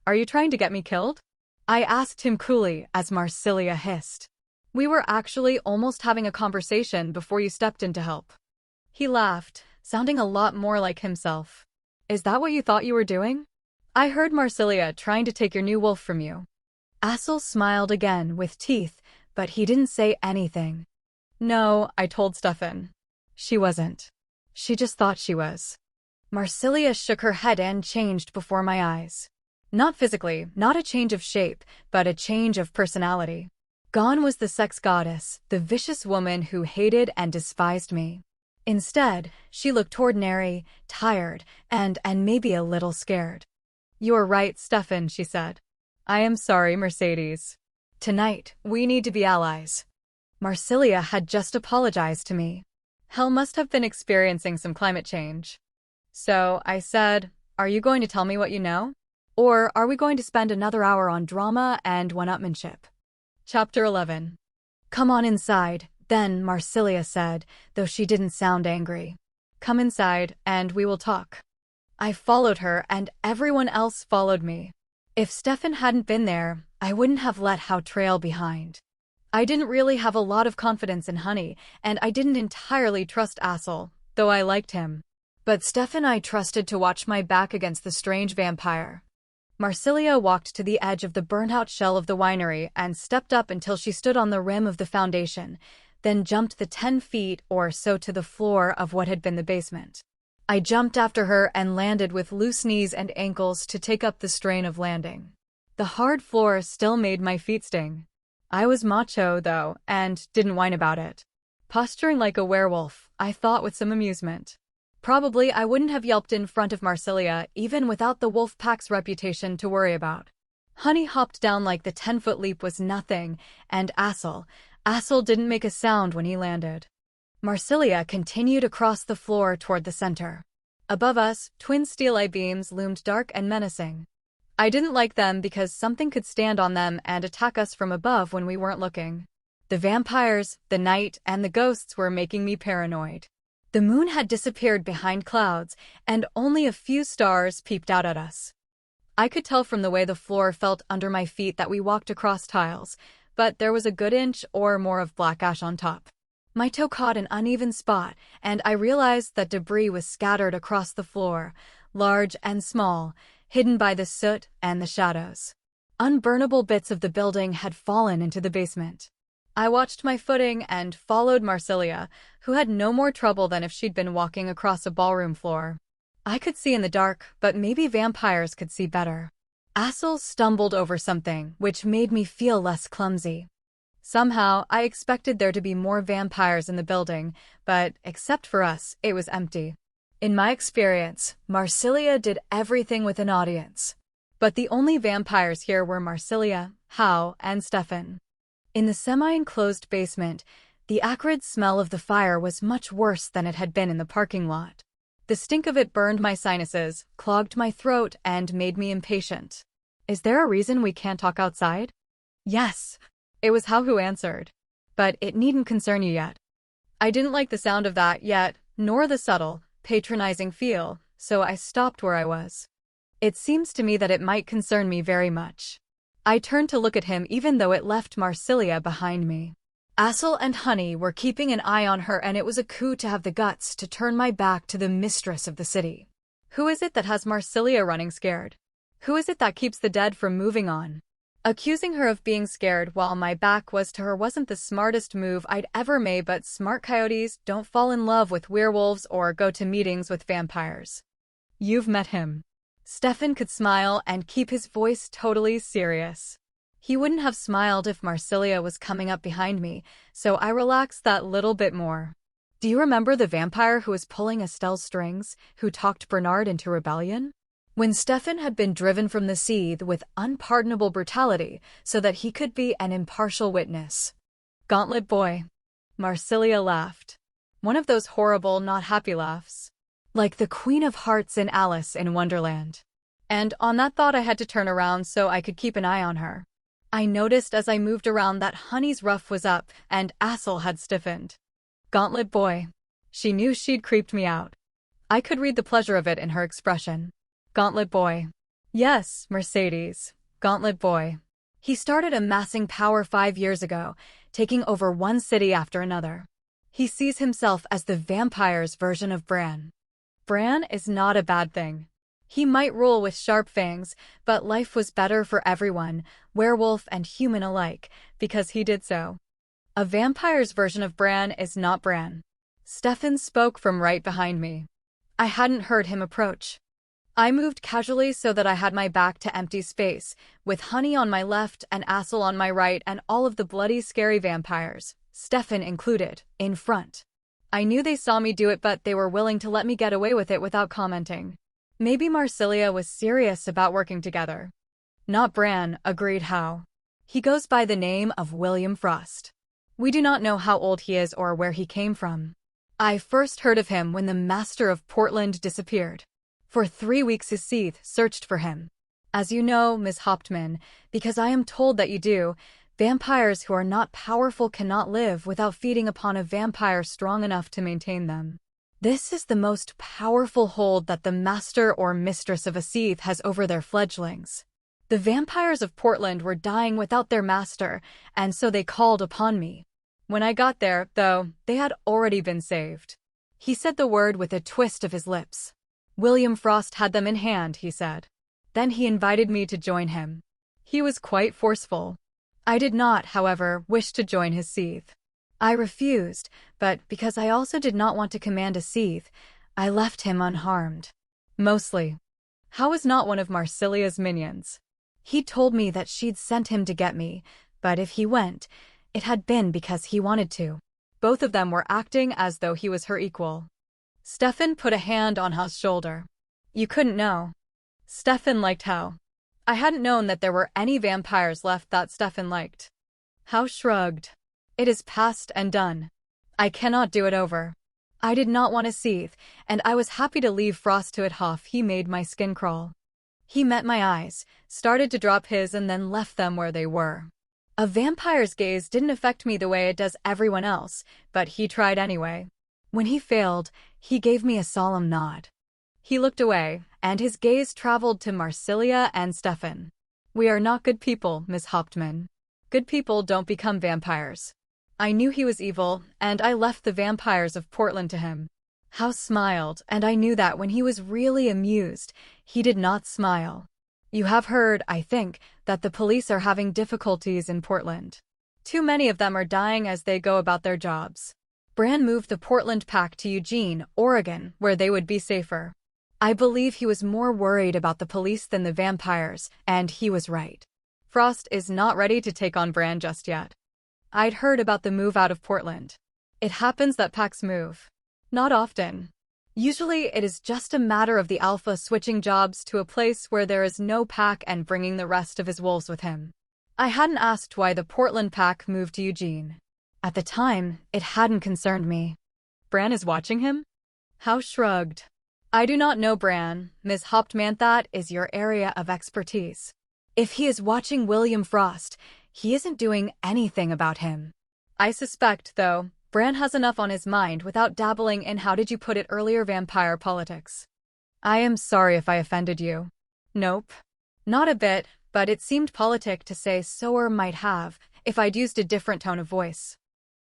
Are you trying to get me killed? I asked him coolly as Marsilia hissed. We were actually almost having a conversation before you stepped in to help. He laughed, sounding a lot more like himself. Is that what you thought you were doing? I heard Marsilia trying to take your new wolf from you. Assel smiled again with teeth, but he didn't say anything. No, I told Stefan. She wasn't. She just thought she was. Marsilia shook her head and changed before my eyes. Not physically, not a change of shape, but a change of personality. Gone was the sex goddess, the vicious woman who hated and despised me. Instead, she looked ordinary, tired, and maybe a little scared. You're right, Stefan, she said. I am sorry, Mercedes. Tonight, we need to be allies. Marsilia had just apologized to me. Hell must have been experiencing some climate change. So, I said, are you going to tell me what you know? Or are we going to spend another hour on drama and one-upmanship? Chapter 11. Come on inside, then Marsilia said, though she didn't sound angry. Come inside, and we will talk. I followed her, and everyone else followed me. If Stefan hadn't been there, I wouldn't have let How trail behind. I didn't really have a lot of confidence in Honey, and I didn't entirely trust Assel, though I liked him. But Stefan I trusted to watch my back against the strange vampire. Marsilia walked to the edge of the burnt-out shell of the winery and stepped up until she stood on the rim of the foundation, then jumped the 10 feet or so to the floor of what had been the basement. I jumped after her and landed with loose knees and ankles to take up the strain of landing. The hard floor still made my feet sting. I was macho, though, and didn't whine about it. Posturing like a werewolf, I thought with some amusement. Probably I wouldn't have yelped in front of Marsilia even without the wolf pack's reputation to worry about. Honey hopped down like the 10-foot leap was nothing, and Assel didn't make a sound when he landed. Marsilia continued across the floor toward the center. Above us, twin steel I-beams loomed dark and menacing. I didn't like them because something could stand on them and attack us from above when we weren't looking. The vampires, the night, and the ghosts were making me paranoid. The moon had disappeared behind clouds, and only a few stars peeped out at us. I could tell from the way the floor felt under my feet that we walked across tiles, but there was a good inch or more of black ash on top. My toe caught an uneven spot, and I realized that debris was scattered across the floor, large and small, hidden by the soot and the shadows. Unburnable bits of the building had fallen into the basement. I watched my footing and followed Marsilia, who had no more trouble than if she'd been walking across a ballroom floor. I could see in the dark, but maybe vampires could see better. Assel stumbled over something, which made me feel less clumsy. Somehow, I expected there to be more vampires in the building, but except for us, it was empty. In my experience, Marsilia did everything with an audience. But the only vampires here were Marsilia, How, and Stefan. In the semi-enclosed basement, the acrid smell of the fire was much worse than it had been in the parking lot. The stink of it burned my sinuses, clogged my throat, and made me impatient. Is there a reason we can't talk outside? Yes. It was How who answered. But it needn't concern you yet. I didn't like the sound of that yet, nor the subtle, patronizing feel, so I stopped where I was. It seems to me that it might concern me very much. I turned to look at him even though it left Marsilia behind me. Assel and Honey were keeping an eye on her, and it was a coup to have the guts to turn my back to the mistress of the city. Who is it that has Marsilia running scared? Who is it that keeps the dead from moving on? Accusing her of being scared while my back was to her wasn't the smartest move I'd ever made, but smart coyotes don't fall in love with werewolves or go to meetings with vampires. You've met him. Stefan could smile and keep his voice totally serious. He wouldn't have smiled if Marsilia was coming up behind me, so I relaxed that little bit more. Do you remember the vampire who was pulling Estelle's strings, who talked Bernard into rebellion? When Stefan had been driven from the seethe with unpardonable brutality so that he could be an impartial witness. Gauntlet boy. Marsilia laughed. One of those horrible, not happy laughs. Like the Queen of Hearts in Alice in Wonderland. And on that thought I had to turn around so I could keep an eye on her. I noticed as I moved around that Honey's ruff was up and Assel had stiffened. Gauntlet boy. She knew she'd creeped me out. I could read the pleasure of it in her expression. Gauntlet boy. Yes, Mercedes. Gauntlet boy. He started amassing power 5 years ago, taking over one city after another. He sees himself as the vampire's version of Bran. Bran is not a bad thing. He might rule with sharp fangs, but life was better for everyone, werewolf and human alike, because he did so. A vampire's version of Bran is not Bran. Stefan spoke from right behind me. I hadn't heard him approach. I moved casually so that I had my back to empty space, with Honey on my left and Assel on my right and all of the bloody scary vampires, Stefan included, in front. I knew they saw me do it, but they were willing to let me get away with it without commenting. Maybe Marsilia was serious about working together. Not Bran, agreed Howe. He goes by the name of William Frost. We do not know how old he is or where he came from. I first heard of him when the Master of Portland disappeared. For 3 weeks his seethe searched for him. As you know, Miss Hauptmann, because I am told that you do, vampires who are not powerful cannot live without feeding upon a vampire strong enough to maintain them. This is the most powerful hold that the master or mistress of a seethe has over their fledglings. The vampires of Portland were dying without their master, and so they called upon me. When I got there, though, they had already been saved. He said the word with a twist of his lips. William Frost had them in hand, he said. Then he invited me to join him. He was quite forceful. I did not, however, wish to join his seethe. I refused, but because I also did not want to command a seethe, I left him unharmed. Mostly. Howe was not one of Marsilia's minions. He told me that she'd sent him to get me, but if he went, it had been because he wanted to. Both of them were acting as though he was her equal. Stefan put a hand on Howe's shoulder. You couldn't know. Stefan liked Howe. I hadn't known that there were any vampires left that Stefan liked. Howe shrugged. It is past and done. I cannot do it over. I did not want to seethe, and I was happy to leave Frost to it. Hoff, he made my skin crawl. He met my eyes, started to drop his, and then left them where they were. A vampire's gaze didn't affect me the way it does everyone else, but he tried anyway. When he failed, he gave me a solemn nod. He looked away, and his gaze traveled to Marsilia and Stefan. We are not good people, Miss Hauptmann. Good people don't become vampires. I knew he was evil, and I left the vampires of Portland to him. Howe smiled, and I knew that when he was really amused, he did not smile. You have heard, I think, that the police are having difficulties in Portland. Too many of them are dying as they go about their jobs. Bran moved the Portland pack to Eugene, Oregon, where they would be safer. I believe he was more worried about the police than the vampires, and he was right. Frost is not ready to take on Bran just yet. I'd heard about the move out of Portland. It happens that packs move. Not often. Usually it is just a matter of the alpha switching jobs to a place where there is no pack and bringing the rest of his wolves with him. I hadn't asked why the Portland pack moved to Eugene. At the time, it hadn't concerned me. Bran is watching him? Howe shrugged. I do not know Bran, Ms. Hauptmann. That is your area of expertise. If he is watching William Frost, he isn't doing anything about him. I suspect, though, Bran has enough on his mind without dabbling in how did you put it earlier vampire politics. I am sorry if I offended you. Nope. Not a bit, but it seemed politic to say soer might have, if I'd used a different tone of voice.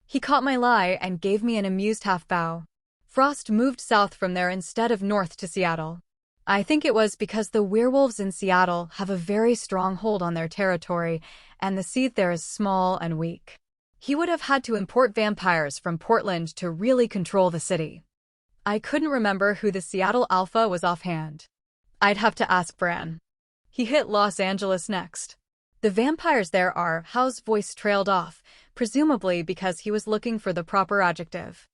He caught my lie and gave me an amused half-bow. Frost moved south from there instead of north to Seattle. I think it was because the werewolves in Seattle have a very strong hold on their territory, and the seed there is small and weak. He would have had to import vampires from Portland to really control the city. I couldn't remember who the Seattle Alpha was offhand. I'd have to ask Bran. He hit Los Angeles next. The vampires there are, Howe's voice trailed off, presumably because he was looking for the proper adjective.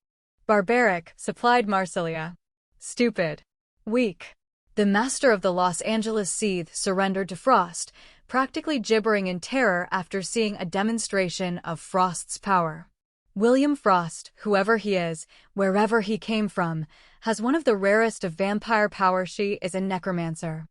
Barbaric, supplied Marsilia. Stupid. Weak. The master of the Los Angeles Seethe surrendered to Frost, practically gibbering in terror after seeing a demonstration of Frost's power. William Frost, whoever he is, wherever he came from, has one of the rarest of vampire power. She is a necromancer.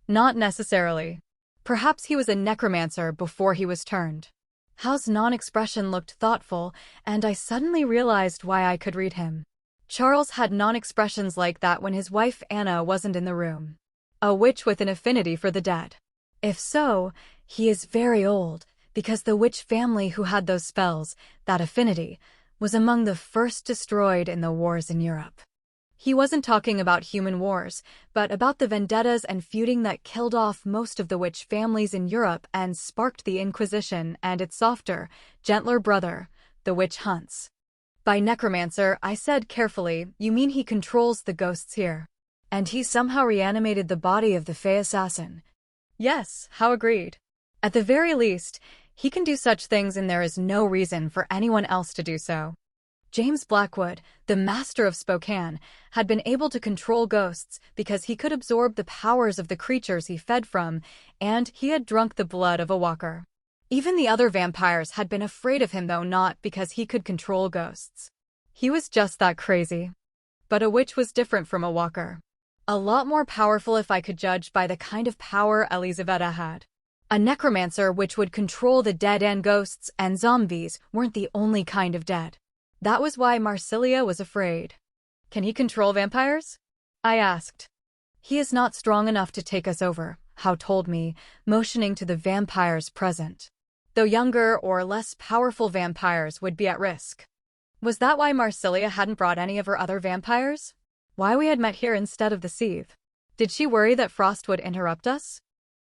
Not necessarily. Perhaps he was a necromancer before he was turned. Howe's non-expression looked thoughtful, and I suddenly realized why I could read him. Charles had non-expressions like that when his wife Anna wasn't in the room. A witch with an affinity for the dead. If so, he is very old, because the witch family who had those spells, that affinity, was among the first destroyed in the wars in Europe. He wasn't talking about human wars, but about the vendettas and feuding that killed off most of the witch families in Europe and sparked the Inquisition and its softer, gentler brother, the witch hunts. By necromancer, I said carefully, you mean he controls the ghosts here. And he somehow reanimated the body of the Fey assassin. Yes, Howe agreed. At the very least, he can do such things and there is no reason for anyone else to do so. James Blackwood, the master of Spokane, had been able to control ghosts because he could absorb the powers of the creatures he fed from, and he had drunk the blood of a walker. Even the other vampires had been afraid of him, though not because he could control ghosts. He was just that crazy. But a witch was different from a walker. A lot more powerful if I could judge by the kind of power Elizaveta had. A necromancer which would control the dead, and ghosts and zombies weren't the only kind of dead. That was why Marsilia was afraid. Can he control vampires? I asked. He is not strong enough to take us over, Howe told me, motioning to the vampires present. Though younger or less powerful vampires would be at risk. Was that why Marsilia hadn't brought any of her other vampires? Why we had met here instead of the Seethe? Did she worry that Frost would interrupt us?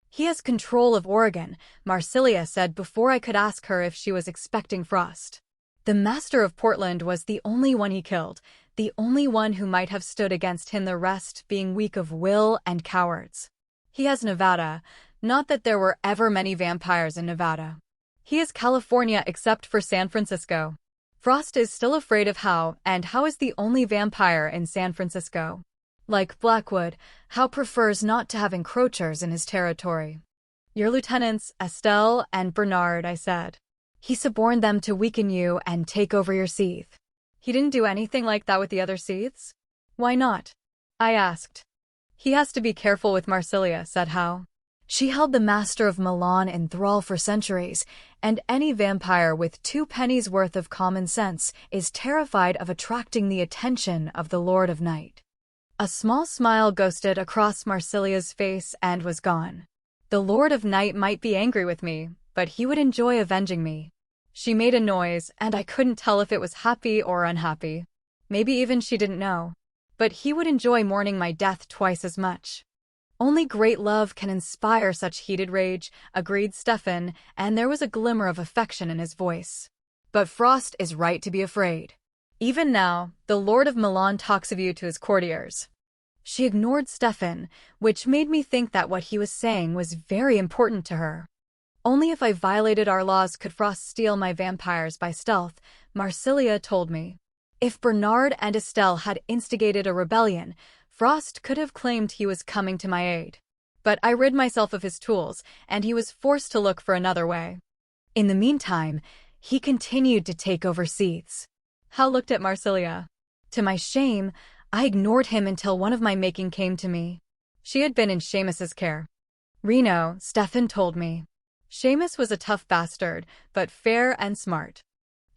He has control of Oregon, Marsilia said before I could ask her if she was expecting Frost. The master of Portland was the only one he killed, the only one who might have stood against him, the rest being weak of will and cowards. He has Nevada, not that there were ever many vampires in Nevada. He is California except for San Francisco. Frost is still afraid of Howe, and Howe is the only vampire in San Francisco. Like Blackwood, Howe prefers not to have encroachers in his territory. Your lieutenants, Estelle and Bernard, I said. He suborned them to weaken you and take over your Seethe. He didn't do anything like that with the other Seethes? Why not? I asked. He has to be careful with Marsilia, said Howe. She held the master of Milan in thrall for centuries, and any vampire with 2 pennies worth of common sense is terrified of attracting the attention of the Lord of Night. A small smile ghosted across Marsilia's face and was gone. The Lord of Night might be angry with me, but he would enjoy avenging me. She made a noise, and I couldn't tell if it was happy or unhappy. Maybe even she didn't know. But he would enjoy mourning my death twice as much. Only great love can inspire such heated rage, agreed Stefan, and there was a glimmer of affection in his voice. But Frost is right to be afraid. Even now, the Lord of Milan talks of you to his courtiers. She ignored Stefan, which made me think that what he was saying was very important to her. Only if I violated our laws could Frost steal my vampires by stealth, Marsilia told me. If Bernard and Estelle had instigated a rebellion, Frost could have claimed he was coming to my aid. But I rid myself of his tools, and he was forced to look for another way. In the meantime, he continued to take over Seethes. Hal looked at Marsilia. To my shame, I ignored him until one of my making came to me. She had been in Seamus's care. Reno, Stefan told me. Seamus was a tough bastard, but fair and smart.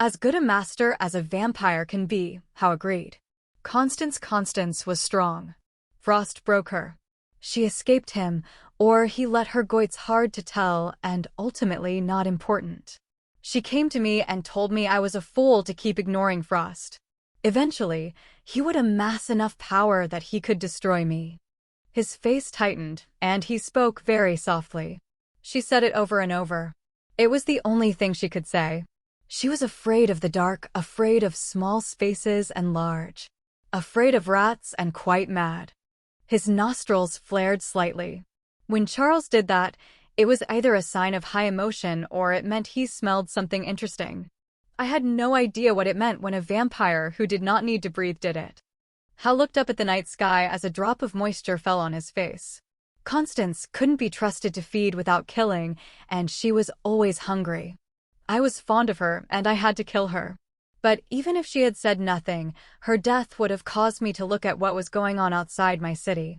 As good a master as a vampire can be, How agreed. Constance was strong. Frost broke her. She escaped him, or he let her go. It's hard to tell, and ultimately not important. She came to me and told me I was a fool to keep ignoring Frost. Eventually, he would amass enough power that he could destroy me. His face tightened, and he spoke very softly. She said it over and over. It was the only thing she could say. She was afraid of the dark, afraid of small spaces and large, afraid of rats and quite mad. His nostrils flared slightly. When Charles did that, it was either a sign of high emotion or it meant he smelled something interesting. I had no idea what it meant when a vampire who did not need to breathe did it. Hal looked up at the night sky as a drop of moisture fell on his face. Constance couldn't be trusted to feed without killing, and she was always hungry. I was fond of her, and I had to kill her. But even if she had said nothing, her death would have caused me to look at what was going on outside my city.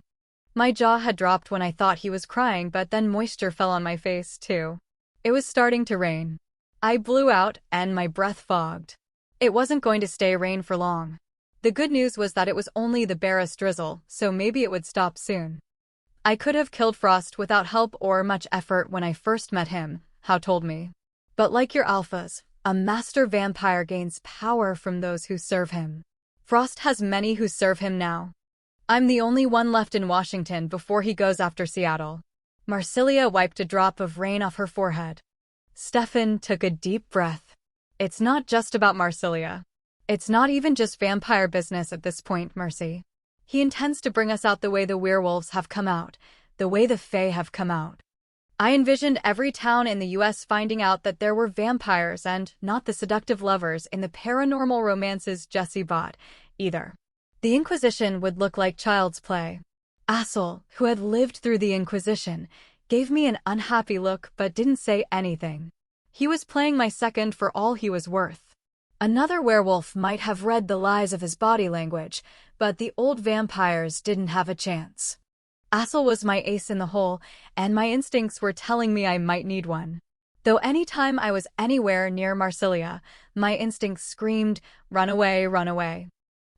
My jaw had dropped when I thought he was crying, but then moisture fell on my face, too. It was starting to rain. I blew out, and my breath fogged. It wasn't going to stay rain for long. The good news was that it was only the barest drizzle, so maybe it would stop soon. I could have killed Frost without help or much effort when I first met him, Hal told me. But like your alphas, a master vampire gains power from those who serve him. Frost has many who serve him now. I'm the only one left in Washington before he goes after Seattle. Marsilia wiped a drop of rain off her forehead. Stefan took a deep breath. It's not just about Marsilia. It's not even just vampire business at this point, Mercy. He intends to bring us out the way the werewolves have come out, the way the Fae have come out. I envisioned every town in the U.S. finding out that there were vampires and not the seductive lovers in the paranormal romances Jesse bought, either. The Inquisition would look like child's play. Assel, who had lived through the Inquisition, gave me an unhappy look but didn't say anything. He was playing my second for all he was worth. Another werewolf might have read the lies of his body language, but the old vampires didn't have a chance. Assel was my ace in the hole, and my instincts were telling me I might need one. Though any time I was anywhere near Marsilia, my instincts screamed, "Run away, run away."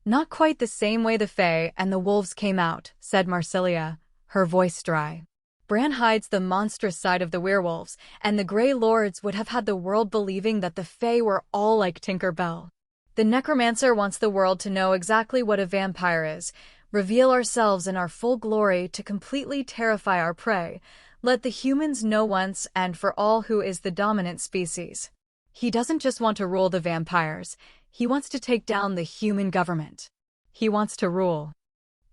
Not quite the same way the Fae and the wolves came out, said Marsilia, her voice dry. Bran hides the monstrous side of the werewolves, and the Grey Lords would have had the world believing that the Fae were all like Tinker Bell. The necromancer wants the world to know exactly what a vampire is, reveal ourselves in our full glory to completely terrify our prey, let the humans know once and for all who is the dominant species. He doesn't just want to rule the vampires, he wants to take down the human government. He wants to rule.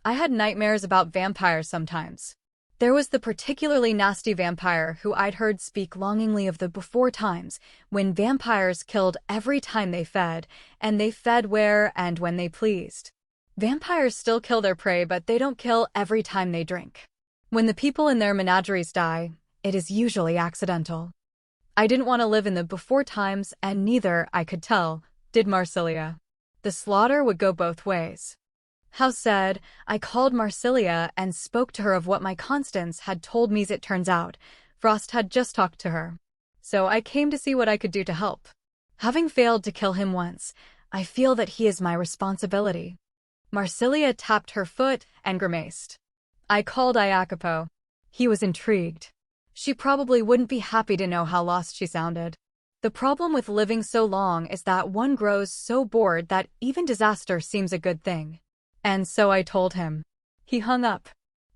I had nightmares about vampires sometimes. There was the particularly nasty vampire who I'd heard speak longingly of the before times, when vampires killed every time they fed, and they fed where and when they pleased. Vampires still kill their prey, but they don't kill every time they drink. When the people in their menageries die, it is usually accidental. I didn't want to live in the before times, and neither, I could tell, did Marsilia. The slaughter would go both ways. Hal said, I called Marsilia and spoke to her of what my Constance had told me. As it turns out, Frost had just talked to her. So I came to see what I could do to help. Having failed to kill him once, I feel that he is my responsibility. Marsilia tapped her foot and grimaced. I called Iacopo. He was intrigued. She probably wouldn't be happy to know how lost she sounded. The problem with living so long is that one grows so bored that even disaster seems a good thing. And so I told him. He hung up.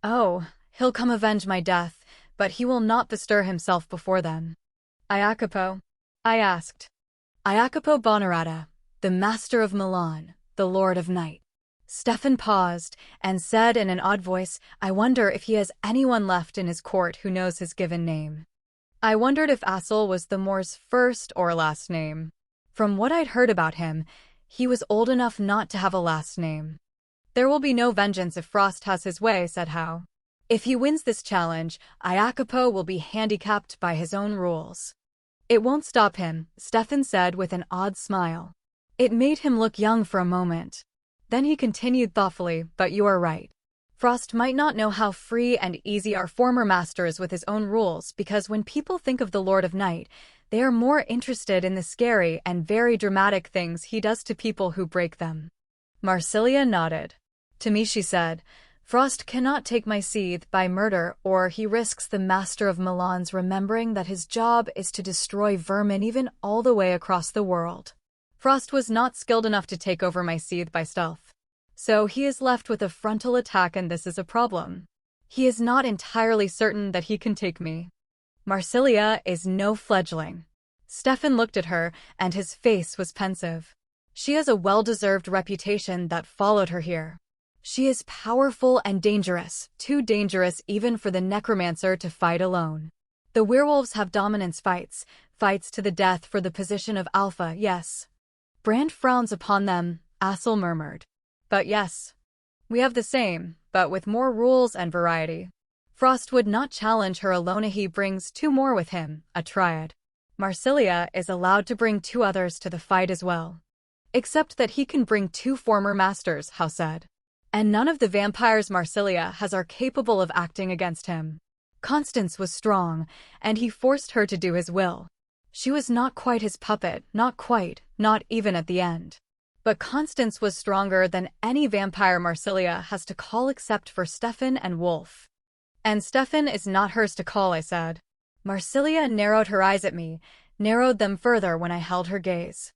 Oh, he'll come avenge my death, but he will not bestir himself before then. Iacopo? I asked. Iacopo Bonarata, the master of Milan, the lord of night. Stefan paused and said in an odd voice, I wonder if he has anyone left in his court who knows his given name. I wondered if Assel was the Moor's first or last name. From what I'd heard about him, he was old enough not to have a last name. There will be no vengeance if Frost has his way, said Hal. If he wins this challenge, Iacopo will be handicapped by his own rules. It won't stop him, Stefan said with an odd smile. It made him look young for a moment. Then he continued thoughtfully, but you are right. Frost might not know how free and easy our former master is with his own rules, because when people think of the Lord of Night, They are more interested in the scary and very dramatic things he does to people who break them. Marsilia nodded. To me, she said, Frost cannot take my seed by murder, or he risks the Master of Milan's remembering that his job is to destroy vermin even all the way across the world. Frost was not skilled enough to take over my seed by stealth. So he is left with a frontal attack, and this is a problem. He is not entirely certain that he can take me. Marsilia is no fledgling. Stefan looked at her, and his face was pensive. She has a well-deserved reputation that followed her here. She is powerful and dangerous, too dangerous even for the necromancer to fight alone. The werewolves have dominance fights to the death for the position of alpha, yes. Brand frowns upon them, Assel murmured. But yes. We have the same, but with more rules and variety. Frost would not challenge her alone. He brings 2 more with him, a triad. Marsilia is allowed to bring 2 others to the fight as well. Except that he can bring 2 former masters, Howe said. And none of the vampires Marsilia has are capable of acting against him. Constance was strong, and he forced her to do his will. She was not quite his puppet, not quite, not even at the end. But Constance was stronger than any vampire Marsilia has to call except for Stefan and Wolf. And Stefan is not hers to call, I said. Marsilia narrowed her eyes at me, narrowed them further when I held her gaze.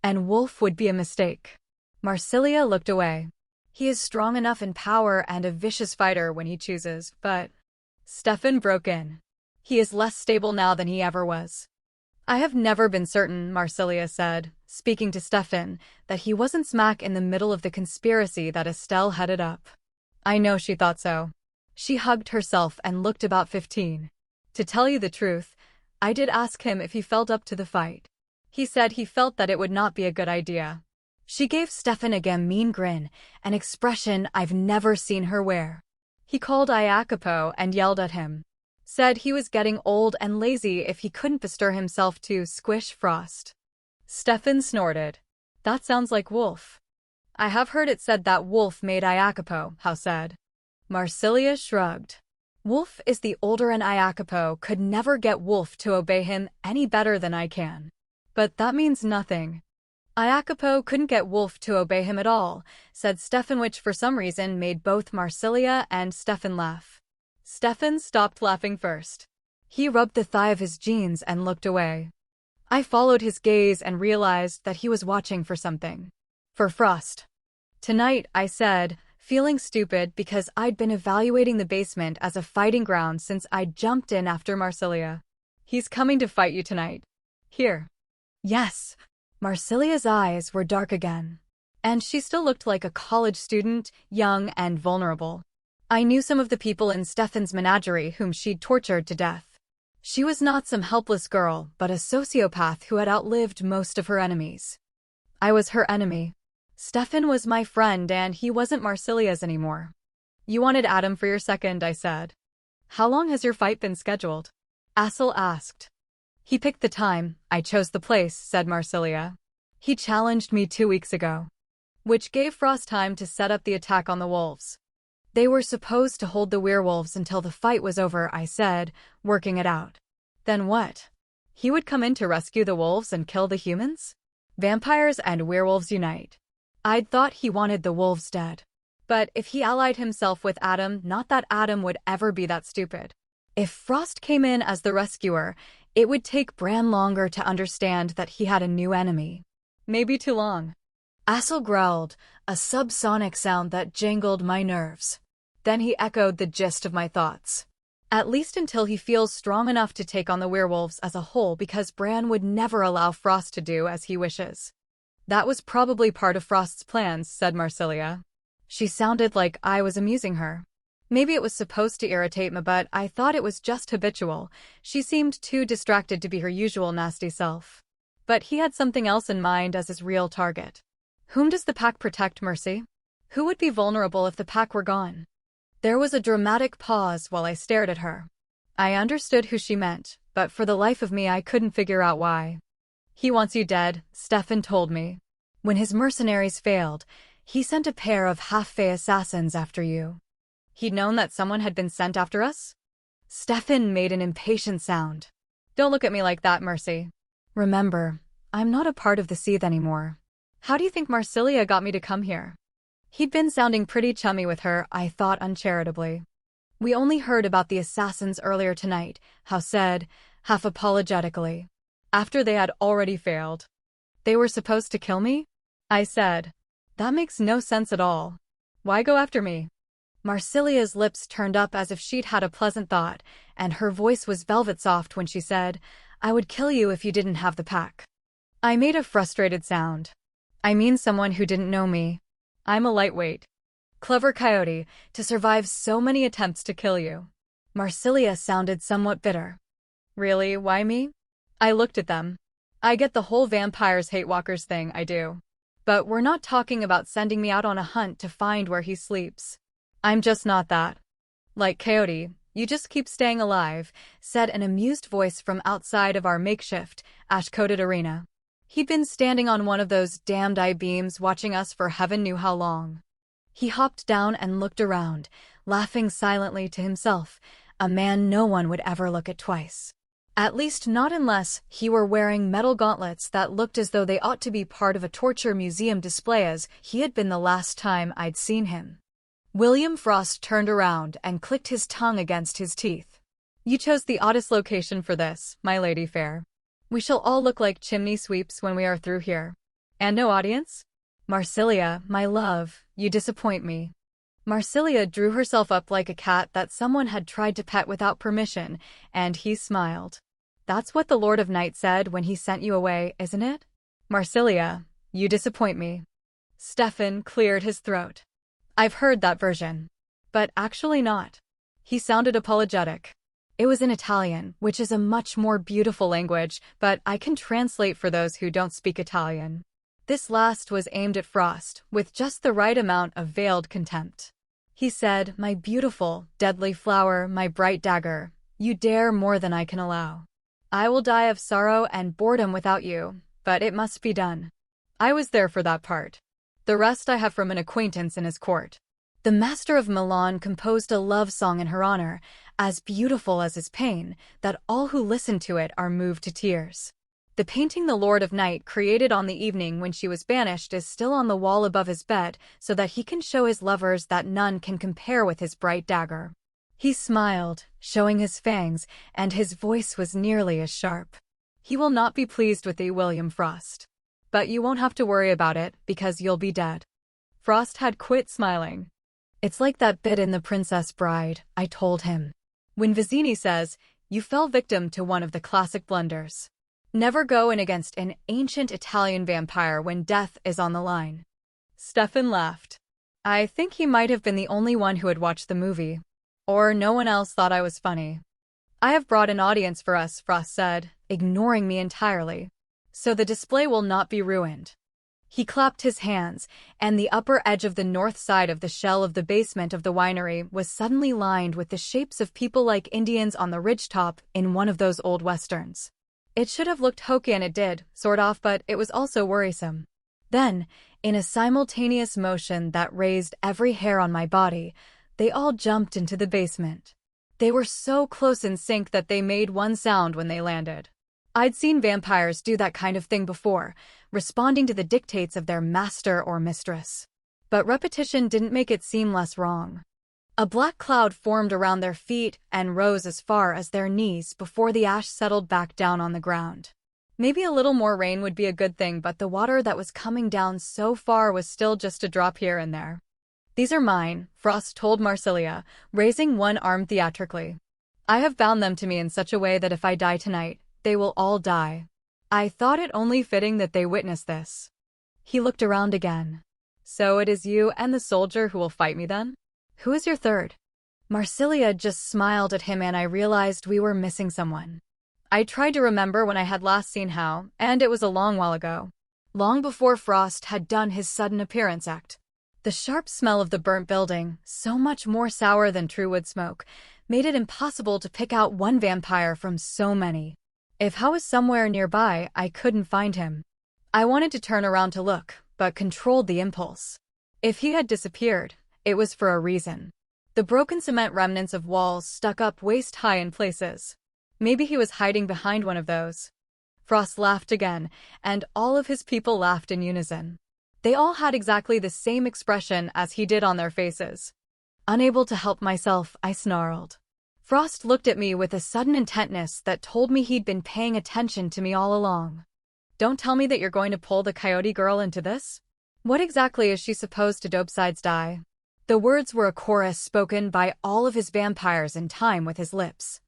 And Wolf would be a mistake. Marsilia looked away. He is strong enough in power and a vicious fighter when he chooses, but... Stefan broke in. He is less stable now than he ever was. I have never been certain, Marsilia said, speaking to Stefan, that he wasn't smack in the middle of the conspiracy that Estelle headed up. I know she thought so. She hugged herself and looked about 15. To tell you the truth, I did ask him if he felt up to the fight. He said he felt that it would not be a good idea. She gave Stefan a mean grin, an expression I've never seen her wear. He called Iacopo and yelled at him. Said he was getting old and lazy if he couldn't bestir himself to squish Frost. Stefan snorted. That sounds like Wolf. I have heard it said that Wolf made Iacopo, Howe said. Marsilia shrugged. Wolf is the older, and Iacopo could never get Wolf to obey him any better than I can. But that means nothing. Iacopo couldn't get Wolf to obey him at all, said Stefan, which for some reason made both Marsilia and Stefan laugh. Stefan stopped laughing first. He rubbed the thigh of his jeans and looked away. I followed his gaze and realized that he was watching for something. For Frost. Tonight, I said, feeling stupid because I'd been evaluating the basement as a fighting ground since I'd jumped in after Marsilia. He's coming to fight you tonight. Here. Yes. Marsilia's eyes were dark again. And she still looked like a college student, young and vulnerable. I knew some of the people in Stefan's menagerie whom she'd tortured to death. She was not some helpless girl, but a sociopath who had outlived most of her enemies. I was her enemy. Stefan was my friend, and he wasn't Marsilia's anymore. You wanted Adam for your second, I said. How long has your fight been scheduled? Assel asked. He picked the time, I chose the place, said Marsilia. He challenged me 2 weeks ago. Which gave Frost time to set up the attack on the wolves. They were supposed to hold the werewolves until the fight was over, I said, working it out. Then what? He would come in to rescue the wolves and kill the humans? Vampires and werewolves unite. I'd thought he wanted the wolves dead. But if he allied himself with Adam, not that Adam would ever be that stupid. If Frost came in as the rescuer, it would take Bran longer to understand that he had a new enemy. Maybe too long. Assel growled, a subsonic sound that jangled my nerves. Then he echoed the gist of my thoughts. At least until he feels strong enough to take on the werewolves as a whole, because Bran would never allow Frost to do as he wishes. That was probably part of Frost's plans, said Marsilia. She sounded like I was amusing her. Maybe it was supposed to irritate me, but I thought it was just habitual. She seemed too distracted to be her usual nasty self. But he had something else in mind as his real target. Whom does the pack protect, Mercy? Who would be vulnerable if the pack were gone? There was a dramatic pause while I stared at her. I understood who she meant, but for the life of me I couldn't figure out why. He wants you dead, Stefan told me. When his mercenaries failed, he sent a pair of half-fey assassins after you. He'd known that someone had been sent after us? Stefan made an impatient sound. Don't look at me like that, Mercy. Remember, I'm not a part of the Seeth anymore. How do you think Marsilia got me to come here? He'd been sounding pretty chummy with her, I thought uncharitably. We only heard about the assassins earlier tonight, Howe said, half apologetically. After they had already failed. They were supposed to kill me? I said. That makes no sense at all. Why go after me? Marsilia's lips turned up as if she'd had a pleasant thought, and her voice was velvet soft when she said, I would kill you if you didn't have the pack. I made a frustrated sound. I mean someone who didn't know me. I'm a lightweight. Clever coyote, to survive so many attempts to kill you. Marsilia sounded somewhat bitter. Really, why me? I looked at them. I get the whole vampires hate walkers thing, I do. But we're not talking about sending me out on a hunt to find where he sleeps. I'm just not that. Like Coyote, you just keep staying alive, said an amused voice from outside of our makeshift, ash-coated arena. He'd been standing on one of those damned I-beams watching us for heaven knew how long. He hopped down and looked around, laughing silently to himself, a man no one would ever look at twice. At least not unless he were wearing metal gauntlets that looked as though they ought to be part of a torture museum display, as he had been the last time I'd seen him. William Frost turned around and clicked his tongue against his teeth. You chose the oddest location for this, my lady fair. We shall all look like chimney sweeps when we are through here. And no audience? Marsilia, my love, you disappoint me. Marsilia drew herself up like a cat that someone had tried to pet without permission, and he smiled. That's what the Lord of Night said when he sent you away, isn't it? Marsilia, you disappoint me. Stefan cleared his throat. I've heard that version. But actually not. He sounded apologetic. It was in Italian, which is a much more beautiful language, but I can translate for those who don't speak Italian. This last was aimed at Frost, with just the right amount of veiled contempt. He said, my beautiful, deadly flower, my bright dagger, you dare more than I can allow. I will die of sorrow and boredom without you, but it must be done. I was there for that part. The rest I have from an acquaintance in his court. The master of Milan composed a love song in her honor, as beautiful as his pain, that all who listen to it are moved to tears. The painting the Lord of Night created on the evening when she was banished is still on the wall above his bed, so that he can show his lovers that none can compare with his bright dagger. He smiled, showing his fangs, and his voice was nearly as sharp. He will not be pleased with thee, William Frost. But you won't have to worry about it, because you'll be dead. Frost had quit smiling. It's like that bit in The Princess Bride, I told him. When Vizzini says, you fell victim to one of the classic blunders. Never go in against an ancient Italian vampire when death is on the line. Stefan laughed. I think he might have been the only one who had watched the movie. Or no one else thought I was funny. I have brought an audience for us, Frost said, ignoring me entirely. So the display will not be ruined. He clapped his hands, and the upper edge of the north side of the shell of the basement of the winery was suddenly lined with the shapes of people like Indians on the ridgetop in one of those old westerns. It should have looked hokey, and it did, sort of, but it was also worrisome. Then, in a simultaneous motion that raised every hair on my body, they all jumped into the basement. They were so close in sync that they made one sound when they landed. I'd seen vampires do that kind of thing before, responding to the dictates of their master or mistress. But repetition didn't make it seem less wrong. A black cloud formed around their feet and rose as far as their knees before the ash settled back down on the ground. Maybe a little more rain would be a good thing, but the water that was coming down so far was still just a drop here and there. These are mine, Frost told Marsilia, raising one arm theatrically. I have bound them to me in such a way that if I die tonight, they will all die. I thought it only fitting that they witness this. He looked around again. So it is you and the soldier who will fight me then? Who is your third? Marsilia just smiled at him, and I realized we were missing someone. I tried to remember when I had last seen Howe, and it was a long while ago. Long before Frost had done his sudden appearance act. The sharp smell of the burnt building, so much more sour than true wood smoke, made it impossible to pick out one vampire from so many. If Howe was somewhere nearby, I couldn't find him. I wanted to turn around to look, but controlled the impulse. If he had disappeared, it was for a reason. The broken cement remnants of walls stuck up waist-high in places. Maybe he was hiding behind one of those. Frost laughed again, and all of his people laughed in unison. They all had exactly the same expression as he did on their faces. Unable to help myself, I snarled. Frost looked at me with a sudden intentness that told me he'd been paying attention to me all along. Don't tell me that you're going to pull the coyote girl into this? What exactly is she supposed to do besides die? The words were a chorus spoken by all of his vampires in time with his lips.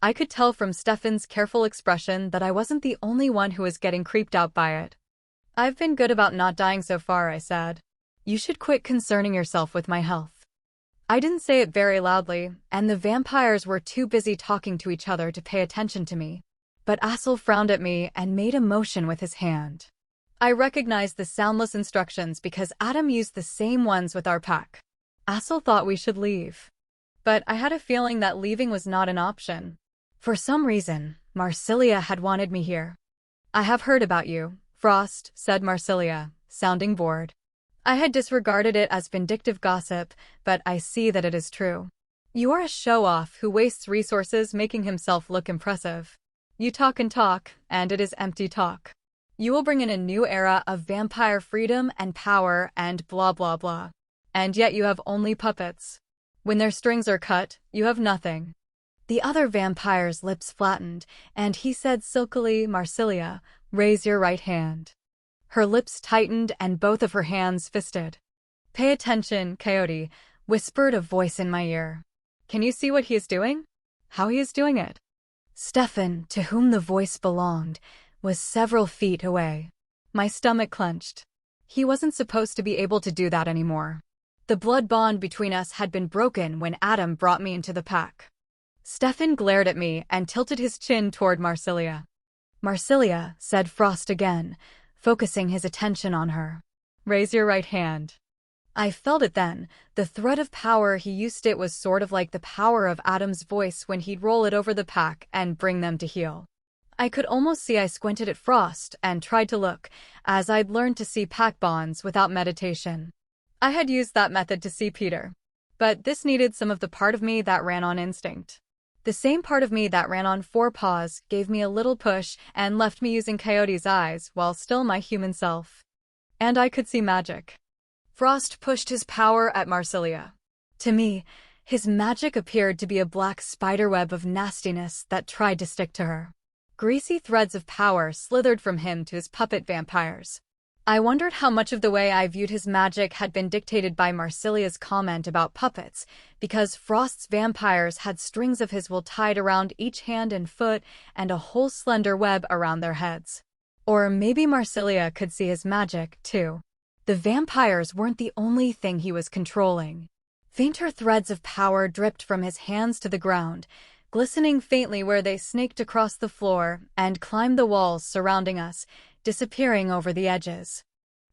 I could tell from Stefan's careful expression that I wasn't the only one who was getting creeped out by it. I've been good about not dying so far, I said. You should quit concerning yourself with my health. I didn't say it very loudly, and the vampires were too busy talking to each other to pay attention to me. But Assel frowned at me and made a motion with his hand. I recognized the soundless instructions because Adam used the same ones with our pack. Assel thought we should leave. But I had a feeling that leaving was not an option. For some reason, Marsilia had wanted me here. I have heard about you, Frost, said Marsilia, sounding bored. I had disregarded it as vindictive gossip, but I see that it is true. You are a show-off who wastes resources making himself look impressive. You talk and talk, and it is empty talk. You will bring in a new era of vampire freedom and power and blah blah blah. And yet you have only puppets. When their strings are cut, you have nothing. The other vampire's lips flattened, and he said silkily, Marsilia, raise your right hand. Her lips tightened and both of her hands fisted. Pay attention, Coyote, whispered a voice in my ear. Can you see what he is doing? How he is doing it? Stefan, to whom the voice belonged, was several feet away. My stomach clenched. He wasn't supposed to be able to do that anymore. The blood bond between us had been broken when Adam brought me into the pack. Stefan glared at me and tilted his chin toward Marsilia. Marsilia, said Frost again, focusing his attention on her. Raise your right hand. I felt it then. The thread of power he used, it was sort of like the power of Adam's voice when he'd roll it over the pack and bring them to heel. I could almost see. I squinted at Frost and tried to look, as I'd learned to see pack bonds without meditation. I had used that method to see Peter. But this needed some of the part of me that ran on instinct. The same part of me that ran on four paws gave me a little push and left me using Coyote's eyes while still my human self. And I could see magic. Frost pushed his power at Marsilia. To me, his magic appeared to be a black spiderweb of nastiness that tried to stick to her. Greasy threads of power slithered from him to his puppet vampires. I wondered how much of the way I viewed his magic had been dictated by Marsilia's comment about puppets, because Frost's vampires had strings of his wool tied around each hand and foot and a whole slender web around their heads. Or maybe Marsilia could see his magic, too. The vampires weren't the only thing he was controlling. Fainter threads of power dripped from his hands to the ground, glistening faintly where they snaked across the floor and climbed the walls surrounding us, disappearing over the edges.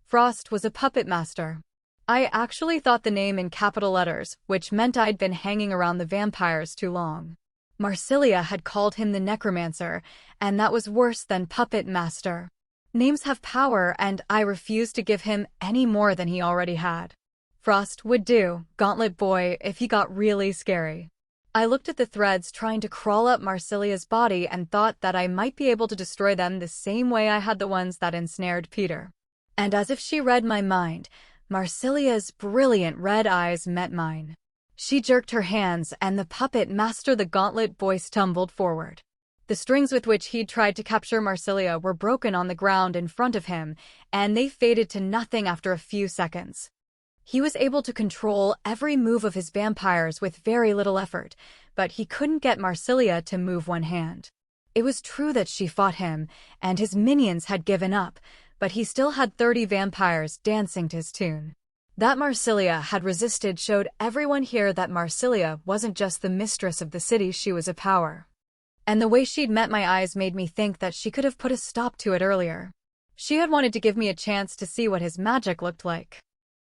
Frost was a puppet master. I actually thought the name in capital letters, which meant I'd been hanging around the vampires too long. Marsilia had called him the necromancer, and that was worse than puppet master. Names have power, and I refused to give him any more than he already had. Frost would do, Gauntlet Boy, if he got really scary. I looked at the threads trying to crawl up Marsilia's body and thought that I might be able to destroy them the same way I had the ones that ensnared Peter. And as if she read my mind, Marsilia's brilliant red eyes met mine. She jerked her hands and the puppet master, the Gauntlet Boy, stumbled forward. The strings with which he'd tried to capture Marsilia were broken on the ground in front of him, and they faded to nothing after a few seconds. He was able to control every move of his vampires with very little effort, but he couldn't get Marsilia to move one hand. It was true that she fought him, and his minions had given up, but he still had 30 vampires dancing to his tune. That Marsilia had resisted showed everyone here that Marsilia wasn't just the mistress of the city, she was a power. And the way she'd met my eyes made me think that she could have put a stop to it earlier. She had wanted to give me a chance to see what his magic looked like.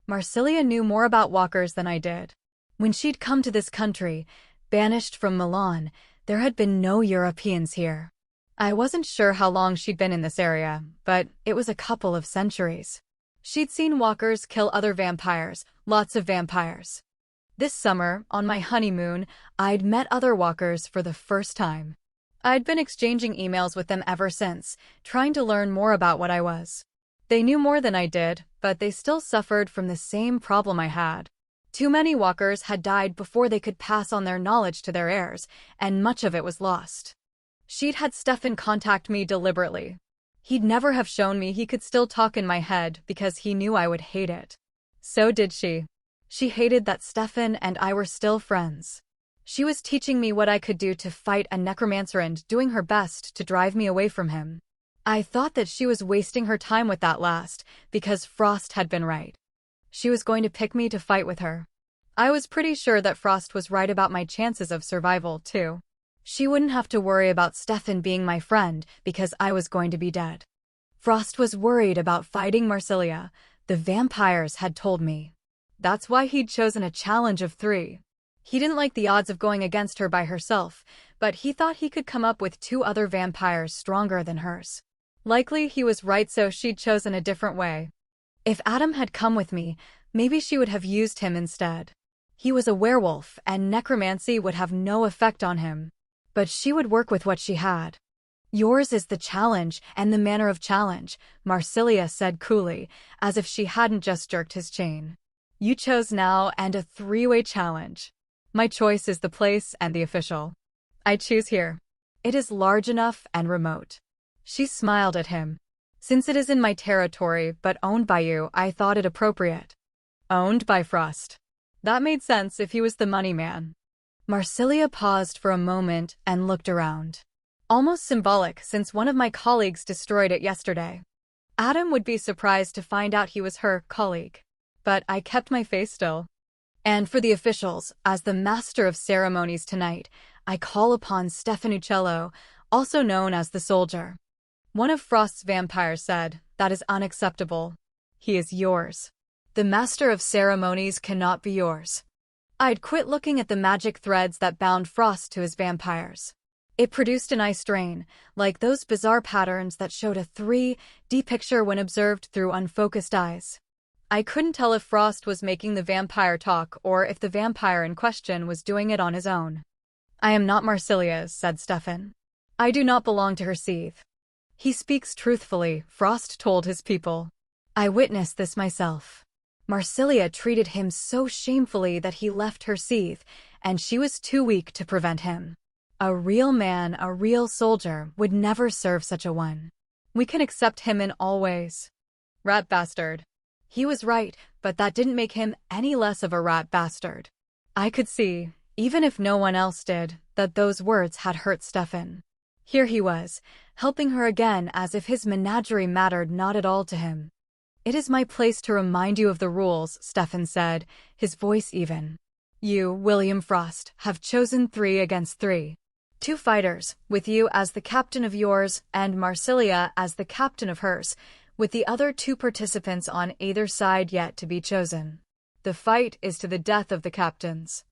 Marsilia knew more about walkers than I did. When she'd come to this country, banished from Milan, there had been no Europeans here. I wasn't sure how long she'd been in this area, but it was a couple of centuries. She'd seen walkers kill other vampires, lots of vampires. This summer, on my honeymoon, I'd met other walkers for the first time. I'd been exchanging emails with them ever since, trying to learn more about what I was. They knew more than I did, but they still suffered from the same problem I had. Too many walkers had died before they could pass on their knowledge to their heirs, and much of it was lost. She'd had Stefan contact me deliberately. He'd never have shown me he could still talk in my head because he knew I would hate it. So did she. She hated that Stefan and I were still friends. She was teaching me what I could do to fight a necromancer and doing her best to drive me away from him. I thought that she was wasting her time with that last, because Frost had been right. She was going to pick me to fight with her. I was pretty sure that Frost was right about my chances of survival, too. She wouldn't have to worry about Stefan being my friend because I was going to be dead. Frost was worried about fighting Marsilia, the vampires had told me. That's why he'd chosen a challenge of 3. He didn't like the odds of going against her by herself, but he thought he could come up with 2 other vampires stronger than hers. Likely he was right, so she'd chosen a different way. If Adam had come with me, maybe she would have used him instead. He was a werewolf, and necromancy would have no effect on him. But she would work with what she had. Yours is the challenge and the manner of challenge, Marsilia said coolly, as if she hadn't just jerked his chain. You chose now and a 3-way challenge. My choice is the place and the official. I choose here. It is large enough and remote. She smiled at him. Since it is in my territory but owned by you, I thought it appropriate. Owned by Frost. That made sense if he was the money man. Marsilia paused for a moment and looked around. Almost symbolic, since one of my colleagues destroyed it yesterday. Adam would be surprised to find out he was her colleague. But I kept my face still. And for the officials, as the master of ceremonies tonight, I call upon Stefan Uccello, also known as the Soldier. One of Frost's vampires said, "That is unacceptable. He is yours. The master of ceremonies cannot be yours." I'd quit looking at the magic threads that bound Frost to his vampires. It produced an eye strain, like those bizarre patterns that showed a 3D picture when observed through unfocused eyes. I couldn't tell if Frost was making the vampire talk or if the vampire in question was doing it on his own. "I am not Marsilia's," said Stefan. "I do not belong to her seethe." "He speaks truthfully," Frost told his people. "I witnessed this myself. Marsilia treated him so shamefully that he left her seethe, and she was too weak to prevent him. A real man, a real soldier, would never serve such a one. We can accept him in all ways." Rat bastard. He was right, but that didn't make him any less of a rat bastard. I could see, even if no one else did, that those words had hurt Stefan. Here he was, helping her again as if his menagerie mattered not at all to him. "It is my place to remind you of the rules," Stefan said, his voice even. "You, William Frost, have chosen 3 against 3. 2 fighters, with you as the captain of yours and Marsilia as the captain of hers, with the other 2 participants on either side yet to be chosen. The fight is to the death of the captains."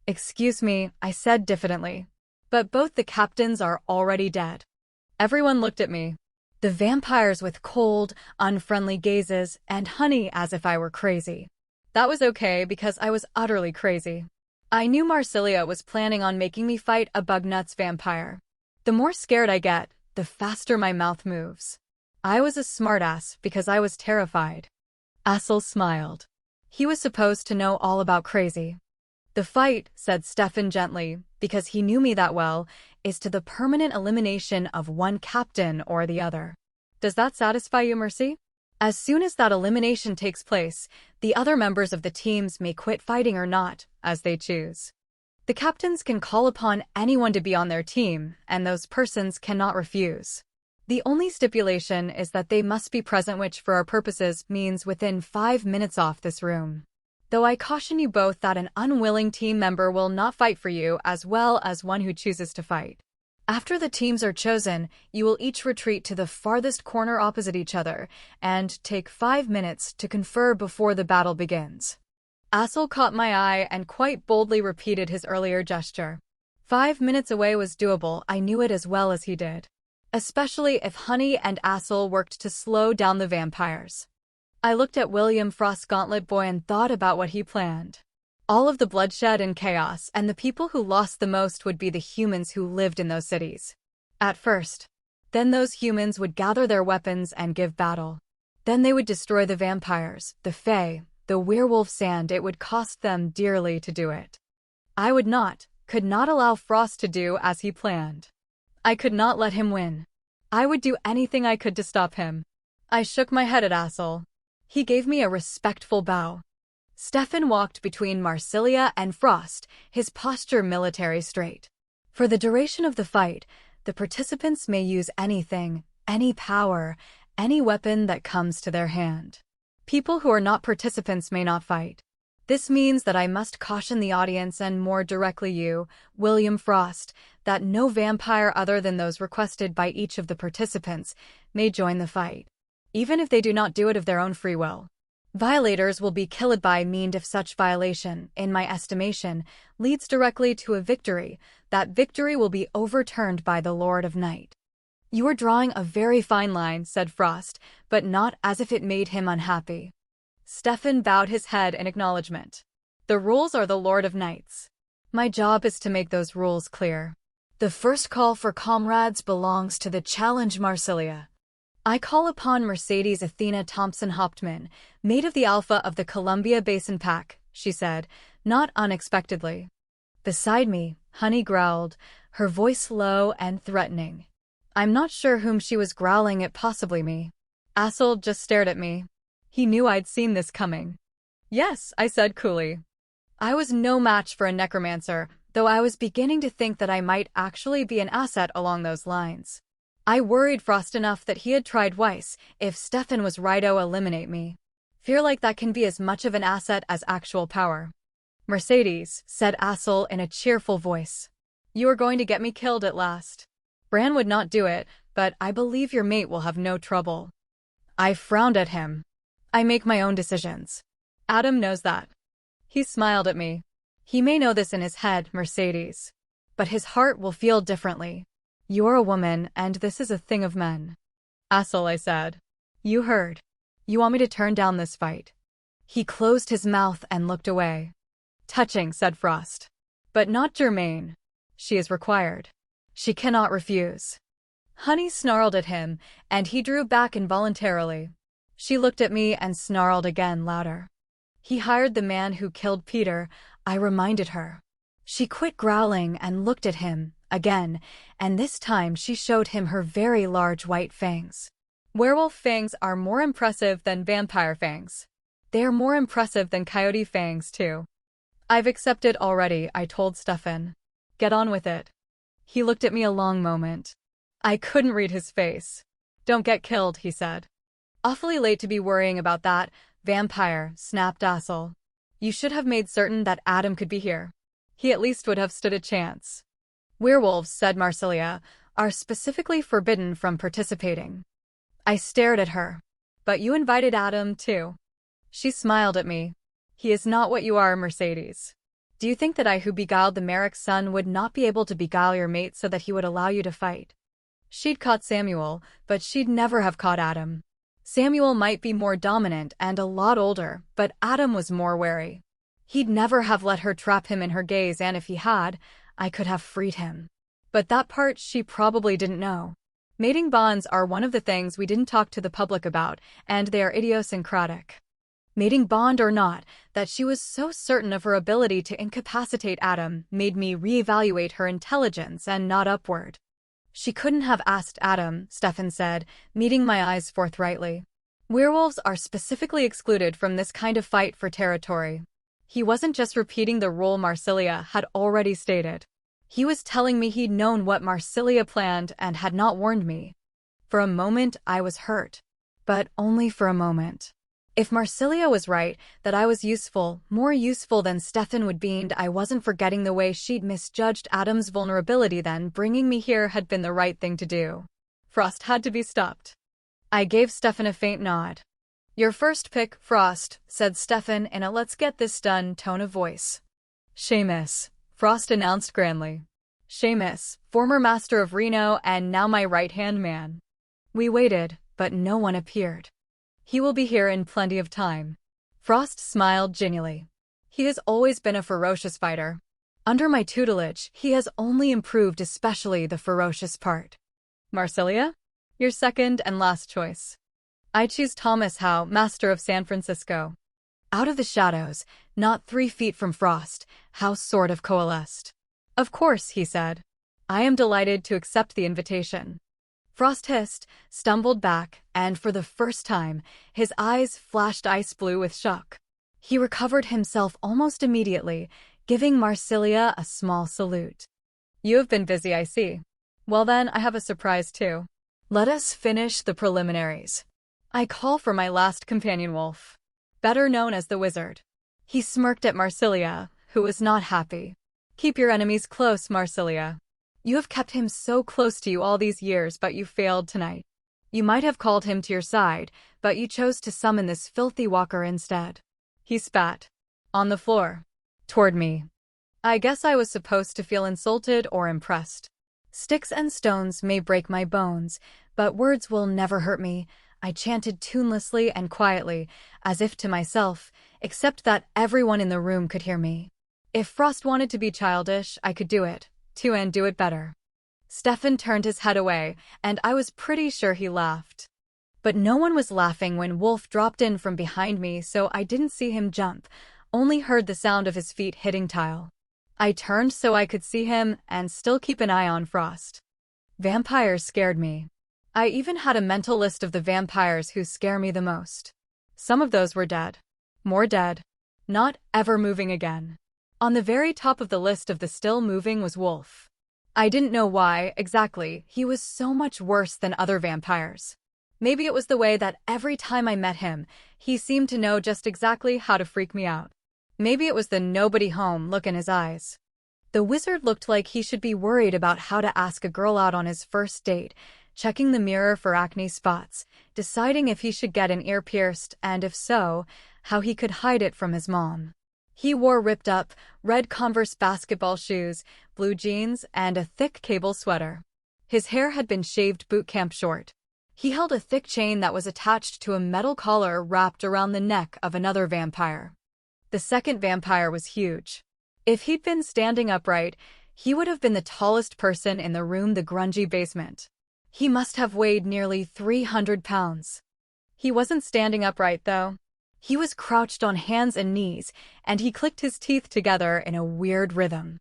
"Excuse me," I said diffidently. "But both the captains are already dead." Everyone looked at me. The vampires with cold, unfriendly gazes, and Honey as if I were crazy. That was okay because I was utterly crazy. I knew Marsilia was planning on making me fight a Bugnuts vampire. The more scared I get, the faster my mouth moves. I was a smartass because I was terrified. Assel smiled. He was supposed to know all about crazy. "The fight," said Stefan gently, because he knew me that well, "is to the permanent elimination of one captain or the other." Does that satisfy you, Mercy? As soon as that elimination takes place, the other members of the teams may quit fighting or not, as they choose. The captains can call upon anyone to be on their team, and those persons cannot refuse. The only stipulation is that they must be present, which for our purposes means within 5 minutes off this room. Though I caution you both that an unwilling team member will not fight for you as well as one who chooses to fight. After the teams are chosen, you will each retreat to the farthest corner opposite each other and take 5 minutes to confer before the battle begins. Assel caught my eye and quite boldly repeated his earlier gesture. 5 minutes away was doable, I knew it as well as he did. Especially if Honey and Assel worked to slow down the vampires. I looked at William Frost's gauntlet boy and thought about what he planned. All of the bloodshed and chaos, and the people who lost the most would be the humans who lived in those cities. At first. Then those humans would gather their weapons and give battle. Then they would destroy the vampires, the fae, the werewolves, and it would cost them dearly to do it. I could not allow Frost to do as he planned. I could not let him win. I would do anything I could to stop him. I shook my head at Assel. He gave me a respectful bow. Stefan walked between Marsilia and Frost, his posture military straight. For the duration of the fight, the participants may use anything, any power, any weapon that comes to their hand. People who are not participants may not fight. This means that I must caution the audience and more directly you, William Frost, that no vampire other than those requested by each of the participants may join the fight, even if they do not do it of their own free will. Violators will be killed by means if such violation, in my estimation, leads directly to a victory. That victory will be overturned by the Lord of Night. You are drawing a very fine line, said Frost, but not as if it made him unhappy. Stefan bowed his head in acknowledgement. The rules are the Lord of Night's. My job is to make those rules clear. The first call for comrades belongs to the Challenge Marsilia. I call upon Mercedes Athena Thompson Hauptmann, mate of the Alpha of the Columbia Basin Pack, she said, not unexpectedly. Beside me, Honey growled, her voice low and threatening. I'm not sure whom she was growling at, possibly me. Assel just stared at me. He knew I'd seen this coming. Yes, I said coolly. I was no match for a necromancer, though I was beginning to think that I might actually be an asset along those lines. I worried Frost enough that he had tried Weiss. If Stefan was righto, eliminate me. Fear like that can be as much of an asset as actual power. Mercedes, said Assel in a cheerful voice. You are going to get me killed at last. Bran would not do it, but I believe your mate will have no trouble. I frowned at him. I make my own decisions. Adam knows that. He smiled at me. He may know this in his head, Mercedes. But his heart will feel differently. You're a woman, and this is a thing of men. Assel, I said. You heard. You want me to turn down this fight? He closed his mouth and looked away. Touching, said Frost. But not germane. She is required. She cannot refuse. Honey snarled at him, and he drew back involuntarily. She looked at me and snarled again louder. He hired the man who killed Peter, I reminded her. She quit growling and looked at him, again, and this time she showed him her very large white fangs. Werewolf fangs are more impressive than vampire fangs. They are more impressive than coyote fangs, too. I've accepted already, I told Stefan. Get on with it. He looked at me a long moment. I couldn't read his face. Don't get killed, he said. Awfully late to be worrying about that, vampire, snapped Assel. You should have made certain that Adam could be here. He at least would have stood a chance. Werewolves, said Marsilia, are specifically forbidden from participating. I stared at her. But you invited Adam, too. She smiled at me. He is not what you are, Mercedes. Do you think that I who beguiled the Merrick's son would not be able to beguile your mate so that he would allow you to fight? She'd caught Samuel, but she'd never have caught Adam. Samuel might be more dominant and a lot older, but Adam was more wary. He'd never have let her trap him in her gaze, and if he had, I could have freed him. But that part she probably didn't know. Mating bonds are one of the things we didn't talk to the public about, and they are idiosyncratic. Mating bond or not, that she was so certain of her ability to incapacitate Adam made me reevaluate her intelligence and not upward. She couldn't have asked Adam, Stefan said, meeting my eyes forthrightly. Werewolves are specifically excluded from this kind of fight for territory. He wasn't just repeating the rule Marsilia had already stated. He was telling me he'd known what Marsilia planned and had not warned me. For a moment I was hurt. But only for a moment. If Marsilia was right, that I was useful, more useful than Stefan would be, and I wasn't forgetting the way she'd misjudged Adam's vulnerability, then bringing me here had been the right thing to do. Frost had to be stopped. I gave Stefan a faint nod. Your first pick, Frost, said Stefan in a let's get this done tone of voice. Seamus, Frost announced grandly. Seamus, former master of Reno and now my right-hand man. We waited, but no one appeared. He will be here in plenty of time. Frost smiled genially. He has always been a ferocious fighter. Under my tutelage, he has only improved, especially the ferocious part. Marsilia? Your second and last choice. I choose Thomas Howe, Master of San Francisco. Out of the shadows, not 3 feet from Frost, Howe sort of coalesced. Of course, he said. I am delighted to accept the invitation. Frost hissed, stumbled back, and for the first time, his eyes flashed ice blue with shock. He recovered himself almost immediately, giving Marsilia a small salute. You have been busy, I see. Well then, I have a surprise too. Let us finish the preliminaries. I call for my last companion wolf, better known as the Wizard. He smirked at Marsilia, who was not happy. Keep your enemies close, Marsilia. You have kept him so close to you all these years, but you failed tonight. You might have called him to your side, but you chose to summon this filthy walker instead. He spat. On the floor. Toward me. I guess I was supposed to feel insulted or impressed. Sticks and stones may break my bones, but words will never hurt me, I chanted tunelessly and quietly, as if to myself, except that everyone in the room could hear me. If Frost wanted to be childish, I could do it, too, and do it better. Stefan turned his head away, and I was pretty sure he laughed. But no one was laughing when Wolf dropped in from behind me, so I didn't see him jump, only heard the sound of his feet hitting tile. I turned so I could see him and still keep an eye on Frost. Vampires scared me. I even had a mental list of the vampires who scare me the most. Some of those were dead. More dead. Not ever moving again. On the very top of the list of the still moving was Wolf. I didn't know why, exactly, he was so much worse than other vampires. Maybe it was the way that every time I met him, he seemed to know just exactly how to freak me out. Maybe it was the nobody home look in his eyes. The Wizard looked like he should be worried about how to ask a girl out on his first date, checking the mirror for acne spots, deciding if he should get an ear pierced, and if so, how he could hide it from his mom. He wore ripped-up, red Converse basketball shoes, blue jeans, and a thick cable sweater. His hair had been shaved boot camp short. He held a thick chain that was attached to a metal collar wrapped around the neck of another vampire. The second vampire was huge. If he'd been standing upright, he would have been the tallest person in the room, the grungy basement. He must have weighed nearly 300 pounds. He wasn't standing upright, though. He was crouched on hands and knees, and he clicked his teeth together in a weird rhythm.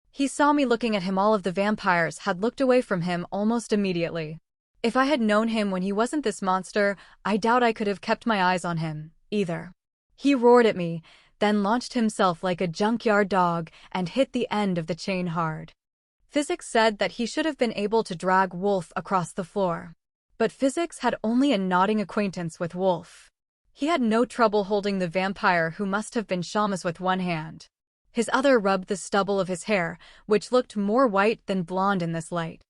He saw me looking at him. All of the vampires had looked away from him almost immediately. If I had known him when he wasn't this monster, I doubt I could have kept my eyes on him, either. He roared at me, then launched himself like a junkyard dog and hit the end of the chain hard. Physics said that he should have been able to drag Wolf across the floor. But physics had only a nodding acquaintance with Wolf. He had no trouble holding the vampire who must have been shamus with one hand. His other rubbed the stubble of his hair, which looked more white than blonde in this light.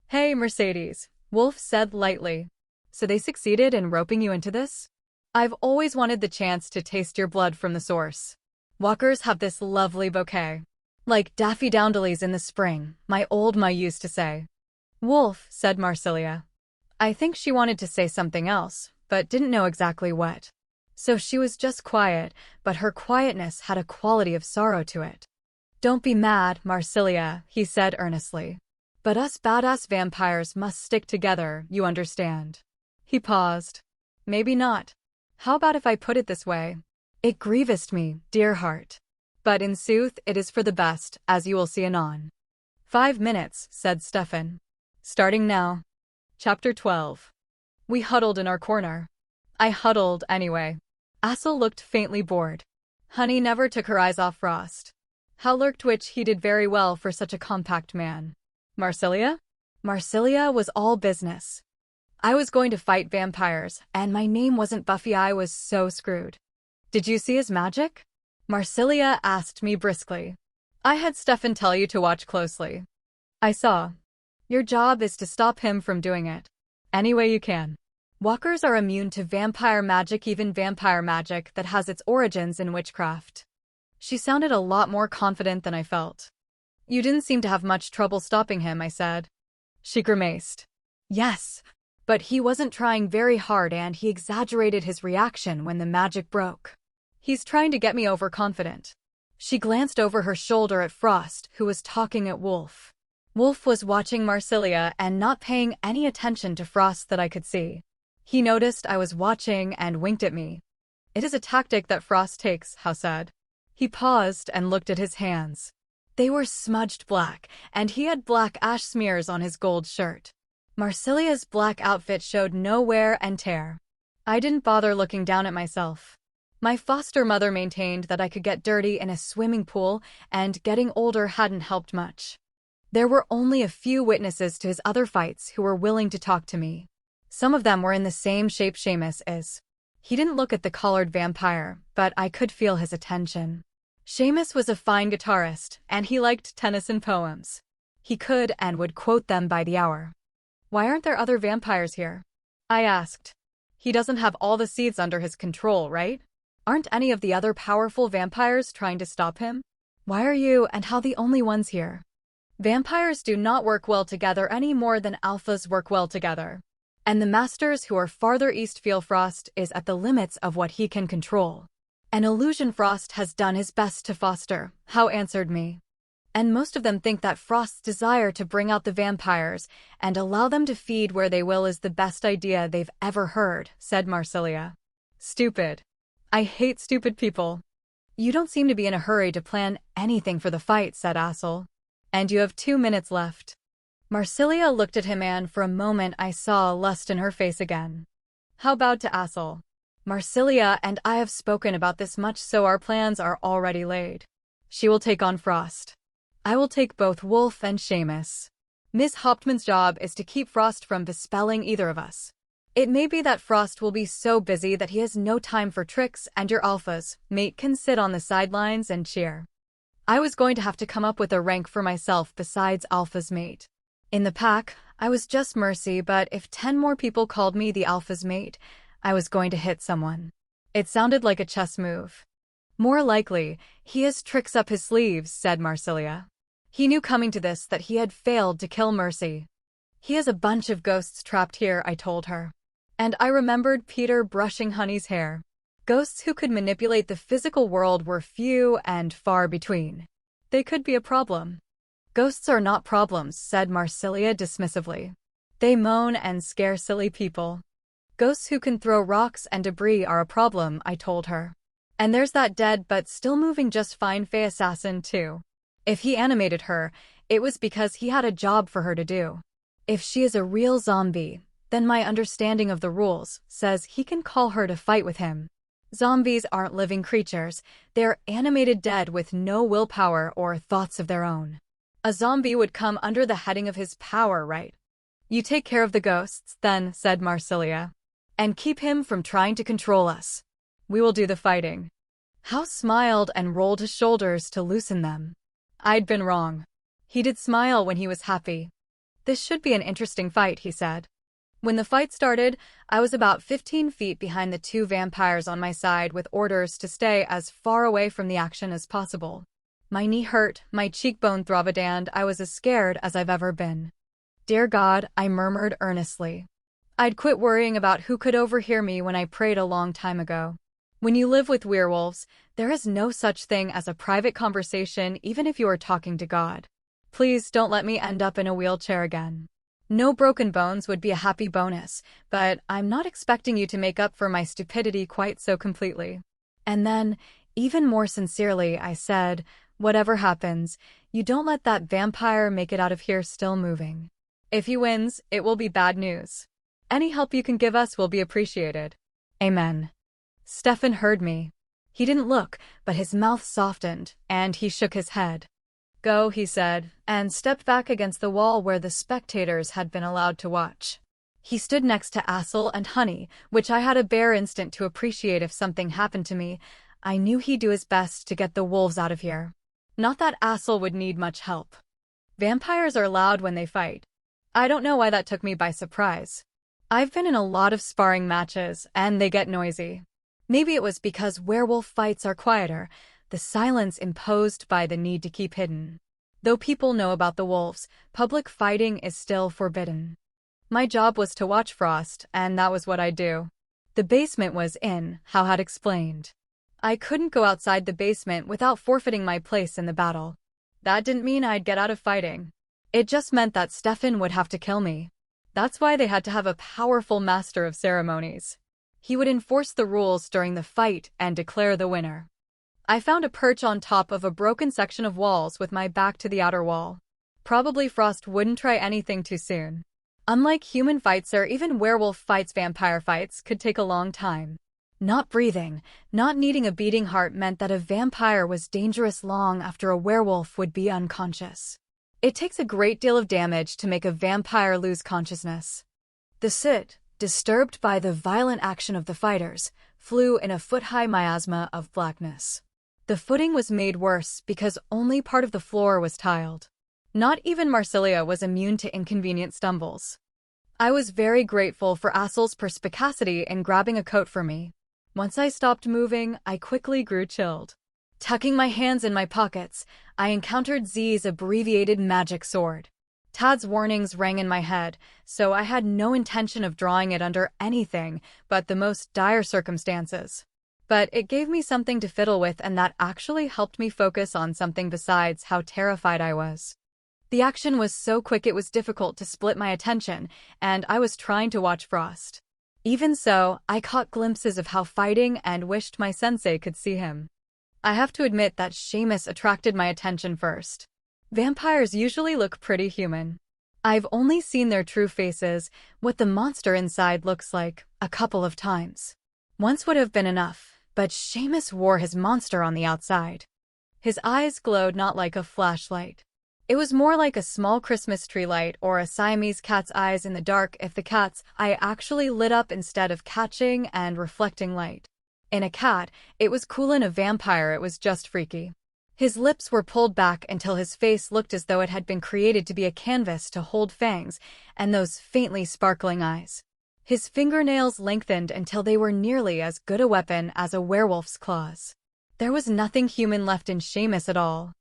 Hey, Mercedes, Wolf said lightly. So they succeeded in roping you into this? I've always wanted the chance to taste your blood from the source. Walkers have this lovely bouquet. Like daffodils in the spring, my old ma used to say. Wolf, said Marsilia. I think she wanted to say something else, but didn't know exactly what. So she was just quiet, but her quietness had a quality of sorrow to it. Don't be mad, Marsilia, he said earnestly. But us badass vampires must stick together, you understand. He paused. Maybe not. How about if I put it this way? It grievest me, dear heart. But in sooth it is for the best, as you will see anon. 5 minutes, said Stefan. Starting now. Chapter 12. We huddled in our corner. I huddled anyway. Assel looked faintly bored. Honey never took her eyes off Frost. Hal lurked, which he did very well for such a compact man. Marsilia? Marsilia was all business. I was going to fight vampires, and my name wasn't Buffy. I was so screwed. Did you see his magic? Marsilia asked me briskly. I had Stefan tell you to watch closely. I saw. Your job is to stop him from doing it. Any way you can. Walkers are immune to vampire magic, even vampire magic that has its origins in witchcraft. She sounded a lot more confident than I felt. You didn't seem to have much trouble stopping him, I said. She grimaced. Yes, but he wasn't trying very hard, and he exaggerated his reaction when the magic broke. He's trying to get me overconfident. She glanced over her shoulder at Frost, who was talking at Wolf. Wolf was watching Marsilia and not paying any attention to Frost that I could see. He noticed I was watching and winked at me. It is a tactic that Frost takes, How said. He paused and looked at his hands. They were smudged black, and he had black ash smears on his gold shirt. Marsilia's black outfit showed no wear and tear. I didn't bother looking down at myself. My foster mother maintained that I could get dirty in a swimming pool, and getting older hadn't helped much. There were only a few witnesses to his other fights who were willing to talk to me. Some of them were in the same shape Seamus is. He didn't look at the collared vampire, but I could feel his attention. Seamus was a fine guitarist, and he liked Tennyson poems. He could and would quote them by the hour. Why aren't there other vampires here? I asked. He doesn't have all the seeds under his control, right? Aren't any of the other powerful vampires trying to stop him? Why are you and Hal the only ones here? Vampires do not work well together any more than alphas work well together. And the masters who are farther east feel Frost is at the limits of what he can control. An illusion Frost has done his best to foster, Hal answered me. And most of them think that Frost's desire to bring out the vampires and allow them to feed where they will is the best idea they've ever heard, said Marsilia. Stupid. I hate stupid people. You don't seem to be in a hurry to plan anything for the fight, said Assel. And you have 2 minutes left. Marsilia looked at him and for a moment I saw lust in her face again. How bowed to Assel. Marsilia and I have spoken about this much, so our plans are already laid. She will take on Frost. I will take both Wolf and Seamus. Miss Hauptmann's job is to keep Frost from bespelling either of us. It may be that Frost will be so busy that he has no time for tricks, and your alphas, mate, can sit on the sidelines and cheer. I was going to have to come up with a rank for myself besides alpha's mate. In the pack, I was just Mercy, but if 10 more people called me the alpha's mate, I was going to hit someone. It sounded like a chess move. More likely, he has tricks up his sleeves, said Marsilia. He knew coming to this that he had failed to kill Mercy. He has a bunch of ghosts trapped here, I told her. And I remembered Peter brushing Honey's hair. Ghosts who could manipulate the physical world were few and far between. They could be a problem. Ghosts are not problems, said Marsilia dismissively. They moan and scare silly people. Ghosts who can throw rocks and debris are a problem, I told her. And there's that dead but still moving just fine Fae assassin too. If he animated her, it was because he had a job for her to do. If she is a real zombie, then my understanding of the rules says he can call her to fight with him. Zombies aren't living creatures, they're animated dead with no willpower or thoughts of their own. A zombie would come under the heading of his power, right? You take care of the ghosts, then, said Marsilia. And keep him from trying to control us. We will do the fighting. Hal smiled and rolled his shoulders to loosen them. I'd been wrong. He did smile when he was happy. This should be an interesting fight, he said. When the fight started, I was about 15 feet behind the 2 vampires on my side with orders to stay as far away from the action as possible. My knee hurt, my cheekbone throbbed, and I was as scared as I've ever been. Dear God, I murmured earnestly. I'd quit worrying about who could overhear me when I prayed a long time ago. When you live with werewolves, there is no such thing as a private conversation even if you are talking to God. Please don't let me end up in a wheelchair again. No broken bones would be a happy bonus, but I'm not expecting you to make up for my stupidity quite so completely. And then, even more sincerely, I said, whatever happens, you don't let that vampire make it out of here still moving. If he wins, it will be bad news. Any help you can give us will be appreciated. Amen. Stefan heard me. He didn't look, but his mouth softened, and he shook his head. Go, he said, and stepped back against the wall where the spectators had been allowed to watch. He stood next to Assel and Honey, which I had a bare instant to appreciate. If something happened to me, I knew he'd do his best to get the wolves out of here. Not that Assel would need much help. Vampires are loud when they fight. I don't know why that took me by surprise. I've been in a lot of sparring matches, and they get noisy. Maybe it was because werewolf fights are quieter, the silence imposed by the need to keep hidden. Though people know about the wolves, public fighting is still forbidden. My job was to watch Frost, and that was what I'd do. The basement was in, Hal had explained. I couldn't go outside the basement without forfeiting my place in the battle. That didn't mean I'd get out of fighting. It just meant that Stefan would have to kill me. That's why they had to have a powerful master of ceremonies. He would enforce the rules during the fight and declare the winner. I found a perch on top of a broken section of walls with my back to the outer wall. Probably Frost wouldn't try anything too soon. Unlike human fights or even werewolf fights, vampire fights could take a long time. Not breathing, not needing a beating heart meant that a vampire was dangerous long after a werewolf would be unconscious. It takes a great deal of damage to make a vampire lose consciousness. The Cid, disturbed by the violent action of the fighters, flew in a foot-high miasma of blackness. The footing was made worse because only part of the floor was tiled. Not even Marsilia was immune to inconvenient stumbles. I was very grateful for Assel's perspicacity in grabbing a coat for me. Once I stopped moving, I quickly grew chilled. Tucking my hands in my pockets, I encountered Z's abbreviated magic sword. Tad's warnings rang in my head, so I had no intention of drawing it under anything but the most dire circumstances. But it gave me something to fiddle with, and that actually helped me focus on something besides how terrified I was. The action was so quick it was difficult to split my attention, and I was trying to watch Frost. Even so, I caught glimpses of how fighting and wished my sensei could see him. I have to admit that Seamus attracted my attention first. Vampires usually look pretty human. I've only seen their true faces, what the monster inside looks like, a couple of times. Once would have been enough, but Seamus wore his monster on the outside. His eyes glowed not like a flashlight. It was more like a small Christmas tree light or a Siamese cat's eyes in the dark if the cat's eye actually lit up instead of catching and reflecting light. In a cat, it was cool. In a vampire, it was just freaky. His lips were pulled back until his face looked as though it had been created to be a canvas to hold fangs and those faintly sparkling eyes. His fingernails lengthened until they were nearly as good a weapon as a werewolf's claws. There was nothing human left in Seamus at all.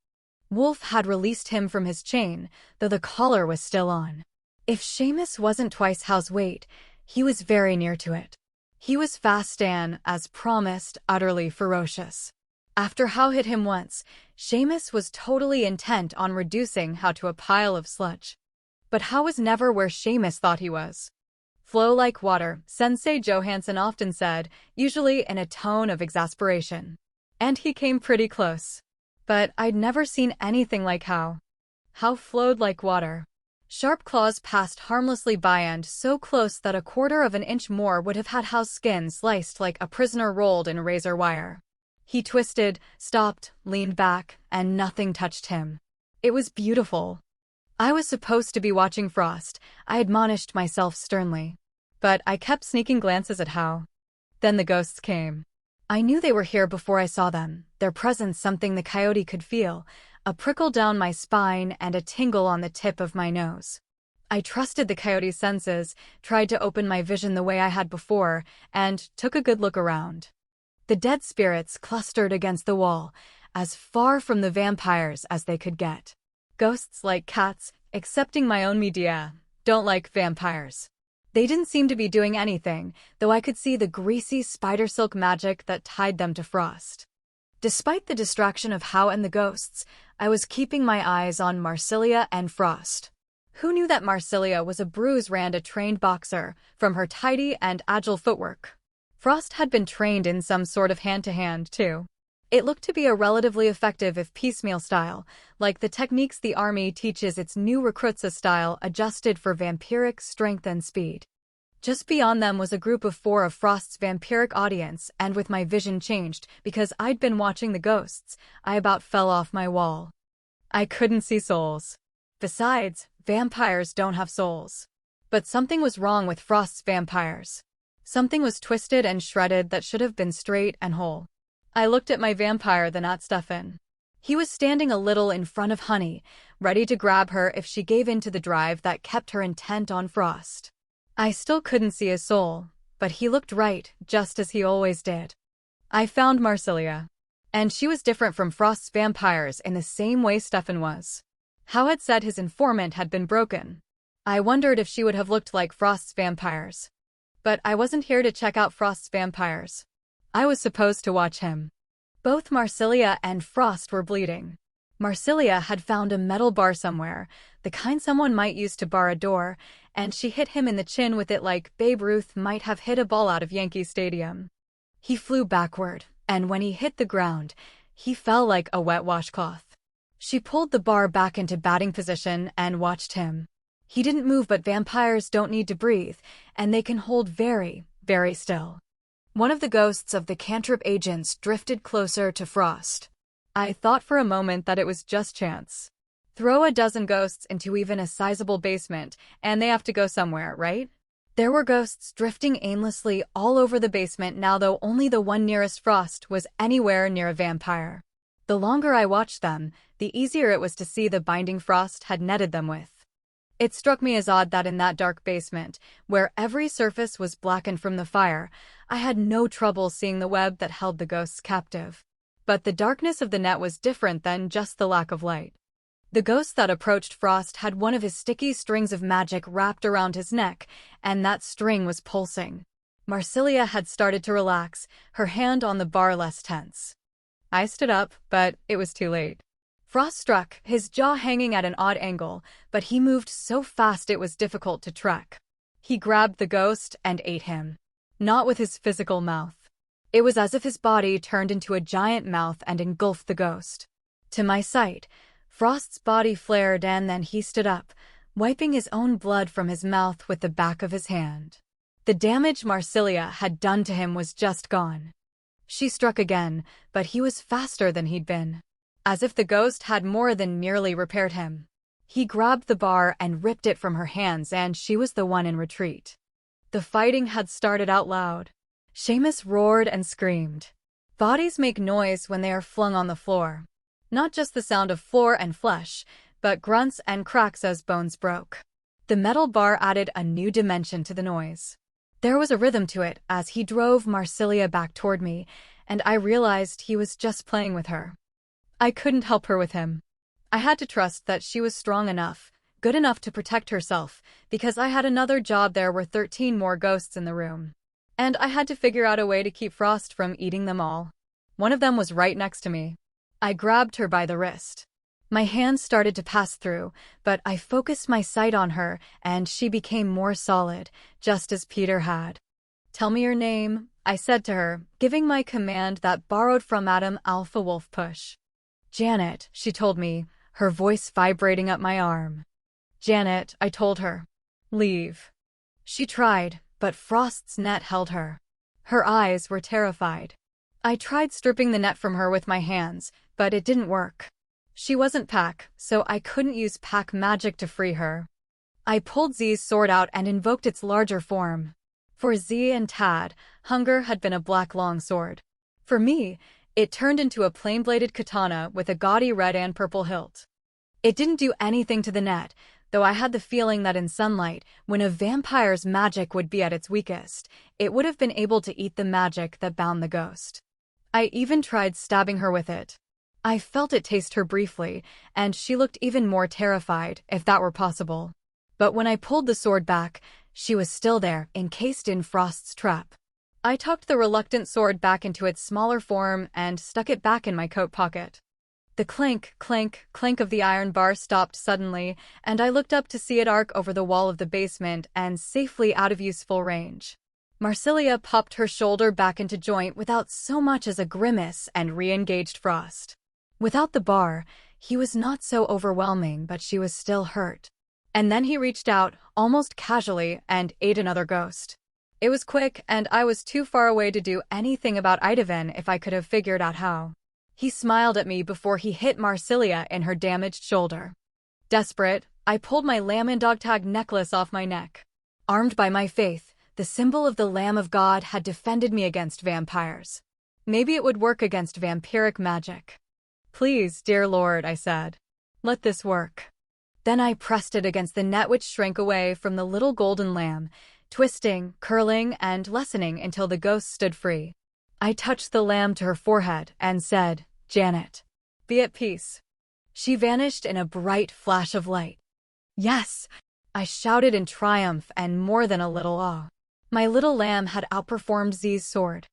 Wolf had released him from his chain, though the collar was still on. If Seamus wasn't twice Hal's weight, he was very near to it. He was fast and, as promised, utterly ferocious. After Hal hit him once, Seamus was totally intent on reducing Hal to a pile of sludge. But Hal was never where Seamus thought he was. Flow like water, Sensei Johansson often said, usually in a tone of exasperation. And he came pretty close. But I'd never seen anything like Hal. Hal flowed like water. Sharp claws passed harmlessly by and so close that a quarter of an inch more would have had Hal's skin sliced like a prisoner rolled in razor wire. He twisted, stopped, leaned back, and nothing touched him. It was beautiful. I was supposed to be watching Frost, I admonished myself sternly. But I kept sneaking glances at Hal. Then the ghosts came. I knew they were here before I saw them, their presence something the coyote could feel, a prickle down my spine and a tingle on the tip of my nose. I trusted the coyote's senses, tried to open my vision the way I had before, and took a good look around. The dead spirits clustered against the wall, as far from the vampires as they could get. Ghosts like cats, excepting my own media, don't like vampires. They didn't seem to be doing anything, though I could see the greasy spider silk magic that tied them to Frost. Despite the distraction of Hal and the ghosts, I was keeping my eyes on Marsilia and Frost. Who knew that Marsilia was a trained boxer, from her tidy and agile footwork? Frost had been trained in some sort of hand-to-hand, too. It looked to be a relatively effective if piecemeal style, like the techniques the army teaches its new recruits, a style adjusted for vampiric strength and speed. Just beyond them was a group of 4 of Frost's vampiric audience, and with my vision changed, because I'd been watching the ghosts, I about fell off my wall. I couldn't see souls. Besides, vampires don't have souls. But something was wrong with Frost's vampires. Something was twisted and shredded that should have been straight and whole. I looked at my vampire, the not Stefan. He was standing a little in front of Honey, ready to grab her if she gave in to the drive that kept her intent on Frost. I still couldn't see his soul, but he looked right, just as he always did. I found Marsilia. And she was different from Frost's vampires in the same way Stefan was. Hal had said his informant had been broken. I wondered if she would have looked like Frost's vampires. But I wasn't here to check out Frost's vampires. I was supposed to watch him. Both Marsilia and Frost were bleeding. Marsilia had found a metal bar somewhere, the kind someone might use to bar a door, and she hit him in the chin with it like Babe Ruth might have hit a ball out of Yankee Stadium. He flew backward, and when he hit the ground, he fell like a wet washcloth. She pulled the bar back into batting position and watched him. He didn't move, but vampires don't need to breathe, and they can hold very, very still. One of the ghosts of the cantrip agents drifted closer to Frost. I thought for a moment that it was just chance. Throw a dozen ghosts into even a sizable basement, and they have to go somewhere, right? There were ghosts drifting aimlessly all over the basement now, though only the one nearest Frost was anywhere near a vampire. The longer I watched them, the easier it was to see the binding Frost had netted them with. It struck me as odd that in that dark basement, where every surface was blackened from the fire, I had no trouble seeing the web that held the ghosts captive. But the darkness of the net was different than just the lack of light. The ghost that approached Frost had one of his sticky strings of magic wrapped around his neck, and that string was pulsing. Marsilia had started to relax, her hand on the bar less tense. I stood up, but it was too late. Frost struck, his jaw hanging at an odd angle, but he moved so fast it was difficult to track. He grabbed the ghost and ate him. Not with his physical mouth. It was as if his body turned into a giant mouth and engulfed the ghost. To my sight, Frost's body flared and then he stood up, wiping his own blood from his mouth with the back of his hand. The damage Marsilia had done to him was just gone. She struck again, but he was faster than he'd been. As if the ghost had more than merely repaired him. He grabbed the bar and ripped it from her hands, and she was the one in retreat. The fighting had started out loud. Seamus roared and screamed. Bodies make noise when they are flung on the floor. Not just the sound of floor and flesh, but grunts and cracks as bones broke. The metal bar added a new dimension to the noise. There was a rhythm to it as he drove Marsilia back toward me, and I realized he was just playing with her. I couldn't help her with him. I had to trust that she was strong enough, good enough to protect herself, because I had another job. There were 13 more ghosts in the room. And I had to figure out a way to keep Frost from eating them all. One of them was right next to me. I grabbed her by the wrist. My hand started to pass through, but I focused my sight on her, and she became more solid, just as Peter had. "Tell me your name," I said to her, giving my command that borrowed from Adam Alpha Wolf Push. "Janet," she told me, her voice vibrating up my arm. "Janet," I told her. "Leave." She tried, but Frost's net held her. Her eyes were terrified. I tried stripping the net from her with my hands, but it didn't work. She wasn't Pac, so I couldn't use Pac magic to free her. I pulled Z's sword out and invoked its larger form. For Z and Tad, hunger had been a black long sword. For me, it turned into a plain-bladed katana with a gaudy red and purple hilt. It didn't do anything to the net, though I had the feeling that in sunlight, when a vampire's magic would be at its weakest, it would have been able to eat the magic that bound the ghost. I even tried stabbing her with it. I felt it taste her briefly, and she looked even more terrified, if that were possible. But when I pulled the sword back, she was still there, encased in Frost's trap. I tucked the reluctant sword back into its smaller form and stuck it back in my coat pocket. The clink, clink, clink of the iron bar stopped suddenly, and I looked up to see it arc over the wall of the basement and safely out of useful range. Marsilia popped her shoulder back into joint without so much as a grimace and re-engaged Frost. Without the bar, he was not so overwhelming, but she was still hurt. And then he reached out, almost casually, and ate another ghost. It was quick, and I was too far away to do anything about Idaven if I could have figured out how. He smiled at me before he hit Marsilia in her damaged shoulder. Desperate, I pulled my lamb and dog tag necklace off my neck. Armed by my faith, the symbol of the Lamb of God had defended me against vampires. Maybe it would work against vampiric magic. "Please, dear Lord," I said. "Let this work." Then I pressed it against the net, which shrank away from the little golden lamb, twisting, curling, and lessening until the ghost stood free. I touched the lamb to her forehead and said, "Janet, be at peace." She vanished in a bright flash of light. "Yes!" I shouted in triumph and more than a little awe. My little lamb had outperformed Z's sword.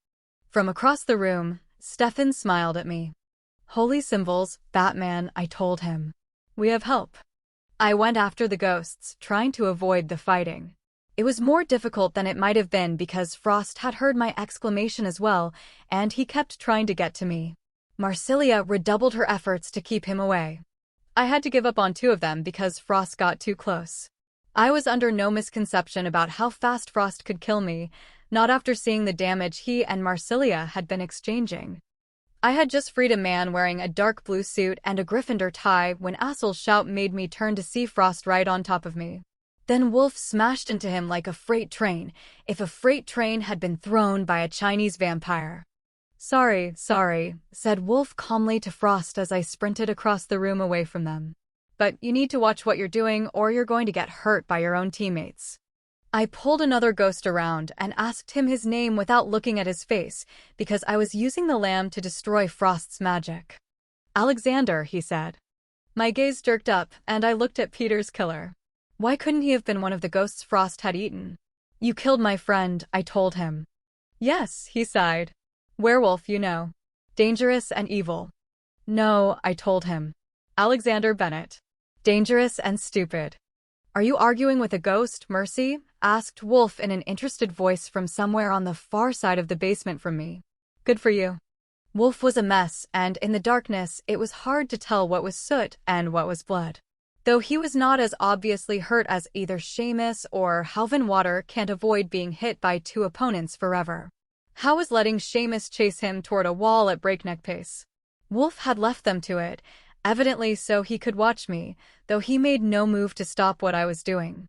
From across the room, Stefan smiled at me. Holy symbols, Batman, I told him. We have help. I went after the ghosts, trying to avoid the fighting. It was more difficult than it might have been because Frost had heard my exclamation as well, and he kept trying to get to me. Marsilia redoubled her efforts to keep him away. I had to give up on 2 of them because Frost got too close. I was under no misconception about how fast Frost could kill me, not after seeing the damage he and Marsilia had been exchanging. I had just freed a man wearing a dark blue suit and a Gryffindor tie when Assel's shout made me turn to see Frost right on top of me. Then Wolf smashed into him like a freight train, if a freight train had been thrown by a Chinese vampire. Sorry, said Wolf calmly to Frost as I sprinted across the room away from them. But you need to watch what you're doing or you're going to get hurt by your own teammates. I pulled another ghost around and asked him his name without looking at his face, because I was using the lamb to destroy Frost's magic. Alexander, he said. My gaze jerked up, and I looked at Peter's killer. Why couldn't he have been one of the ghosts Frost had eaten? You killed my friend, I told him. Yes, he sighed. Werewolf, you know. Dangerous and evil. No, I told him. Alexander Bennett. Dangerous and stupid. Are you arguing with a ghost, Mercy? Asked Wolf in an interested voice from somewhere on the far side of the basement from me. Good for you. Wolf was a mess, and in the darkness, it was hard to tell what was soot and what was blood. Though he was not as obviously hurt as either Seamus or Halvin Water can't avoid being hit by 2 opponents forever. How was letting Seamus chase him toward a wall at breakneck pace? Wolf had left them to it, evidently so he could watch me, though he made no move to stop what I was doing.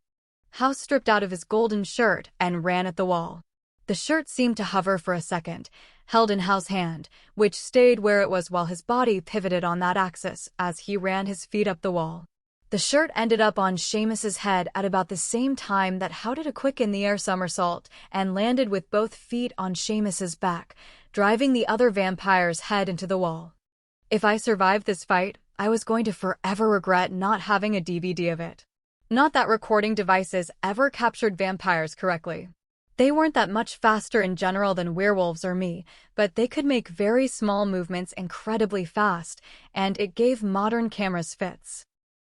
House stripped out of his golden shirt and ran at the wall. The shirt seemed to hover for a second, held in Hal's hand, which stayed where it was while his body pivoted on that axis as he ran his feet up the wall. The shirt ended up on Seamus's head at about the same time that Hal did a quick in-the-air somersault and landed with both feet on Seamus's back, driving the other vampire's head into the wall. If I survived this fight, I was going to forever regret not having a DVD of it. Not that recording devices ever captured vampires correctly. They weren't that much faster in general than werewolves or me, but they could make very small movements incredibly fast, and it gave modern cameras fits.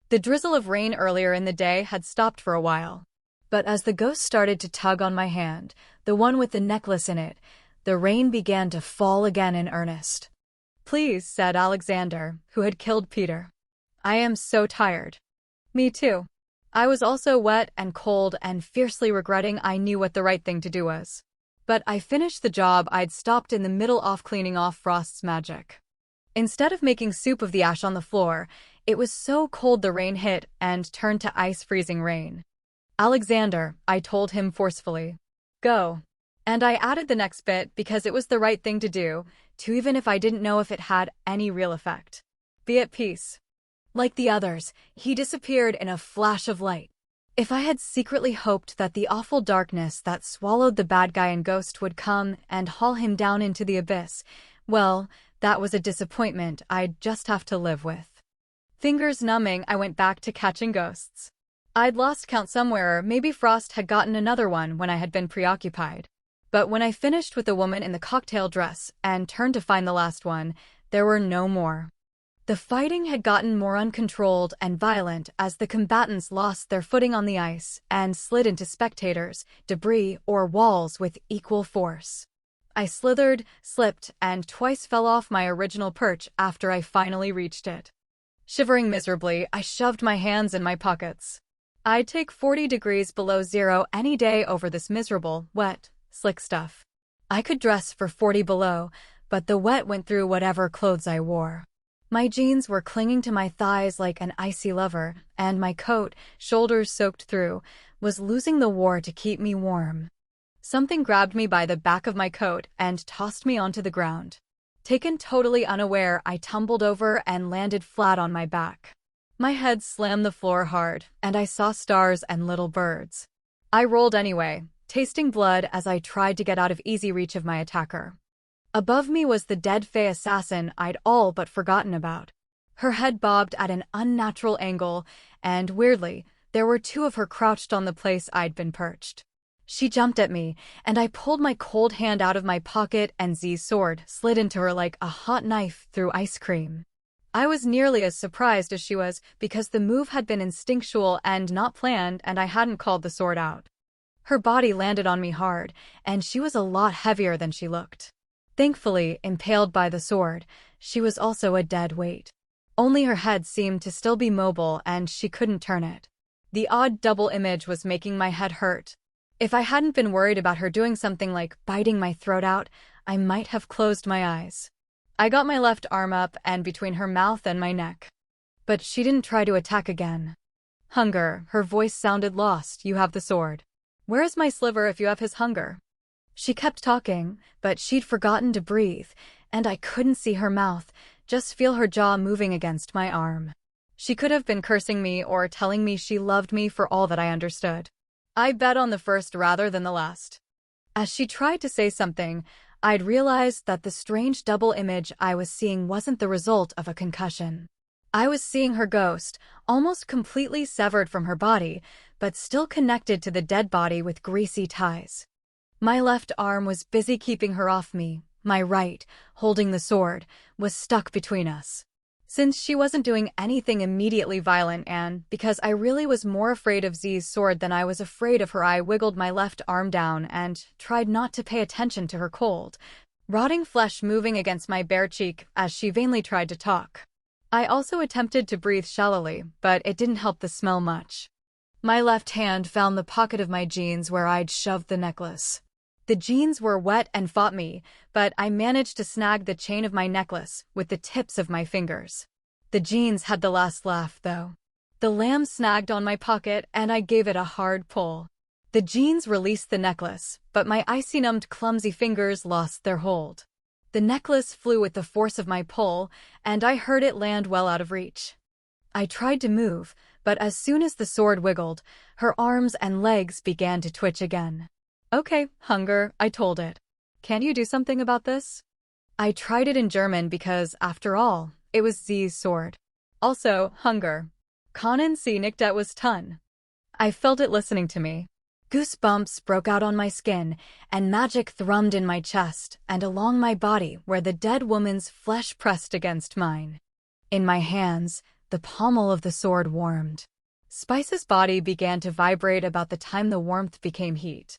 The drizzle of rain earlier in the day had stopped for a while. But as the ghost started to tug on my hand, the one with the necklace in it, the rain began to fall again in earnest. Please, said Alexander, who had killed Peter. I am so tired. Me too. I was also wet and cold and fiercely regretting I knew what the right thing to do was. But I finished the job I'd stopped in the middle of cleaning off Frost's magic. Instead of making soup of the ash on the floor, it was so cold the rain hit and turned to ice-freezing rain. Alexander, I told him forcefully. Go. And I added the next bit because it was the right thing to do, too, even if I didn't know if it had any real effect. Be at peace. Like the others, he disappeared in a flash of light. If I had secretly hoped that the awful darkness that swallowed the bad guy and ghost would come and haul him down into the abyss, well, that was a disappointment I'd just have to live with. Fingers numbing, I went back to catching ghosts. I'd lost count somewhere, maybe Frost had gotten another one when I had been preoccupied. But when I finished with the woman in the cocktail dress and turned to find the last one, there were no more. The fighting had gotten more uncontrolled and violent as the combatants lost their footing on the ice and slid into spectators, debris, or walls with equal force. I slithered, slipped, and twice fell off my original perch after I finally reached it. Shivering miserably, I shoved my hands in my pockets. I'd take 40 degrees below zero any day over this miserable, wet, slick stuff. I could dress for 40 below, but the wet went through whatever clothes I wore. My jeans were clinging to my thighs like an icy lover, and my coat, shoulders soaked through, was losing the war to keep me warm. Something grabbed me by the back of my coat and tossed me onto the ground. Taken totally unaware, I tumbled over and landed flat on my back. My head slammed the floor hard, and I saw stars and little birds. I rolled anyway, tasting blood as I tried to get out of easy reach of my attacker. Above me was the dead Fey assassin I'd all but forgotten about. Her head bobbed at an unnatural angle, and weirdly, there were 2 of her crouched on the place I'd been perched. She jumped at me, and I pulled my cold hand out of my pocket and Z's sword slid into her like a hot knife through ice cream. I was nearly as surprised as she was because the move had been instinctual and not planned and I hadn't called the sword out. Her body landed on me hard, and she was a lot heavier than she looked. Thankfully, impaled by the sword, she was also a dead weight. Only her head seemed to still be mobile and she couldn't turn it. The odd double image was making my head hurt. If I hadn't been worried about her doing something like biting my throat out, I might have closed my eyes. I got my left arm up and between her mouth and my neck. But she didn't try to attack again. Hunger, her voice sounded lost, you have the sword. Where is my sliver if you have his hunger? She kept talking, but she'd forgotten to breathe, and I couldn't see her mouth, just feel her jaw moving against my arm. She could have been cursing me or telling me she loved me for all that I understood. I bet on the first rather than the last. As she tried to say something, I'd realized that the strange double image I was seeing wasn't the result of a concussion. I was seeing her ghost, almost completely severed from her body, but still connected to the dead body with greasy ties. My left arm was busy keeping her off me, my right, holding the sword, was stuck between us. Since she wasn't doing anything immediately violent and because I really was more afraid of Z's sword than I was afraid of her, I wiggled my left arm down and tried not to pay attention to her cold, rotting flesh moving against my bare cheek as she vainly tried to talk. I also attempted to breathe shallowly, but it didn't help the smell much. My left hand found the pocket of my jeans where I'd shoved the necklace. The jeans were wet and fought me, but I managed to snag the chain of my necklace with the tips of my fingers. The jeans had the last laugh, though. The lamb snagged on my pocket and I gave it a hard pull. The jeans released the necklace, but my icy-numbed clumsy fingers lost their hold. The necklace flew with the force of my pull, and I heard it land well out of reach. I tried to move, but as soon as the sword wiggled, her arms and legs began to twitch again. Okay, Hunger, I told it. Can't you do something about this? I tried it in German because, after all, it was Z's sword. Also, Hunger. Können Sie nicht etwas tun? I felt it listening to me. Goosebumps broke out on my skin, and magic thrummed in my chest and along my body where the dead woman's flesh pressed against mine. In my hands, the pommel of the sword warmed. Spice's body began to vibrate about the time the warmth became heat.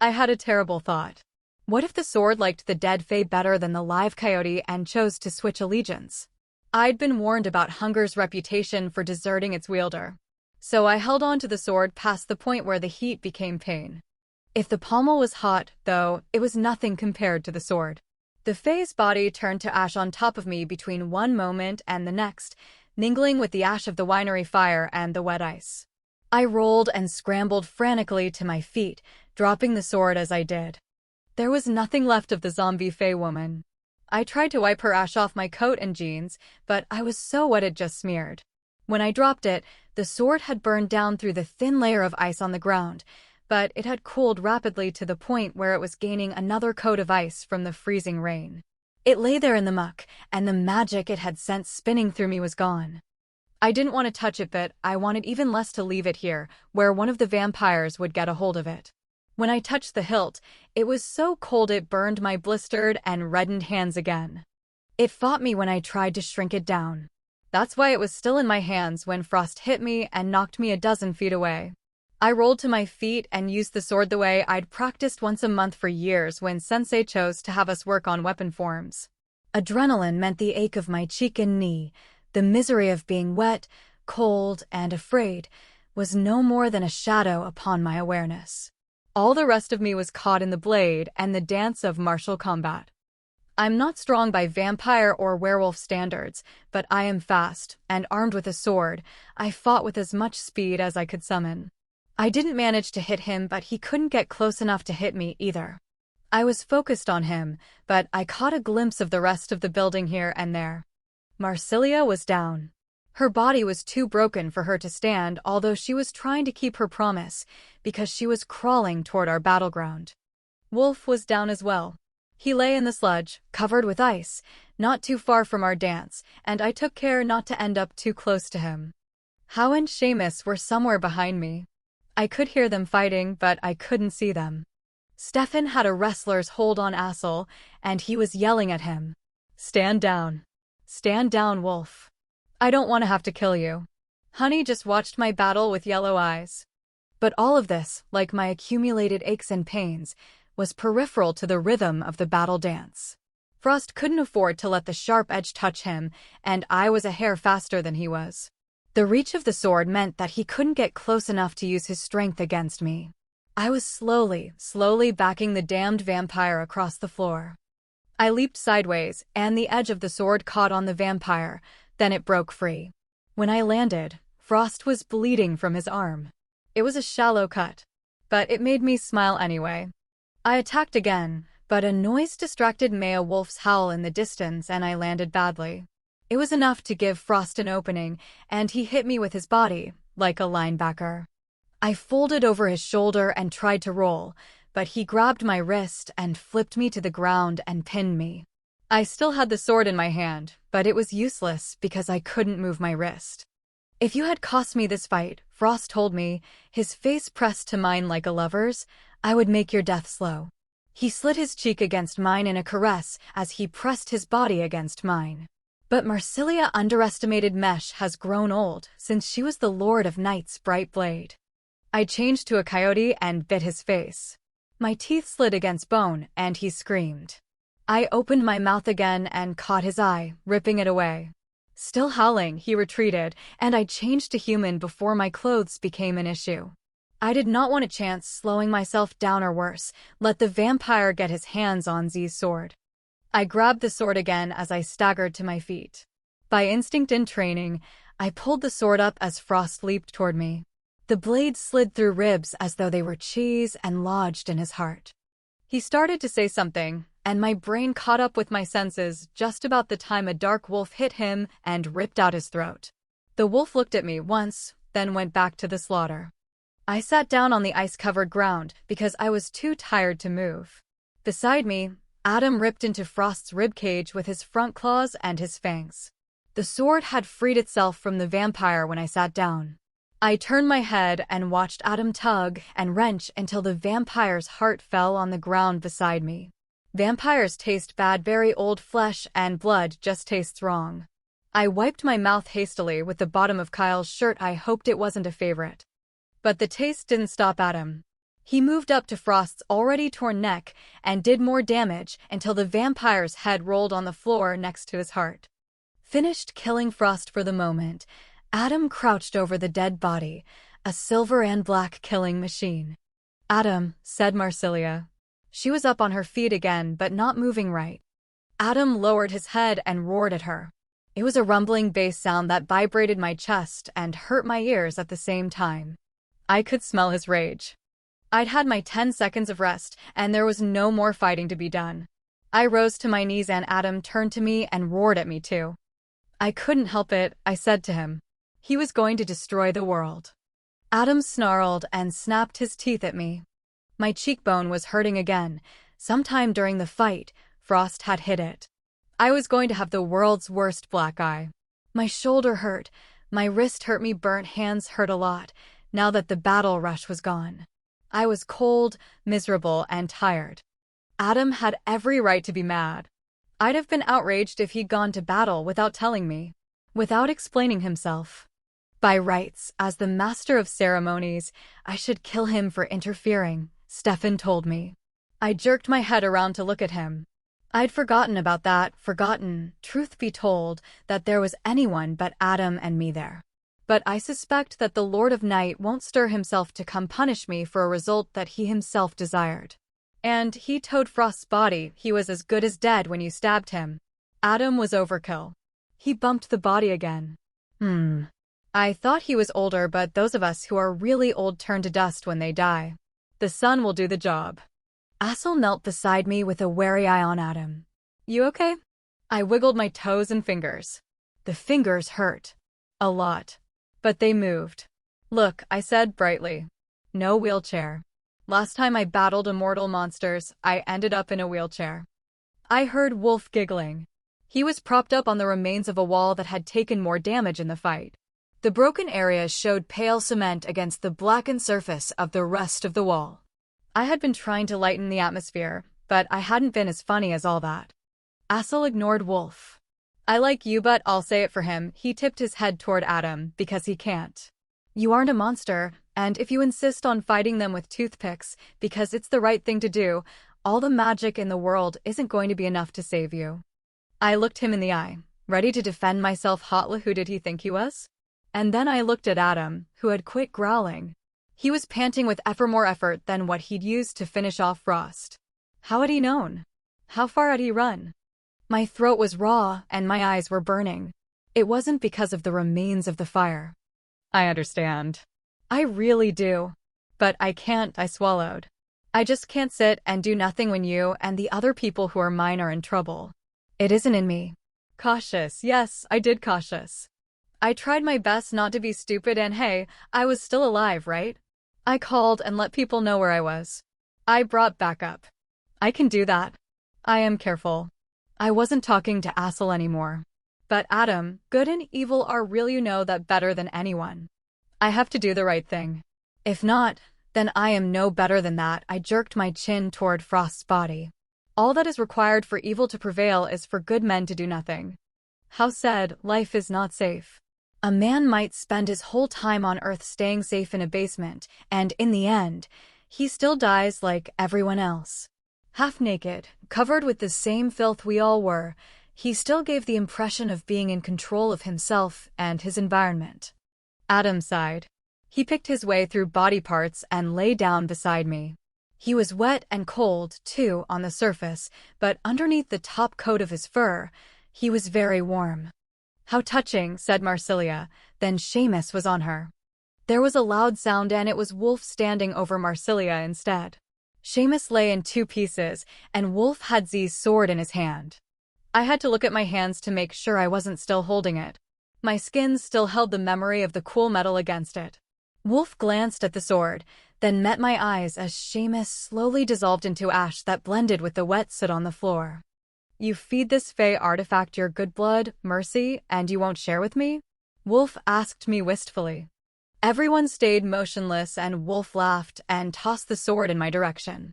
I had a terrible thought. What if the sword liked the dead fae better than the live coyote and chose to switch allegiance? I'd been warned about Hunger's reputation for deserting its wielder. So I held on to the sword past the point where the heat became pain. If the pommel was hot, though, it was nothing compared to the sword. The fae's body turned to ash on top of me between one moment and the next, mingling with the ash of the winery fire and the wet ice. I rolled and scrambled frantically to my feet, dropping the sword as I did. There was nothing left of the zombie fae woman. I tried to wipe her ash off my coat and jeans, but I was so wet it just smeared. When I dropped it, the sword had burned down through the thin layer of ice on the ground, but it had cooled rapidly to the point where it was gaining another coat of ice from the freezing rain. It lay there in the muck, and the magic it had sent spinning through me was gone. I didn't want to touch it, but I wanted even less to leave it here, where one of the vampires would get a hold of it. When I touched the hilt, it was so cold it burned my blistered and reddened hands again. It fought me when I tried to shrink it down. That's why it was still in my hands when frost hit me and knocked me a dozen feet away. I rolled to my feet and used the sword the way I'd practiced once a month for years when Sensei chose to have us work on weapon forms. Adrenaline meant the ache of my cheek and knee. The misery of being wet, cold, and afraid was no more than a shadow upon my awareness. All the rest of me was caught in the blade and the dance of martial combat. I'm not strong by vampire or werewolf standards, but I am fast, and armed with a sword, I fought with as much speed as I could summon. I didn't manage to hit him, but he couldn't get close enough to hit me either. I was focused on him, but I caught a glimpse of the rest of the building here and there. Marsilia was down. Her body was too broken for her to stand, although she was trying to keep her promise, because she was crawling toward our battleground. Wolf was down as well. He lay in the sludge, covered with ice, not too far from our dance, and I took care not to end up too close to him. How and Seamus were somewhere behind me. I could hear them fighting, but I couldn't see them. Stefan had a wrestler's hold on Assel, and he was yelling at him. Stand down. Stand down, wolf. I don't want to have to kill you. Honey just watched my battle with yellow eyes. But all of this, like my accumulated aches and pains, was peripheral to the rhythm of the battle dance. Frost couldn't afford to let the sharp edge touch him, and I was a hair faster than he was. The reach of the sword meant that he couldn't get close enough to use his strength against me. I was slowly backing the damned vampire across the floor. I leaped sideways, and the edge of the sword caught on the vampire, then it broke free. When I landed, Frost was bleeding from his arm. It was a shallow cut, but it made me smile anyway. I attacked again, but a noise distracted Maya Wolf's howl in the distance and I landed badly. It was enough to give Frost an opening, and he hit me with his body, like a linebacker. I folded over his shoulder and tried to roll, but he grabbed my wrist and flipped me to the ground and pinned me. I still had the sword in my hand, but it was useless because I couldn't move my wrist. If you had cost me this fight, Frost told me, his face pressed to mine like a lover's, I would make your death slow. He slid his cheek against mine in a caress as he pressed his body against mine. But Marsilia underestimated Mesh has grown old since she was the Lord of Night's bright blade. I changed to a coyote and bit his face. My teeth slid against bone and he screamed. I opened my mouth again and caught his eye, ripping it away. Still howling, he retreated, and I changed to human before my clothes became an issue. I did not want a chance slowing myself down or worse, let the vampire get his hands on Z's sword. I grabbed the sword again as I staggered to my feet. By instinct and training, I pulled the sword up as Frost leaped toward me. The blade slid through ribs as though they were cheese and lodged in his heart. He started to say something, and my brain caught up with my senses just about the time a dark wolf hit him and ripped out his throat. The wolf looked at me once, then went back to the slaughter. I sat down on the ice-covered ground because I was too tired to move. Beside me, Adam ripped into Frost's ribcage with his front claws and his fangs. The sword had freed itself from the vampire when I sat down. I turned my head and watched Adam tug and wrench until the vampire's heart fell on the ground beside me. Vampires taste bad, very old flesh, and blood just tastes wrong. I wiped my mouth hastily with the bottom of Kyle's shirt. I hoped it wasn't a favorite. But the taste didn't stop Adam. He moved up to Frost's already torn neck and did more damage until the vampire's head rolled on the floor next to his heart. Finished killing Frost for the moment, Adam crouched over the dead body, a silver and black killing machine. Adam, said Marsilia. She was up on her feet again but not moving right. Adam lowered his head and roared at her. It was a rumbling bass sound that vibrated my chest and hurt my ears at the same time. I could smell his rage. I'd had my 10 seconds of rest, and there was no more fighting to be done. I rose to my knees and Adam turned to me and roared at me too. I couldn't help it, I said to him. He was going to destroy the world. Adam snarled and snapped his teeth at me. My cheekbone was hurting again. Sometime during the fight, Frost had hit it. I was going to have the world's worst black eye. My shoulder hurt, my wrist hurt, me burnt hands hurt a lot, now that the battle rush was gone. I was cold, miserable, and tired. Adam had every right to be mad. I'd have been outraged if he'd gone to battle without telling me, without explaining himself. By rights, as the master of ceremonies, I should kill him for interfering, Stefan told me. I jerked my head around to look at him. I'd forgotten about that, truth be told, that there was anyone but Adam and me there. But I suspect that the Lord of Night won't stir himself to come punish me for a result that he himself desired. And he towed Frost's body. He was as good as dead when you stabbed him. Adam was overkill. He bumped the body again. I thought he was older, but those of us who are really old turn to dust when they die. The sun will do the job. Assel knelt beside me with a wary eye on Adam. You okay? I wiggled my toes and fingers. The fingers hurt. A lot. But they moved. Look, I said brightly. No wheelchair. Last time I battled immortal monsters, I ended up in a wheelchair. I heard Wolf giggling. He was propped up on the remains of a wall that had taken more damage in the fight. The broken areas showed pale cement against the blackened surface of the rest of the wall. I had been trying to lighten the atmosphere, but I hadn't been as funny as all that. Assel ignored Wolf. I like you, but I'll say it for him. He tipped his head toward Adam because he can't. You aren't a monster, and if you insist on fighting them with toothpicks because it's the right thing to do, all the magic in the world isn't going to be enough to save you. I looked him in the eye, ready to defend myself hotly. Who did he think he was? And then I looked at Adam, who had quit growling. He was panting with more effort than what he'd used to finish off Frost. How had he known? How far had he run? My throat was raw and my eyes were burning. It wasn't because of the remains of the fire. I understand. I really do. But I can't, I swallowed. I just can't sit and do nothing when you and the other people who are mine are in trouble. It isn't in me. Cautious, yes, I did cautious. I tried my best not to be stupid and hey, I was still alive, right? I called and let people know where I was. I brought backup. I can do that. I am careful. I wasn't talking to Assel anymore. But Adam, good and evil are real, you know that better than anyone. I have to do the right thing. If not, then I am no better than that. I jerked my chin toward Frost's body. All that is required for evil to prevail is for good men to do nothing. How said, life is not safe. A man might spend his whole time on Earth staying safe in a basement, and in the end, he still dies like everyone else. Half naked, covered with the same filth we all were, he still gave the impression of being in control of himself and his environment. Adam sighed. He picked his way through body parts and lay down beside me. He was wet and cold, too, on the surface, but underneath the top coat of his fur, he was very warm. How touching, said Marsilia. Then Seamus was on her. There was a loud sound and it was Wolf standing over Marsilia instead. Seamus lay in two pieces, and Wolf had Z's sword in his hand. I had to look at my hands to make sure I wasn't still holding it. My skin still held the memory of the cool metal against it. Wolf glanced at the sword, then met my eyes as Seamus slowly dissolved into ash that blended with the wet soot on the floor. You feed this Fey artifact your good blood, Mercy, and you won't share with me? Wolf asked me wistfully. Everyone stayed motionless and Wolf laughed and tossed the sword in my direction.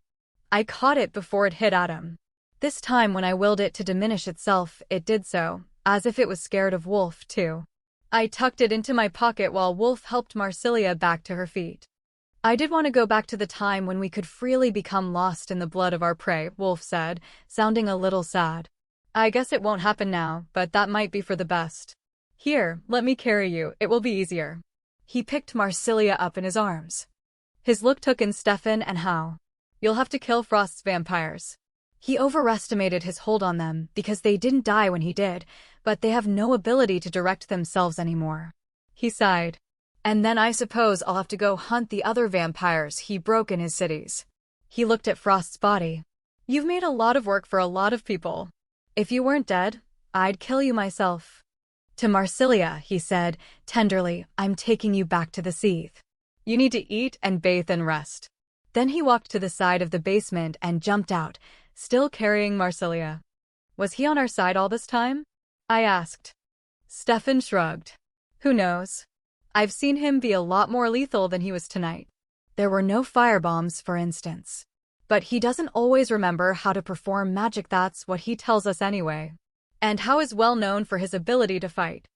I caught it before it hit Adam. This time when I willed it to diminish itself, it did so, as if it was scared of Wolf too. I tucked it into my pocket while Wolf helped Marsilia back to her feet. I did want to go back to the time when we could freely become lost in the blood of our prey, Wolf said, sounding a little sad. I guess it won't happen now, but that might be for the best. Here, let me carry you, it will be easier. He picked Marsilia up in his arms. His look took in Stefan and How. You'll have to kill Frost's vampires. He overestimated his hold on them because they didn't die when he did, but they have no ability to direct themselves anymore. He sighed. And then I suppose I'll have to go hunt the other vampires he broke in his cities. He looked at Frost's body. You've made a lot of work for a lot of people. If you weren't dead, I'd kill you myself. To Marsilia, he said, tenderly, I'm taking you back to the Seath. You need to eat and bathe and rest. Then he walked to the side of the basement and jumped out, still carrying Marsilia. Was he on our side all this time? I asked. Stefan shrugged. Who knows? I've seen him be a lot more lethal than he was tonight. There were no firebombs, for instance. But he doesn't always remember how to perform magic, that's what he tells us anyway. And How is well known for his ability to fight.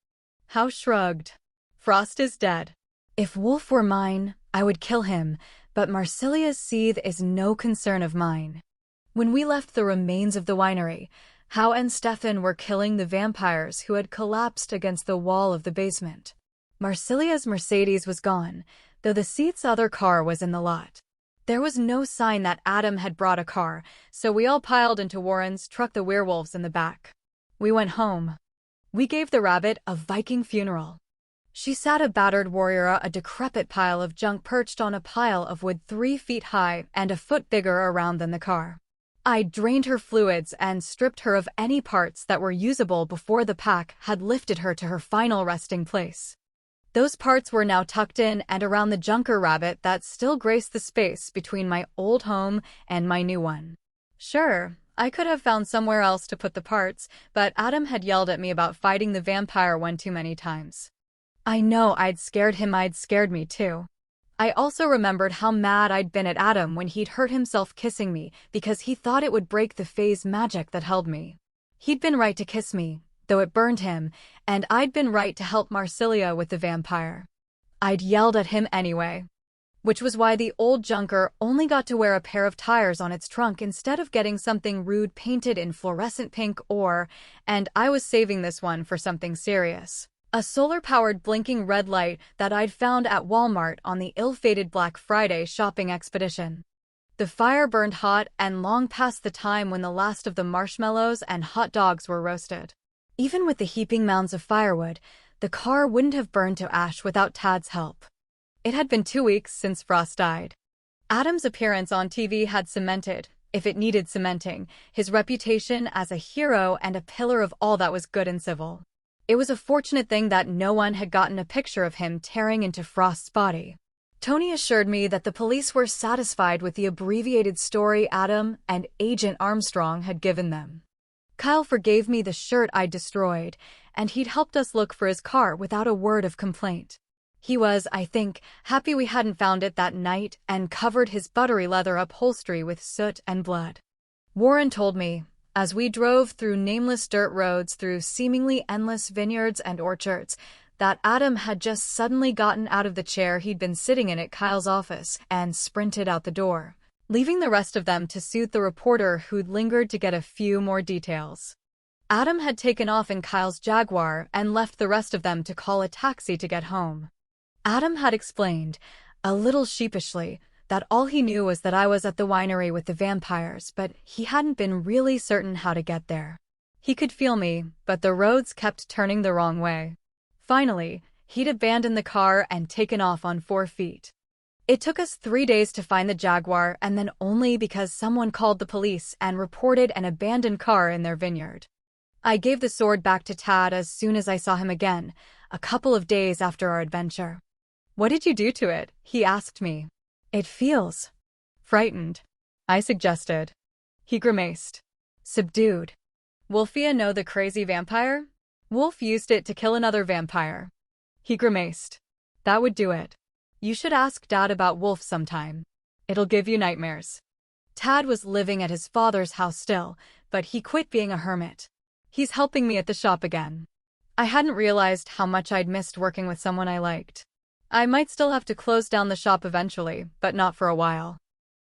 How shrugged. Frost is dead. If Wolf were mine, I would kill him, but Marsilia's seethe is no concern of mine. When we left the remains of the winery, How and Stefan were killing the vampires who had collapsed against the wall of the basement. Marsilia's Mercedes was gone, though the Seath's other car was in the lot. There was no sign that Adam had brought a car, so we all piled into Warren's truck, the werewolves in the back. We went home. We gave the rabbit a Viking funeral. She sat a battered warrior, a decrepit pile of junk perched on a pile of wood 3 feet high and a foot bigger around than the car. I drained her fluids and stripped her of any parts that were usable before the pack had lifted her to her final resting place. Those parts were now tucked in and around the junker rabbit that still graced the space between my old home and my new one. Sure, I could have found somewhere else to put the parts, but Adam had yelled at me about fighting the vampire one too many times. I know I'd scared him, I'd scared me too. I also remembered how mad I'd been at Adam when he'd hurt himself kissing me because he thought it would break the phase magic that held me. He'd been right to kiss me, though it burned him, and I'd been right to help Marsilia with the vampire. I'd yelled at him anyway. Which was why the old junker only got to wear a pair of tires on its trunk instead of getting something rude painted in fluorescent pink and I was saving this one for something serious. A solar-powered blinking red light that I'd found at Walmart on the ill-fated Black Friday shopping expedition. The fire burned hot and long past the time when the last of the marshmallows and hot dogs were roasted. Even with the heaping mounds of firewood, the car wouldn't have burned to ash without Tad's help. It had been 2 weeks since Frost died. Adam's appearance on TV had cemented, if it needed cementing, his reputation as a hero and a pillar of all that was good and civil. It was a fortunate thing that no one had gotten a picture of him tearing into Frost's body. Tony assured me that the police were satisfied with the abbreviated story Adam and Agent Armstrong had given them. Kyle forgave me the shirt I'd destroyed, and he'd helped us look for his car without a word of complaint. He was, I think, happy we hadn't found it that night and covered his buttery leather upholstery with soot and blood. Warren told me, as we drove through nameless dirt roads through seemingly endless vineyards and orchards, that Adam had just suddenly gotten out of the chair he'd been sitting in at Kyle's office and sprinted out the door, leaving the rest of them to suit the reporter who'd lingered to get a few more details. Adam had taken off in Kyle's Jaguar and left the rest of them to call a taxi to get home. Adam had explained, a little sheepishly, that all he knew was that I was at the winery with the vampires, but he hadn't been really certain how to get there. He could feel me, but the roads kept turning the wrong way. Finally, he'd abandoned the car and taken off on 4 feet. It took us 3 days to find the Jaguar, and then only because someone called the police and reported an abandoned car in their vineyard. I gave the sword back to Tad as soon as I saw him again, a couple of days after our adventure. "What did you do to it?" he asked me. "It feels frightened," I suggested. He grimaced. "Subdued." "Wolfia know the crazy vampire? Wolf used it to kill another vampire." He grimaced. "That would do it. You should ask Dad about Wolf sometime. It'll give you nightmares." Tad was living at his father's house still, but he quit being a hermit. He's helping me at the shop again. I hadn't realized how much I'd missed working with someone I liked. I might still have to close down the shop eventually, but not for a while.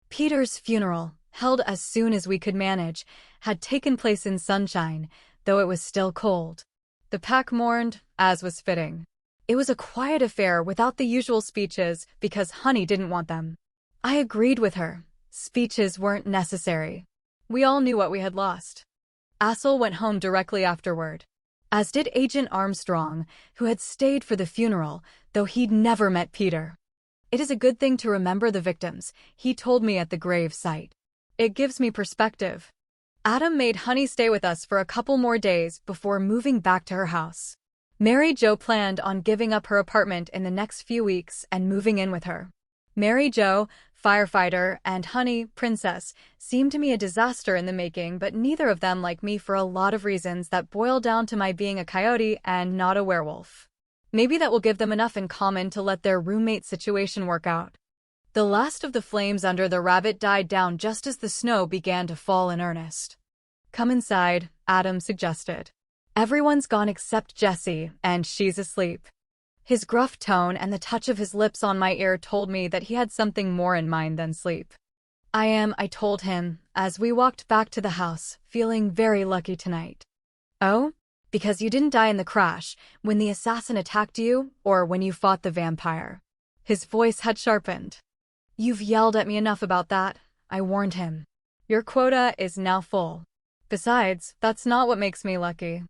Peter's funeral, held as soon as we could manage, had taken place in sunshine, though it was still cold. The pack mourned, as was fitting. It was a quiet affair without the usual speeches because Honey didn't want them. I agreed with her. Speeches weren't necessary. We all knew what we had lost. Assel went home directly afterward, as did Agent Armstrong, who had stayed for the funeral, though he'd never met Peter. "It is a good thing to remember the victims," he told me at the grave site. "It gives me perspective." Adam made Honey stay with us for a couple more days before moving back to her house. Mary Jo planned on giving up her apartment in the next few weeks and moving in with her. Mary Jo, firefighter, and Honey, princess, seemed to me a disaster in the making, but neither of them like me for a lot of reasons that boil down to my being a coyote and not a werewolf. Maybe that will give them enough in common to let their roommate situation work out. The last of the flames under the rabbit died down just as the snow began to fall in earnest. "Come inside," Adam suggested. "Everyone's gone except Jessie, and she's asleep." His gruff tone and the touch of his lips on my ear told me that he had something more in mind than sleep. I told him, as we walked back to the house, feeling very lucky tonight. "Oh? Because you didn't die in the crash, when the assassin attacked you, or when you fought the vampire." His voice had sharpened. "You've yelled at me enough about that," I warned him. "Your quota is now full. Besides, that's not what makes me lucky."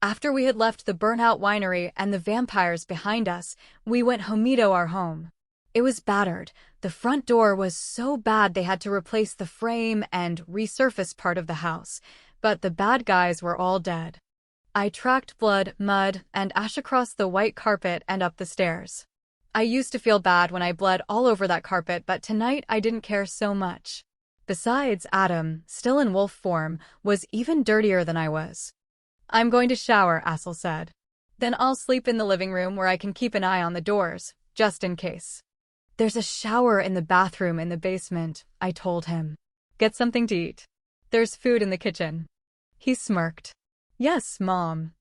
After we had left the burnt-out winery and the vampires behind us, we went homito our home. It was battered. The front door was so bad they had to replace the frame and resurface part of the house, but the bad guys were all dead. I tracked blood, mud, and ash across the white carpet and up the stairs. I used to feel bad when I bled all over that carpet, but tonight I didn't care so much. Besides, Adam, still in wolf form, was even dirtier than I was. "I'm going to shower," Assel said. Then I'll sleep in the living room where I can keep an eye on the doors, just in case. There's a shower in the bathroom in the basement, I told him. Get something to eat. There's food in the kitchen. He smirked. Yes, Mom.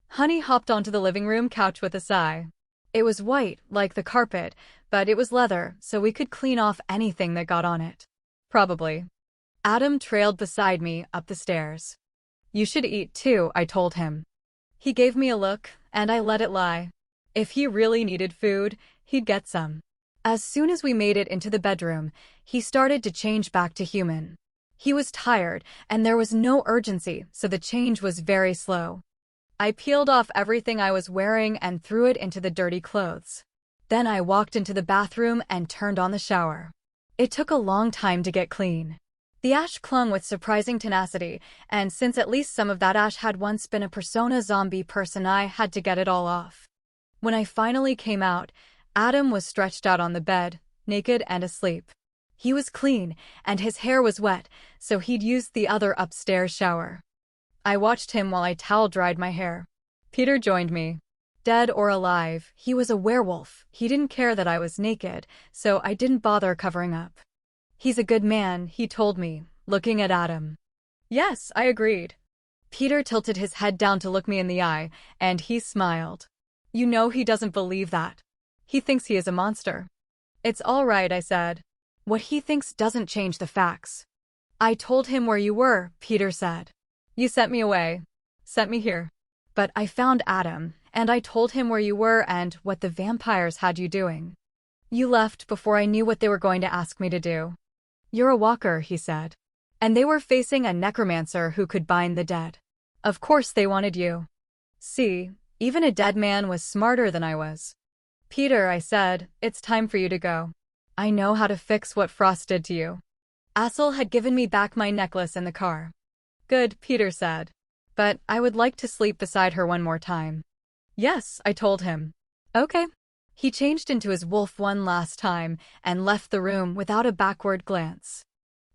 Honey hopped onto the living room couch with a sigh. It was white, like the carpet, but it was leather, so we could clean off anything that got on it. Probably. Adam trailed beside me up the stairs. You should eat too, I told him. He gave me a look, and I let it lie. If he really needed food, he'd get some. As soon as we made it into the bedroom, he started to change back to human. He was tired, and there was no urgency, so the change was very slow. I peeled off everything I was wearing and threw it into the dirty clothes. Then I walked into the bathroom and turned on the shower. It took a long time to get clean. The ash clung with surprising tenacity, and since at least some of that ash had once been a persona zombie person, I had to get it all off. When I finally came out, Adam was stretched out on the bed, naked and asleep. He was clean, and his hair was wet, so he'd used the other upstairs shower. I watched him while I towel-dried my hair. Peter joined me. Dead or alive, he was a werewolf. He didn't care that I was naked, so I didn't bother covering up. He's a good man, he told me, looking at Adam. Yes, I agreed. Peter tilted his head down to look me in the eye, and he smiled. You know he doesn't believe that. He thinks he is a monster. It's all right, I said. What he thinks doesn't change the facts. I told him where you were, Peter said. You sent me away. Sent me here. But I found Adam, and I told him where you were and what the vampires had you doing. You left before I knew what they were going to ask me to do. You're a walker, he said. And they were facing a necromancer who could bind the dead. Of course they wanted you. See, even a dead man was smarter than I was. Peter, I said, it's time for you to go. I know how to fix what Frost did to you. Assel had given me back my necklace in the car. Good, Peter said. But I would like to sleep beside her one more time. Yes, I told him. Okay. He changed into his wolf one last time and left the room without a backward glance.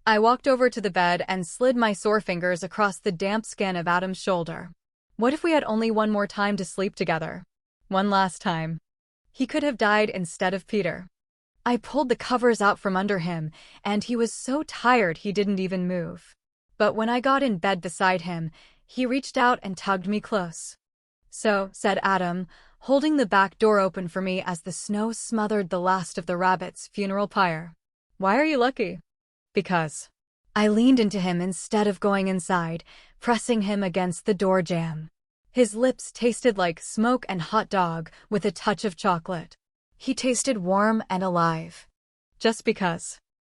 I walked over to the bed and slid my sore fingers across the damp skin of Adam's shoulder. What if we had only one more time to sleep together? One last time. He could have died instead of Peter. I pulled the covers out from under him, and he was so tired he didn't even move. But when I got in bed beside him, he reached out and tugged me close. So, said Adam, holding the back door open for me as the snow smothered the last of the rabbit's funeral pyre. Why are you lucky? Because. I leaned into him instead of going inside, pressing him against the door jamb. His lips tasted like smoke and hot dog with a touch of chocolate. He tasted warm and alive. Just because.